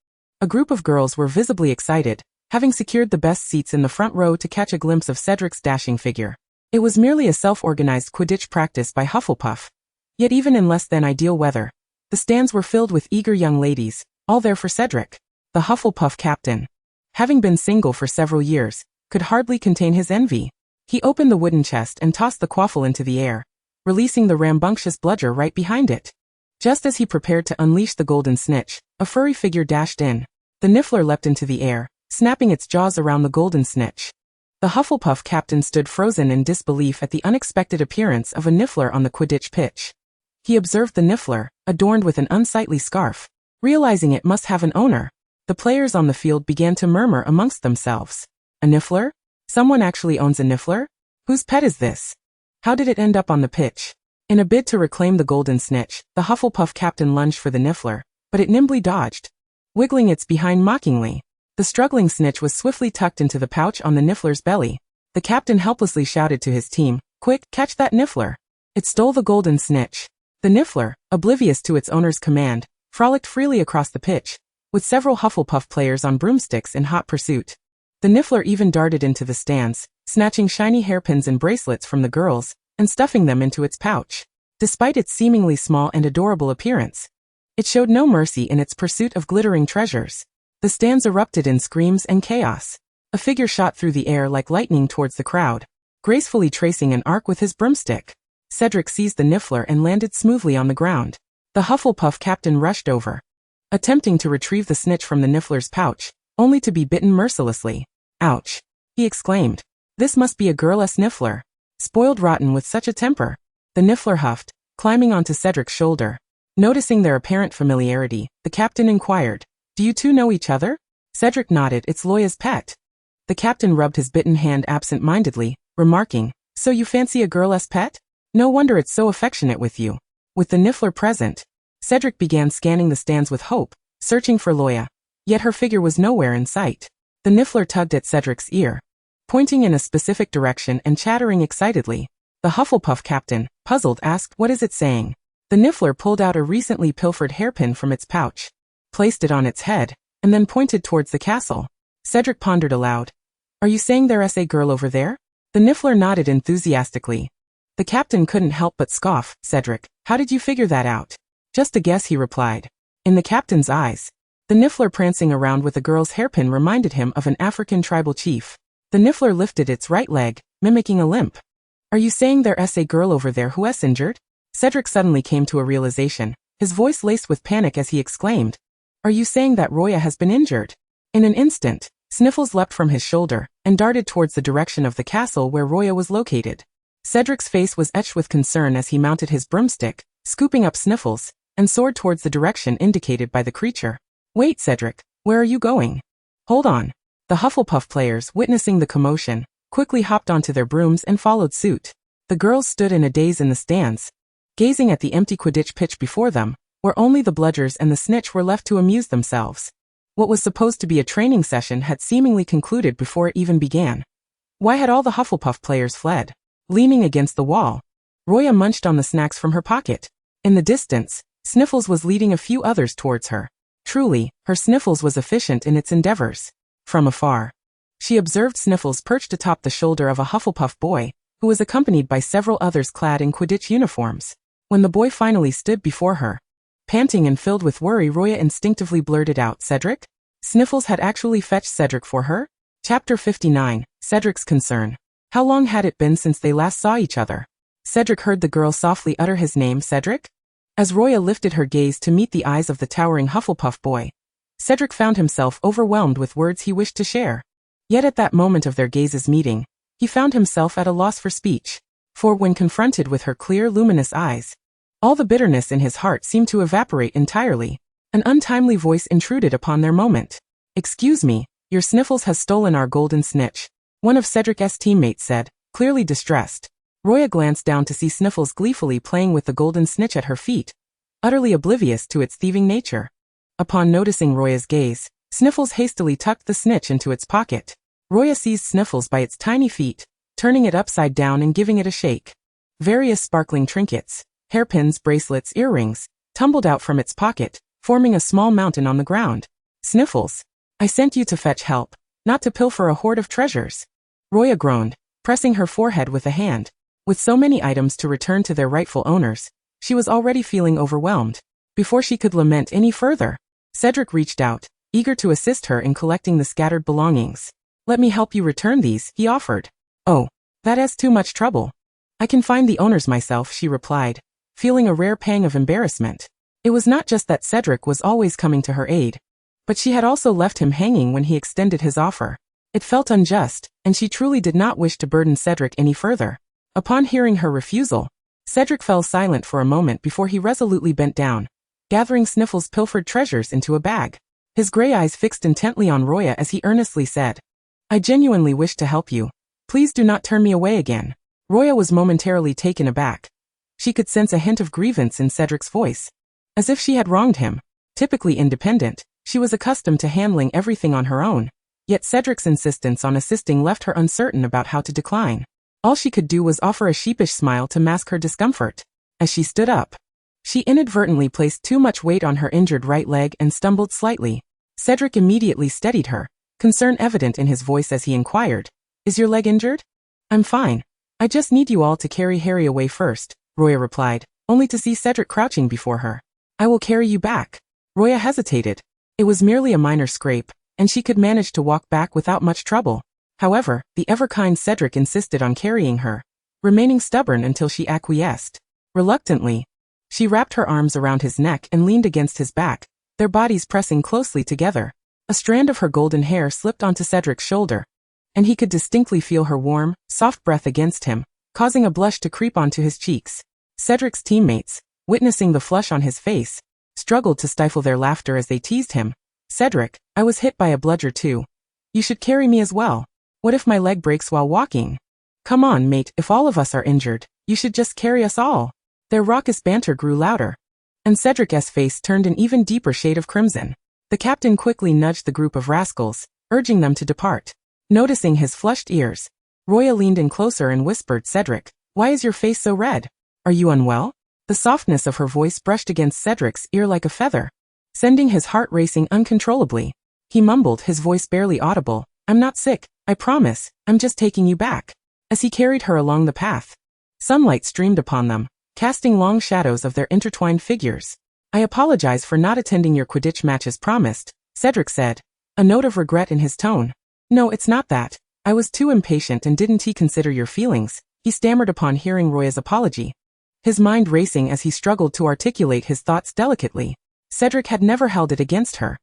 A group of girls were visibly excited, having secured the best seats in the front row to catch a glimpse of Cedric's dashing figure. It was merely a self-organized Quidditch practice by Hufflepuff. Yet even in less than ideal weather, the stands were filled with eager young ladies, all there for Cedric. The Hufflepuff captain, having been single for several years, could hardly contain his envy. He opened the wooden chest and tossed the quaffle into the air, releasing the rambunctious bludger right behind it. Just as he prepared to unleash the golden snitch, a furry figure dashed in. The Niffler leapt into the air, snapping its jaws around the golden snitch. The Hufflepuff captain stood frozen in disbelief at the unexpected appearance of a Niffler on the Quidditch pitch. He observed the Niffler, adorned with an unsightly scarf. Realizing it must have an owner, the players on the field began to murmur amongst themselves. A Niffler? Someone actually owns a Niffler? Whose pet is this? How did it end up on the pitch? In a bid to reclaim the golden snitch, the Hufflepuff captain lunged for the Niffler, but it nimbly dodged, wiggling its behind mockingly. The struggling snitch was swiftly tucked into the pouch on the Niffler's belly. The captain helplessly shouted to his team, "Quick, catch that Niffler!" It stole the golden snitch. The Niffler, oblivious to its owner's command, frolicked freely across the pitch, with several Hufflepuff players on broomsticks in hot pursuit. The Niffler even darted into the stands, snatching shiny hairpins and bracelets from the girls, and stuffing them into its pouch. Despite its seemingly small and adorable appearance, it showed no mercy in its pursuit of glittering treasures. The stands erupted in screams and chaos. A figure shot through the air like lightning towards the crowd, gracefully tracing an arc with his broomstick. Cedric seized the Niffler and landed smoothly on the ground. The Hufflepuff captain rushed over, attempting to retrieve the snitch from the Niffler's pouch, only to be bitten mercilessly. "Ouch!" he exclaimed. "This must be a girl-less Niffler. Spoiled rotten with such a temper." The Niffler huffed, climbing onto Cedric's shoulder. Noticing their apparent familiarity, the captain inquired, "Do you two know each other?" Cedric nodded. "It's Luo Ya's pet." The captain rubbed his bitten hand absent-mindedly, remarking, "So you fancy a girl-esque pet? No wonder it's so affectionate with you." With the Niffler present, Cedric began scanning the stands with hope, searching for Luo Ya. Yet her figure was nowhere in sight. The Niffler tugged at Cedric's ear, pointing in a specific direction and chattering excitedly. The Hufflepuff captain, puzzled, asked, "What is it saying?" The Niffler pulled out a recently pilfered hairpin from its pouch, placed it on its head, and then pointed towards the castle. Cedric pondered aloud. "Are you saying there's a girl over there?" The Niffler nodded enthusiastically. The captain couldn't help but scoff. "Cedric, how did you figure that out?" "Just a guess," he replied. In the captain's eyes, the Niffler prancing around with a girl's hairpin reminded him of an African tribal chief. The Niffler lifted its right leg, mimicking a limp. "Are you saying there's a girl over there who's injured?" Cedric suddenly came to a realization, his voice laced with panic as he exclaimed, "Are you saying that Luo Ya has been injured?" In an instant, Sniffles leapt from his shoulder and darted towards the direction of the castle where Luo Ya was located. Cedric's face was etched with concern as he mounted his broomstick, scooping up Sniffles, and soared towards the direction indicated by the creature. "Wait, Cedric, where are you going?" "Hold on." The Hufflepuff players, witnessing the commotion, quickly hopped onto their brooms and followed suit. The girls stood in a daze in the stands, gazing at the empty Quidditch pitch before them, where only the bludgers and the snitch were left to amuse themselves. What was supposed to be a training session had seemingly concluded before it even began. Why had all the Hufflepuff players fled? Leaning against the wall, Luo Ya munched on the snacks from her pocket. In the distance, Sniffles was leading a few others towards her. Truly, her Sniffles was efficient in its endeavors. From afar, she observed Sniffles perched atop the shoulder of a Hufflepuff boy, who was accompanied by several others clad in Quidditch uniforms. When the boy finally stood before her, panting and filled with worry, Luo Ya instinctively blurted out, "Cedric?" Sniffles had actually fetched Cedric for her? Chapter 59, Cedric's Concern. How long had it been since they last saw each other? Cedric heard the girl softly utter his name, "Cedric?" As Luo Ya lifted her gaze to meet the eyes of the towering Hufflepuff boy, Cedric found himself overwhelmed with words he wished to share. Yet at that moment of their gazes meeting, he found himself at a loss for speech. For when confronted with her clear, luminous eyes, all the bitterness in his heart seemed to evaporate entirely. An untimely voice intruded upon their moment. "Excuse me, your Sniffles has stolen our golden snitch," one of Cedric's teammates said, clearly distressed. Luo Ya glanced down to see Sniffles gleefully playing with the golden snitch at her feet, utterly oblivious to its thieving nature. Upon noticing Luo Ya's gaze, Sniffles hastily tucked the snitch into its pocket. Luo Ya seized Sniffles by its tiny feet, turning it upside down and giving it a shake. Various sparkling trinkets, hairpins, bracelets, earrings, tumbled out from its pocket, forming a small mountain on the ground. "Sniffles, I sent you to fetch help, not to pilfer a hoard of treasures." Luo Ya groaned, pressing her forehead with a hand. With so many items to return to their rightful owners, she was already feeling overwhelmed. Before she could lament any further, Cedric reached out, eager to assist her in collecting the scattered belongings. "Let me help you return these," he offered. "Oh, that is too much trouble. I can find the owners myself," she replied, feeling a rare pang of embarrassment. It was not just that Cedric was always coming to her aid, but she had also left him hanging when he extended his offer. It felt unjust, and she truly did not wish to burden Cedric any further. Upon hearing her refusal, Cedric fell silent for a moment before he resolutely bent down, gathering Sniffles' pilfered treasures into a bag. His gray eyes fixed intently on Luo Ya as he earnestly said, "I genuinely wish to help you. Please do not turn me away again." Luo Ya was momentarily taken aback. She could sense a hint of grievance in Cedric's voice. As if she had wronged him. Typically independent, she was accustomed to handling everything on her own. Yet Cedric's insistence on assisting left her uncertain about how to decline. All she could do was offer a sheepish smile to mask her discomfort. As she stood up, she inadvertently placed too much weight on her injured right leg and stumbled slightly. Cedric immediately steadied her, concern evident in his voice as he inquired, "Is your leg injured?" "I'm fine. I just need you all to carry Harry away first," Luo Ya replied, only to see Cedric crouching before her. "I will carry you back." Luo Ya hesitated. It was merely a minor scrape, and she could manage to walk back without much trouble. However, the ever-kind Cedric insisted on carrying her, remaining stubborn until she acquiesced. Reluctantly, she wrapped her arms around his neck and leaned against his back, their bodies pressing closely together. A strand of her golden hair slipped onto Cedric's shoulder, and he could distinctly feel her warm, soft breath against him, causing a blush to creep onto his cheeks. Cedric's teammates, witnessing the flush on his face, struggled to stifle their laughter as they teased him. Cedric, I was hit by a bludger too. You should carry me as well. What if my leg breaks while walking? Come on, mate, if all of us are injured, you should just carry us all. Their raucous banter grew louder, and Cedric's face turned an even deeper shade of crimson. The captain quickly nudged the group of rascals, urging them to depart. Noticing his flushed ears, Roya leaned in closer and whispered, Cedric, why is your face so red? Are you unwell? The softness of her voice brushed against Cedric's ear like a feather, sending his heart racing uncontrollably. He mumbled, his voice barely audible, I'm not sick, I promise, I'm just taking you back. As he carried her along the path, sunlight streamed upon them, casting long shadows of their intertwined figures. I apologize for not attending your Quidditch match as promised, Cedric said, a note of regret in his tone. No, it's not that. I was too impatient and didn't consider your feelings, he stammered upon hearing Roya's apology, his mind racing as he struggled to articulate his thoughts delicately. Cedric had never held it against her.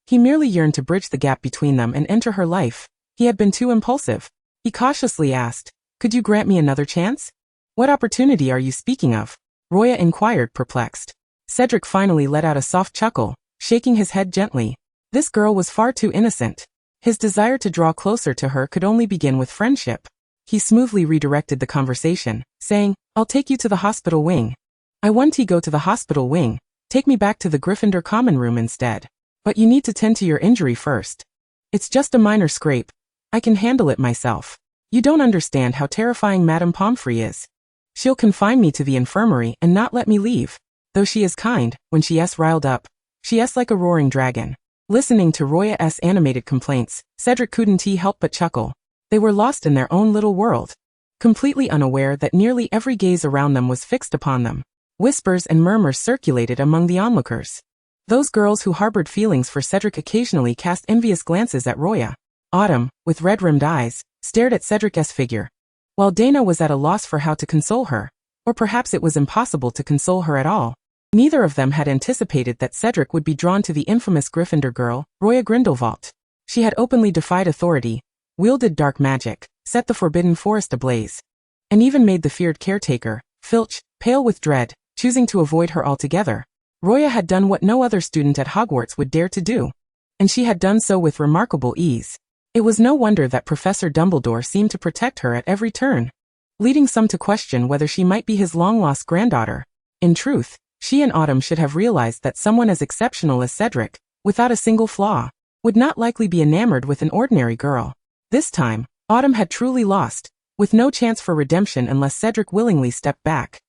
He merely yearned to bridge the gap between them and enter her life. He had been too impulsive. He cautiously asked, could you grant me another chance? What opportunity are you speaking of? Roya inquired, perplexed. Cedric finally let out a soft chuckle, shaking his head gently. This girl was far too innocent. His desire to draw closer to her could only begin with friendship. He smoothly redirected the conversation, saying, I'll take you to the hospital wing. I want to go to the hospital wing. Take me back to the Gryffindor common room instead. But you need to tend to your injury first. It's just a minor scrape. I can handle it myself. You don't understand how terrifying Madame Pomfrey is. She'll confine me to the infirmary and not let me leave. Though she is kind, when she's riled up, she's like a roaring dragon. Listening to Roya's animated complaints, Cedric couldn't help but chuckle. They were lost in their own little world, completely unaware that nearly every gaze around them was fixed upon them. Whispers and murmurs circulated among the onlookers. Those girls who harbored feelings for Cedric occasionally cast envious glances at Roya. Autumn, with red-rimmed eyes, stared at Cedric's figure, while Dana was at a loss for how to console her, or perhaps it was impossible to console her at all. Neither of them had anticipated that Cedric would be drawn to the infamous Gryffindor girl, Roya Grindelwald. She had openly defied authority, wielded dark magic, set the forbidden forest ablaze, and even made the feared caretaker, Filch, pale with dread, choosing to avoid her altogether. Roya had done what no other student at Hogwarts would dare to do, and she had done so with remarkable ease. It was no wonder that Professor Dumbledore seemed to protect her at every turn, leading some to question whether she might be his long-lost granddaughter. In truth, she and Autumn should have realized that someone as exceptional as Cedric, without a single flaw, would not likely be enamored with an ordinary girl. This time, Autumn had truly lost, with no chance for redemption unless Cedric willingly stepped back.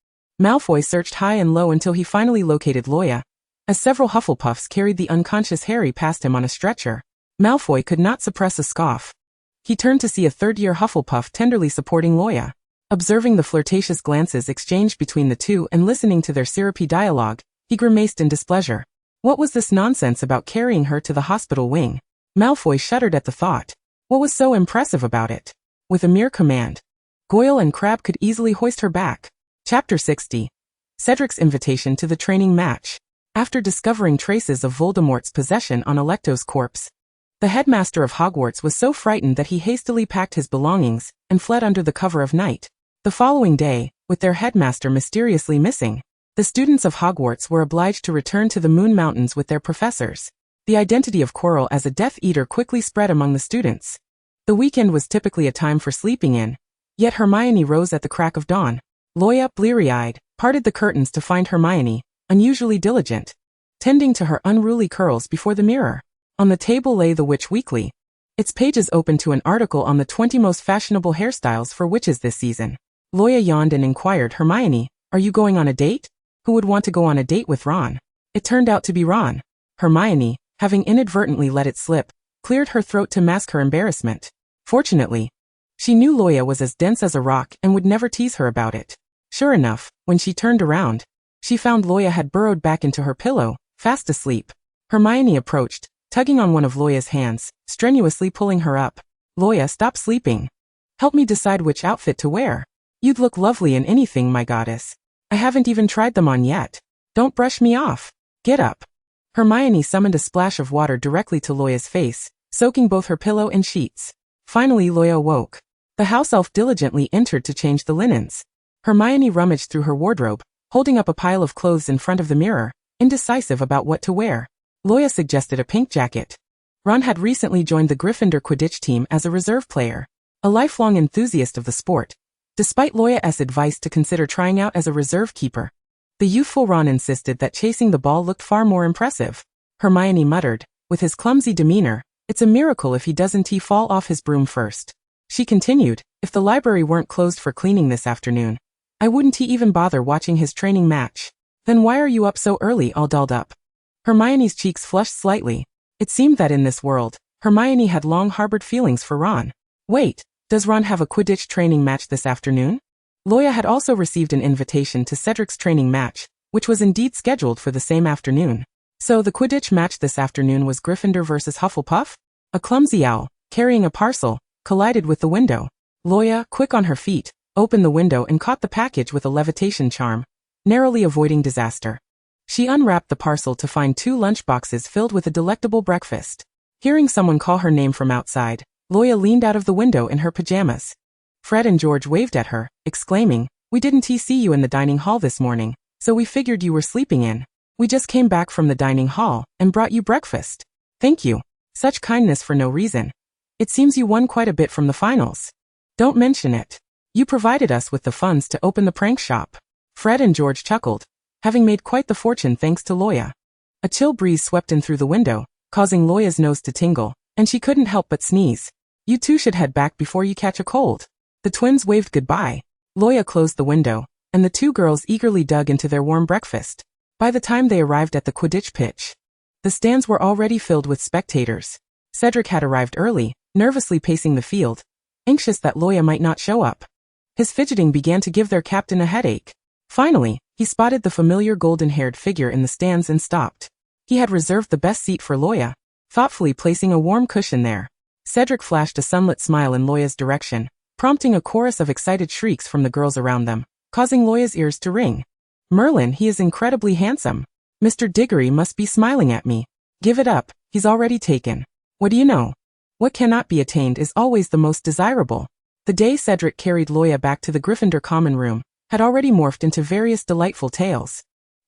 Malfoy searched high and low until he finally located Luo Ya, as several Hufflepuffs carried the unconscious Harry past him on a stretcher. Malfoy could not suppress a scoff. He turned to see a third-year Hufflepuff tenderly supporting Luo Ya. Observing the flirtatious glances exchanged between the two and listening to their syrupy dialogue, he grimaced in displeasure. What was this nonsense about carrying her to the hospital wing? Malfoy shuddered at the thought. What was so impressive about it? With a mere command, Goyle and Crabbe could easily hoist her back. Chapter 60. Cedric's invitation to the training match. After discovering traces of Voldemort's possession on Alecto's corpse, the headmaster of Hogwarts was so frightened that he hastily packed his belongings and fled under the cover of night. The following day, with their headmaster mysteriously missing, the students of Hogwarts were obliged to return to the Moon Mountains with their professors. The identity of Quirrell as a Death Eater quickly spread among the students. The weekend was typically a time for sleeping in, yet Hermione rose at the crack of dawn. Luo Ya, bleary-eyed, parted the curtains to find Hermione, unusually diligent, tending to her unruly curls before the mirror. On the table lay the Witch Weekly, its pages open to an article on the 20 most fashionable hairstyles for witches this season. Luo Ya yawned and inquired, Hermione, are you going on a date? Who would want to go on a date with Ron? It turned out to be Ron. Hermione, having inadvertently let it slip, cleared her throat to mask her embarrassment. Fortunately, she knew Luo Ya was as dense as a rock and would never tease her about it. Sure enough, when she turned around, she found Luo Ya had burrowed back into her pillow, fast asleep. Hermione approached, tugging on one of Luo Ya's hands, strenuously pulling her up. Luo Ya, stop sleeping. Help me decide which outfit to wear. You'd look lovely in anything, my goddess. I haven't even tried them on yet. Don't brush me off. Get up. Hermione summoned a splash of water directly to Luo Ya's face, soaking both her pillow and sheets. Finally Luo Ya awoke. The house elf diligently entered to change the linens. Hermione rummaged through her wardrobe, holding up a pile of clothes in front of the mirror, indecisive about what to wear. Luo Ya suggested a pink jacket. Ron had recently joined the Gryffindor Quidditch team as a reserve player, a lifelong enthusiast of the sport. Despite Luo Ya's advice to consider trying out as a reserve keeper, the youthful Ron insisted that chasing the ball looked far more impressive. Hermione muttered, with his clumsy demeanor, "It's a miracle if he doesn't fall off his broom first." She continued, "If the library weren't closed for cleaning this afternoon, I wouldn't even bother watching his training match. Then why are you up so early all dolled up?" Hermione's cheeks flushed slightly. It seemed that in this world, Hermione had long harbored feelings for Ron. Wait, does Ron have a Quidditch training match this afternoon? Luo Ya had also received an invitation to Cedric's training match, which was indeed scheduled for the same afternoon. So the Quidditch match this afternoon was Gryffindor versus Hufflepuff? A clumsy owl, carrying a parcel, collided with the window. Luo Ya, quick on her feet, opened the window and caught the package with a levitation charm, narrowly avoiding disaster. She unwrapped the parcel to find 2 lunchboxes filled with a delectable breakfast. Hearing someone call her name from outside, Luo Ya leaned out of the window in her pajamas. Fred and George waved at her, exclaiming, "We didn't see you in the dining hall this morning, so we figured you were sleeping in. We just came back from the dining hall and brought you breakfast. Thank you. Such kindness for no reason. It seems you won quite a bit from the finals. Don't mention it. You provided us with the funds to open the prank shop." Fred and George chuckled, having made quite the fortune thanks to Luo Ya. A chill breeze swept in through the window, causing Luo Ya's nose to tingle, and she couldn't help but sneeze. "You two should head back before you catch a cold." The twins waved goodbye. Luo Ya closed the window, and the 2 girls eagerly dug into their warm breakfast. By the time they arrived at the Quidditch pitch, the stands were already filled with spectators. Cedric had arrived early, nervously pacing the field, anxious that Luo Ya might not show up. His fidgeting began to give their captain a headache. Finally, he spotted the familiar golden-haired figure in the stands and stopped. He had reserved the best seat for Luo Ya, thoughtfully placing a warm cushion there. Cedric flashed a sunlit smile in Luo Ya's direction, prompting a chorus of excited shrieks from the girls around them, causing Luo Ya's ears to ring. "Merlin, he is incredibly handsome. Mr. Diggory must be smiling at me. Give it up, he's already taken. What do you know? What cannot be attained is always the most desirable." The day Cedric carried Luo Ya back to the Gryffindor common room had already morphed into various delightful tales.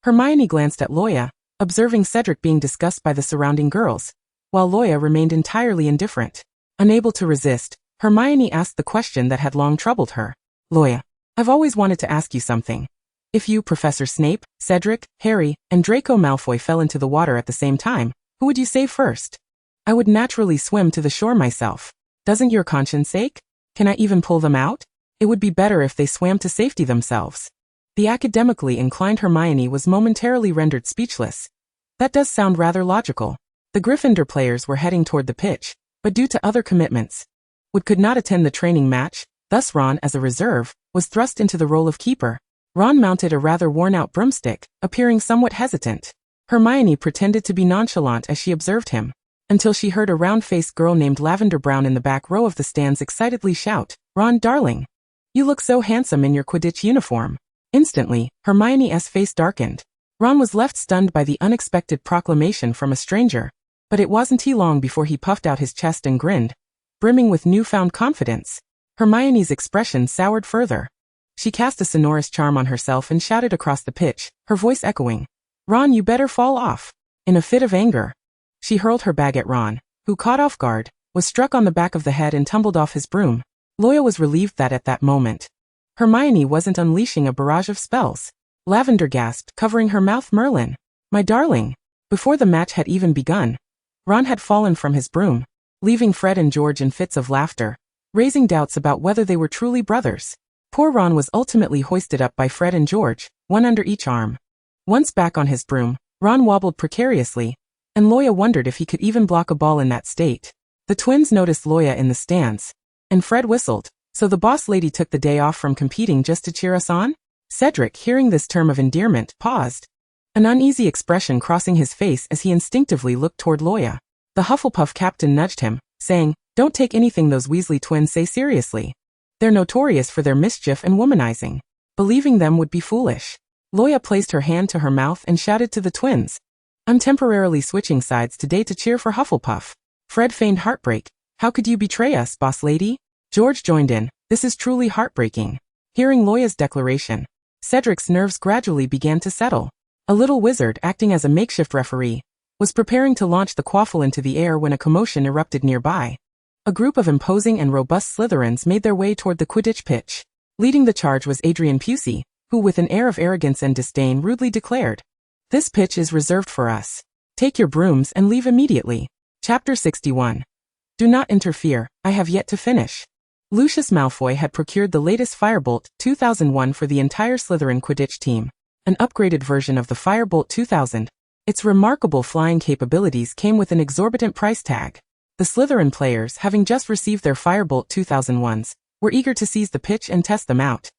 Hermione glanced at Luo Ya, observing Cedric being discussed by the surrounding girls, while Luo Ya remained entirely indifferent. Unable to resist, Hermione asked the question that had long troubled her. "Luo Ya, I've always wanted to ask you something. If you, Professor Snape, Cedric, Harry, and Draco Malfoy fell into the water at the same time, who would you save first?" "I would naturally swim to the shore myself. Doesn't your conscience ache? Can I even pull them out? It would be better if they swam to safety themselves." The academically inclined Hermione was momentarily rendered speechless. That does sound rather logical. The Gryffindor players were heading toward the pitch, but due to other commitments, could not attend the training match. Thus Ron, as a reserve, was thrust into the role of keeper. Ron mounted a rather worn-out broomstick, appearing somewhat hesitant. Hermione pretended to be nonchalant as she observed him, until she heard a round-faced girl named Lavender Brown in the back row of the stands excitedly shout, "Ron, darling! You look so handsome in your Quidditch uniform." Instantly, Hermione's face darkened. Ron was left stunned by the unexpected proclamation from a stranger, but it wasn't long before he puffed out his chest and grinned, brimming with newfound confidence. Hermione's expression soured further. She cast a sonorous charm on herself and shouted across the pitch, her voice echoing, "Ron, you better fall off." In a fit of anger, she hurled her bag at Ron, who, caught off guard, was struck on the back of the head and tumbled off his broom. Luo Ya was relieved that at that moment, Hermione wasn't unleashing a barrage of spells. Lavender gasped, covering her mouth. "Merlin, my darling." Before the match had even begun, Ron had fallen from his broom, leaving Fred and George in fits of laughter, raising doubts about whether they were truly brothers. Poor Ron was ultimately hoisted up by Fred and George, one under each arm. Once back on his broom, Ron wobbled precariously, and Luo Ya wondered if he could even block a ball in that state. The twins noticed Luo Ya in the stands, and Fred whistled, "So the boss lady took the day off from competing just to cheer us on?" Cedric, hearing this term of endearment, paused, an uneasy expression crossing his face as he instinctively looked toward Luo Ya. The Hufflepuff captain nudged him, saying, "Don't take anything those Weasley twins say seriously. They're notorious for their mischief and womanizing. Believing them would be foolish." Luo Ya placed her hand to her mouth and shouted to the twins, "I'm temporarily switching sides today to cheer for Hufflepuff." Fred feigned heartbreak. "How could you betray us, boss lady?" George joined in, "This is truly heartbreaking." Hearing Luo Ya's declaration, Cedric's nerves gradually began to settle. A little wizard, acting as a makeshift referee, was preparing to launch the quaffle into the air when a commotion erupted nearby. A group of imposing and robust Slytherins made their way toward the Quidditch pitch. Leading the charge was Adrian Pusey, who with an air of arrogance and disdain rudely declared, "This pitch is reserved for us. Take your brooms and leave immediately." Chapter 61. Do not interfere, I have yet to finish. Lucius Malfoy had procured the latest Firebolt 2001 for the entire Slytherin Quidditch team, an upgraded version of the Firebolt 2000. Its remarkable flying capabilities came with an exorbitant price tag. The Slytherin players, having just received their Firebolt 2001s, were eager to seize the pitch and test them out.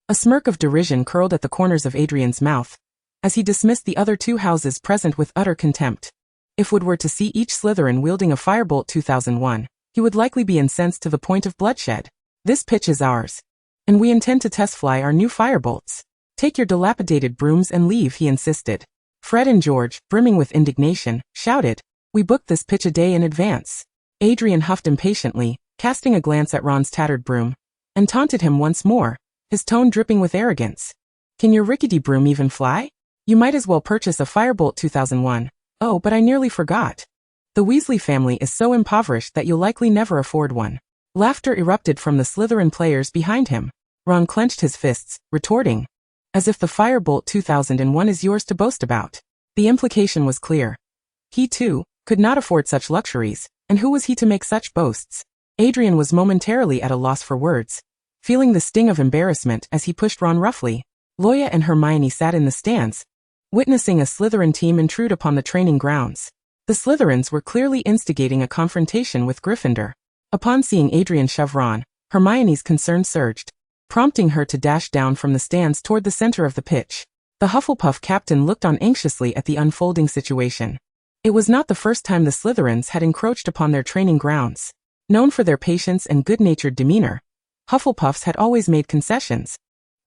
A smirk of derision curled at the corners of Adrian's mouth, as he dismissed the other two houses present with utter contempt. If Wood were to see each Slytherin wielding a Firebolt 2001, he would likely be incensed to the point of bloodshed. This pitch is ours, and we intend to test fly our new Firebolts. Take your dilapidated brooms and leave, he insisted. Fred and George, brimming with indignation, shouted, "We booked this pitch a day in advance." Adrian huffed impatiently, casting a glance at Ron's tattered broom, and taunted him once more, his tone dripping with arrogance. "Can your rickety broom even fly? You might as well purchase a Firebolt 2001. Oh, but I nearly forgot. The Weasley family is so impoverished that you'll likely never afford one." Laughter erupted from the Slytherin players behind him. Ron clenched his fists, retorting, "As if the Firebolt 2001 is yours to boast about." The implication was clear. He, too, could not afford such luxuries, and who was he to make such boasts? Adrian was momentarily at a loss for words, feeling the sting of embarrassment as he pushed Ron roughly. Luo Ya and Hermione sat in the stands, witnessing a Slytherin team intrude upon the training grounds. The Slytherins were clearly instigating a confrontation with Gryffindor. Upon seeing Adrian shove Ron, Hermione's concern surged, prompting her to dash down from the stands toward the center of the pitch. The Hufflepuff captain looked on anxiously at the unfolding situation. It was not the first time the Slytherins had encroached upon their training grounds. Known for their patience and good-natured demeanor, Hufflepuffs had always made concessions.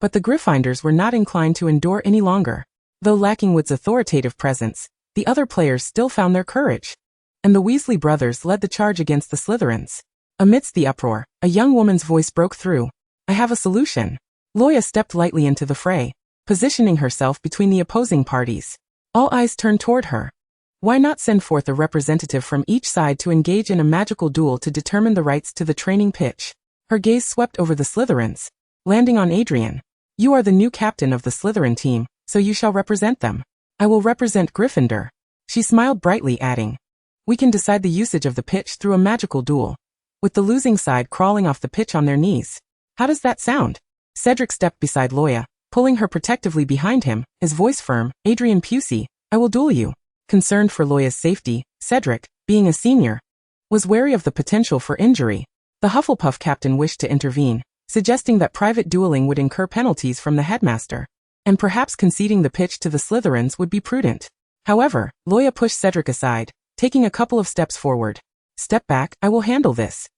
But the Gryffindors were not inclined to endure any longer. Though lacking Wood's authoritative presence, the other players still found their courage. And the Weasley brothers led the charge against the Slytherins. Amidst the uproar, a young woman's voice broke through. "I have a solution." Luo Ya stepped lightly into the fray, positioning herself between the opposing parties. All eyes turned toward her. Why not send forth a representative from each side to engage in a magical duel to determine the rights to the training pitch? Her gaze swept over the Slytherins, landing on Adrian. "You are the new captain of the Slytherin team, so you shall represent them." "I will represent Gryffindor." She smiled brightly, adding, "We can decide the usage of the pitch through a magical duel, with the losing side crawling off the pitch on their knees. How does that sound?" Cedric stepped beside Luo Ya, pulling her protectively behind him, his voice firm. "Adrian Pusey, I will duel you." Concerned for Luo Ya's safety, Cedric, being a senior, was wary of the potential for injury. The Hufflepuff captain wished to intervene, suggesting that private dueling would incur penalties from the headmaster, and perhaps conceding the pitch to the Slytherins would be prudent. However, Luo Ya pushed Cedric aside, taking a couple of steps forward. "Step back, I will handle this."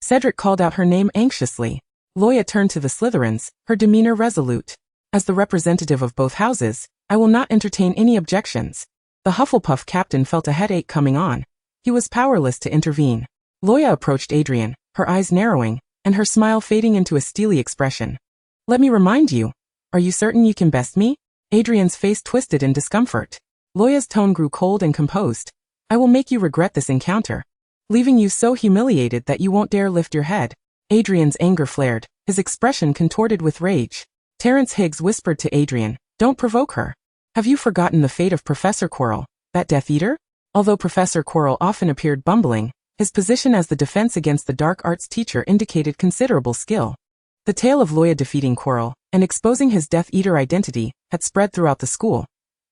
Cedric called out her name anxiously. Luo Ya turned to the Slytherins, her demeanor resolute. "As the representative of both houses, I will not entertain any objections." The Hufflepuff captain felt a headache coming on. He was powerless to intervene. Luo Ya approached Adrian, her eyes narrowing, and her smile fading into a steely expression. "Let me remind you, are you certain you can best me?" Adrian's face twisted in discomfort. Luo Ya's tone grew cold and composed. "I will make you regret this encounter, leaving you so humiliated that you won't dare lift your head." Adrian's anger flared, his expression contorted with rage. Terence Higgs whispered to Adrian, "Don't provoke her. Have you forgotten the fate of Professor Quirrell, that Death Eater?" Although Professor Quirrell often appeared bumbling, his position as the defense against the dark arts teacher indicated considerable skill. The tale of Luo Ya defeating Quirrell and exposing his Death Eater identity had spread throughout the school.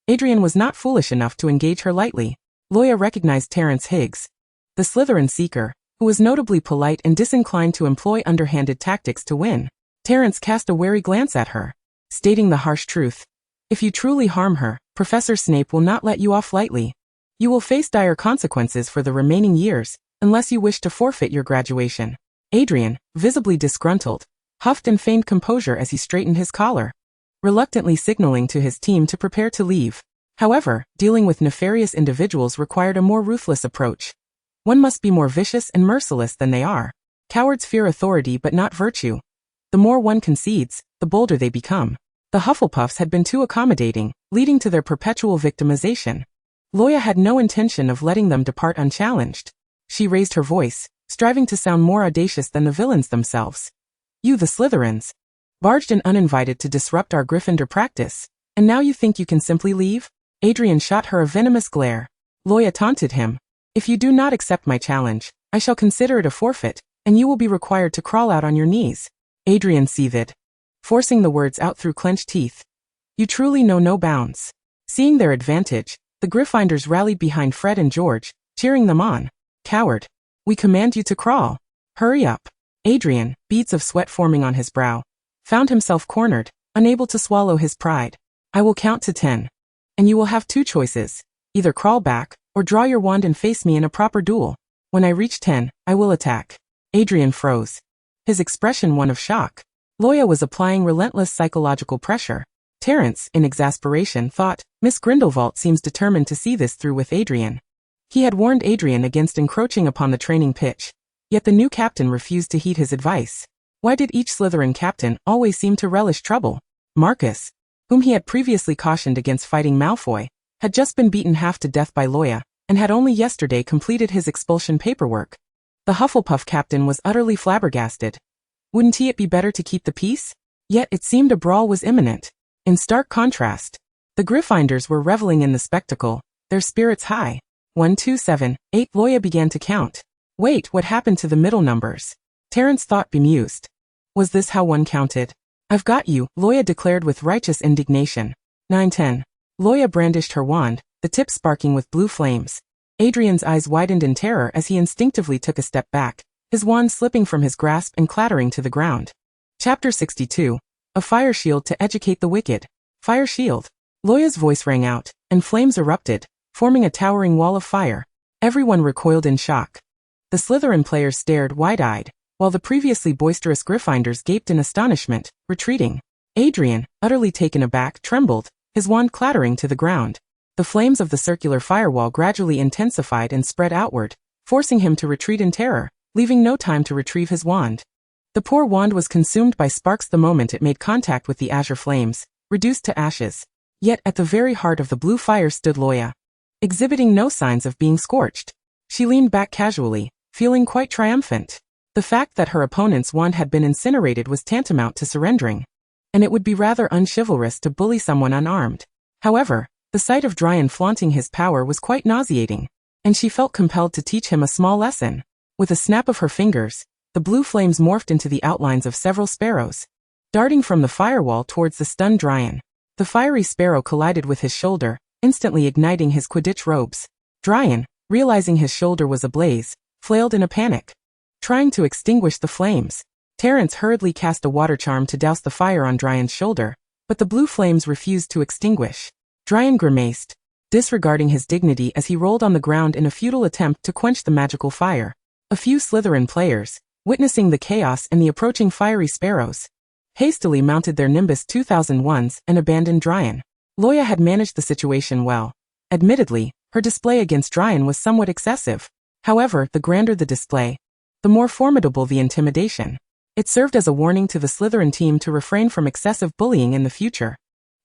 Adrian was not foolish enough to engage her lightly. Luo Ya recognized Terence Higgs, the Slytherin seeker, who was notably polite and disinclined to employ underhanded tactics to win. Terence cast a wary glance at her, stating the harsh truth. "If you truly harm her, Professor Snape will not let you off lightly. You will face dire consequences for the remaining years, unless you wish to forfeit your graduation." Adrian, visibly disgruntled, huffed and feigned composure as he straightened his collar, reluctantly signaling to his team to prepare to leave. However, dealing with nefarious individuals required a more ruthless approach. One must be more vicious and merciless than they are. Cowards fear authority but not virtue. The more one concedes, the bolder they become. The Hufflepuffs had been too accommodating, leading to their perpetual victimization. Luo Ya had no intention of letting them depart unchallenged. She raised her voice, striving to sound more audacious than the villains themselves. You, the Slytherins, barged in uninvited to disrupt our Gryffindor practice, and now you think you can simply leave? Adrian shot her a venomous glare. Luo Ya taunted him. If you do not accept my challenge, I shall consider it a forfeit, and you will be required to crawl out on your knees. Adrian seethed, forcing the words out through clenched teeth. You truly know no bounds. Seeing their advantage, the Gryffindors rallied behind Fred and George, cheering them on. Coward. We command you to crawl. Hurry up. Adrian, beads of sweat forming on his brow, found himself cornered, unable to swallow his pride. I will count to 10. And you will have two choices. Either crawl back, or draw your wand and face me in a proper duel. When I reach 10, I will attack. Adrian froze, his expression one of shock. Luo Ya was applying relentless psychological pressure. Terence, in exasperation, thought, Miss Grindelwald seems determined to see this through with Adrian. He had warned Adrian against encroaching upon the training pitch, yet the new captain refused to heed his advice. Why did each Slytherin captain always seem to relish trouble? Marcus, whom he had previously cautioned against fighting Malfoy, had just been beaten half to death by Luo Ya, and had only yesterday completed his expulsion paperwork. The Hufflepuff captain was utterly flabbergasted. Wouldn't it be better to keep the peace? Yet it seemed a brawl was imminent. In stark contrast, the Gryffindors were reveling in the spectacle, their spirits high. 1, 2, 7, 8. Luo Ya began to count. Wait, what happened to the middle numbers? Terence thought bemused. Was this how one counted? I've got you, Luo Ya declared with righteous indignation. 9, 10. Luo Ya brandished her wand, the tip sparking with blue flames. Adrian's eyes widened in terror as he instinctively took a step back, his wand slipping from his grasp and clattering to the ground. Chapter 62. A fire shield to educate the wicked. Fire shield. Luo Ya's voice rang out, and flames erupted, forming a towering wall of fire. Everyone recoiled in shock. The Slytherin players stared wide-eyed, while the previously boisterous Gryffindors gaped in astonishment, retreating. Adrian, utterly taken aback, trembled, his wand clattering to the ground. The flames of the circular firewall gradually intensified and spread outward, forcing him to retreat in terror, leaving no time to retrieve his wand. The poor wand was consumed by sparks the moment it made contact with the azure flames, reduced to ashes. Yet at the very heart of the blue fire stood Luo Ya, exhibiting no signs of being scorched. She leaned back casually, feeling quite triumphant. The fact that her opponent's wand had been incinerated was tantamount to surrendering, and it would be rather unchivalrous to bully someone unarmed. However, the sight of Dryan flaunting his power was quite nauseating, and she felt compelled to teach him a small lesson. With a snap of her fingers, the blue flames morphed into the outlines of several sparrows, darting from the firewall towards the stunned Dryan. The fiery sparrow collided with his shoulder, instantly igniting his Quidditch robes. Dryan, realizing his shoulder was ablaze, flailed in a panic, trying to extinguish the flames. Terence hurriedly cast a water charm to douse the fire on Dryan's shoulder, but the blue flames refused to extinguish. Dryan grimaced, disregarding his dignity as he rolled on the ground in a futile attempt to quench the magical fire. A few Slytherin players, witnessing the chaos and the approaching fiery sparrows, hastily mounted their Nimbus 2001s and abandoned Dryan. Luo Ya had managed the situation well. Admittedly, her display against Dryan was somewhat excessive. However, the grander the display, the more formidable the intimidation. It served as a warning to the Slytherin team to refrain from excessive bullying in the future.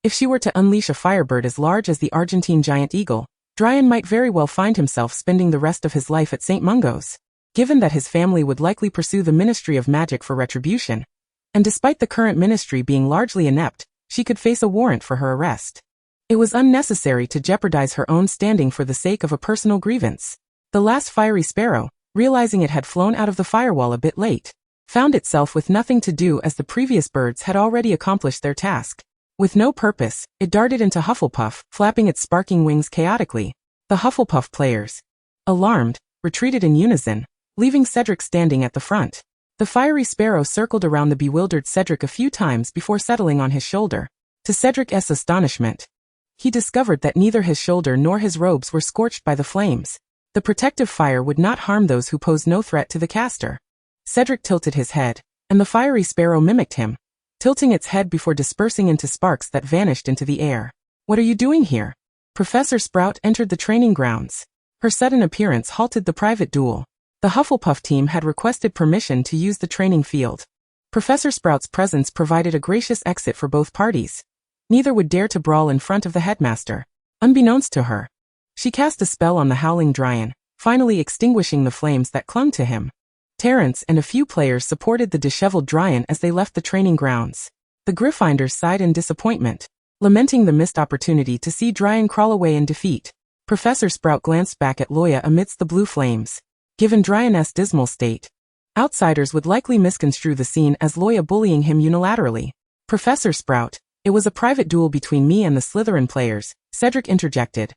If she were to unleash a firebird as large as the Argentine giant eagle, Dryan might very well find himself spending the rest of his life at St. Mungo's. Given that his family would likely pursue the Ministry of Magic for retribution, and despite the current ministry being largely inept, she could face a warrant for her arrest. It was unnecessary to jeopardize her own standing for the sake of a personal grievance. The last fiery sparrow, realizing it had flown out of the firewall a bit late, found itself with nothing to do as the previous birds had already accomplished their task. With no purpose, it darted into Hufflepuff, flapping its sparking wings chaotically. The Hufflepuff players, alarmed, retreated in unison, leaving Cedric standing at the front. The fiery sparrow circled around the bewildered Cedric a few times before settling on his shoulder. To Cedric's astonishment, he discovered that neither his shoulder nor his robes were scorched by the flames. The protective fire would not harm those who posed no threat to the caster. Cedric tilted his head, and the fiery sparrow mimicked him, tilting its head before dispersing into sparks that vanished into the air. What are you doing here? Professor Sprout entered the training grounds. Her sudden appearance halted the private duel. The Hufflepuff team had requested permission to use the training field. Professor Sprout's presence provided a gracious exit for both parties. Neither would dare to brawl in front of the headmaster. Unbeknownst to her, she cast a spell on the howling Dryan, finally extinguishing the flames that clung to him. Terence and a few players supported the disheveled Dryan as they left the training grounds. The Gryffindors sighed in disappointment, lamenting the missed opportunity to see Dryan crawl away in defeat. Professor Sprout glanced back at Luo Ya amidst the blue flames. Given Dryan's dismal state, outsiders would likely misconstrue the scene as Luo Ya bullying him unilaterally. Professor Sprout, it was a private duel between me and the Slytherin players, Cedric interjected.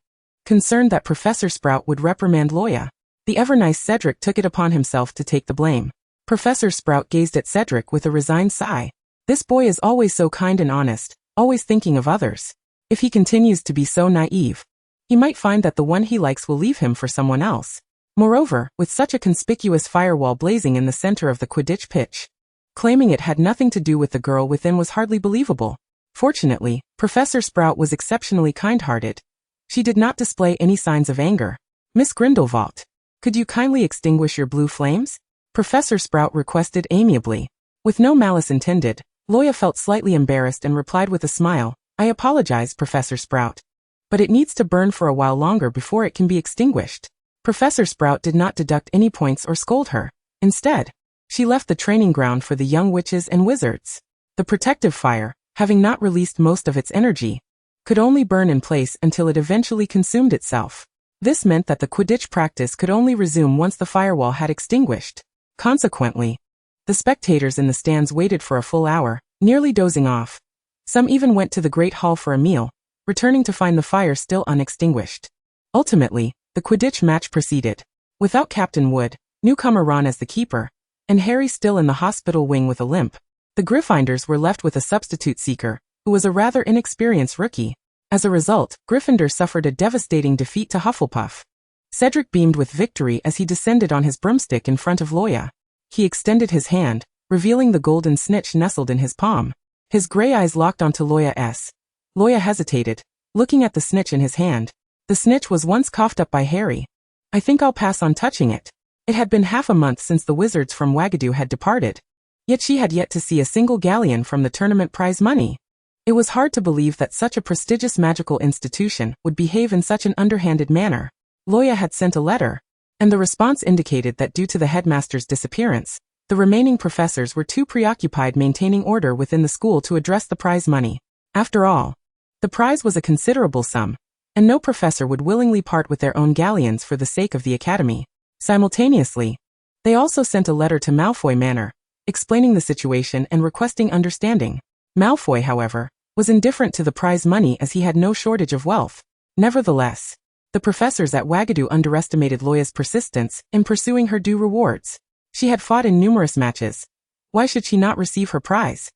Concerned that Professor Sprout would reprimand Luo Ya, the ever-nice Cedric took it upon himself to take the blame. Professor Sprout gazed at Cedric with a resigned sigh. This boy is always so kind and honest, always thinking of others. If he continues to be so naive, he might find that the one he likes will leave him for someone else. Moreover, with such a conspicuous firewall blazing in the center of the Quidditch pitch, claiming it had nothing to do with the girl within was hardly believable. Fortunately, Professor Sprout was exceptionally kind-hearted. She did not display any signs of anger. Miss Grindelwald, could you kindly extinguish your blue flames? Professor Sprout requested amiably. With no malice intended, Luo Ya felt slightly embarrassed and replied with a smile, I apologize, Professor Sprout. But it needs to burn for a while longer before it can be extinguished. Professor Sprout did not deduct any points or scold her. Instead, she left the training ground for the young witches and wizards. The protective fire, having not released most of its energy, could only burn in place until it eventually consumed itself. This meant that the Quidditch practice could only resume once the firewall had extinguished. Consequently, the spectators in the stands waited for a full hour, nearly dozing off. Some even went to the Great Hall for a meal, returning to find the fire still unextinguished. Ultimately, the Quidditch match proceeded. Without Captain Wood, newcomer Ron as the keeper, and Harry still in the hospital wing with a limp, the Gryffindors were left with a substitute seeker, who was a rather inexperienced rookie. As a result, Gryffindor suffered a devastating defeat to Hufflepuff. Cedric beamed with victory as he descended on his broomstick in front of Luo Ya. He extended his hand, revealing the golden snitch nestled in his palm. His gray eyes locked onto Luo Ya's. Luo Ya hesitated, looking at the snitch in his hand. The snitch was once coughed up by Harry. I think I'll pass on touching it. It had been half a month since the wizards from Wagadu had departed. Yet she had yet to see a single galleon from the tournament prize money. It was hard to believe that such a prestigious magical institution would behave in such an underhanded manner. Luo Ya had sent a letter, and the response indicated that due to the headmaster's disappearance, the remaining professors were too preoccupied maintaining order within the school to address the prize money. After all, the prize was a considerable sum, and no professor would willingly part with their own galleons for the sake of the academy. Simultaneously, they also sent a letter to Malfoy Manor, explaining the situation and requesting understanding. Malfoy, however, was indifferent to the prize money as he had no shortage of wealth. Nevertheless, the professors at Wagadu underestimated Luo Ya's persistence in pursuing her due rewards. She had fought in numerous matches. Why should she not receive her prize?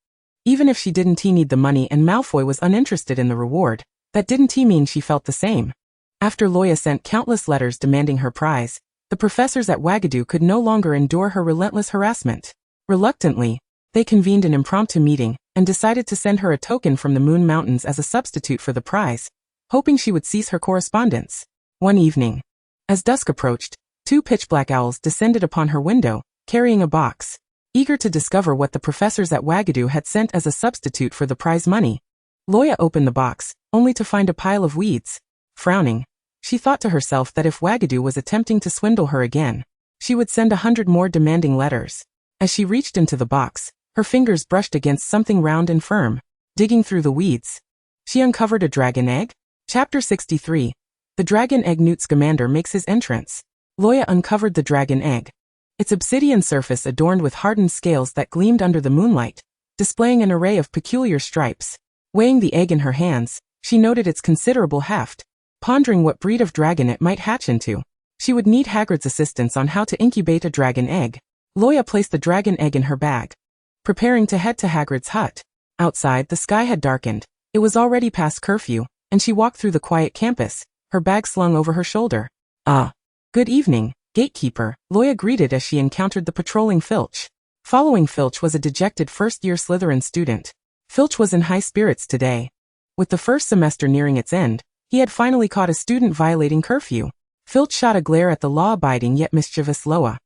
Even if she didn't need the money and Malfoy was uninterested in the reward, that didn't mean she felt the same. After Luo Ya sent countless letters demanding her prize, the professors at Wagadu could no longer endure her relentless harassment. Reluctantly, they convened an impromptu meeting and decided to send her a token from the Moon Mountains as a substitute for the prize, hoping she would cease her correspondence. One evening, as dusk approached, two pitch-black owls descended upon her window, carrying a box. Eager to discover what the professors at Wagadu had sent as a substitute for the prize money, Luo Ya opened the box, only to find a pile of weeds. Frowning, she thought to herself that if Wagadu was attempting to swindle her again, she would send 100 more demanding letters. As she reached into the box, her fingers brushed against something round and firm. Digging through the weeds, she uncovered a dragon egg. Chapter 63. The dragon egg. Newt Scamander makes his entrance. Luo Ya uncovered the dragon egg. Its obsidian surface adorned with hardened scales that gleamed under the moonlight, displaying an array of peculiar stripes. Weighing the egg in her hands, she noted its considerable heft. Pondering what breed of dragon it might hatch into, she would need Hagrid's assistance on how to incubate a dragon egg. Luo Ya placed the dragon egg in her bag, preparing to head to Hagrid's hut. Outside, the sky had darkened. It was already past curfew, and she walked through the quiet campus, her bag slung over her shoulder. Good evening, gatekeeper, Luo Ya greeted as she encountered the patrolling Filch. Following Filch was a dejected first-year Slytherin student. Filch was in high spirits today. With the first semester nearing its end, he had finally caught a student violating curfew. Filch shot a glare at the law-abiding yet mischievous Luo Ya,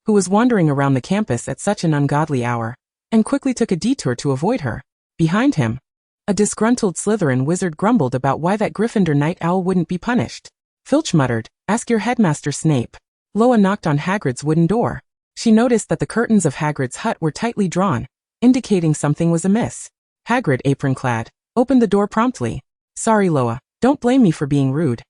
who was wandering around the campus at such an ungodly hour, and quickly took a detour to avoid her. Behind him, A disgruntled Slytherin wizard grumbled about why that Gryffindor night owl wouldn't be punished. Filch muttered, "Ask your headmaster Snape." Loa knocked on Hagrid's wooden door. She noticed that the curtains of Hagrid's hut were tightly drawn, indicating something was amiss. Hagrid, apron-clad, opened the door promptly. "Sorry, Loa. Don't blame me for being rude.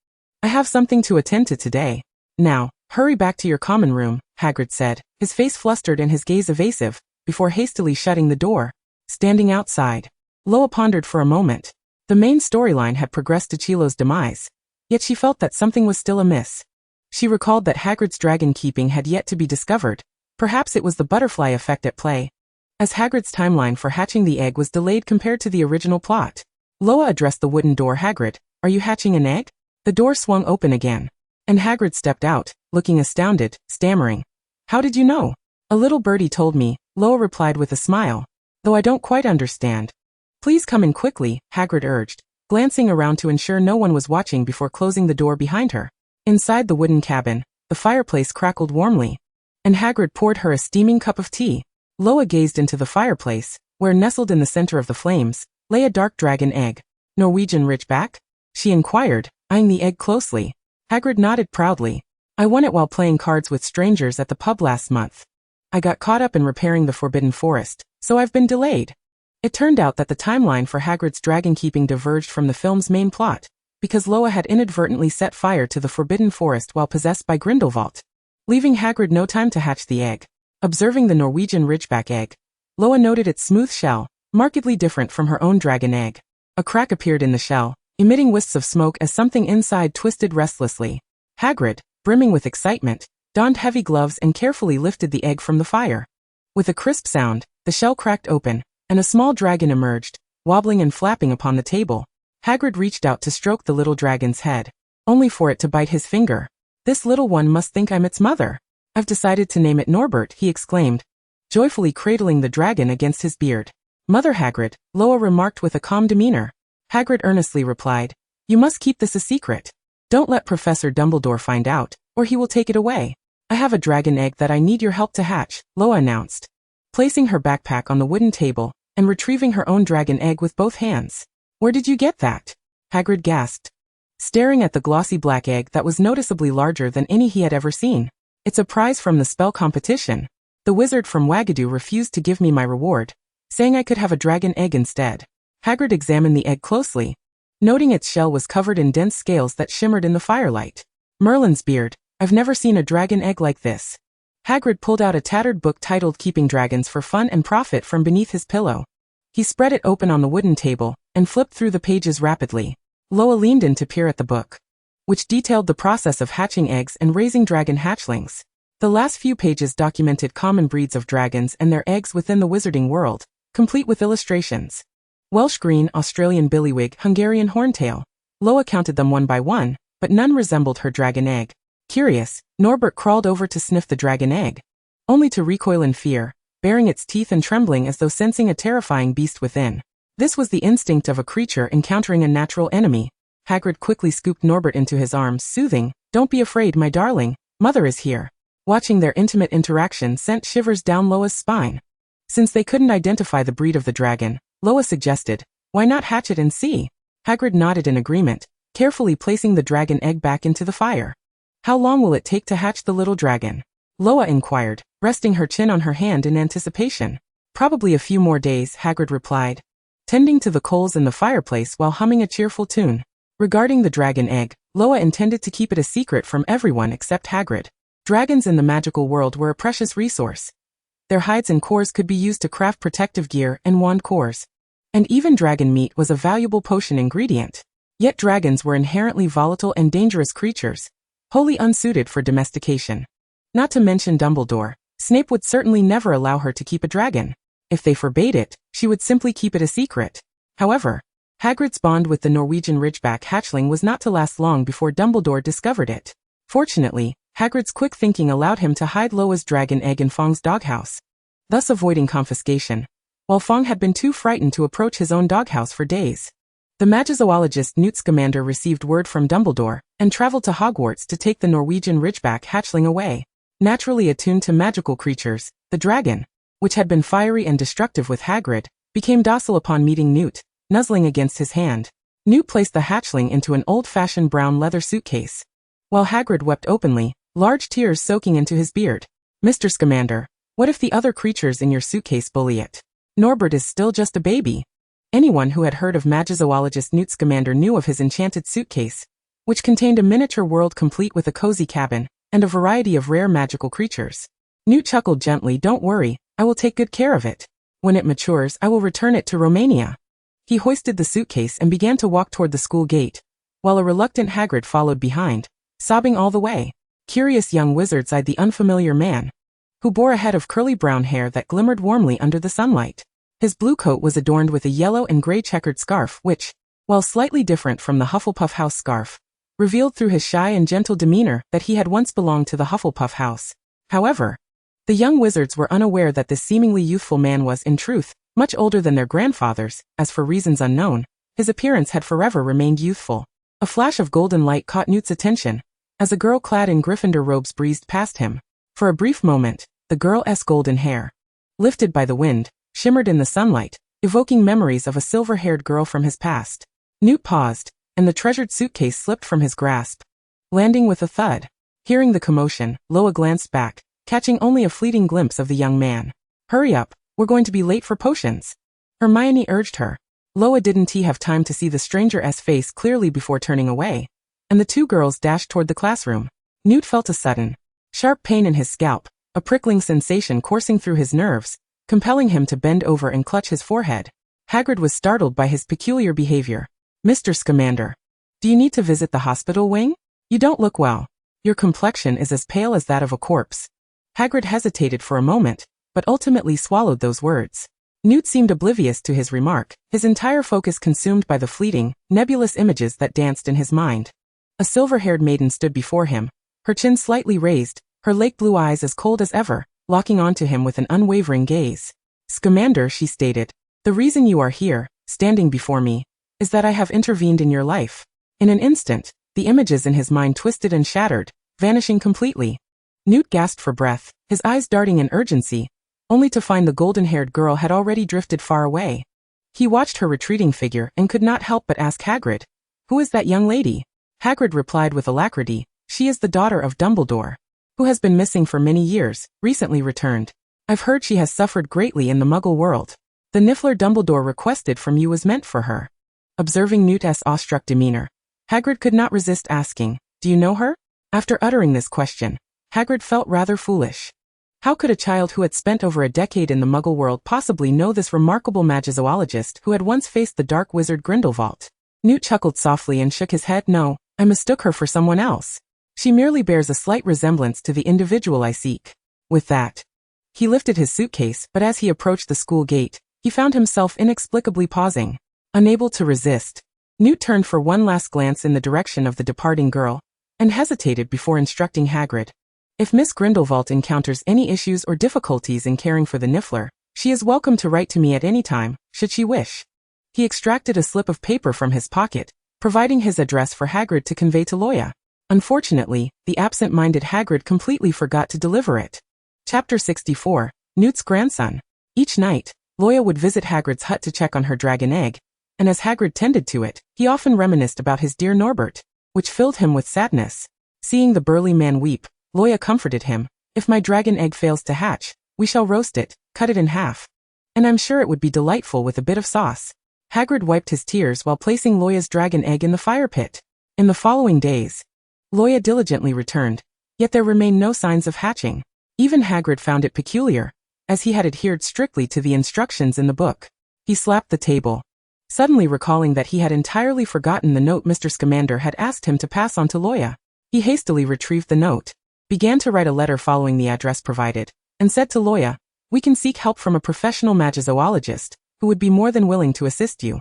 I have something to attend to today. Now, hurry back to your common room," Hagrid said, his face flustered and his gaze evasive, before hastily shutting the door. Standing outside, Loa pondered for a moment. The main storyline had progressed to Chilo's demise, yet she felt that something was still amiss. She recalled that Hagrid's dragon keeping had yet to be discovered. Perhaps it was the butterfly effect at play, as Hagrid's timeline for hatching the egg was delayed compared to the original plot. Loa addressed the wooden door. "Hagrid, are you hatching an egg?" The door swung open again, and Hagrid stepped out, looking astounded, stammering, "How did you know?" "A little birdie told me," Loa replied with a smile, "though I don't quite understand." "Please come in quickly," Hagrid urged, glancing around to ensure no one was watching before closing the door behind her. Inside the wooden cabin, the fireplace crackled warmly, and Hagrid poured her a steaming cup of tea. Loa gazed into the fireplace, where nestled in the center of the flames, lay a dark dragon egg. "Norwegian Ridgeback?" she inquired, eyeing the egg closely. Hagrid nodded proudly. "I won it while playing cards with strangers at the pub last month. I got caught up in repairing the Forbidden Forest, so I've been delayed." It turned out that the timeline for Hagrid's dragon keeping diverged from the film's main plot, because Loa had inadvertently set fire to the Forbidden Forest while possessed by Grindelwald, leaving Hagrid no time to hatch the egg. Observing the Norwegian Ridgeback egg, Loa noted its smooth shell, markedly different from her own dragon egg. A crack appeared in the shell, emitting wisps of smoke as something inside twisted restlessly. Hagrid, brimming with excitement, donned heavy gloves and carefully lifted the egg from the fire. With a crisp sound, the shell cracked open, and a small dragon emerged, wobbling and flapping upon the table. Hagrid reached out to stroke the little dragon's head, only for it to bite his finger. "This little one must think I'm its mother. I've decided to name it Norbert," he exclaimed, joyfully cradling the dragon against his beard. "Mother Hagrid," Loa remarked with a calm demeanor. Hagrid earnestly replied, "You must keep this a secret. Don't let Professor Dumbledore find out, or he will take it away." "I have a dragon egg that I need your help to hatch," Loa announced, placing her backpack on the wooden table and retrieving her own dragon egg with both hands. "Where did you get that?" Hagrid gasped, staring at the glossy black egg that was noticeably larger than any he had ever seen. "It's a prize from the spell competition. The wizard from Wagadu refused to give me my reward, saying I could have a dragon egg instead." Hagrid examined the egg closely, noting its shell was covered in dense scales that shimmered in the firelight. "Merlin's beard, I've never seen a dragon egg like this." Hagrid pulled out a tattered book titled Keeping Dragons for Fun and Profit from beneath his pillow. He spread it open on the wooden table and flipped through the pages rapidly. Loa leaned in to peer at the book, which detailed the process of hatching eggs and raising dragon hatchlings. The last few pages documented common breeds of dragons and their eggs within the wizarding world, complete with illustrations. Welsh green, Australian billywig, Hungarian horntail. Loa counted them one by one, but none resembled her dragon egg. Curious, Norbert crawled over to sniff the dragon egg, only to recoil in fear, baring its teeth and trembling as though sensing a terrifying beast within. This was the instinct of a creature encountering a natural enemy. Hagrid quickly scooped Norbert into his arms, soothing, "Don't be afraid, my darling, Mother is here." Watching their intimate interaction sent shivers down Loa's spine. Since they couldn't identify the breed of the dragon, Loa suggested, "Why not hatch it and see?" Hagrid nodded in agreement, carefully placing the dragon egg back into the fire. "How long will it take to hatch the little dragon?" Loa inquired, resting her chin on her hand in anticipation. "Probably a few more days," Hagrid replied, tending to the coals in the fireplace while humming a cheerful tune. Regarding the dragon egg, Loa intended to keep it a secret from everyone except Hagrid. Dragons in the magical world were a precious resource. Their hides and cores could be used to craft protective gear and wand cores. And even dragon meat was a valuable potion ingredient. Yet dragons were inherently volatile and dangerous creatures, wholly unsuited for domestication. Not to mention Dumbledore, Snape would certainly never allow her to keep a dragon. If they forbade it, she would simply keep it a secret. However, Hagrid's bond with the Norwegian Ridgeback hatchling was not to last long before Dumbledore discovered it. Fortunately, Hagrid's quick thinking allowed him to hide Loa's dragon egg in Fong's doghouse, thus avoiding confiscation, while Fong had been too frightened to approach his own doghouse for days. The magizoologist Newt Scamander received word from Dumbledore and traveled to Hogwarts to take the Norwegian Ridgeback hatchling away. Naturally attuned to magical creatures, the dragon, which had been fiery and destructive with Hagrid, became docile upon meeting Newt, nuzzling against his hand. Newt placed the hatchling into an old-fashioned brown leather suitcase, while Hagrid wept openly, large tears soaking into his beard. Mr. Scamander, what if the other creatures in your suitcase bully it? Norbert is still just a baby. Anyone who had heard of magizoologist Newt Scamander knew of his enchanted suitcase, which contained a miniature world complete with a cozy cabin and a variety of rare magical creatures. Newt chuckled gently. Don't worry, I will take good care of it. When it matures, I will return it to Romania. He hoisted the suitcase and began to walk toward the school gate, while a reluctant Hagrid followed behind, sobbing all the way. Curious young wizards eyed the unfamiliar man, who bore a head of curly brown hair that glimmered warmly under the sunlight. His blue coat was adorned with a yellow and gray checkered scarf which, while slightly different from the Hufflepuff house scarf, revealed through his shy and gentle demeanor that he had once belonged to the Hufflepuff house. However, the young wizards were unaware that this seemingly youthful man was, in truth, much older than their grandfathers, as for reasons unknown, his appearance had forever remained youthful. A flash of golden light caught Newt's attention, as a girl clad in Gryffindor robes breezed past him. For a brief moment, the girl's golden hair, lifted by the wind, shimmered in the sunlight, evoking memories of a silver-haired girl from his past. Newt paused, and the treasured suitcase slipped from his grasp, landing with a thud. Hearing the commotion, Loa glanced back, catching only a fleeting glimpse of the young man. Hurry up, we're going to be late for potions, Hermione urged her. Loa didn't have time to see the stranger's face clearly before turning away, and the two girls dashed toward the classroom. Newt felt a sudden, sharp pain in his scalp, a prickling sensation coursing through his nerves, compelling him to bend over and clutch his forehead. Hagrid was startled by his peculiar behavior. Mr. Scamander, do you need to visit the hospital wing? You don't look well. Your complexion is as pale as that of a corpse. Hagrid hesitated for a moment, but ultimately swallowed those words. Newt seemed oblivious to his remark, his entire focus consumed by the fleeting, nebulous images that danced in his mind. A silver-haired maiden stood before him, her chin slightly raised, her lake blue eyes as cold as ever, locking onto him with an unwavering gaze. Scamander, she stated, the reason you are here, standing before me, is that I have intervened in your life. In an instant, the images in his mind twisted and shattered, vanishing completely. Newt gasped for breath, his eyes darting in urgency, only to find the golden-haired girl had already drifted far away. He watched her retreating figure and could not help but ask Hagrid, who is that young lady? Hagrid replied with alacrity, she is the daughter of Dumbledore, who has been missing for many years, recently returned. I've heard she has suffered greatly in the Muggle world. The Niffler Dumbledore requested from you was meant for her. Observing Newt's awestruck demeanor, Hagrid could not resist asking, do you know her? After uttering this question, Hagrid felt rather foolish. How could a child who had spent over a decade in the Muggle world possibly know this remarkable magizoologist who had once faced the dark wizard Grindelwald? Newt chuckled softly and shook his head. No, I mistook her for someone else. She merely bears a slight resemblance to the individual I seek. With that, he lifted his suitcase, but as he approached the school gate, he found himself inexplicably pausing. Unable to resist, Newt turned for one last glance in the direction of the departing girl, and hesitated before instructing Hagrid. If Miss Grindelwald encounters any issues or difficulties in caring for the Niffler, she is welcome to write to me at any time, should she wish. He extracted a slip of paper from his pocket, providing his address for Hagrid to convey to Luo Ya. Unfortunately, the absent-minded Hagrid completely forgot to deliver it. Chapter 64, Newt's Grandson. Each night, Luo Ya would visit Hagrid's hut to check on her dragon egg, and as Hagrid tended to it, he often reminisced about his dear Norbert, which filled him with sadness. Seeing the burly man weep, Luo Ya comforted him, if my dragon egg fails to hatch, we shall roast it, cut it in half. And I'm sure it would be delightful with a bit of sauce. Hagrid wiped his tears while placing Luo Ya's dragon egg in the fire pit. In the following days, Luo Ya diligently returned, yet there remained no signs of hatching. Even Hagrid found it peculiar, as he had adhered strictly to the instructions in the book. He slapped the table, suddenly recalling that he had entirely forgotten the note Mr. Scamander had asked him to pass on to Luo Ya. He hastily retrieved the note, began to write a letter following the address provided, and said to Luo Ya, we can seek help from a professional magizoologist, who would be more than willing to assist you.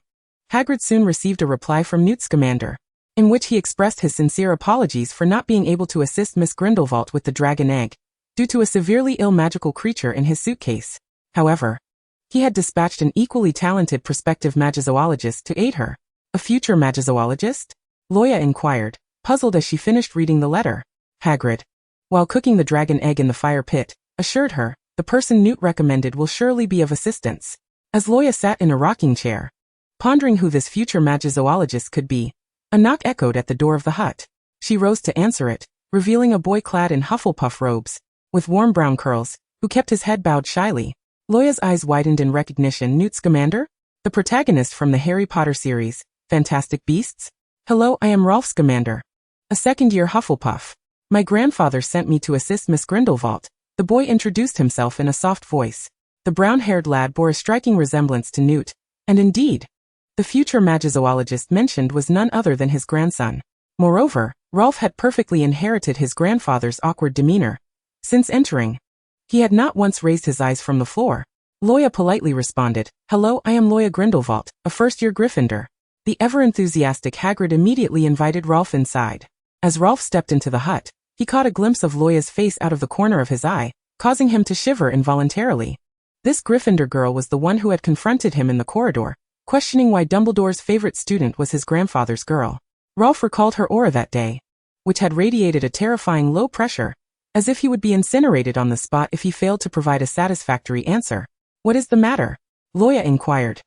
Hagrid soon received a reply from Newt Scamander, in which he expressed his sincere apologies for not being able to assist Miss Grindelwald with the dragon egg, due to a severely ill magical creature in his suitcase. However, he had dispatched an equally talented prospective magizoologist to aid her. A future magizoologist? Luo Ya inquired, puzzled as she finished reading the letter. Hagrid, while cooking the dragon egg in the fire pit, assured her, the person Newt recommended will surely be of assistance. As Luo Ya sat in a rocking chair, Pondering who this future magizoologist could be, a knock echoed at the door of the hut. She rose to answer it, revealing a boy clad in Hufflepuff robes, with warm brown curls, who kept his head bowed shyly. Luo Ya's eyes widened in recognition. Newt Scamander? The protagonist from the Harry Potter series, Fantastic Beasts? Hello, I am Rolf Scamander, a second-year Hufflepuff. My grandfather sent me to assist Miss Grindelwald. The boy introduced himself in a soft voice. The brown-haired lad bore a striking resemblance to Newt, and indeed, the future magizoologist mentioned was none other than his grandson. Moreover, Rolf had perfectly inherited his grandfather's awkward demeanor. Since entering, he had not once raised his eyes from the floor. Luo Ya politely responded, "Hello, I am Luo Ya Grindelwald, a first-year Gryffindor." The ever-enthusiastic Hagrid immediately invited Rolf inside. As Rolf stepped into the hut, he caught a glimpse of Luo Ya's face out of the corner of his eye, causing him to shiver involuntarily. This Gryffindor girl was the one who had confronted him in the corridor, questioning why Dumbledore's favorite student was his grandfather's girl. Rolf recalled her aura that day, which had radiated a terrifying low pressure, as if he would be incinerated on the spot if he failed to provide a satisfactory answer. "What is the matter?" Luo Ya inquired,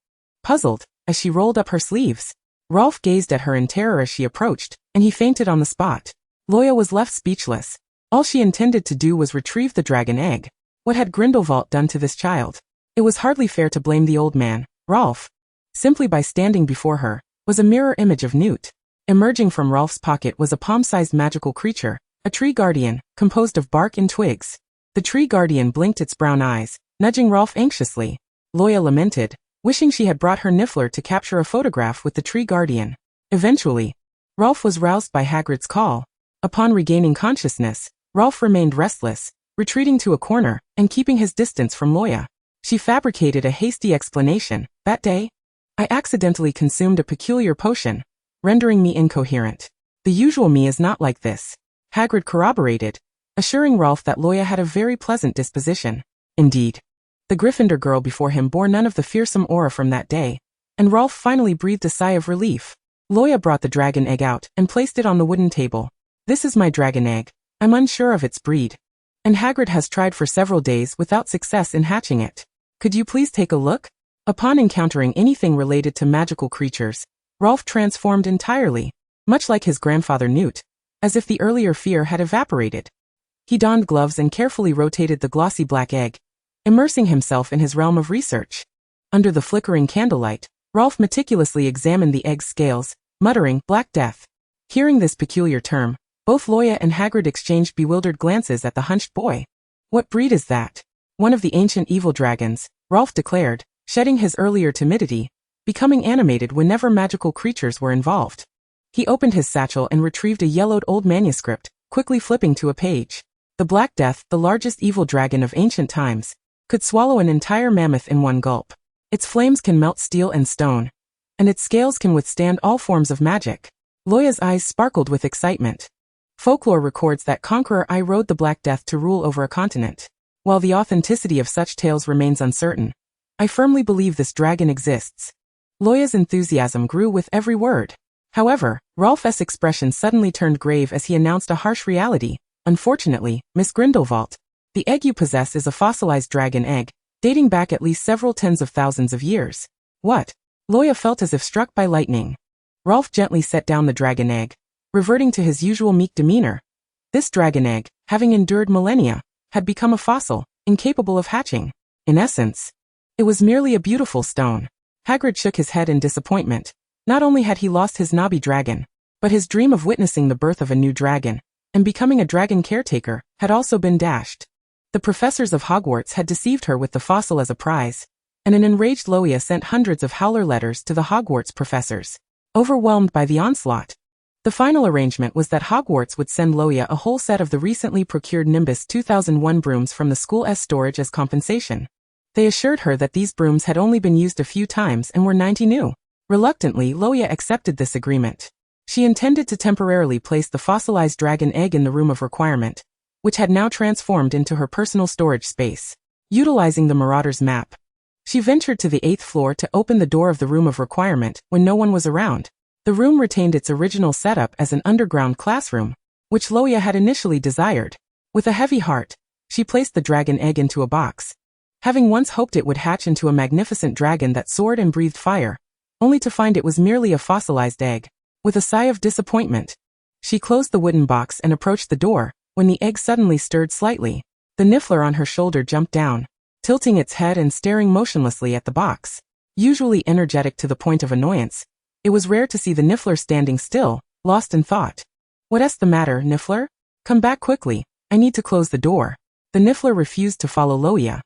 puzzled, as she rolled up her sleeves. Rolf gazed at her in terror as she approached, and he fainted on the spot. Luo Ya was left speechless. All she intended to do was retrieve the dragon egg. What had Grindelwald done to this child? It was hardly fair to blame the old man. Rolf, simply by standing before her, was a mirror image of Newt. Emerging from Rolf's pocket was a palm-sized magical creature, a tree guardian, composed of bark and twigs. The tree guardian blinked its brown eyes, nudging Rolf anxiously. Luo Ya lamented, wishing she had brought her Niffler to capture a photograph with the tree guardian. Eventually, Rolf was roused by Hagrid's call. Upon regaining consciousness, Rolf remained restless, retreating to a corner and keeping his distance from Luo Ya. She fabricated a hasty explanation. "That day, I accidentally consumed a peculiar potion, rendering me incoherent. The usual me is not like this," Hagrid corroborated, assuring Rolf that Luo Ya had a very pleasant disposition. Indeed, the Gryffindor girl before him bore none of the fearsome aura from that day, and Rolf finally breathed a sigh of relief. Luo Ya brought the dragon egg out and placed it on the wooden table. "This is my dragon egg. I'm unsure of its breed, and Hagrid has tried for several days without success in hatching it. Could you please take a look?" Upon encountering anything related to magical creatures, Rolf transformed entirely, much like his grandfather Newt, as if the earlier fear had evaporated. He donned gloves and carefully rotated the glossy black egg, immersing himself in his realm of research. Under the flickering candlelight, Rolf meticulously examined the egg's scales, muttering, "Black Death." Hearing this peculiar term, both Luo Ya and Hagrid exchanged bewildered glances at the hunched boy. "What breed is that?" "One of the ancient evil dragons," Rolf declared, shedding his earlier timidity, becoming animated whenever magical creatures were involved. He opened his satchel and retrieved a yellowed old manuscript, quickly flipping to a page. The Black Death, the largest evil dragon of ancient times, could swallow an entire mammoth in one gulp. Its flames can melt steel and stone, and its scales can withstand all forms of magic. Luo Ya's eyes sparkled with excitement. Folklore records that Conqueror I rode the Black Death to rule over a continent. While the authenticity of such tales remains uncertain, I firmly believe this dragon exists. Luo Ya's enthusiasm grew with every word. However, Rolf's expression suddenly turned grave as he announced a harsh reality. "Unfortunately, Miss Grindelwald, the egg you possess is a fossilized dragon egg, dating back at least several tens of thousands of years." "What?" Luo Ya felt as if struck by lightning. Rolf gently set down the dragon egg, reverting to his usual meek demeanor. This dragon egg, having endured millennia, had become a fossil, incapable of hatching. In essence, it was merely a beautiful stone. Hagrid shook his head in disappointment. Not only had he lost his Nobby dragon, but his dream of witnessing the birth of a new dragon, and becoming a dragon caretaker, had also been dashed. The professors of Hogwarts had deceived her with the fossil as a prize, and an enraged Luo Ya sent hundreds of howler letters to the Hogwarts professors. Overwhelmed by the onslaught, the final arrangement was that Hogwarts would send Luo Ya a whole set of the recently procured Nimbus 2001 brooms from the school's storage as compensation. They assured her that these brooms had only been used a few times and were 90 new. Reluctantly, Luo Ya accepted this agreement. She intended to temporarily place the fossilized dragon egg in the room of requirement, which had now transformed into her personal storage space. Utilizing the Marauder's map, she ventured to the 8th floor to open the door of the room of requirement when no one was around. The room retained its original setup as an underground classroom, which Luo Ya had initially desired. With a heavy heart, she placed the dragon egg into a box. Having once hoped it would hatch into a magnificent dragon that soared and breathed fire, only to find it was merely a fossilized egg. With a sigh of disappointment, she closed the wooden box and approached the door, when the egg suddenly stirred slightly. The niffler on her shoulder jumped down, tilting its head and staring motionlessly at the box. Usually energetic to the point of annoyance, it was rare to see the niffler standing still, lost in thought. "What's the matter, niffler? Come back quickly, I need to close the door." The niffler refused to follow Luo Ya,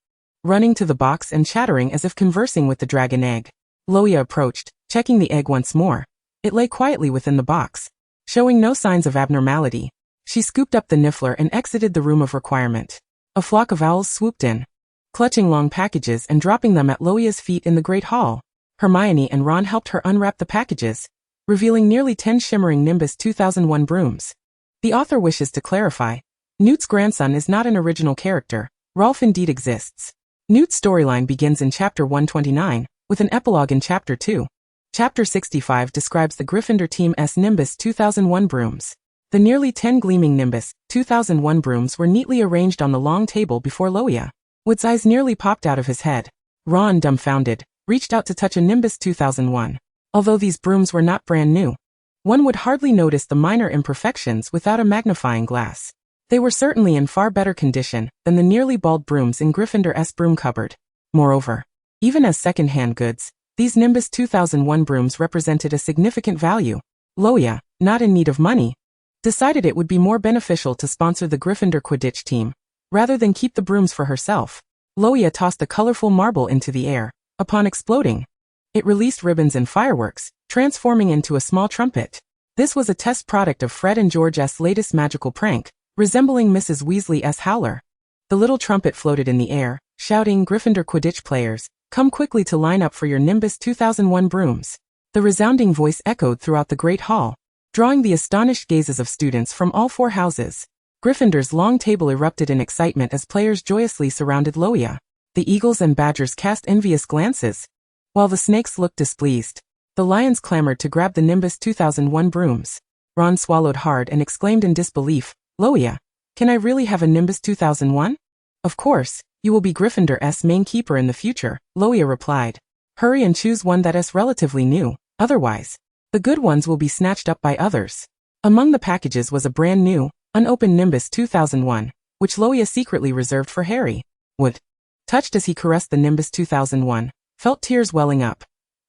running to the box and chattering as if conversing with the dragon egg. Luo Ya approached, checking the egg once more. It lay quietly within the box, showing no signs of abnormality. She scooped up the niffler and exited the room of requirement. A flock of owls swooped in, clutching long packages and dropping them at Luo Ya's feet in the Great Hall. Hermione and Ron helped her unwrap the packages, revealing nearly 10 shimmering Nimbus 2001 brooms. The author wishes to clarify, Newt's grandson is not an original character. Rolf indeed exists. Newt's storyline begins in Chapter 129, with an epilogue in Chapter 2. Chapter 65 describes the Gryffindor team's Nimbus 2001 brooms. The nearly 10 gleaming Nimbus 2001 brooms were neatly arranged on the long table before Luo Ya. Wood's eyes nearly popped out of his head. Ron, dumbfounded, reached out to touch a Nimbus 2001. Although these brooms were not brand new, one would hardly notice the minor imperfections without a magnifying glass. They were certainly in far better condition than the nearly bald brooms in Gryffindor's broom cupboard. Moreover, even as second-hand goods, these Nimbus 2001 brooms represented a significant value. Luo Ya, not in need of money, decided it would be more beneficial to sponsor the Gryffindor Quidditch team, rather than keep the brooms for herself. Luo Ya tossed a colorful marble into the air. Upon exploding, it released ribbons and fireworks, transforming into a small trumpet. This was a test product of Fred and George's latest magical prank, resembling Mrs. Weasley's howler. The little trumpet floated in the air, shouting, "Gryffindor Quidditch players, come quickly to line up for your Nimbus 2001 brooms." The resounding voice echoed throughout the Great Hall, drawing the astonished gazes of students from all 4 houses. Gryffindor's long table erupted in excitement as players joyously surrounded Luo Ya. The eagles and badgers cast envious glances, while the snakes looked displeased. The lions clamored to grab the Nimbus 2001 brooms. Ron swallowed hard and exclaimed in disbelief, "Luo Ya, can I really have a Nimbus 2001? "Of course, you will be Gryffindor's main keeper in the future," Luo Ya replied. "Hurry and choose one that is relatively new, otherwise, the good ones will be snatched up by others." Among the packages was a brand new, unopened Nimbus 2001, which Luo Ya secretly reserved for Harry. Wood, touched as he caressed the Nimbus 2001, felt tears welling up.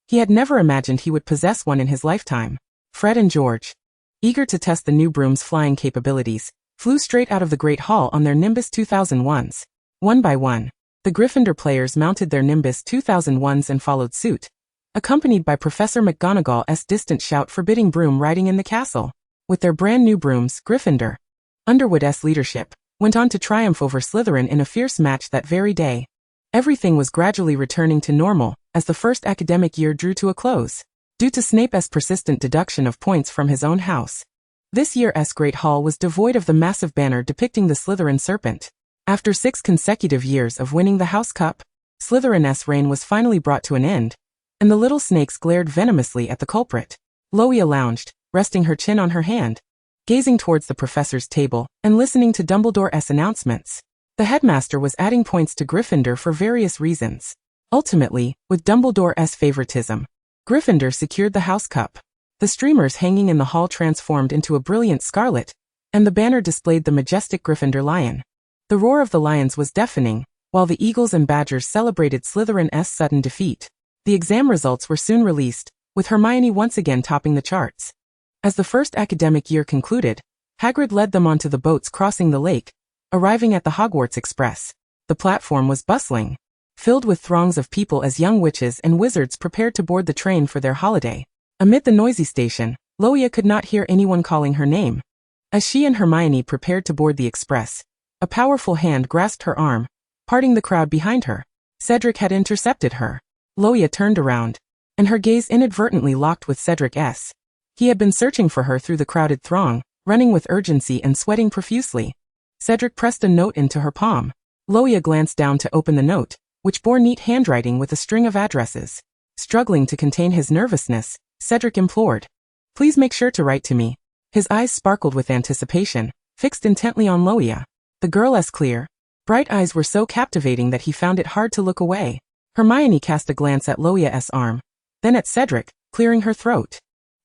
He had never imagined he would possess one in his lifetime. Fred and George, eager to test the new broom's flying capabilities, flew straight out of the Great Hall on their Nimbus 2001s. One by one, the Gryffindor players mounted their Nimbus 2001s and followed suit, accompanied by Professor McGonagall's distant shout forbidding broom riding in the castle. With their brand new brooms, Gryffindor, under Wood's leadership, went on to triumph over Slytherin in a fierce match that very day. Everything was gradually returning to normal as the first academic year drew to a close, due to Snape's persistent deduction of points from his own house. This year's Great Hall was devoid of the massive banner depicting the Slytherin serpent. After 6 consecutive years of winning the House Cup, Slytherin's reign was finally brought to an end, and the little snakes glared venomously at the culprit. Luo Ya lounged, resting her chin on her hand, gazing towards the professor's table and listening to Dumbledore's announcements. The headmaster was adding points to Gryffindor for various reasons. Ultimately, with Dumbledore's favoritism, Gryffindor secured the House Cup. The streamers hanging in the hall transformed into a brilliant scarlet, and the banner displayed the majestic Gryffindor lion. The roar of the lions was deafening, while the eagles and badgers celebrated Slytherin's sudden defeat. The exam results were soon released, with Hermione once again topping the charts. As the first academic year concluded, Hagrid led them onto the boats crossing the lake, arriving at the Hogwarts Express. The platform was bustling, filled with throngs of people as young witches and wizards prepared to board the train for their holiday. Amid the noisy station, Luo Ya could not hear anyone calling her name. As she and Hermione prepared to board the express, a powerful hand grasped her arm, parting the crowd behind her. Cedric had intercepted her. Luo Ya turned around, and her gaze inadvertently locked with Cedric's. He had been searching for her through the crowded throng, running with urgency and sweating profusely. Cedric pressed a note into her palm. Luo Ya glanced down to open the note, which bore neat handwriting with a string of addresses. Struggling to contain his nervousness, Cedric implored, "Please make sure to write to me." His eyes sparkled with anticipation, fixed intently on Luo Ya. The girl's clear, bright eyes were so captivating that he found it hard to look away. Hermione cast a glance at Luo Ya's arm, then at Cedric, clearing her throat.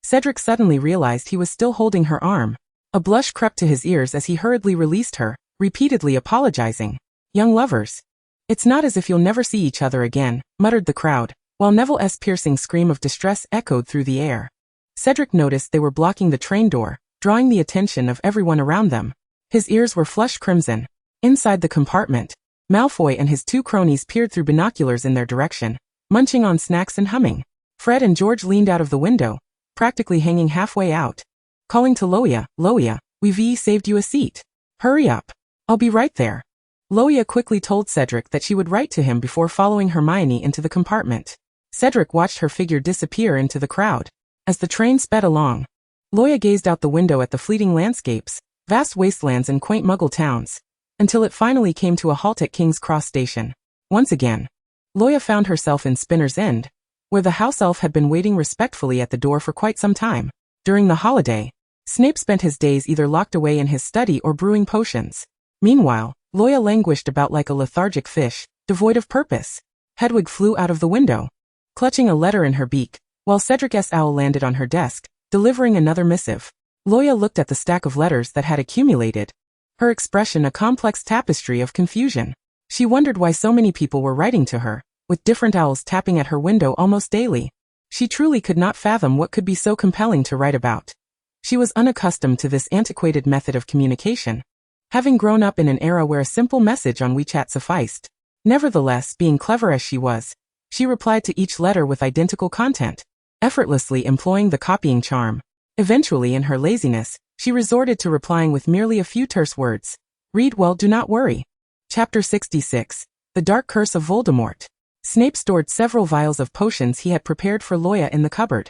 Cedric suddenly realized he was still holding her arm. A blush crept to his ears as he hurriedly released her, repeatedly apologizing. Young lovers. It's not as if you'll never see each other again, muttered the crowd, while Neville's piercing scream of distress echoed through the air. Cedric noticed they were blocking the train door, drawing the attention of everyone around them. His ears were flushed crimson. Inside the compartment, Malfoy and his 2 cronies peered through binoculars in their direction, munching on snacks and humming. Fred and George leaned out of the window, practically hanging halfway out, calling to Luo Ya, we've saved you a seat. Hurry up. I'll be right there. Luo Ya quickly told Cedric that she would write to him before following Hermione into the compartment. Cedric watched her figure disappear into the crowd. As the train sped along, Luo Ya gazed out the window at the fleeting landscapes, vast wastelands and quaint Muggle towns, until it finally came to a halt at King's Cross Station. Once again, Luo Ya found herself in Spinner's End, where the house elf had been waiting respectfully at the door for quite some time. During the holiday, Snape spent his days either locked away in his study or brewing potions. Meanwhile, Luo Ya languished about like a lethargic fish, devoid of purpose. Hedwig flew out of the window, clutching a letter in her beak, while Cedric's owl landed on her desk, delivering another missive. Luo Ya looked at the stack of letters that had accumulated, her expression a complex tapestry of confusion. She wondered why so many people were writing to her, with different owls tapping at her window almost daily. She truly could not fathom what could be so compelling to write about. She was unaccustomed to this antiquated method of communication, having grown up in an era where a simple message on WeChat sufficed. Nevertheless, being clever as she was, she replied to each letter with identical content, effortlessly employing the copying charm. Eventually, in her laziness, she resorted to replying with merely a few terse words. Read well, do not worry. Chapter 66. The Dark Curse of Voldemort. Snape stored several vials of potions he had prepared for Luo Ya in the cupboard.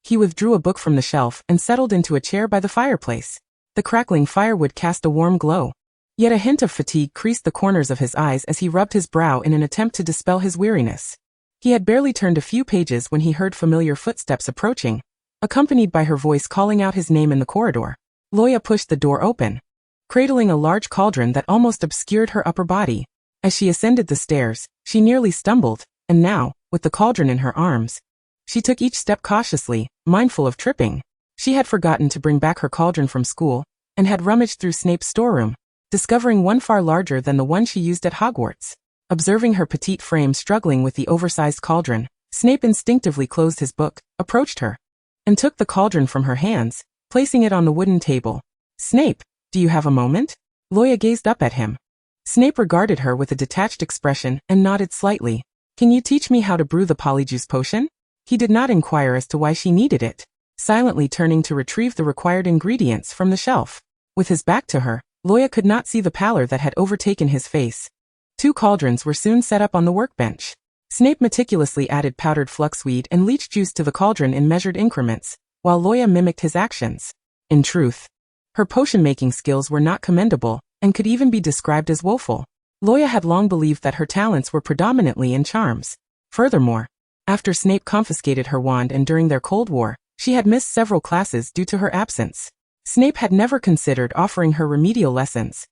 He withdrew a book from the shelf and settled into a chair by the fireplace. The crackling firewood cast a warm glow. Yet a hint of fatigue creased the corners of his eyes as he rubbed his brow in an attempt to dispel his weariness. He had barely turned a few pages when he heard familiar footsteps approaching, accompanied by her voice calling out his name in the corridor. Luo Ya pushed the door open, cradling a large cauldron that almost obscured her upper body. As she ascended the stairs, she nearly stumbled, and now, with the cauldron in her arms, she took each step cautiously, mindful of tripping. She had forgotten to bring back her cauldron from school, and had rummaged through Snape's storeroom, discovering one far larger than the one she used at Hogwarts. Observing her petite frame struggling with the oversized cauldron, Snape instinctively closed his book, approached her, and took the cauldron from her hands, placing it on the wooden table. Snape, do you have a moment? Luo Ya gazed up at him. Snape regarded her with a detached expression and nodded slightly. Can you teach me how to brew the polyjuice potion? He did not inquire as to why she needed it, silently turning to retrieve the required ingredients from the shelf. With his back to her, Luo Ya could not see the pallor that had overtaken his face. 2 cauldrons were soon set up on the workbench. Snape meticulously added powdered fluxweed and leech juice to the cauldron in measured increments, while Luo Ya mimicked his actions. In truth, her potion-making skills were not commendable, and could even be described as woeful. Luo Ya had long believed that her talents were predominantly in charms. Furthermore, after Snape confiscated her wand and during their Cold War, she had missed several classes due to her absence. Snape had never considered offering her remedial lessons.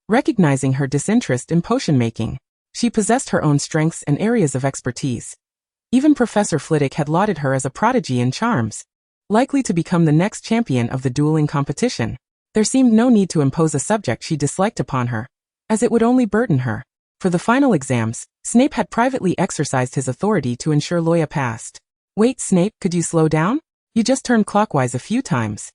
Recognizing her disinterest in potion-making, she possessed her own strengths and areas of expertise. Even Professor Flitwick had lauded her as a prodigy in charms, likely to become the next champion of the dueling competition. There seemed no need to impose a subject she disliked upon her, as it would only burden her. For the final exams, Snape had privately exercised his authority to ensure Luo Ya passed. Wait, Snape, could you slow down? You just turned clockwise a few times.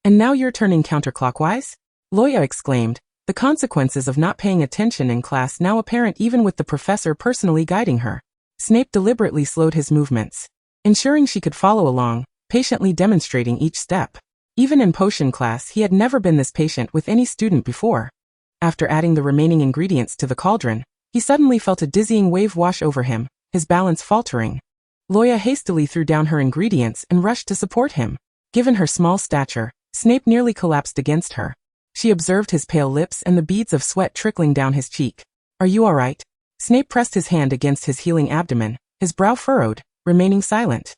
And now you're turning counterclockwise? Luo Ya exclaimed, the consequences of not paying attention in class now apparent even with the professor personally guiding her. Snape deliberately slowed his movements, ensuring she could follow along, patiently demonstrating each step. Even in potion class, he had never been this patient with any student before. After adding the remaining ingredients to the cauldron, he suddenly felt a dizzying wave wash over him, his balance faltering. Luo Ya hastily threw down her ingredients and rushed to support him. Given her small stature, Snape nearly collapsed against her. She observed his pale lips and the beads of sweat trickling down his cheek. Are you all right? Snape pressed his hand against his healing abdomen, his brow furrowed, remaining silent.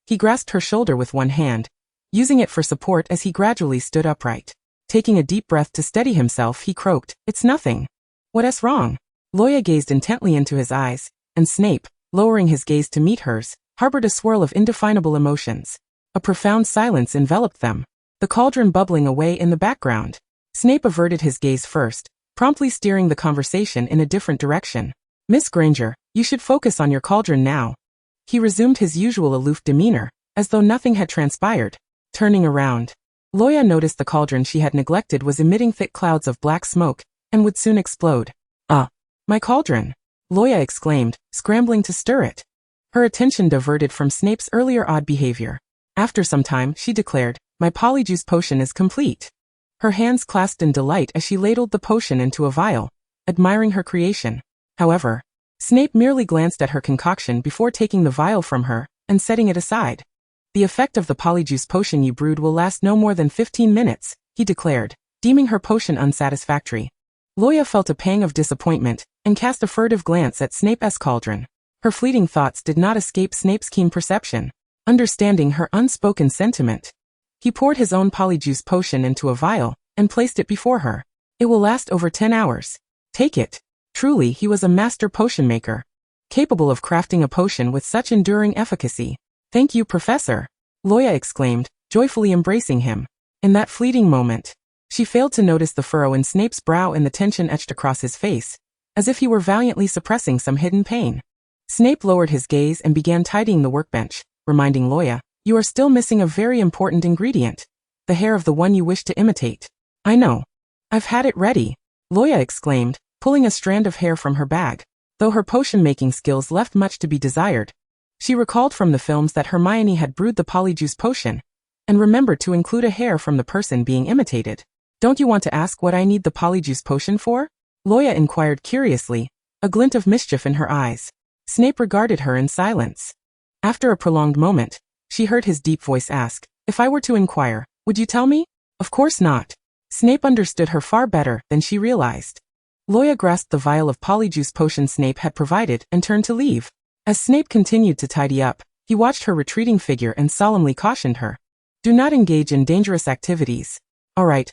He grasped her shoulder with one hand, using it for support as he gradually stood upright. Taking a deep breath to steady himself, he croaked, It's nothing. What's wrong? Luo Ya gazed intently into his eyes, and Snape, lowering his gaze to meet hers, harbored a swirl of indefinable emotions. A profound silence enveloped them, the cauldron bubbling away in the background. Snape averted his gaze first, promptly steering the conversation in a different direction. Miss Granger, you should focus on your cauldron now. He resumed his usual aloof demeanor, as though nothing had transpired. Turning around, Luo Ya noticed the cauldron she had neglected was emitting thick clouds of black smoke, and would soon explode. My cauldron! Luo Ya exclaimed, scrambling to stir it. Her attention diverted from Snape's earlier odd behavior. After some time, she declared, my polyjuice potion is complete. Her hands clasped in delight as she ladled the potion into a vial, admiring her creation. However, Snape merely glanced at her concoction before taking the vial from her and setting it aside. The effect of the polyjuice potion you brewed will last no more than 15 minutes, he declared, deeming her potion unsatisfactory. Luo Ya felt a pang of disappointment and cast a furtive glance at Snape's cauldron. Her fleeting thoughts did not escape Snape's keen perception. Understanding her unspoken sentiment, he poured his own polyjuice potion into a vial and placed it before her. It will last over 10 hours. Take it. Truly, he was a master potion maker, capable of crafting a potion with such enduring efficacy. Thank you, Professor, Luo Ya exclaimed, joyfully embracing him. In that fleeting moment, she failed to notice the furrow in Snape's brow and the tension etched across his face, as if he were valiantly suppressing some hidden pain. Snape lowered his gaze and began tidying the workbench, reminding Luo Ya, you are still missing a very important ingredient, the hair of the one you wish to imitate. I know. I've had it ready, Luo Ya exclaimed, pulling a strand of hair from her bag. Though her potion-making skills left much to be desired, she recalled from the films that Hermione had brewed the polyjuice potion, and remembered to include a hair from the person being imitated. Don't you want to ask what I need the polyjuice potion for? Luo Ya inquired curiously, a glint of mischief in her eyes. Snape regarded her in silence. After a prolonged moment, she heard his deep voice ask, if I were to inquire, would you tell me? Of course not. Snape understood her far better than she realized. Luo Ya grasped the vial of polyjuice potion Snape had provided and turned to leave. As Snape continued to tidy up, he watched her retreating figure and solemnly cautioned her. Do not engage in dangerous activities. All right,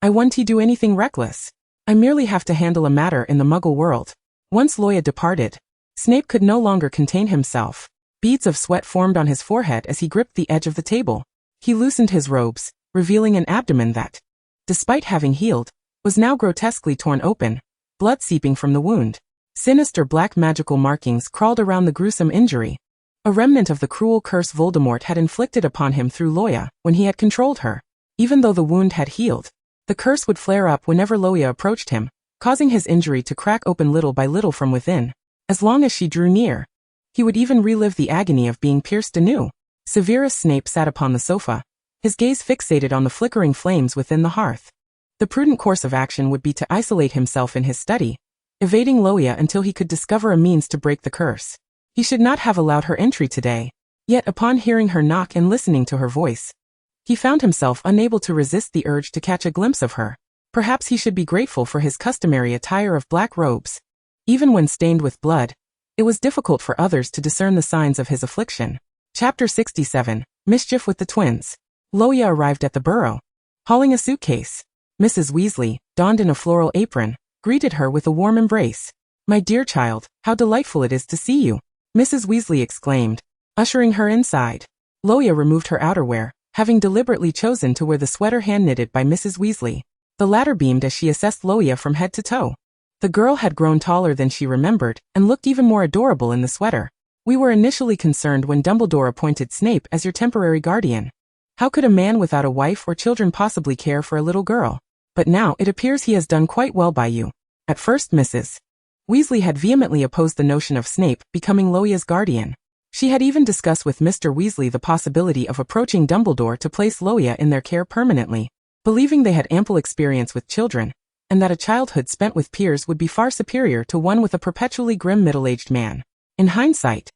I won't do anything reckless. I merely have to handle a matter in the Muggle world. Once Luo Ya departed, Snape could no longer contain himself. Beads of sweat formed on his forehead as he gripped the edge of the table. He loosened his robes, revealing an abdomen that, despite having healed, was now grotesquely torn open, blood seeping from the wound. Sinister black magical markings crawled around the gruesome injury, a remnant of the cruel curse Voldemort had inflicted upon him through Luo Ya when he had controlled her. Even though the wound had healed, the curse would flare up whenever Luo Ya approached him, causing his injury to crack open little by little from within. As long as she drew near, he would even relive the agony of being pierced anew. Severus Snape sat upon the sofa, his gaze fixated on the flickering flames within the hearth. The prudent course of action would be to isolate himself in his study, evading Luo Ya until he could discover a means to break the curse. He should not have allowed her entry today. Yet upon hearing her knock and listening to her voice, he found himself unable to resist the urge to catch a glimpse of her. Perhaps he should be grateful for his customary attire of black robes. Even when stained with blood, it was difficult for others to discern the signs of his affliction. Chapter 67, Mischief with the Twins. Luo Ya arrived at the burrow, hauling a suitcase. Mrs. Weasley, donned in a floral apron, greeted her with a warm embrace. My dear child, how delightful it is to see you, Mrs. Weasley exclaimed, ushering her inside. Luo Ya removed her outerwear, having deliberately chosen to wear the sweater hand-knitted by Mrs. Weasley. The latter beamed as she assessed Luo Ya from head to toe. The girl had grown taller than she remembered and looked even more adorable in the sweater. We were initially concerned when Dumbledore appointed Snape as your temporary guardian. How could a man without a wife or children possibly care for a little girl? But now it appears he has done quite well by you. At first Mrs. Weasley had vehemently opposed the notion of Snape becoming Luo Ya's guardian. She had even discussed with Mr. Weasley the possibility of approaching Dumbledore to place Luo Ya in their care permanently, believing they had ample experience with children, and that a childhood spent with peers would be far superior to one with a perpetually grim middle-aged man. In hindsight,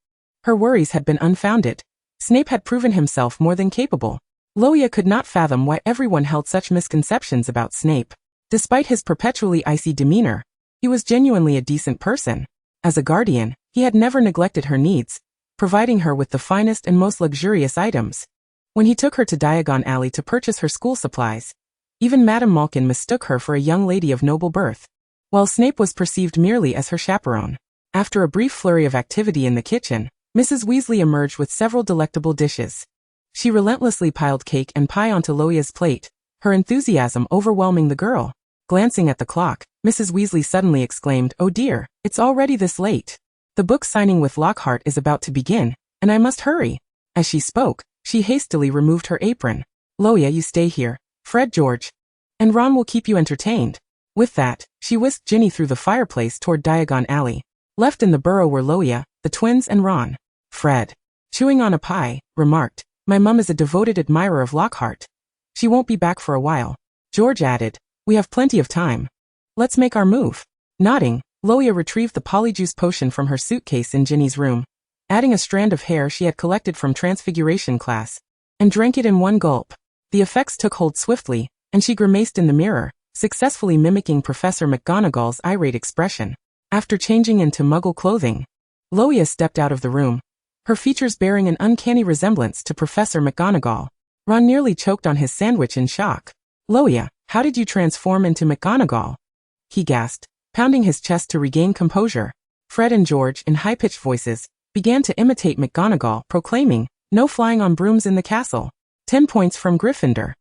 her worries had been unfounded. Snape had proven himself more than capable. Luo Ya could not fathom why everyone held such misconceptions about Snape. Despite his perpetually icy demeanor, he was genuinely a decent person. As a guardian, he had never neglected her needs, providing her with the finest and most luxurious items. When he took her to Diagon Alley to purchase her school supplies, even Madame Malkin mistook her for a young lady of noble birth, while Snape was perceived merely as her chaperone. After a brief flurry of activity in the kitchen, Mrs. Weasley emerged with several delectable dishes. She relentlessly piled cake and pie onto Luo Ya's plate, her enthusiasm overwhelming the girl. Glancing at the clock, Mrs. Weasley suddenly exclaimed, "Oh dear, it's already this late. The book signing with Lockhart is about to begin, and I must hurry." As she spoke, she hastily removed her apron. "Luo Ya, you stay here. Fred, George, and Ron will keep you entertained." With that, she whisked Ginny through the fireplace toward Diagon Alley. Left in the burrow were Luo Ya, the twins and Ron. Fred, chewing on a pie, remarked, "My mum is a devoted admirer of Lockhart. She won't be back for a while." George added, "We have plenty of time. Let's make our move." Nodding, Luo Ya retrieved the polyjuice potion from her suitcase in Ginny's room, adding a strand of hair she had collected from Transfiguration class, and drank it in one gulp. The effects took hold swiftly, and she grimaced in the mirror, successfully mimicking Professor McGonagall's irate expression. After changing into Muggle clothing, Luo Ya stepped out of the room, her features bearing an uncanny resemblance to Professor McGonagall. Ron nearly choked on his sandwich in shock. "Luo Ya, how did you transform into McGonagall?" he gasped, pounding his chest to regain composure. Fred and George, in high-pitched voices, began to imitate McGonagall, proclaiming, "No flying on brooms in the castle. 10 points from Gryffindor."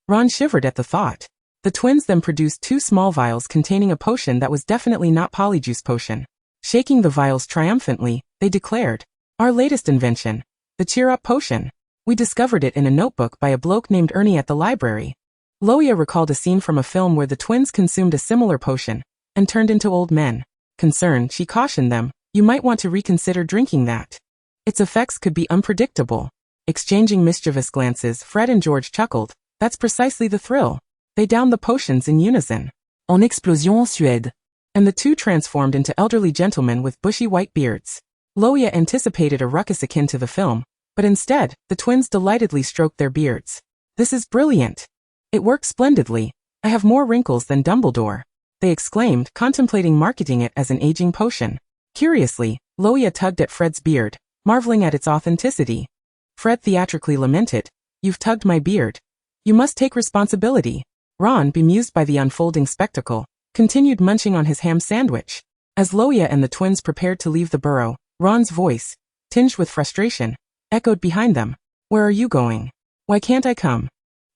Ron shivered at the thought. The twins then produced 2 small vials containing a potion that was definitely not polyjuice potion. Shaking the vials triumphantly, they declared, "Our latest invention, the cheer-up potion. We discovered it in a notebook by a bloke named Ernie at the library." Luo Ya recalled a scene from a film where the twins consumed a similar potion and turned into old men. Concerned, she cautioned them, "You might want to reconsider drinking that. Its effects could be unpredictable." Exchanging mischievous glances, Fred and George chuckled. That's precisely the thrill. They downed the potions in unison. En explosion en Suède. And the two transformed into elderly gentlemen with bushy white beards. Luo Ya anticipated a ruckus akin to the film, but instead, the twins delightedly stroked their beards. "This is brilliant. It works splendidly. I have more wrinkles than Dumbledore," they exclaimed, contemplating marketing it as an aging potion. Curiously, Luo Ya tugged at Fred's beard, marveling at its authenticity. Fred theatrically lamented, "You've tugged my beard. You must take responsibility." Ron, bemused by the unfolding spectacle, continued munching on his ham sandwich. As Luo Ya and the twins prepared to leave the burrow, Ron's voice, tinged with frustration, echoed behind them. "Where are you going? Why can't I come?"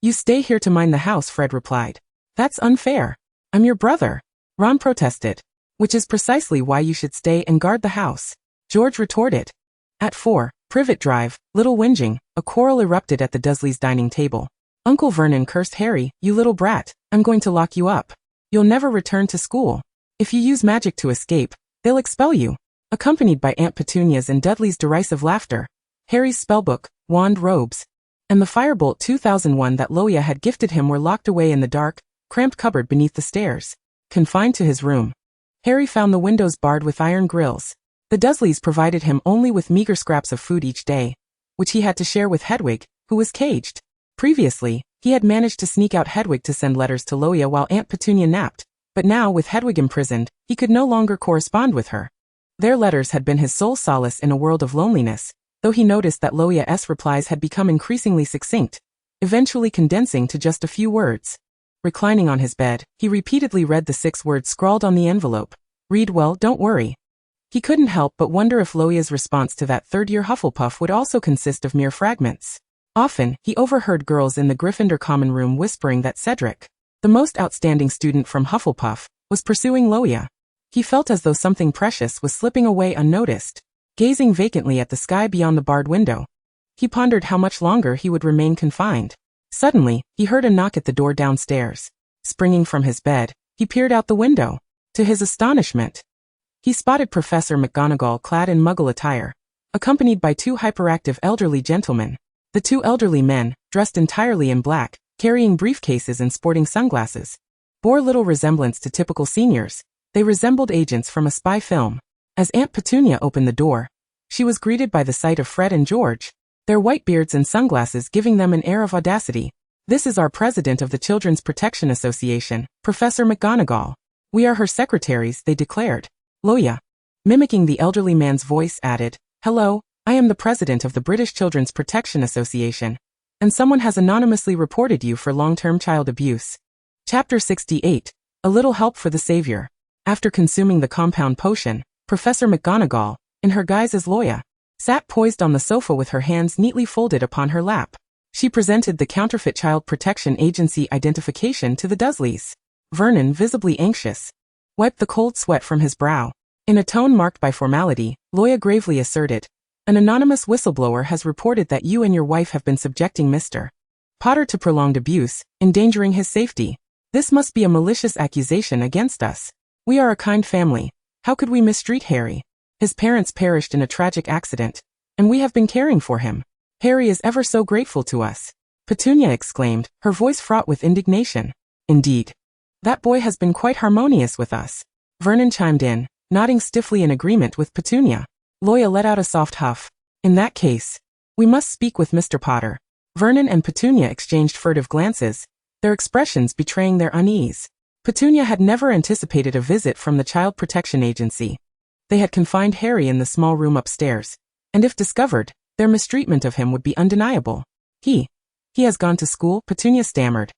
"You stay here to mind the house," Fred replied. "That's unfair. I'm your brother," Ron protested. "Which is precisely why you should stay and guard the house," George retorted. At 4, Privet Drive, little whinging, a quarrel erupted at the Dursleys' dining table. Uncle Vernon cursed Harry, "You little brat, I'm going to lock you up. You'll never return to school. If you use magic to escape, they'll expel you." Accompanied by Aunt Petunia's and Dudley's derisive laughter, Harry's spellbook, wand, robes, and the Firebolt 2001 that Luo Ya had gifted him were locked away in the dark, cramped cupboard beneath the stairs. Confined to his room, Harry found the windows barred with iron grills. The Dursleys provided him only with meager scraps of food each day, which he had to share with Hedwig, who was caged. Previously, he had managed to sneak out Hedwig to send letters to Luo Ya while Aunt Petunia napped, but now with Hedwig imprisoned, he could no longer correspond with her. Their letters had been his sole solace in a world of loneliness, though he noticed that Luo Ya's replies had become increasingly succinct, eventually condensing to just a few words. Reclining on his bed, he repeatedly read the 6 words scrawled on the envelope. "Read well, don't worry." He couldn't help but wonder if Luo Ya's response to that third-year Hufflepuff would also consist of mere fragments. Often, he overheard girls in the Gryffindor common room whispering that Cedric, the most outstanding student from Hufflepuff, was pursuing Luo Ya. He felt as though something precious was slipping away unnoticed. Gazing vacantly at the sky beyond the barred window, he pondered how much longer he would remain confined. Suddenly, he heard a knock at the door downstairs. Springing from his bed, he peered out the window. To his astonishment, he spotted Professor McGonagall clad in Muggle attire, accompanied by 2 hyperactive elderly gentlemen. The 2 elderly men, dressed entirely in black, carrying briefcases and sporting sunglasses, bore little resemblance to typical seniors. They resembled agents from a spy film. As Aunt Petunia opened the door, she was greeted by the sight of Fred and George, their white beards and sunglasses giving them an air of audacity. "This is our president of the Children's Protection Association, Professor McGonagall. We are her secretaries," they declared. Luo Ya, mimicking the elderly man's voice, added, "Hello, I am the president of the British Children's Protection Association, and someone has anonymously reported you for long-term child abuse." Chapter 68, A Little Help for the Savior. After consuming the compound potion, Professor McGonagall, in her guise as Luo Ya, sat poised on the sofa with her hands neatly folded upon her lap. She presented the counterfeit Child Protection Agency identification to the Dursleys. Vernon, visibly anxious, wiped the cold sweat from his brow. In a tone marked by formality, Luo Ya gravely asserted, "An anonymous whistleblower has reported that you and your wife have been subjecting Mr. Potter to prolonged abuse, endangering his safety. This must be a malicious accusation against us. We are a kind family. How could we mistreat Harry? His parents perished in a tragic accident, and we have been caring for him. Harry is ever so grateful to us." Petunia exclaimed, her voice fraught with indignation. "Indeed. That boy has been quite harmonious with us." Vernon chimed in, nodding stiffly in agreement with Petunia. Luo Ya let out a soft huff. "In that case, we must speak with Mr. Potter." Vernon and Petunia exchanged furtive glances, their expressions betraying their unease. Petunia had never anticipated a visit from the Child Protection Agency. They had confined Harry in the small room upstairs, and if discovered, their mistreatment of him would be undeniable. He has gone to school," Petunia stammered,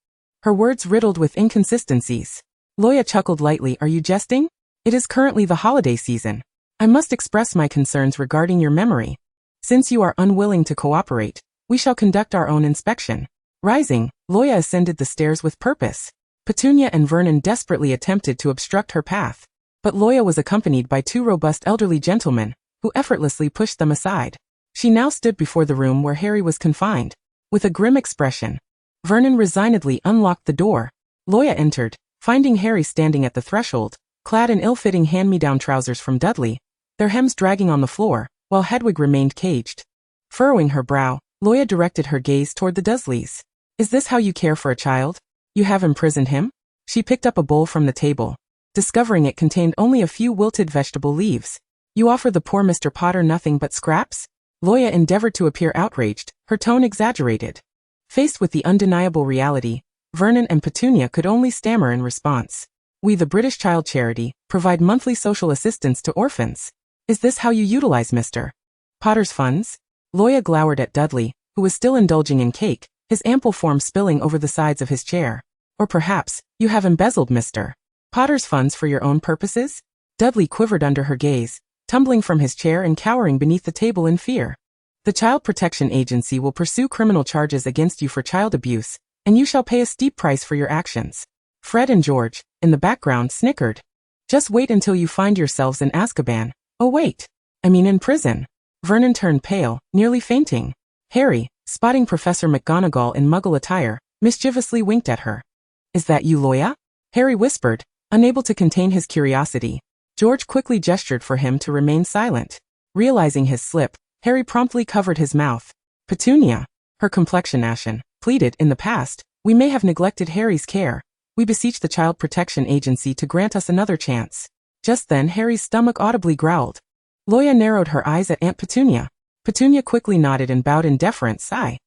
her words riddled with inconsistencies. Luo Ya chuckled lightly. "Are you jesting? It is currently the holiday season. I must express my concerns regarding your memory. Since you are unwilling to cooperate, we shall conduct our own inspection." Rising, Luo Ya ascended the stairs with purpose. Petunia and Vernon desperately attempted to obstruct her path, but Luo Ya was accompanied by two robust elderly gentlemen, who effortlessly pushed them aside. She now stood before the room where Harry was confined. With a grim expression, Vernon resignedly unlocked the door. Luo Ya entered, finding Harry standing at the threshold, clad in ill-fitting hand-me-down trousers from Dudley, their hems dragging on the floor, while Hedwig remained caged. Furrowing her brow, Luo Ya directed her gaze toward the Dursleys. "Is this how you care for a child? You have imprisoned him?" She picked up a bowl from the table, discovering it contained only a few wilted vegetable leaves. "You offer the poor Mr. Potter nothing but scraps?" Luo Ya endeavored to appear outraged, her tone exaggerated. Faced with the undeniable reality, Vernon and Petunia could only stammer in response. "We, the British Child Charity, provide monthly social assistance to orphans. Is this how you utilize Mr. Potter's funds?" Luo Ya glowered at Dudley, who was still indulging in cake, his ample form spilling over the sides of his chair. "Or perhaps, you have embezzled Mr. Potter's funds for your own purposes?" Dudley quivered under her gaze, tumbling from his chair and cowering beneath the table in fear. "The Child Protection Agency will pursue criminal charges against you for child abuse, and you shall pay a steep price for your actions." Fred and George, in the background, snickered. "Just wait until you find yourselves in Azkaban. Oh wait, I mean in prison." Vernon turned pale, nearly fainting. Harry, spotting Professor McGonagall in Muggle attire, mischievously winked at her. "Is that you, Luo Ya?" Harry whispered, unable to contain his curiosity. George quickly gestured for him to remain silent. Realizing his slip, Harry promptly covered his mouth. Petunia, her complexion ashen, pleaded, "In the past, we may have neglected Harry's care. We beseech the Child Protection Agency to grant us another chance." Just then Harry's stomach audibly growled. Luo Ya narrowed her eyes at Aunt Petunia. Petunia quickly nodded and bowed in deference. I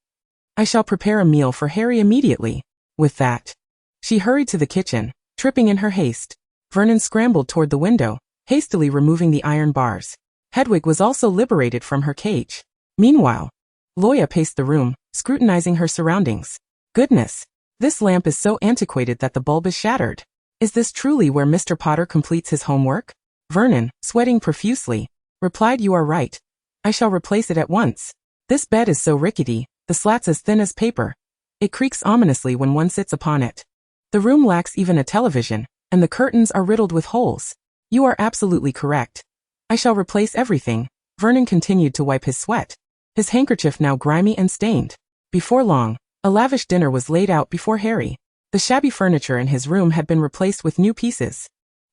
shall prepare a meal for Harry immediately." With that, she hurried to the kitchen, tripping in her haste. Vernon scrambled toward the window, hastily removing the iron bars. Hedwig was also liberated from her cage. Meanwhile, Luo Ya paced the room, scrutinizing her surroundings. "Goodness, this lamp is so antiquated that the bulb is shattered. Is this truly where Mr. Potter completes his homework?" Vernon, sweating profusely, replied, "You are right. I shall replace it at once. This bed is so rickety, the slats as thin as paper. It creaks ominously when one sits upon it. The room lacks even a television, and the curtains are riddled with holes." "You are absolutely correct. I shall replace everything." Vernon continued to wipe his sweat, his handkerchief now grimy and stained. Before long, a lavish dinner was laid out before Harry. The shabby furniture in his room had been replaced with new pieces.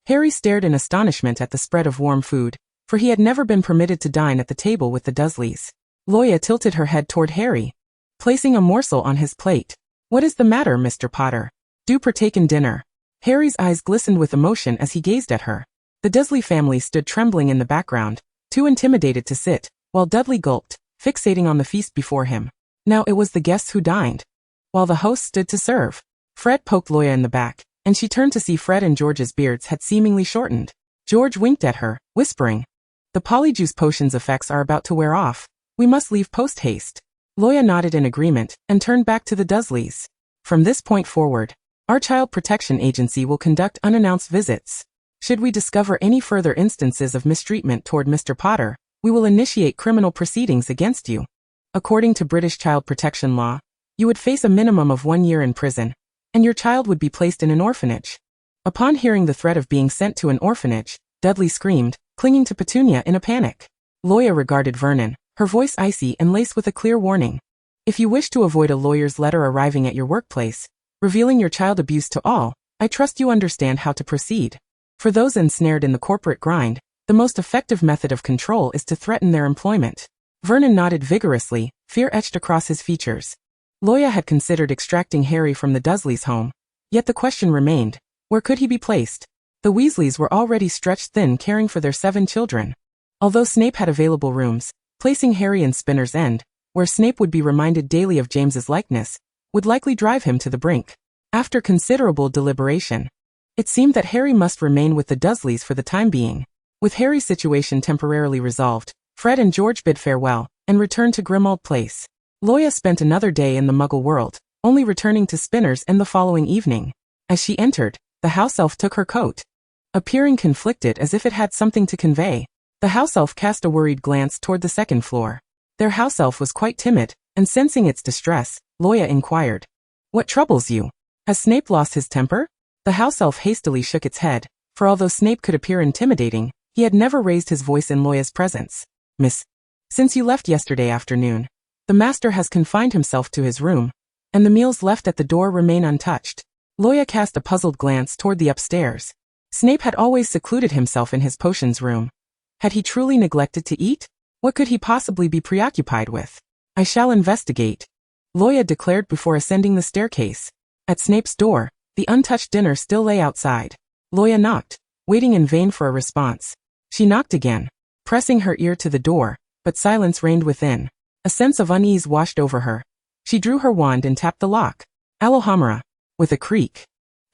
Harry stared in astonishment at the spread of warm food, for he had never been permitted to dine at the table with the Dursleys. Luo Ya tilted her head toward Harry, placing a morsel on his plate. "What is the matter, Mr. Potter? Do partake in dinner." Harry's eyes glistened with emotion as he gazed at her. The Dursley family stood trembling in the background, too intimidated to sit, while Dudley gulped, fixating on the feast before him. Now it was the guests who dined, while the host stood to serve. Fred poked Luo Ya in the back, and she turned to see Fred and George's beards had seemingly shortened. George winked at her, whispering, "The polyjuice potion's effects are about to wear off. We must leave post-haste." Luo Ya nodded in agreement and turned back to the Dursleys. "From this point forward, our Child Protection Agency will conduct unannounced visits. Should we discover any further instances of mistreatment toward Mr. Potter, we will initiate criminal proceedings against you. According to British child protection law, you would face a minimum of 1 year in prison, and your child would be placed in an orphanage. Upon hearing the threat of being sent to an orphanage, Dudley screamed, clinging to Petunia in a panic. Luo Ya regarded Vernon, her voice icy and laced with a clear warning. If you wish to avoid a lawyer's letter arriving at your workplace, revealing your child abuse to all, I trust you understand how to proceed. For those ensnared in the corporate grind, the most effective method of control is to threaten their employment. Vernon nodded vigorously, fear etched across his features. Luo Ya had considered extracting Harry from the Dursleys' home, yet the question remained, where could he be placed? The Weasleys were already stretched thin caring for their 7 children. Although Snape had available rooms, placing Harry in Spinner's End, where Snape would be reminded daily of James's likeness, would likely drive him to the brink. After considerable deliberation, it seemed that Harry must remain with the Dursleys for the time being. With Harry's situation temporarily resolved, Fred and George bid farewell, and returned to Grimmauld Place. Luo Ya spent another day in the Muggle world, only returning to Spinner's End the following evening. As she entered, the house elf took her coat. Appearing conflicted as if it had something to convey, the house elf cast a worried glance toward the second floor. Their house elf was quite timid, and sensing its distress, Luo Ya inquired, "What troubles you? Has Snape lost his temper?" The house elf hastily shook its head, for although Snape could appear intimidating, he had never raised his voice in Luo Ya's presence. "Miss, since you left yesterday afternoon, the master has confined himself to his room, and the meals left at the door remain untouched." Luo Ya cast a puzzled glance toward the upstairs. Snape had always secluded himself in his potions room. Had he truly neglected to eat? What could he possibly be preoccupied with? "I shall investigate," Luo Ya declared before ascending the staircase. At Snape's door, the untouched dinner still lay outside. Luo Ya knocked, waiting in vain for a response. She knocked again, pressing her ear to the door, but silence reigned within. A sense of unease washed over her. She drew her wand and tapped the lock. Alohomora. With a creak,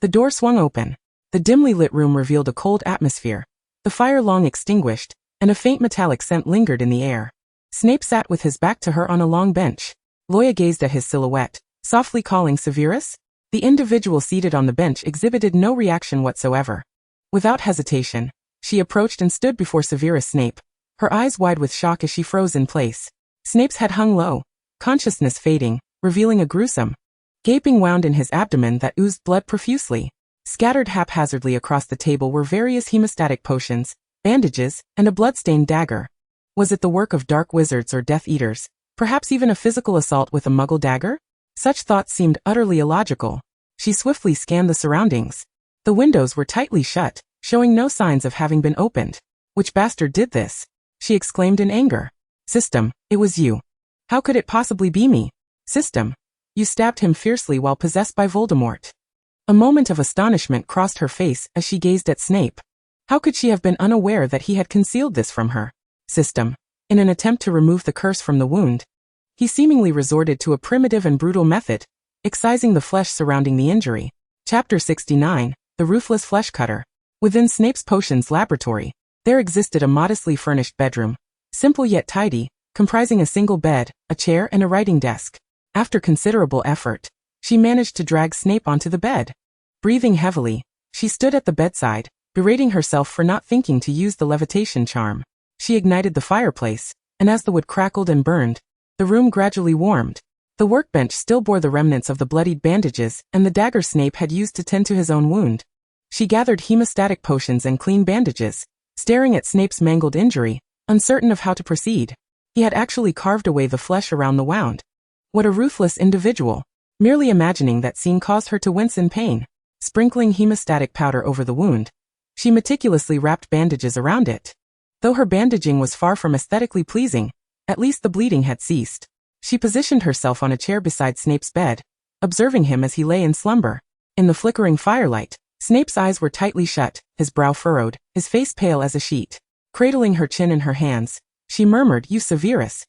the door swung open. The dimly lit room revealed a cold atmosphere, the fire long extinguished, and a faint metallic scent lingered in the air. Snape sat with his back to her on a long bench. Luo Ya gazed at his silhouette, softly calling Severus. The individual seated on the bench exhibited no reaction whatsoever. Without hesitation, she approached and stood before Severus Snape, her eyes wide with shock as she froze in place. Snape's head hung low, consciousness fading, revealing a gruesome gaping wound in his abdomen that oozed blood profusely. Scattered haphazardly across the table were various hemostatic potions, bandages, and a blood-stained dagger. Was it the work of dark wizards or Death Eaters, perhaps even a physical assault with a Muggle dagger? Such thoughts seemed utterly illogical. She swiftly scanned the surroundings. The windows were tightly shut, showing no signs of having been opened. "Which bastard did this?" she exclaimed in anger. "System, it was you. How could it possibly be me? System, you stabbed him fiercely while possessed by Voldemort." A moment of astonishment crossed her face as she gazed at Snape. How could she have been unaware that he had concealed this from her? System, in an attempt to remove the curse from the wound, he seemingly resorted to a primitive and brutal method, excising the flesh surrounding the injury. Chapter 69, The Ruthless Flesh Cutter. Within Snape's potions laboratory, there existed a modestly furnished bedroom, simple yet tidy, comprising a single bed, a chair and a writing desk. After considerable effort, she managed to drag Snape onto the bed. Breathing heavily, she stood at the bedside, berating herself for not thinking to use the levitation charm. She ignited the fireplace, and as the wood crackled and burned, the room gradually warmed. The workbench still bore the remnants of the bloodied bandages and the dagger Snape had used to tend to his own wound. She gathered hemostatic potions and clean bandages, staring at Snape's mangled injury, uncertain of how to proceed. He had actually carved away the flesh around the wound. What a ruthless individual. Merely imagining that scene caused her to wince in pain. Sprinkling hemostatic powder over the wound, she meticulously wrapped bandages around it. Though her bandaging was far from aesthetically pleasing, at least the bleeding had ceased. She positioned herself on a chair beside Snape's bed, observing him as he lay in slumber. In the flickering firelight, Snape's eyes were tightly shut, his brow furrowed, his face pale as a sheet. Cradling her chin in her hands, she murmured, "You Severus.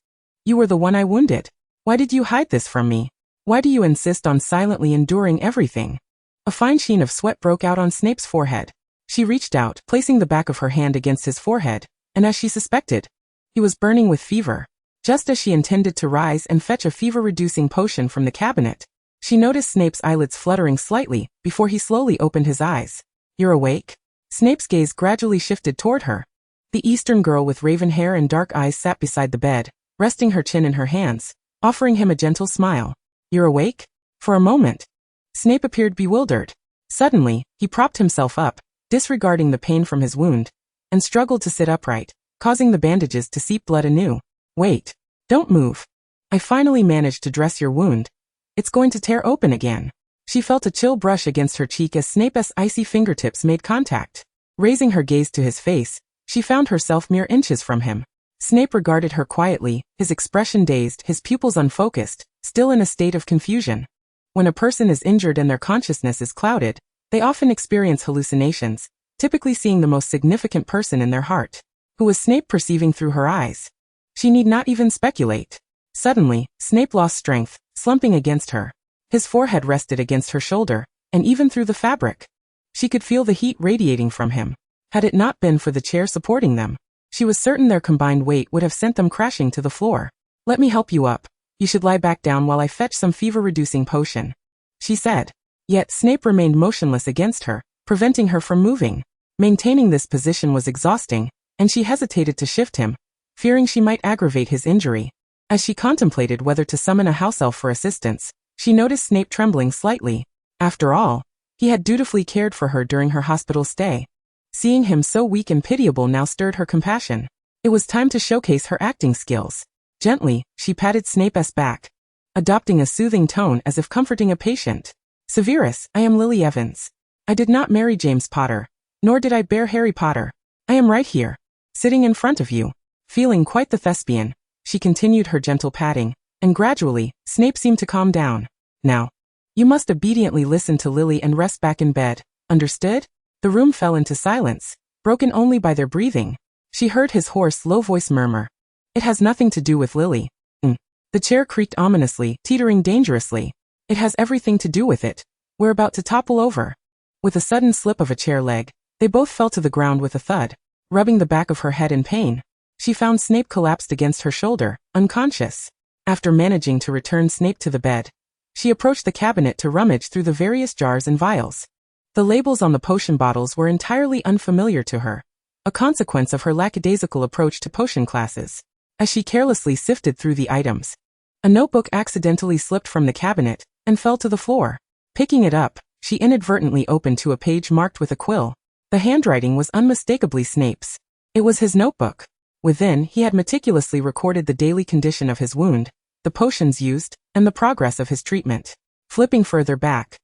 You were the one I wounded. Why did you hide this from me? Why do you insist on silently enduring everything?" A fine sheen of sweat broke out on Snape's forehead. She reached out, placing the back of her hand against his forehead, and as she suspected, he was burning with fever. Just as she intended to rise and fetch a fever-reducing potion from the cabinet, she noticed Snape's eyelids fluttering slightly before he slowly opened his eyes. "You're awake?" Snape's gaze gradually shifted toward her. The Eastern girl with raven hair and dark eyes sat beside the bed, resting her chin in her hands, offering him a gentle smile. "You're awake?" For a moment, Snape appeared bewildered. Suddenly, he propped himself up, disregarding the pain from his wound, and struggled to sit upright, causing the bandages to seep blood anew. "Wait. Don't move. I finally managed to dress your wound. It's going to tear open again." She felt a chill brush against her cheek as Snape's icy fingertips made contact. Raising her gaze to his face, she found herself mere inches from him. Snape regarded her quietly, his expression dazed, his pupils unfocused, still in a state of confusion. When a person is injured and their consciousness is clouded, they often experience hallucinations, typically seeing the most significant person in their heart. Who was Snape perceiving through her eyes? She need not even speculate. Suddenly, Snape lost strength, slumping against her. His forehead rested against her shoulder, and even through the fabric, she could feel the heat radiating from him. Had it not been for the chair supporting them, she was certain their combined weight would have sent them crashing to the floor. "Let me help you up. You should lie back down while I fetch some fever-reducing potion," she said. Yet Snape remained motionless against her, preventing her from moving. Maintaining this position was exhausting, and she hesitated to shift him, fearing she might aggravate his injury. As she contemplated whether to summon a house elf for assistance, she noticed Snape trembling slightly. After all, he had dutifully cared for her during her hospital stay. Seeing him so weak and pitiable now stirred her compassion. It was time to showcase her acting skills. Gently, she patted Snape's back, adopting a soothing tone as if comforting a patient. "Severus, I am Lily Evans. I did not marry James Potter, nor did I bear Harry Potter. I am right here, sitting in front of you." Feeling quite the thespian, she continued her gentle patting, and gradually, Snape seemed to calm down. "Now, you must obediently listen to Lily and rest back in bed, understood?" The room fell into silence, broken only by their breathing. She heard his hoarse, low voice murmur, "It has nothing to do with Lily." The chair creaked ominously, teetering dangerously. "It has everything to do with it. We're about to topple over." With a sudden slip of a chair leg, they both fell to the ground with a thud. Rubbing the back of her head in pain, she found Snape collapsed against her shoulder, unconscious. After managing to return Snape to the bed, she approached the cabinet to rummage through the various jars and vials. The labels on the potion bottles were entirely unfamiliar to her, a consequence of her lackadaisical approach to potion classes. As she carelessly sifted through the items, a notebook accidentally slipped from the cabinet and fell to the floor. Picking it up, she inadvertently opened to a page marked with a quill. The handwriting was unmistakably Snape's. It was his notebook. Within, he had meticulously recorded the daily condition of his wound, the potions used, and the progress of his treatment. Flipping further back,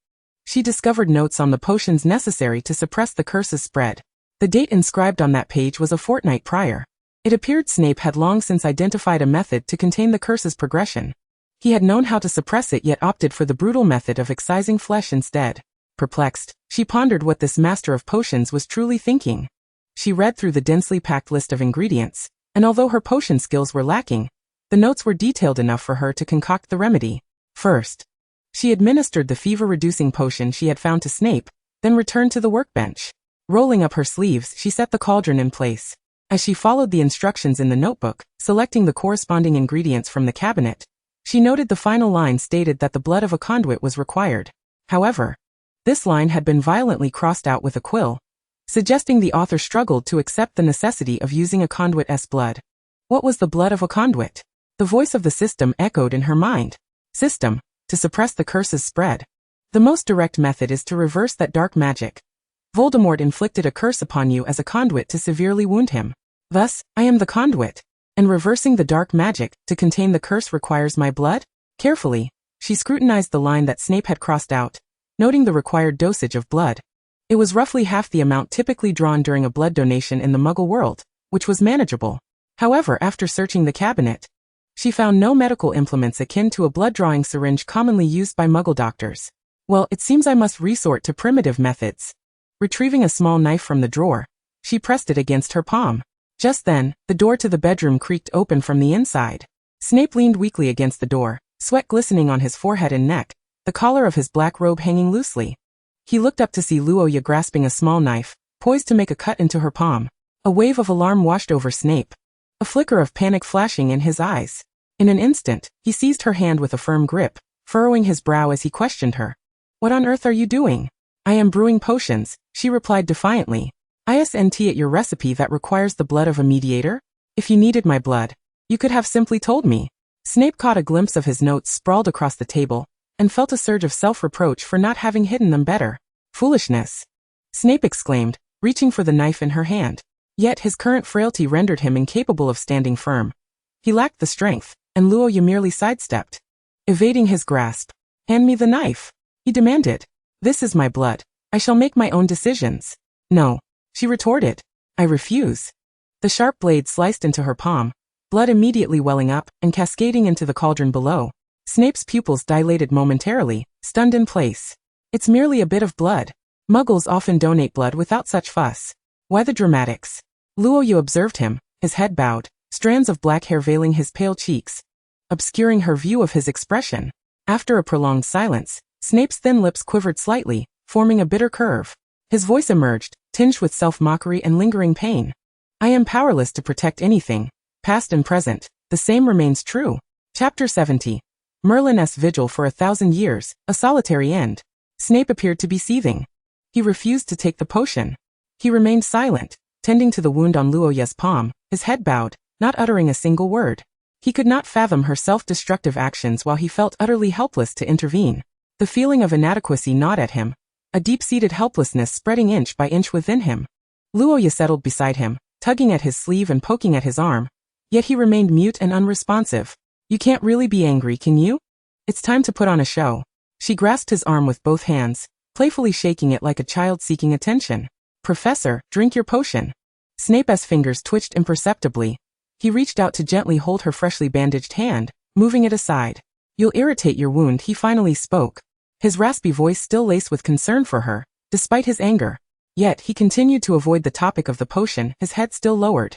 she discovered notes on the potions necessary to suppress the curse's spread. The date inscribed on that page was a fortnight prior. It appeared Snape had long since identified a method to contain the curse's progression. He had known how to suppress it yet opted for the brutal method of excising flesh instead. Perplexed, she pondered what this master of potions was truly thinking. She read through the densely packed list of ingredients, and although her potion skills were lacking, the notes were detailed enough for her to concoct the remedy. First, she administered the fever-reducing potion she had found to Snape, then returned to the workbench. Rolling up her sleeves, she set the cauldron in place. As she followed the instructions in the notebook, selecting the corresponding ingredients from the cabinet, she noted the final line stated that the blood of a conduit was required. However, this line had been violently crossed out with a quill, suggesting the author struggled to accept the necessity of using a conduit's blood. What was the blood of a conduit? The voice of the system echoed in her mind. System, to suppress the curse's spread. The most direct method is to reverse that dark magic. Voldemort inflicted a curse upon you as a conduit to severely wound him. Thus, I am the conduit. And reversing the dark magic to contain the curse requires my blood? Carefully, she scrutinized the line that Snape had crossed out, noting the required dosage of blood. It was roughly half the amount typically drawn during a blood donation in the Muggle world, which was manageable. However, after searching the cabinet, she found no medical implements akin to a blood-drawing syringe commonly used by Muggle doctors. Well, it seems I must resort to primitive methods. Retrieving a small knife from the drawer, she pressed it against her palm. Just then, the door to the bedroom creaked open from the inside. Snape leaned weakly against the door, sweat glistening on his forehead and neck, the collar of his black robe hanging loosely. He looked up to see Luo Ya grasping a small knife, poised to make a cut into her palm. A wave of alarm washed over Snape, a flicker of panic flashing in his eyes. In an instant, he seized her hand with a firm grip, furrowing his brow as he questioned her. "What on earth are you doing?" "I am brewing potions," she replied defiantly. Isn't it your recipe that requires the blood of a mediator? If you needed my blood, you could have simply told me. Snape caught a glimpse of his notes sprawled across the table, and felt a surge of self-reproach for not having hidden them better. Foolishness! Snape exclaimed, reaching for the knife in her hand. Yet his current frailty rendered him incapable of standing firm. He lacked the strength, and Luo Ya merely sidestepped, evading his grasp. Hand me the knife, he demanded. This is my blood. I shall make my own decisions. No, she retorted. I refuse. The sharp blade sliced into her palm, blood immediately welling up and cascading into the cauldron below. Snape's pupils dilated momentarily, stunned in place. It's merely a bit of blood. Muggles often donate blood without such fuss. Why the dramatics? Luo Ya observed him, his head bowed, strands of black hair veiling his pale cheeks, obscuring her view of his expression. After a prolonged silence, Snape's thin lips quivered slightly, forming a bitter curve. His voice emerged, tinged with self-mockery and lingering pain. I am powerless to protect anything, past and present. The same remains true. Chapter 70. Merlin's vigil for 1,000 years, a solitary end. Snape appeared to be seething. He refused to take the potion. He remained silent, tending to the wound on Luo Ya's palm, his head bowed, not uttering a single word. He could not fathom her self-destructive actions while he felt utterly helpless to intervene. The feeling of inadequacy gnawed at him, a deep-seated helplessness spreading inch by inch within him. Luo Ya settled beside him, tugging at his sleeve and poking at his arm. Yet he remained mute and unresponsive. You can't really be angry, can you? It's time to put on a show. She grasped his arm with both hands, playfully shaking it like a child seeking attention. Professor, drink your potion. Snape's fingers twitched imperceptibly. He reached out to gently hold her freshly bandaged hand, moving it aside. You'll irritate your wound, he finally spoke. His raspy voice still laced with concern for her, despite his anger. Yet he continued to avoid the topic of the potion, his head still lowered.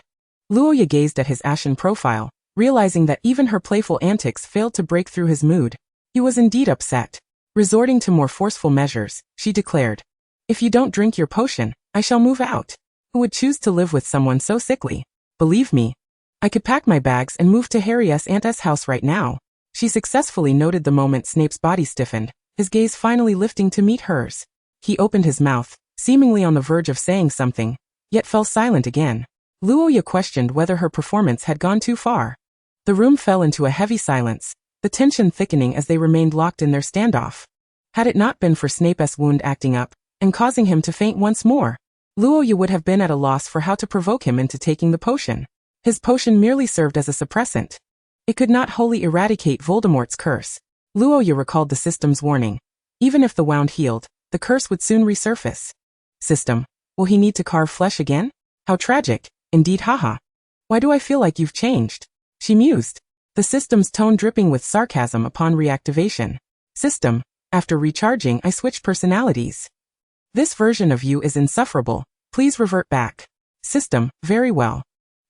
Luo Ya gazed at his ashen profile, realizing that even her playful antics failed to break through his mood. He was indeed upset. Resorting to more forceful measures, she declared, if you don't drink your potion, I shall move out. Who would choose to live with someone so sickly? Believe me, I could pack my bags and move to Harry's aunt's house right now. She successfully noted the moment Snape's body stiffened, his gaze finally lifting to meet hers. He opened his mouth, seemingly on the verge of saying something, yet fell silent again. Luo Ya questioned whether her performance had gone too far. The room fell into a heavy silence, the tension thickening as they remained locked in their standoff. Had it not been for Snape's wound acting up, and causing him to faint once more, Luo Ya would have been at a loss for how to provoke him into taking the potion. His potion merely served as a suppressant. It could not wholly eradicate Voldemort's curse. Luo Ya recalled the system's warning. Even if the wound healed, the curse would soon resurface. System, will he need to carve flesh again? How tragic, indeed, haha. Why do I feel like you've changed? She mused, the system's tone dripping with sarcasm upon reactivation. System, after recharging I switched personalities. This version of you is insufferable, please revert back. System, very well.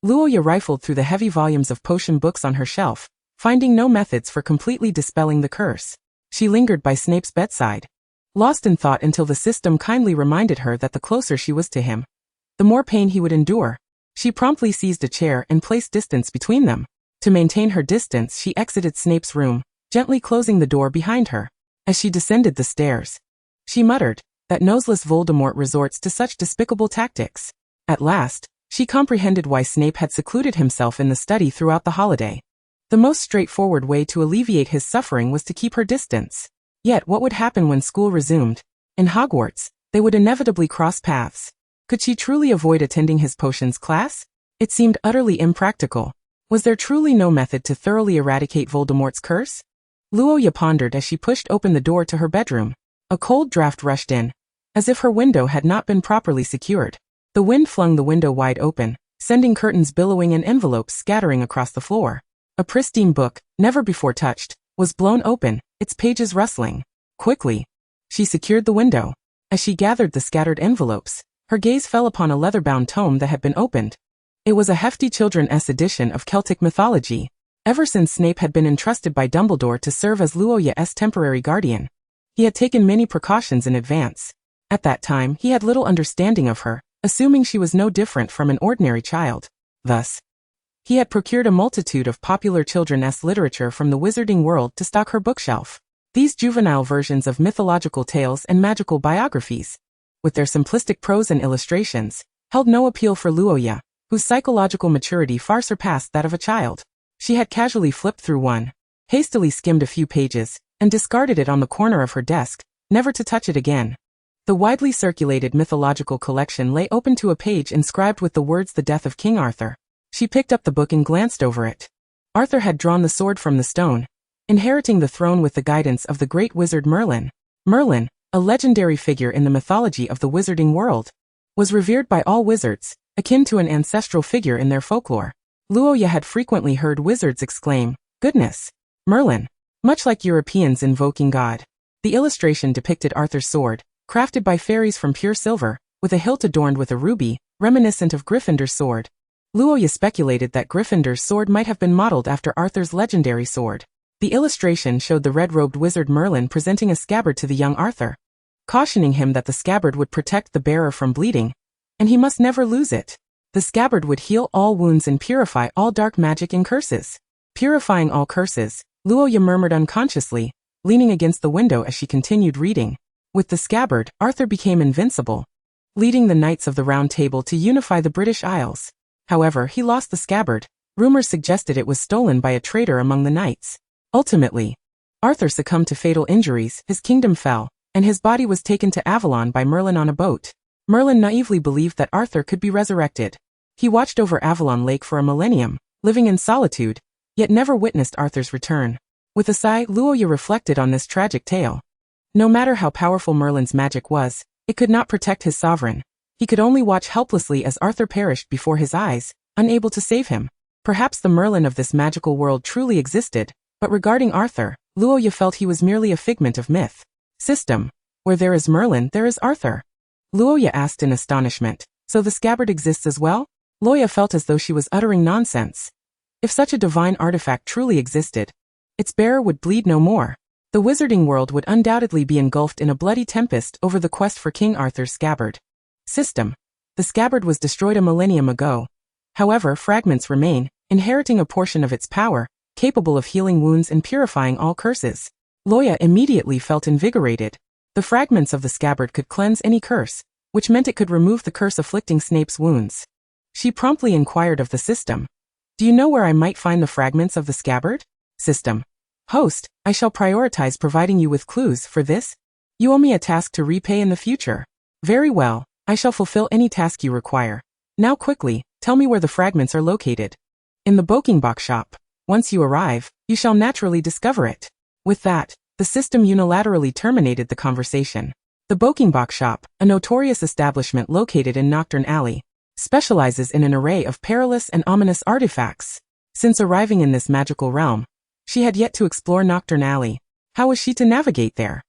Luo Ya rifled through the heavy volumes of potion books on her shelf, finding no methods for completely dispelling the curse. She lingered by Snape's bedside, lost in thought until the system kindly reminded her that the closer she was to him, the more pain he would endure. She promptly seized a chair and placed distance between them. To maintain her distance, she exited Snape's room, gently closing the door behind her. As she descended the stairs, she muttered, that noseless Voldemort resorts to such despicable tactics. At last, she comprehended why Snape had secluded himself in the study throughout the holiday. The most straightforward way to alleviate his suffering was to keep her distance. Yet what would happen when school resumed? In Hogwarts, they would inevitably cross paths. Could she truly avoid attending his potions class? It seemed utterly impractical. Was there truly no method to thoroughly eradicate Voldemort's curse? Luo Ya pondered as she pushed open the door to her bedroom. A cold draft rushed in, as if her window had not been properly secured. The wind flung the window wide open, sending curtains billowing and envelopes scattering across the floor. A pristine book, never before touched, was blown open, its pages rustling. Quickly, she secured the window. As she gathered the scattered envelopes, her gaze fell upon a leather-bound tome that had been opened. It was a hefty children's edition of Celtic mythology. Ever since Snape had been entrusted by Dumbledore to serve as Luo Ya's temporary guardian, he had taken many precautions in advance. At that time, he had little understanding of her, assuming she was no different from an ordinary child. Thus, he had procured a multitude of popular children's literature from the wizarding world to stock her bookshelf. These juvenile versions of mythological tales and magical biographies, with their simplistic prose and illustrations, held no appeal for Luo Ya, whose psychological maturity far surpassed that of a child. She had casually flipped through one, hastily skimmed a few pages, and discarded it on the corner of her desk, never to touch it again. The widely circulated mythological collection lay open to a page inscribed with the words "The Death of King Arthur." She picked up the book and glanced over it. Arthur had drawn the sword from the stone, inheriting the throne with the guidance of the great wizard Merlin. Merlin, a legendary figure in the mythology of the wizarding world, was revered by all wizards, akin to an ancestral figure in their folklore. Luo Ya had frequently heard wizards exclaim, "Goodness! Merlin!" much like Europeans invoking God. The illustration depicted Arthur's sword, crafted by fairies from pure silver, with a hilt adorned with a ruby, reminiscent of Gryffindor's sword. Luo Ya speculated that Gryffindor's sword might have been modeled after Arthur's legendary sword. The illustration showed the red-robed wizard Merlin presenting a scabbard to the young Arthur, cautioning him that the scabbard would protect the bearer from bleeding, and he must never lose it. The scabbard would heal all wounds and purify all dark magic and curses. Purifying all curses, Luo Ya murmured unconsciously, leaning against the window as she continued reading. With the scabbard, Arthur became invincible, leading the Knights of the Round Table to unify the British Isles. However, he lost the scabbard. Rumors suggested it was stolen by a traitor among the knights. Ultimately, Arthur succumbed to fatal injuries, his kingdom fell, and his body was taken to Avalon by Merlin on a boat. Merlin naively believed that Arthur could be resurrected. He watched over Avalon Lake for a millennium, living in solitude, yet never witnessed Arthur's return. With a sigh, Luo Ya reflected on this tragic tale. No matter how powerful Merlin's magic was, it could not protect his sovereign. He could only watch helplessly as Arthur perished before his eyes, unable to save him. Perhaps the Merlin of this magical world truly existed, but regarding Arthur, Luo Ya felt he was merely a figment of myth. System. Where there is Merlin, there is Arthur. Luo Ya asked in astonishment, so the scabbard exists as well? Luo Ya felt as though she was uttering nonsense. If such a divine artifact truly existed, its bearer would bleed no more. The wizarding world would undoubtedly be engulfed in a bloody tempest over the quest for King Arthur's scabbard. System. The scabbard was destroyed a millennium ago. However, fragments remain, inheriting a portion of its power, capable of healing wounds and purifying all curses. Luo Ya immediately felt invigorated. The fragments of the scabbard could cleanse any curse, which meant it could remove the curse afflicting Snape's wounds. She promptly inquired of the system. "Do you know where I might find the fragments of the scabbard?" System. Host, I shall prioritize providing you with clues for this. You owe me a task to repay in the future. Very well, I shall fulfill any task you require. Now quickly, tell me where the fragments are located. In the Boking shop. Once you arrive, you shall naturally discover it. With that, the system unilaterally terminated the conversation. The Boking shop, a notorious establishment located in Nocturne Alley, specializes in an array of perilous and ominous artifacts. Since arriving in this magical realm, she had yet to explore Nocturne Alley. How was she to navigate there?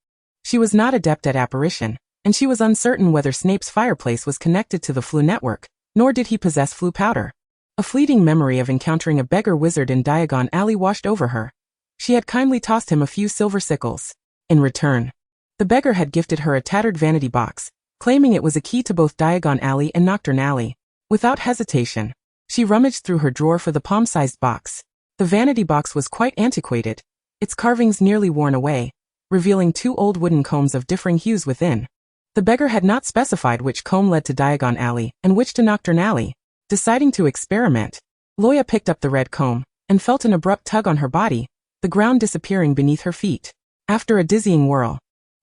She was not adept at apparition, and she was uncertain whether Snape's fireplace was connected to the Floo network, nor did he possess Floo powder. A fleeting memory of encountering a beggar wizard in Diagon Alley washed over her. She had kindly tossed him a few silver sickles. In return, the beggar had gifted her a tattered vanity box, claiming it was a key to both Diagon Alley and Nocturne Alley. Without hesitation, she rummaged through her drawer for the palm-sized box. The vanity box was quite antiquated, its carvings nearly worn away, revealing two old wooden combs of differing hues within. The beggar had not specified which comb led to Diagon Alley and which to Nocturne Alley. Deciding to experiment, Luo Ya picked up the red comb and felt an abrupt tug on her body, the ground disappearing beneath her feet. After a dizzying whirl,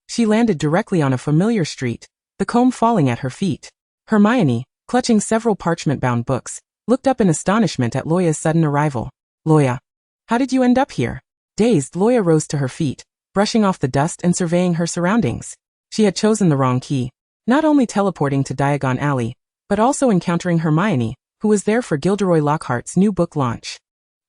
she landed directly on a familiar street, the comb falling at her feet. Hermione, clutching several parchment-bound books, looked up in astonishment at Luo Ya's sudden arrival. "Luo Ya, how did you end up here?" Dazed, Luo Ya rose to her feet, brushing off the dust and surveying her surroundings. She had chosen the wrong key, not only teleporting to Diagon Alley, but also encountering Hermione, who was there for Gilderoy Lockhart's new book launch.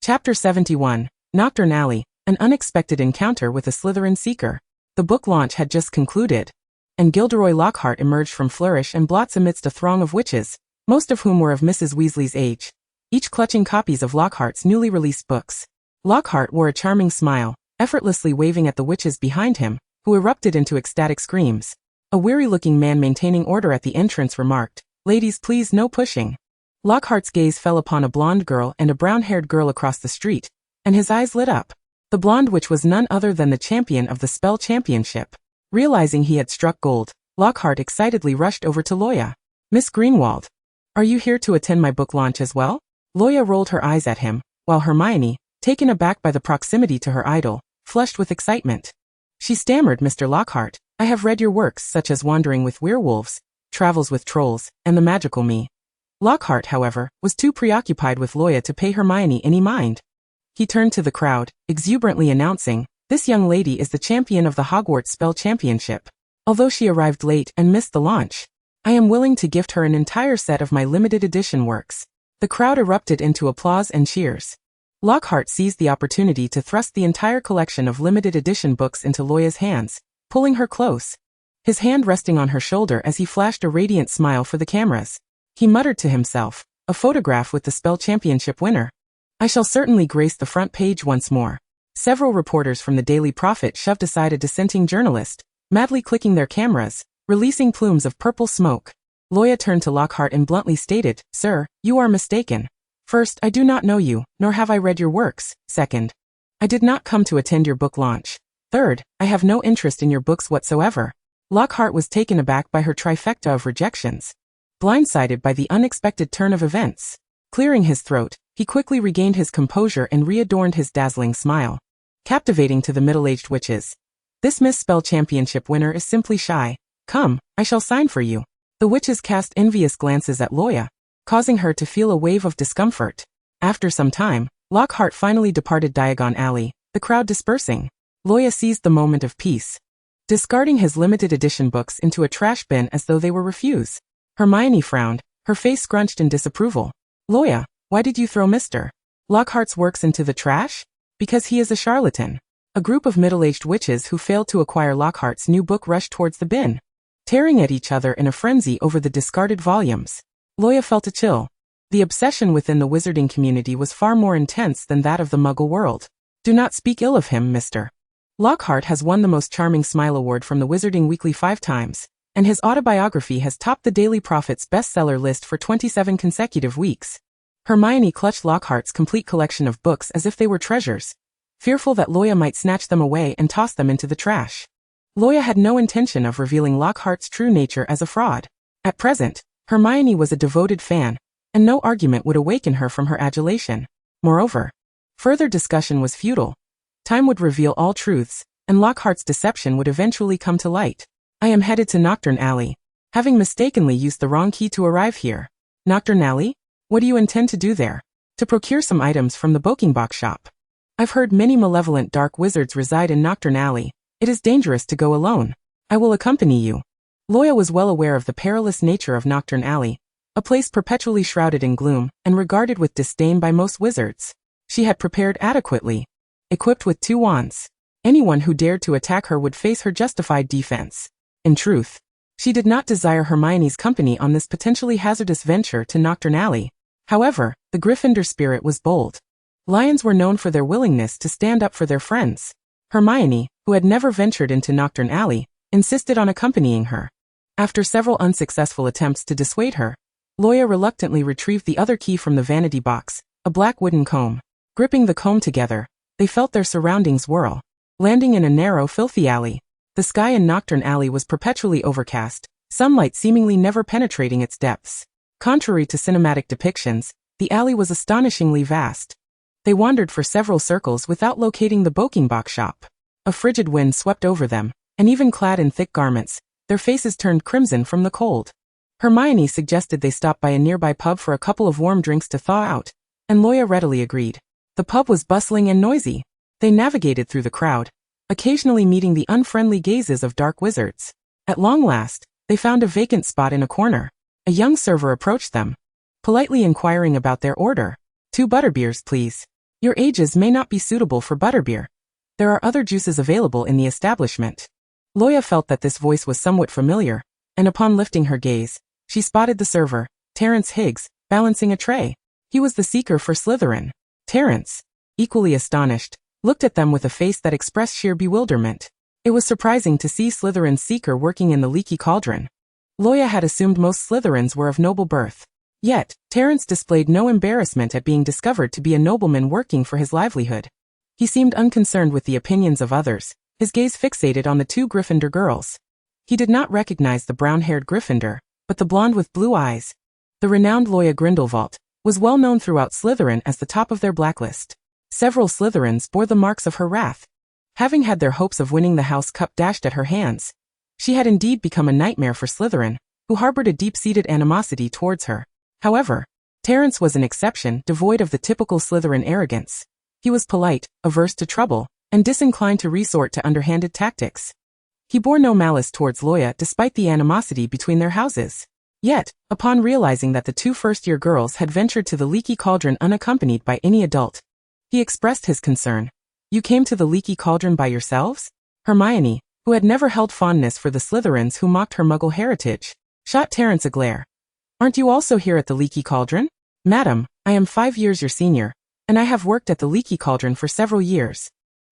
Chapter 71, Nocturne Alley, an unexpected encounter with a Slytherin seeker. The book launch had just concluded, and Gilderoy Lockhart emerged from Flourish and Blots amidst a throng of witches, most of whom were of Mrs. Weasley's age, each clutching copies of Lockhart's newly released books. Lockhart wore a charming smile, effortlessly waving at the witches behind him, who erupted into ecstatic screams. A weary-looking man maintaining order at the entrance remarked, "Ladies, please, no pushing." Lockhart's gaze fell upon a blonde girl and a brown-haired girl across the street, and his eyes lit up. The blonde witch was none other than the champion of the spell championship. Realizing he had struck gold, Lockhart excitedly rushed over to Luo Ya. "Miss Greenwald, Are you here to attend my book launch as well? Luo Ya rolled her eyes at him, while Hermione, taken aback by the proximity to her idol, flushed with excitement. She stammered, Mr. Lockhart, I have read your works such as Wandering with Werewolves, Travels with Trolls, and The Magical Me. Lockhart, however, was too preoccupied with Luo Ya to pay Hermione any mind. He turned to the crowd, exuberantly announcing, this young lady is the champion of the Hogwarts Spell Championship. Although she arrived late and missed the launch, I am willing to gift her an entire set of my limited edition works. The crowd erupted into applause and cheers. Lockhart seized the opportunity to thrust the entire collection of limited edition books into Luo Ya's hands, pulling her close. His hand resting on her shoulder as he flashed a radiant smile for the cameras. He muttered to himself, a photograph with the Spell Championship winner. I shall certainly grace the front page once more. Several reporters from the Daily Prophet shoved aside a dissenting journalist, madly clicking their cameras, releasing plumes of purple smoke. Luo Ya turned to Lockhart and bluntly stated, Sir, you are mistaken. First, I do not know you, nor have I read your works. Second, I did not come to attend your book launch. Third, I have no interest in your books whatsoever. Lockhart was taken aback by her trifecta of rejections. Blindsided by the unexpected turn of events. Clearing his throat, he quickly regained his composure and readorned his dazzling smile. Captivating to the middle-aged witches. This Miss Spell Championship winner is simply shy. Come, I shall sign for you. The witches cast envious glances at Luo Ya, causing her to feel a wave of discomfort. After some time, Lockhart finally departed Diagon Alley, the crowd dispersing. Luo Ya seized the moment of peace, discarding his limited edition books into a trash bin as though they were refuse. Hermione frowned, her face scrunched in disapproval. Luo Ya, why did you throw Mr. Lockhart's works into the trash? Because he is a charlatan. A group of middle-aged witches who failed to acquire Lockhart's new book rushed towards the bin, tearing at each other in a frenzy over the discarded volumes. Luo Ya felt a chill. The obsession within the wizarding community was far more intense than that of the Muggle world. Do not speak ill of him, Mr. Lockhart has won the Most Charming Smile Award from the Wizarding Weekly 5 times, and his autobiography has topped the Daily Prophet's bestseller list for 27 consecutive weeks. Hermione clutched Lockhart's complete collection of books as if they were treasures, fearful that Luo Ya might snatch them away and toss them into the trash. Luo Ya had no intention of revealing Lockhart's true nature as a fraud. At present, Hermione was a devoted fan, and no argument would awaken her from her adulation. Moreover, further discussion was futile. Time would reveal all truths, and Lockhart's deception would eventually come to light. I am headed to Nocturne Alley, having mistakenly used the wrong key to arrive here. Nocturne Alley? What do you intend to do there? To procure some items from the Box shop. I've heard many malevolent dark wizards reside in Nocturne Alley. It is dangerous to go alone. I will accompany you. Luo Ya was well aware of the perilous nature of Nocturne Alley, a place perpetually shrouded in gloom and regarded with disdain by most wizards. She had prepared adequately. Equipped with 2 wands, anyone who dared to attack her would face her justified defense. In truth, she did not desire Hermione's company on this potentially hazardous venture to Nocturne Alley. However, the Gryffindor spirit was bold. Lions were known for their willingness to stand up for their friends. Hermione, who had never ventured into Nocturne Alley, insisted on accompanying her. After several unsuccessful attempts to dissuade her, Luo Ya reluctantly retrieved the other key from the vanity box, a black wooden comb. Gripping the comb together, they felt their surroundings whirl. Landing in a narrow, filthy alley, the sky in Nocturne Alley was perpetually overcast, sunlight seemingly never penetrating its depths. Contrary to cinematic depictions, the alley was astonishingly vast. They wandered for several circles without locating the Box shop. A frigid wind swept over them, and even clad in thick garments, their faces turned crimson from the cold. Hermione suggested they stop by a nearby pub for a couple of warm drinks to thaw out, and Luo Ya readily agreed. The pub was bustling and noisy. They navigated through the crowd, occasionally meeting the unfriendly gazes of dark wizards. At long last, they found a vacant spot in a corner. A young server approached them, politely inquiring about their order. 2 butterbeers, please. Your ages may not be suitable for butterbeer. There are other juices available in the establishment. Luo Ya felt that this voice was somewhat familiar, and upon lifting her gaze, she spotted the server, Terence Higgs, balancing a tray. He was the seeker for Slytherin. Terence, equally astonished, looked at them with a face that expressed sheer bewilderment. It was surprising to see Slytherin's seeker working in the leaky cauldron. Luo Ya had assumed most Slytherins were of noble birth. Yet, Terence displayed no embarrassment at being discovered to be a nobleman working for his livelihood. He seemed unconcerned with the opinions of others, his gaze fixated on the 2 Gryffindor girls. He did not recognize the brown-haired Gryffindor, but the blonde with blue eyes. The renowned Luo Ya Grindelwald was well known throughout Slytherin as the top of their blacklist. Several Slytherins bore the marks of her wrath. Having had their hopes of winning the House Cup dashed at her hands, she had indeed become a nightmare for Slytherin, who harbored a deep-seated animosity towards her. However, Terence was an exception, devoid of the typical Slytherin arrogance. He was polite, averse to trouble, and disinclined to resort to underhanded tactics. He bore no malice towards Luo Ya despite the animosity between their houses. Yet, upon realizing that the two first-year girls had ventured to the Leaky Cauldron unaccompanied by any adult, he expressed his concern. "You came to the Leaky Cauldron by yourselves?" Hermione, who had never held fondness for the Slytherins who mocked her Muggle heritage, shot Terence a glare. "Aren't you also here at the Leaky Cauldron?" "Madam, I am 5 years your senior, and I have worked at the Leaky Cauldron for several years."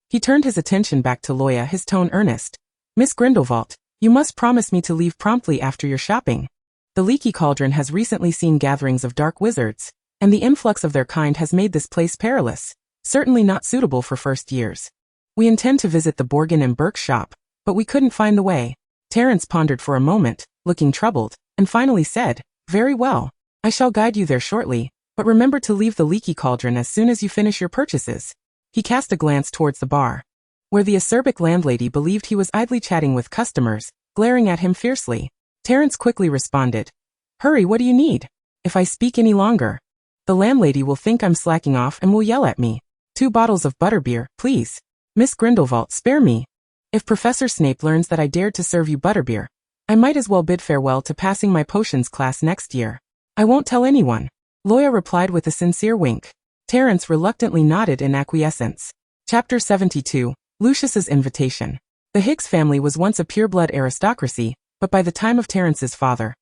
He turned his attention back to Luo Ya, his tone earnest. "Miss Grindelwald, you must promise me to leave promptly after your shopping. The Leaky Cauldron has recently seen gatherings of dark wizards, and the influx of their kind has made this place perilous, certainly not suitable for first years. We intend to visit the Borgin and Burke shop, but we couldn't find the way." Terence pondered for a moment, looking troubled, and finally said, "Very well. I shall guide you there shortly, but remember to leave the Leaky Cauldron as soon as you finish your purchases." He cast a glance towards the bar, where the acerbic landlady believed he was idly chatting with customers, glaring at him fiercely. Terence quickly responded, "Hurry, what do you need? If I speak any longer, the landlady will think I'm slacking off and will yell at me. 2 bottles of butterbeer, please. Miss Grindelwald, spare me. If Professor Snape learns that I dared to serve you butterbeer, I might as well bid farewell to passing my potions class next year." "I won't tell anyone," Luo Ya replied with a sincere wink. Terence reluctantly nodded in acquiescence. Chapter 72, Lucius's Invitation. The Higgs family was once a pureblood aristocracy, but by the time of Terence's father,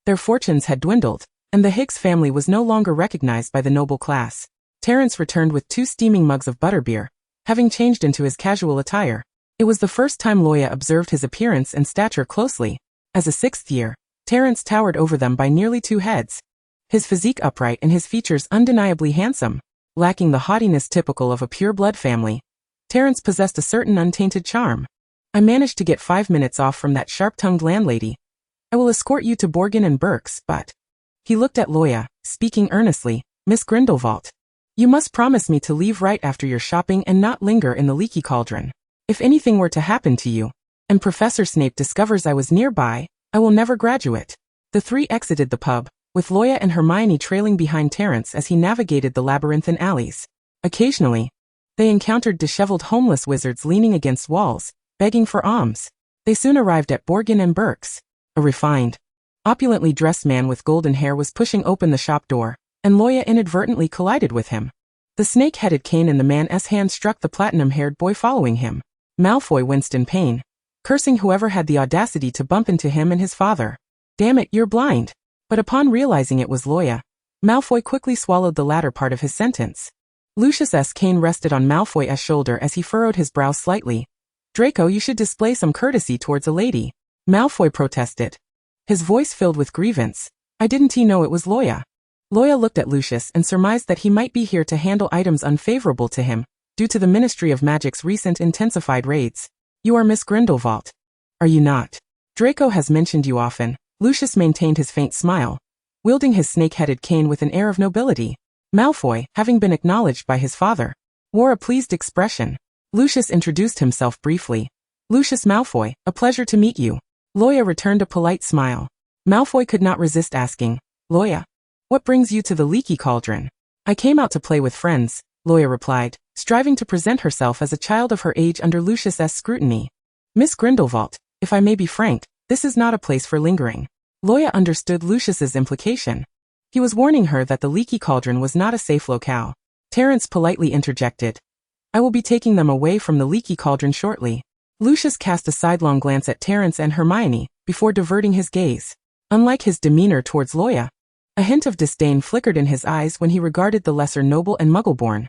their fortunes had dwindled, and the Higgs family was no longer recognized by the noble class. Terence returned with 2 steaming mugs of butterbeer, having changed into his casual attire. It was the first time Luo Ya observed his appearance and stature closely. As a 6th year, Terence towered over them by nearly 2 heads. His physique upright and his features undeniably handsome. Lacking the haughtiness typical of a pure-blood family, Terence possessed a certain untainted charm. "I managed to get 5 minutes off from that sharp-tongued landlady. I will escort you to Borgin and Burke's, but..." He looked at Luo Ya, speaking earnestly, "Miss Grindelwald, you must promise me to leave right after your shopping and not linger in the Leaky Cauldron. If anything were to happen to you, and Professor Snape discovers I was nearby, I will never graduate." The 3 exited the pub, with Luo Ya and Hermione trailing behind Terence as he navigated the labyrinthine alleys. Occasionally, they encountered disheveled homeless wizards leaning against walls, begging for alms. They soon arrived at Borgin and Burke's. A refined, opulently dressed man with golden hair was pushing open the shop door, and Luo Ya inadvertently collided with him. The snake-headed cane in the man's hand struck the platinum-haired boy following him. Malfoy winced in pain, cursing whoever had the audacity to bump into him and his father. "Damn it, you're blind." But upon realizing it was Luo Ya, Malfoy quickly swallowed the latter part of his sentence. Lucius' cane rested on Malfoy's shoulder as he furrowed his brow slightly. "Draco, you should display some courtesy towards a lady," Malfoy protested, his voice filled with grievance. "I didn't know it was Luo Ya." Luo Ya looked at Lucius and surmised that he might be here to handle items unfavorable to him, due to the Ministry of Magic's recent intensified raids. "You are Miss Grindelwald, are you not? Draco has mentioned you often." Lucius maintained his faint smile, wielding his snake-headed cane with an air of nobility. Malfoy, having been acknowledged by his father, wore a pleased expression. Lucius introduced himself briefly. "Lucius Malfoy, a pleasure to meet you." Luo Ya returned a polite smile. Malfoy could not resist asking, "Luo Ya, what brings you to the Leaky Cauldron?" "I came out to play with friends," Luo Ya replied, striving to present herself as a child of her age under Lucius' scrutiny. "Miss Grindelwald, if I may be frank, this is not a place for lingering." Luo Ya understood Lucius's implication. He was warning her that the Leaky Cauldron was not a safe locale. Terence politely interjected, "I will be taking them away from the Leaky Cauldron shortly." Lucius cast a sidelong glance at Terence and Hermione, before diverting his gaze. Unlike his demeanor towards Luo Ya, a hint of disdain flickered in his eyes when he regarded the lesser noble and muggle-born.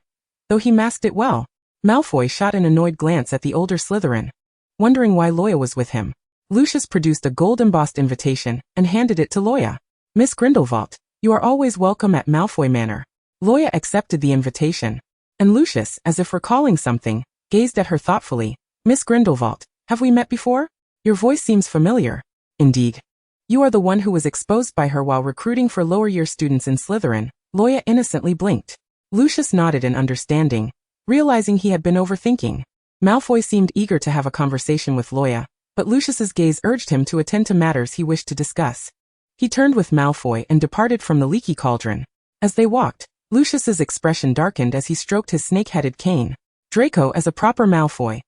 Though he masked it well, Malfoy shot an annoyed glance at the older Slytherin, wondering why Luo Ya was with him. Lucius produced a gold-embossed invitation and handed it to Luo Ya. "Miss Grindelwald, you are always welcome at Malfoy Manor." Luo Ya accepted the invitation, and Lucius, as if recalling something, gazed at her thoughtfully. "Miss Grindelwald, have we met before? Your voice seems familiar." "Indeed. You are the one who was exposed by her while recruiting for lower-year students in Slytherin. Luo Ya innocently blinked. Lucius nodded in understanding, realizing he had been overthinking. Malfoy seemed eager to have a conversation with Luo Ya, but Lucius's gaze urged him to attend to matters he wished to discuss. He turned with Malfoy and departed from the leaky cauldron. As they walked, Lucius's expression darkened as he stroked his snake-headed cane. Draco, as a proper Malfoy,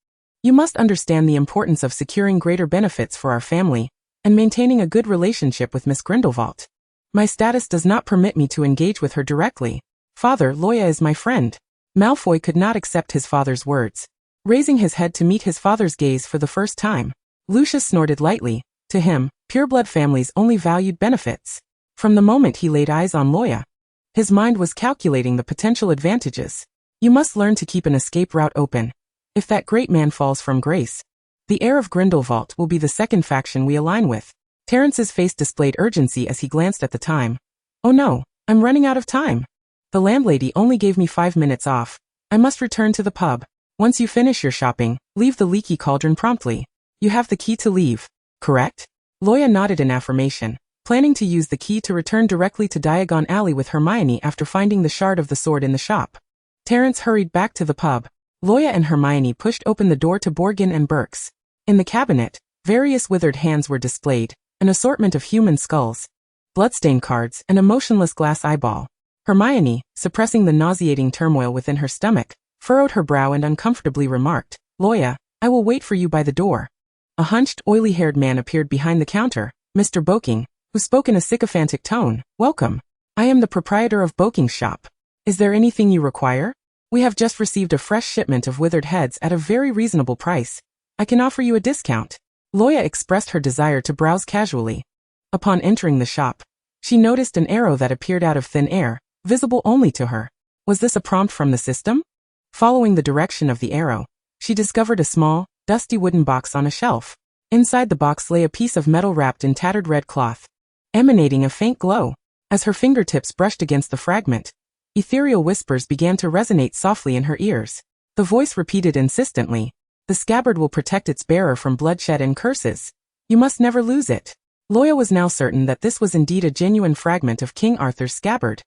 you must understand the importance of securing greater benefits for our family and maintaining a good relationship with Miss Grindelwald. My status does not permit me to engage with her directly. Father, Luo Ya is my friend. Malfoy could not accept his father's words. Raising his head to meet his father's gaze for the first time, Lucius snorted lightly. To him, pureblood families only valued benefits. From the moment he laid eyes on Luo Ya, his mind was calculating the potential advantages. You must learn to keep an escape route open. If that great man falls from grace, the heir of Grindelwald will be the second faction we align with. Terrence's face displayed urgency as he glanced at the time. Oh no, I'm running out of time. The landlady only gave me 5 minutes off. I must return to the pub. Once you finish your shopping, leave the leaky cauldron promptly. You have the key to leave, correct? Luo Ya nodded in affirmation, planning to use the key to return directly to Diagon Alley with Hermione after finding the shard of the sword in the shop. Terrence hurried back to the pub. Luo Ya and Hermione pushed open the door to Borgin and Burke's. In the cabinet, various withered hands were displayed, an assortment of human skulls, bloodstained cards, and a motionless glass eyeball. Hermione, suppressing the nauseating turmoil within her stomach, furrowed her brow and uncomfortably remarked, Luo Ya, I will wait for you by the door. A hunched, oily-haired man appeared behind the counter, Mr. Boking, who spoke in a sycophantic tone. Welcome. I am the proprietor of Boking's shop. Is there anything you require? We have just received a fresh shipment of withered heads at a very reasonable price. I can offer you a discount. Luo Ya expressed her desire to browse casually. Upon entering the shop, she noticed an arrow that appeared out of thin air, visible only to her. Was this a prompt from the system? Following the direction of the arrow, she discovered a small, dusty wooden box on a shelf. Inside the box lay a piece of metal wrapped in tattered red cloth, emanating a faint glow. As her fingertips brushed against the fragment, ethereal whispers began to resonate softly in her ears. The voice repeated insistently, the scabbard will protect its bearer from bloodshed and curses. You must never lose it. Luo Ya was now certain that this was indeed a genuine fragment of King Arthur's scabbard.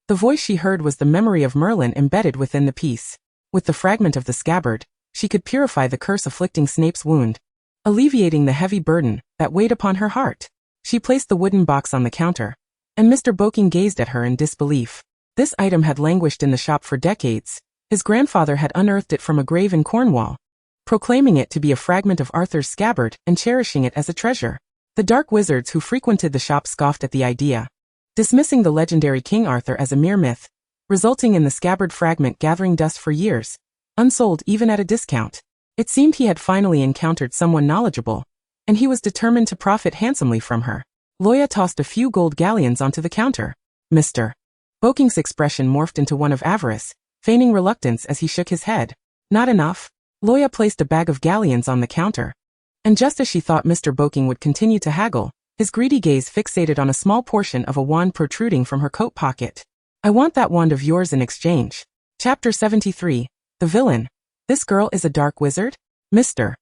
The voice she heard was the memory of Merlin embedded within the piece. With the fragment of the scabbard, she could purify the curse afflicting Snape's wound, alleviating the heavy burden that weighed upon her heart. She placed the wooden box on the counter, and Mr. Boking gazed at her in disbelief. This item had languished in the shop for decades. His grandfather had unearthed it from a grave in Cornwall, proclaiming it to be a fragment of Arthur's scabbard and cherishing it as a treasure. The dark wizards who frequented the shop scoffed at the idea, dismissing the legendary King Arthur as a mere myth, resulting in the scabbard fragment gathering dust for years, unsold even at a discount. It seemed he had finally encountered someone knowledgeable, and he was determined to profit handsomely from her. Luo Ya tossed a few gold galleons onto the counter. Mr. Boking's expression morphed into one of avarice, feigning reluctance as he shook his head. Not enough? Luo Ya placed a bag of galleons on the counter, and just as she thought Mr. Boking would continue to haggle, his greedy gaze fixated on a small portion of a wand protruding from her coat pocket. I want that wand of yours in exchange. Chapter 73. The Villain. This girl is a dark wizard? Mr.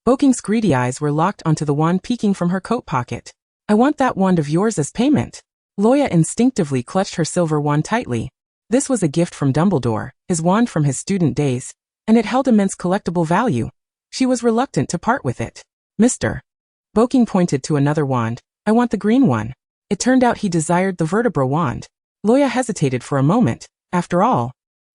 Boking's greedy eyes were locked onto the wand peeking from her coat pocket. I want that wand of yours as payment. Luo Ya instinctively clutched her silver wand tightly. This was a gift from Dumbledore, his wand from his student days, and it held immense collectible value. She was reluctant to part with it. Mr. Boking pointed to another wand. I want the green one. It turned out he desired the vertebra wand. Luo Ya hesitated for a moment. After all,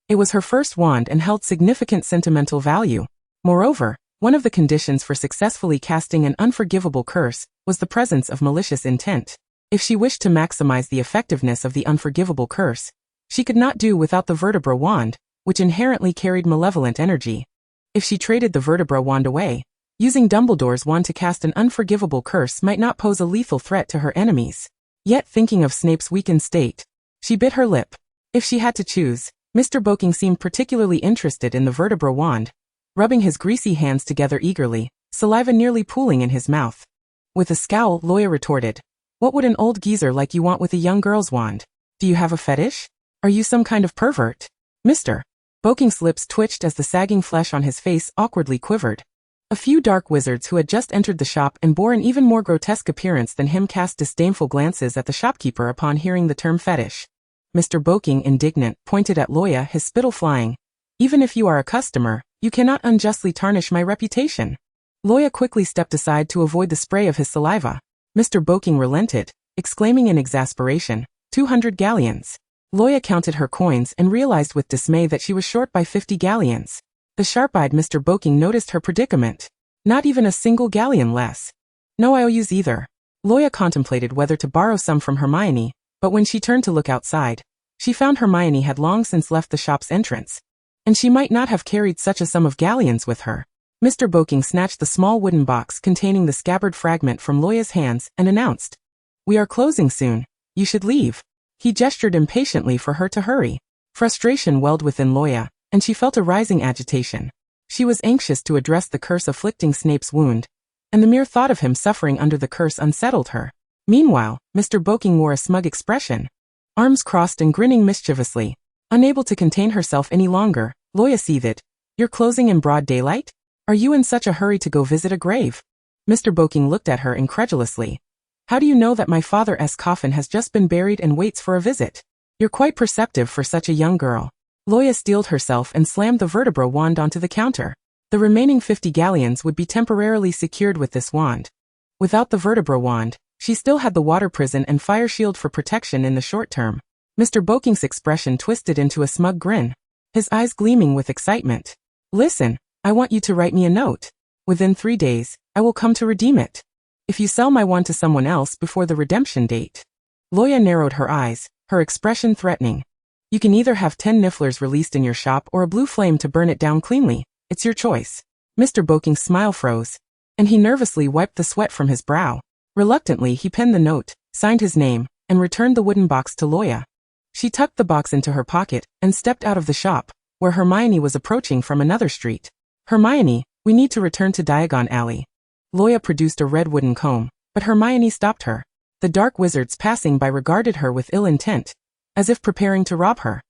it was her first wand and held significant sentimental value. Moreover, one of the conditions for successfully casting an unforgivable curse was the presence of malicious intent. If she wished to maximize the effectiveness of the unforgivable curse, she could not do without the vertebra wand, which inherently carried malevolent energy. If she traded the vertebra wand away, using Dumbledore's wand to cast an unforgivable curse might not pose a lethal threat to her enemies. Yet thinking of Snape's weakened state, she bit her lip. If she had to choose, Mr. Boking seemed particularly interested in the vertebra wand, rubbing his greasy hands together eagerly, saliva nearly pooling in his mouth. With a scowl, Luo Ya retorted, what would an old geezer like you want with a young girl's wand? Do you have a fetish? Are you some kind of pervert? Mr. Boking's lips twitched as the sagging flesh on his face awkwardly quivered. A few dark wizards who had just entered the shop and bore an even more grotesque appearance than him cast disdainful glances at the shopkeeper upon hearing the term fetish. Mr. Boking, indignant, pointed at Luo Ya, his spittle flying. Even if you are a customer, you cannot unjustly tarnish my reputation. Luo Ya quickly stepped aside to avoid the spray of his saliva. Mr. Boking relented, exclaiming in exasperation, 200 galleons. Luo Ya counted her coins and realized with dismay that she was short by 50 galleons. The sharp-eyed Mr. Boking noticed her predicament. Not even a single galleon less. No IOUs either. Luo Ya contemplated whether to borrow some from Hermione, but when she turned to look outside, she found Hermione had long since left the shop's entrance, and she might not have carried such a sum of galleons with her. Mr. Boking snatched the small wooden box containing the scabbard fragment from Luo Ya's hands and announced, "We are closing soon. You should leave." He gestured impatiently for her to hurry. Frustration welled within Luo Ya, and she felt a rising agitation. She was anxious to address the curse afflicting Snape's wound, and the mere thought of him suffering under the curse unsettled her. Meanwhile, Mr. Boking wore a smug expression, arms crossed and grinning mischievously. Unable to contain herself any longer, Luo Ya seethed, "You're closing in broad daylight? Are you in such a hurry to go visit a grave?" Mr. Boking looked at her incredulously. "How do you know that my father's coffin has just been buried and waits for a visit? You're quite perceptive for such a young girl." Luo Ya steeled herself and slammed the vertebra wand onto the counter. The remaining 50 galleons would be temporarily secured with this wand. Without the vertebra wand, she still had the water prison and fire shield for protection in the short term. Mr. Boking's expression twisted into a smug grin, his eyes gleaming with excitement. "Listen, I want you to write me a note. Within 3 days, I will come to redeem it. If you sell my wand to someone else before the redemption date." Luo Ya narrowed her eyes, her expression threatening. "You can either have 10 nifflers released in your shop or a blue flame to burn it down cleanly. It's your choice." Mr. Boking's smile froze, and he nervously wiped the sweat from his brow. Reluctantly, he penned the note, signed his name, and returned the wooden box to Luo Ya. She tucked the box into her pocket and stepped out of the shop, where Hermione was approaching from another street. "Hermione, we need to return to Diagon Alley." Luo Ya produced a red wooden comb, but Hermione stopped her. The dark wizards passing by regarded her with ill intent, as if preparing to rob her.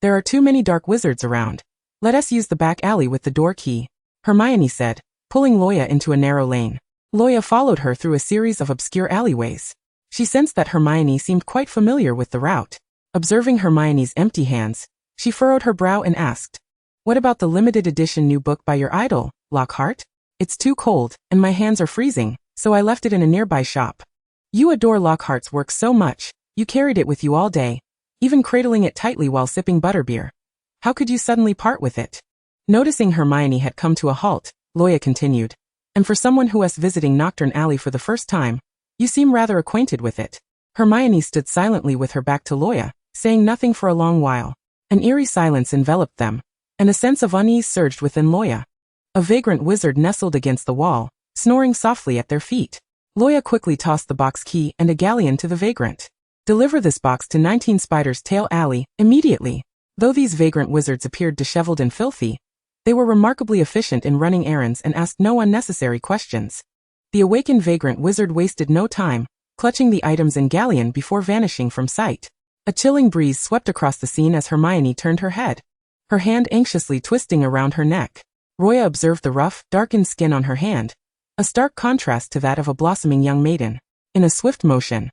"There are too many dark wizards around. Let us use the back alley with the door key," Hermione said, pulling Luo Ya into a narrow lane. Luo Ya followed her through a series of obscure alleyways. She sensed that Hermione seemed quite familiar with the route. Observing Hermione's empty hands, she furrowed her brow and asked, "What about the limited edition new book by your idol, Lockhart? It's too cold, and my hands are freezing, so I left it in a nearby shop." "You adore Lockhart's work so much, you carried it with you all day, even cradling it tightly while sipping butterbeer. How could you suddenly part with it?" Noticing Hermione had come to a halt, Luo Ya continued, "And for someone who is visiting Nocturne Alley for the first time, you seem rather acquainted with it." Hermione stood silently with her back to Luo Ya, saying nothing for a long while. An eerie silence enveloped them, and a sense of unease surged within Luo Ya. A vagrant wizard nestled against the wall, snoring softly at their feet. Luo Ya quickly tossed the box key and a galleon to the vagrant. "Deliver this box to 19 Spider's Tail Alley, immediately." Though these vagrant wizards appeared disheveled and filthy, they were remarkably efficient in running errands and asked no unnecessary questions. The awakened vagrant wizard wasted no time, clutching the items and galleon before vanishing from sight. A chilling breeze swept across the scene as Hermione turned her head, her hand anxiously twisting around her neck. Luo Ya observed the rough, darkened skin on her hand, a stark contrast to that of a blossoming young maiden. In a swift motion,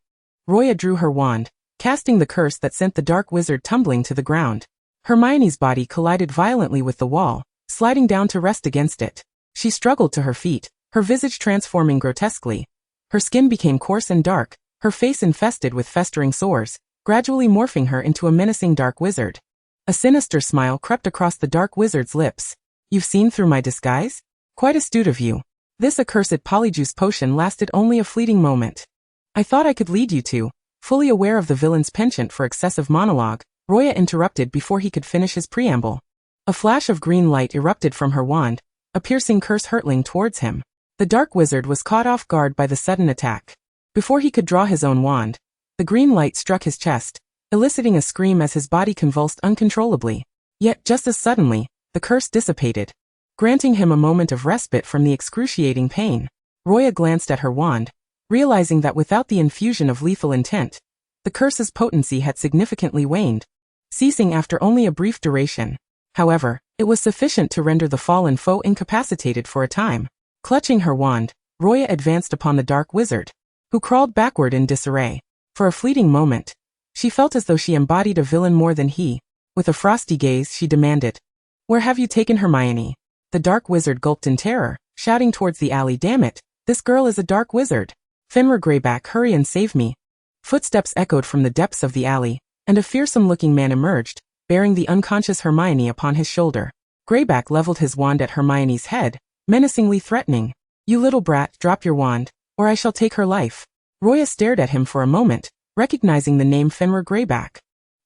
Luo Ya drew her wand, casting the curse that sent the dark wizard tumbling to the ground. Hermione's body collided violently with the wall, sliding down to rest against it. She struggled to her feet, her visage transforming grotesquely. Her skin became coarse and dark, her face infested with festering sores, gradually morphing her into a menacing dark wizard. A sinister smile crept across the dark wizard's lips. "You've seen through my disguise? Quite astute of you. This accursed polyjuice potion lasted only a fleeting moment. I thought I could lead you to." Fully aware of the villain's penchant for excessive monologue, Luo Ya interrupted before he could finish his preamble. A flash of green light erupted from her wand, a piercing curse hurtling towards him. The dark wizard was caught off guard by the sudden attack. Before he could draw his own wand, the green light struck his chest, eliciting a scream as his body convulsed uncontrollably. Yet just as suddenly, the curse dissipated, granting him a moment of respite from the excruciating pain. Luo Ya glanced at her wand, realizing that without the infusion of lethal intent, the curse's potency had significantly waned, ceasing after only a brief duration. However, it was sufficient to render the fallen foe incapacitated for a time. Clutching her wand, Roya advanced upon the dark wizard, who crawled backward in disarray. For a fleeting moment, she felt as though she embodied a villain more than he. With a frosty gaze, she demanded, "Where have you taken Hermione?" The dark wizard gulped in terror, shouting towards the alley, "Damn it, this girl is a dark wizard. Fenrir Greyback, hurry and save me." Footsteps echoed from the depths of the alley, and a fearsome-looking man emerged, bearing the unconscious Hermione upon his shoulder. Greyback leveled his wand at Hermione's head, menacingly threatening, "You little brat, drop your wand, or I shall take her life." Roya stared at him for a moment, recognizing the name Fenrir Greyback,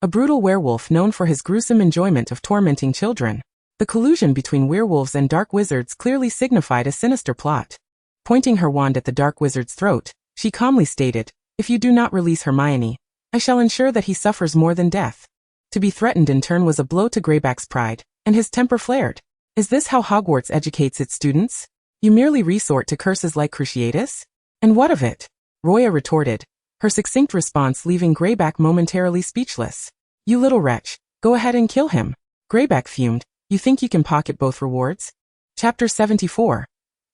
a brutal werewolf known for his gruesome enjoyment of tormenting children. The collusion between werewolves and dark wizards clearly signified a sinister plot. Pointing her wand at the dark wizard's throat, she calmly stated, "If you do not release Hermione, I shall ensure that he suffers more than death." To be threatened in turn was a blow to Greyback's pride, and his temper flared. "Is this how Hogwarts educates its students? You merely resort to curses like Cruciatus? And what of it?" Roya retorted, her succinct response leaving Greyback momentarily speechless. "You little wretch, go ahead and kill him." Greyback fumed, "You think you can pocket both rewards?" Chapter 74.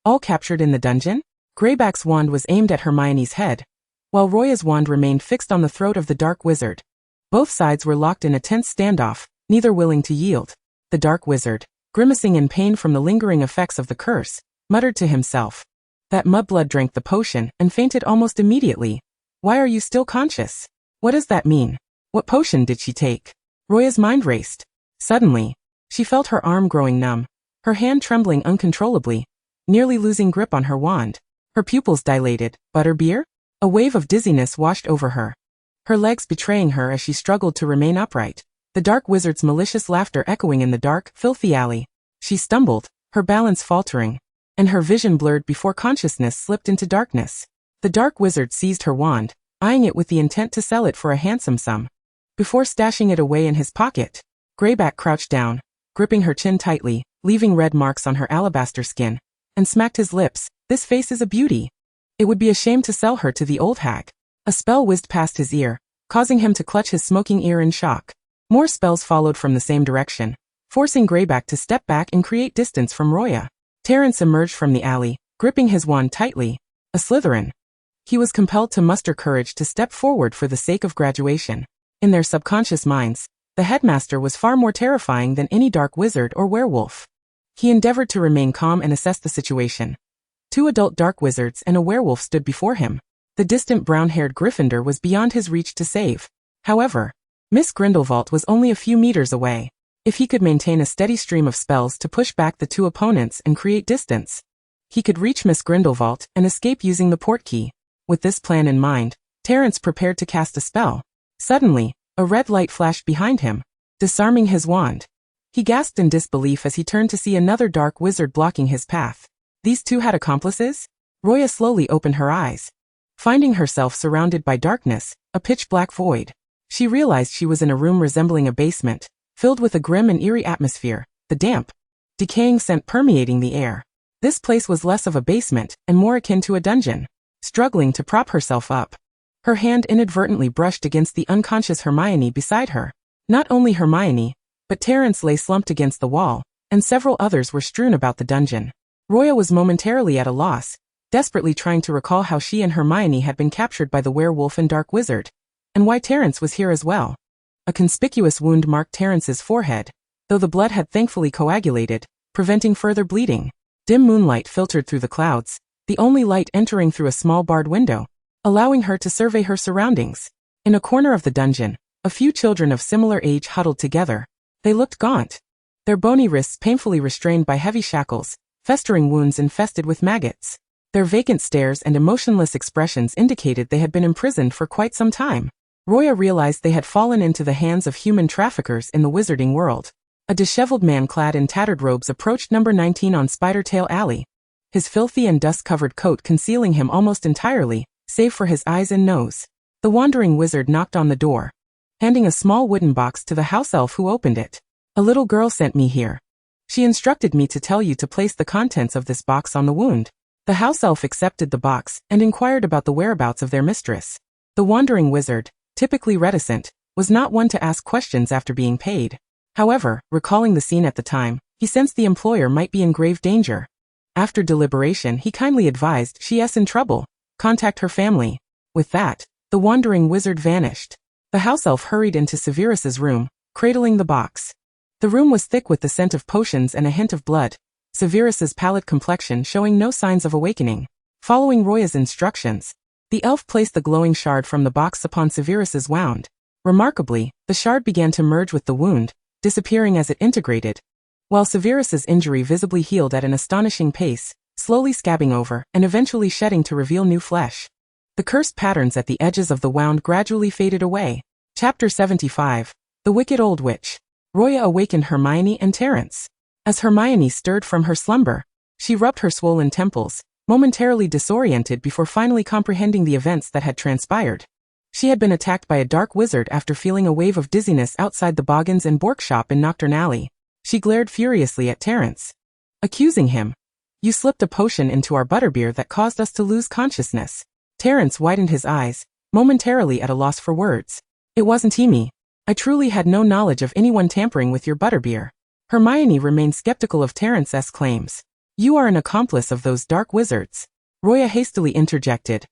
All captured in the dungeon? Greyback's wand was aimed at Hermione's head, while Roya's wand remained fixed on the throat of the dark wizard. Both sides were locked in a tense standoff, neither willing to yield. The dark wizard, grimacing in pain from the lingering effects of the curse, muttered to himself, "That mudblood drank the potion and fainted almost immediately. Why are you still conscious? What does that mean? What potion did she take?" Roya's mind raced. Suddenly, she felt her arm growing numb, her hand trembling uncontrollably, nearly losing grip on her wand. Her pupils dilated. Butterbeer? A wave of dizziness washed over her, her legs betraying her as she struggled to remain upright, the dark wizard's malicious laughter echoing in the dark, filthy alley. She stumbled, her balance faltering, and her vision blurred before consciousness slipped into darkness. The dark wizard seized her wand, eyeing it with the intent to sell it for a handsome sum. Before stashing it away in his pocket, Greyback crouched down, gripping her chin tightly, leaving red marks on her alabaster skin, and smacked his lips. "This face is a beauty. It would be a shame to sell her to the old hag." A spell whizzed past his ear, causing him to clutch his smoking ear in shock. More spells followed from the same direction, forcing Greyback to step back and create distance from Roya. Terence emerged from the alley, gripping his wand tightly. A Slytherin. He was compelled to muster courage to step forward for the sake of graduation. In their subconscious minds, the headmaster was far more terrifying than any dark wizard or werewolf. He endeavored to remain calm and assess the situation. 2 adult dark wizards and a werewolf stood before him. The distant brown-haired Gryffindor was beyond his reach to save. However, Miss Grindelwald was only a few meters away. If he could maintain a steady stream of spells to push back the 2 opponents and create distance, he could reach Miss Grindelwald and escape using the portkey. With this plan in mind, Terence prepared to cast a spell. Suddenly, a red light flashed behind him, disarming his wand. He gasped in disbelief as he turned to see another dark wizard blocking his path. These 2 had accomplices? Roya slowly opened her eyes, finding herself surrounded by darkness, a pitch-black void. She realized she was in a room resembling a basement, filled with a grim and eerie atmosphere, the damp, decaying scent permeating the air. This place was less of a basement and more akin to a dungeon. Struggling to prop herself up, her hand inadvertently brushed against the unconscious Hermione beside her. Not only Hermione, but Terence lay slumped against the wall, and several others were strewn about the dungeon. Roya was momentarily at a loss, desperately trying to recall how she and Hermione had been captured by the werewolf and dark wizard, and why Terence was here as well. A conspicuous wound marked Terence's forehead, though the blood had thankfully coagulated, preventing further bleeding. Dim moonlight filtered through the clouds, the only light entering through a small barred window, allowing her to survey her surroundings. In a corner of the dungeon, a few children of similar age huddled together. They looked gaunt, their bony wrists painfully restrained by heavy shackles, festering wounds infested with maggots. Their vacant stares and emotionless expressions indicated they had been imprisoned for quite some time. Roya realized they had fallen into the hands of human traffickers in the wizarding world. A disheveled man clad in tattered robes approached number 19 on Spidertail Alley, his filthy and dust-covered coat concealing him almost entirely, save for his eyes and nose. The wandering wizard knocked on the door, handing a small wooden box to the house elf who opened it. "A little girl sent me here. She instructed me to tell you to place the contents of this box on the wound." The house elf accepted the box and inquired about the whereabouts of their mistress. The wandering wizard, typically reticent, was not one to ask questions after being paid. However, recalling the scene at the time, he sensed the employer might be in grave danger. After deliberation, he kindly advised she's in trouble. Contact her family. With that, the wandering wizard vanished. The house elf hurried into Severus's room, cradling the box. The room was thick with the scent of potions and a hint of blood, Severus's pallid complexion showing no signs of awakening. Following Roya's instructions, the elf placed the glowing shard from the box upon Severus's wound. Remarkably, the shard began to merge with the wound, disappearing as it integrated, while Severus's injury visibly healed at an astonishing pace, slowly scabbing over and eventually shedding to reveal new flesh. The cursed patterns at the edges of the wound gradually faded away. Chapter 75. The Wicked Old Witch. Roya awakened Hermione and Terence. As Hermione stirred from her slumber, she rubbed her swollen temples, momentarily disoriented before finally comprehending the events that had transpired. She had been attacked by a dark wizard after feeling a wave of dizziness outside the Boggins and Bork shop in Nocturne Alley. She glared furiously at Terence, accusing him. You slipped a potion into our butterbeer that caused us to lose consciousness. Terence widened his eyes, momentarily at a loss for words. It wasn't me. I truly had no knowledge of anyone tampering with your butterbeer. Hermione remained skeptical of Terence's claims. You are an accomplice of those dark wizards. Roya hastily interjected.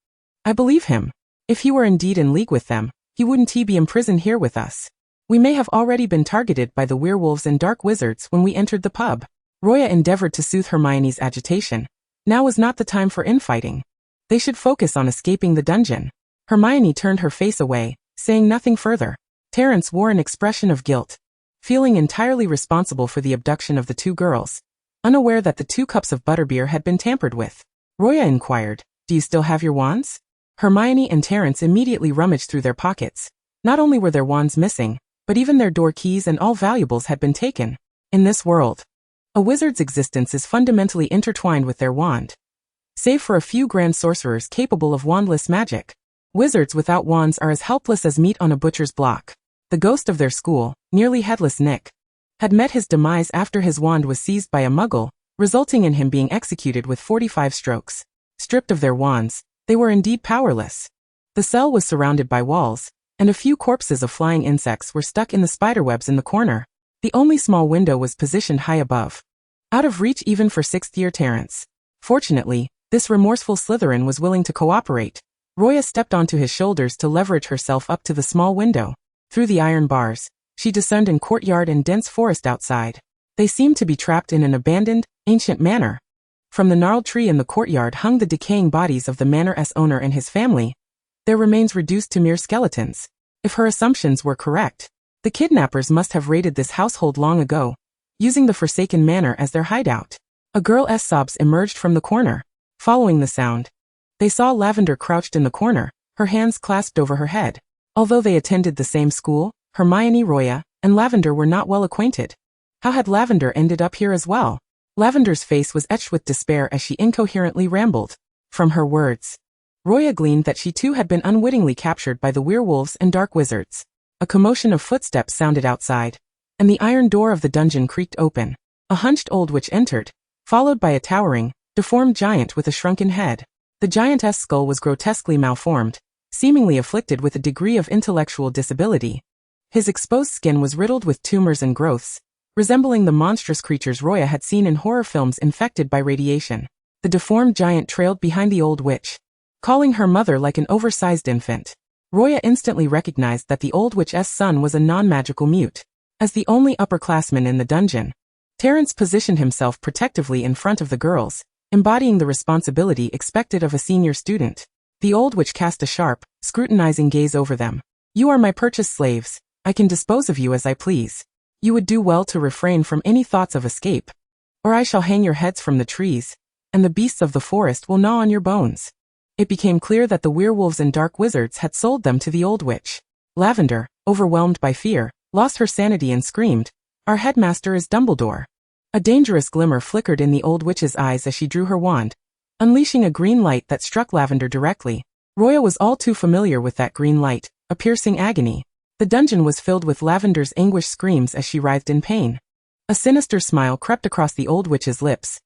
I believe him. If he were indeed in league with them, he wouldn't be imprisoned here with us. We may have already been targeted by the werewolves and dark wizards when we entered the pub. Roya endeavored to soothe Hermione's agitation. Now was not the time for infighting. They should focus on escaping the dungeon. Hermione turned her face away, saying nothing further. Terence wore an expression of guilt, feeling entirely responsible for the abduction of the two girls, unaware that the 2 cups of butterbeer had been tampered with. Roya inquired, Do you still have your wands? Hermione and Terence immediately rummaged through their pockets. Not only were their wands missing, but even their door keys and all valuables had been taken. In this world, a wizard's existence is fundamentally intertwined with their wand. Save for a few grand sorcerers capable of wandless magic, wizards without wands are as helpless as meat on a butcher's block. The ghost of their school, nearly headless Nick, had met his demise after his wand was seized by a muggle, resulting in him being executed with 45 strokes. Stripped of their wands, they were indeed powerless. The cell was surrounded by walls, and a few corpses of flying insects were stuck in the spiderwebs in the corner. The only small window was positioned high above, out of reach even for 6th-year Terence. Fortunately, this remorseful Slytherin was willing to cooperate. Roya stepped onto his shoulders to leverage herself up to the small window. Through the iron bars, she discerned a courtyard and dense forest outside. They seemed to be trapped in an abandoned, ancient manor. From the gnarled tree in the courtyard hung the decaying bodies of the manor's owner and his family, their remains reduced to mere skeletons. If her assumptions were correct, the kidnappers must have raided this household long ago, using the forsaken manor as their hideout. A girl's sobs emerged from the corner. Following the sound, they saw Lavender crouched in the corner, her hands clasped over her head. Although they attended the same school, Hermione, Roya, and Lavender were not well acquainted. How had Lavender ended up here as well? Lavender's face was etched with despair as she incoherently rambled. From her words, Roya gleaned that she too had been unwittingly captured by the werewolves and dark wizards. A commotion of footsteps sounded outside, and the iron door of the dungeon creaked open. A hunched old witch entered, followed by a towering, deformed giant with a shrunken head. The giantess' skull was grotesquely malformed, seemingly afflicted with a degree of intellectual disability. His exposed skin was riddled with tumors and growths, resembling the monstrous creatures Roya had seen in horror films infected by radiation. The deformed giant trailed behind the old witch, calling her mother like an oversized infant. Roya instantly recognized that the old witch's son was a non-magical mute. As the only upperclassman in the dungeon, Terence positioned himself protectively in front of the girls, embodying the responsibility expected of a senior student. The old witch cast a sharp, scrutinizing gaze over them. You are my purchased slaves. I can dispose of you as I please. You would do well to refrain from any thoughts of escape, or I shall hang your heads from the trees, and the beasts of the forest will gnaw on your bones. It became clear that the werewolves and dark wizards had sold them to the old witch. Lavender, overwhelmed by fear, lost her sanity and screamed, Our headmaster is Dumbledore. A dangerous glimmer flickered in the old witch's eyes as she drew her wand, unleashing a green light that struck Lavender directly. Roya was all too familiar with that green light, a piercing agony. The dungeon was filled with Lavender's anguished screams as she writhed in pain. A sinister smile crept across the old witch's lips.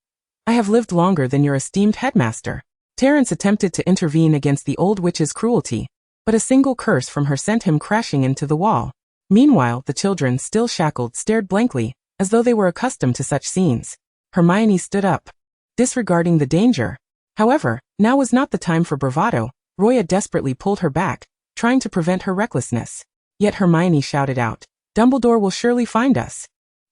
I have lived longer than your esteemed headmaster. Terence attempted to intervene against the old witch's cruelty, but a single curse from her sent him crashing into the wall. Meanwhile, the children, still shackled, stared blankly, as though they were accustomed to such scenes. Hermione stood up. disregarding the danger. However, now was not the time for bravado. Luo Ya desperately pulled her back, trying to prevent her recklessness. Yet Hermione shouted out, "Dumbledore will surely find us."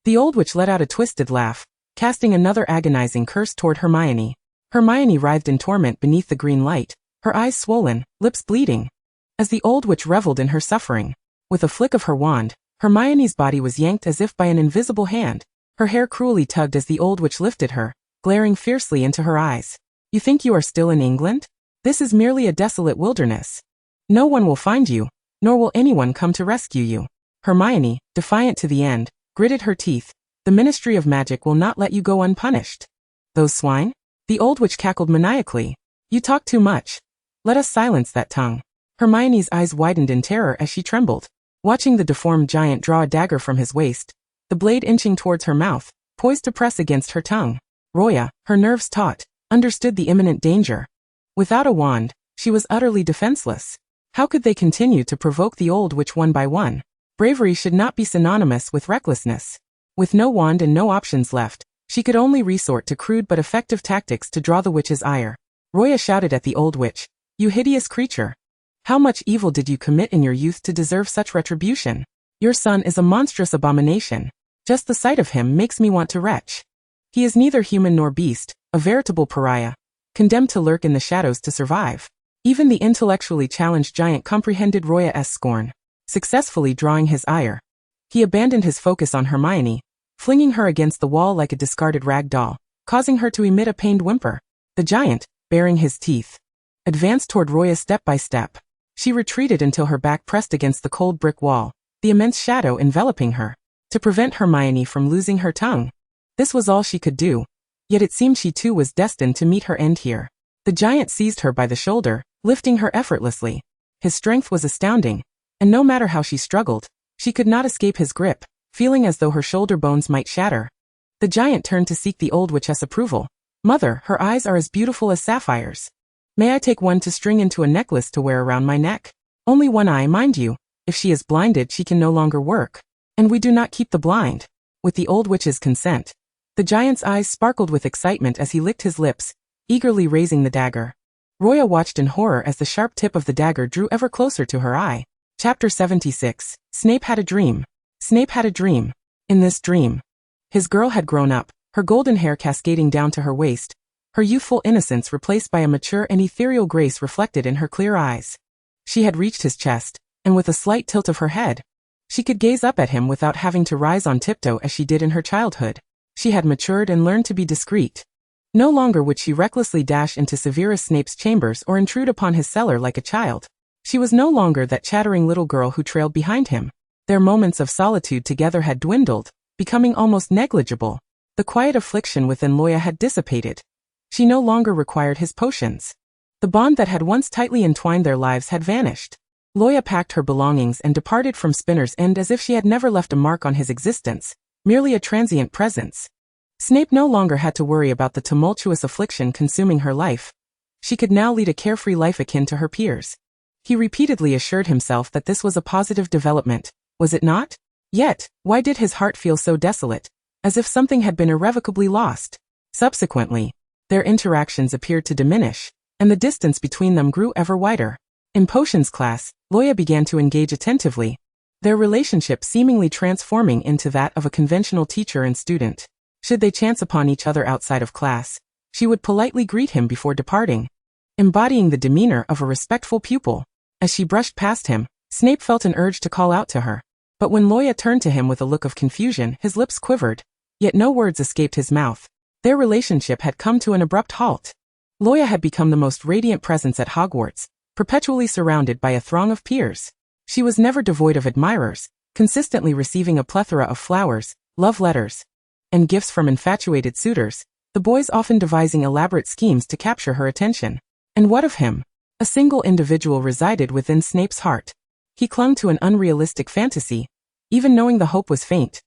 The old witch let out a twisted laugh, casting another agonizing curse toward Hermione. Hermione writhed in torment beneath the green light, her eyes swollen, lips bleeding. As the old witch reveled in her suffering, with a flick of her wand, Hermione's body was yanked as if by an invisible hand. Her hair cruelly tugged as the old witch lifted her, glaring fiercely into her eyes. "You think you are still in England? This is merely a desolate wilderness. No one will find you, nor will anyone come to rescue you." Hermione, defiant to the end, gritted her teeth. "The Ministry of Magic will not let you go unpunished." "Those swine?" The old witch cackled maniacally. "You talk too much. Let us silence that tongue." Hermione's eyes widened in terror as she trembled, watching the deformed giant draw a dagger from his waist, the blade inching towards her mouth, poised to press against her tongue. Luo Ya, her nerves taut, understood the imminent danger. Without a wand, she was utterly defenseless. How could they continue to provoke the old witch one by one? Bravery should not be synonymous with recklessness. With no wand and no options left, she could only resort to crude but effective tactics to draw the witch's ire. Luo Ya shouted at the old witch, "You hideous creature! How much evil did you commit in your youth to deserve such retribution? Your son is a monstrous abomination. Just the sight of him makes me want to retch. He is neither human nor beast, a veritable pariah, condemned to lurk in the shadows to survive." Even the intellectually challenged giant comprehended Luo Ya's scorn. Successfully drawing his ire, he abandoned his focus on Hermione, flinging her against the wall like a discarded rag doll, causing her to emit a pained whimper. The giant, baring his teeth, advanced toward Luo Ya step by step. She retreated until her back pressed against the cold brick wall, the immense shadow enveloping her, to prevent Hermione from losing her tongue. This was all she could do, yet it seemed she too was destined to meet her end here. The giant seized her by the shoulder, lifting her effortlessly. His strength was astounding, and no matter how she struggled, she could not escape his grip, feeling as though her shoulder bones might shatter. The giant turned to seek the old witch's approval. "Mother, her eyes are as beautiful as sapphires. May I take one to string into a necklace to wear around my neck? Only one eye, mind you. If she is blinded, she can no longer work. And we do not keep the blind." With the old witch's consent, the giant's eyes sparkled with excitement as he licked his lips, eagerly raising the dagger. Luo Ya watched in horror as the sharp tip of the dagger drew ever closer to her eye. Chapter 76. Snape had a dream. Snape had a dream. In this dream, his girl had grown up, her golden hair cascading down to her waist, her youthful innocence replaced by a mature and ethereal grace reflected in her clear eyes. She had reached his chest, and with a slight tilt of her head, she could gaze up at him without having to rise on tiptoe as she did in her childhood. She had matured and learned to be discreet. No longer would she recklessly dash into Severus Snape's chambers or intrude upon his cellar like a child. She was no longer that chattering little girl who trailed behind him. Their moments of solitude together had dwindled, becoming almost negligible. The quiet affliction within Luo Ya had dissipated. She no longer required his potions. The bond that had once tightly entwined their lives had vanished. Luo Ya packed her belongings and departed from Spinner's End as if she had never left a mark on his existence, merely a transient presence. Snape no longer had to worry about the tumultuous affliction consuming her life. She could now lead a carefree life akin to her peers. He repeatedly assured himself that this was a positive development, was it not? Yet, why did his heart feel so desolate, as if something had been irrevocably lost? Subsequently, their interactions appeared to diminish, and the distance between them grew ever wider. In potions class, Luo Ya began to engage attentively, their relationship seemingly transforming into that of a conventional teacher and student. Should they chance upon each other outside of class, she would politely greet him before departing, embodying the demeanor of a respectful pupil. As she brushed past him, Snape felt an urge to call out to her. But when Luo Ya turned to him with a look of confusion, his lips quivered, yet no words escaped his mouth. Their relationship had come to an abrupt halt. Luo Ya had become the most radiant presence at Hogwarts, perpetually surrounded by a throng of peers. She was never devoid of admirers, consistently receiving a plethora of flowers, love letters, and gifts from infatuated suitors, the boys often devising elaborate schemes to capture her attention. And what of him? A single individual resided within Snape's heart. He clung to an unrealistic fantasy. Even knowing the hope was faint,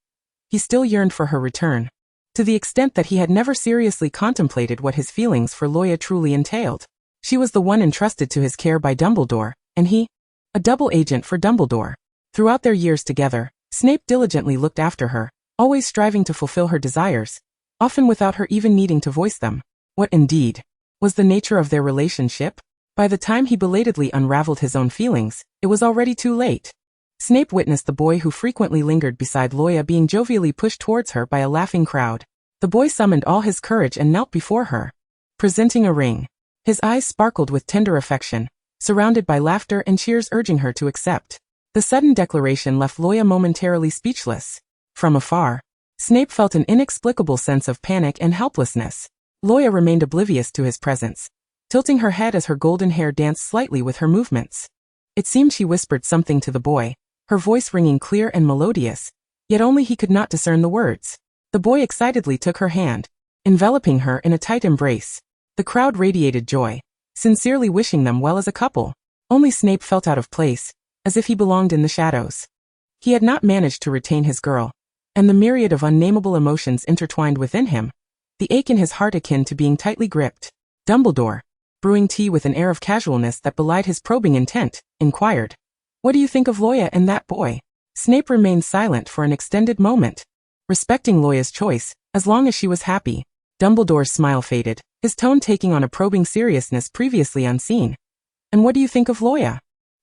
he still yearned for her return, to the extent that he had never seriously contemplated what his feelings for Luo Ya truly entailed. She was the one entrusted to his care by Dumbledore, and he, a double agent for Dumbledore. Throughout their years together, Snape diligently looked after her, always striving to fulfill her desires, often without her even needing to voice them. What indeed was the nature of their relationship? By the time he belatedly unraveled his own feelings, it was already too late. Snape witnessed the boy who frequently lingered beside Luo Ya being jovially pushed towards her by a laughing crowd. The boy summoned all his courage and knelt before her, presenting a ring. His eyes sparkled with tender affection, surrounded by laughter and cheers urging her to accept. The sudden declaration left Luo Ya momentarily speechless. From afar, Snape felt an inexplicable sense of panic and helplessness. Luo Ya remained oblivious to his presence, tilting her head as her golden hair danced slightly with her movements. It seemed she whispered something to the boy, her voice ringing clear and melodious, yet only he could not discern the words. The boy excitedly took her hand, enveloping her in a tight embrace. The crowd radiated joy, sincerely wishing them well as a couple. Only Snape felt out of place, as if he belonged in the shadows. He had not managed to retain his girl, and the myriad of unnamable emotions intertwined within him, the ache in his heart akin to being tightly gripped. Dumbledore, brewing tea with an air of casualness that belied his probing intent, inquired, "What do you think of Luo Ya and that boy?" Snape remained silent for an extended moment, respecting Luo Ya's choice, as long as she was happy. Dumbledore's smile faded, his tone taking on a probing seriousness previously unseen. "And what do you think of Luo Ya?"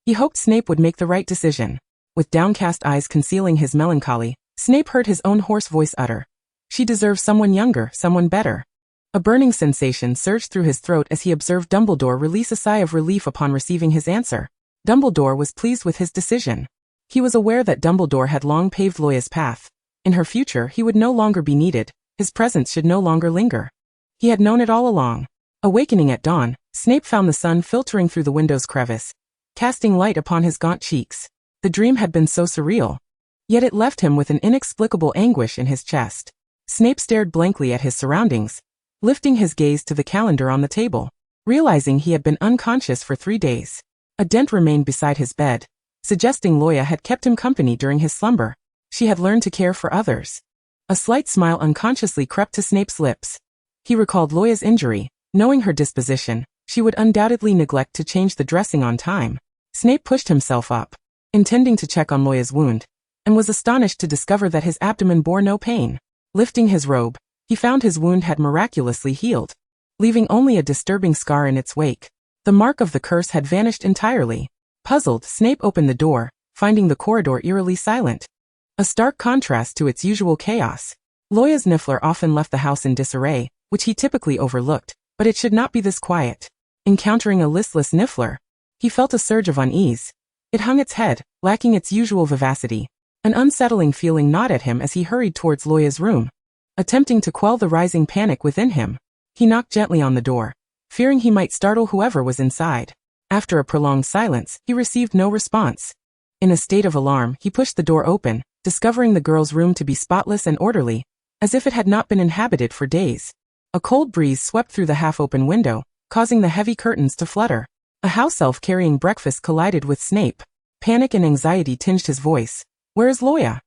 He hoped Snape would make the right decision. With downcast eyes concealing his melancholy, Snape heard his own hoarse voice utter, "She deserves someone younger, someone better." A burning sensation surged through his throat as he observed Dumbledore release a sigh of relief upon receiving his answer. Dumbledore was pleased with his decision. He was aware that Dumbledore had long paved Luo Ya's path. In her future he would no longer be needed, his presence should no longer linger. He had known it all along. Awakening at dawn, Snape found the sun filtering through the window's crevice, casting light upon his gaunt cheeks. The dream had been so surreal, yet it left him with an inexplicable anguish in his chest. Snape stared blankly at his surroundings, lifting his gaze to the calendar on the table, realizing he had been unconscious for 3 days. A dent remained beside his bed, suggesting Luo Ya had kept him company during his slumber. She had learned to care for others. A slight smile unconsciously crept to Snape's lips. He recalled Luo Ya's injury. Knowing her disposition, she would undoubtedly neglect to change the dressing on time. Snape pushed himself up, intending to check on Luo Ya's wound, and was astonished to discover that his abdomen bore no pain. Lifting his robe, he found his wound had miraculously healed, leaving only a disturbing scar in its wake. The mark of the curse had vanished entirely. Puzzled, Snape opened the door, finding the corridor eerily silent, a stark contrast to its usual chaos. Luo Ya's Niffler often left the house in disarray, which he typically overlooked, but it should not be this quiet. Encountering a listless Niffler, he felt a surge of unease. It hung its head, lacking its usual vivacity. An unsettling feeling gnawed at him as he hurried towards Luo Ya's room. Attempting to quell the rising panic within him, he knocked gently on the door, fearing he might startle whoever was inside. After a prolonged silence, he received no response. In a state of alarm, he pushed the door open, discovering the girl's room to be spotless and orderly, as if it had not been inhabited for days. A cold breeze swept through the half-open window, causing the heavy curtains to flutter. A house elf carrying breakfast collided with Snape. Panic and anxiety tinged his voice. "Where is Luo Ya?"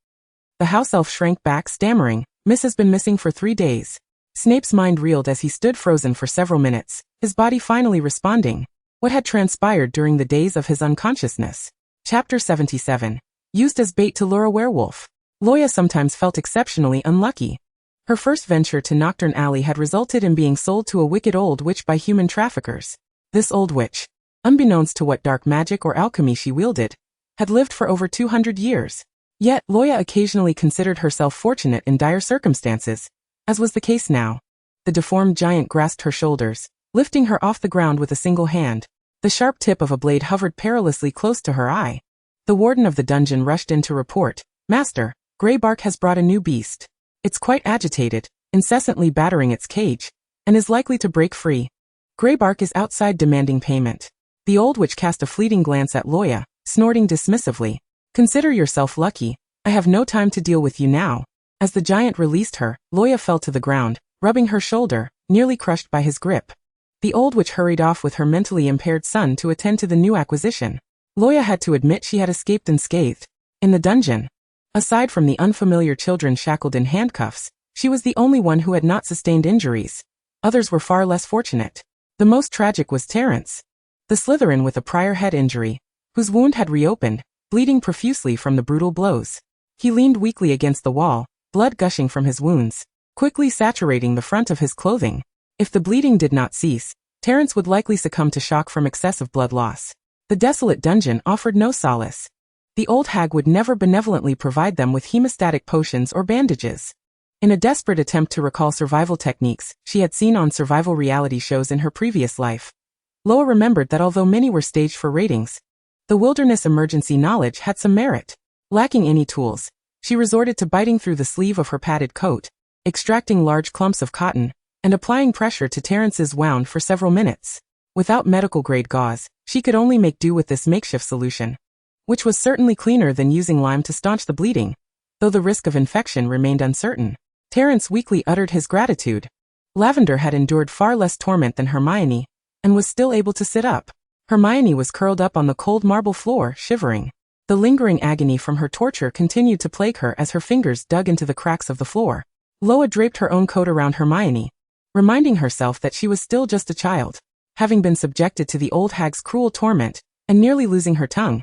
The house elf shrank back, stammering, "Miss has been missing for 3 days." Snape's mind reeled as he stood frozen for several minutes, his body finally responding. What had transpired during the days of his unconsciousness? Chapter 77. Used as bait to lure a werewolf. Luo Ya sometimes felt exceptionally unlucky. Her first venture to Nocturne Alley had resulted in being sold to a wicked old witch by human traffickers. This old witch, unbeknownst to what dark magic or alchemy she wielded, had lived for over 200 years. Yet, Luo Ya occasionally considered herself fortunate in dire circumstances, as was the case now. The deformed giant grasped her shoulders, lifting her off the ground with a single hand. The sharp tip of a blade hovered perilously close to her eye. The warden of the dungeon rushed in to report, "Master, Greybark has brought a new beast. It's quite agitated, incessantly battering its cage, and is likely to break free. Greybark is outside demanding payment." The old witch cast a fleeting glance at Luo Ya, snorting dismissively. "Consider yourself lucky. I have no time to deal with you now." As the giant released her, Luo Ya fell to the ground, rubbing her shoulder, nearly crushed by his grip. The old witch hurried off with her mentally impaired son to attend to the new acquisition. Luo Ya had to admit she had escaped unscathed. In the dungeon, aside from the unfamiliar children shackled in handcuffs, she was the only one who had not sustained injuries. Others were far less fortunate. The most tragic was Terence, the Slytherin with a prior head injury, whose wound had reopened, bleeding profusely from the brutal blows. He leaned weakly against the wall, blood gushing from his wounds, quickly saturating the front of his clothing. If the bleeding did not cease, Terence would likely succumb to shock from excessive blood loss. The desolate dungeon offered no solace. The old hag would never benevolently provide them with hemostatic potions or bandages. In a desperate attempt to recall survival techniques she had seen on survival reality shows in her previous life, Loa remembered that although many were staged for ratings, the wilderness emergency knowledge had some merit. Lacking any tools, she resorted to biting through the sleeve of her padded coat, extracting large clumps of cotton, and applying pressure to Terence's wound for several minutes. Without medical-grade gauze, she could only make do with this makeshift solution, which was certainly cleaner than using lime to staunch the bleeding, though the risk of infection remained uncertain. Terence weakly uttered his gratitude. Lavender had endured far less torment than Hermione, and was still able to sit up. Hermione was curled up on the cold marble floor, shivering. The lingering agony from her torture continued to plague her as her fingers dug into the cracks of the floor. Loa draped her own coat around Hermione, reminding herself that she was still just a child. Having been subjected to the old hag's cruel torment, and nearly losing her tongue,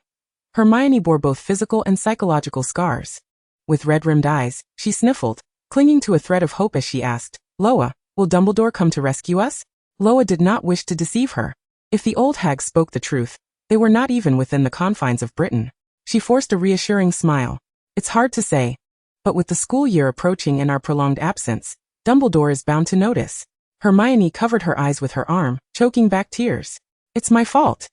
Hermione bore both physical and psychological scars. With red-rimmed eyes, she sniffled, clinging to a thread of hope as she asked, "Loa, will Dumbledore come to rescue us?" Loa did not wish to deceive her. If the old hag spoke the truth, they were not even within the confines of Britain. She forced a reassuring smile. "It's hard to say, but with the school year approaching and our prolonged absence, Dumbledore is bound to notice." Hermione covered her eyes with her arm, choking back tears. "It's my fault.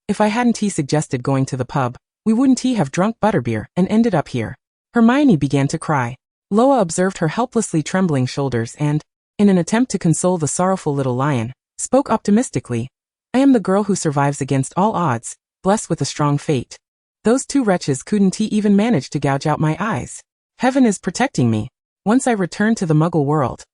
If I hadn't suggested going to the pub, we wouldn't have drunk butterbeer and ended up here." Hermione began to cry. Loa observed her helplessly trembling shoulders and, in an attempt to console the sorrowful little lion, spoke optimistically. "I am the girl who survives against all odds, blessed with a strong fate. Those two wretches couldn't even manage to gouge out my eyes. Heaven is protecting me. Once I return to the Muggle world,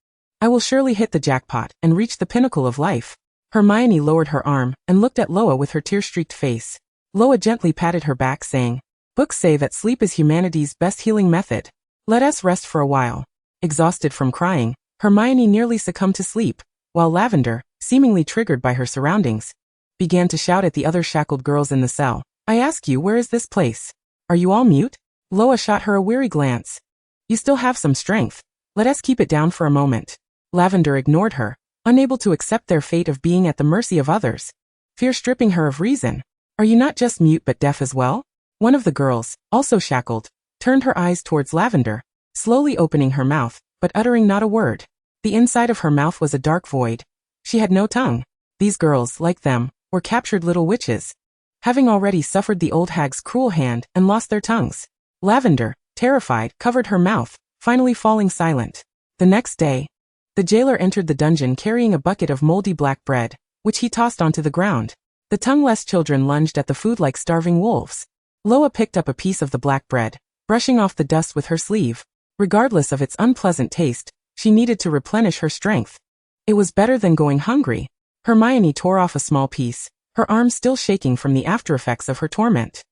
I will surely hit the jackpot and reach the pinnacle of life." Hermione lowered her arm and looked at Loa with her tear-streaked face. Loa gently patted her back, saying, "Books say that sleep is humanity's best healing method. Let us rest for a while." Exhausted from crying, Hermione nearly succumbed to sleep, while Lavender, seemingly triggered by her surroundings, began to shout at the other shackled girls in the cell. "I ask you, where is this place? Are you all mute?" Loa shot her a weary glance. "You still have some strength. Let us keep it down for a moment." Lavender ignored her, unable to accept their fate of being at the mercy of others, fear stripping her of reason. "Are you not just mute but deaf as well?" One of the girls, also shackled, turned her eyes towards Lavender, slowly opening her mouth, but uttering not a word. The inside of her mouth was a dark void. She had no tongue. These girls, like them, were captured little witches, having already suffered the old hag's cruel hand and lost their tongues. Lavender, terrified, covered her mouth, finally falling silent. The next day, the jailer entered the dungeon carrying a bucket of moldy black bread, which he tossed onto the ground. The tongueless children lunged at the food like starving wolves. Loa picked up a piece of the black bread, brushing off the dust with her sleeve. Regardless of its unpleasant taste, she needed to replenish her strength. It was better than going hungry. Hermione tore off a small piece, her arm still shaking from the aftereffects of her torment.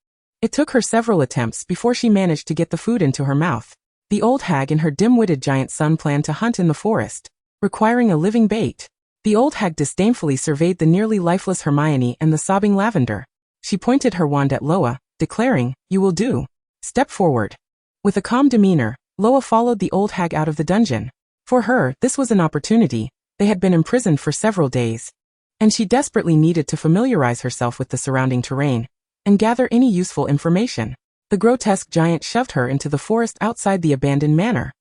It took her several attempts before she managed to get the food into her mouth. The old hag and her dim-witted giant son planned to hunt in the forest, requiring a living bait. The old hag disdainfully surveyed the nearly lifeless Hermione and the sobbing Lavender. She pointed her wand at Loa, declaring, "You will do. Step forward." With a calm demeanor, Loa followed the old hag out of the dungeon. For her, this was an opportunity. They had been imprisoned for several days, and she desperately needed to familiarize herself with the surrounding terrain and gather any useful information. The grotesque giant shoved her into the forest outside the abandoned manor.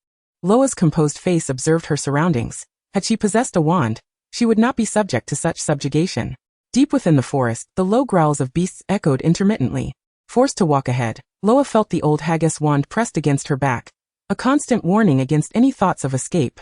Loa's composed face observed her surroundings. Had she possessed a wand, she would not be subject to such subjugation. Deep within the forest, the low growls of beasts echoed intermittently. Forced to walk ahead, Loa felt the old hag's wand pressed against her back, a constant warning against any thoughts of escape.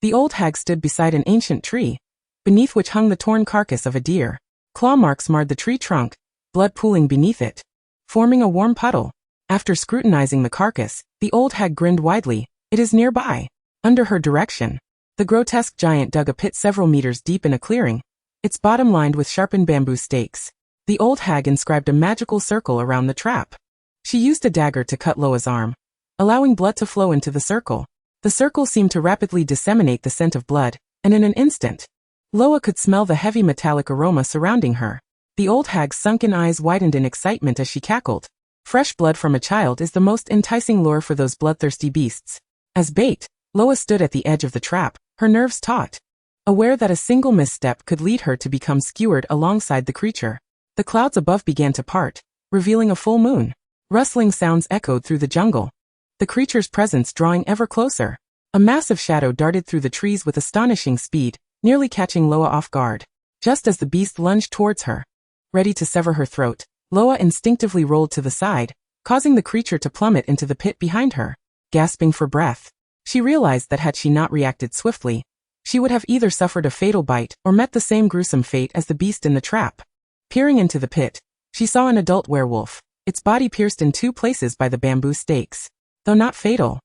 The old hag stood beside an ancient tree, beneath which hung the torn carcass of a deer. Claw marks marred the tree trunk, blood pooling beneath it, forming a warm puddle. After scrutinizing the carcass, the old hag grinned widely. "It is nearby." Under her direction, the grotesque giant dug a pit several meters deep in a clearing, its bottom lined with sharpened bamboo stakes. The old hag inscribed a magical circle around the trap. She used a dagger to cut Loa's arm, allowing blood to flow into the circle. The circle seemed to rapidly disseminate the scent of blood, and in an instant, Loa could smell the heavy metallic aroma surrounding her. The old hag's sunken eyes widened in excitement as she cackled. Fresh blood from a child is the most enticing lure for those bloodthirsty beasts. As bait, Loa stood at the edge of the trap, her nerves taut. aware that a single misstep could lead her to become skewered alongside the creature. The clouds above began to part, revealing a full moon. Rustling sounds echoed through the jungle, the creature's presence drawing ever closer. A massive shadow darted through the trees with astonishing speed, nearly catching Luo off guard. Just as the beast lunged towards her, ready to sever her throat, Luo instinctively rolled to the side, causing the creature to plummet into the pit behind her. Gasping for breath, she realized that had she not reacted swiftly, she would have either suffered a fatal bite or met the same gruesome fate as the beast in the trap. Peering into the pit, she saw an adult werewolf, its body pierced in 2 places by the bamboo stakes. Though not fatal,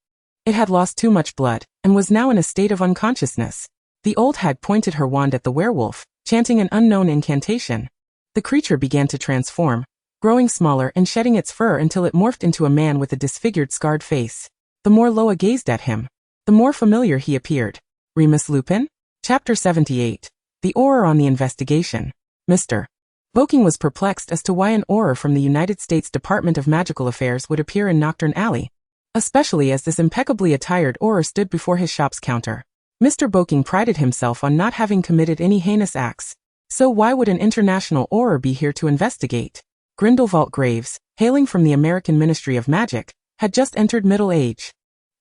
it had lost too much blood and was now in a state of unconsciousness. The old hag pointed her wand at the werewolf, chanting an unknown incantation. The creature began to transform, growing smaller and shedding its fur until it morphed into a man with a disfigured, scarred face. The more Luo gazed at him, the more familiar he appeared. Remus Lupin? Chapter 78. The Auror on the Investigation. Mr. Boking was perplexed as to why an Auror from the United States Department of Magical Affairs would appear in Nocturne Alley, especially as this impeccably attired Auror stood before his shop's counter. Mr. Boking prided himself on not having committed any heinous acts, so why would an international Auror be here to investigate? Grindelwald Graves, hailing from the American Ministry of Magic, had just entered middle age.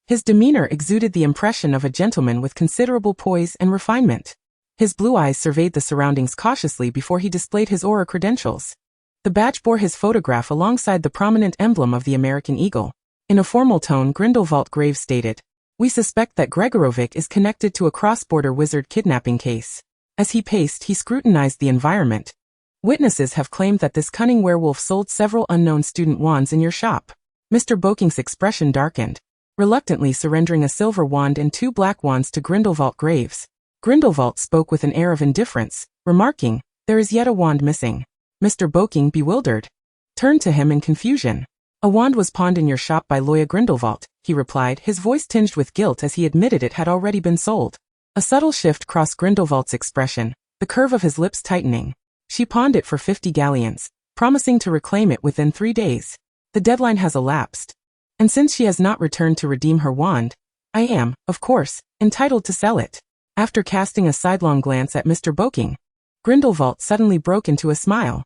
His demeanor exuded the impression of a gentleman with considerable poise and refinement. His blue eyes surveyed the surroundings cautiously before he displayed his Auror credentials. The badge bore his photograph alongside the prominent emblem of the American eagle. In a formal tone, Grindelwald Graves stated, "We suspect that Gregorovic is connected to a cross-border wizard kidnapping case." As he paced, he scrutinized the environment. "Witnesses have claimed that this cunning werewolf sold several unknown student wands in your shop." Mr. Boking's expression darkened, reluctantly surrendering a silver wand and 2 black wands to Grindelwald Graves. Grindelwald spoke with an air of indifference, remarking, "There is yet a wand missing." Mr. Boking, bewildered, turned to him in confusion. "A wand was pawned in your shop by Luo Ya Grindelwald," he replied, his voice tinged with guilt as he admitted it had already been sold. A subtle shift crossed Grindelwald's expression, the curve of his lips tightening. "She pawned it for 50 galleons, promising to reclaim it within 3 days. The deadline has elapsed, and since she has not returned to redeem her wand, I am, of course, entitled to sell it." After casting a sidelong glance at Mr. Boking, Grindelwald suddenly broke into a smile.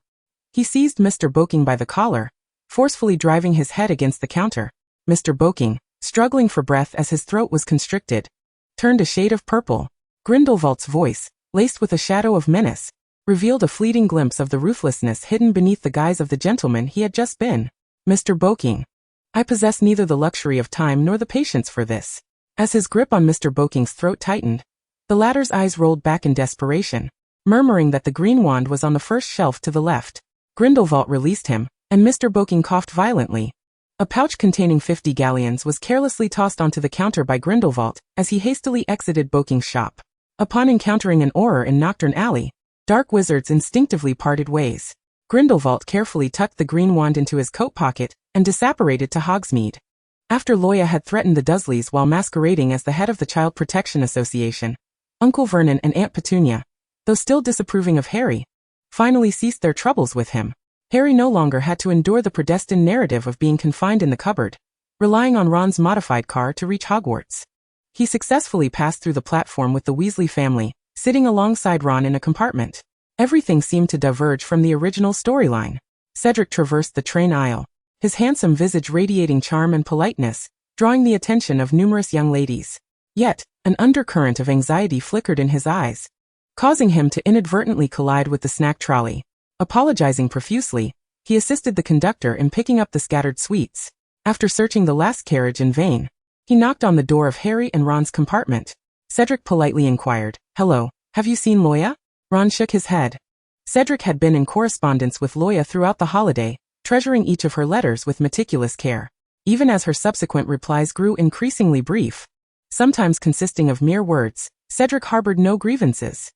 He seized Mr. Boking by the collar, forcefully driving his head against the counter. Mr. Boking, struggling for breath as his throat was constricted, turned a shade of purple. Grindelwald's voice, laced with a shadow of menace, revealed a fleeting glimpse of the ruthlessness hidden beneath the guise of the gentleman he had just been. "Mr. Boking, I possess neither the luxury of time nor the patience for this." As his grip on Mr. Boking's throat tightened, the latter's eyes rolled back in desperation, murmuring that the green wand was on the first shelf to the left. Grindelwald released him, and Mr. Boking coughed violently. A pouch containing 50 galleons was carelessly tossed onto the counter by Grindelwald as he hastily exited Boking's shop. Upon encountering an Auror in Nocturne Alley, dark wizards instinctively parted ways. Grindelwald carefully tucked the green wand into his coat pocket and disapparated to Hogsmeade. After Luo Ya had threatened the Dursleys while masquerading as the head of the Child Protection Association, Uncle Vernon and Aunt Petunia, though still disapproving of Harry, finally ceased their troubles with him. Harry no longer had to endure the predestined narrative of being confined in the cupboard, relying on Ron's modified car to reach Hogwarts. He successfully passed through the platform with the Weasley family, sitting alongside Ron in a compartment. Everything seemed to diverge from the original storyline. Cedric traversed the train aisle, his handsome visage radiating charm and politeness, drawing the attention of numerous young ladies. Yet, an undercurrent of anxiety flickered in his eyes, causing him to inadvertently collide with the snack trolley. Apologizing profusely, he assisted the conductor in picking up the scattered sweets. After searching the last carriage in vain, he knocked on the door of Harry and Ron's compartment. Cedric politely inquired, "Hello, have you seen Luo Ya?" Ron shook his head. Cedric had been in correspondence with Luo Ya throughout the holiday, treasuring each of her letters with meticulous care. Even as her subsequent replies grew increasingly brief, sometimes consisting of mere words, Cedric harbored no grievances.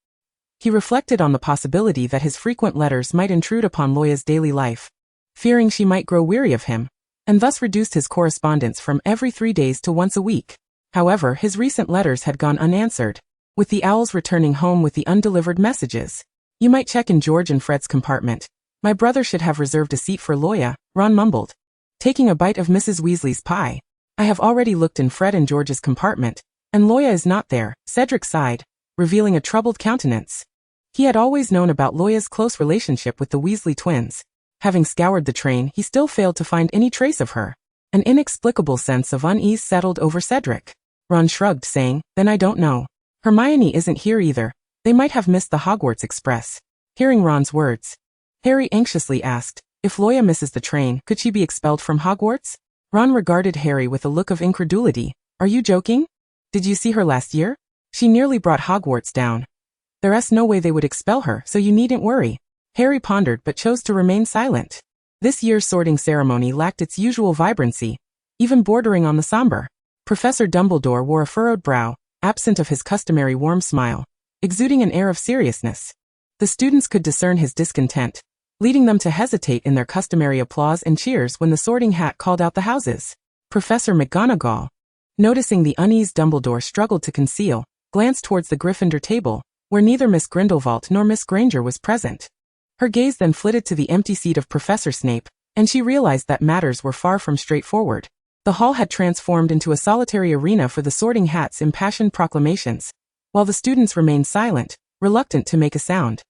He reflected on the possibility that his frequent letters might intrude upon Luo Ya's daily life, fearing she might grow weary of him, and thus reduced his correspondence from every 3 days to once a week. However, his recent letters had gone unanswered, with the owls returning home with the undelivered messages. "You might check in George and Fred's compartment. My brother should have reserved a seat for Luo Ya," Ron mumbled, taking a bite of Mrs. Weasley's pie. "I have already looked in Fred and George's compartment, and Luo Ya is not there," Cedric sighed, revealing a troubled countenance. He had always known about Luo Ya's close relationship with the Weasley twins. Having scoured the train, he still failed to find any trace of her. An inexplicable sense of unease settled over Cedric. Ron shrugged, saying, "Then I don't know. Hermione isn't here either. They might have missed the Hogwarts Express." Hearing Ron's words, Harry anxiously asked, if Luo Ya misses the train, could she be expelled from Hogwarts? Ron regarded Harry with a look of incredulity. "Are you joking? Did you see her last year? She nearly brought Hogwarts down. There's no way they would expel her, so you needn't worry." Harry pondered but chose to remain silent. This year's sorting ceremony lacked its usual vibrancy, even bordering on the somber. Professor Dumbledore wore a furrowed brow, absent of his customary warm smile, exuding an air of seriousness. The students could discern his discontent, leading them to hesitate in their customary applause and cheers when the sorting hat called out the houses. Professor McGonagall, noticing the unease Dumbledore struggled to conceal, glanced towards the Gryffindor table, where neither Miss Grindelwald nor Miss Granger was present. Her gaze then flitted to the empty seat of Professor Snape, and she realized that matters were far from straightforward. The hall had transformed into a solitary arena for the sorting hat's impassioned proclamations, while the students remained silent, reluctant to make a sound.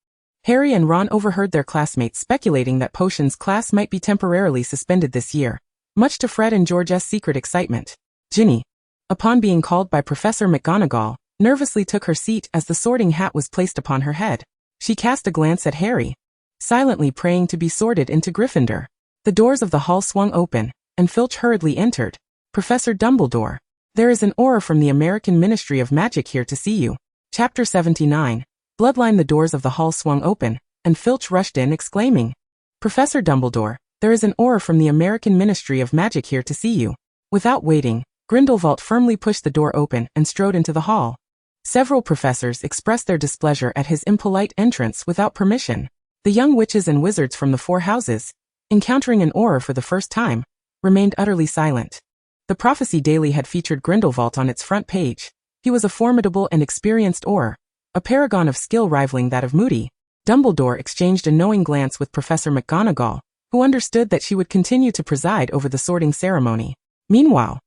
Harry and Ron overheard their classmates speculating that Potions class might be temporarily suspended this year, much to Fred and George's secret excitement. Ginny, upon being called by Professor McGonagall, nervously took her seat as the sorting hat was placed upon her head. She cast a glance at Harry, silently praying to be sorted into Gryffindor. The doors of the hall swung open, and Filch hurriedly entered. "Professor Dumbledore, there is an aura from the American Ministry of Magic here to see you." Chapter 79. Bloodline. The doors of the hall swung open, and Filch rushed in exclaiming, "Professor Dumbledore, there is an aura from the American Ministry of Magic here to see you." Without waiting, Grindelwald firmly pushed the door open and strode into the hall. Several professors expressed their displeasure at his impolite entrance without permission. The young witches and wizards from the four houses, encountering an aura for the first time, remained utterly silent. The Prophecy Daily had featured Grindelwald on its front page. He was a formidable and experienced aura, a paragon of skill rivaling that of Moody. Dumbledore exchanged a knowing glance with Professor McGonagall, who understood that she would continue to preside over the sorting ceremony. Meanwhile,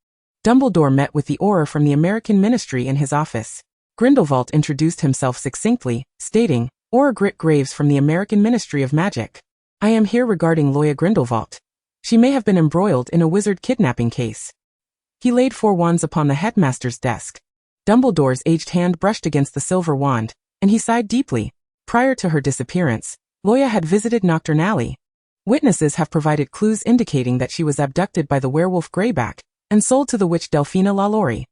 Dumbledore met with the aura from the American Ministry in his office. Grindelwald introduced himself succinctly, stating, "Aura Grit Graves from the American Ministry of Magic. I am here regarding Luo Ya Grindelwald. She may have been embroiled in a wizard kidnapping case." He laid 4 wands upon the headmaster's desk. Dumbledore's aged hand brushed against the silver wand, and he sighed deeply. Prior to her disappearance, Luo Ya had visited Nocturnally. Witnesses have provided clues indicating that she was abducted by the werewolf Greyback and sold to the witch Delphina Lalaurie.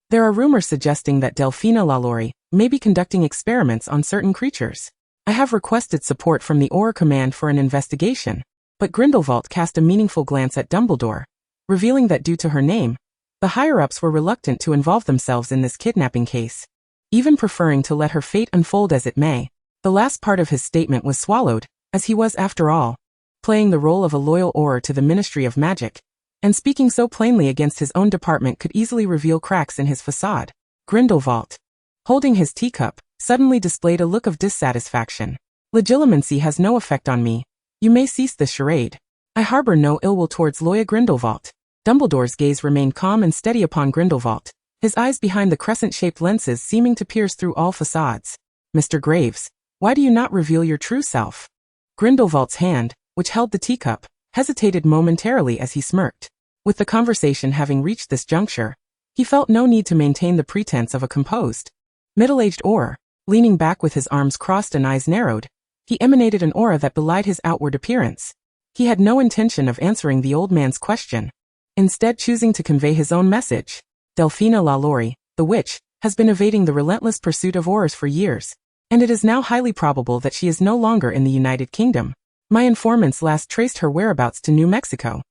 There are rumors suggesting that Delphina Lalaurie may be conducting experiments on certain creatures. I have requested support from the Aura Command for an investigation, but Grindelwald cast a meaningful glance at Dumbledore, revealing that due to her name, the higher-ups were reluctant to involve themselves in this kidnapping case, even preferring to let her fate unfold as it may. The last part of his statement was swallowed, as he was, after all, playing the role of a loyal Aura to the Ministry of Magic, and speaking so plainly against his own department could easily reveal cracks in his facade. Grindelwald, holding his teacup, suddenly displayed a look of dissatisfaction. "Legilimency has no effect on me. You may cease this charade. I harbor no ill will towards Luo Ya Grindelwald." Dumbledore's gaze remained calm and steady upon Grindelwald, his eyes behind the crescent-shaped lenses seeming to pierce through all facades. "Mr. Graves, why do you not reveal your true self?" Grindelwald's hand, which held the teacup, hesitated momentarily as he smirked. With the conversation having reached this juncture, he felt no need to maintain the pretense of a composed, middle-aged aura. Leaning back with his arms crossed and eyes narrowed, he emanated an aura that belied his outward appearance. He had no intention of answering the old man's question, instead choosing to convey his own message. "Delphina Lalaurie, the witch, has been evading the relentless pursuit of auras for years, and it is now highly probable that she is no longer in the United Kingdom. My informants last traced her whereabouts to New Mexico,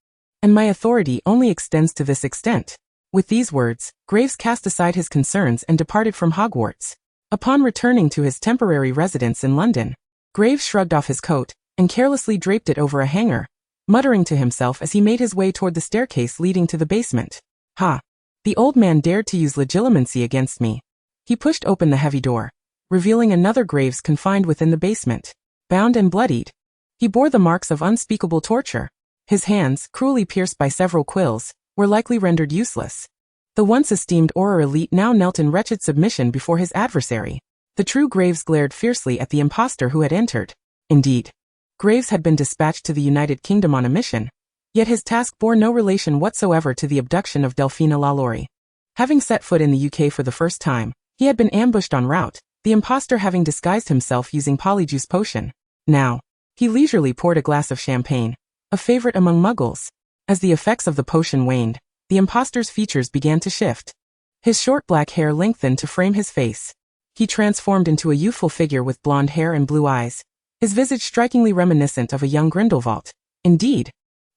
and my authority only extends to this extent." With these words, Graves cast aside his concerns and departed from Hogwarts. Upon returning to his temporary residence in London, Graves shrugged off his coat and carelessly draped it over a hanger, muttering to himself as he made his way toward the staircase leading to the basement. "Ha! The old man dared to use legilimency against me." He pushed open the heavy door, revealing another Graves confined within the basement, bound and bloodied. He bore the marks of unspeakable torture. His hands, cruelly pierced by several quills, were likely rendered useless. The once esteemed Aura elite now knelt in wretched submission before his adversary. The true Graves glared fiercely at the impostor who had entered. Indeed, Graves had been dispatched to the United Kingdom on a mission, yet his task bore no relation whatsoever to the abduction of Delphina Lalaurie. Having set foot in the UK for the first time, he had been ambushed en route, the impostor having disguised himself using polyjuice potion. Now, he leisurely poured a glass of champagne, a favorite among muggles. As the effects of the potion waned, the impostor's features began to shift. His short black hair lengthened to frame his face. He transformed into a youthful figure with blonde hair and blue eyes, his visage strikingly reminiscent of a young Grindelwald. Indeed,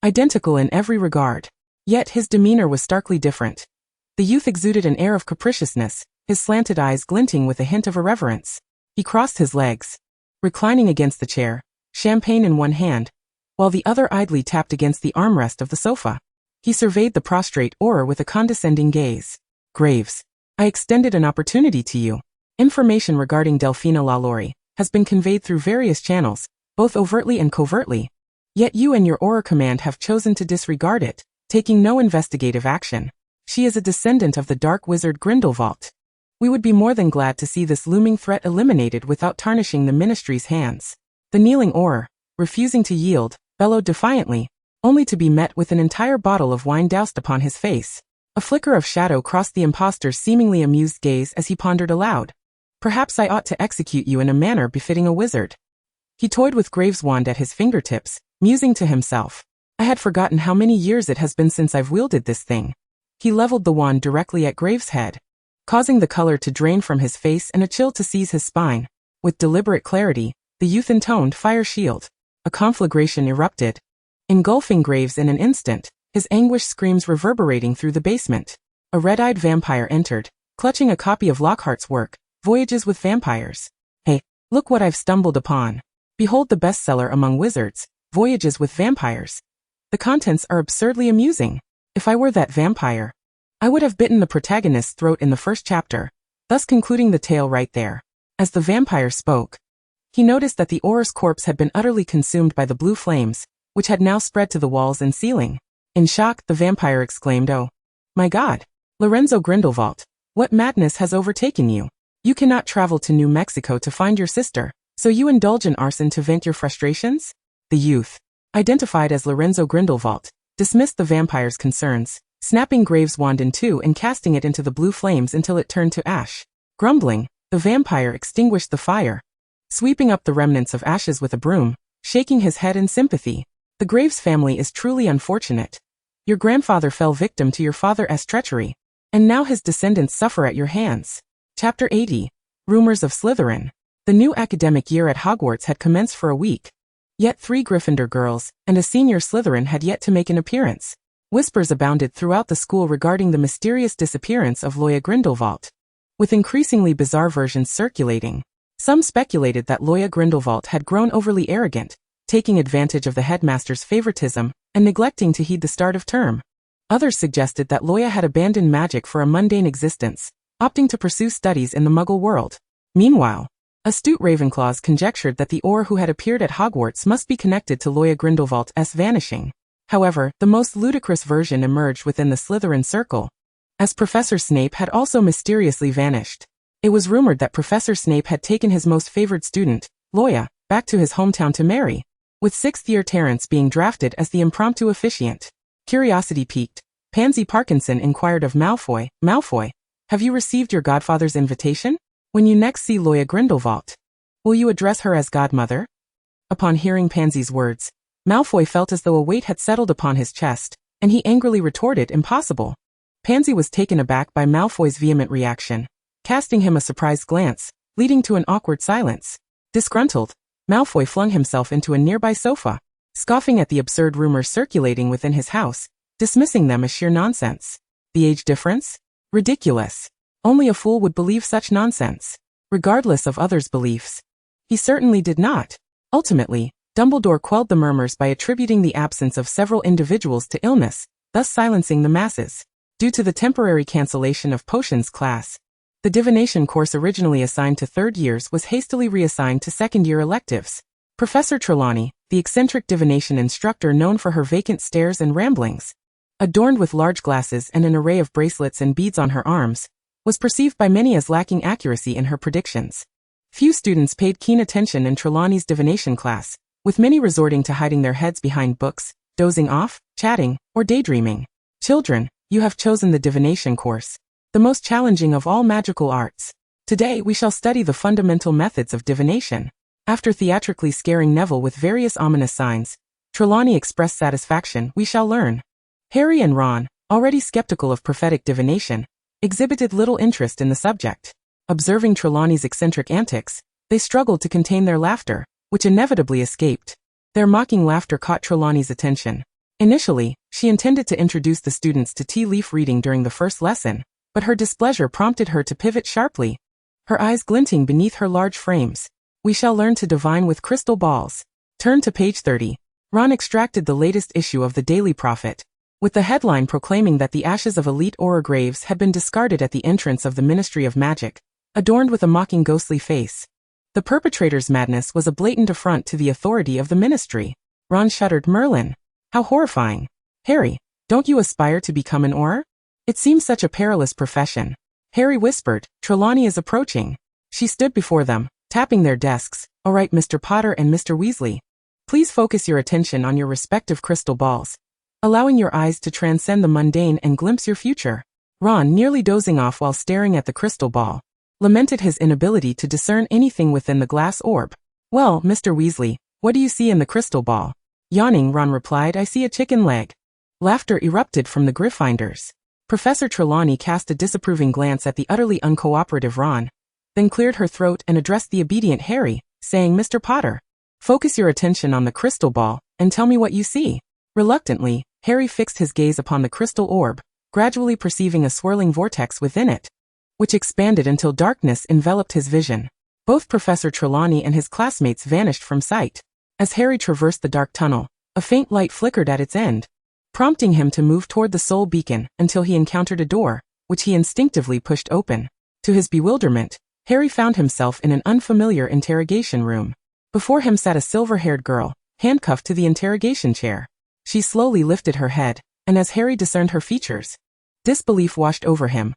identical in every regard. Yet his demeanor was starkly different. The youth exuded an air of capriciousness, his slanted eyes glinting with a hint of irreverence. He crossed his legs, reclining against the chair, champagne in one hand, while the other idly tapped against the armrest of the sofa. He surveyed the prostrate Auror with a condescending gaze. Graves, I extended an opportunity to you. Information regarding Delphina Lalaurie has been conveyed through various channels, both overtly and covertly. Yet you and your Auror command have chosen to disregard it, taking no investigative action. She is a descendant of the dark wizard Grindelwald. We would be more than glad to see this looming threat eliminated without tarnishing the ministry's hands. The kneeling Auror, refusing to yield, bellowed defiantly, only to be met with an entire bottle of wine doused upon his face. A flicker of shadow crossed the impostor's seemingly amused gaze as he pondered aloud. Perhaps I ought to execute you in a manner befitting a wizard. He toyed with Graves' wand at his fingertips, musing to himself. I had forgotten how many years it has been since I've wielded this thing. He leveled the wand directly at Graves' head, causing the color to drain from his face and a chill to seize his spine. With deliberate clarity, the youth intoned Fire Shield. A conflagration erupted, engulfing Graves in an instant, his anguished screams reverberating through the basement. A red-eyed vampire entered, clutching a copy of Lockhart's work, Voyages with Vampires. Hey, look what I've stumbled upon. Behold the bestseller among wizards, Voyages with Vampires. The contents are absurdly amusing. If I were that vampire, I would have bitten the protagonist's throat in the first chapter, thus concluding the tale right there. As the vampire spoke, he noticed that the Auror's corpse had been utterly consumed by the blue flames, which had now spread to the walls and ceiling. In shock, the vampire exclaimed, "Oh, my God! Lorenzo Grindelwald, what madness has overtaken you? You cannot travel to New Mexico to find your sister, so you indulge in arson to vent your frustrations?" The youth, identified as Lorenzo Grindelwald, dismissed the vampire's concerns, snapping Graves' wand in two and casting it into the blue flames until it turned to ash. Grumbling, the vampire extinguished the fire, sweeping up the remnants of ashes with a broom, shaking his head in sympathy. The Graves family is truly unfortunate. Your grandfather fell victim to your father's treachery, and now his descendants suffer at your hands. Chapter 80. Rumors of Slytherin. The new academic year at Hogwarts had commenced for a week. Yet 3 Gryffindor girls and a senior Slytherin had yet to make an appearance. Whispers abounded throughout the school regarding the mysterious disappearance of Luo Ya Grindelwald, with increasingly bizarre versions circulating. Some speculated that Luo Ya Grindelwald had grown overly arrogant, taking advantage of the headmaster's favoritism and neglecting to heed the start of term. Others suggested that Luo Ya had abandoned magic for a mundane existence, opting to pursue studies in the Muggle world. Meanwhile, astute Ravenclaws conjectured that the Auror who had appeared at Hogwarts must be connected to Luo Ya Grindelwald's vanishing. However, the most ludicrous version emerged within the Slytherin circle, as Professor Snape had also mysteriously vanished. It was rumored that Professor Snape had taken his most favored student, Luo Ya, back to his hometown to marry, with 6th-year Terence being drafted as the impromptu officiant. Curiosity piqued, Pansy Parkinson inquired of Malfoy, "Malfoy, have you received your godfather's invitation? When you next see Luo Ya Grindelwald, will you address her as godmother?" Upon hearing Pansy's words, Malfoy felt as though a weight had settled upon his chest, and he angrily retorted, "Impossible." Pansy was taken aback by Malfoy's vehement reaction, casting him a surprised glance, leading to an awkward silence. Disgruntled, Malfoy flung himself into a nearby sofa, scoffing at the absurd rumors circulating within his house, dismissing them as sheer nonsense. The age difference? Ridiculous. Only a fool would believe such nonsense, regardless of others' beliefs. He certainly did not. Ultimately, Dumbledore quelled the murmurs by attributing the absence of several individuals to illness, thus silencing the masses. Due to the temporary cancellation of potions class, the divination course originally assigned to 3rd years was hastily reassigned to 2nd-year electives. Professor Trelawney, the eccentric divination instructor known for her vacant stares and ramblings, adorned with large glasses and an array of bracelets and beads on her arms, was perceived by many as lacking accuracy in her predictions. Few students paid keen attention in Trelawney's divination class, with many resorting to hiding their heads behind books, dozing off, chatting, or daydreaming. Children, you have chosen the divination course, the most challenging of all magical arts. Today we shall study the fundamental methods of divination. After theatrically scaring Neville with various ominous signs, Trelawney expressed satisfaction. We shall learn. Harry and Ron, already skeptical of prophetic divination, exhibited little interest in the subject. Observing Trelawney's eccentric antics, they struggled to contain their laughter, which inevitably escaped. Their mocking laughter caught Trelawney's attention. Initially, she intended to introduce the students to tea leaf reading during the first lesson, but her displeasure prompted her to pivot sharply, her eyes glinting beneath her large frames. We shall learn to divine with crystal balls. Turn to page 30. Ron extracted the latest issue of the Daily Prophet, with the headline proclaiming that the ashes of elite Auror graves had been discarded at the entrance of the Ministry of Magic, adorned with a mocking ghostly face. The perpetrator's madness was a blatant affront to the authority of the ministry. Ron shuddered. Merlin. How horrifying. Harry, don't you aspire to become an Auror? It seems such a perilous profession. Harry whispered. Trelawney is approaching. She stood before them, tapping their desks. All right, Mr. Potter and Mr. Weasley. Please focus your attention on your respective crystal balls, allowing your eyes to transcend the mundane and glimpse your future. Ron, nearly dozing off while staring at the crystal ball, lamented his inability to discern anything within the glass orb. Well, Mr. Weasley, what do you see in the crystal ball? Yawning, Ron replied, I see a chicken leg. Laughter erupted from the Gryffindors. Professor Trelawney cast a disapproving glance at the utterly uncooperative Ron, then cleared her throat and addressed the obedient Harry, saying, Mr. Potter, focus your attention on the crystal ball, and tell me what you see. Reluctantly, Harry fixed his gaze upon the crystal orb, gradually perceiving a swirling vortex within it, which expanded until darkness enveloped his vision. Both Professor Trelawney and his classmates vanished from sight. As Harry traversed the dark tunnel, a faint light flickered at its end, prompting him to move toward the soul beacon until he encountered a door, which he instinctively pushed open. To his bewilderment, Harry found himself in an unfamiliar interrogation room. Before him sat a silver-haired girl, handcuffed to the interrogation chair. She slowly lifted her head, and as Harry discerned her features, disbelief washed over him.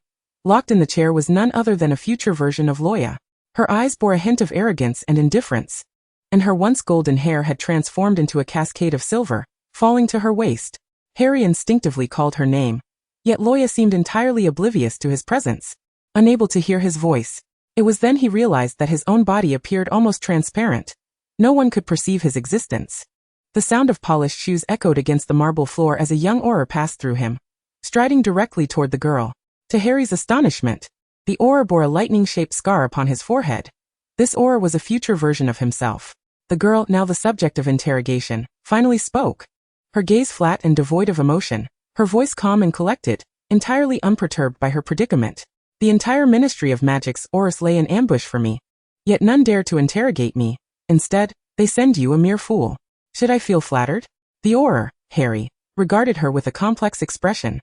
Locked in the chair was none other than a future version of Luo Ya. Her eyes bore a hint of arrogance and indifference, and her once golden hair had transformed into a cascade of silver, falling to her waist. Harry instinctively called her name, yet Luo Ya seemed entirely oblivious to his presence, unable to hear his voice. It was then he realized that his own body appeared almost transparent. No one could perceive his existence. The sound of polished shoes echoed against the marble floor as a young Auror passed through him, striding directly toward the girl. To Harry's astonishment, the Auror bore a lightning-shaped scar upon his forehead. This Auror was a future version of himself. The girl, now the subject of interrogation, finally spoke. Her gaze flat and devoid of emotion, her voice calm and collected, entirely unperturbed by her predicament. The entire Ministry of Magic's Aurors lay in ambush for me, yet none dared to interrogate me. Instead, they send you a mere fool. Should I feel flattered? The Auror, Harry, regarded her with a complex expression.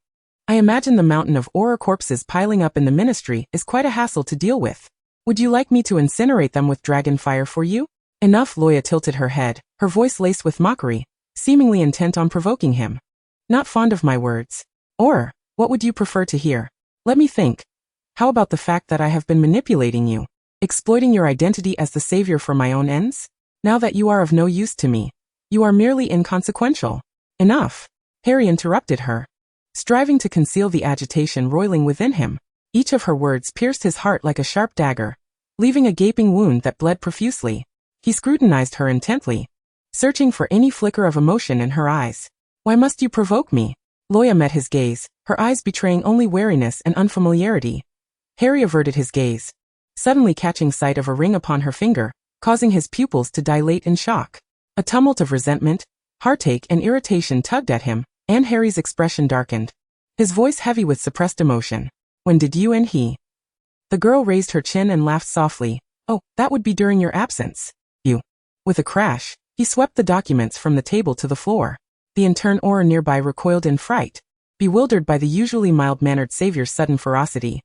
I imagine the mountain of Auror corpses piling up in the Ministry is quite a hassle to deal with. Would you like me to incinerate them with dragon fire for you? Enough. Luo Ya tilted her head, her voice laced with mockery, seemingly intent on provoking him. Not fond of my words. Or, what would you prefer to hear? Let me think. How about the fact that I have been manipulating you, exploiting your identity as the savior for my own ends? Now that you are of no use to me, you are merely inconsequential. Enough. Harry interrupted her, striving to conceal the agitation roiling within him. Each of her words pierced his heart like a sharp dagger, leaving a gaping wound that bled profusely. He scrutinized her intently, searching for any flicker of emotion in her eyes. Why must you provoke me? Luo Ya met his gaze, her eyes betraying only wariness and unfamiliarity. Harry averted his gaze, suddenly catching sight of a ring upon her finger, causing his pupils to dilate in shock. A tumult of resentment, heartache and irritation tugged at him, and Harry's expression darkened, his voice heavy with suppressed emotion. When did you and he? The girl raised her chin and laughed softly. Oh, that would be during your absence. You. With a crash, he swept the documents from the table to the floor. The intern Auror nearby recoiled in fright, bewildered by the usually mild-mannered savior's sudden ferocity.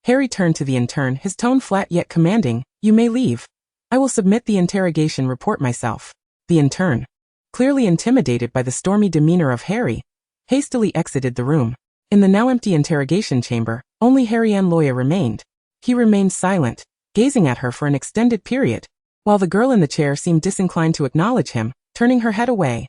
Harry turned to the intern, his tone flat yet commanding. You may leave. I will submit the interrogation report myself. The intern, clearly intimidated by the stormy demeanor of Harry, hastily exited the room. In the now empty interrogation chamber, only Harry and Luo Ya remained. He remained silent, gazing at her for an extended period, while the girl in the chair seemed disinclined to acknowledge him, turning her head away.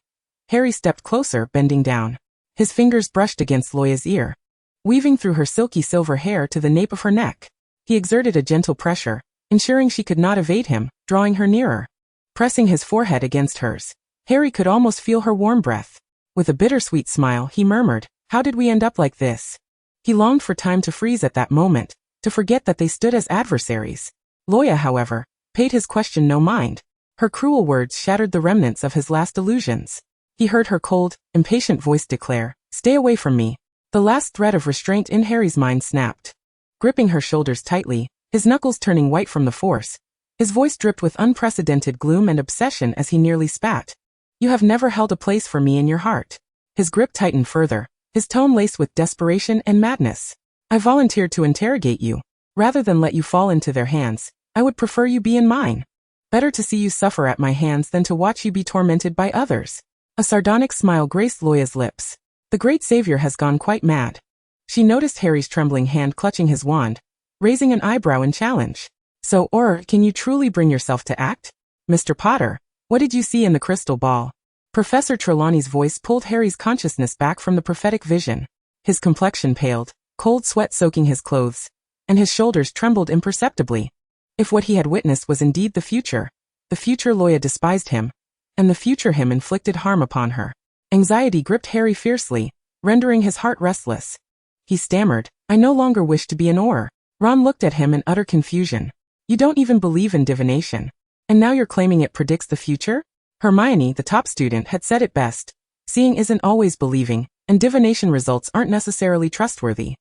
Harry stepped closer, bending down. His fingers brushed against Luo Ya's ear, weaving through her silky silver hair to the nape of her neck. He exerted a gentle pressure, ensuring she could not evade him, drawing her nearer. Pressing his forehead against hers, Harry could almost feel her warm breath. With a bittersweet smile, he murmured, "How did we end up like this?" He longed for time to freeze at that moment, to forget that they stood as adversaries. Luo Ya, however, paid his question no mind. Her cruel words shattered the remnants of his last illusions. He heard her cold, impatient voice declare, "Stay away from me." The last thread of restraint in Harry's mind snapped. Gripping her shoulders tightly, his knuckles turning white from the force, his voice dripped with unprecedented gloom and obsession as he nearly spat. "You have never held a place for me in your heart." His grip tightened further, his tone laced with desperation and madness. "I volunteered to interrogate you. Rather than let you fall into their hands, I would prefer you be in mine. Better to see you suffer at my hands than to watch you be tormented by others." A sardonic smile graced Luo Ya's lips. The great savior has gone quite mad. She noticed Harry's trembling hand clutching his wand, raising an eyebrow in challenge. "So, or, can you truly bring yourself to act? Mr. Potter, what did you see in the crystal ball?" Professor Trelawney's voice pulled Harry's consciousness back from the prophetic vision. His complexion paled, cold sweat soaking his clothes, and his shoulders trembled imperceptibly. If what he had witnessed was indeed the future Luo Ya despised him, and the future him inflicted harm upon her. Anxiety gripped Harry fiercely, rendering his heart restless. He stammered, "I no longer wish to be an Auror." Ron looked at him in utter confusion. "You don't even believe in divination, and now you're claiming it predicts the future?" Hermione, the top student, had said it best. Seeing isn't always believing, and divination results aren't necessarily trustworthy.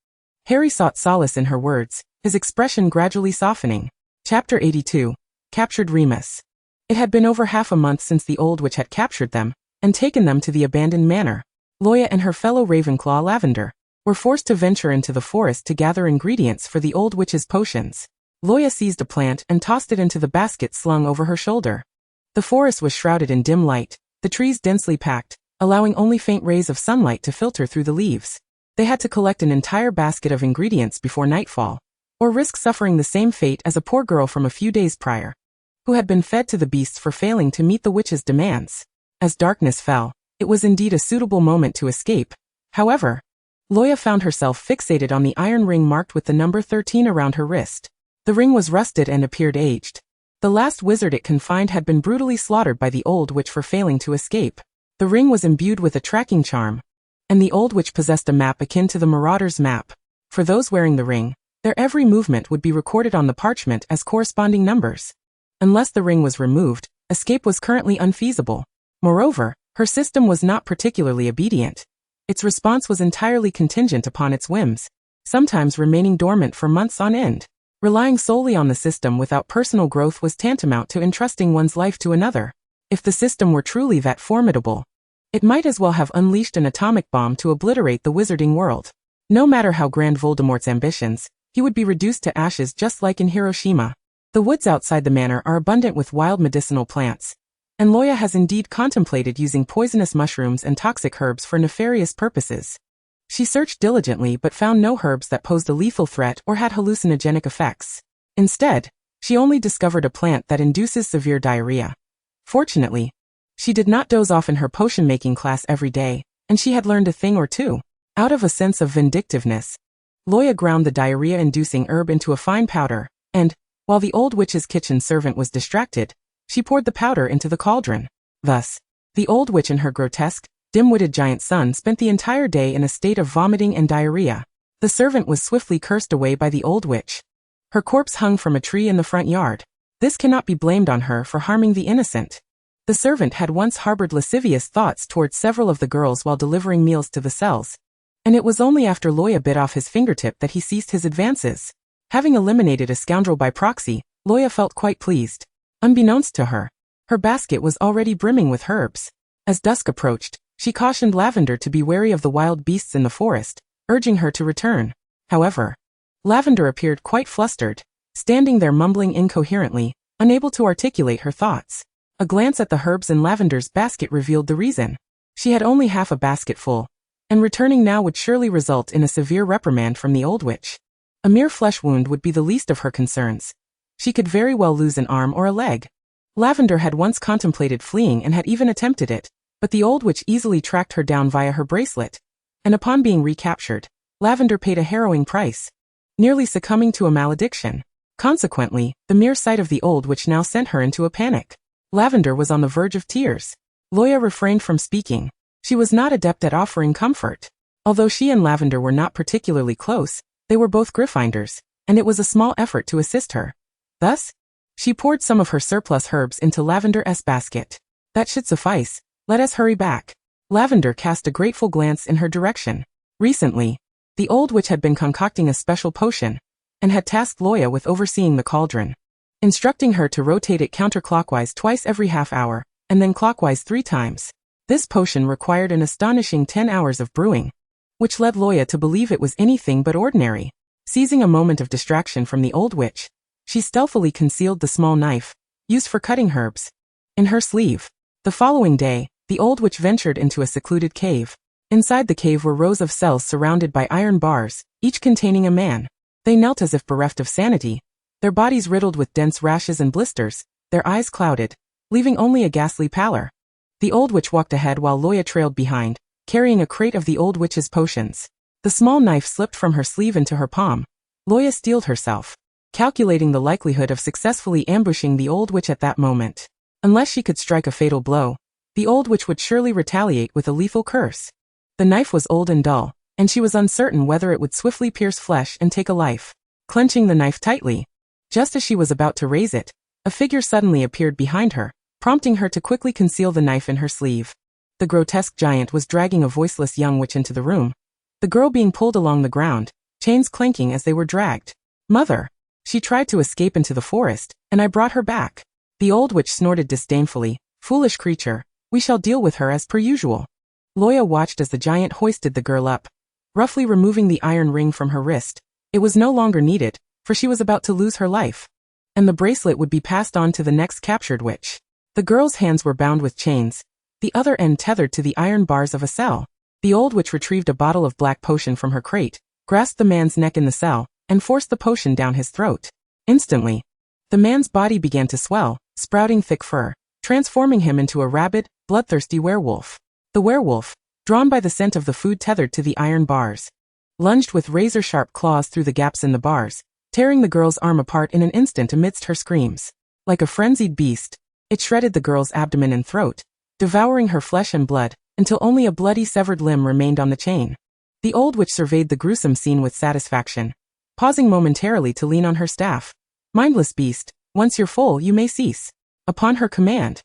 Harry sought solace in her words, his expression gradually softening. Chapter 82. Captured Remus. It had been over half a month since the old witch had captured them, and taken them to the abandoned manor. Luo Ya and her fellow Ravenclaw Lavender were forced to venture into the forest to gather ingredients for the old witch's potions. Luo Ya seized a plant and tossed it into the basket slung over her shoulder. The forest was shrouded in dim light, the trees densely packed, allowing only faint rays of sunlight to filter through the leaves. They had to collect an entire basket of ingredients before nightfall, or risk suffering the same fate as a poor girl from a few days prior, who had been fed to the beasts for failing to meet the witch's demands. As darkness fell, it was indeed a suitable moment to escape. However, Luo Ya found herself fixated on the iron ring marked with the number 13 around her wrist. The ring was rusted and appeared aged. The last wizard it confined had been brutally slaughtered by the old witch for failing to escape. The ring was imbued with a tracking charm, and the old witch possessed a map akin to the Marauder's map. For those wearing the ring, their every movement would be recorded on the parchment as corresponding numbers. Unless the ring was removed, escape was currently unfeasible. Moreover, her system was not particularly obedient. Its response was entirely contingent upon its whims, sometimes remaining dormant for months on end. Relying solely on the system without personal growth was tantamount to entrusting one's life to another. If the system were truly that formidable, it might as well have unleashed an atomic bomb to obliterate the wizarding world. No matter how grand Voldemort's ambitions, he would be reduced to ashes just like in Hiroshima. The woods outside the manor are abundant with wild medicinal plants, and Luo Ya has indeed contemplated using poisonous mushrooms and toxic herbs for nefarious purposes. She searched diligently but found no herbs that posed a lethal threat or had hallucinogenic effects. Instead, she only discovered a plant that induces severe diarrhea. Fortunately, she did not doze off in her potion-making class every day, and she had learned a thing or two. Out of a sense of vindictiveness, Luo Ya ground the diarrhea-inducing herb into a fine powder, and, while the old witch's kitchen servant was distracted, she poured the powder into the cauldron. Thus, the old witch and her grotesque, dim-witted giant son spent the entire day in a state of vomiting and diarrhea. The servant was swiftly cursed away by the old witch. Her corpse hung from a tree in the front yard. This cannot be blamed on her for harming the innocent. The servant had once harbored lascivious thoughts towards several of the girls while delivering meals to the cells, and it was only after Luo Ya bit off his fingertip that he ceased his advances. Having eliminated a scoundrel by proxy, Luo Ya felt quite pleased. Unbeknownst to her, her basket was already brimming with herbs. As dusk approached, she cautioned Lavender to be wary of the wild beasts in the forest, urging her to return. However, Lavender appeared quite flustered, standing there mumbling incoherently, unable to articulate her thoughts. A glance at the herbs in Lavender's basket revealed the reason. She had only half a basket full, and returning now would surely result in a severe reprimand from the old witch. A mere flesh wound would be the least of her concerns. She could very well lose an arm or a leg. Lavender had once contemplated fleeing and had even attempted it, but the old witch easily tracked her down via her bracelet. And upon being recaptured, Lavender paid a harrowing price, nearly succumbing to a malediction. Consequently, the mere sight of the old witch now sent her into a panic. Lavender was on the verge of tears. Luo Ya refrained from speaking. She was not adept at offering comfort. Although she and Lavender were not particularly close, they were both Gryffindors, and it was a small effort to assist her. Thus, she poured some of her surplus herbs into Lavender's basket. That should suffice. Let us hurry back. Lavender cast a grateful glance in her direction. Recently, the old witch had been concocting a special potion, and had tasked Luo Ya with overseeing the cauldron, instructing her to rotate it counterclockwise twice every half hour, and then clockwise 3 times. This potion required an astonishing 10 hours of brewing, which led Luo Ya to believe it was anything but ordinary. Seizing a moment of distraction from the old witch, she stealthily concealed the small knife, used for cutting herbs, in her sleeve. The following day, the old witch ventured into a secluded cave. Inside the cave were rows of cells surrounded by iron bars, each containing a man. They knelt as if bereft of sanity, their bodies riddled with dense rashes and blisters, their eyes clouded, leaving only a ghastly pallor. The old witch walked ahead while Luo Ya trailed behind, carrying a crate of the old witch's potions. The small knife slipped from her sleeve into her palm. Luo Ya steeled herself, calculating the likelihood of successfully ambushing the old witch at that moment. Unless she could strike a fatal blow, the old witch would surely retaliate with a lethal curse. The knife was old and dull, and she was uncertain whether it would swiftly pierce flesh and take a life. Clenching the knife tightly, just as she was about to raise it, a figure suddenly appeared behind her, prompting her to quickly conceal the knife in her sleeve. The grotesque giant was dragging a voiceless young witch into the room, the girl being pulled along the ground, chains clanking as they were dragged. "Mother! She tried to escape into the forest, and I brought her back." The old witch snorted disdainfully. "Foolish creature, we shall deal with her as per usual." Luo Ya watched as the giant hoisted the girl up, roughly removing the iron ring from her wrist. It was no longer needed, for she was about to lose her life, and the bracelet would be passed on to the next captured witch. The girl's hands were bound with chains, the other end tethered to the iron bars of a cell. The old witch retrieved a bottle of black potion from her crate, grasped the man's neck in the cell, and forced the potion down his throat. Instantly, the man's body began to swell, sprouting thick fur, transforming him into a rabid, bloodthirsty werewolf. The werewolf, drawn by the scent of the food tethered to the iron bars, lunged with razor-sharp claws through the gaps in the bars, tearing the girl's arm apart in an instant amidst her screams. Like a frenzied beast, it shredded the girl's abdomen and throat, devouring her flesh and blood, until only a bloody severed limb remained on the chain. The old witch surveyed the gruesome scene with satisfaction, pausing momentarily to lean on her staff. "Mindless beast, once you're full you may cease." Upon her command,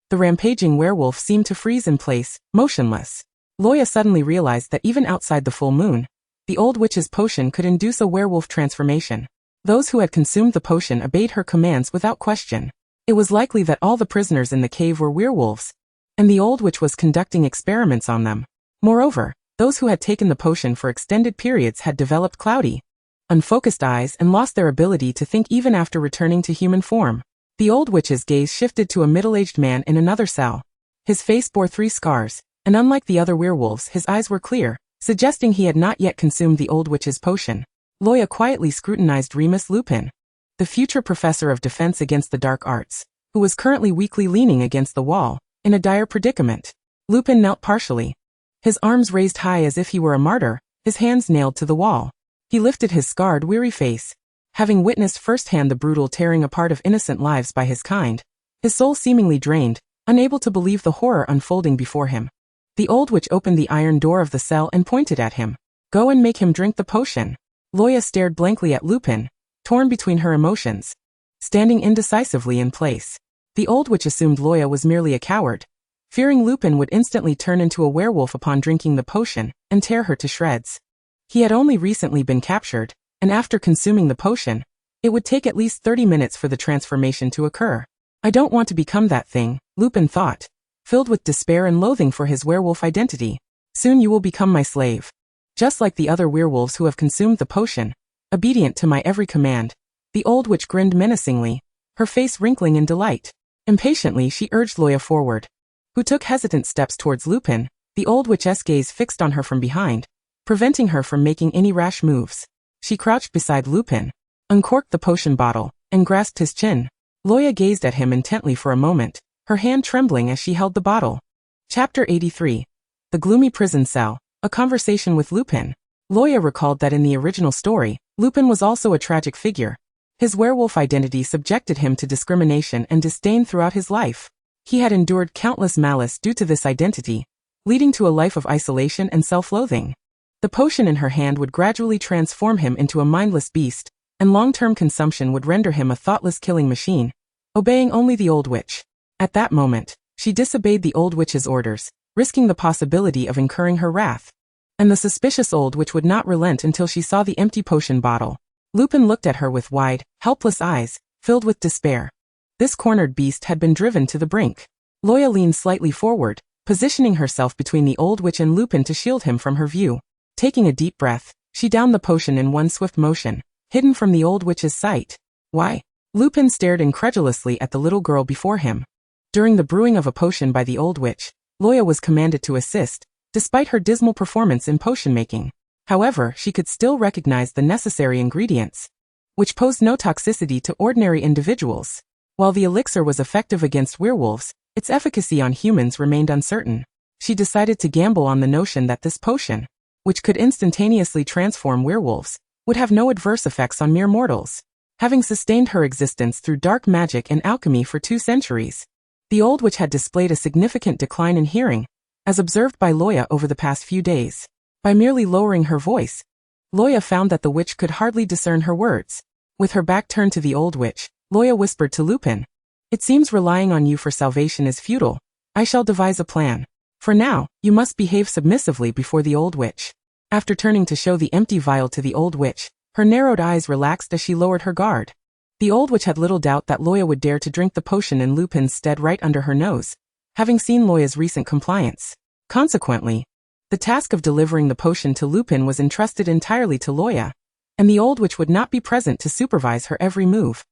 the rampaging werewolf seemed to freeze in place, motionless. Luo Ya suddenly realized that even outside the full moon, the old witch's potion could induce a werewolf transformation. Those who had consumed the potion obeyed her commands without question. It was likely that all the prisoners in the cave were werewolves, and the old witch was conducting experiments on them. Moreover, those who had taken the potion for extended periods had developed cloudy, unfocused eyes and lost their ability to think even after returning to human form. The old witch's gaze shifted to a middle-aged man in another cell. His face bore 3 scars, and unlike the other werewolves, his eyes were clear, suggesting he had not yet consumed the old witch's potion. Luo Ya quietly scrutinized Remus Lupin, the future professor of defense against the dark arts, who was currently weakly leaning against the wall, in a dire predicament. Lupin knelt partially, his arms raised high as if he were a martyr, his hands nailed to the wall. He lifted his scarred, weary face, having witnessed firsthand the brutal tearing apart of innocent lives by his kind, his soul seemingly drained, unable to believe the horror unfolding before him. The old witch opened the iron door of the cell and pointed at him. "Go and make him drink the potion." Luo Ya stared blankly at Lupin, torn between her emotions, standing indecisively in place. The old witch assumed Luo Ya was merely a coward, fearing Lupin would instantly turn into a werewolf upon drinking the potion and tear her to shreds. He had only recently been captured, and after consuming the potion, it would take at least 30 minutes for the transformation to occur. "I don't want to become that thing," Lupin thought, filled with despair and loathing for his werewolf identity. "Soon you will become my slave, just like the other werewolves who have consumed the potion, obedient to my every command." The old witch grinned menacingly, her face wrinkling in delight. Impatiently she urged Luo Ya forward, who took hesitant steps towards Lupin, the old witch's gaze fixed on her from behind, preventing her from making any rash moves. She crouched beside Lupin, uncorked the potion bottle, and grasped his chin. Luo Ya gazed at him intently for a moment, her hand trembling as she held the bottle. Chapter 83. The Gloomy Prison Cell, a Conversation with Lupin. Luo Ya recalled that in the original story, Lupin was also a tragic figure. His werewolf identity subjected him to discrimination and disdain throughout his life. He had endured countless malice due to this identity, leading to a life of isolation and self-loathing. The potion in her hand would gradually transform him into a mindless beast, and long-term consumption would render him a thoughtless killing machine, obeying only the old witch. At that moment, she disobeyed the old witch's orders, risking the possibility of incurring her wrath. And the suspicious old witch would not relent until she saw the empty potion bottle. Lupin looked at her with wide, helpless eyes, filled with despair. This cornered beast had been driven to the brink. Luo Ya leaned slightly forward, positioning herself between the old witch and Lupin to shield him from her view. Taking a deep breath, she downed the potion in one swift motion, hidden from the old witch's sight. Why? Lupin stared incredulously at the little girl before him. During the brewing of a potion by the old witch, Luo Ya was commanded to assist, despite her dismal performance in potion making. However, she could still recognize the necessary ingredients, which posed no toxicity to ordinary individuals. While the elixir was effective against werewolves, its efficacy on humans remained uncertain. She decided to gamble on the notion that this potion, which could instantaneously transform werewolves, would have no adverse effects on mere mortals. Having sustained her existence through dark magic and alchemy for 2 centuries, the old witch had displayed a significant decline in hearing, as observed by Luo Ya over the past few days. By merely lowering her voice, Luo Ya found that the witch could hardly discern her words. With her back turned to the old witch, Luo Ya whispered to Lupin, "It seems relying on you for salvation is futile. I shall devise a plan. For now, you must behave submissively before the old witch." After turning to show the empty vial to the old witch, her narrowed eyes relaxed as she lowered her guard. The old witch had little doubt that Luo Ya would dare to drink the potion in Lupin's stead right under her nose, having seen Luo Ya's recent compliance. Consequently, the task of delivering the potion to Lupin was entrusted entirely to Luo Ya, and the old witch would not be present to supervise her every move.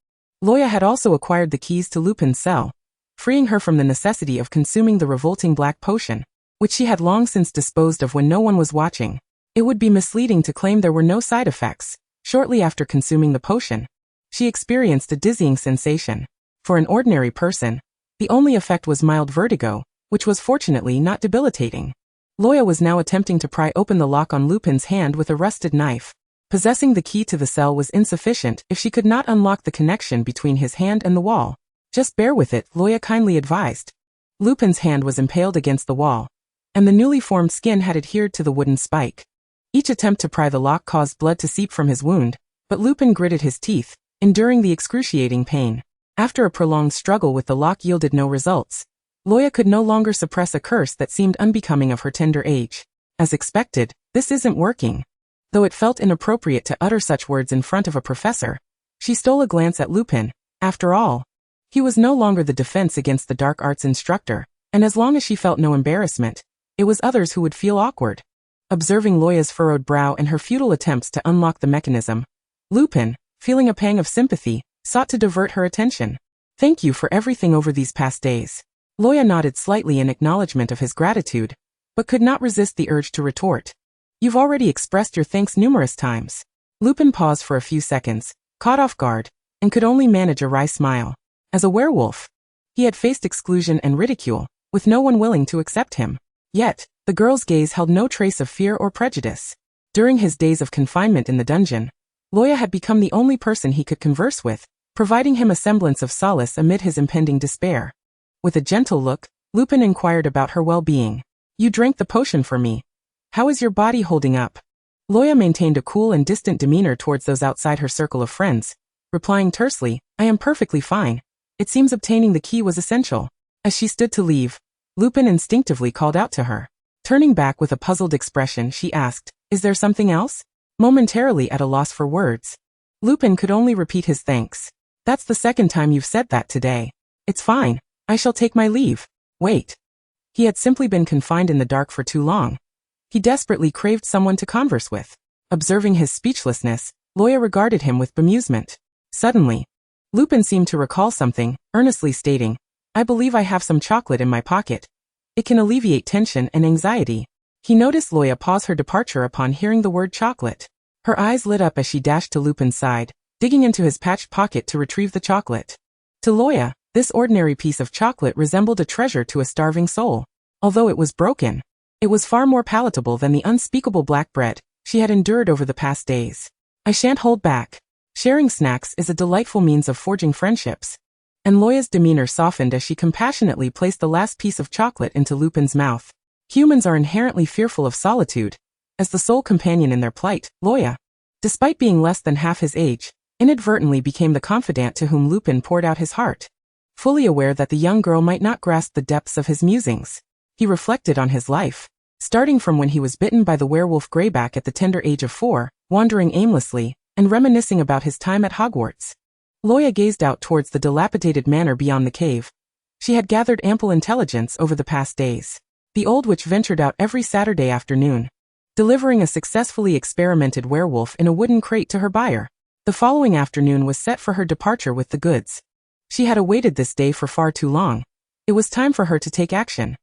Luo Ya had also acquired the keys to Lupin's cell, freeing her from the necessity of consuming the revolting black potion, which she had long since disposed of when no one was watching. It would be misleading to claim there were no side effects. Shortly after consuming the potion, she experienced a dizzying sensation. For an ordinary person, the only effect was mild vertigo, which was fortunately not debilitating. Luo Ya was now attempting to pry open the lock on Lupin's hand with a rusted knife. Possessing the key to the cell was insufficient if she could not unlock the connection between his hand and the wall. "Just bear with it," Luo Ya kindly advised. Lupin's hand was impaled against the wall, and the newly formed skin had adhered to the wooden spike. Each attempt to pry the lock caused blood to seep from his wound, but Lupin gritted his teeth, enduring the excruciating pain. After a prolonged struggle with the lock yielded no results, Luo Ya could no longer suppress a curse that seemed unbecoming of her tender age. As expected, "This isn't working." Though it felt inappropriate to utter such words in front of a professor, she stole a glance at Lupin. After all, he was no longer the defense against the dark arts instructor, and as long as she felt no embarrassment, it was others who would feel awkward. Observing Luo Ya's furrowed brow and her futile attempts to unlock the mechanism, Lupin, feeling a pang of sympathy, sought to divert her attention. "Thank you for everything over these past days." Luo Ya nodded slightly in acknowledgement of his gratitude, but could not resist the urge to retort. "You've already expressed your thanks numerous times." Lupin paused for a few seconds, caught off guard, and could only manage a wry smile. As a werewolf, he had faced exclusion and ridicule, with no one willing to accept him. Yet, the girl's gaze held no trace of fear or prejudice. During his days of confinement in the dungeon, Luo Ya had become the only person he could converse with, providing him a semblance of solace amid his impending despair. With a gentle look, Lupin inquired about her well-being. "You drank the potion for me. How is your body holding up?" Luo Ya maintained a cool and distant demeanor towards those outside her circle of friends, replying tersely, "I am perfectly fine. It seems obtaining the key was essential." As she stood to leave, Lupin instinctively called out to her. Turning back with a puzzled expression, she asked, "Is there something else?" Momentarily at a loss for words, Lupin could only repeat his thanks. "That's the second time you've said that today. It's fine. I shall take my leave." Wait. He had simply been confined in the dark for too long. He desperately craved someone to converse with. Observing his speechlessness, Luo Ya regarded him with bemusement. Suddenly, Lupin seemed to recall something, earnestly stating, "I believe I have some chocolate in my pocket. It can alleviate tension and anxiety." He noticed Luo Ya pause her departure upon hearing the word chocolate. Her eyes lit up as she dashed to Lupin's side, digging into his patched pocket to retrieve the chocolate. To Luo Ya, this ordinary piece of chocolate resembled a treasure to a starving soul. Although it was broken, it was far more palatable than the unspeakable black bread she had endured over the past days. I shan't hold back. Sharing snacks is a delightful means of forging friendships. And Luo Ya's demeanor softened as she compassionately placed the last piece of chocolate into Lupin's mouth. Humans are inherently fearful of solitude. As the sole companion in their plight, Luo Ya, despite being less than half his age, inadvertently became the confidant to whom Lupin poured out his heart. Fully aware that the young girl might not grasp the depths of his musings, he reflected on his life, starting from when he was bitten by the werewolf Greyback at the tender age of 4, wandering aimlessly, and reminiscing about his time at Hogwarts. Luo Ya gazed out towards the dilapidated manor beyond the cave. She had gathered ample intelligence over the past days. The old witch ventured out every Saturday afternoon, delivering a successfully experimented werewolf in a wooden crate to her buyer. The following afternoon was set for her departure with the goods. She had awaited this day for far too long. It was time for her to take action.